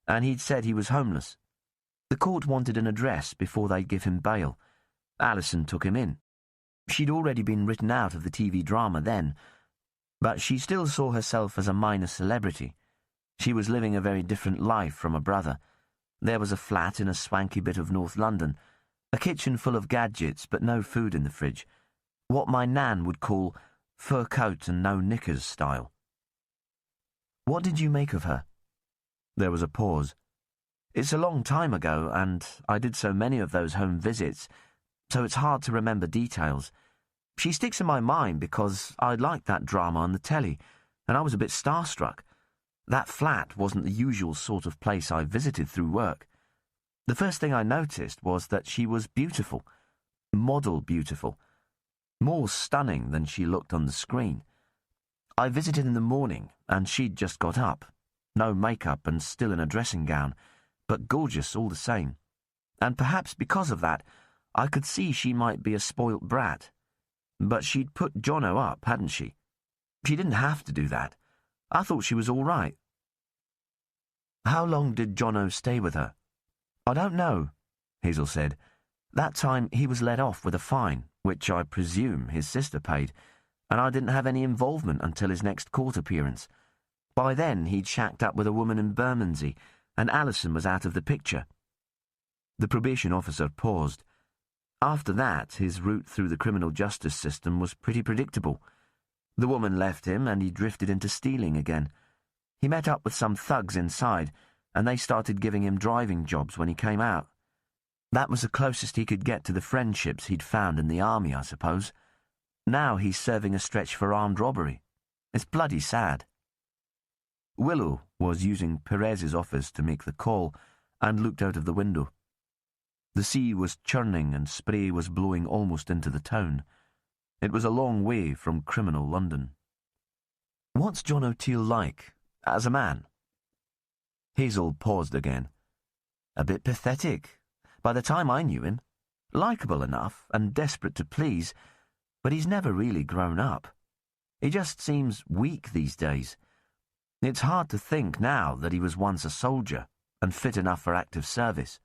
and he'd said he was homeless. The court wanted an address before they'd give him bail. Alison took him in. She'd already been written out of the TV drama then, but she still saw herself as a minor celebrity. She was living a very different life from her brother. There was a flat in a swanky bit of North London, a kitchen full of gadgets but no food in the fridge, what my Nan would call fur coat and no knickers style." "What did you make of her?" There was a pause. "It's a long time ago, and I did so many of those home visits, so it's hard to remember details. She sticks in my mind because I liked that drama on the telly, and I was a bit starstruck. That flat wasn't the usual sort of place I visited through work. The first thing I noticed was that she was beautiful, model beautiful, more stunning than she looked on the screen. I visited in the morning, and she'd just got up, no makeup and still in a dressing gown, but gorgeous all the same. And perhaps because of that, I could see she might be a spoilt brat. But she'd put Jono up, hadn't she? She didn't have to do that. I thought she was all right." "How long did Jono stay with her?" "I don't know," Hazel said. "That time he was let off with a fine, which I presume his sister paid, and I didn't have any involvement until his next court appearance. By then he'd shacked up with a woman in Bermondsey, and Alison was out of the picture." The probation officer paused. After that, his route through the criminal justice system was pretty predictable. The woman left him, and he drifted into stealing again. He met up with some thugs inside, and they started giving him driving jobs when he came out. That was the closest he could get to the friendships he'd found in the army, I suppose. Now he's serving a stretch for armed robbery. It's bloody sad." Willow was using Perez's office to make the call and looked out of the window. The sea was churning and spray was blowing almost into the town. It was a long way from criminal London. "What's John O'Teal like, as a man?" Hazel paused again. "A bit pathetic. By the time I knew him, likeable enough and desperate to please, but he's never really grown up. He just seems weak these days. It's hard to think now that he was once a soldier and fit enough for active service."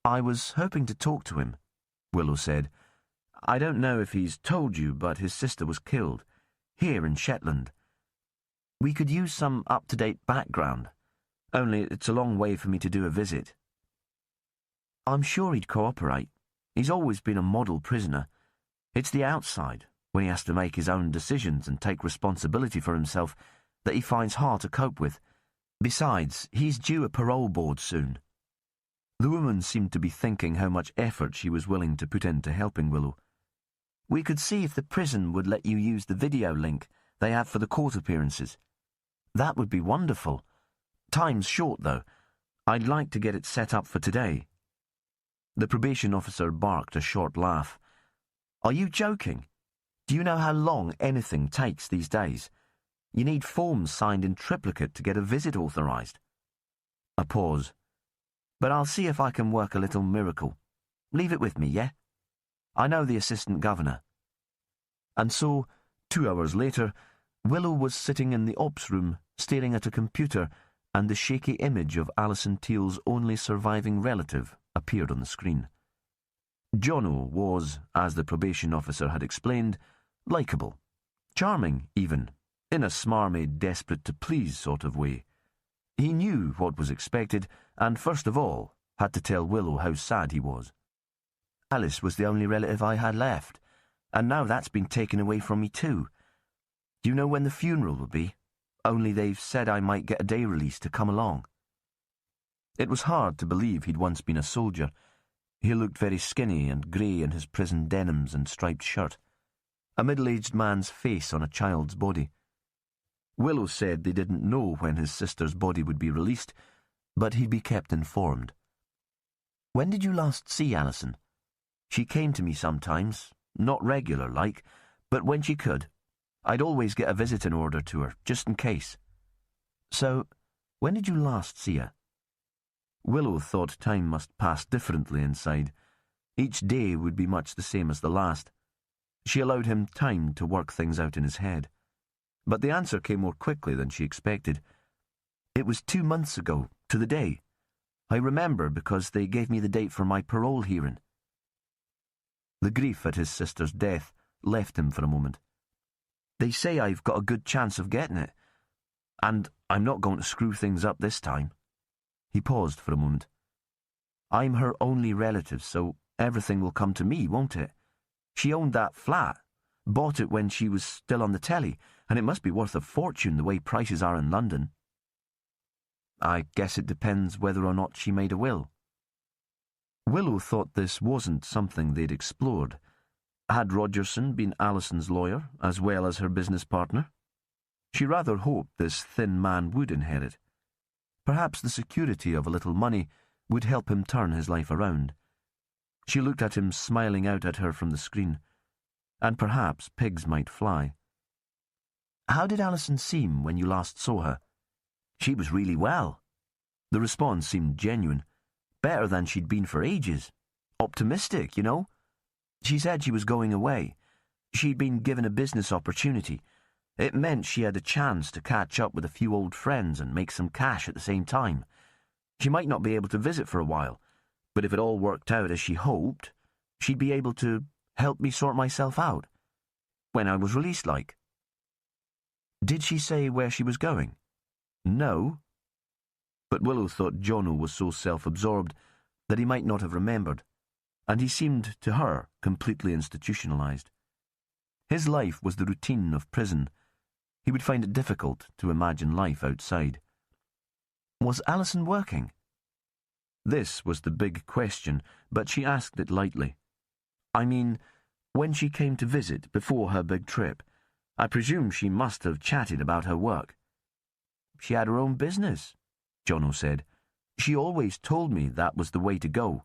"I was hoping to talk to him," Willow said. "I don't know if he's told you, but his sister was killed, here in Shetland. We could use some up-to-date background, only it's a long way for me to do a visit." "I'm sure he'd cooperate. He's always been a model prisoner. It's the outside, when he has to make his own decisions and take responsibility for himself, that he finds hard to cope with. Besides, he's due a parole board soon." The woman seemed to be thinking how much effort she was willing to put into helping Willow. "We could see if the prison would let you use the video link they have for the court appearances. That would be wonderful. Time's short, though. I'd like to get it set up for today." The probation officer barked a short laugh. "Are you joking? Do you know how long anything takes these days? You need forms signed in triplicate to get a visit authorised." A pause. "But I'll see if I can work a little miracle. Leave it with me, yeah? I know the assistant governor." And so, 2 hours later, Willow was sitting in the ops room, staring at a computer, and the shaky image of Alison Teal's only surviving relative appeared on the screen. Jono was, as the probation officer had explained, likeable, charming even, in a smarmy, desperate-to-please sort of way. He knew what was expected, and first of all, had to tell Willow how sad he was. "Alice was the only relative I had left, and now that's been taken away from me too. Do you know when the funeral will be? Only they've said I might get a day release to come along." It was hard to believe he'd once been a soldier. He looked very skinny and grey in his prison denims and striped shirt. A middle-aged man's face on a child's body. Willow said they didn't know when his sister's body would be released, but he'd be kept informed. "When did you last see Alison? She came to me sometimes, not regular like, but when she could. I'd always get a visiting order to her, just in case." "So, when did you last see her?" Willow thought time must pass differently inside. Each day would be much the same as the last. She allowed him time to work things out in his head. But the answer came more quickly than she expected. "It was 2 months ago, to the day. I remember because they gave me the date for my parole hearing." The grief at his sister's death left him for a moment. "They say I've got a good chance of getting it, and I'm not going to screw things up this time." He paused for a moment. "I'm her only relative, so everything will come to me, won't it? She owned that flat, bought it when she was still on the telly, and it must be worth a fortune the way prices are in London." "I guess it depends whether or not she made a will." Willow thought this wasn't something they'd explored. Had Rogerson been Alison's lawyer, as well as her business partner? She rather hoped this thin man would inherit. Perhaps the security of a little money would help him turn his life around. She looked at him smiling out at her from the screen. And perhaps pigs might fly. "How did Alison seem when you last saw her?" "She was really well." The response seemed genuine. Better than she'd been for ages. Optimistic, you know. She said she was going away. She'd been given a business opportunity. It meant she had a chance to catch up with a few old friends and make some cash at the same time. She might not be able to visit for a while, but if it all worked out as she hoped, she'd be able to help me sort myself out. When I was released, like. Did she say where she was going? No. But Willow thought Jono was so self-absorbed that he might not have remembered, and he seemed to her completely institutionalized. His life was the routine of prison. He would find it difficult to imagine life outside. Was Alison working? This was the big question, but she asked it lightly. I mean, when she came to visit before her big trip, I presume she must have chatted about her work. She had her own business, Jono said. She always told me that was the way to go.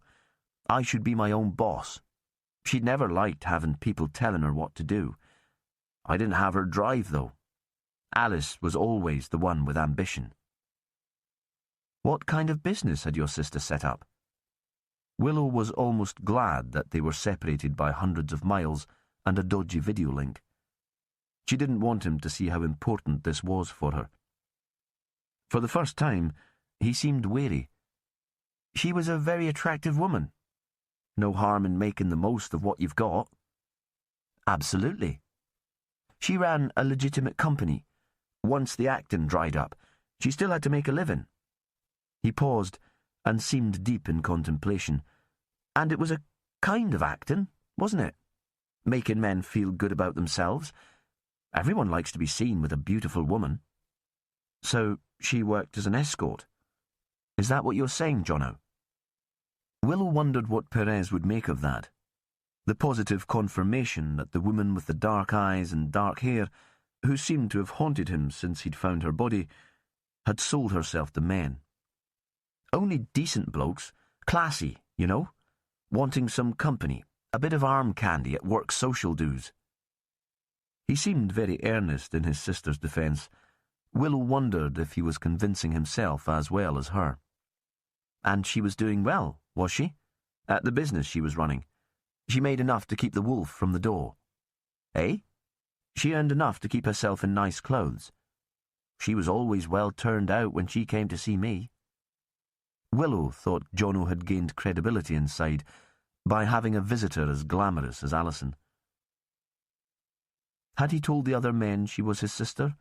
I should be my own boss. She'd never liked having people telling her what to do. I didn't have her drive, though. Alice was always the one with ambition. What kind of business had your sister set up? Willow was almost glad that they were separated by hundreds of miles and a dodgy video link. She didn't want him to see how important this was for her. For the first time, he seemed wary. She was a very attractive woman. No harm in making the most of what you've got. Absolutely. She ran a legitimate company. Once the acting dried up, she still had to make a living. He paused and seemed deep in contemplation. And it was a kind of acting, wasn't it? Making men feel good about themselves. Everyone likes to be seen with a beautiful woman. So she worked as an escort. Is that what you're saying, Jono? Willow wondered what Perez would make of that. The positive confirmation that the woman with the dark eyes and dark hair, who seemed to have haunted him since he'd found her body, had sold herself to men. Only decent blokes, classy, you know, wanting some company, a bit of arm candy at work social dues. He seemed very earnest in his sister's defence. Willow wondered if he was convincing himself as well as her. And she was doing well, was she? At the business she was running. She made enough to keep the wolf from the door. Eh? She earned enough to keep herself in nice clothes. She was always well turned out when she came to see me. Willow thought Jono had gained credibility inside by having a visitor as glamorous as Alison. Had he told the other men she was his sister,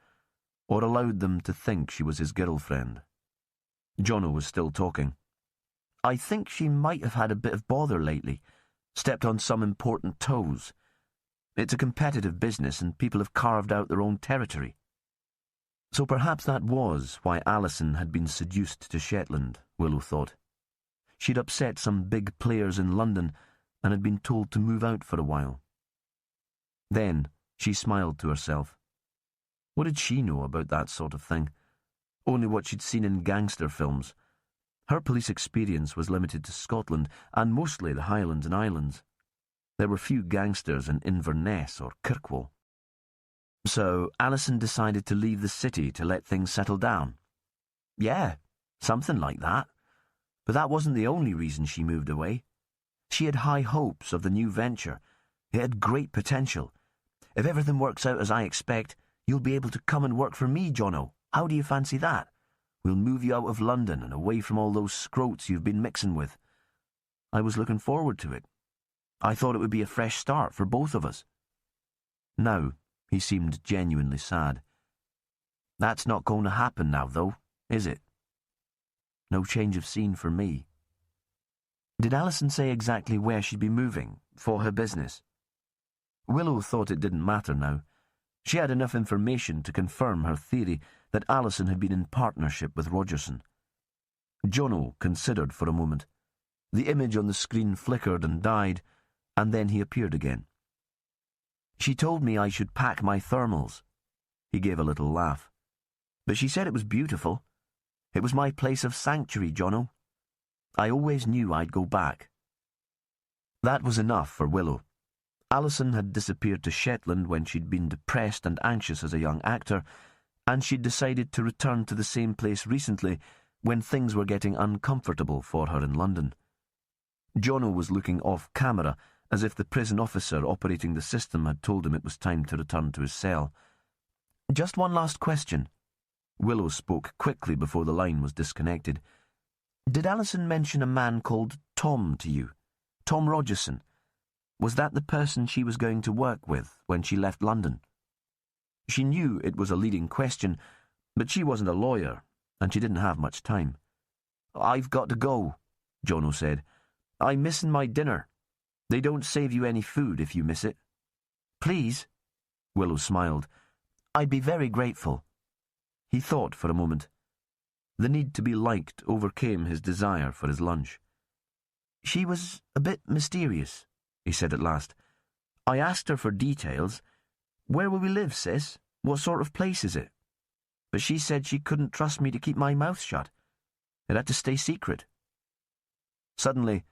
or allowed them to think she was his girlfriend? Jono was still talking. I think she might have had a bit of bother lately, stepped on some important toes. It's a competitive business and people have carved out their own territory. So perhaps that was why Alison had been seduced to Shetland, Willow thought. She'd upset some big players in London and had been told to move out for a while. Then she smiled to herself. What did she know about that sort of thing? Only what she'd seen in gangster films. Her police experience was limited to Scotland and mostly the Highlands and Islands. There were few gangsters in Inverness or Kirkwall. So Alison decided to leave the city to let things settle down. Yeah, something like that. But that wasn't the only reason she moved away. She had high hopes of the new venture. It had great potential. If everything works out as I expect, you'll be able to come and work for me, Jono. How do you fancy that? We'll move you out of London and away from all those scroats you've been mixing with. I was looking forward to it. I thought it would be a fresh start for both of us. Now, he seemed genuinely sad. That's not going to happen now, though, is it? No change of scene for me. Did Alison say exactly where she'd be moving, for her business? Willow thought it didn't matter now. She had enough information to confirm her theory that Alison had been in partnership with Rogerson. Jono considered for a moment. The image on the screen flickered and died, and then he appeared again. She told me I should pack my thermals. He gave a little laugh. But she said it was beautiful. It was my place of sanctuary, Jono. I always knew I'd go back. That was enough for Willow. Alison had disappeared to Shetland when she'd been depressed and anxious as a young actor, and she'd decided to return to the same place recently when things were getting uncomfortable for her in London. Jono was looking off camera as if the prison officer operating the system had told him it was time to return to his cell. Just one last question. Willow spoke quickly before the line was disconnected. Did Alison mention a man called Tom to you? Tom Rogerson? Was that the person she was going to work with when she left London? She knew it was a leading question, but she wasn't a lawyer, and she didn't have much time. I've got to go, Jono said. I'm missing my dinner. They don't save you any food if you miss it. Please, Willow smiled. I'd be very grateful. He thought for a moment. The need to be liked overcame his desire for his lunch. She was a bit mysterious, he said at last. I asked her for details. Where will we live, sis? What sort of place is it? But she said she couldn't trust me to keep my mouth shut. It had to stay secret. Suddenly,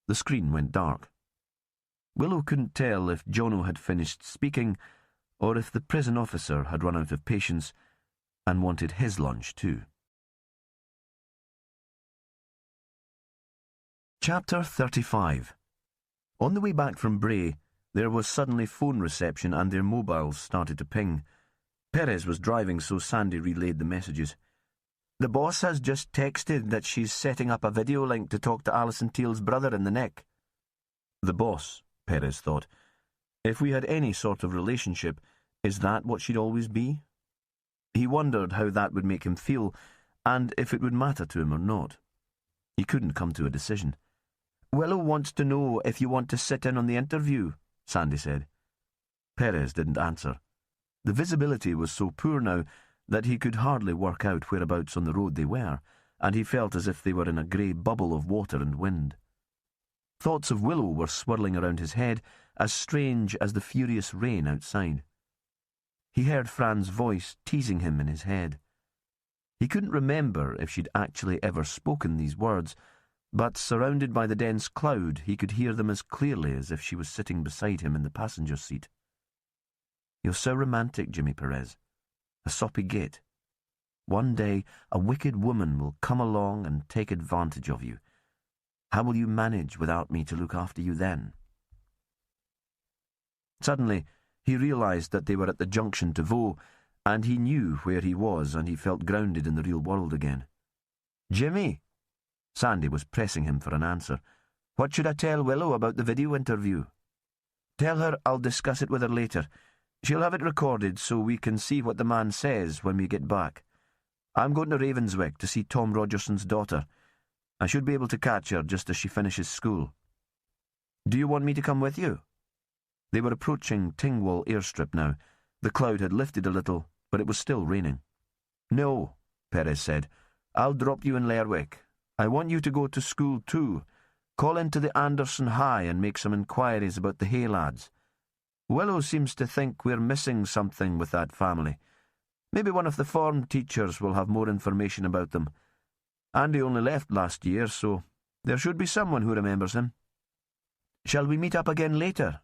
the screen went dark. Willow couldn't tell if Jono had finished speaking or if the prison officer had run out of patience and wanted his lunch too. Chapter 35. On the way back from Bray, there was suddenly phone reception and their mobiles started to ping. Perez was driving, so Sandy relayed the messages. The boss has just texted that she's setting up a video link to talk to Alison Teal's brother in the Neck. The boss, Perez thought. If we had any sort of relationship, is that what she'd always be? He wondered how that would make him feel, and if it would matter to him or not. He couldn't come to a decision. Willow wants to know if you want to sit in on the interview, Sandy said. Perez didn't answer. The visibility was so poor now that he could hardly work out whereabouts on the road they were, and he felt as if they were in a grey bubble of water and wind. Thoughts of Willow were swirling around his head, as strange as the furious rain outside. He heard Fran's voice teasing him in his head. He couldn't remember if she'd actually ever spoken these words, but surrounded by the dense cloud, he could hear them as clearly as if she was sitting beside him in the passenger seat. You're so romantic, Jimmy Perez. A soppy git. One day, a wicked woman will come along and take advantage of you. How will you manage without me to look after you then? Suddenly, he realised that they were at the junction to Vaux, and he knew where he was, and he felt grounded in the real world again. Jimmy! Sandy was pressing him for an answer. What should I tell Willow about the video interview? Tell her I'll discuss it with her later. She'll have it recorded so we can see what the man says when we get back. I'm going to Ravenswick to see Tom Rogerson's daughter. I should be able to catch her just as she finishes school. Do you want me to come with you? They were approaching Tingwall airstrip now. The cloud had lifted a little, but it was still raining. No, Perez said. I'll drop you in Lerwick. I want you to go to school too. Call into the Anderson High and make some inquiries about the Hay lads. Willow seems to think we're missing something with that family. Maybe one of the form teachers will have more information about them. Andy only left last year, so there should be someone who remembers him. Shall we meet up again later?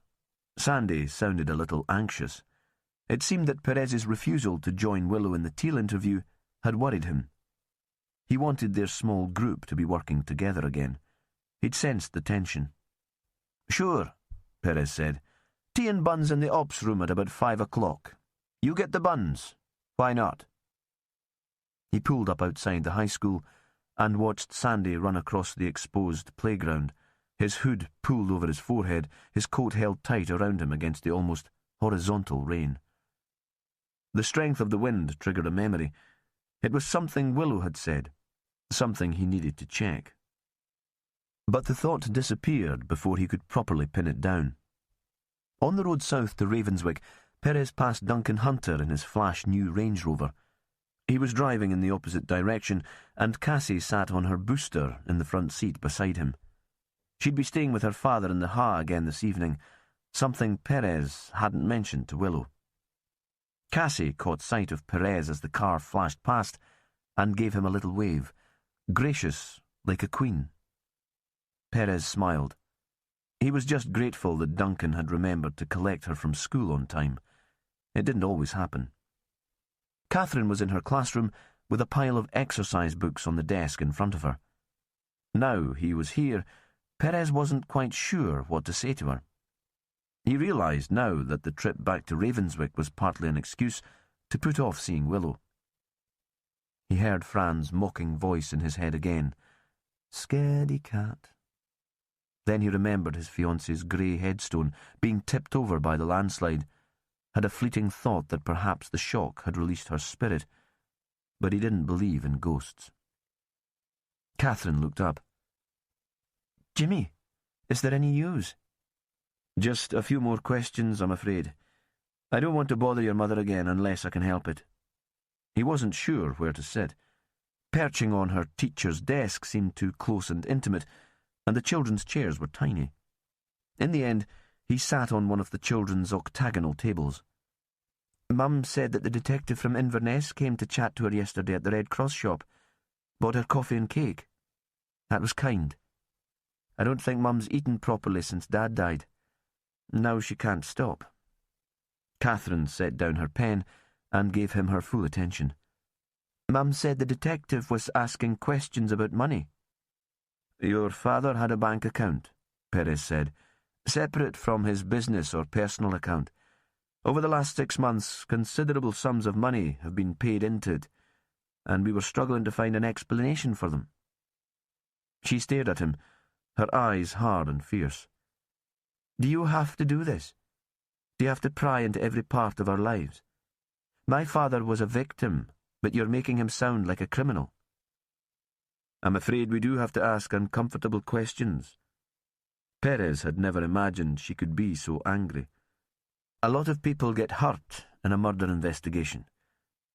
Sandy sounded a little anxious. It seemed that Perez's refusal to join Willow in the Teal interview had worried him. He wanted their small group to be working together again. He'd sensed the tension. Sure, Perez said. Tea and buns in the ops room at about 5 o'clock. You get the buns. Why not? He pulled up outside the high school and watched Sandy run across the exposed playground, his hood pulled over his forehead, his coat held tight around him against the almost horizontal rain. The strength of the wind triggered a memory. It was something Willow had said, something he needed to check. But the thought disappeared before he could properly pin it down. On the road south to Ravenswick, Perez passed Duncan Hunter in his flash new Range Rover. He was driving in the opposite direction, and Cassie sat on her booster in the front seat beside him. She'd be staying with her father in the Ha again this evening, something Perez hadn't mentioned to Willow. Cassie caught sight of Perez as the car flashed past and gave him a little wave, gracious like a queen. Perez smiled. He was just grateful that Duncan had remembered to collect her from school on time. It didn't always happen. Catherine was in her classroom with a pile of exercise books on the desk in front of her. Now he was here, Perez wasn't quite sure what to say to her. He realised now that the trip back to Ravenswick was partly an excuse to put off seeing Willow. He heard Fran's mocking voice in his head again. Scaredy cat. Then he remembered his fiancée's grey headstone being tipped over by the landslide, had a fleeting thought that perhaps the shock had released her spirit, but he didn't believe in ghosts. Catherine looked up. Jimmy, is there any news? Just a few more questions, I'm afraid. I don't want to bother your mother again unless I can help it." He wasn't sure where to sit. Perching on her teacher's desk seemed too close and intimate, and the children's chairs were tiny. In the end, he sat on one of the children's octagonal tables. "Mum said that the detective from Inverness came to chat to her yesterday at the Red Cross shop. Bought her coffee and cake. That was kind. I don't think Mum's eaten properly since Dad died. Now she can't stop." Catherine set down her pen and gave him her full attention. "Mum said the detective was asking questions about money." "Your father had a bank account," Perez said, "separate from his business or personal account. Over the last 6 months, considerable sums of money have been paid into it, and we were struggling to find an explanation for them." She stared at him, her eyes hard and fierce. "Do you have to do this? Do you have to pry into every part of our lives? My father was a victim, but you're making him sound like a criminal." "I'm afraid we do have to ask uncomfortable questions." Perez had never imagined she could be so angry. "A lot of people get hurt in a murder investigation.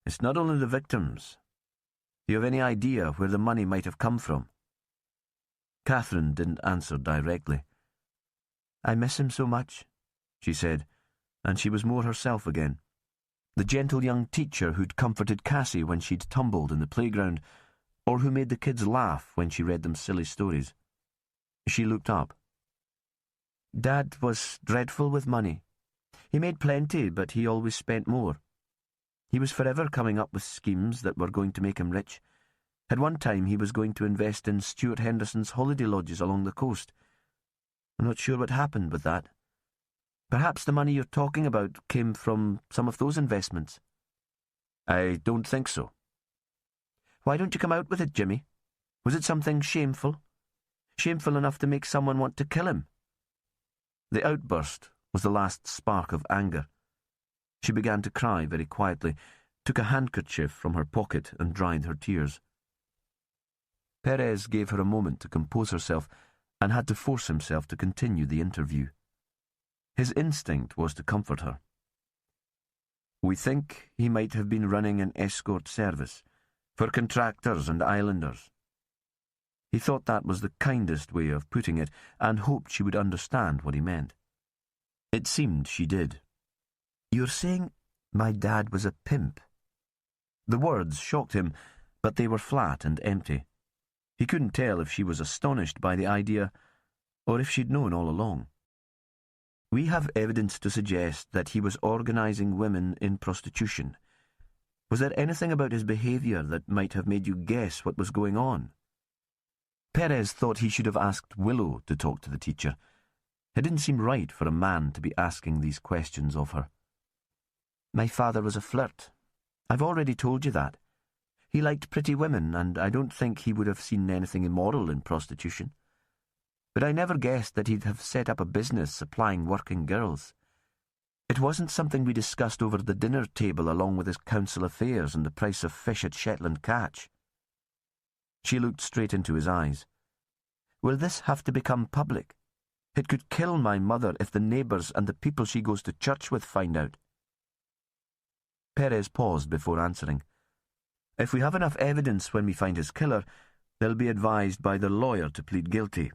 It's not only the victims. Do you have any idea where the money might have come from?" Catherine didn't answer directly. "I miss him so much," she said, and she was more herself again. The gentle young teacher who'd comforted Cassie when she'd tumbled in the playground, or who made the kids laugh when she read them silly stories. She looked up. "Dad was dreadful with money. He made plenty, but he always spent more. He was forever coming up with schemes that were going to make him rich. At one time he was going to invest in Stuart Henderson's holiday lodges along the coast. I'm not sure what happened with that. Perhaps the money you're talking about came from some of those investments." "I don't think so." "Why don't you come out with it, Jimmy? Was it something shameful? Shameful enough to make someone want to kill him?" The outburst was the last spark of anger. She began to cry very quietly, took a handkerchief from her pocket and dried her tears. Perez gave her a moment to compose herself and had to force himself to continue the interview. His instinct was to comfort her. "We think he might have been running an escort service for contractors and islanders." He thought that was the kindest way of putting it and hoped she would understand what he meant. It seemed she did. "You're saying my dad was a pimp?" The words shocked him, but they were flat and empty. He couldn't tell if she was astonished by the idea or if she'd known all along. "We have evidence to suggest that he was organising women in prostitution. Was there anything about his behaviour that might have made you guess what was going on?" Perez thought he should have asked Willow to talk to the teacher. It didn't seem right for a man to be asking these questions of her. "My father was a flirt. I've already told you that. He liked pretty women, and I don't think he would have seen anything immoral in prostitution. But I never guessed that he'd have set up a business supplying working girls. It wasn't something we discussed over the dinner table along with his council affairs and the price of fish at Shetland Catch." She looked straight into his eyes. "Will this have to become public? It could kill my mother if the neighbours and the people she goes to church with find out." Perez paused before answering. "If we have enough evidence when we find his killer, they'll be advised by their lawyer to plead guilty.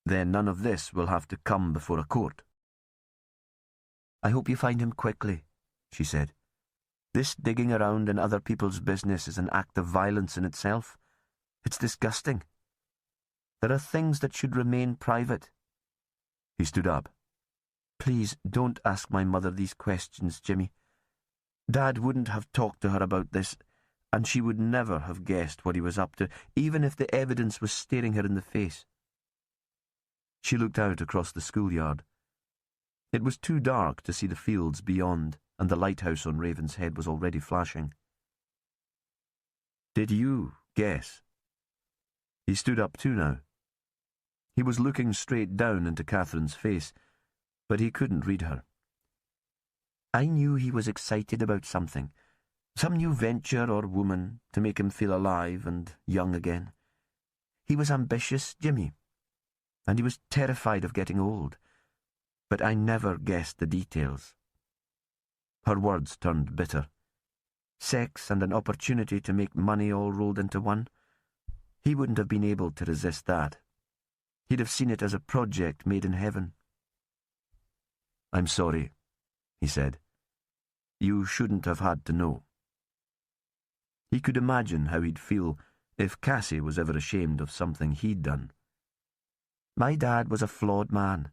Then none of this will have to come before a court." "I hope you find him quickly," she said. "This digging around in other people's business is an act of violence in itself. It's disgusting. There are things that should remain private." He stood up. "Please don't ask my mother these questions, Jimmy. Dad wouldn't have talked to her about this, and she would never have guessed what he was up to, even if the evidence was staring her in the face." She looked out across the schoolyard. It was too dark to see the fields beyond, and the lighthouse on Ravenshead was already flashing. "Did you guess?" He stood up too now. He was looking straight down into Catherine's face, but he couldn't read her. "I knew he was excited about something, some new venture or woman to make him feel alive and young again. He was ambitious, Jimmy, and he was terrified of getting old, but I never guessed the details." Her words turned bitter. Sex and an opportunity to make money all rolled into one. He wouldn't have been able to resist that. He'd have seen it as a project made in heaven. "I'm sorry," he said. "You shouldn't have had to know." He could imagine how he'd feel if Cassie was ever ashamed of something he'd done. "My dad was a flawed man.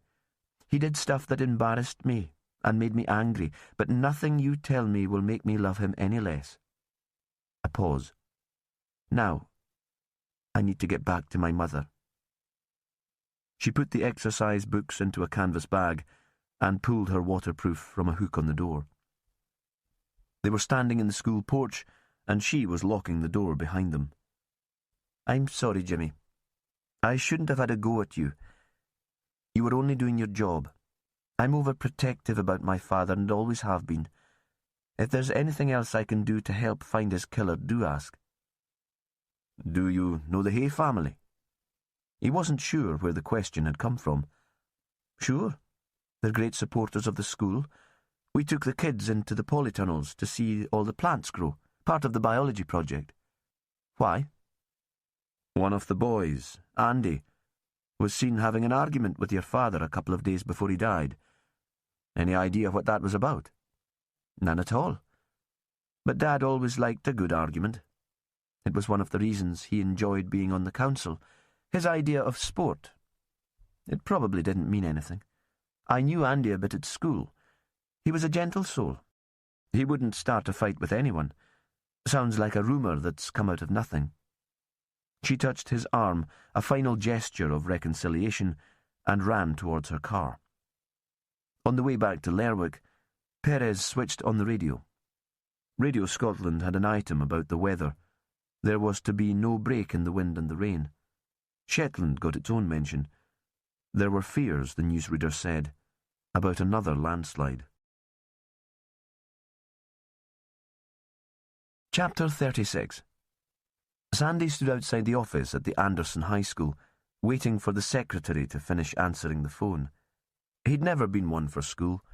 He did stuff that embarrassed me and made me angry, but nothing you tell me will make me love him any less." A pause. "Now, I need to get back to my mother." She put the exercise books into a canvas bag and pulled her waterproof from a hook on the door. They were standing in the school porch, and she was locking the door behind them. "I'm sorry, Jimmy. I shouldn't have had a go at you. You were only doing your job. I'm overprotective about my father and always have been. If there's anything else I can do to help find his killer, do ask." "Do you know the Hay family?" He wasn't sure where the question had come from. "Sure. They're great supporters of the school. We took the kids into the polytunnels to see all the plants grow, part of the biology project." "Why?" "One of the boys, Andy, was seen having an argument with your father a couple of days before he died. Any idea what that was about?" "None at all. But Dad always liked a good argument. It was one of the reasons he enjoyed being on the council. His idea of sport. It probably didn't mean anything. I knew Andy a bit at school. He was a gentle soul. He wouldn't start a fight with anyone. Sounds like a rumour that's come out of nothing." She touched his arm, a final gesture of reconciliation, and ran towards her car. On the way back to Lerwick, Perez switched on the radio. Radio Scotland had an item about the weather. There was to be no break in the wind and the rain. Shetland got its own mention. There were fears, the newsreader said, about another landslide. Chapter 36. Sandy stood outside the office at the Anderson High School, waiting for the secretary to finish answering the phone. He'd never been one for school.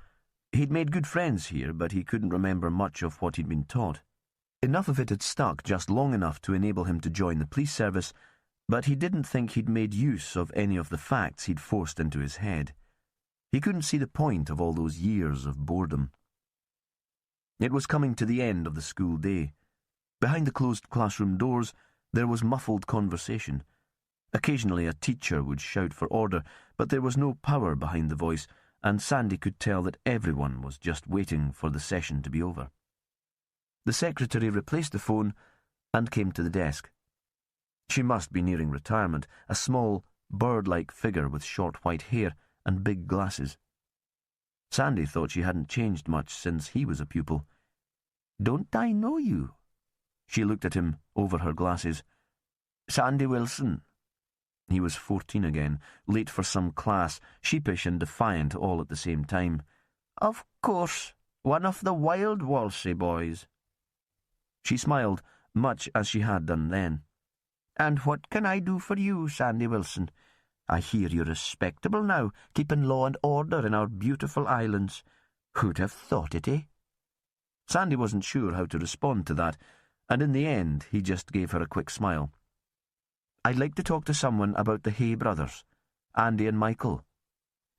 He'd made good friends here, but he couldn't remember much of what he'd been taught. Enough of it had stuck just long enough to enable him to join the police service, but he didn't think he'd made use of any of the facts he'd forced into his head. He couldn't see the point of all those years of boredom. It was coming to the end of the school day. Behind the closed classroom doors, there was muffled conversation. Occasionally a teacher would shout for order, but there was no power behind the voice, and Sandy could tell that everyone was just waiting for the session to be over. The secretary replaced the phone and came to the desk. She must be nearing retirement, a small, bird-like figure with short white hair and big glasses. Sandy thought she hadn't changed much since he was a pupil. "Don't I know you?" She looked at him over her glasses. "Sandy Wilson." He was 14 again, late for some class, sheepish and defiant all at the same time. "Of course, one of the wild Walsey boys." She smiled, much as she had done then. "And what can I do for you, Sandy Wilson? I hear you're respectable now, keeping law and order in our beautiful islands. Who'd have thought it, eh?" Sandy wasn't sure how to respond to that, and in the end he just gave her a quick smile. "I'd like to talk to someone about the Hay brothers, Andy and Michael."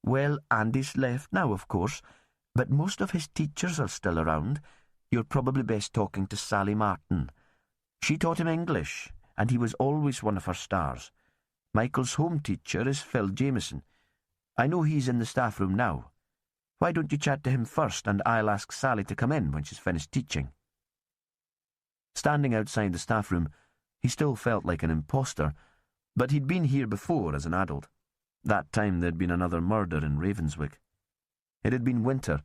"Well, Andy's left now, of course, but most of his teachers are still around. You're probably best talking to Sally Martin. She taught him English, and he was always one of her stars. Michael's home teacher is Phil Jameson. I know he's in the staff room now. Why don't you chat to him first, and I'll ask Sally to come in when she's finished teaching." Standing outside the staff room, he still felt like an imposter, but he'd been here before as an adult. That time there'd been another murder in Ravenswick. It had been winter,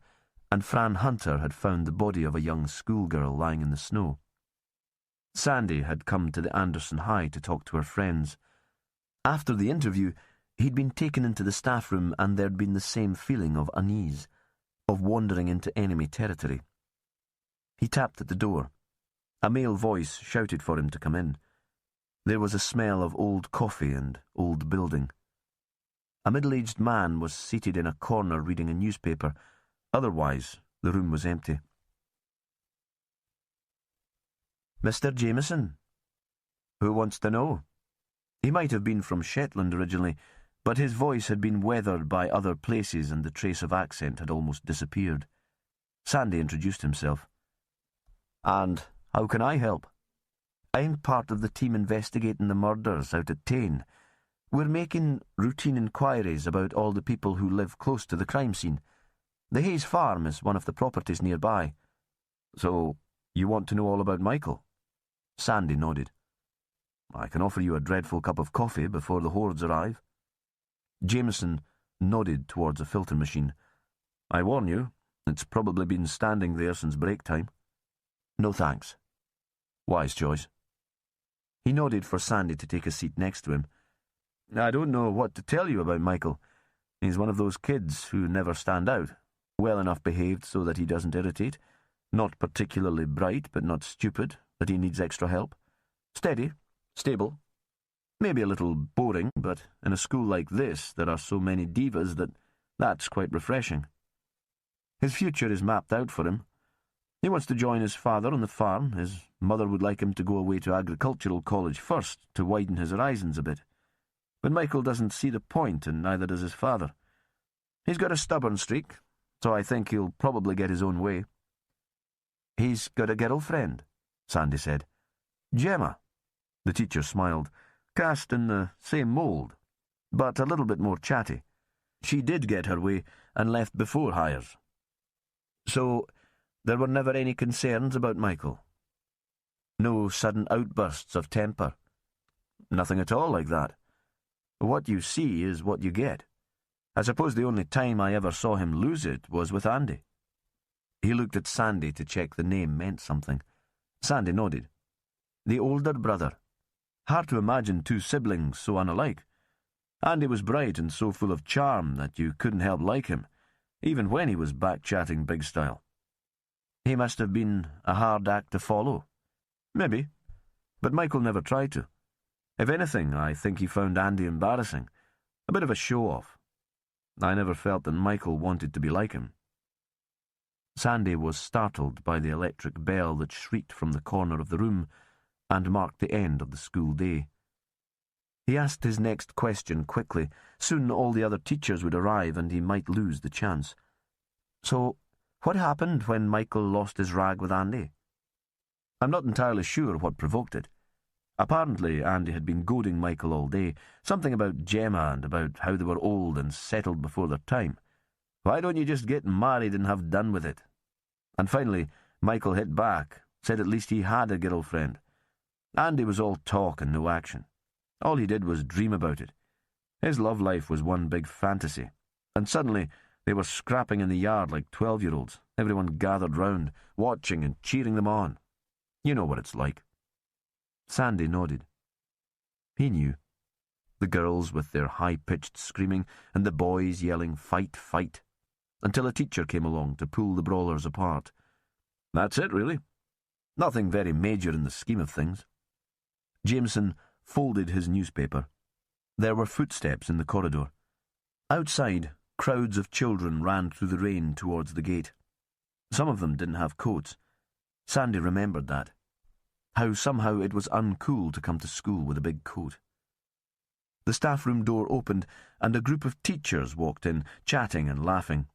and Fran Hunter had found the body of a young schoolgirl lying in the snow. Sandy had come to the Anderson High to talk to her friends. After the interview, he'd been taken into the staff room, and there'd been the same feeling of unease, of wandering into enemy territory. He tapped at the door. A male voice shouted for him to come in. There was a smell of old coffee and old building. A middle-aged man was seated in a corner reading a newspaper. Otherwise, the room was empty. Mr. Jameson. Who wants to know? He might have been from Shetland originally, but his voice had been weathered by other places and the trace of accent had almost disappeared. Sandy introduced himself. And how can I help? I'm part of the team investigating the murders out at Tain. We're making routine inquiries about all the people who live close to the crime scene. The Hayes farm is one of the properties nearby. So, you want to know all about Michael? Sandy nodded. I can offer you a dreadful cup of coffee before the hordes arrive. Jameson nodded towards a filter machine. I warn you, it's probably been standing there since break time. No thanks. Wise choice. He nodded for Sandy to take a seat next to him. I don't know what to tell you about Michael. He's one of those kids who never stand out, well enough behaved so that he doesn't irritate, not particularly bright but not stupid, that he needs extra help, steady, stable, maybe a little boring, but in a school like this there are so many divas that's quite refreshing. His future is mapped out for him. He wants to join his father on the farm. His mother would like him to go away to agricultural college first to widen his horizons a bit. But Michael doesn't see the point, and neither does his father. He's got a stubborn streak, so I think he'll probably get his own way. He's got a girlfriend, Sandy said. Gemma. The teacher smiled, cast in the same mould, but a little bit more chatty. She did get her way and left before hires. So, there were never any concerns about Michael? No sudden outbursts of temper? Nothing at all like that. What you see is what you get. I suppose the only time I ever saw him lose it was with Andy. He looked at Sandy to check the name meant something. Sandy nodded. The older brother. Hard to imagine two siblings so unalike. Andy was bright and so full of charm that you couldn't help like him, even when he was back-chatting big style. He must have been a hard act to follow. Maybe. But Michael never tried to. If anything, I think he found Andy embarrassing. A bit of a show-off. I never felt that Michael wanted to be like him. Sandy was startled by the electric bell that shrieked from the corner of the room and marked the end of the school day. He asked his next question quickly. Soon all the other teachers would arrive and he might lose the chance. So, what happened when Michael lost his rag with Andy? I'm not entirely sure what provoked it. Apparently, Andy had been goading Michael all day, something about Gemma and about how they were old and settled before their time. Why don't you just get married and have done with it? And finally, Michael hit back, said at least he had a girlfriend. Andy was all talk and no action. All he did was dream about it. His love life was one big fantasy. And suddenly, they were scrapping in the yard like 12-year-olds, everyone gathered round, watching and cheering them on. You know what it's like. Sandy nodded. He knew. The girls with their high-pitched screaming and the boys yelling, "Fight, fight," until a teacher came along to pull the brawlers apart. That's it, really. Nothing very major in the scheme of things. Jameson folded his newspaper. There were footsteps in the corridor. Outside, crowds of children ran through the rain towards the gate. Some of them didn't have coats. Sandy remembered that. How somehow it was uncool to come to school with a big coat. The staff room door opened and a group of teachers walked in, chatting and laughing.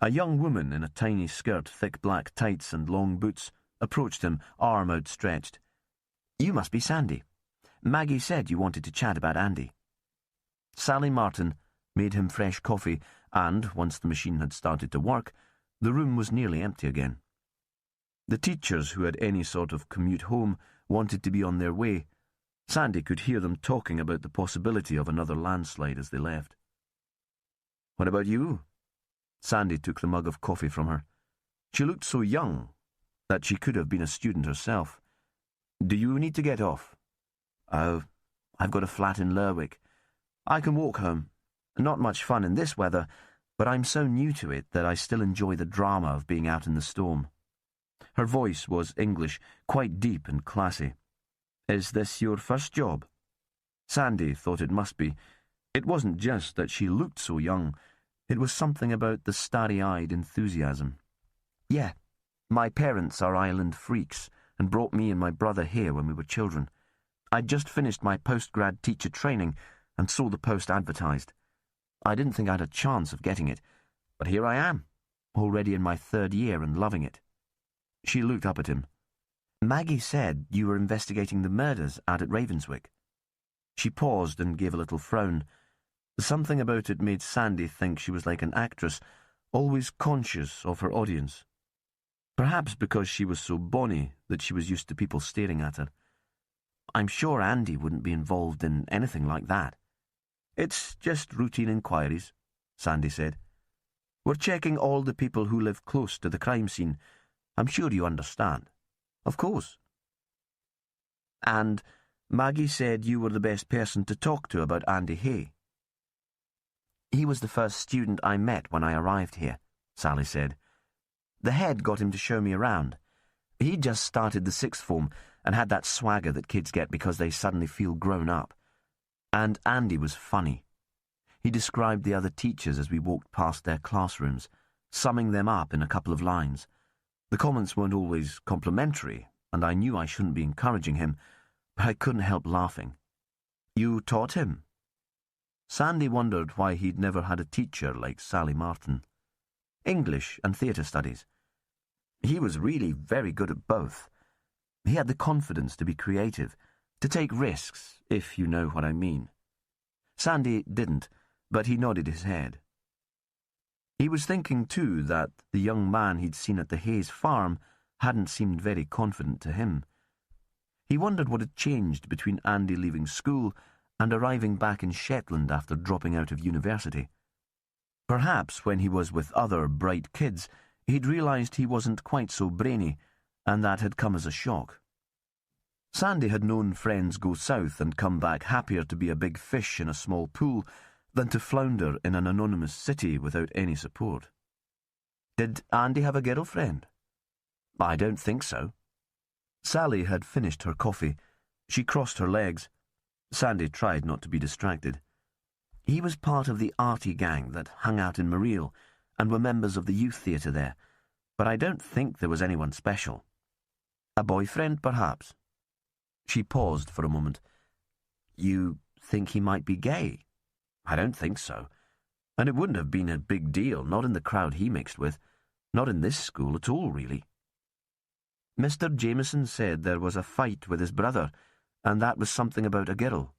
A young woman in a tiny skirt, thick black tights and long boots approached him, arm outstretched. You must be Sandy. Maggie said you wanted to chat about Andy. Sally Martin made him fresh coffee and, once the machine had started to work, the room was nearly empty again. The teachers who had any sort of commute home wanted to be on their way. Sandy could hear them talking about the possibility of another landslide as they left. What about you? Sandy took the mug of coffee from her. She looked so young that she could have been a student herself. Do you need to get off? Oh, I've got a flat in Lerwick. I can walk home. Not much fun in this weather, but I'm so new to it that I still enjoy the drama of being out in the storm. Her voice was English, quite deep and classy. Is this your first job? Sandy thought it must be. It wasn't just that she looked so young. It was something about the starry-eyed enthusiasm. Yeah, my parents are island freaks, and brought me and my brother here when we were children. I'd just finished my postgrad teacher training and saw the post advertised. I didn't think I'd a chance of getting it, but here I am, already in my 3rd year and loving it." She looked up at him. "Maggie said you were investigating the murders out at Ravenswick." She paused and gave a little frown. Something about it made Sandy think she was like an actress, always conscious of her audience. Perhaps because she was so bonny that she was used to people staring at her. "I'm sure Andy wouldn't be involved in anything like that." "It's just routine inquiries," Sandy said. "We're checking all the people who live close to the crime scene. I'm sure you understand." "Of course." "And Maggie said you were the best person to talk to about Andy Hay." "He was the first student I met when I arrived here," Sally said. "The head got him to show me around. He'd just started the 6th form and had that swagger that kids get because they suddenly feel grown up. And Andy was funny. He described the other teachers as we walked past their classrooms, summing them up in a couple of lines. The comments weren't always complimentary, and I knew I shouldn't be encouraging him, but I couldn't help laughing." "You taught him?" Sandy wondered why he'd never had a teacher like Sally Martin. "English and theatre studies. He was really very good at both. He had the confidence to be creative, to take risks, if you know what I mean." Sandy didn't, but he nodded his head. He was thinking, too, that the young man he'd seen at the Hayes farm hadn't seemed very confident to him. He wondered what had changed between Andy leaving school and arriving back in Shetland after dropping out of university. Perhaps when he was with other bright kids, he'd realised he wasn't quite so brainy, and that had come as a shock. Sandy had known friends go south and come back happier to be a big fish in a small pool than to flounder in an anonymous city without any support. "Did Andy have a girlfriend?" "I don't think so." Sally had finished her coffee. She crossed her legs. Sandy tried not to be distracted. "He was part of the arty gang that hung out in Mariel and were members of the youth theatre there, but I don't think there was anyone special." "A boyfriend, perhaps?" She paused for a moment. "You think he might be gay?" "I don't think so. And it wouldn't have been a big deal, not in the crowd he mixed with. Not in this school at all, really." "Mr. Jameson said there was a fight with his brother, and that was something about a girl."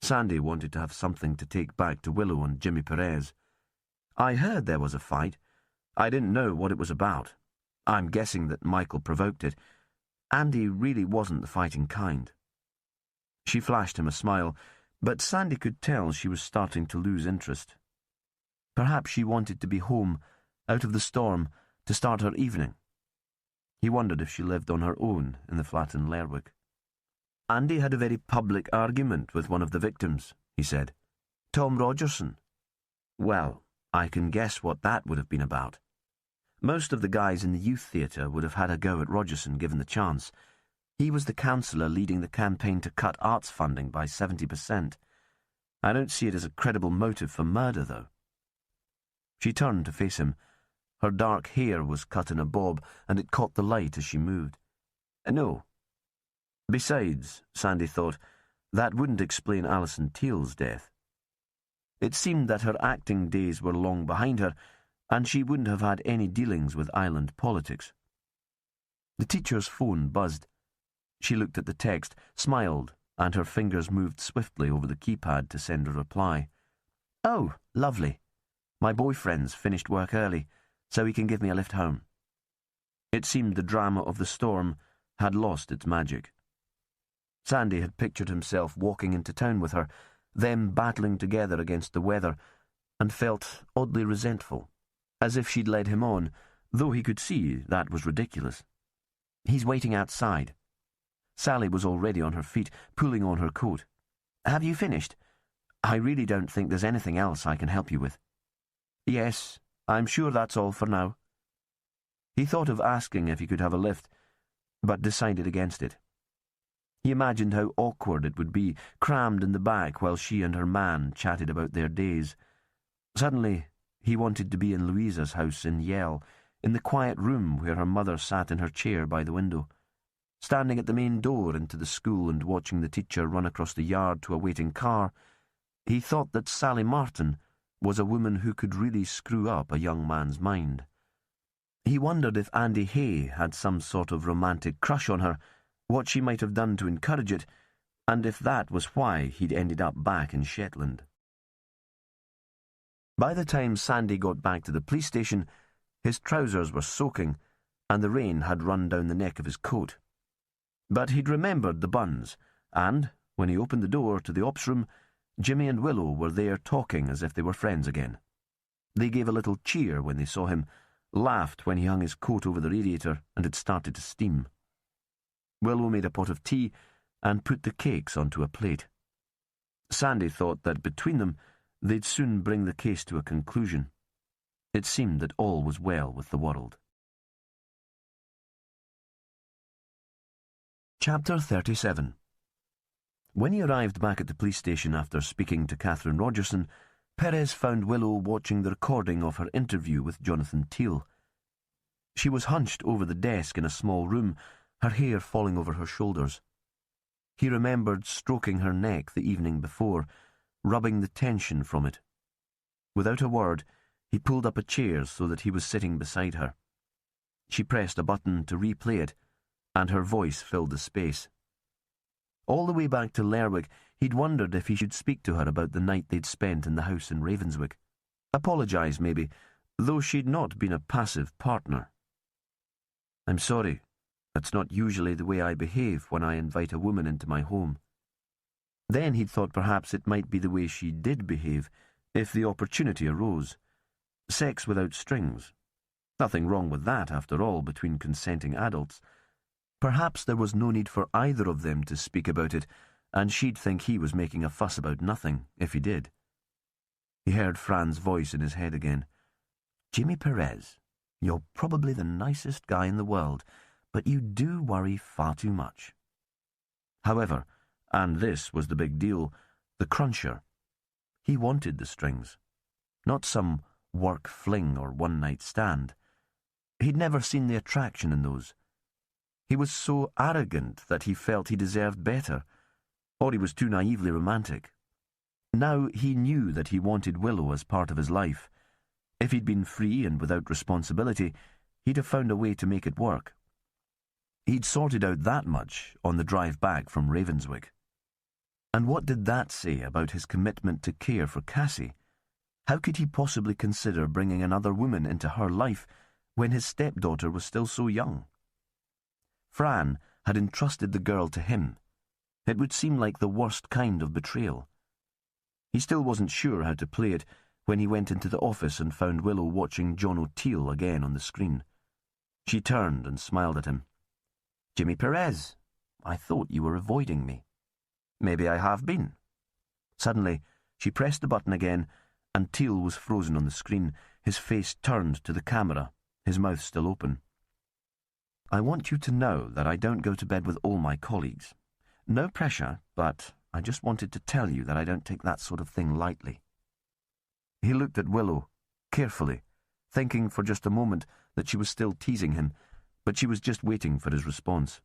Sandy wanted to have something to take back to Willow and Jimmy Perez. "I heard there was a fight. I didn't know what it was about. I'm guessing that Michael provoked it. Andy really wasn't the fighting kind." She flashed him a smile, but Sandy could tell she was starting to lose interest. Perhaps she wanted to be home, out of the storm, to start her evening. He wondered if she lived on her own in the flat in Lerwick. "Andy had a very public argument with one of the victims," he said. "Tom Rogerson." "Well, I can guess what that would have been about. Most of the guys in the youth theatre would have had a go at Rogerson given the chance. He was the councillor leading the campaign to cut arts funding by 70%. I don't see it as a credible motive for murder, though." She turned to face him. Her dark hair was cut in a bob, and it caught the light as she moved. "No." Besides, Sandy thought, that wouldn't explain Alison Teal's death. It seemed that her acting days were long behind her, and she wouldn't have had any dealings with island politics. The teacher's phone buzzed. She looked at the text, smiled, and her fingers moved swiftly over the keypad to send a reply. "Oh, lovely. My boyfriend's finished work early, so he can give me a lift home." It seemed the drama of the storm had lost its magic. Sandy had pictured himself walking into town with her, them battling together against the weather, and felt oddly resentful, as if she'd led him on, though he could see that was ridiculous. "He's waiting outside." Sally was already on her feet, pulling on her coat. "Have you finished? I really don't think there's anything else I can help you with." "Yes, I'm sure that's all for now." He thought of asking if he could have a lift, but decided against it. He imagined how awkward it would be, crammed in the back while she and her man chatted about their days. Suddenly, he wanted to be in Louisa's house in Yell, in the quiet room where her mother sat in her chair by the window. standing at the main door into the school and watching the teacher run across the yard to a waiting car, he thought that Sally Martin was a woman who could really screw up a young man's mind. He wondered if Andy Hay had some sort of romantic crush on her, what she might have done to encourage it, and if that was why he'd ended up back in Shetland. By the time Sandy got back to the police station, his trousers were soaking, and the rain had run down the neck of his coat. But he'd remembered the buns, and, when he opened the door to the ops room, Jimmy and Willow were there talking as if they were friends again. They gave a little cheer when they saw him, laughed when he hung his coat over the radiator and it started to steam. Willow made a pot of tea and put the cakes onto a plate. Sandy thought that between them they'd soon bring the case to a conclusion. It seemed that all was well with the world. Chapter 37. When he arrived back at the police station after speaking to Catherine Rogerson, Perez found Willow watching the recording of her interview with Jonathan Teal. She was hunched over the desk in a small room, her hair falling over her shoulders. He remembered stroking her neck the evening before, rubbing the tension from it. Without a word, he pulled up a chair so that he was sitting beside her. She pressed a button to replay it, and her voice filled the space. All the way back to Lerwick, he'd wondered if he should speak to her about the night they'd spent in the house in Ravenswick. Apologise, maybe, though she'd not been a passive partner. "I'm sorry. That's not usually the way I behave when I invite a woman into my home." Then he'd thought perhaps it might be the way she did behave if the opportunity arose. Sex without strings. Nothing wrong with that, after all, between consenting adults. Perhaps there was no need for either of them to speak about it, and she'd think he was making a fuss about nothing, if he did. He heard Fran's voice in his head again. "Jimmy Perez, you're probably the nicest guy in the world, but you do worry far too much." However, and this was the big deal, the cruncher. He wanted the strings. Not some work fling or one-night stand. He'd never seen the attraction in those. He was so arrogant that he felt he deserved better, or he was too naively romantic. Now he knew that he wanted Willow as part of his life. If he'd been free and without responsibility, he'd have found a way to make it work. He'd sorted out that much on the drive back from Ravenswick. And what did that say about his commitment to care for Cassie? How could he possibly consider bringing another woman into her life when his stepdaughter was still so young? Fran had entrusted the girl to him. It would seem like the worst kind of betrayal. He still wasn't sure how to play it when he went into the office and found Willow watching John O'Teal again on the screen. She turned and smiled at him. "Jimmy Perez, I thought you were avoiding me." "Maybe I have been." Suddenly, she pressed the button again, and Teal was frozen on the screen, his face turned to the camera, his mouth still open. "I want you to know that I don't go to bed with all my colleagues. No pressure, but I just wanted to tell you that I don't take that sort of thing lightly." He looked at Willow, carefully, thinking for just a moment that she was still teasing him, but she was just waiting for his response.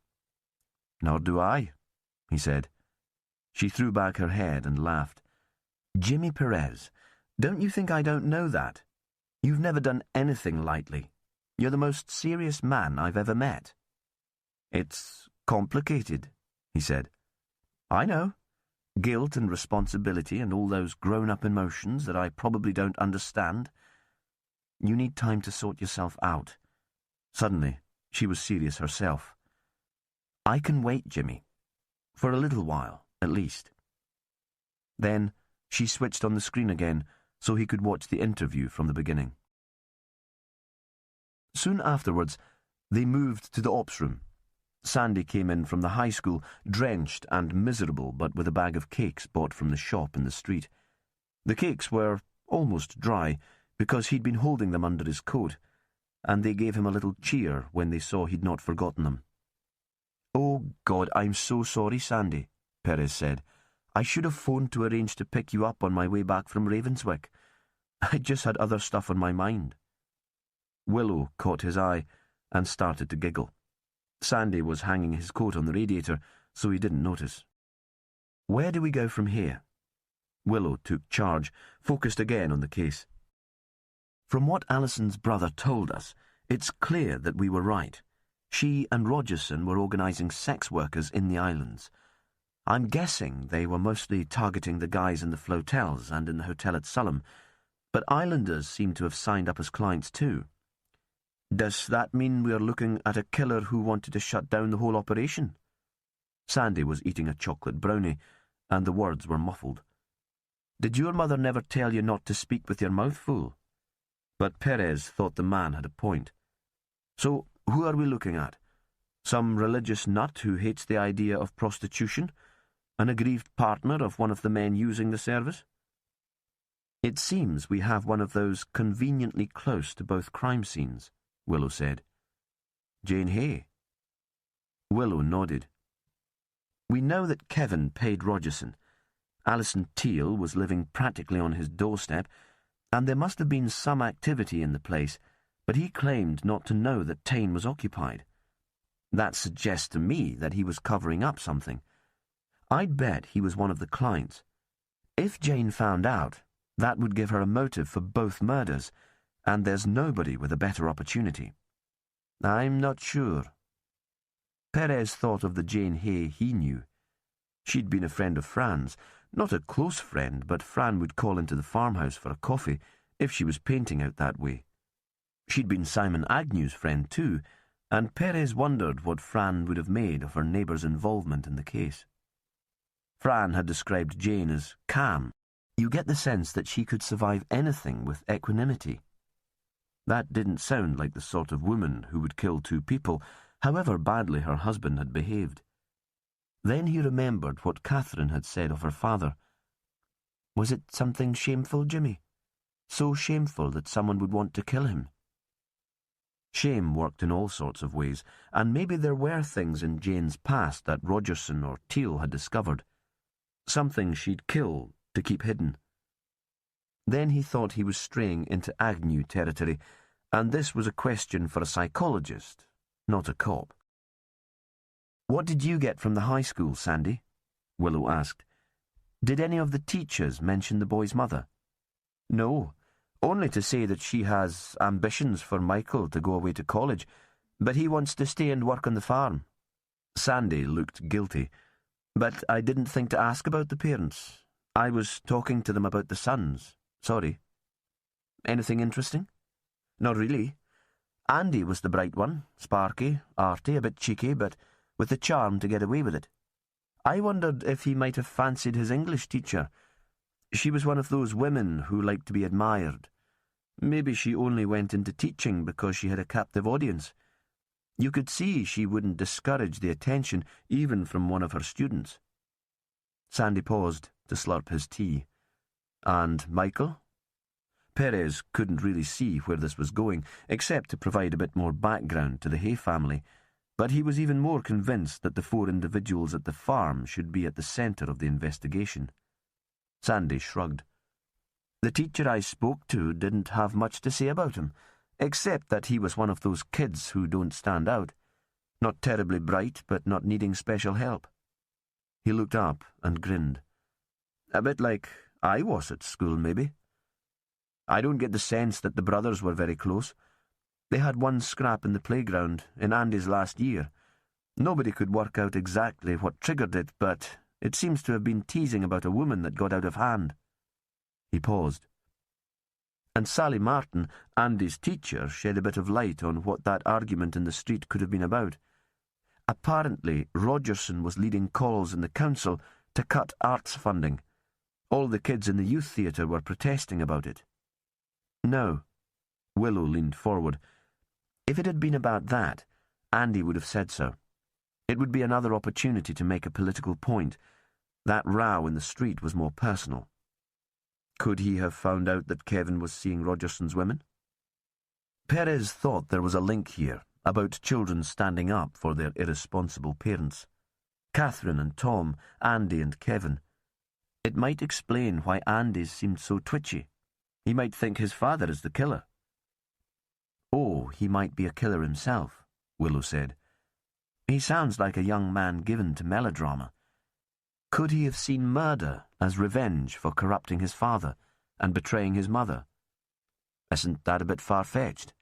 "Nor do I," he said. She threw back her head and laughed. "Jimmy Perez, don't you think I don't know that? You've never done anything lightly. You're the most serious man I've ever met." "It's complicated," he said. "I know. Guilt and responsibility and all those grown-up emotions that I probably don't understand. You need time to sort yourself out." Suddenly, she was serious herself. "I can wait, Jimmy. For a little while, at least." Then she switched on the screen again so he could watch the interview from the beginning. Soon afterwards, they moved to the ops room. Sandy came in from the high school, drenched and miserable, but with a bag of cakes bought from the shop in the street. The cakes were almost dry, because he'd been holding them under his coat, and they gave him a little cheer when they saw he'd not forgotten them. "Oh, God, I'm so sorry, Sandy," Perez said. "I should have phoned to arrange to pick you up on my way back from Ravenswick. I just had other stuff on my mind." Willow caught his eye and started to giggle. Sandy was hanging his coat on the radiator, so he didn't notice. Where do we go from here? Willow took charge, focused again on the case. From what Alison's brother told us, it's clear that we were right. She and Rogerson were organising sex workers in the islands. I'm guessing they were mostly targeting the guys in the flotels and in the hotel at Sulham, but islanders seem to have signed up as clients too. Does that mean we're looking at a killer who wanted to shut down the whole operation? Sandy was eating a chocolate brownie, and the words were muffled. Did your mother never tell you not to speak with your mouth full? But Perez thought the man had a point. So, who are we looking at? Some religious nut who hates the idea of prostitution? An aggrieved partner of one of the men using the service? It seems we have one of those conveniently close to both crime scenes, Willow said. Jane Hay. Willow nodded. We know that Kevin paid Rogerson. Alison Teal was living practically on his doorstep, and there must have been some activity in the place, but he claimed not to know that Tain was occupied. That suggests to me that he was covering up something. I'd bet he was one of the clients. If Jane found out, that would give her a motive for both murders, and there's nobody with a better opportunity. I'm not sure. Perez thought of the Jane Hay he knew. She'd been a friend of Fran's, not a close friend, but Fran would call into the farmhouse for a coffee if she was painting out that way. She'd been Simon Agnew's friend too, and Perez wondered what Fran would have made of her neighbour's involvement in the case. Fran had described Jane as calm. You get the sense that she could survive anything with equanimity. That didn't sound like the sort of woman who would kill two people, however badly her husband had behaved. Then he remembered what Catherine had said of her father. Was it something shameful, Jimmy? So shameful that someone would want to kill him? Shame worked in all sorts of ways, and maybe there were things in Jane's past that Rogerson or Teal had discovered. Something she'd kill to keep hidden. Then he thought he was straying into Agnew territory, and this was a question for a psychologist, not a cop. What did you get from the high school, Sandy? Willow asked. Did any of the teachers mention the boy's mother? No, only to say that she has ambitions for Michael to go away to college, but he wants to stay and work on the farm. Sandy looked guilty, but I didn't think to ask about the parents. I was talking to them about the sons. Sorry. Anything interesting? Not really. Andy was the bright one, sparky, arty, a bit cheeky, but with the charm to get away with it. I wondered if he might have fancied his English teacher. She was one of those women who like to be admired. Maybe she only went into teaching because she had a captive audience. You could see she wouldn't discourage the attention even from one of her students. Sandy paused to slurp his tea. And Michael? Perez couldn't really see where this was going, except to provide a bit more background to the Hay family, but he was even more convinced that the four individuals at the farm should be at the centre of the investigation. Sandy shrugged. The teacher I spoke to didn't have much to say about him, except that he was one of those kids who don't stand out. Not terribly bright, but not needing special help. He looked up and grinned. A bit like I was at school, maybe. I don't get the sense that the brothers were very close. They had one scrap in the playground in Andy's last year. Nobody could work out exactly what triggered it, but it seems to have been teasing about a woman that got out of hand. He paused. And Sally Martin, Andy's teacher, shed a bit of light on what that argument in the street could have been about. Apparently, Rogerson was leading calls in the council to cut arts funding. All the kids in the youth theatre were protesting about it. No. Willow leaned forward. If it had been about that, Andy would have said so. It would be another opportunity to make a political point. That row in the street was more personal. Could he have found out that Kevin was seeing Rogerson's women? Perez thought there was a link here about children standing up for their irresponsible parents. Catherine and Tom, Andy and Kevin. It might explain why Andy's seemed so twitchy. He might think his father is the killer. Oh, he might be a killer himself, Willow said. He sounds like a young man given to melodrama. Could he have seen murder as revenge for corrupting his father and betraying his mother? Isn't that a bit far-fetched?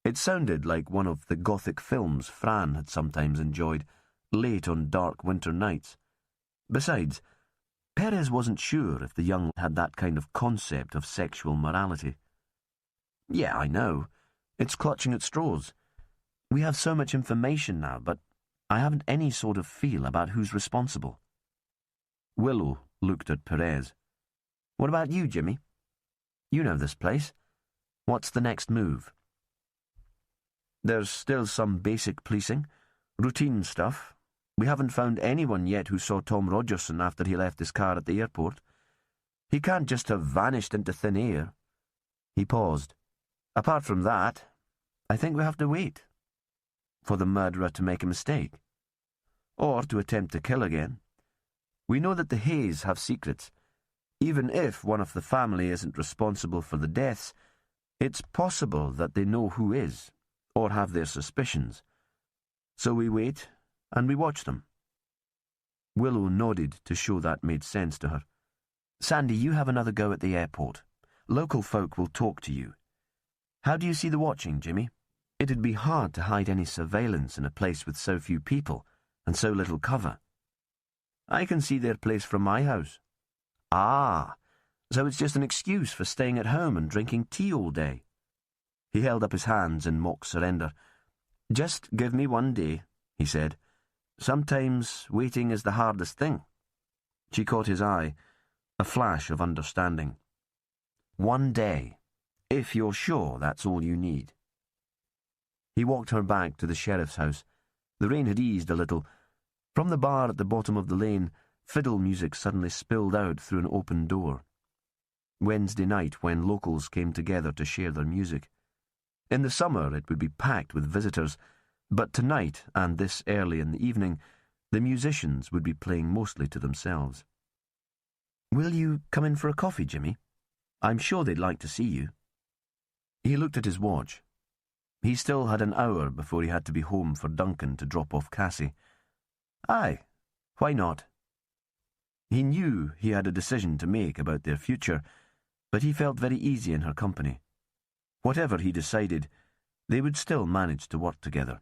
It sounded like one of the Gothic films Fran had sometimes enjoyed, late on dark winter nights. Besides, Perez wasn't sure if the young had that kind of concept of sexual morality. Yeah, I know. It's clutching at straws. We have so much information now, but I haven't any sort of feel about who's responsible. Willow looked at Perez. What about you, Jimmy? You know this place. What's the next move? There's still some basic policing, routine stuff. We haven't found anyone yet who saw Tom Rogerson after he left his car at the airport. He can't just have vanished into thin air. He paused. Apart from that, I think we have to wait for the murderer to make a mistake, or to attempt to kill again. We know that the Hayes have secrets. Even if one of the family isn't responsible for the deaths, it's possible that they know who is, or have their suspicions. So we wait, and we watch them. Willow nodded to show that made sense to her. Sandy, you have another go at the airport. Local folk will talk to you. How do you see the watching, Jimmy? It'd be hard to hide any surveillance in a place with so few people and so little cover. I can see their place from my house. Ah, so it's just an excuse for staying at home and drinking tea all day. He held up his hands in mock surrender. Just give me one day, he said. Sometimes waiting is the hardest thing. She caught his eye, a flash of understanding. One day, if you're sure that's all you need. He walked her back to the sheriff's house. The rain had eased a little. From the bar at the bottom of the lane, fiddle music suddenly spilled out through an open door. Wednesday night, when locals came together to share their music. In the summer it would be packed with visitors, but tonight, and this early in the evening, the musicians would be playing mostly to themselves. Will you come in for a coffee, Jimmy? I'm sure they'd like to see you. He looked at his watch. He still had an hour before he had to be home for Duncan to drop off Cassie. Aye, why not? He knew he had a decision to make about their future, but he felt very easy in her company. Whatever he decided, they would still manage to work together.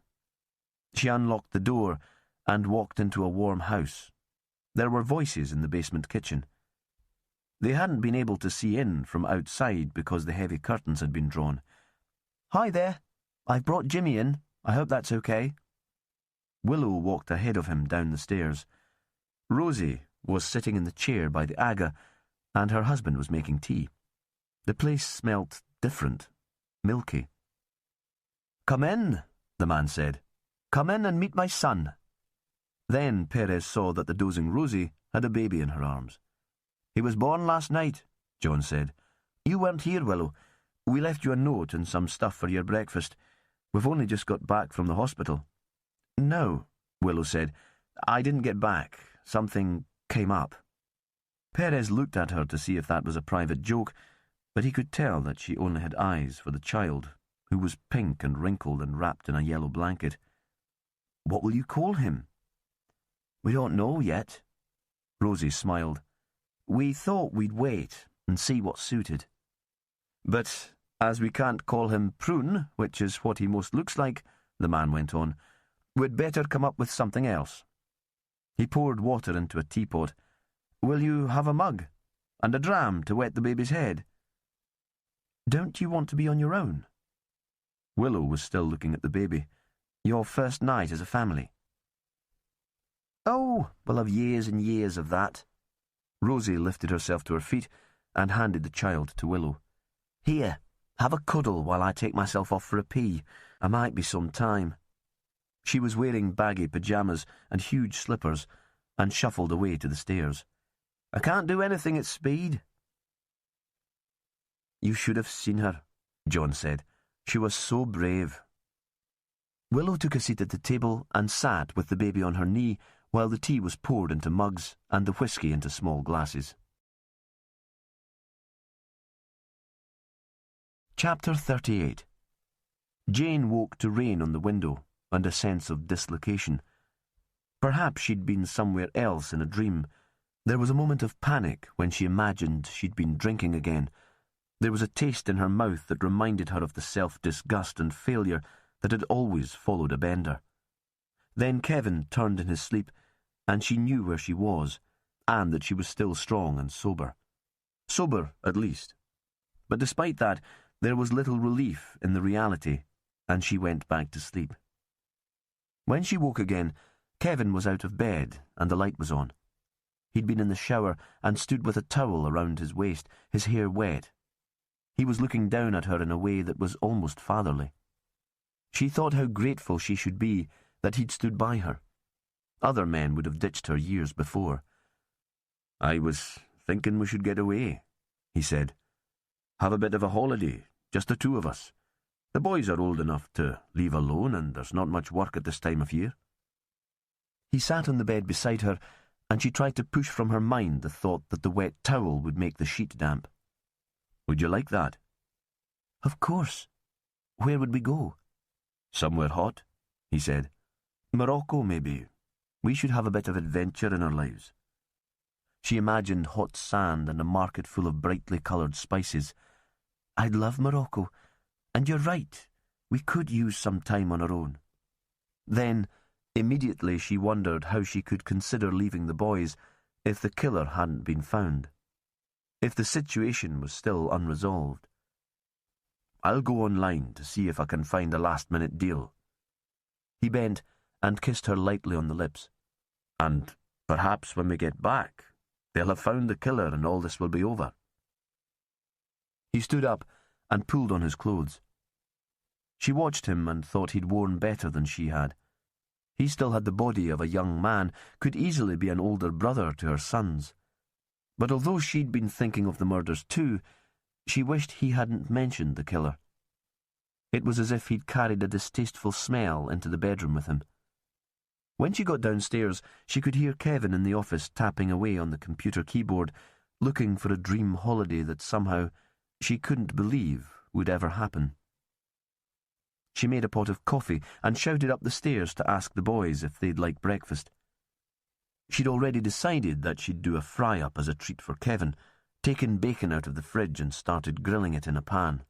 She unlocked the door and walked into a warm house. There were voices in the basement kitchen. They hadn't been able to see in from outside because the heavy curtains had been drawn. Hi there. I've brought Jimmy in. I hope that's okay. Willow walked ahead of him down the stairs. Rosie was sitting in the chair by the Aga, and her husband was making tea. The place smelt different, milky. Come in, the man said. Come in and meet my son. Then Perez saw that the dozing Rosie had a baby in her arms. He was born last night, John said. You weren't here, Willow. We left you a note and some stuff for your breakfast. We've only just got back from the hospital. No, Willow said. I didn't get back. Something came up. Perez looked at her to see if that was a private joke, but he could tell that she only had eyes for the child, who was pink and wrinkled and wrapped in a yellow blanket. What will you call him? We don't know yet. Rosie smiled. We thought we'd wait and see what suited. But as we can't call him Prune, which is what he most looks like, the man went on, we'd better come up with something else. He poured water into a teapot. Will you have a mug? And a dram to wet the baby's head? Don't you want to be on your own? Willow was still looking at the baby. Your first night as a family. Oh, we'll have years and years of that. Rosie lifted herself to her feet and handed the child to Willow. Here, have a cuddle while I take myself off for a pee. I might be some time. She was wearing baggy pyjamas and huge slippers and shuffled away to the stairs. I can't do anything at speed. You should have seen her, John said. She was so brave. Willow took a seat at the table and sat with the baby on her knee while the tea was poured into mugs and the whiskey into small glasses. Chapter 38. Jane woke to rain on the window, and a sense of dislocation. Perhaps she'd been somewhere else in a dream. There was a moment of panic when she imagined she'd been drinking again. There was a taste in her mouth that reminded her of the self-disgust and failure that had always followed a bender. Then Kevin turned in his sleep, and she knew where she was, and that she was still strong and sober. Sober, at least. But despite that, there was little relief in the reality, and she went back to sleep. When she woke again, Kevin was out of bed, and the light was on. He'd been in the shower and stood with a towel around his waist, his hair wet. He was looking down at her in a way that was almost fatherly. She thought how grateful she should be that he'd stood by her. Other men would have ditched her years before. "I was thinking we should get away," he said. "Have a bit of a holiday, just the two of us. The boys are old enough to leave alone, and there's not much work at this time of year." He sat on the bed beside her, and she tried to push from her mind the thought that the wet towel would make the sheet damp. "Would you like that?" "Of course. Where would we go?" "Somewhere hot," he said. "Morocco, maybe. We should have a bit of adventure in our lives." She imagined hot sand and a market full of brightly coloured spices. "I'd love Morocco, and you're right, we could use some time on our own." Then, immediately she wondered how she could consider leaving the boys if the killer hadn't been found. If the situation was still unresolved. "I'll go online to see if I can find a last-minute deal." He bent and kissed her lightly on the lips. "And perhaps when we get back, they'll have found the killer and all this will be over." He stood up and pulled on his clothes. She watched him and thought he'd worn better than she had. He still had the body of a young man, could easily be an older brother to her sons. But although she'd been thinking of the murders too, she wished he hadn't mentioned the killer. It was as if he'd carried a distasteful smell into the bedroom with him. When she got downstairs, she could hear Kevin in the office tapping away on the computer keyboard, looking for a dream holiday that somehow she couldn't believe would ever happen. She made a pot of coffee and shouted up the stairs to ask the boys if they'd like breakfast. She'd already decided that she'd do a fry-up as a treat for Kevin, taken bacon out of the fridge and started grilling it in a pan.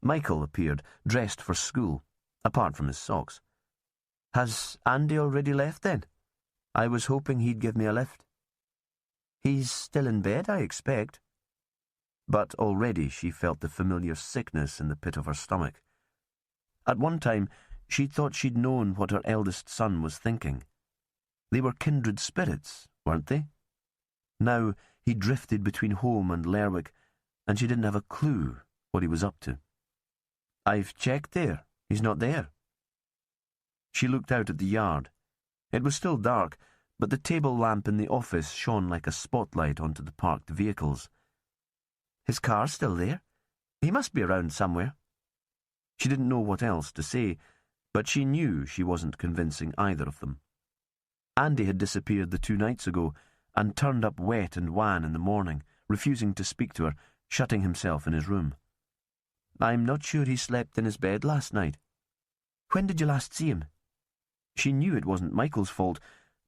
Michael appeared, dressed for school, apart from his socks. "Has Andy already left, then? I was hoping he'd give me a lift." "He's still in bed, I expect." But already she felt the familiar sickness in the pit of her stomach. At one time, she'd thought she'd known what her eldest son was thinking. They were kindred spirits, weren't they? Now he drifted between home and Lerwick, and she didn't have a clue what he was up to. "I've checked there. He's not there." She looked out at the yard. It was still dark, but the table lamp in the office shone like a spotlight onto the parked vehicles. "His car's still there. He must be around somewhere." She didn't know what else to say, but she knew she wasn't convincing either of them. Andy had disappeared the 2 nights ago and turned up wet and wan in the morning, refusing to speak to her, shutting himself in his room. "I'm not sure he slept in his bed last night." "When did you last see him?" She knew it wasn't Michael's fault,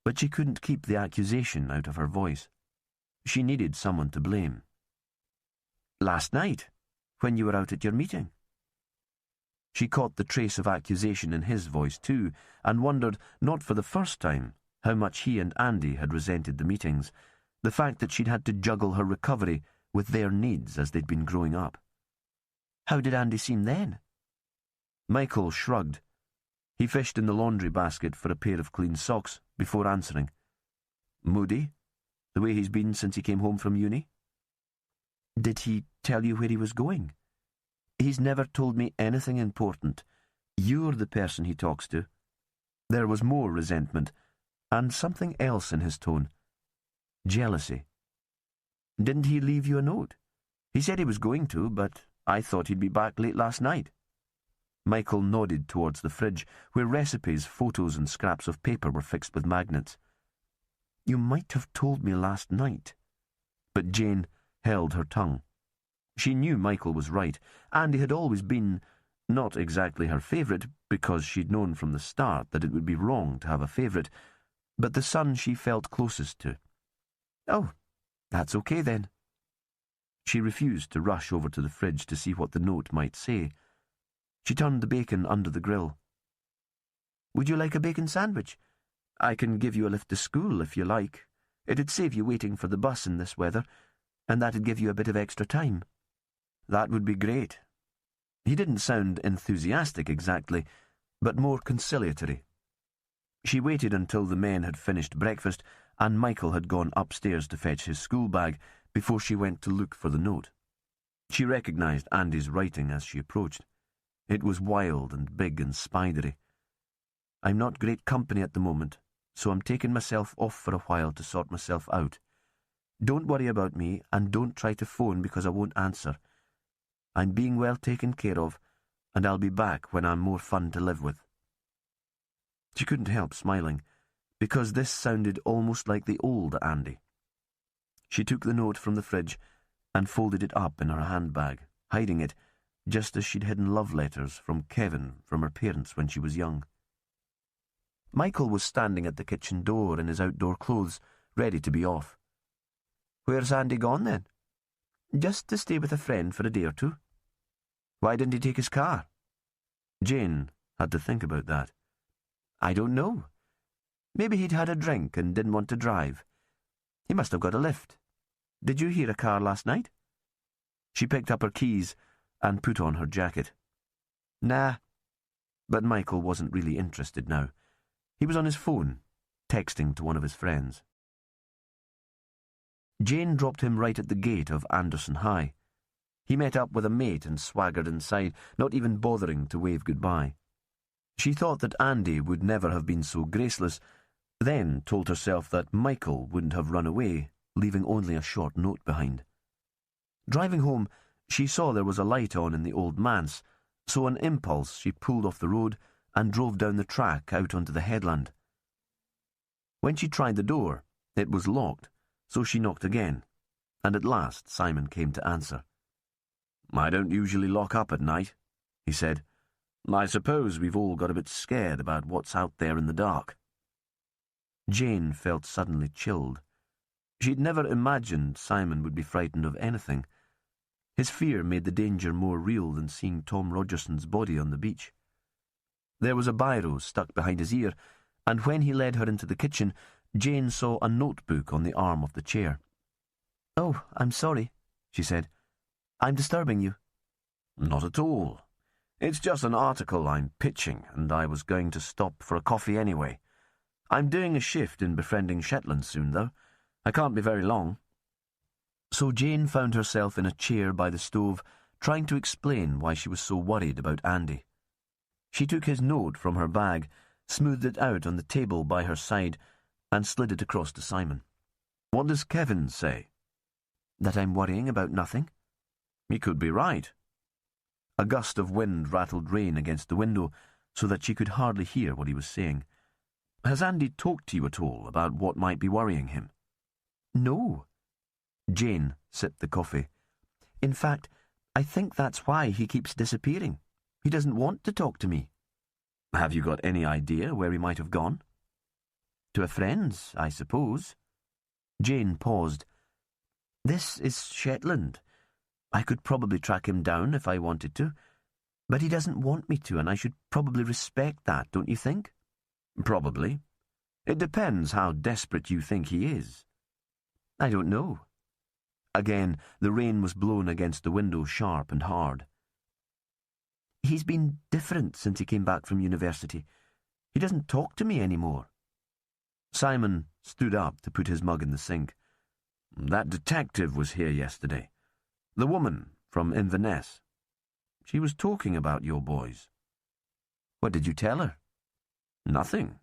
but she couldn't keep the accusation out of her voice. She needed someone to blame. "Last night, when you were out at your meeting." She caught the trace of accusation in his voice too, and wondered, not for the first time, how much he and Andy had resented the meetings, the fact that she'd had to juggle her recovery with their needs as they'd been growing up. "How did Andy seem then?" Michael shrugged. He fished in the laundry basket for a pair of clean socks before answering. "Moody, the way he's been since he came home from uni." "Did he tell you where he was going?" "He's never told me anything important. You're the person he talks to." There was more resentment, and something else in his tone. Jealousy. "Didn't he leave you a note? He said he was going to, but I thought he'd be back late last night." Michael nodded towards the fridge, where recipes, photos and scraps of paper were fixed with magnets. "You might have told me last night." But Jane held her tongue. She knew Michael was right. Andy had always been, not exactly her favourite, because she'd known from the start that it would be wrong to have a favourite, but the son she felt closest to. "Oh, that's okay then." She refused to rush over to the fridge to see what the note might say. She turned the bacon under the grill. "Would you like a bacon sandwich? I can give you a lift to school if you like. It'd save you waiting for the bus in this weather, and that'd give you a bit of extra time." "That would be great." He didn't sound enthusiastic exactly, but more conciliatory. She waited until the men had finished breakfast and Michael had gone upstairs to fetch his school bag before she went to look for the note. She recognised Andy's writing as she approached. It was wild and big and spidery. "I'm not great company at the moment, so I'm taking myself off for a while to sort myself out. Don't worry about me and don't try to phone because I won't answer. I'm being well taken care of, and I'll be back when I'm more fun to live with." She couldn't help smiling, because this sounded almost like the old Andy. She took the note from the fridge and folded it up in her handbag, hiding it, just as she'd hidden love letters from Kevin from her parents when she was young. Michael was standing at the kitchen door in his outdoor clothes, ready to be off. "Where's Andy gone, then?" "Just to stay with a friend for a day or two." "Why didn't he take his car?" Jane had to think about that. "I don't know. Maybe he'd had a drink and didn't want to drive. He must have got a lift. Did you hear a car last night?" She picked up her keys and put on her jacket. "Nah." But Michael wasn't really interested now. He was on his phone, texting to one of his friends. Jane dropped him right at the gate of Anderson High. He met up with a mate and swaggered inside, not even bothering to wave goodbye. She thought that Andy would never have been so graceless, then told herself that Michael wouldn't have run away, leaving only a short note behind. Driving home, she saw there was a light on in the old manse, so on impulse she pulled off the road and drove down the track out onto the headland. When she tried the door, it was locked, so she knocked again, and at last Simon came to answer. "I don't usually lock up at night," he said. "I suppose we've all got a bit scared about what's out there in the dark." Jane felt suddenly chilled. She'd never imagined Simon would be frightened of anything. His fear made the danger more real than seeing Tom Rogerson's body on the beach. There was a biro stuck behind his ear, and when he led her into the kitchen, Jane saw a notebook on the arm of the chair. "Oh, I'm sorry," she said. "I'm disturbing you." "Not at all. It's just an article I'm pitching, and I was going to stop for a coffee anyway. I'm doing a shift in Befriending Shetland soon, though. I can't be very long." So Jane found herself in a chair by the stove, trying to explain why she was so worried about Andy. She took his note from her bag, smoothed it out on the table by her side, and slid it across to Simon. "What does Kevin say?" "That I'm worrying about nothing." "He could be right." A gust of wind rattled rain against the window, so that she could hardly hear what he was saying. "Has Andy talked to you at all about what might be worrying him?" "No." Jane sipped the coffee. "In fact, I think that's why he keeps disappearing. He doesn't want to talk to me." "Have you got any idea where he might have gone?" "To a friend's, I suppose." Jane paused. "This is Shetland. I could probably track him down if I wanted to, but he doesn't want me to, and I should probably respect that, don't you think?" "Probably. It depends how desperate you think he is." "I don't know." Again, the rain was blown against the window sharp and hard. "He's been different since he came back from university. He doesn't talk to me anymore." Simon stood up to put his mug in the sink. "That detective was here yesterday. The woman from Inverness. She was talking about your boys." "What did you tell her?" "Nothing.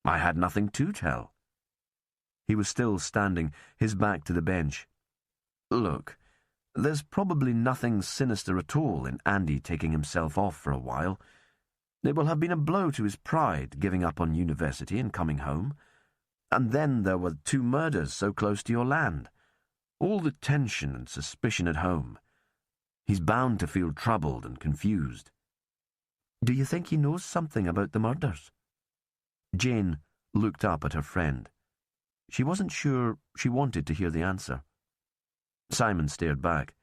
I had nothing to tell." He was still standing, his back to the bench. "Look, there's probably nothing sinister at all in Andy taking himself off for a while. It will have been a blow to his pride, giving up on university and coming home. And then there were 2 murders so close to your land. All the tension and suspicion at home. He's bound to feel troubled and confused." Do you think he knows something about the murders?" Jane looked up at her friend. She wasn't sure she wanted to hear the answer. Simon stared back.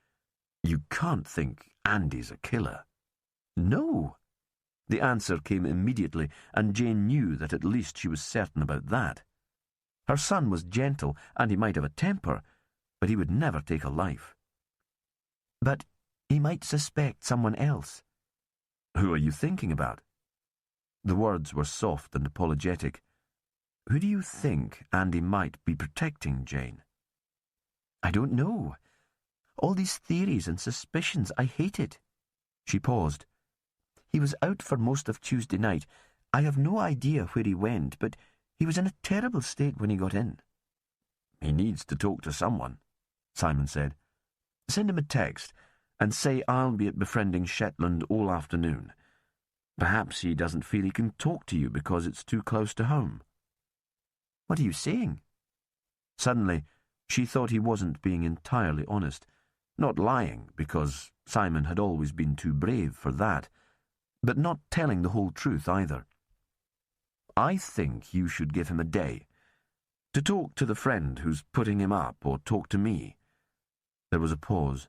"You can't think Andy's a killer." "No." The answer came immediately, and Jane knew that at least she was certain about that. Her son was gentle, and he might have a temper, but he would never take a life. "But he might suspect someone else." "Who are you thinking about?" The words were soft and apologetic. "Who do you think Andy might be protecting, Jane?" "I don't know. All these theories and suspicions, I hate it." She paused. "He was out for most of Tuesday night. I have no idea where he went, but he was in a terrible state when he got in." "He needs to talk to someone," Simon said. "Send him a text and say I'll be at Befriending Shetland all afternoon. Perhaps he doesn't feel he can talk to you because it's too close to home." "What are you saying?" Suddenly, she thought he wasn't being entirely honest. Not lying, because Simon had always been too brave for that, but not telling the whole truth either. "I think you should give him a day, to talk to the friend who's putting him up, or talk to me." There was a pause.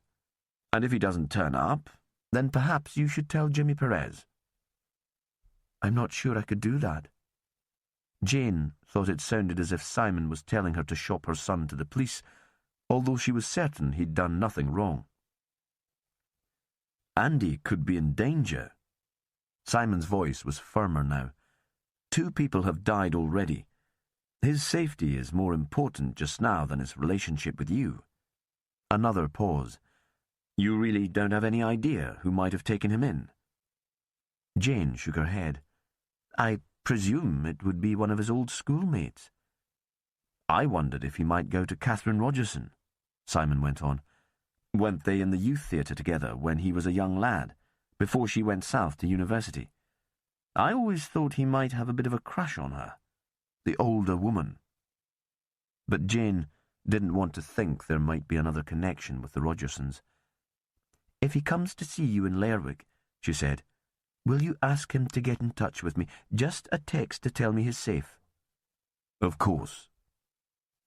"And if he doesn't turn up, then perhaps you should tell Jimmy Perez." "I'm not sure I could do that." Jane thought it sounded as if Simon was telling her to shop her son to the police, although she was certain he'd done nothing wrong. "Andy could be in danger." Simon's voice was firmer now. "2 people have died already. His safety is more important just now than his relationship with you." Another pause. "You really don't have any idea who might have taken him in?" Jane shook her head. "I presume it would be one of his old schoolmates." "I wondered if he might go to Catherine Rogerson," Simon went on. "Went they in the youth theatre together when he was a young lad, before she went south to university? I always thought he might have a bit of a crush on her, the older woman." But Jane didn't want to think there might be another connection with the Rogersons. "If he comes to see you in Lerwick," she said, "will you ask him to get in touch with me? Just a text to tell me he's safe." "Of course."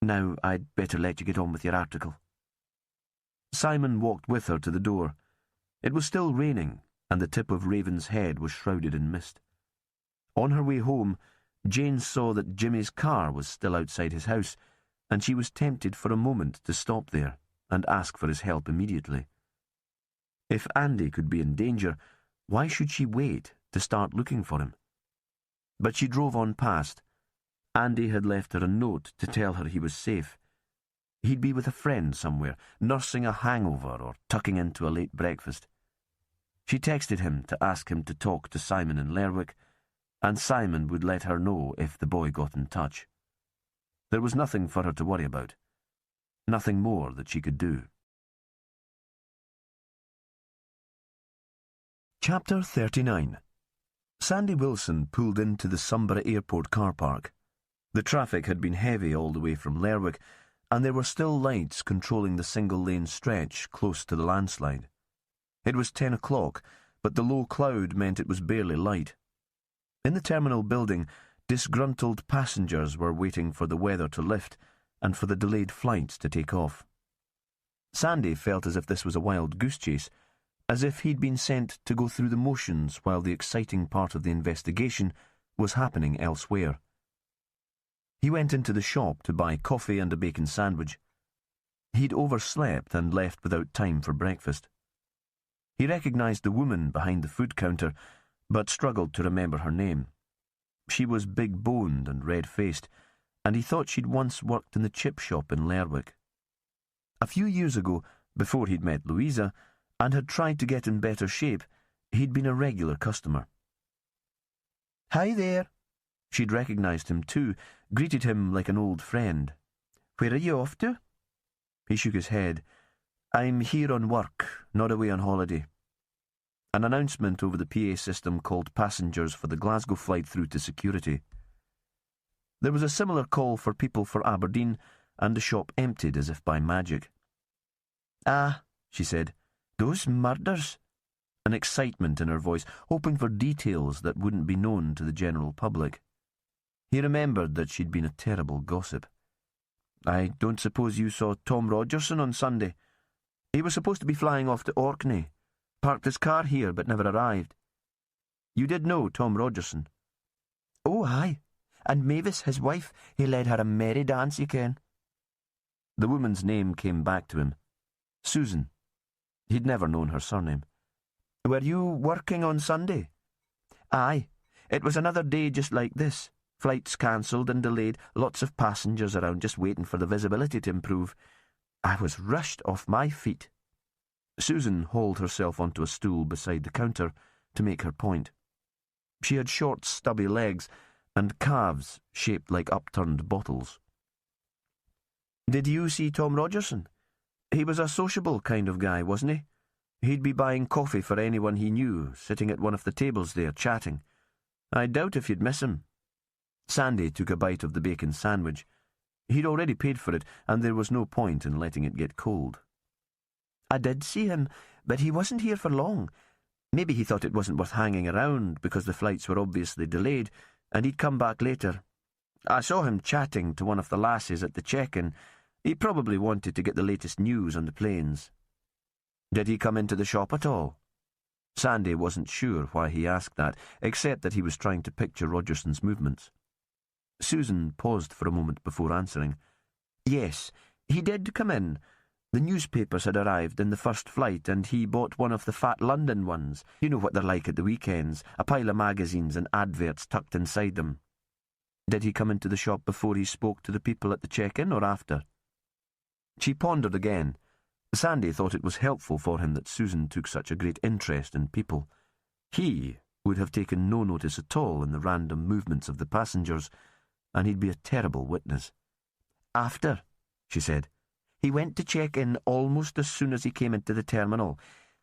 "Now I'd better let you get on with your article." Simon walked with her to the door. It was still raining, and the tip of Raven's Head was shrouded in mist. On her way home, Jane saw that Jimmy's car was still outside his house, and she was tempted for a moment to stop there and ask for his help immediately. If Andy could be in danger, why should she wait to start looking for him? But she drove on past. Andy had left her a note to tell her he was safe. He'd be with a friend somewhere, nursing a hangover or tucking into a late breakfast. She texted him to ask him to talk to Simon in Lerwick, and Simon would let her know if the boy got in touch. There was nothing for her to worry about. Nothing more that she could do. Chapter 39. Sandy Wilson pulled into the Sumborough Airport car park. The traffic had been heavy all the way from Lerwick, and there were still lights controlling the single-lane stretch close to the landslide. It was 10 o'clock, but the low cloud meant it was barely light. In the terminal building, disgruntled passengers were waiting for the weather to lift and for the delayed flights to take off. Sandy felt as if this was a wild goose chase, as if he'd been sent to go through the motions while the exciting part of the investigation was happening elsewhere. He went into the shop to buy coffee and a bacon sandwich. He'd overslept and left without time for breakfast. He recognised the woman behind the food counter, but struggled to remember her name. She was big-boned and red-faced, and he thought she'd once worked in the chip shop in Lerwick. A few years ago, before he'd met Louisa, and had tried to get in better shape, he'd been a regular customer. "Hi there." She'd recognised him too, greeted him like an old friend. "Where are you off to?" He shook his head. "I'm here on work, not away on holiday." An announcement over the PA system called passengers for the Glasgow flight through to security. There was a similar call for people for Aberdeen, and the shop emptied as if by magic. "Ah," she said, "those murders." an excitement in her voice, hoping for details that wouldn't be known to the general public. He remembered that she'd been a terrible gossip. "I don't suppose you saw Tom Rogerson on Sunday? He was supposed to be flying off to Orkney. Parked his car here but never arrived." "You did know Tom Rogerson?" "Oh, aye. And Mavis, his wife, he led her a merry dance, you ken." The woman's name came back to him. Susan. He'd never known her surname. "Were you working on Sunday?" "Aye. It was another day just like this. Flights cancelled and delayed, lots of passengers around just waiting for the visibility to improve. I was rushed off my feet." Susan hauled herself onto a stool beside the counter to make her point. She had short, stubby legs and calves shaped like upturned bottles. "Did you see Tom Rogerson? He was a sociable kind of guy, wasn't he? He'd be buying coffee for anyone he knew, sitting at one of the tables there, chatting. I doubt if you'd miss him." Sandy took a bite of the bacon sandwich. He'd already paid for it, and there was no point in letting it get cold. "I did see him, but he wasn't here for long. Maybe he thought it wasn't worth hanging around because the flights were obviously delayed, and he'd come back later. I saw him chatting to one of the lasses at the check-in. He probably wanted to get the latest news on the planes." "Did he come into the shop at all?" Sandy wasn't sure why he asked that, except that he was trying to picture Rogerson's movements. Susan paused for a moment before answering. "Yes, he did come in. The newspapers had arrived in the first flight, and he bought one of the fat London ones. You know what they're like at the weekends, a pile of magazines and adverts tucked inside them." "Did he come into the shop before he spoke to the people at the check-in, or after?" She pondered again. Sandy thought it was helpful for him that Susan took such a great interest in people. He would have taken no notice at all in the random movements of the passengers, and he'd be a terrible witness. "After," she said. "He went to check in almost as soon as he came into the terminal.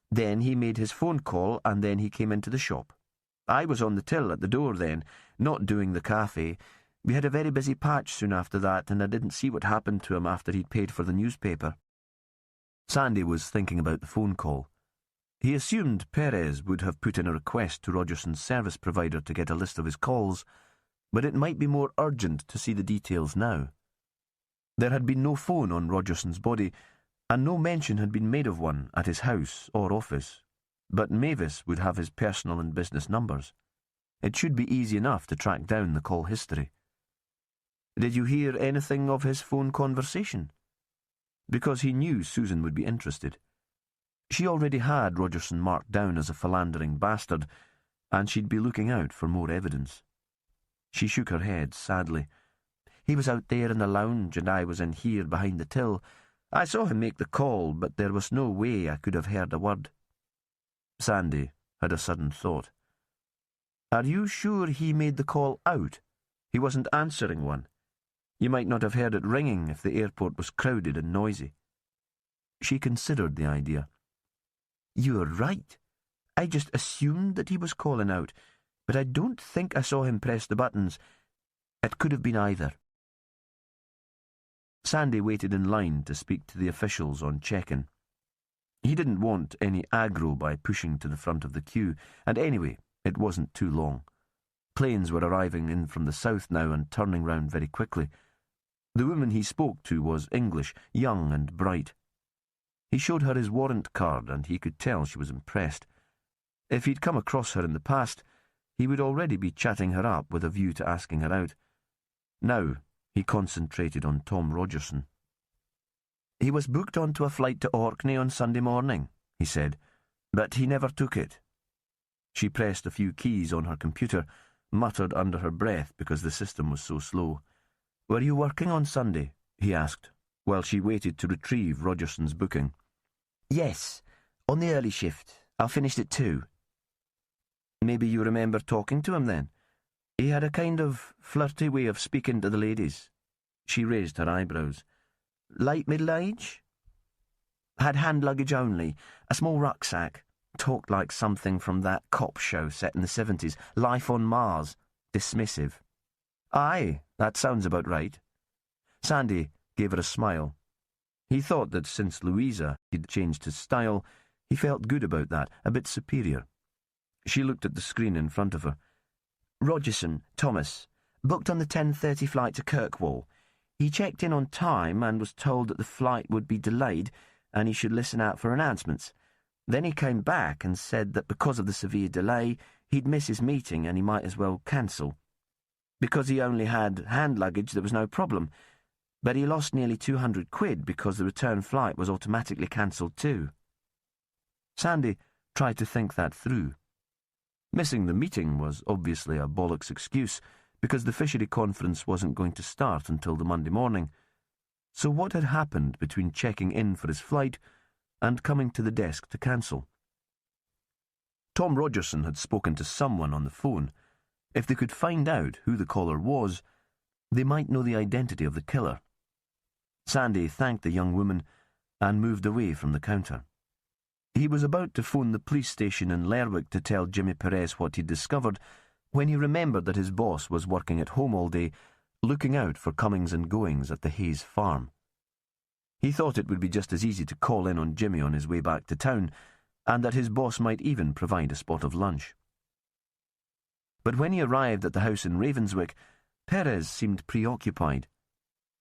Then he made his phone call, and then he came into the shop. I was on the till at the door then, not doing the cafe. We had a very busy patch soon after that, and I didn't see what happened to him after he'd paid for the newspaper." Sandy was thinking about the phone call. He assumed Perez would have put in a request to Rogerson's service provider to get a list of his calls, but it might be more urgent to see the details now. There had been no phone on Rogerson's body, and no mention had been made of one at his house or office, but Mavis would have his personal and business numbers. It should be easy enough to track down the call history. "Did you hear anything of his phone conversation?" Because he knew Susan would be interested. She already had Rogerson marked down as a philandering bastard, and she'd be looking out for more evidence. She shook her head sadly. "He was out there in the lounge, and I was in here behind the till. I saw him make the call, but there was no way I could have heard a word." Sandy had a sudden thought. "Are you sure he made the call out? He wasn't answering one. You might not have heard it ringing if the airport was crowded and noisy." She considered the idea. "You're right. I just assumed that he was calling out, but I don't think I saw him press the buttons. It could have been either." Sandy waited in line to speak to the officials on check-in. He didn't want any aggro by pushing to the front of the queue, and anyway, it wasn't too long. Planes were arriving in from the south now and turning round very quickly. The woman he spoke to was English, young and bright. He showed her his warrant card, and he could tell she was impressed. If he'd come across her in the past, he would already be chatting her up with a view to asking her out. Now he concentrated on Tom Rogerson. "He was booked onto a flight to Orkney on Sunday morning," he said, "but he never took it." She pressed a few keys on her computer, muttered under her breath because the system was so slow. "Were you working on Sunday?" he asked, while she waited to retrieve Rogerson's booking. "Yes, on the early shift. I finished at 2. "Maybe you remember talking to him then? He had a kind of flirty way of speaking to the ladies." She raised her eyebrows. "Late middle age?" "Had hand luggage only, a small rucksack. Talked like something from that cop show set in the 70s, Life on Mars. Dismissive." "Aye, that sounds about right." Sandy gave her a smile. He thought that since Louisa had changed his style, He felt good about that, a bit superior. She looked at the screen in front of her. Rogerson, Thomas, booked on the 10:30 flight to Kirkwall. He checked in on time and was told that the flight would be delayed and he should listen out for announcements. Then he came back and said that because of the severe delay, he'd miss his meeting and he might as well cancel. Because he only had hand luggage, there was no problem, but he lost nearly 200 quid because the return flight was automatically cancelled too. Sandy tried to think that through. Missing the meeting was obviously a bollocks excuse because the fishery conference wasn't going to start until the Monday morning. So what had happened between checking in for his flight and coming to the desk to cancel? Tom Rogerson had spoken to someone on the phone. If they could find out who the caller was, they might know the identity of the killer. Sandy thanked the young woman and moved away from the counter. He was about to phone the police station in Lerwick to tell Jimmy Perez what he'd discovered when he remembered that his boss was working at home all day, looking out for comings and goings at the Hayes farm. He thought it would be just as easy to call in on Jimmy on his way back to town, and that his boss might even provide a spot of lunch. But when he arrived at the house in Ravenswick, Perez seemed preoccupied.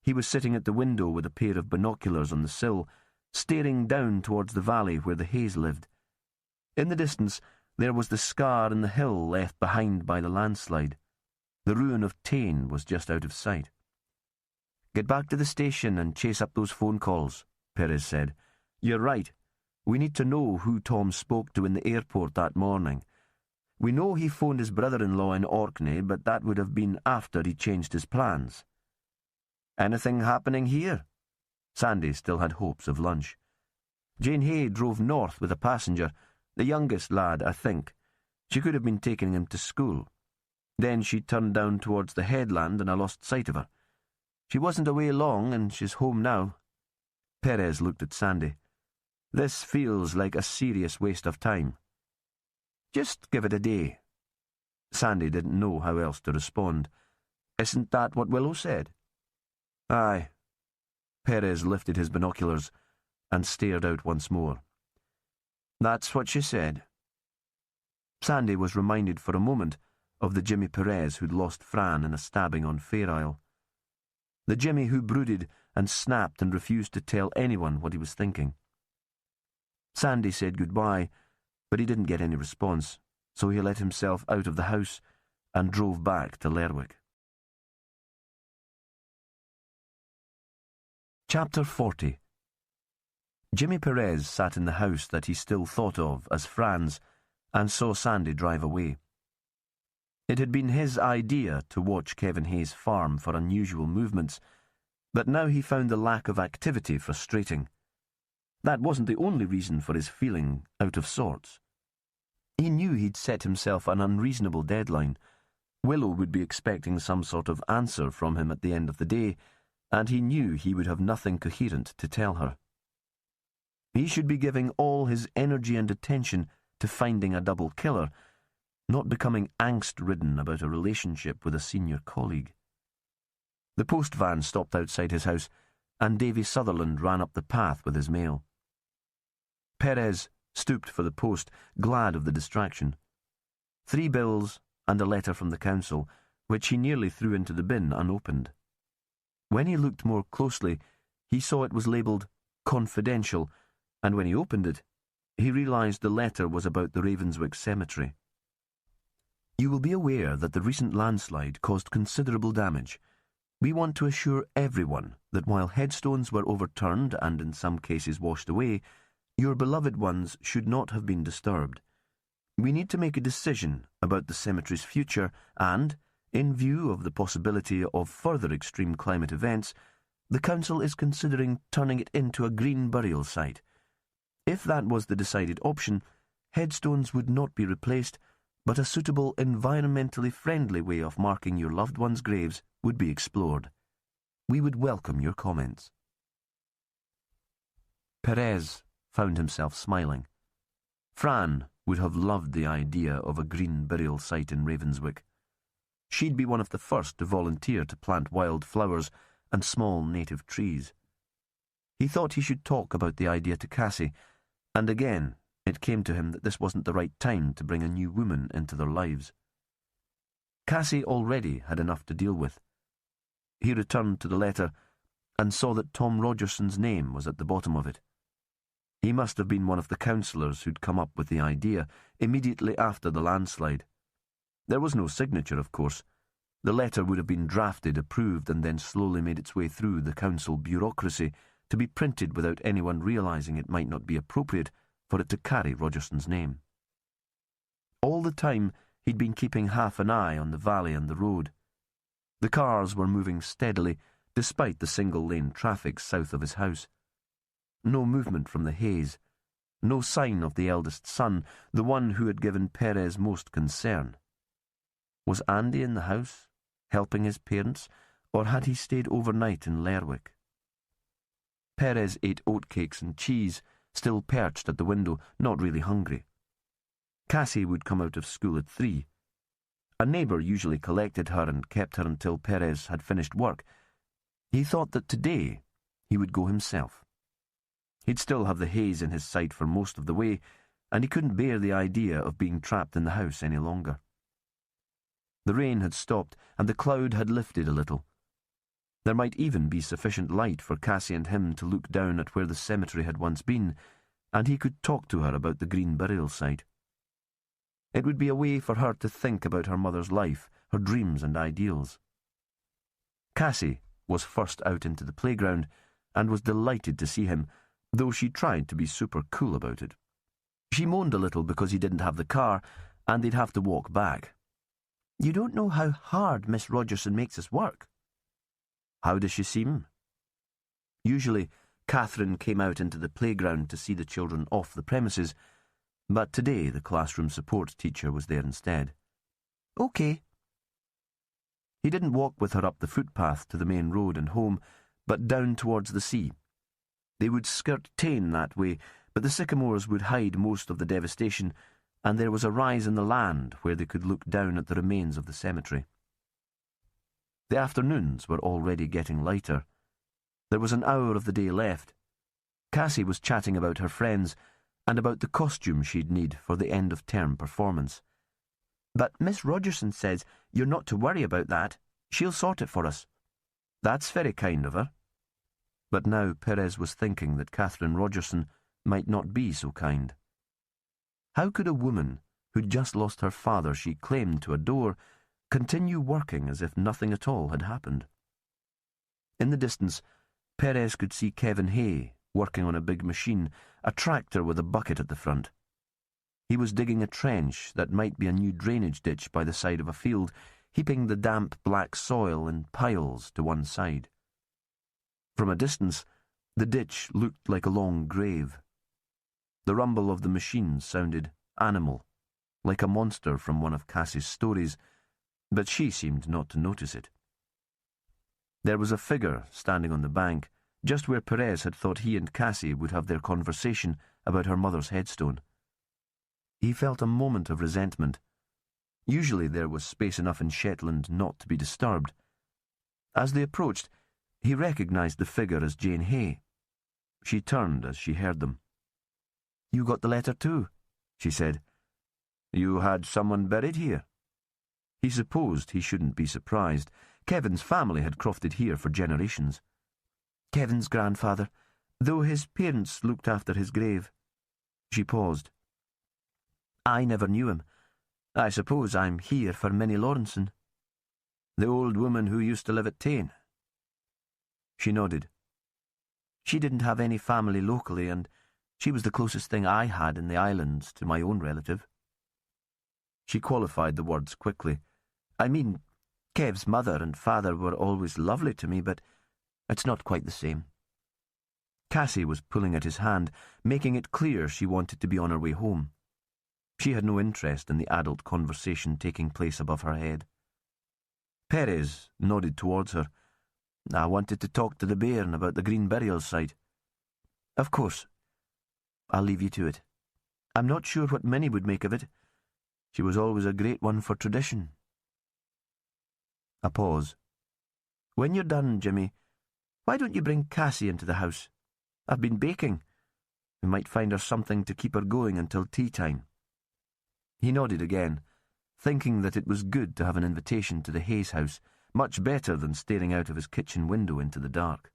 He was sitting at the window with a pair of binoculars on the sill, staring down towards the valley where the Hayes lived. In the distance, there was the scar in the hill left behind by the landslide. The ruin of Tain was just out of sight. "Get back to the station and chase up those phone calls," Perez said. "You're right. We need to know who Tom spoke to in the airport that morning. We know he phoned his brother-in-law in Orkney, but that would have been after he changed his plans." "Anything happening here?" Sandy still had hopes of lunch. "Jane Hay drove north with a passenger, the youngest lad, I think. She could have been taking him to school. Then she turned down towards the headland and I lost sight of her. She wasn't away long and she's home now." Perez looked at Sandy. "This feels like a serious waste of time." "Just give it a day." Sandy didn't know how else to respond. "Isn't that what Willow said?" "Aye." Perez lifted his binoculars and stared out once more. "That's what she said." Sandy was reminded for a moment of the Jimmy Perez who'd lost Fran in a stabbing on Fair Isle. The Jimmy who brooded and snapped and refused to tell anyone what he was thinking. Sandy said goodbye, but he didn't get any response, so he let himself out of the house and drove back to Lerwick. Chapter 40. Jimmy Perez sat in the house that he still thought of as Fran's and saw Sandy drive away. It had been his idea to watch Kevin Hayes' farm for unusual movements, but now he found the lack of activity frustrating. That wasn't the only reason for his feeling out of sorts. He knew he'd set himself an unreasonable deadline. Willow would be expecting some sort of answer from him at the end of the day, and he knew he would have nothing coherent to tell her. He should be giving all his energy and attention to finding a double killer, not becoming angst-ridden about a relationship with a senior colleague. The post van stopped outside his house, and Davy Sutherland ran up the path with his mail. Perez stooped for the post, glad of the distraction. 3 bills and a letter from the council, which he nearly threw into the bin unopened. When he looked more closely, he saw it was labelled confidential, and when he opened it, he realised the letter was about the Ravenswick cemetery. "You will be aware that the recent landslide caused considerable damage. We want to assure everyone that while headstones were overturned and in some cases washed away, your beloved ones should not have been disturbed. We need to make a decision about the cemetery's future and, in view of the possibility of further extreme climate events, the council is considering turning it into a green burial site. If that was the decided option, headstones would not be replaced, but a suitable environmentally friendly way of marking your loved ones' graves would be explored. We would welcome your comments." Perez found himself smiling. Fran would have loved the idea of a green burial site in Ravenswick. She'd be one of the first to volunteer to plant wild flowers and small native trees. He thought he should talk about the idea to Cassie, and again It came to him that this wasn't the right time to bring a new woman into their lives. Cassie already had enough to deal with. He returned to the letter and saw that Tom Rogerson's name was at the bottom of it. He must have been one of the counsellors who'd come up with the idea immediately after the landslide. There was no signature, of course. The letter would have been drafted, approved, and then slowly made its way through the council bureaucracy to be printed without anyone realising it might not be appropriate for it to carry Rogerson's name. All the time, he'd been keeping half an eye on the valley and the road. The cars were moving steadily, despite the single-lane traffic south of his house. No movement from the haze. No sign of the eldest son, the one who had given Perez most concern. Was Andy in the house, helping his parents, or had he stayed overnight in Lerwick? Perez ate oatcakes and cheese, still perched at the window, not really hungry. Cassie would come out of school at 3. A neighbour usually collected her and kept her until Perez had finished work. He thought that today he would go himself. He'd still have the haze in his sight for most of the way, and he couldn't bear the idea of being trapped in the house any longer. The rain had stopped, and the cloud had lifted a little. There might even be sufficient light for Cassie and him to look down at where the cemetery had once been, and he could talk to her about the green burial site. It would be a way for her to think about her mother's life, her dreams and ideals. Cassie was first out into the playground and was delighted to see him, though she tried to be super cool about it. She moaned a little because he didn't have the car, and they'd have to walk back. "You don't know how hard Miss Rogerson makes us work." "How does she seem?" Usually, Catherine came out into the playground to see the children off the premises, but today the classroom support teacher was there instead. "Okay." He didn't walk with her up the footpath to the main road and home, but down towards the sea. They would skirt Tane that way, but the sycamores would hide most of the devastation, and there was a rise in the land where they could look down at the remains of the cemetery. The afternoons were already getting lighter. There was an hour of the day left. Cassie was chatting about her friends and about the costume she'd need for the end-of-term performance. "But Miss Rogerson says you're not to worry about that. She'll sort it for us." "That's very kind of her." But now Perez was thinking that Catherine Rogerson might not be so kind. How could a woman who'd just lost her father she claimed to adore continue working as if nothing at all had happened? In the distance, Perez could see Kevin Hay working on a big machine, a tractor with a bucket at the front. He was digging a trench that might be a new drainage ditch by the side of a field, heaping the damp black soil in piles to one side. From a distance, the ditch looked like a long grave. The rumble of the machine sounded animal, like a monster from one of Cassie's stories, but she seemed not to notice it. There was a figure standing on the bank, just where Perez had thought he and Cassie would have their conversation about her mother's headstone. He felt a moment of resentment. Usually there was space enough in Shetland not to be disturbed. As they approached, he recognised the figure as Jane Hay. She turned as she heard them. "You got the letter too," she said. "You had someone buried here?" He supposed he shouldn't be surprised. Kevin's family had crofted here for generations. "Kevin's grandfather, though his parents looked after his grave." She paused. "I never knew him. I suppose I'm here for Minnie Lawrenson." "The old woman who used to live at Tane?" She nodded. "She didn't have any family locally, and she was the closest thing I had in the islands to my own relative." She qualified the words quickly. "I mean, Kev's mother and father were always lovely to me, but it's not quite the same." Cassie was pulling at his hand, making it clear she wanted to be on her way home. She had no interest in the adult conversation taking place above her head. Perez nodded towards her. "I wanted to talk to the bairn about the green burial site." "Of course. I'll leave you to it. I'm not sure what Minnie would make of it. She was always a great one for tradition." A pause. "When you're done, Jimmy, why don't you bring Cassie into the house? I've been baking. We might find her something to keep her going until tea time." He nodded again, thinking that it was good to have an invitation to the Hayes house, much better than staring out of his kitchen window into the dark.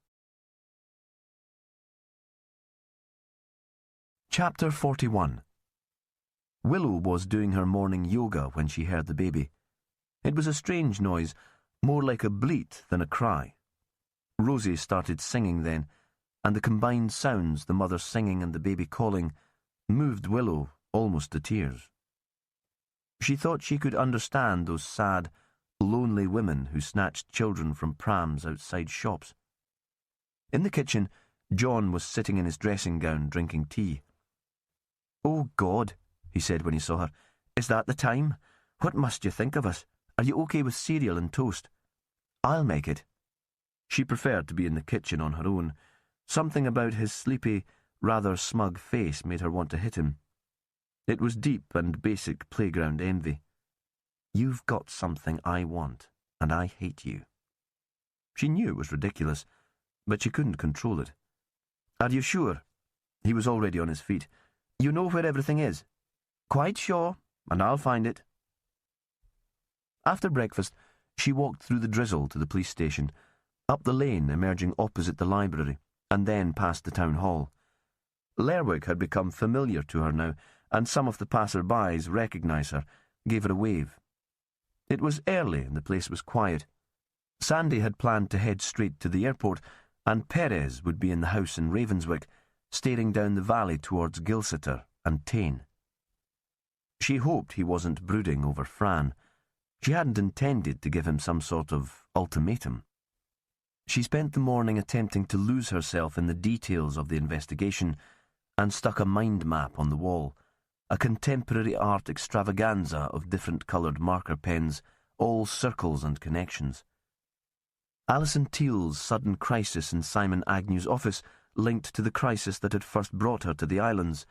Chapter 41. Willow was doing her morning yoga when she heard the baby. It was a strange noise, more like a bleat than a cry. Rosie started singing then, and the combined sounds, the mother singing and the baby calling, moved Willow almost to tears. She thought she could understand those sad, lonely women who snatched children from prams outside shops. In the kitchen, John was sitting in his dressing gown drinking tea. "Oh, God," he said when he saw her. "Is that the time? What must you think of us? Are you okay with cereal and toast?" "I'll make it." She preferred to be in the kitchen on her own. Something about his sleepy, rather smug face made her want to hit him. It was deep and basic playground envy. "You've got something I want, and I hate you." She knew it was ridiculous, but she couldn't control it. "Are you sure?" He was already on his feet. "You know where everything is?" "Quite sure, and I'll find it." After breakfast, she walked through the drizzle to the police station, up the lane emerging opposite the library, and then past the town hall. Lerwick had become familiar to her now, and some of the passers-by recognised her, gave her a wave. It was early and the place was quiet. Sandy had planned to head straight to the airport, and Perez would be in the house in Ravenswick, staring down the valley towards Gilsiter and Tain. She hoped he wasn't brooding over Fran. She hadn't intended to give him some sort of ultimatum. She spent the morning attempting to lose herself in the details of the investigation and stuck a mind map on the wall, a contemporary art extravaganza of different coloured marker pens, all circles and connections. Alison Teal's sudden crisis in Simon Agnew's office linked to the crisis that had first brought her to the islands,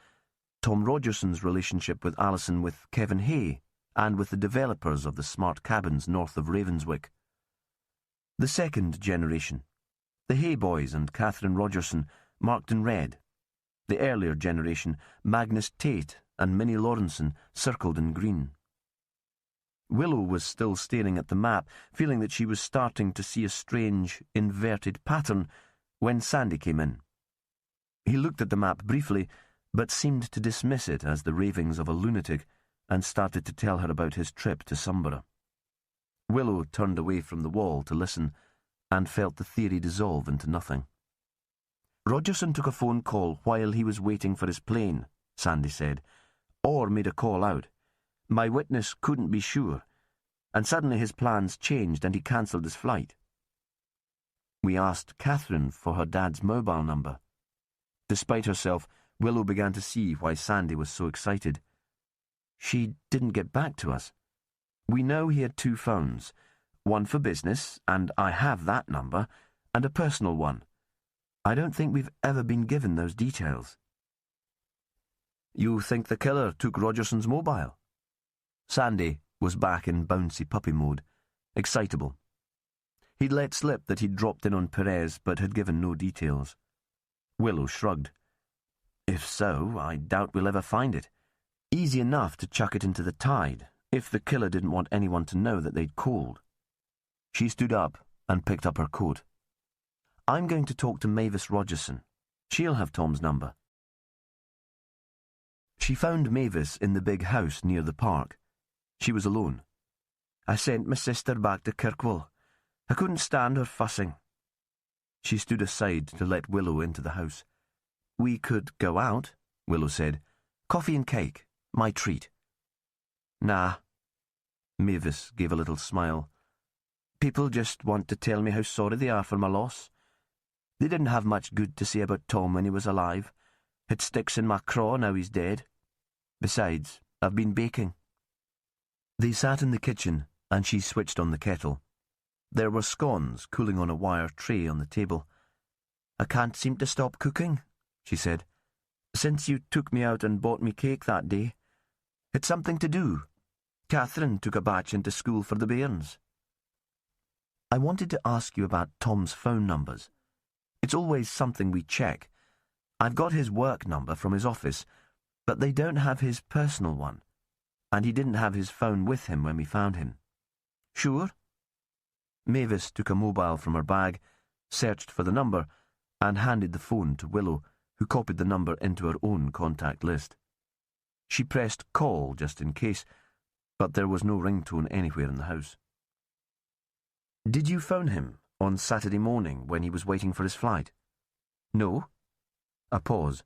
Tom Rogerson's relationship with Alison with Kevin Hay, and with the developers of the smart cabins north of Ravenswick. The second generation, the Hay boys and Catherine Rogerson, marked in red. The earlier generation, Magnus Tate and Minnie Lawrenson, circled in green. Willow was still staring at the map, feeling that she was starting to see a strange, inverted pattern, when Sandy came in. He looked at the map briefly, but seemed to dismiss it as the ravings of a lunatic, and started to tell her about his trip to Sumborough. Willow turned away from the wall to listen, and felt the theory dissolve into nothing. "Rogerson took a phone call while he was waiting for his plane," Sandy said, "or made a call out. My witness couldn't be sure, and suddenly his plans changed and he cancelled his flight. We asked Catherine for her dad's mobile number." Despite herself, Willow began to see why Sandy was so excited. "She didn't get back to us. We know he had 2 phones, one for business, and I have that number, and a personal one. I don't think we've ever been given those details." "You think the killer took Rogerson's mobile?" Sandy was back in bouncy puppy mode, excitable. He'd let slip that he'd dropped in on Perez, but had given no details. Willow shrugged. "If so, I doubt we'll ever find it. Easy enough to chuck it into the tide, if the killer didn't want anyone to know that they'd called." She stood up and picked up her coat. "I'm going to talk to Mavis Rogerson. She'll have Tom's number." She found Mavis in the big house near the park. She was alone. "I sent my sister back to Kirkwall. I couldn't stand her fussing." She stood aside to let Willow into the house. "We could go out," Willow said. "Coffee and cake. My treat." "Nah." Mavis gave a little smile. "People just want to tell me how sorry they are for my loss. They didn't have much good to say about Tom when he was alive. It sticks in my craw now he's dead. Besides, I've been baking." They sat in the kitchen, and she switched on the kettle. There were scones cooling on a wire tray on the table. "I can't seem to stop cooking," she said, "since you took me out and bought me cake that day. It's something to do. Catherine took a batch into school for the bairns." "I wanted to ask you about Tom's phone numbers. It's always something we check. I've got his work number from his office, but they don't have his personal one, and he didn't have his phone with him when we found him. Sure? Mavis took a mobile from her bag, searched for the number, and handed the phone to Willow, who copied the number into her own contact list. She pressed call just in case, but there was no ringtone anywhere in the house. Did you phone him on Saturday morning when he was waiting for his flight? No. A pause.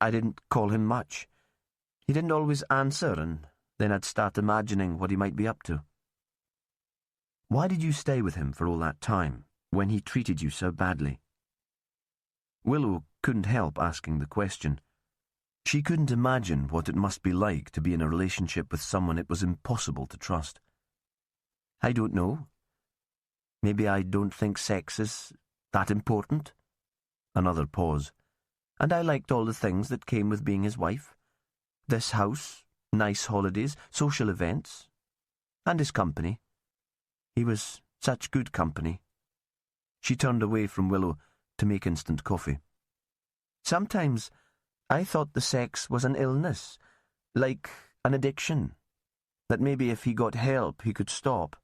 I didn't call him much. He didn't always answer, and then I'd start imagining what he might be up to. Why did you stay with him for all that time, when he treated you so badly? Willow couldn't help asking the question. She couldn't imagine what it must be like to be in a relationship with someone it was impossible to trust. I don't know. Maybe I don't think sex is that important. Another pause. And I liked all the things that came with being his wife. This house, nice holidays, social events, and his company. He was such good company. She turned away from Willow to make instant coffee. Sometimes I thought the sex was an illness, like an addiction, that maybe if he got help he could stop.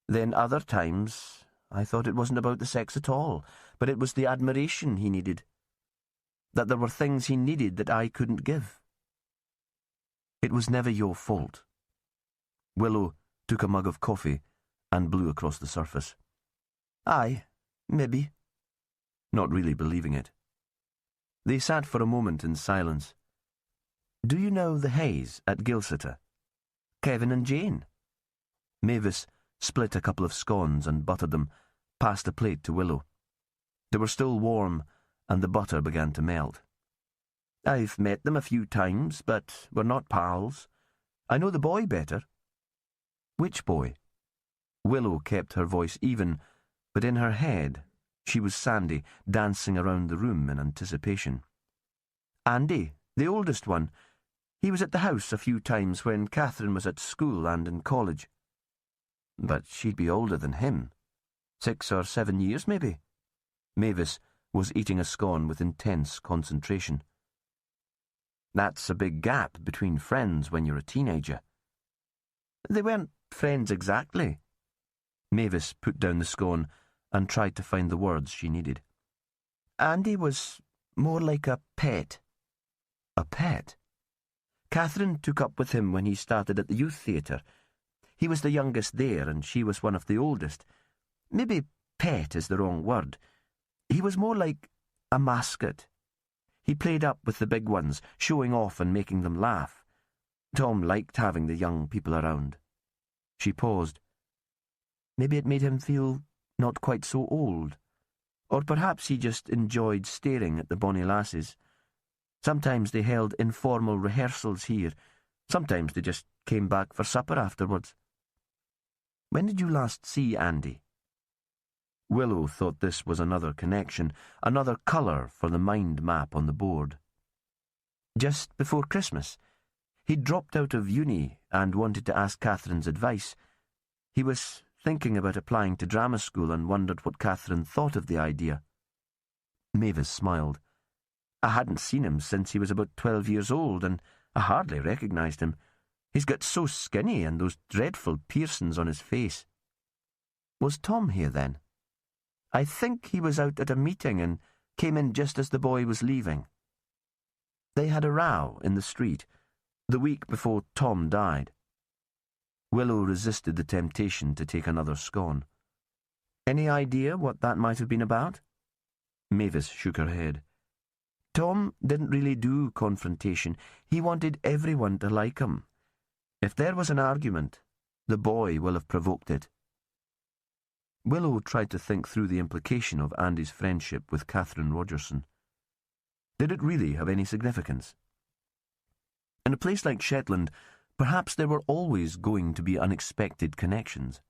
Then other times I thought it wasn't about the sex at all, but it was the admiration he needed. That there were things he needed that I couldn't give. It was never your fault. Willow took a mug of coffee and blew across the surface. Aye, maybe. Not really believing it. They sat for a moment in silence. Do you know the Hays at Gilsiter? Kevin and Jane? Mavis split a couple of scones and buttered them, passed a plate to Willow. They were still warm, and the butter began to melt. I've met them a few times, but we're not pals. I know the boy better. Which boy? Willow kept her voice even, but in her head she was Sandy, dancing around the room in anticipation. Andy, the oldest one. He was at the house a few times when Catherine was at school and in college. But she'd be older than him. 6 or 7 years, maybe. Mavis was eating a scone with intense concentration. That's a big gap between friends when you're a teenager. They weren't friends exactly. Mavis put down the scone and tried to find the words she needed. Andy was more like a pet. A pet? Catherine took up with him when he started at the youth theatre. He was the youngest there, and she was one of the oldest. Maybe pet is the wrong word. He was more like a mascot. He played up with the big ones, showing off and making them laugh. Tom liked having the young people around. She paused. Maybe it made him feel not quite so old. Or perhaps he just enjoyed staring at the bonny lasses. Sometimes they held informal rehearsals here. Sometimes they just came back for supper afterwards. When did you last see Andy? Willow thought this was another connection, another colour for the mind map on the board. Just before Christmas. He'd dropped out of uni and wanted to ask Catherine's advice. He was thinking about applying to drama school and wondered what Catherine thought of the idea. Mavis smiled. I hadn't seen him since he was about 12 years old, and I hardly recognised him. He's got so skinny and those dreadful piercings on his face. Was Tom here then? I think he was out at a meeting and came in just as the boy was leaving. They had a row in the street, the week before Tom died. Willow resisted the temptation to take another scone. Any idea what that might have been about? Mavis shook her head. Tom didn't really do confrontation. He wanted everyone to like him. If there was an argument, the boy will have provoked it. Willow tried to think through the implication of Andy's friendship with Catherine Rogerson. Did it really have any significance? In a place like Shetland, perhaps there were always going to be unexpected connections.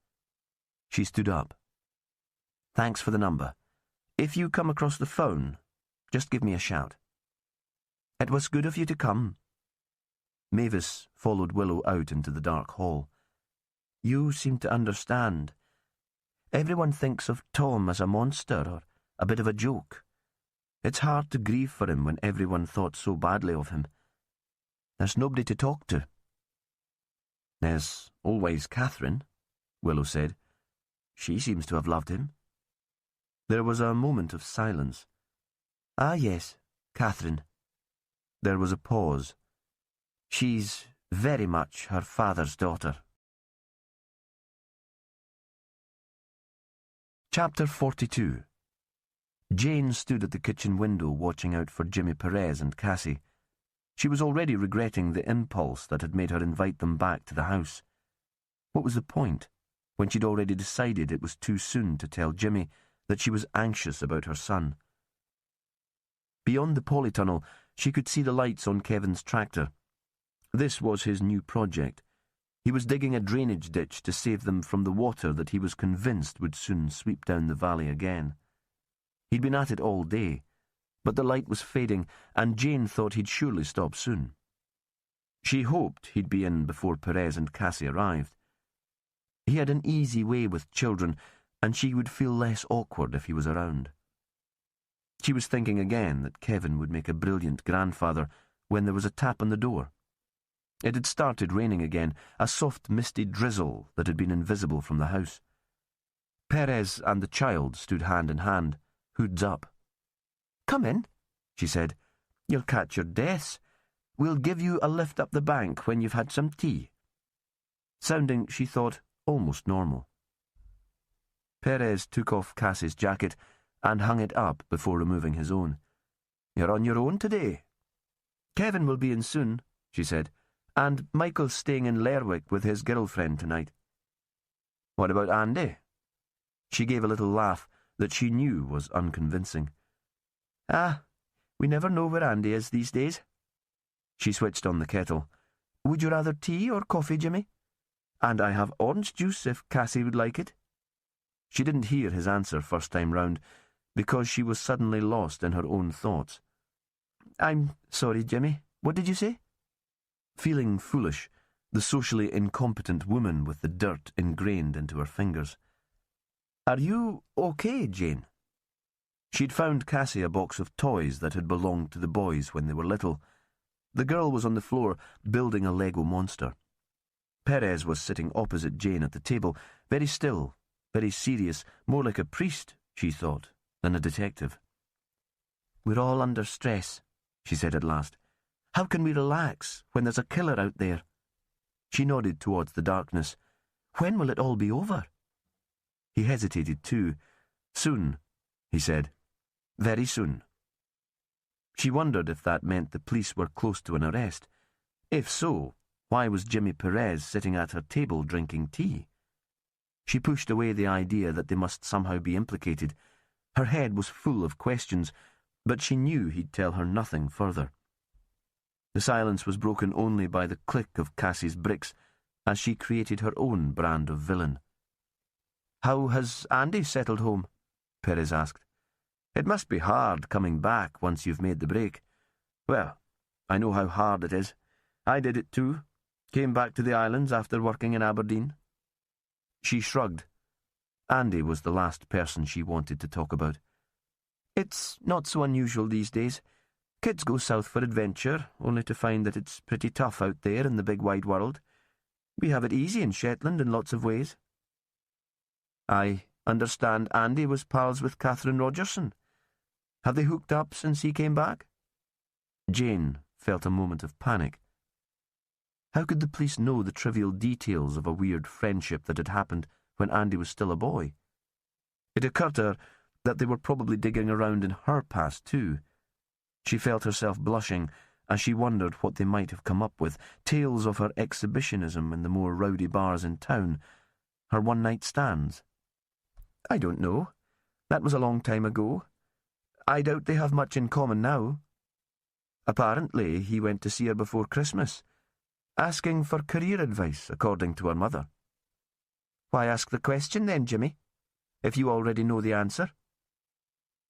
She stood up. Thanks for the number. If you come across the phone, just give me a shout. It was good of you to come. Mavis followed Willow out into the dark hall. You seem to understand. Everyone thinks of Tom as a monster or a bit of a joke. It's hard to grieve for him when everyone thought so badly of him. There's nobody to talk to." "There's always Catherine," Willow said. "She seems to have loved him." There was a moment of silence. "Ah, yes, Catherine." There was a pause. "She's very much her father's daughter." Chapter 42. Jane stood at the kitchen window watching out for Jimmy Perez and Cassie. She was already regretting the impulse that had made her invite them back to the house. What was the point, when she'd already decided it was too soon to tell Jimmy that she was anxious about her son? Beyond the polytunnel, she could see the lights on Kevin's tractor. This was his new project. He was digging a drainage ditch to save them from the water that he was convinced would soon sweep down the valley again. He'd been at it all day, but the light was fading, and Jane thought he'd surely stop soon. She hoped he'd be in before Perez and Cassie arrived. He had an easy way with children, and she would feel less awkward if he was around. She was thinking again that Kevin would make a brilliant grandfather when there was a tap on the door. It had started raining again, a soft misty drizzle that had been invisible from the house. Perez and the child stood hand in hand, hoods up. "Come in," she said. "You'll catch your deaths. We'll give you a lift up the bank when you've had some tea." Sounding, she thought, almost normal. Perez took off Cassie's jacket and hung it up before removing his own. "You're on your own today." "Kevin will be in soon," she said, "and Michael's staying in Lerwick with his girlfriend tonight." "What about Andy?" She gave a little laugh that she knew was unconvincing. "Ah, we never know where Andy is these days." She switched on the kettle. "Would you rather tea or coffee, Jimmy? And I have orange juice if Cassie would like it." She didn't hear his answer first time round, because she was suddenly lost in her own thoughts. "I'm sorry, Jimmy. What did you say?" Feeling foolish, the socially incompetent woman with the dirt ingrained into her fingers. "Are you okay, Jane?" She'd found Cassie a box of toys that had belonged to the boys when they were little. The girl was on the floor, building a Lego monster. Perez was sitting opposite Jane at the table, very still, very serious, more like a priest, she thought, than a detective. "We're all under stress," she said at last. "How can we relax when there's a killer out there?" She nodded towards the darkness. "When will it all be over?" He hesitated too. "Soon," he said. "Very soon." She wondered if that meant the police were close to an arrest. If so, why was Jimmy Perez sitting at her table drinking tea? She pushed away the idea that they must somehow be implicated. Her head was full of questions, but she knew he'd tell her nothing further. The silence was broken only by the click of Cassie's bricks as she created her own brand of villain. "How has Andy settled home?" Perez asked. "It must be hard coming back once you've made the break." "Well, I know how hard it is. I did it too. Came back to the islands after working in Aberdeen." She shrugged. Andy was the last person she wanted to talk about. "It's not so unusual these days. Kids go south for adventure, only to find that it's pretty tough out there in the big wide world. We have it easy in Shetland in lots of ways." "I understand Andy was pals with Catherine Rogerson. Have they hooked up since he came back?" Jane felt a moment of panic. How could the police know the trivial details of a weird friendship that had happened when Andy was still a boy? It occurred to her that they were probably digging around in her past too. She felt herself blushing as she wondered what they might have come up with, tales of her exhibitionism in the more rowdy bars in town, her one-night stands. "I don't know. That was a long time ago. I doubt they have much in common now. Apparently, he went to see her before Christmas, asking for career advice, according to her mother." "Why ask the question then, Jimmy, if you already know the answer?"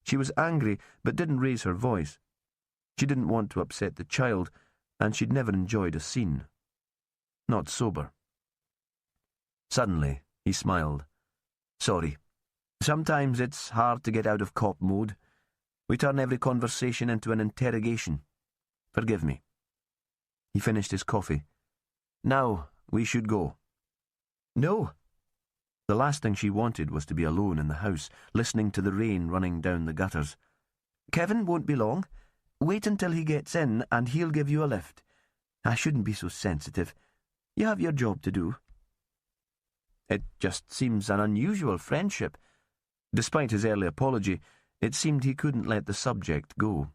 She was angry, but didn't raise her voice. She didn't want to upset the child, and she'd never enjoyed a scene. Not sober. Suddenly, he smiled. "Sorry. Sometimes it's hard to get out of cop mode. We turn every conversation into an interrogation. Forgive me." He finished his coffee. "Now, we should go." "No." The last thing she wanted was to be alone in the house, listening to the rain running down the gutters. "Kevin won't be long. Wait until he gets in and he'll give you a lift. I shouldn't be so sensitive. You have your job to do." It just seems an unusual friendship. Despite his early apology, it seemed he couldn't let the subject go.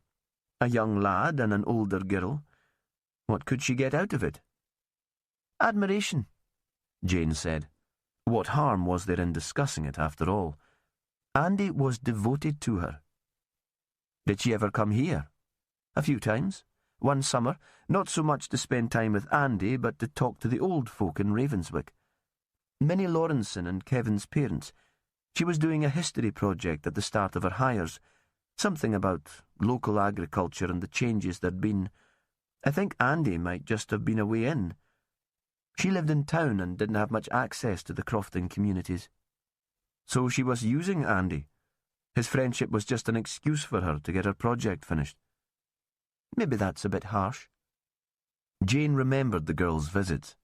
A young lad and an older girl. What could she get out of it? "Admiration," Jane said. What harm was there in discussing it, after all? Andy was devoted to her. Did she ever come here? A few times. One summer, not so much to spend time with Andy, but to talk to the old folk in Ravenswick. Minnie Lawrenson and Kevin's parents. She was doing a history project at the start of her hires, something about local agriculture and the changes there'd been. I think Andy might just have been a way in. She lived in town and didn't have much access to the crofting communities. So she was using Andy. His friendship was just an excuse for her to get her project finished. Maybe that's a bit harsh. Jane remembered the girl's visits.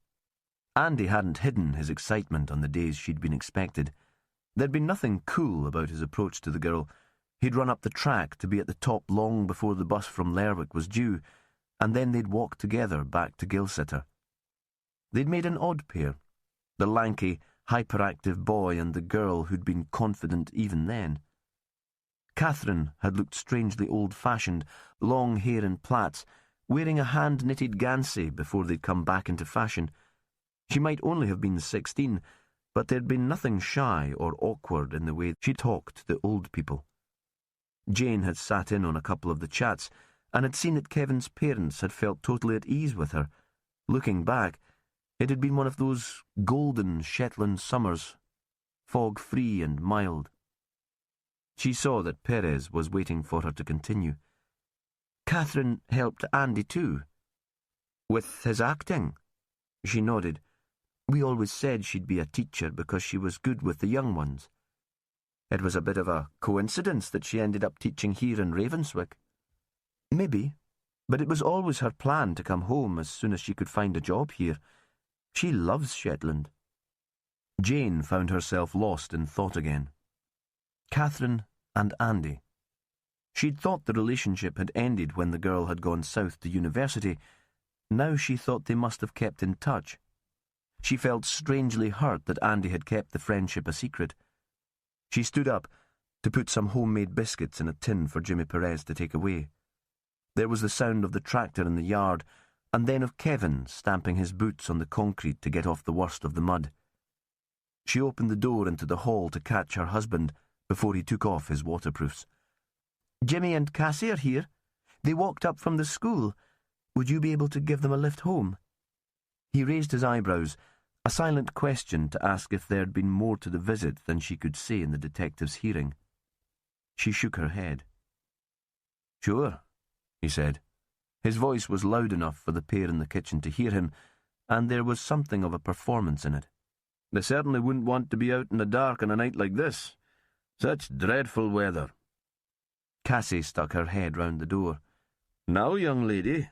Andy hadn't hidden his excitement on the days she'd been expected. There'd been nothing cool about his approach to the girl. He'd run up the track to be at the top long before the bus from Lerwick was due, and then they'd walk together back to Gilsitter. They'd made an odd pair, the lanky, hyperactive boy and the girl who'd been confident even then. Catherine had looked strangely old-fashioned, long hair in plaits, wearing a hand-knitted gansey before they'd come back into fashion. She might only have been 16, but there'd been nothing shy or awkward in the way she talked to the old people. Jane had sat in on a couple of the chats and had seen that Kevin's parents had felt totally at ease with her. Looking back, it had been one of those golden Shetland summers, fog-free and mild. She saw that Perez was waiting for her to continue. Catherine helped Andy too. With his acting? She nodded. We always said she'd be a teacher because she was good with the young ones. It was a bit of a coincidence that she ended up teaching here in Ravenswick. Maybe, but it was always her plan to come home as soon as she could find a job here. She loves Shetland. Jane found herself lost in thought again. Catherine and Andy. She'd thought the relationship had ended when the girl had gone south to university. Now she thought they must have kept in touch. She felt strangely hurt that Andy had kept the friendship a secret. She stood up to put some homemade biscuits in a tin for Jimmy Perez to take away. There was the sound of the tractor in the yard, and then of Kevin stamping his boots on the concrete to get off the worst of the mud. She opened the door into the hall to catch her husband before he took off his waterproofs. Jimmy and Cassie are here. They walked up from the school. Would you be able to give them a lift home? He raised his eyebrows, a silent question to ask if there'd been more to the visit than she could say in the detective's hearing. She shook her head. Sure, he said. His voice was loud enough for the pair in the kitchen to hear him, and there was something of a performance in it. They certainly wouldn't want to be out in the dark on a night like this. Such dreadful weather. Cassie stuck her head round the door. Now, young lady,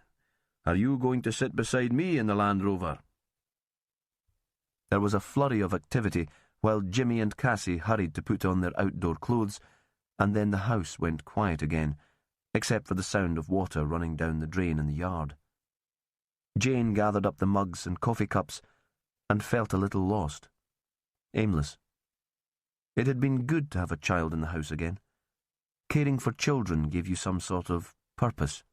are you going to sit beside me in the Land Rover? There was a flurry of activity while Jimmy and Cassie hurried to put on their outdoor clothes, and then the house went quiet again, except for the sound of water running down the drain in the yard. Jane gathered up the mugs and coffee cups and felt a little lost, aimless. It had been good to have a child in the house again. Caring for children gave you some sort of purpose.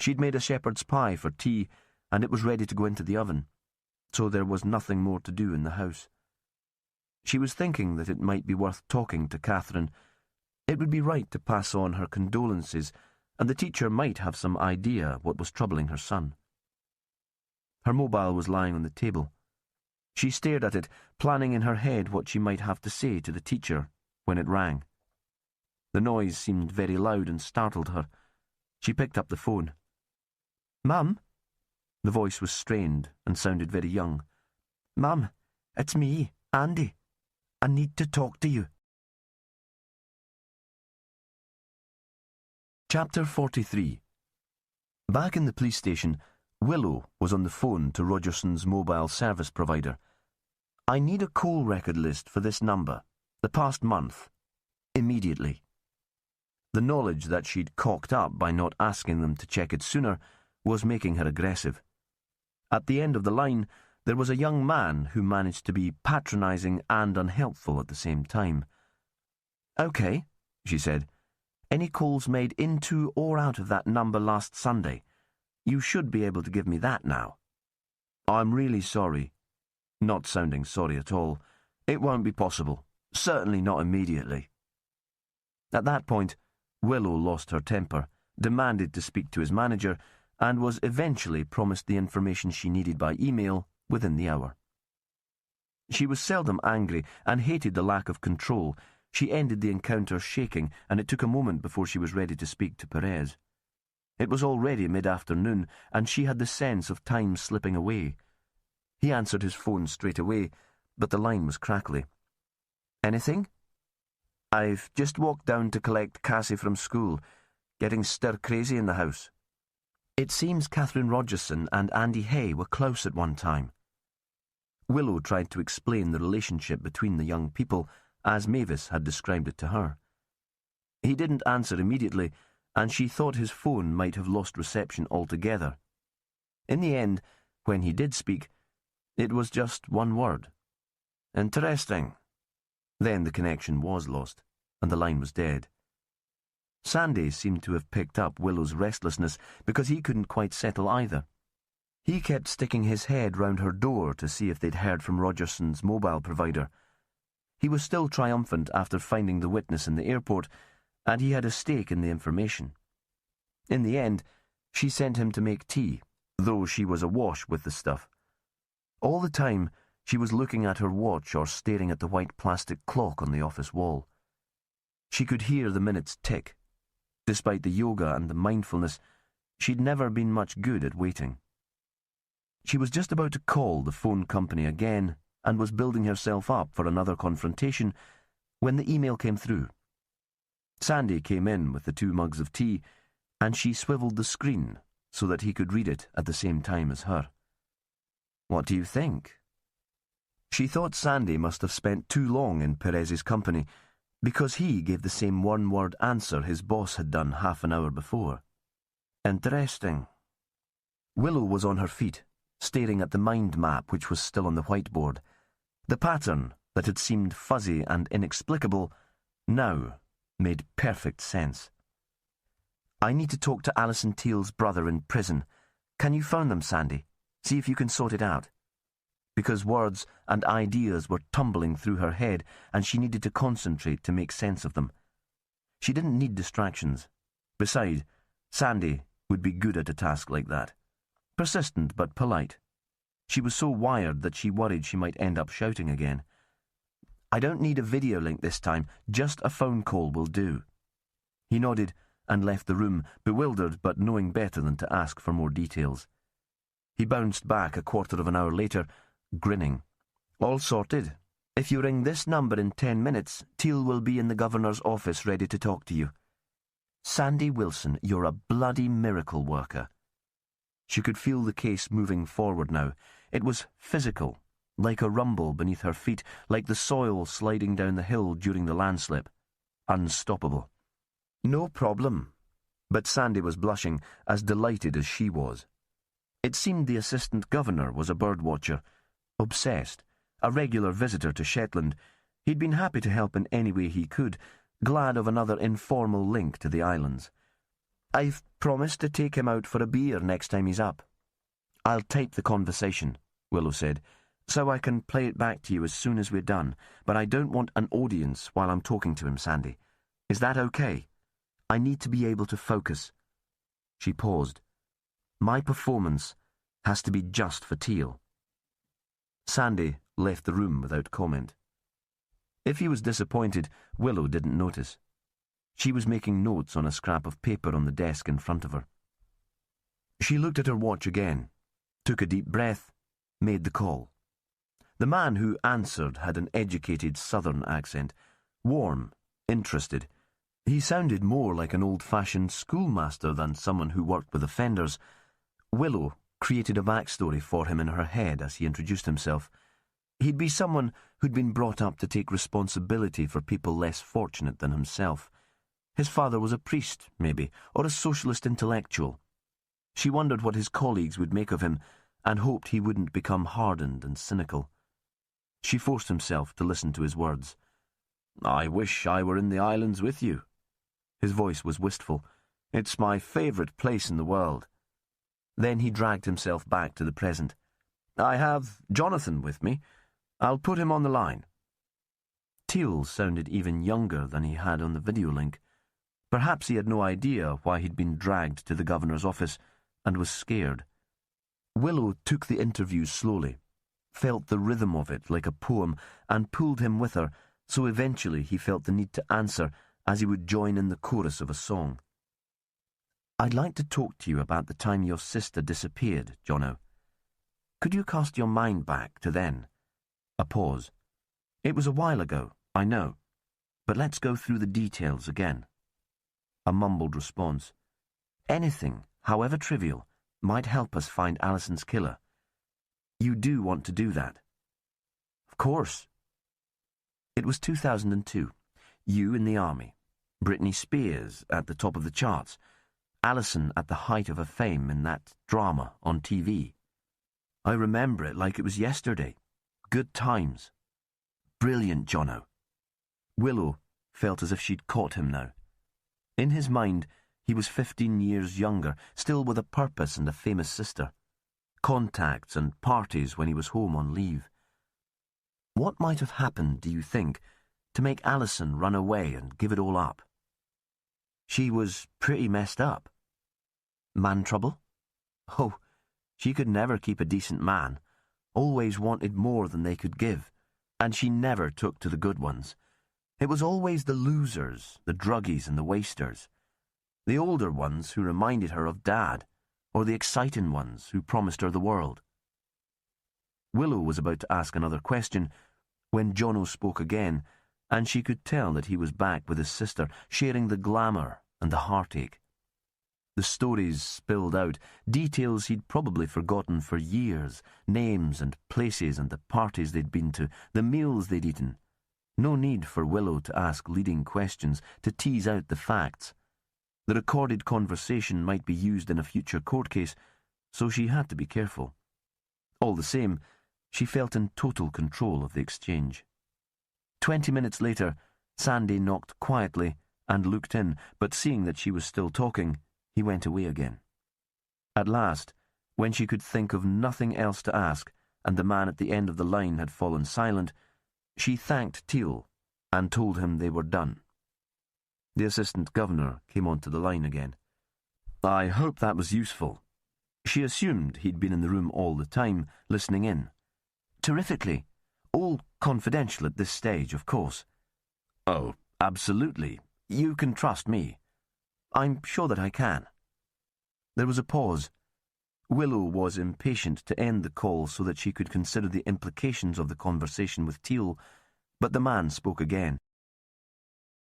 She'd made a shepherd's pie for tea, and it was ready to go into the oven, so there was nothing more to do in the house. She was thinking that it might be worth talking to Catherine. It would be right to pass on her condolences, and the teacher might have some idea what was troubling her son. Her mobile was lying on the table. She stared at it, planning in her head what she might have to say to the teacher when it rang. The noise seemed very loud and startled her. She picked up the phone. Mum? The voice was strained and sounded very young. Mum, it's me, Andy. I need to talk to you. Chapter 43. Back in the police station, Willow was on the phone to Rogerson's mobile service provider. "I need a call record list for this number, the past month, immediately." The knowledge that she'd cocked up by not asking them to check it sooner was making her aggressive. At the end of the line, there was a young man who managed to be patronising and unhelpful at the same time. "Okay," she said. "Any calls made into or out of that number last Sunday? You should be able to give me that now." "I'm really sorry." Not sounding sorry at all. "It won't be possible. Certainly not immediately." At that point, Willow lost her temper, demanded to speak to his manager, and was eventually promised the information she needed by email within the hour. She was seldom angry and hated the lack of control. She ended the encounter shaking, and it took a moment before she was ready to speak to Perez. It was already mid-afternoon, and she had the sense of time slipping away. He answered his phone straight away, but the line was crackly. "Anything?" "I've just walked down to collect Cassie from school. Getting stir-crazy in the house." "It seems Catherine Rogerson and Andy Hay were close at one time." Willow tried to explain the relationship between the young people as Mavis had described it to her. He didn't answer immediately, and she thought his phone might have lost reception altogether. In the end, when he did speak, it was just one word. "Interesting." Then the connection was lost, and the line was dead. Sandy seemed to have picked up Willow's restlessness because he couldn't quite settle either. He kept sticking his head round her door to see if they'd heard from Rogerson's mobile provider. He was still triumphant after finding the witness in the airport, and he had a stake in the information. In the end, she sent him to make tea, though she was awash with the stuff. All the time, she was looking at her watch or staring at the white plastic clock on the office wall. She could hear the minutes tick. Despite the yoga and the mindfulness, she'd never been much good at waiting. She was just about to call the phone company again and was building herself up for another confrontation when the email came through. Sandy came in with the 2 mugs of tea, and she swiveled the screen so that he could read it at the same time as her. "What do you think?" She thought Sandy must have spent too long in Perez's company, because he gave the same one-word answer his boss had done half an hour before. "Interesting." Willow was on her feet, staring at the mind map which was still on the whiteboard. The pattern that had seemed fuzzy and inexplicable now made perfect sense. "I need to talk to Alison Teal's brother in prison. Can you phone them, Sandy? See if you can sort it out." Because words and ideas were tumbling through her head, and she needed to concentrate to make sense of them. She didn't need distractions. Besides, Sandy would be good at a task like that. Persistent but polite. She was so wired that she worried she might end up shouting again. "I don't need a video link this time, just a phone call will do." He nodded and left the room, bewildered but knowing better than to ask for more details. He bounced back a quarter of an hour later, grinning. "All sorted. If you ring this number in 10 minutes, Teal will be in the governor's office ready to talk to you." "Sandy Wilson, you're a bloody miracle worker." She could feel the case moving forward now. It was physical, like a rumble beneath her feet, like the soil sliding down the hill during the landslip. Unstoppable. "No problem." But Sandy was blushing, as delighted as she was. It seemed the assistant governor was a birdwatcher, obsessed, a regular visitor to Shetland. He'd been happy to help in any way he could, glad of another informal link to the islands. "I've promised to take him out for a beer next time he's up." "I'll tape the conversation," Willow said, "so I can play it back to you as soon as we're done, but I don't want an audience while I'm talking to him, Sandy. Is that okay? I need to be able to focus." She paused. "My performance has to be just for Teal." Sandy left the room without comment. If he was disappointed, Willow didn't notice. She was making notes on a scrap of paper on the desk in front of her. She looked at her watch again, took a deep breath, made the call. The man who answered had an educated southern accent, warm, interested. He sounded more like an old-fashioned schoolmaster than someone who worked with offenders. Willow created a backstory for him in her head as he introduced himself. He'd be someone who'd been brought up to take responsibility for people less fortunate than himself. His father was a priest, maybe, or a socialist intellectual. She wondered what his colleagues would make of him and hoped he wouldn't become hardened and cynical. She forced himself to listen to his words. "I wish I were in the islands with you." His voice was wistful. "It's my favourite place in the world." Then he dragged himself back to the present. "I have Jonathan with me. I'll put him on the line." Teal sounded even younger than he had on the video link. Perhaps he had no idea why he'd been dragged to the governor's office and was scared. Willow took the interview slowly, felt the rhythm of it like a poem, and pulled him with her, so eventually he felt the need to answer as he would join in the chorus of a song. "I'd like to talk to you about the time your sister disappeared, Jono. Could you cast your mind back to then?" A pause. "It was a while ago, I know, but let's go through the details again." A mumbled response. "Anything, however trivial, might help us find Alison's killer. You do want to do that?" "Of course." It was 2002. You in the army. Britney Spears at the top of the charts. Alison at the height of her fame in that drama on TV. I remember it like it was yesterday. Good times. Brilliant, Jono. Willow felt as if she'd caught him now. In his mind, he was 15 years younger, still with a purpose and a famous sister. Contacts and parties when he was home on leave. What might have happened, do you think, to make Alison run away and give it all up? She was pretty messed up. Man trouble? Oh, she could never keep a decent man, always wanted more than they could give, and she never took to the good ones. It was always the losers, the druggies and the wasters. The older ones who reminded her of Dad, or the exciting ones who promised her the world. Willow was about to ask another question when Jono spoke again, and she could tell that he was back with his sister, sharing the glamour and the heartache. The stories spilled out, details he'd probably forgotten for years, names and places and the parties they'd been to, the meals they'd eaten. No need for Willow to ask leading questions, to tease out the facts. The recorded conversation might be used in a future court case, so she had to be careful. All the same, she felt in total control of the exchange. 20 minutes later, Sandy knocked quietly and looked in, but seeing that she was still talking, he went away again. At last, when she could think of nothing else to ask, and the man at the end of the line had fallen silent, she thanked Teal and told him they were done. The assistant governor came onto the line again. I hope that was useful. She assumed he'd been in the room all the time, listening in. Terrifically. All confidential at this stage, of course. Oh, absolutely. You can trust me. I'm sure that I can. There was a pause. Willow was impatient to end the call so that she could consider the implications of the conversation with Teal, but the man spoke again.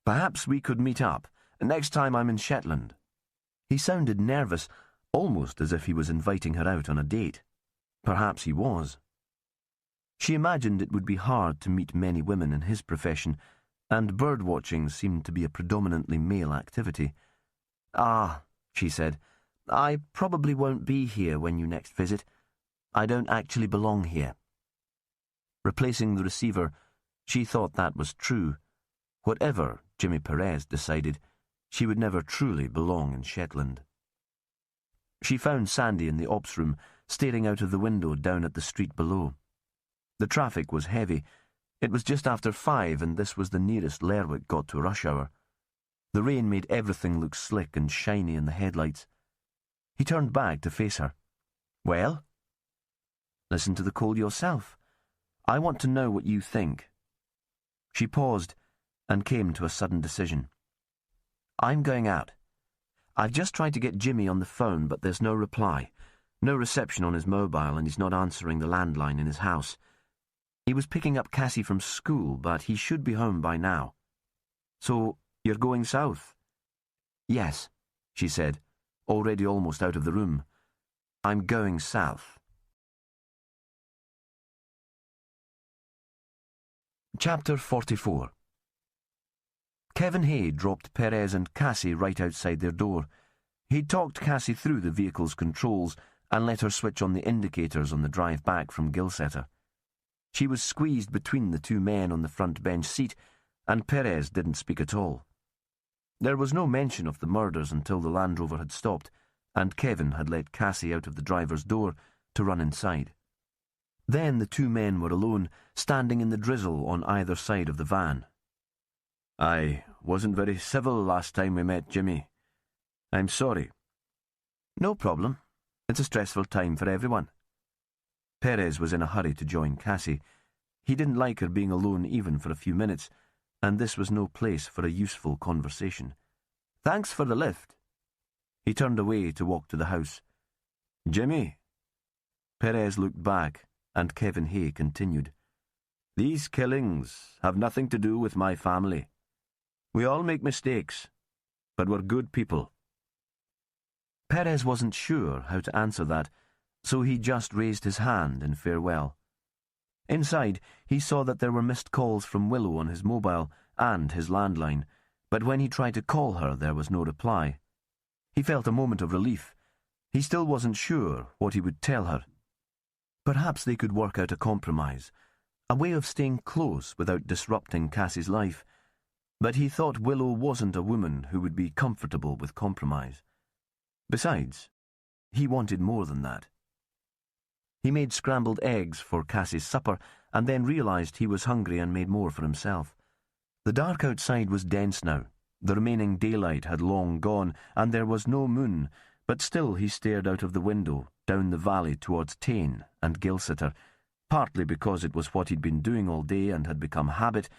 Perhaps we could meet up, next time I'm in Shetland. He sounded nervous, almost as if he was inviting her out on a date. Perhaps he was. She imagined it would be hard to meet many women in his profession, and bird-watching seemed to be a predominantly male activity. Ah, she said, I probably won't be here when you next visit. I don't actually belong here. Replacing the receiver, she thought that was true. Whatever Jimmy Perez decided, she would never truly belong in Shetland. She found Sandy in the ops room, staring out of the window down at the street below. The traffic was heavy. It was just after 5, and this was the nearest Lerwick got to rush hour. The rain made everything look slick and shiny in the headlights. He turned back to face her. Well? Listen to the call yourself. I want to know what you think. She paused and came to a sudden decision. I'm going out. I've just tried to get Jimmy on the phone, but there's no reply. No reception on his mobile, and he's not answering the landline in his house. He was picking up Cassie from school, but he should be home by now. So You're going south?" "Yes," she said, already almost out of the room. "I'm going south." Chapter 44. Kevin Hay dropped Perez and Cassie right outside their door. He'd talked Cassie through the vehicle's controls and let her switch on the indicators on the drive back from Gilsetter. She was squeezed between the two men on the front bench seat, and Perez didn't speak at all. There was no mention of the murders until the Land Rover had stopped, and Kevin had let Cassie out of the driver's door to run inside. Then the two men were alone, standing in the drizzle on either side of the van. "I wasn't very civil last time we met, Jimmy. I'm sorry." "No problem. It's a stressful time for everyone." Perez was in a hurry to join Cassie. He didn't like her being alone even for a few minutes, and this was no place for a useful conversation. "Thanks for the lift." He turned away to walk to the house. "Jimmy." Perez looked back, and Kevin Hay continued. "These killings have nothing to do with my family. We all make mistakes, but we're good people." Perez wasn't sure how to answer that, so he just raised his hand in farewell. Inside, he saw that there were missed calls from Willow on his mobile and his landline, but when he tried to call her, there was no reply. He felt a moment of relief. He still wasn't sure what he would tell her. Perhaps they could work out a compromise, a way of staying close without disrupting Cassie's life, but he thought Willow wasn't a woman who would be comfortable with compromise. Besides, he wanted more than that. He made scrambled eggs for Cassie's supper and then realized he was hungry and made more for himself. The dark outside was dense now. The remaining daylight had long gone and there was no moon, but still he stared out of the window, down the valley towards Tain and Gilsetter, partly because it was what he'd been doing all day and had become habit,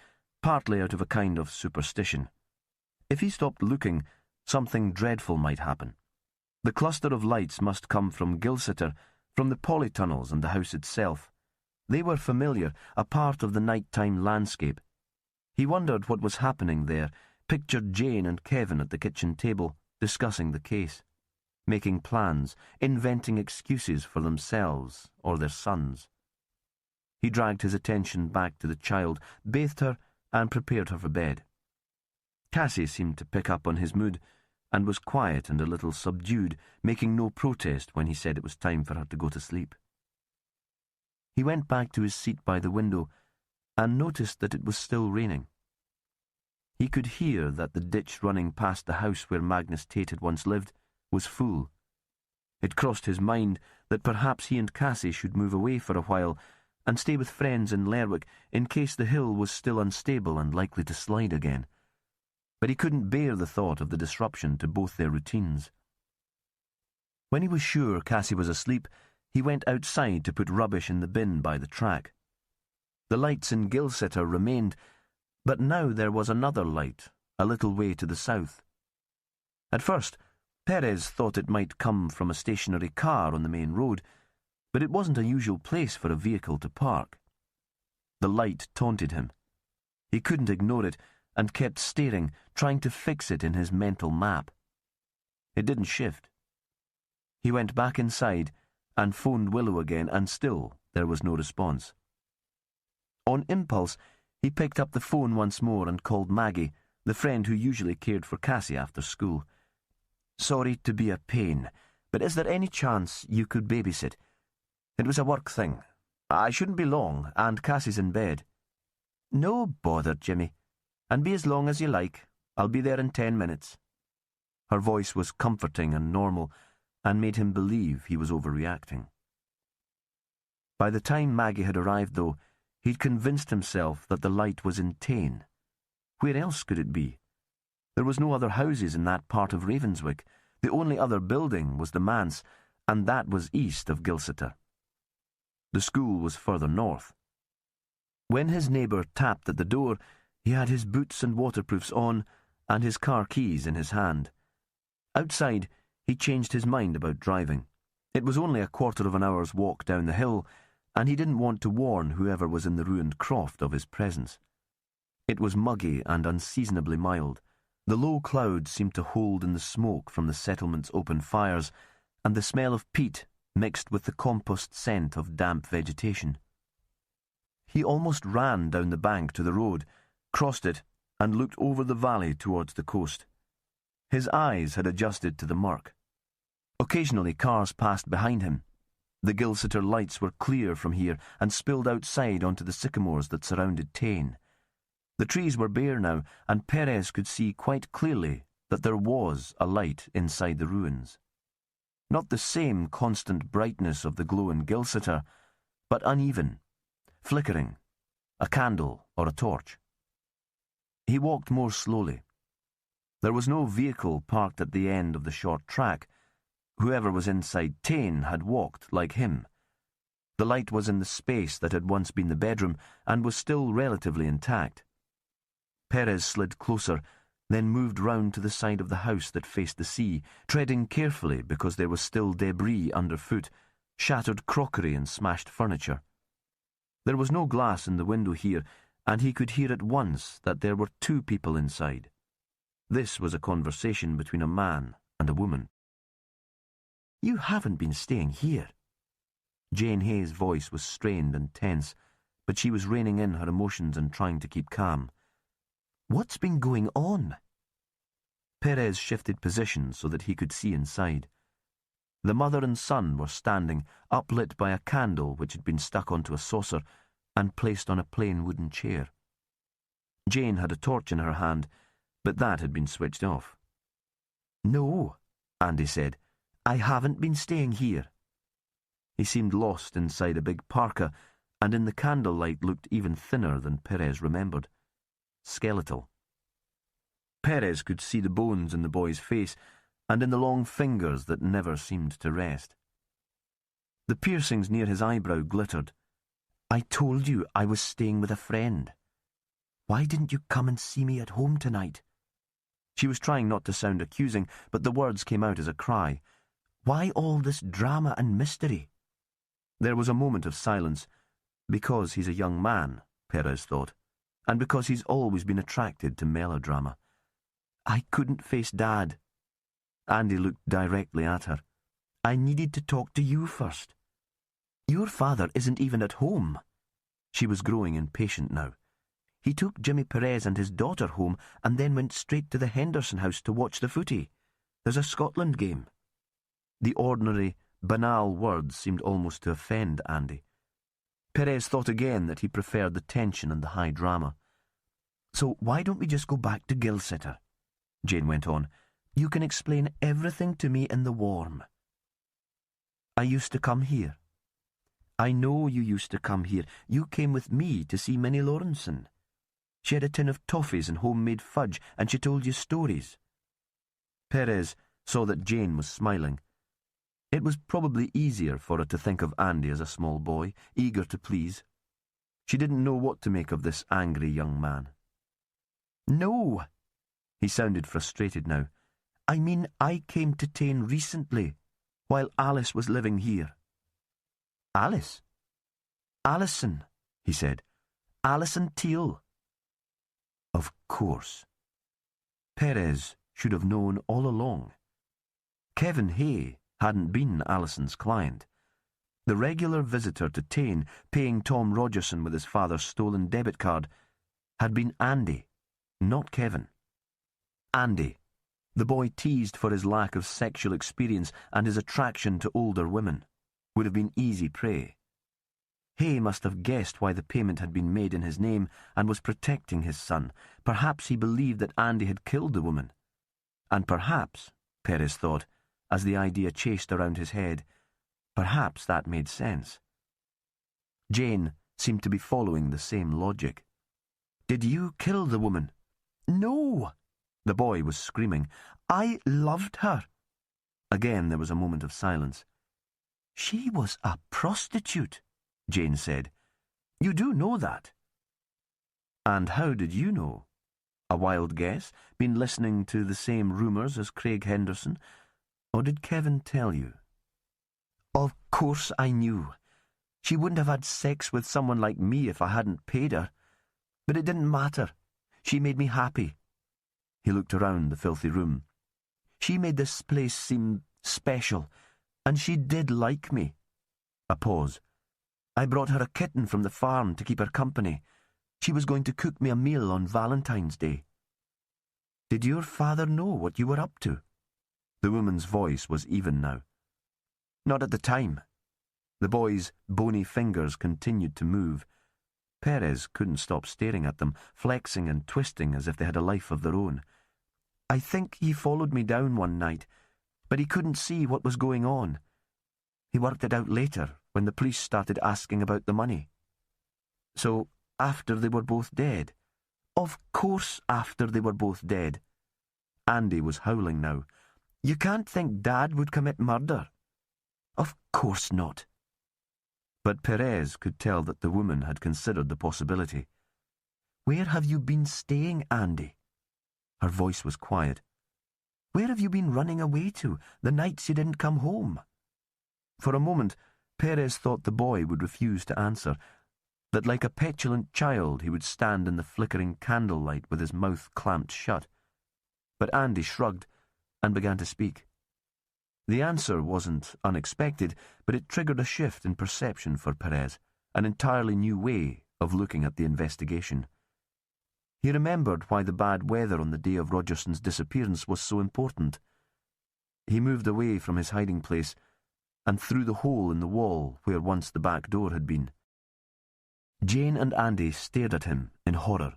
partly out of a kind of superstition. If he stopped looking, something dreadful might happen. The cluster of lights must come from Gilsetter, from the polytunnels and the house itself. They were familiar, a part of the nighttime landscape. He wondered what was happening there, pictured Jane and Kevin at the kitchen table, discussing the case, making plans, inventing excuses for themselves or their sons. He dragged his attention back to the child, bathed her, and prepared her for bed. Cassie seemed to pick up on his mood, and was quiet and a little subdued, making no protest when he said it was time for her to go to sleep. He went back to his seat by the window and noticed that it was still raining. He could hear that the ditch running past the house where Magnus Tate had once lived was full. It crossed his mind that perhaps he and Cassie should move away for a while and stay with friends in Lerwick in case the hill was still unstable and likely to slide again. But he couldn't bear the thought of the disruption to both their routines. When he was sure Cassie was asleep, he went outside to put rubbish in the bin by the track. The lights in Gilsetter remained, but now there was another light, a little way to the south. At first, Perez thought it might come from a stationary car on the main road, but it wasn't a usual place for a vehicle to park. The light taunted him. He couldn't ignore it, and kept staring, trying to fix it in his mental map. It didn't shift. He went back inside and phoned Willow again, and still there was no response. On impulse, he picked up the phone once more and called Maggie, the friend who usually cared for Cassie after school. "Sorry to be a pain, but is there any chance you could babysit? It was a work thing. I shouldn't be long, and Cassie's in bed." "No bother, Jimmy. And be as long as you like. I'll be there in 10 minutes. Her voice was comforting and normal, and made him believe he was overreacting. By the time Maggie had arrived, though, he'd convinced himself that the light was in Tain. Where else could it be? There was no other houses in that part of Ravenswick. The only other building was the manse, and that was east of Gilsetter. The school was further north. When his neighbour tapped at the door, he had his boots and waterproofs on and his car keys in his hand. Outside, he changed his mind about driving. It was only a quarter of an hour's walk down the hill, and he didn't want to warn whoever was in the ruined croft of his presence. It was muggy and unseasonably mild. The low clouds seemed to hold in the smoke from the settlement's open fires, and the smell of peat mixed with the compost scent of damp vegetation. He almost ran down the bank to the road, crossed it, and looked over the valley towards the coast. His eyes had adjusted to the murk. Occasionally cars passed behind him. The Gilsiter lights were clear from here and spilled outside onto the sycamores that surrounded Tain. The trees were bare now, and Perez could see quite clearly that there was a light inside the ruins. Not the same constant brightness of the glow in Gilsiter, but uneven, flickering, a candle or a torch. He walked more slowly. There was no vehicle parked at the end of the short track. Whoever was inside Tain had walked like him. The light was in the space that had once been the bedroom and was still relatively intact. Perez slid closer, then moved round to the side of the house that faced the sea, treading carefully because there was still debris underfoot, shattered crockery and smashed furniture. There was no glass in the window here, and he could hear at once that there were two people inside. This was a conversation between a man and a woman. "You haven't been staying here." Jane Hay's voice was strained and tense, but she was reining in her emotions and trying to keep calm. "What's been going on?" Perez shifted position so that he could see inside. The mother and son were standing, uplit by a candle which had been stuck onto a saucer and placed on a plain wooden chair. Jane had a torch in her hand, but that had been switched off. "No," Andy said, "I haven't been staying here." He seemed lost inside a big parka, and in the candlelight looked even thinner than Perez remembered. Skeletal. Perez could see the bones in the boy's face and in the long fingers that never seemed to rest. The piercings near his eyebrow glittered. "I told you I was staying with a friend. Why didn't you come and see me at home tonight?" She was trying not to sound accusing, but the words came out as a cry. "Why all this drama and mystery?" There was a moment of silence, because he's a young man, Perez thought, and because he's always been attracted to melodrama. "I couldn't face Dad." Andy looked directly at her. "I needed to talk to you first. Your father isn't even at home." She was growing impatient now. "He took Jimmy Perez and his daughter home and then went straight to the Henderson house to watch the footy. There's a Scotland game." The ordinary, banal words seemed almost to offend Andy. Perez thought again that he preferred the tension and the high drama. "So why don't we just go back to Gilsiter?" Jane went on. "You can explain everything to me in the warm." "I used to come here." "I know you used to come here. You came with me to see Minnie Lawrenson. She had a tin of toffees and homemade fudge, and she told you stories." Perez saw that Jane was smiling. It was probably easier for her to think of Andy as a small boy, eager to please. She didn't know what to make of this angry young man. "No," he sounded frustrated now. "I mean, I came to Tain recently, while Alice was living here." "Alice?" "Alison," he said. "Alison Teal." Of course. Perez should have known all along. Kevin Hay hadn't been Alison's client. The regular visitor to Tain, paying Tom Rogerson with his father's stolen debit card, had been Andy, not Kevin. Andy, the boy teased for his lack of sexual experience and his attraction to older women, would have been easy prey. Hay must have guessed why the payment had been made in his name and was protecting his son. Perhaps he believed that Andy had killed the woman. And perhaps, Perez thought, as the idea chased around his head, perhaps that made sense. Jane seemed to be following the same logic. "Did you kill the woman?" "No!" The boy was screaming. "I loved her." Again there was a moment of silence. "She was a prostitute," Jane said. "You do know that." "And how did you know? A wild guess? Been listening to the same rumours as Craig Henderson? Or did Kevin tell you?" "Of course I knew. She wouldn't have had sex with someone like me if I hadn't paid her. But it didn't matter. She made me happy. He looked around the filthy room. "She made this place seem special, and she did like me." A pause. "I brought her a kitten from the farm to keep her company. She was going to cook me a meal on Valentine's Day." "Did your father know what you were up to?" The woman's voice was even now. "Not at the time." The boy's bony fingers continued to move. Perez couldn't stop staring at them, flexing and twisting as if they had a life of their own. "I think he followed me down one night, but he couldn't see what was going on. He worked it out later, when the police started asking about the money." "So, after they were both dead?" "Of course after they were both dead." Andy was howling now. "You can't think Dad would commit murder." "Of course not." But Perez could tell that the woman had considered the possibility. "Where have you been staying, Andy?" Her voice was quiet. "Where have you been running away to, the nights you didn't come home?" For a moment, Perez thought the boy would refuse to answer, that like a petulant child he would stand in the flickering candlelight with his mouth clamped shut. But Andy shrugged and began to speak. The answer wasn't unexpected, but it triggered a shift in perception for Perez, an entirely new way of looking at the investigation. He remembered why the bad weather on the day of Rogerson's disappearance was so important. He moved away from his hiding place and through the hole in the wall where once the back door had been. Jane and Andy stared at him in horror,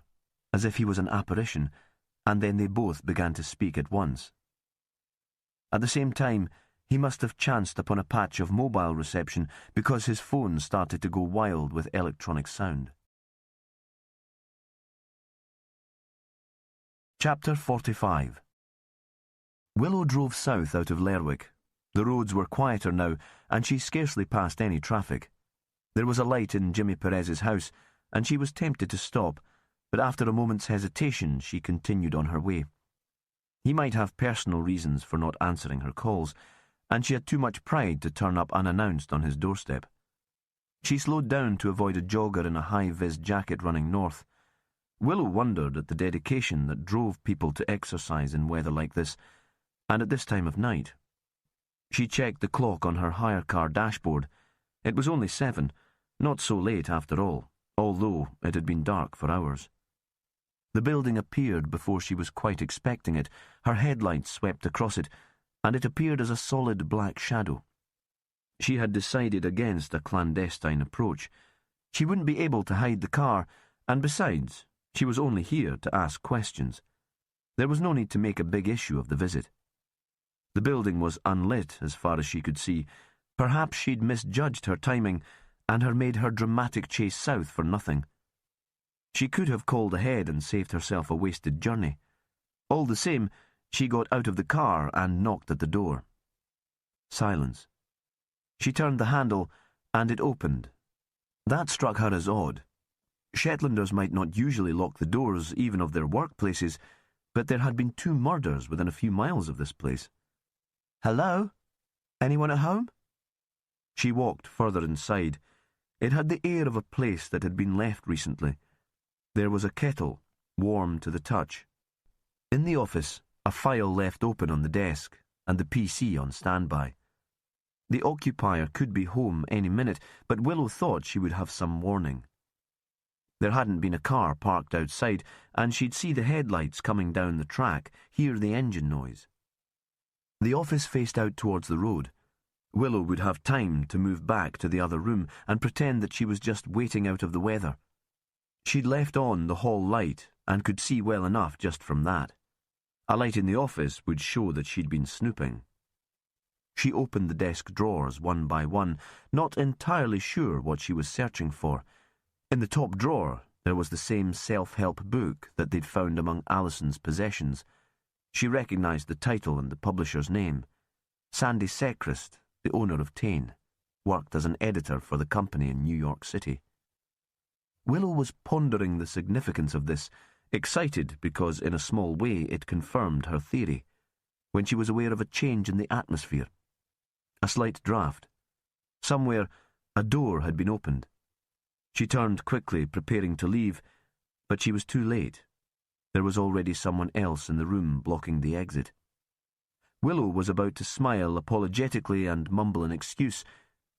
as if he was an apparition, and then they both began to speak at once. At the same time, he must have chanced upon a patch of mobile reception because his phone started to go wild with electronic sound. Chapter 45. Willow drove south out of Lerwick. The roads were quieter now, and she scarcely passed any traffic. There was a light in Jimmy Perez's house, and she was tempted to stop, but after a moment's hesitation she continued on her way. He might have personal reasons for not answering her calls, and she had too much pride to turn up unannounced on his doorstep. She slowed down to avoid a jogger in a high-vis jacket running north. Willow wondered at the dedication that drove people to exercise in weather like this, and at this time of night. She checked the clock on her hire car dashboard. It was only 7, not so late after all, although it had been dark for hours. The building appeared before she was quite expecting it. Her headlights swept across it, and it appeared as a solid black shadow. She had decided against a clandestine approach. She wouldn't be able to hide the car, and besides, she was only here to ask questions. There was no need to make a big issue of the visit. The building was unlit as far as she could see. Perhaps she'd misjudged her timing and had made her dramatic chase south for nothing. She could have called ahead and saved herself a wasted journey. All the same, she got out of the car and knocked at the door. Silence. She turned the handle, and it opened. That struck her as odd. Shetlanders might not usually lock the doors even of their workplaces, but there had been 2 murders within a few miles of this place. "Hello? Anyone at home?" She walked further inside. It had the air of a place that had been left recently. There was a kettle, warm to the touch. In the office, a file left open on the desk, and the PC on standby. The occupier could be home any minute, but Willow thought she would have some warning. There hadn't been a car parked outside, and she'd see the headlights coming down the track, hear the engine noise. The office faced out towards the road. Willow would have time to move back to the other room and pretend that she was just waiting out of the weather. She'd left on the hall light and could see well enough just from that. A light in the office would show that she'd been snooping. She opened the desk drawers one by one, not entirely sure what she was searching for. In the top drawer, there was the same self-help book that they'd found among Alison's possessions. She recognized the title and the publisher's name. Sandy Sechrist, the owner of Tane, worked as an editor for the company in New York City. Willow was pondering the significance of this, excited because in a small way it confirmed her theory, when she was aware of a change in the atmosphere. A slight draft. Somewhere, a door had been opened. She turned quickly, preparing to leave, but she was too late. There was already someone else in the room blocking the exit. Willow was about to smile apologetically and mumble an excuse.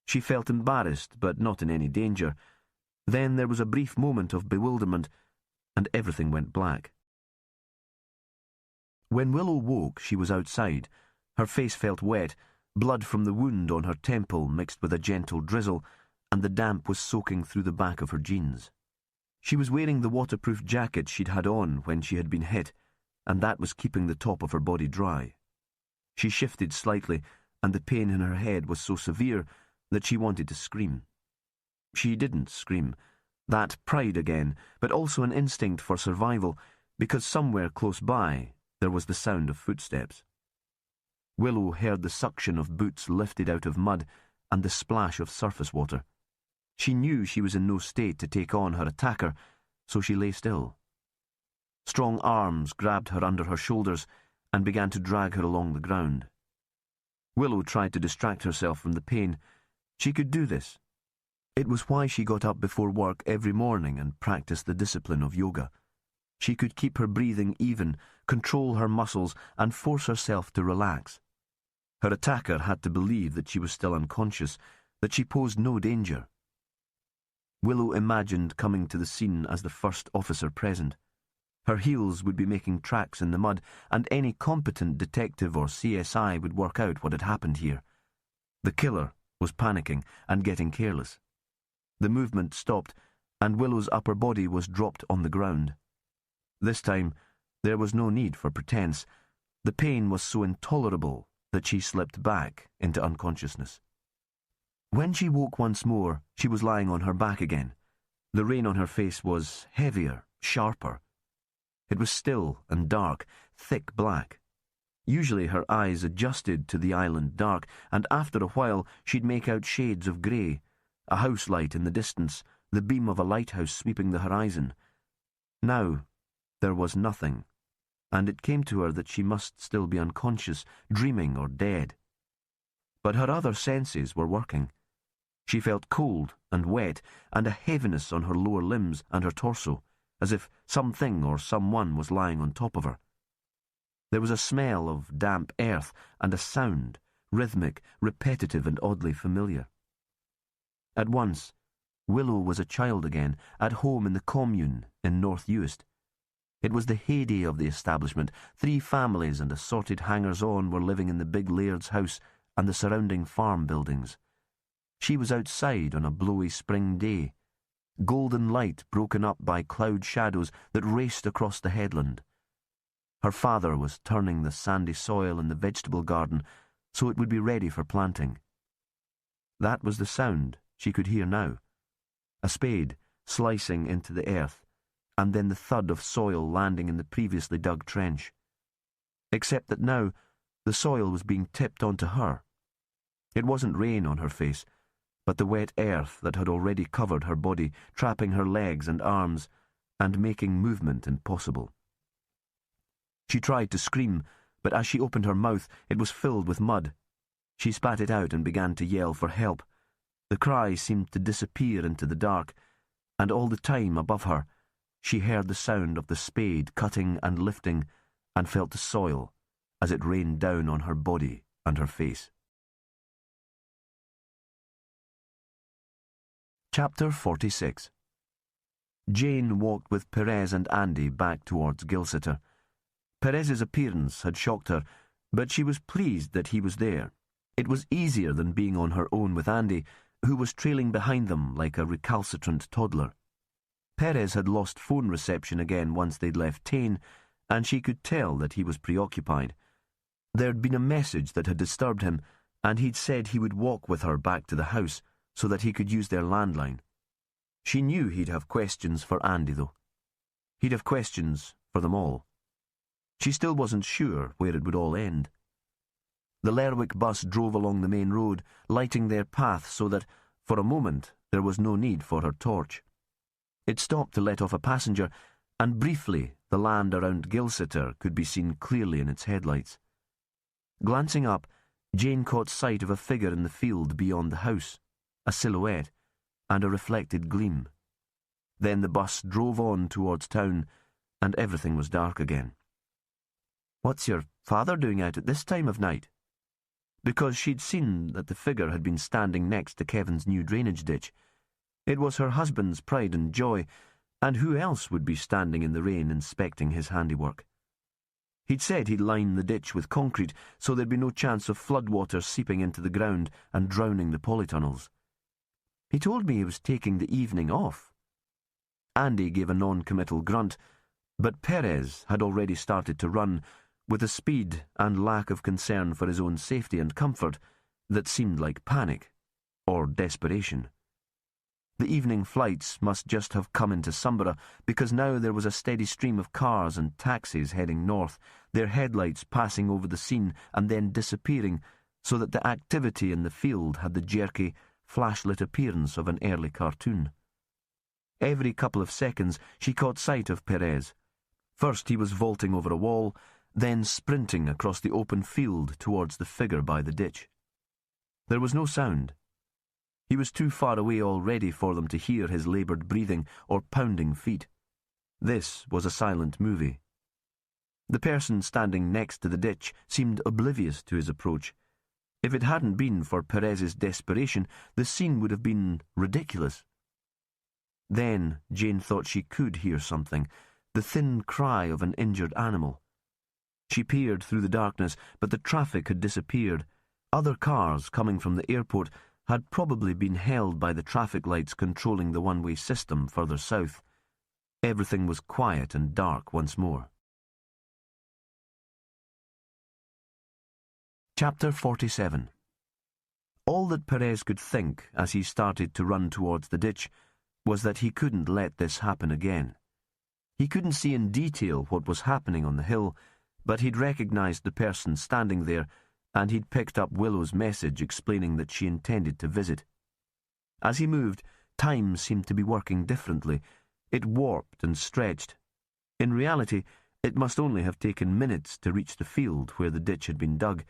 She felt embarrassed, but not in any danger. Then there was a brief moment of bewilderment, and everything went black. When Willow woke, she was outside. Her face felt wet, blood from the wound on her temple mixed with a gentle drizzle, and the damp was soaking through the back of her jeans. She was wearing the waterproof jacket she'd had on when she had been hit, and that was keeping the top of her body dry. She shifted slightly, and the pain in her head was so severe that she wanted to scream. She didn't scream. That pride again, but also an instinct for survival, because somewhere close by there was the sound of footsteps. Willow heard the suction of boots lifted out of mud and the splash of surface water. She knew she was in no state to take on her attacker, so she lay still. Strong arms grabbed her under her shoulders and began to drag her along the ground. Willow tried to distract herself from the pain. She could do this. It was why she got up before work every morning and practiced the discipline of yoga. She could keep her breathing even, control her muscles, and force herself to relax. Her attacker had to believe that she was still unconscious, that she posed no danger. Willow imagined coming to the scene as the first officer present. Her heels would be making tracks in the mud, and any competent detective or CSI would work out what had happened here. The killer was panicking and getting careless. The movement stopped, and Willow's upper body was dropped on the ground. This time, there was no need for pretense. The pain was so intolerable that she slipped back into unconsciousness. When she woke once more, she was lying on her back again. The rain on her face was heavier, sharper. It was still and dark, thick black. Usually her eyes adjusted to the island dark, and after a while she'd make out shades of grey, a house light in the distance, the beam of a lighthouse sweeping the horizon. Now there was nothing, and it came to her that she must still be unconscious, dreaming or dead. But her other senses were working. She felt cold and wet, and a heaviness on her lower limbs and her torso, as if something or someone was lying on top of her. There was a smell of damp earth and a sound, rhythmic, repetitive, and oddly familiar. At once, Willow was a child again, at home in the commune in North Uist. It was the heyday of the establishment. 3 families and assorted hangers-on were living in the big laird's house and the surrounding farm buildings. She was outside on a blowy spring day, golden light broken up by cloud shadows that raced across the headland. Her father was turning the sandy soil in the vegetable garden so it would be ready for planting. That was the sound she could hear now. A spade slicing into the earth, and then the thud of soil landing in the previously dug trench. Except that now the soil was being tipped onto her. It wasn't rain on her face, but the wet earth that had already covered her body, trapping her legs and arms, and making movement impossible. She tried to scream, but as she opened her mouth, it was filled with mud. She spat it out and began to yell for help. The cry seemed to disappear into the dark, and all the time above her, she heard the sound of the spade cutting and lifting, and felt the soil as it rained down on her body and her face. Chapter 46. Jane walked with Perez and Andy back towards Gilsiter. Perez's appearance had shocked her, but she was pleased that he was there. It was easier than being on her own with Andy, who was trailing behind them like a recalcitrant toddler. Perez had lost phone reception again once they'd left Tain, and she could tell that he was preoccupied. There'd been a message that had disturbed him, and he'd said he would walk with her back to the house so that he could use their landline. She knew he'd have questions for Andy, though. He'd have questions for them all. She still wasn't sure where it would all end. The Lerwick bus drove along the main road, lighting their path so that, for a moment, there was no need for her torch. It stopped to let off a passenger, and briefly the land around Gilsiter could be seen clearly in its headlights. Glancing up, Jane caught sight of a figure in the field beyond the house, a silhouette, and a reflected gleam. Then the bus drove on towards town, and everything was dark again. "What's your father doing out at this time of night?" Because she'd seen that the figure had been standing next to Kevin's new drainage ditch. It was her husband's pride and joy, and who else would be standing in the rain inspecting his handiwork? He'd said he'd line the ditch with concrete so there'd be no chance of floodwater seeping into the ground and drowning the polytunnels. He told me he was taking the evening off. Andy gave a non-committal grunt, but Perez had already started to run, with a speed and lack of concern for his own safety and comfort that seemed like panic, or desperation. The evening flights must just have come into Sumborough, because now there was a steady stream of cars and taxis heading north, their headlights passing over the scene and then disappearing, so that the activity in the field had the jerky, flashlit appearance of an early cartoon. Every couple of seconds she caught sight of Perez. First he was vaulting over a wall, then sprinting across the open field towards the figure by the ditch. There was no sound. He was too far away already for them to hear his laboured breathing or pounding feet. This was a silent movie. The person standing next to the ditch seemed oblivious to his approach. If it hadn't been for Perez's desperation, the scene would have been ridiculous. Then Jane thought she could hear something, the thin cry of an injured animal. She peered through the darkness, but the traffic had disappeared. Other cars coming from the airport had probably been held by the traffic lights controlling the one-way system further south. Everything was quiet and dark once more. Chapter 47. All that Perez could think as he started to run towards the ditch was that he couldn't let this happen again. He couldn't see in detail what was happening on the hill, but he'd recognised the person standing there, and he'd picked up Willow's message explaining that she intended to visit. As he moved, time seemed to be working differently. It warped and stretched. In reality, it must only have taken minutes to reach the field where the ditch had been dug,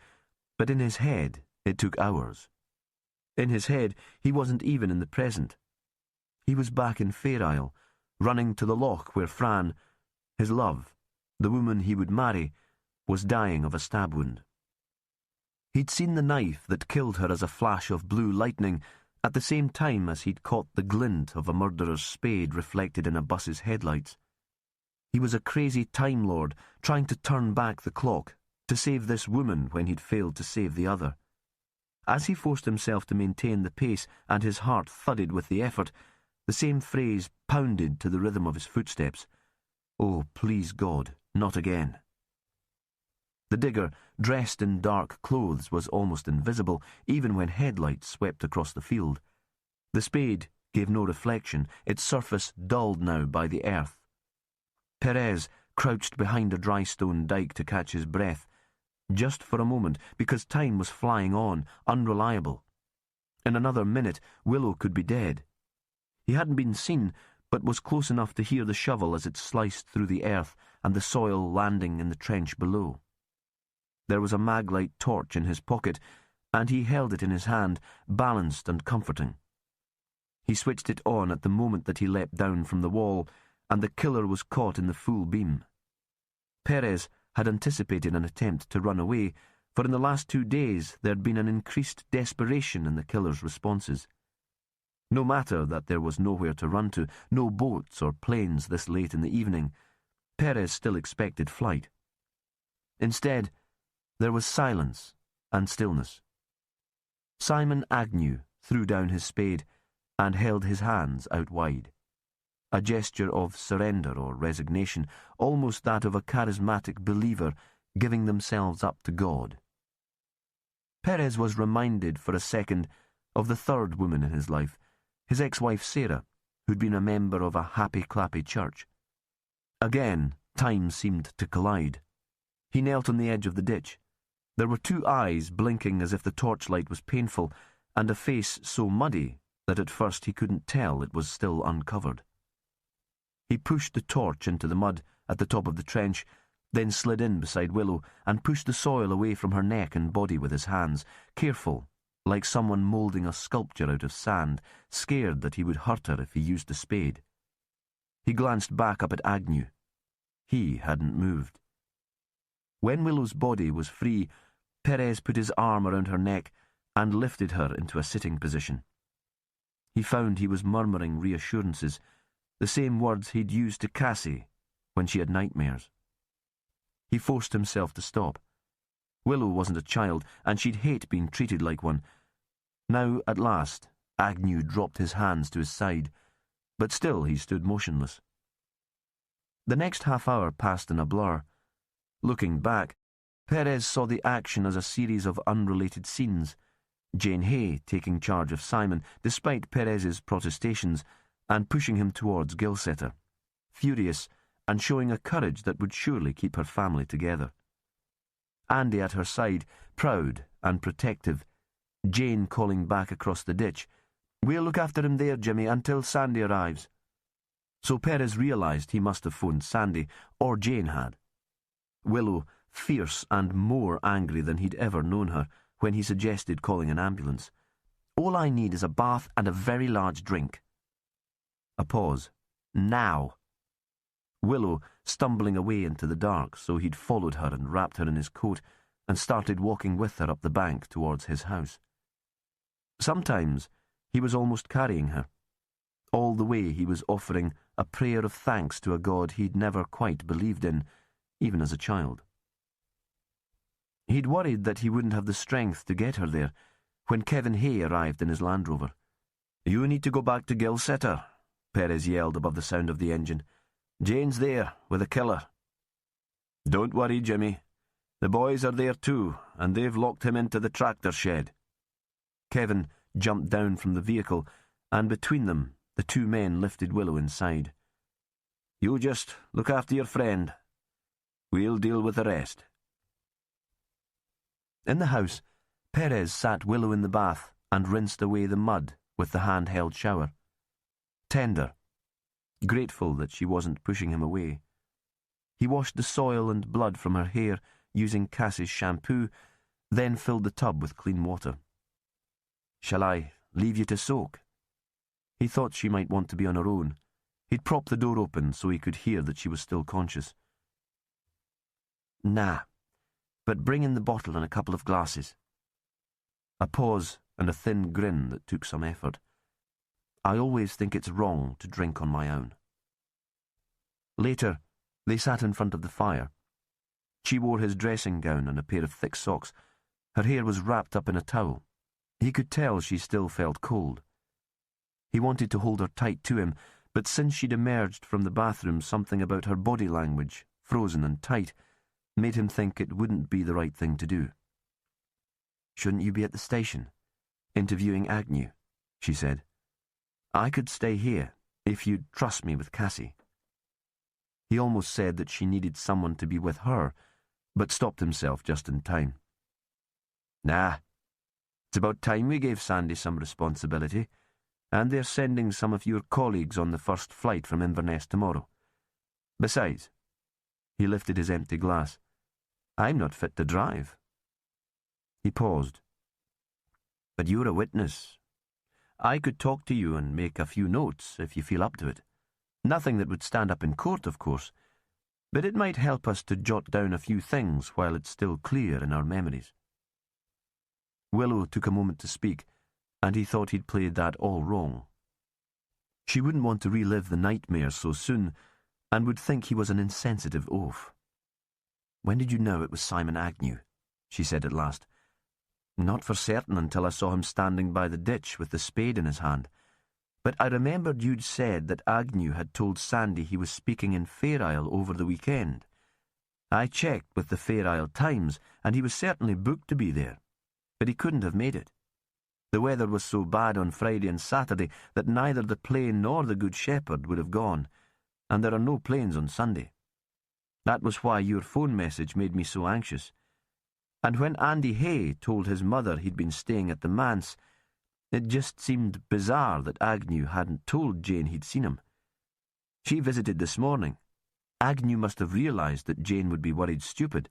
but in his head it took hours. In his head, he wasn't even in the present. He was back in Fair Isle, running to the loch where Fran, his love, the woman he would marry, was dying of a stab wound. He'd seen the knife that killed her as a flash of blue lightning at the same time as he'd caught the glint of a murderer's spade reflected in a bus's headlights. He was a crazy Time Lord trying to turn back the clock, to save this woman when he'd failed to save the other. As he forced himself to maintain the pace and his heart thudded with the effort, the same phrase pounded to the rhythm of his footsteps. Oh, please God, not again. The digger, dressed in dark clothes, was almost invisible, even when headlights swept across the field. The spade gave no reflection, its surface dulled now by the earth. Perez crouched behind a dry stone dike to catch his breath, just for a moment, because time was flying on, unreliable. In another minute, Willow could be dead. He hadn't been seen, but was close enough to hear the shovel as it sliced through the earth and the soil landing in the trench below. There was a maglite torch in his pocket, and he held it in his hand, balanced and comforting. He switched it on at the moment that he leapt down from the wall, and the killer was caught in the full beam. Perez had anticipated an attempt to run away, for in the last 2 days there had been an increased desperation in the killer's responses. No matter that there was nowhere to run to, no boats or planes this late in the evening, Perez still expected flight. Instead, there was silence and stillness. Simon Agnew threw down his spade and held his hands out wide. A gesture of surrender or resignation, almost that of a charismatic believer giving themselves up to God. Perez was reminded for a second of the third woman in his life, his ex-wife Sarah, who'd been a member of a happy-clappy church. Again, time seemed to collide. He knelt on the edge of the ditch. There were 2 eyes blinking as if the torchlight was painful, and a face so muddy that at first he couldn't tell it was still uncovered. He pushed the torch into the mud at the top of the trench, then slid in beside Willow and pushed the soil away from her neck and body with his hands, careful, like someone moulding a sculpture out of sand, scared that he would hurt her if he used the spade. He glanced back up at Agnew. He hadn't moved. When Willow's body was free, Perez put his arm around her neck and lifted her into a sitting position. He found he was murmuring reassurances, the same words he'd used to Cassie when she had nightmares. He forced himself to stop. Willow wasn't a child, and she'd hate being treated like one. Now, at last, Agnew dropped his hands to his side, but still he stood motionless. The next half hour passed in a blur. Looking back, Perez saw the action as a series of unrelated scenes. Jane Hay taking charge of Simon, despite Perez's protestations, and pushing him towards Gilsetter, furious and showing a courage that would surely keep her family together. Andy at her side, proud and protective, Jane calling back across the ditch, "We'll look after him there, Jimmy, until Sandy arrives." So Perez realised he must have phoned Sandy, or Jane had. Willow, fierce and more angry than he'd ever known her, when he suggested calling an ambulance. "All I need is a bath and a very large drink." A pause. Now. Willow, stumbling away into the dark, so he'd followed her and wrapped her in his coat and started walking with her up the bank towards his house. Sometimes he was almost carrying her. All the way he was offering a prayer of thanks to a God he'd never quite believed in, even as a child. He'd worried that he wouldn't have the strength to get her there when Kevin Hay arrived in his Land Rover. "You need to go back to Gilsetter," Perez yelled above the sound of the engine. "Jane's there, with a killer." "Don't worry, Jimmy. The boys are there too, and they've locked him into the tractor shed." Kevin jumped down from the vehicle, and between them, the two men lifted Willow inside. "You just look after your friend. We'll deal with the rest." In the house, Perez sat Willow in the bath and rinsed away the mud with the handheld shower. Tender, grateful that she wasn't pushing him away. He washed the soil and blood from her hair using Cassie's shampoo, then filled the tub with clean water. "Shall I leave you to soak?" He thought she might want to be on her own. He'd propped the door open so he could hear that she was still conscious. "Nah, but bring in the bottle and a couple of glasses." A pause and a thin grin that took some effort. "I always think it's wrong to drink on my own." Later, they sat in front of the fire. She wore his dressing gown and a pair of thick socks. Her hair was wrapped up in a towel. He could tell she still felt cold. He wanted to hold her tight to him, but since she'd emerged from the bathroom, something about her body language, frozen and tight, made him think it wouldn't be the right thing to do. "Shouldn't you be at the station, interviewing Agnew?" she said. "I could stay here, if you'd trust me with Cassie." He almost said that she needed someone to be with her, but stopped himself just in time. "Nah, it's about time we gave Sandy some responsibility, and they're sending some of your colleagues on the first flight from Inverness tomorrow. Besides," he lifted his empty glass, "I'm not fit to drive." He paused. "But you're a witness. I could talk to you and make a few notes if you feel up to it. Nothing that would stand up in court, of course, but it might help us to jot down a few things while it's still clear in our memories." Willow took a moment to speak, and he thought he'd played that all wrong. She wouldn't want to relive the nightmare so soon, and would think he was an insensitive oaf. "When did you know it was Simon Agnew?" she said at last. "Not for certain until I saw him standing by the ditch with the spade in his hand. But I remembered you'd said that Agnew had told Sandy he was speaking in Fair Isle over the weekend. I checked with the Fair Isle Times, and he was certainly booked to be there. But he couldn't have made it. The weather was so bad on Friday and Saturday that neither the plane nor the Good Shepherd would have gone, and there are no planes on Sunday. That was why your phone message made me so anxious. And when Andy Hay told his mother he'd been staying at the manse, it just seemed bizarre that Agnew hadn't told Jane he'd seen him. She visited this morning. Agnew must have realised that Jane would be worried stupid.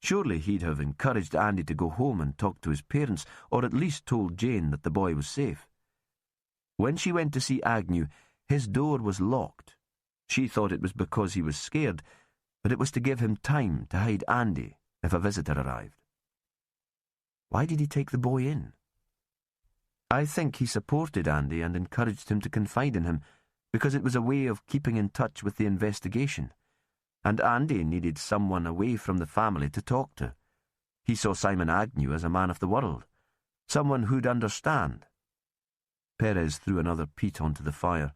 Surely he'd have encouraged Andy to go home and talk to his parents, or at least told Jane that the boy was safe. When she went to see Agnew, his door was locked. She thought it was because he was scared, but it was to give him time to hide Andy if a visitor arrived. Why did he take the boy in? I think he supported Andy and encouraged him to confide in him because it was a way of keeping in touch with the investigation, and Andy needed someone away from the family to talk to. He saw Simon Agnew as a man of the world, someone who'd understand. Perez threw another peat onto the fire.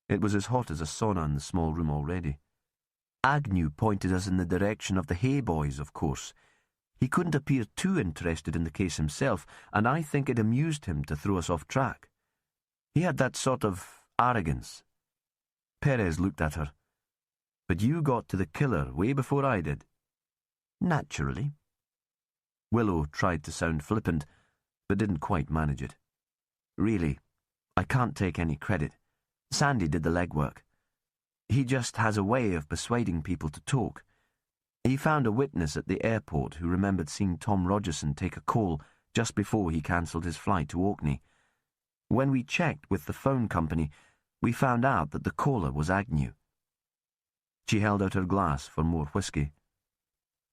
It was as hot as a sauna in the small room already. Agnew pointed us in the direction of the Hay Boys, of course. He couldn't appear too interested in the case himself, and I think it amused him to throw us off track. He had that sort of arrogance. Perez looked at her. But you got to the killer way before I did. Naturally. Willow tried to sound flippant, but didn't quite manage it. Really, I can't take any credit. Sandy did the legwork. He just has a way of persuading people to talk. He found a witness at the airport who remembered seeing Tom Rogerson take a call just before he cancelled his flight to Orkney. When we checked with the phone company, we found out that the caller was Agnew. She held out her glass for more whiskey.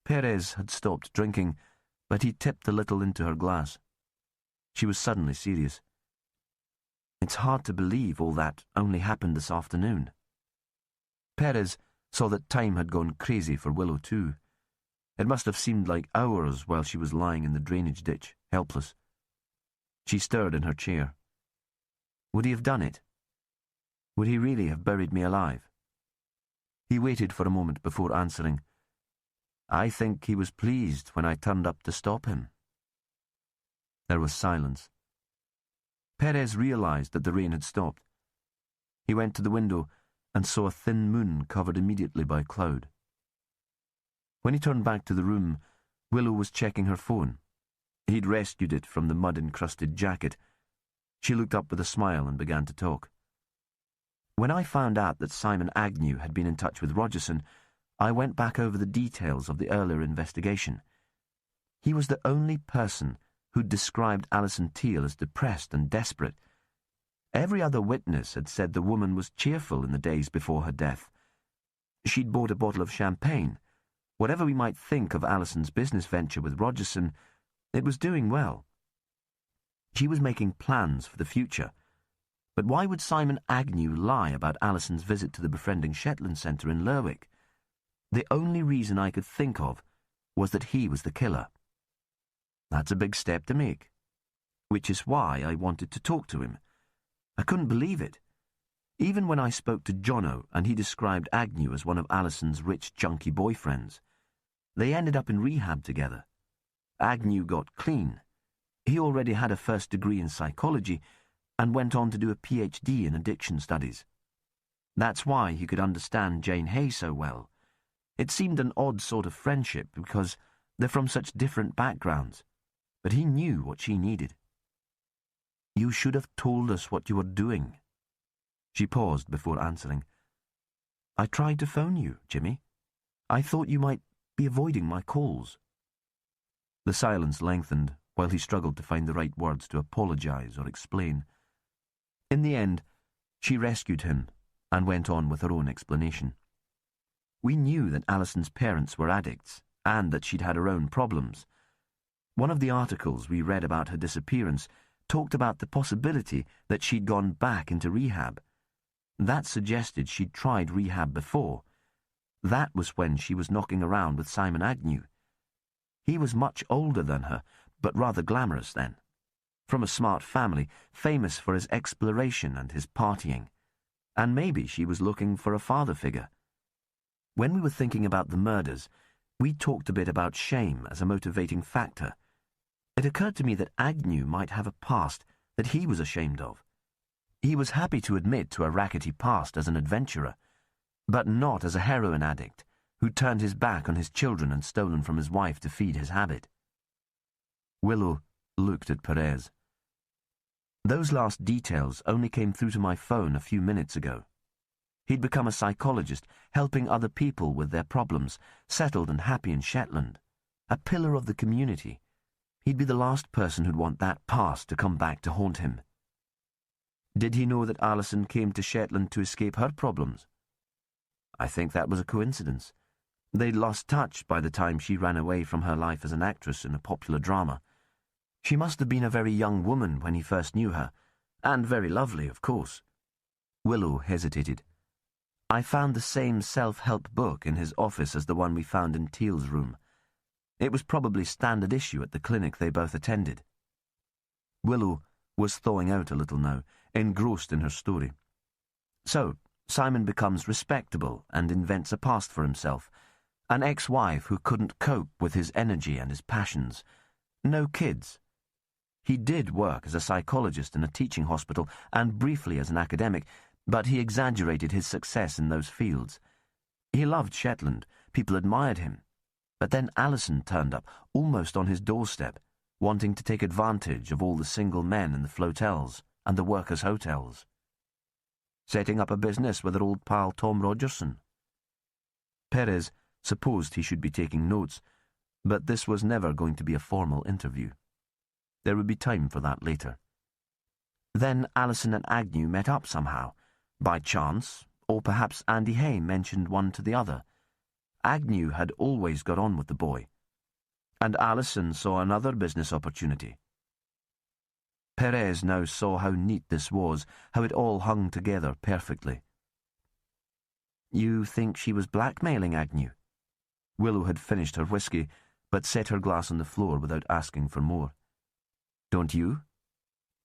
Perez had stopped drinking, but he tipped a little into her glass. She was suddenly serious. It's hard to believe all that only happened this afternoon. Perez saw that time had gone crazy for Willow too. It must have seemed like hours while she was lying in the drainage ditch, helpless. She stirred in her chair. Would he have done it? Would he really have buried me alive? He waited for a moment before answering. I think he was pleased when I turned up to stop him. There was silence. Perez realized that the rain had stopped. He went to the window and saw a thin moon covered immediately by cloud. When he turned back to the room, Willow was checking her phone. He'd rescued it from the mud-encrusted jacket. She looked up with a smile and began to talk. When I found out that Simon Agnew had been in touch with Rogerson, I went back over the details of the earlier investigation. He was the only person who'd described Alison Teal as depressed and desperate. Every other witness had said the woman was cheerful in the days before her death. She'd bought a bottle of champagne. Whatever we might think of Alison's business venture with Rogerson, it was doing well. She was making plans for the future. But why would Simon Agnew lie about Alison's visit to the Befriending Shetland Centre in Lerwick? The only reason I could think of was that he was the killer. That's a big step to make. Which is why I wanted to talk to him. I couldn't believe it. Even when I spoke to Jono and he described Agnew as one of Alison's rich, junky boyfriends, they ended up in rehab together. Agnew got clean. He already had a first degree in psychology and went on to do a PhD in addiction studies. That's why he could understand Jane Hay so well. It seemed an odd sort of friendship because they're from such different backgrounds, but he knew what she needed. You should have told us what you were doing. She paused before answering. I tried to phone you, Jimmy. I thought you might be avoiding my calls. The silence lengthened while he struggled to find the right words to apologize or explain. In the end, she rescued him and went on with her own explanation. We knew that Alison's parents were addicts and that she'd had her own problems. One of the articles we read about her disappearance talked about the possibility that she'd gone back into rehab. That suggested she'd tried rehab before. That was when she was knocking around with Simon Agnew. He was much older than her, but rather glamorous then. From a smart family, famous for his exploration and his partying. And maybe she was looking for a father figure. When we were thinking about the murders, we talked a bit about shame as a motivating factor. It occurred to me that Agnew might have a past that he was ashamed of. He was happy to admit to a rackety past as an adventurer, but not as a heroin addict who turned his back on his children and stolen from his wife to feed his habit. Willow looked at Perez. Those last details only came through to my phone a few minutes ago. He'd become a psychologist, helping other people with their problems, settled and happy in Shetland. A pillar of the community. He'd be the last person who'd want that past to come back to haunt him. Did he know that Alison came to Shetland to escape her problems? I think that was a coincidence. They'd lost touch by the time she ran away from her life as an actress in a popular drama. She must have been a very young woman when he first knew her, and very lovely, of course. Willow hesitated. I found the same self-help book in his office as the one we found in Teal's room. It was probably standard issue at the clinic they both attended. Willow was thawing out a little now, engrossed in her story. So, Simon becomes respectable and invents a past for himself. An ex-wife who couldn't cope with his energy and his passions. No kids. He did work as a psychologist in a teaching hospital and briefly as an academic, but he exaggerated his success in those fields. He loved Shetland. People admired him. But then Alison turned up, almost on his doorstep, wanting to take advantage of all the single men in the flotels and the workers' hotels. Setting up a business with her old pal Tom Rogerson. Perez supposed he should be taking notes, but this was never going to be a formal interview. There would be time for that later. Then Alison and Agnew met up somehow, by chance, or perhaps Andy Hay mentioned one to the other. Agnew had always got on with the boy, and Alison saw another business opportunity. Perez now saw how neat this was, how it all hung together perfectly. You think she was blackmailing Agnew? Willow had finished her whiskey, but set her glass on the floor without asking for more. Don't you?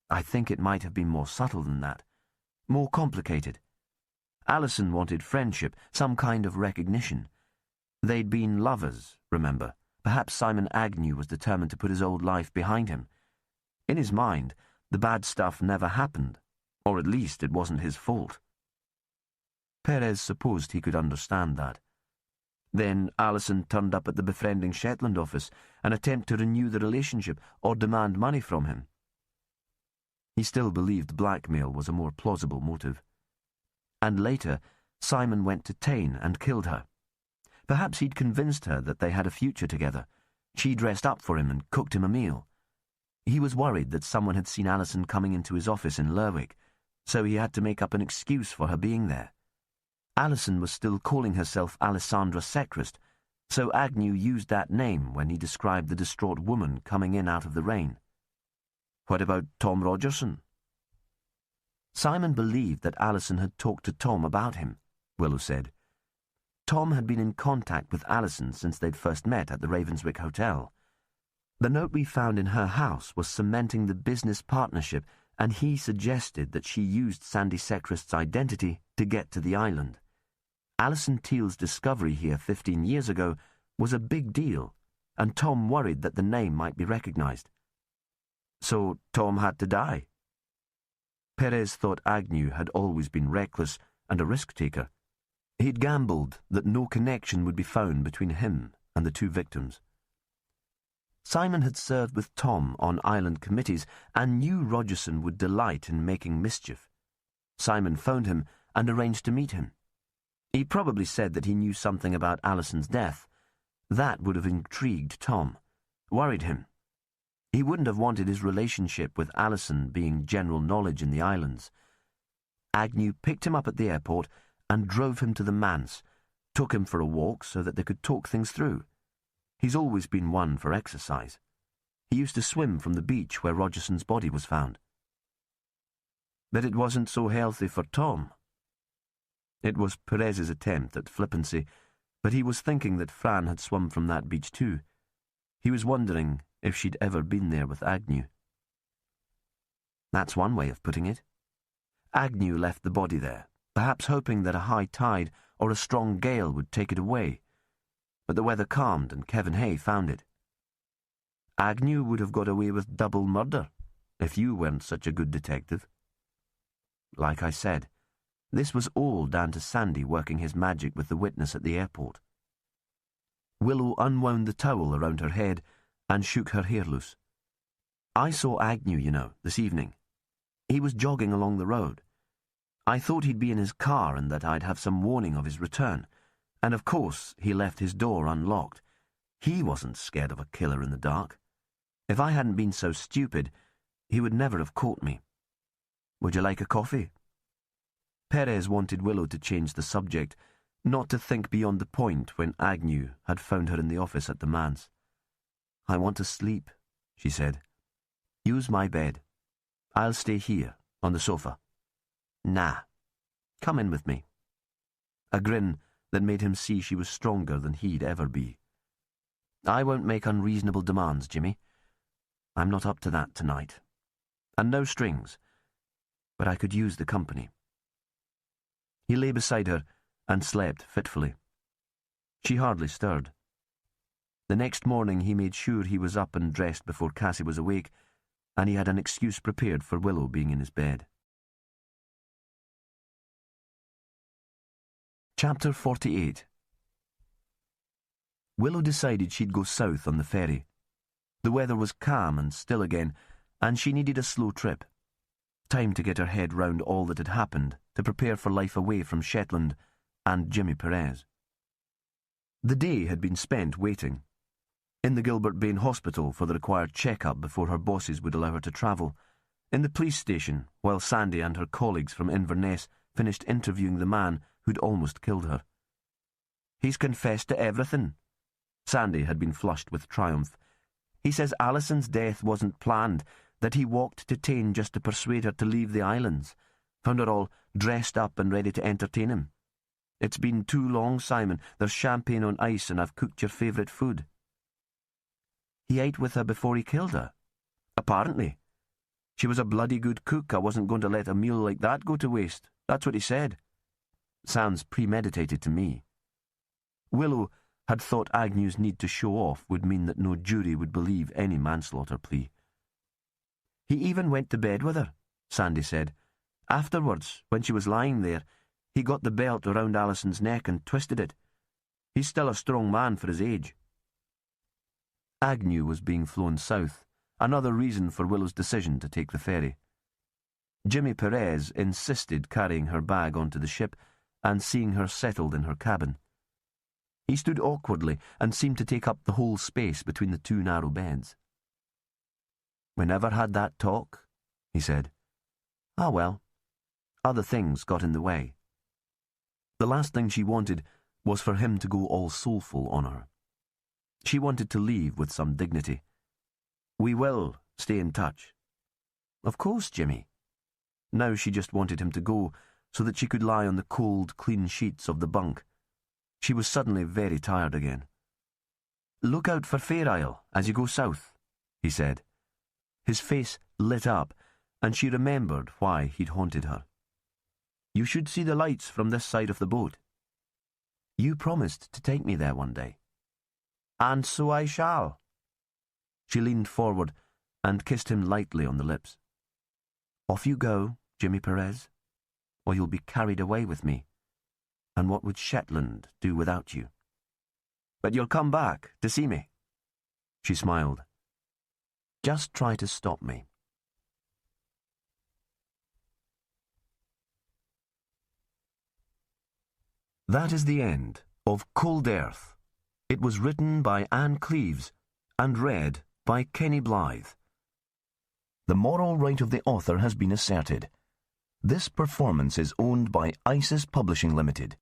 I think it might have been more subtle than that, more complicated. Alison wanted friendship, some kind of recognition. They'd been lovers, remember. Perhaps Simon Agnew was determined to put his old life behind him. In his mind, the bad stuff never happened, or at least it wasn't his fault. Perez supposed he could understand that. Then Alison turned up at the befriending Shetland office, an attempt to renew the relationship or demand money from him. He still believed blackmail was a more plausible motive. And later, Simon went to Tain and killed her. Perhaps he'd convinced her that they had a future together. She dressed up for him and cooked him a meal. He was worried that someone had seen Alison coming into his office in Lerwick, so he had to make up an excuse for her being there. Alison was still calling herself Alessandra Sechrist, so Agnew used that name when he described the distraught woman coming in out of the rain. What about Tom Rogerson? Simon believed that Alison had talked to Tom about him, Willow said. Tom had been in contact with Alison since they'd first met at the Ravenswick Hotel. The note we found in her house was cementing the business partnership, and he suggested that she used Sandy Sechrist's identity to get to the island. Alison Teal's discovery here 15 years ago was a big deal, and Tom worried that the name might be recognized. So Tom had to die. Perez thought Agnew had always been reckless and a risk-taker. He'd gambled that no connection would be found between him and the two victims. Simon had served with Tom on island committees and knew Rogerson would delight in making mischief. Simon phoned him and arranged to meet him. He probably said that he knew something about Alison's death. That would have intrigued Tom, worried him. He wouldn't have wanted his relationship with Alison being general knowledge in the islands. Agnew picked him up at the airport and drove him to the manse, took him for a walk so that they could talk things through. He's always been one for exercise. He used to swim from the beach where Rogerson's body was found. But it wasn't so healthy for Tom. It was Perez's attempt at flippancy, but he was thinking that Fran had swum from that beach too. He was wondering if she'd ever been there with Agnew. That's one way of putting it. Agnew left the body there, perhaps hoping that a high tide or a strong gale would take it away. But the weather calmed and Kevin Hay found it. Agnew would have got away with double murder if you weren't such a good detective. Like I said, this was all down to Sandy working his magic with the witness at the airport. Willow unwound the towel around her head and shook her hair loose. I saw Agnew, you know, this evening. He was jogging along the road. I thought he'd be in his car and that I'd have some warning of his return. And of course he left his door unlocked. He wasn't scared of a killer in the dark. If I hadn't been so stupid, he would never have caught me. Would you like a coffee? Perez wanted Willow to change the subject. not to think beyond the point when Agnew had found her in the office at the manse. "I want to sleep," she said. "Use my bed. I'll stay here, on the sofa." "Nah. Come in with me." A grin that made him see she was stronger than he'd ever be. "I won't make unreasonable demands, Jimmy. I'm not up to that tonight. And no strings. But I could use the company." He lay beside her and slept fitfully. She hardly stirred. The next morning he made sure he was up and dressed before Cassie was awake, and he had an excuse prepared for Willow being in his bed. Chapter 48. Willow decided she'd go south on the ferry. The weather was calm and still again, and she needed a slow trip. Time to get her head round all that had happened, to prepare for life away from Shetland and Jimmy Perez. The day had been spent waiting. In the Gilbert Bain Hospital for the required check-up before her bosses would allow her to travel. In the police station, while Sandy and her colleagues from Inverness finished interviewing the man who'd almost killed her. "He's confessed to everything." Sandy had been flushed with triumph. "He says Alison's death wasn't planned, that he walked to Tain just to persuade her to leave the islands, found her all dressed up and ready to entertain him. It's been too long, Simon. There's champagne on ice and I've cooked your favourite food." "He ate with her before he killed her?" "Apparently. She was a bloody good cook. I wasn't going to let a meal like that go to waste. That's what he said." Sounds premeditated to me. Willow had thought Agnew's need to show off would mean that no jury would believe any manslaughter plea. "He even went to bed with her," Sandy said. "Afterwards, when she was lying there, he got the belt around Alison's neck and twisted it. He's still a strong man for his age." Agnew was being flown south, another reason for Willow's decision to take the ferry. Jimmy Perez insisted carrying her bag onto the ship and seeing her settled in her cabin. He stood awkwardly and seemed to take up the whole space between the two narrow beds. "We never had that talk," he said. "Ah, well, other things got in the way." The last thing she wanted was for him to go all soulful on her. She wanted to leave with some dignity. "We will stay in touch." "Of course, Jimmy." Now she just wanted him to go so that she could lie on the cold, clean sheets of the bunk. She was suddenly very tired again. "Look out for Fair Isle as you go south," he said. His face lit up, and she remembered why he'd haunted her. "You should see the lights from this side of the boat." "You promised to take me there one day." "And so I shall." She leaned forward and kissed him lightly on the lips. "Off you go, Jimmy Perez, or you'll be carried away with me. And what would Shetland do without you?" "But you'll come back to see me?" She smiled. "Just try to stop me." That is the end of Cold Earth. It was written by Ann Cleeves and read by Kenny Blythe. The moral right of the author has been asserted. This performance is owned by Isis Publishing Limited.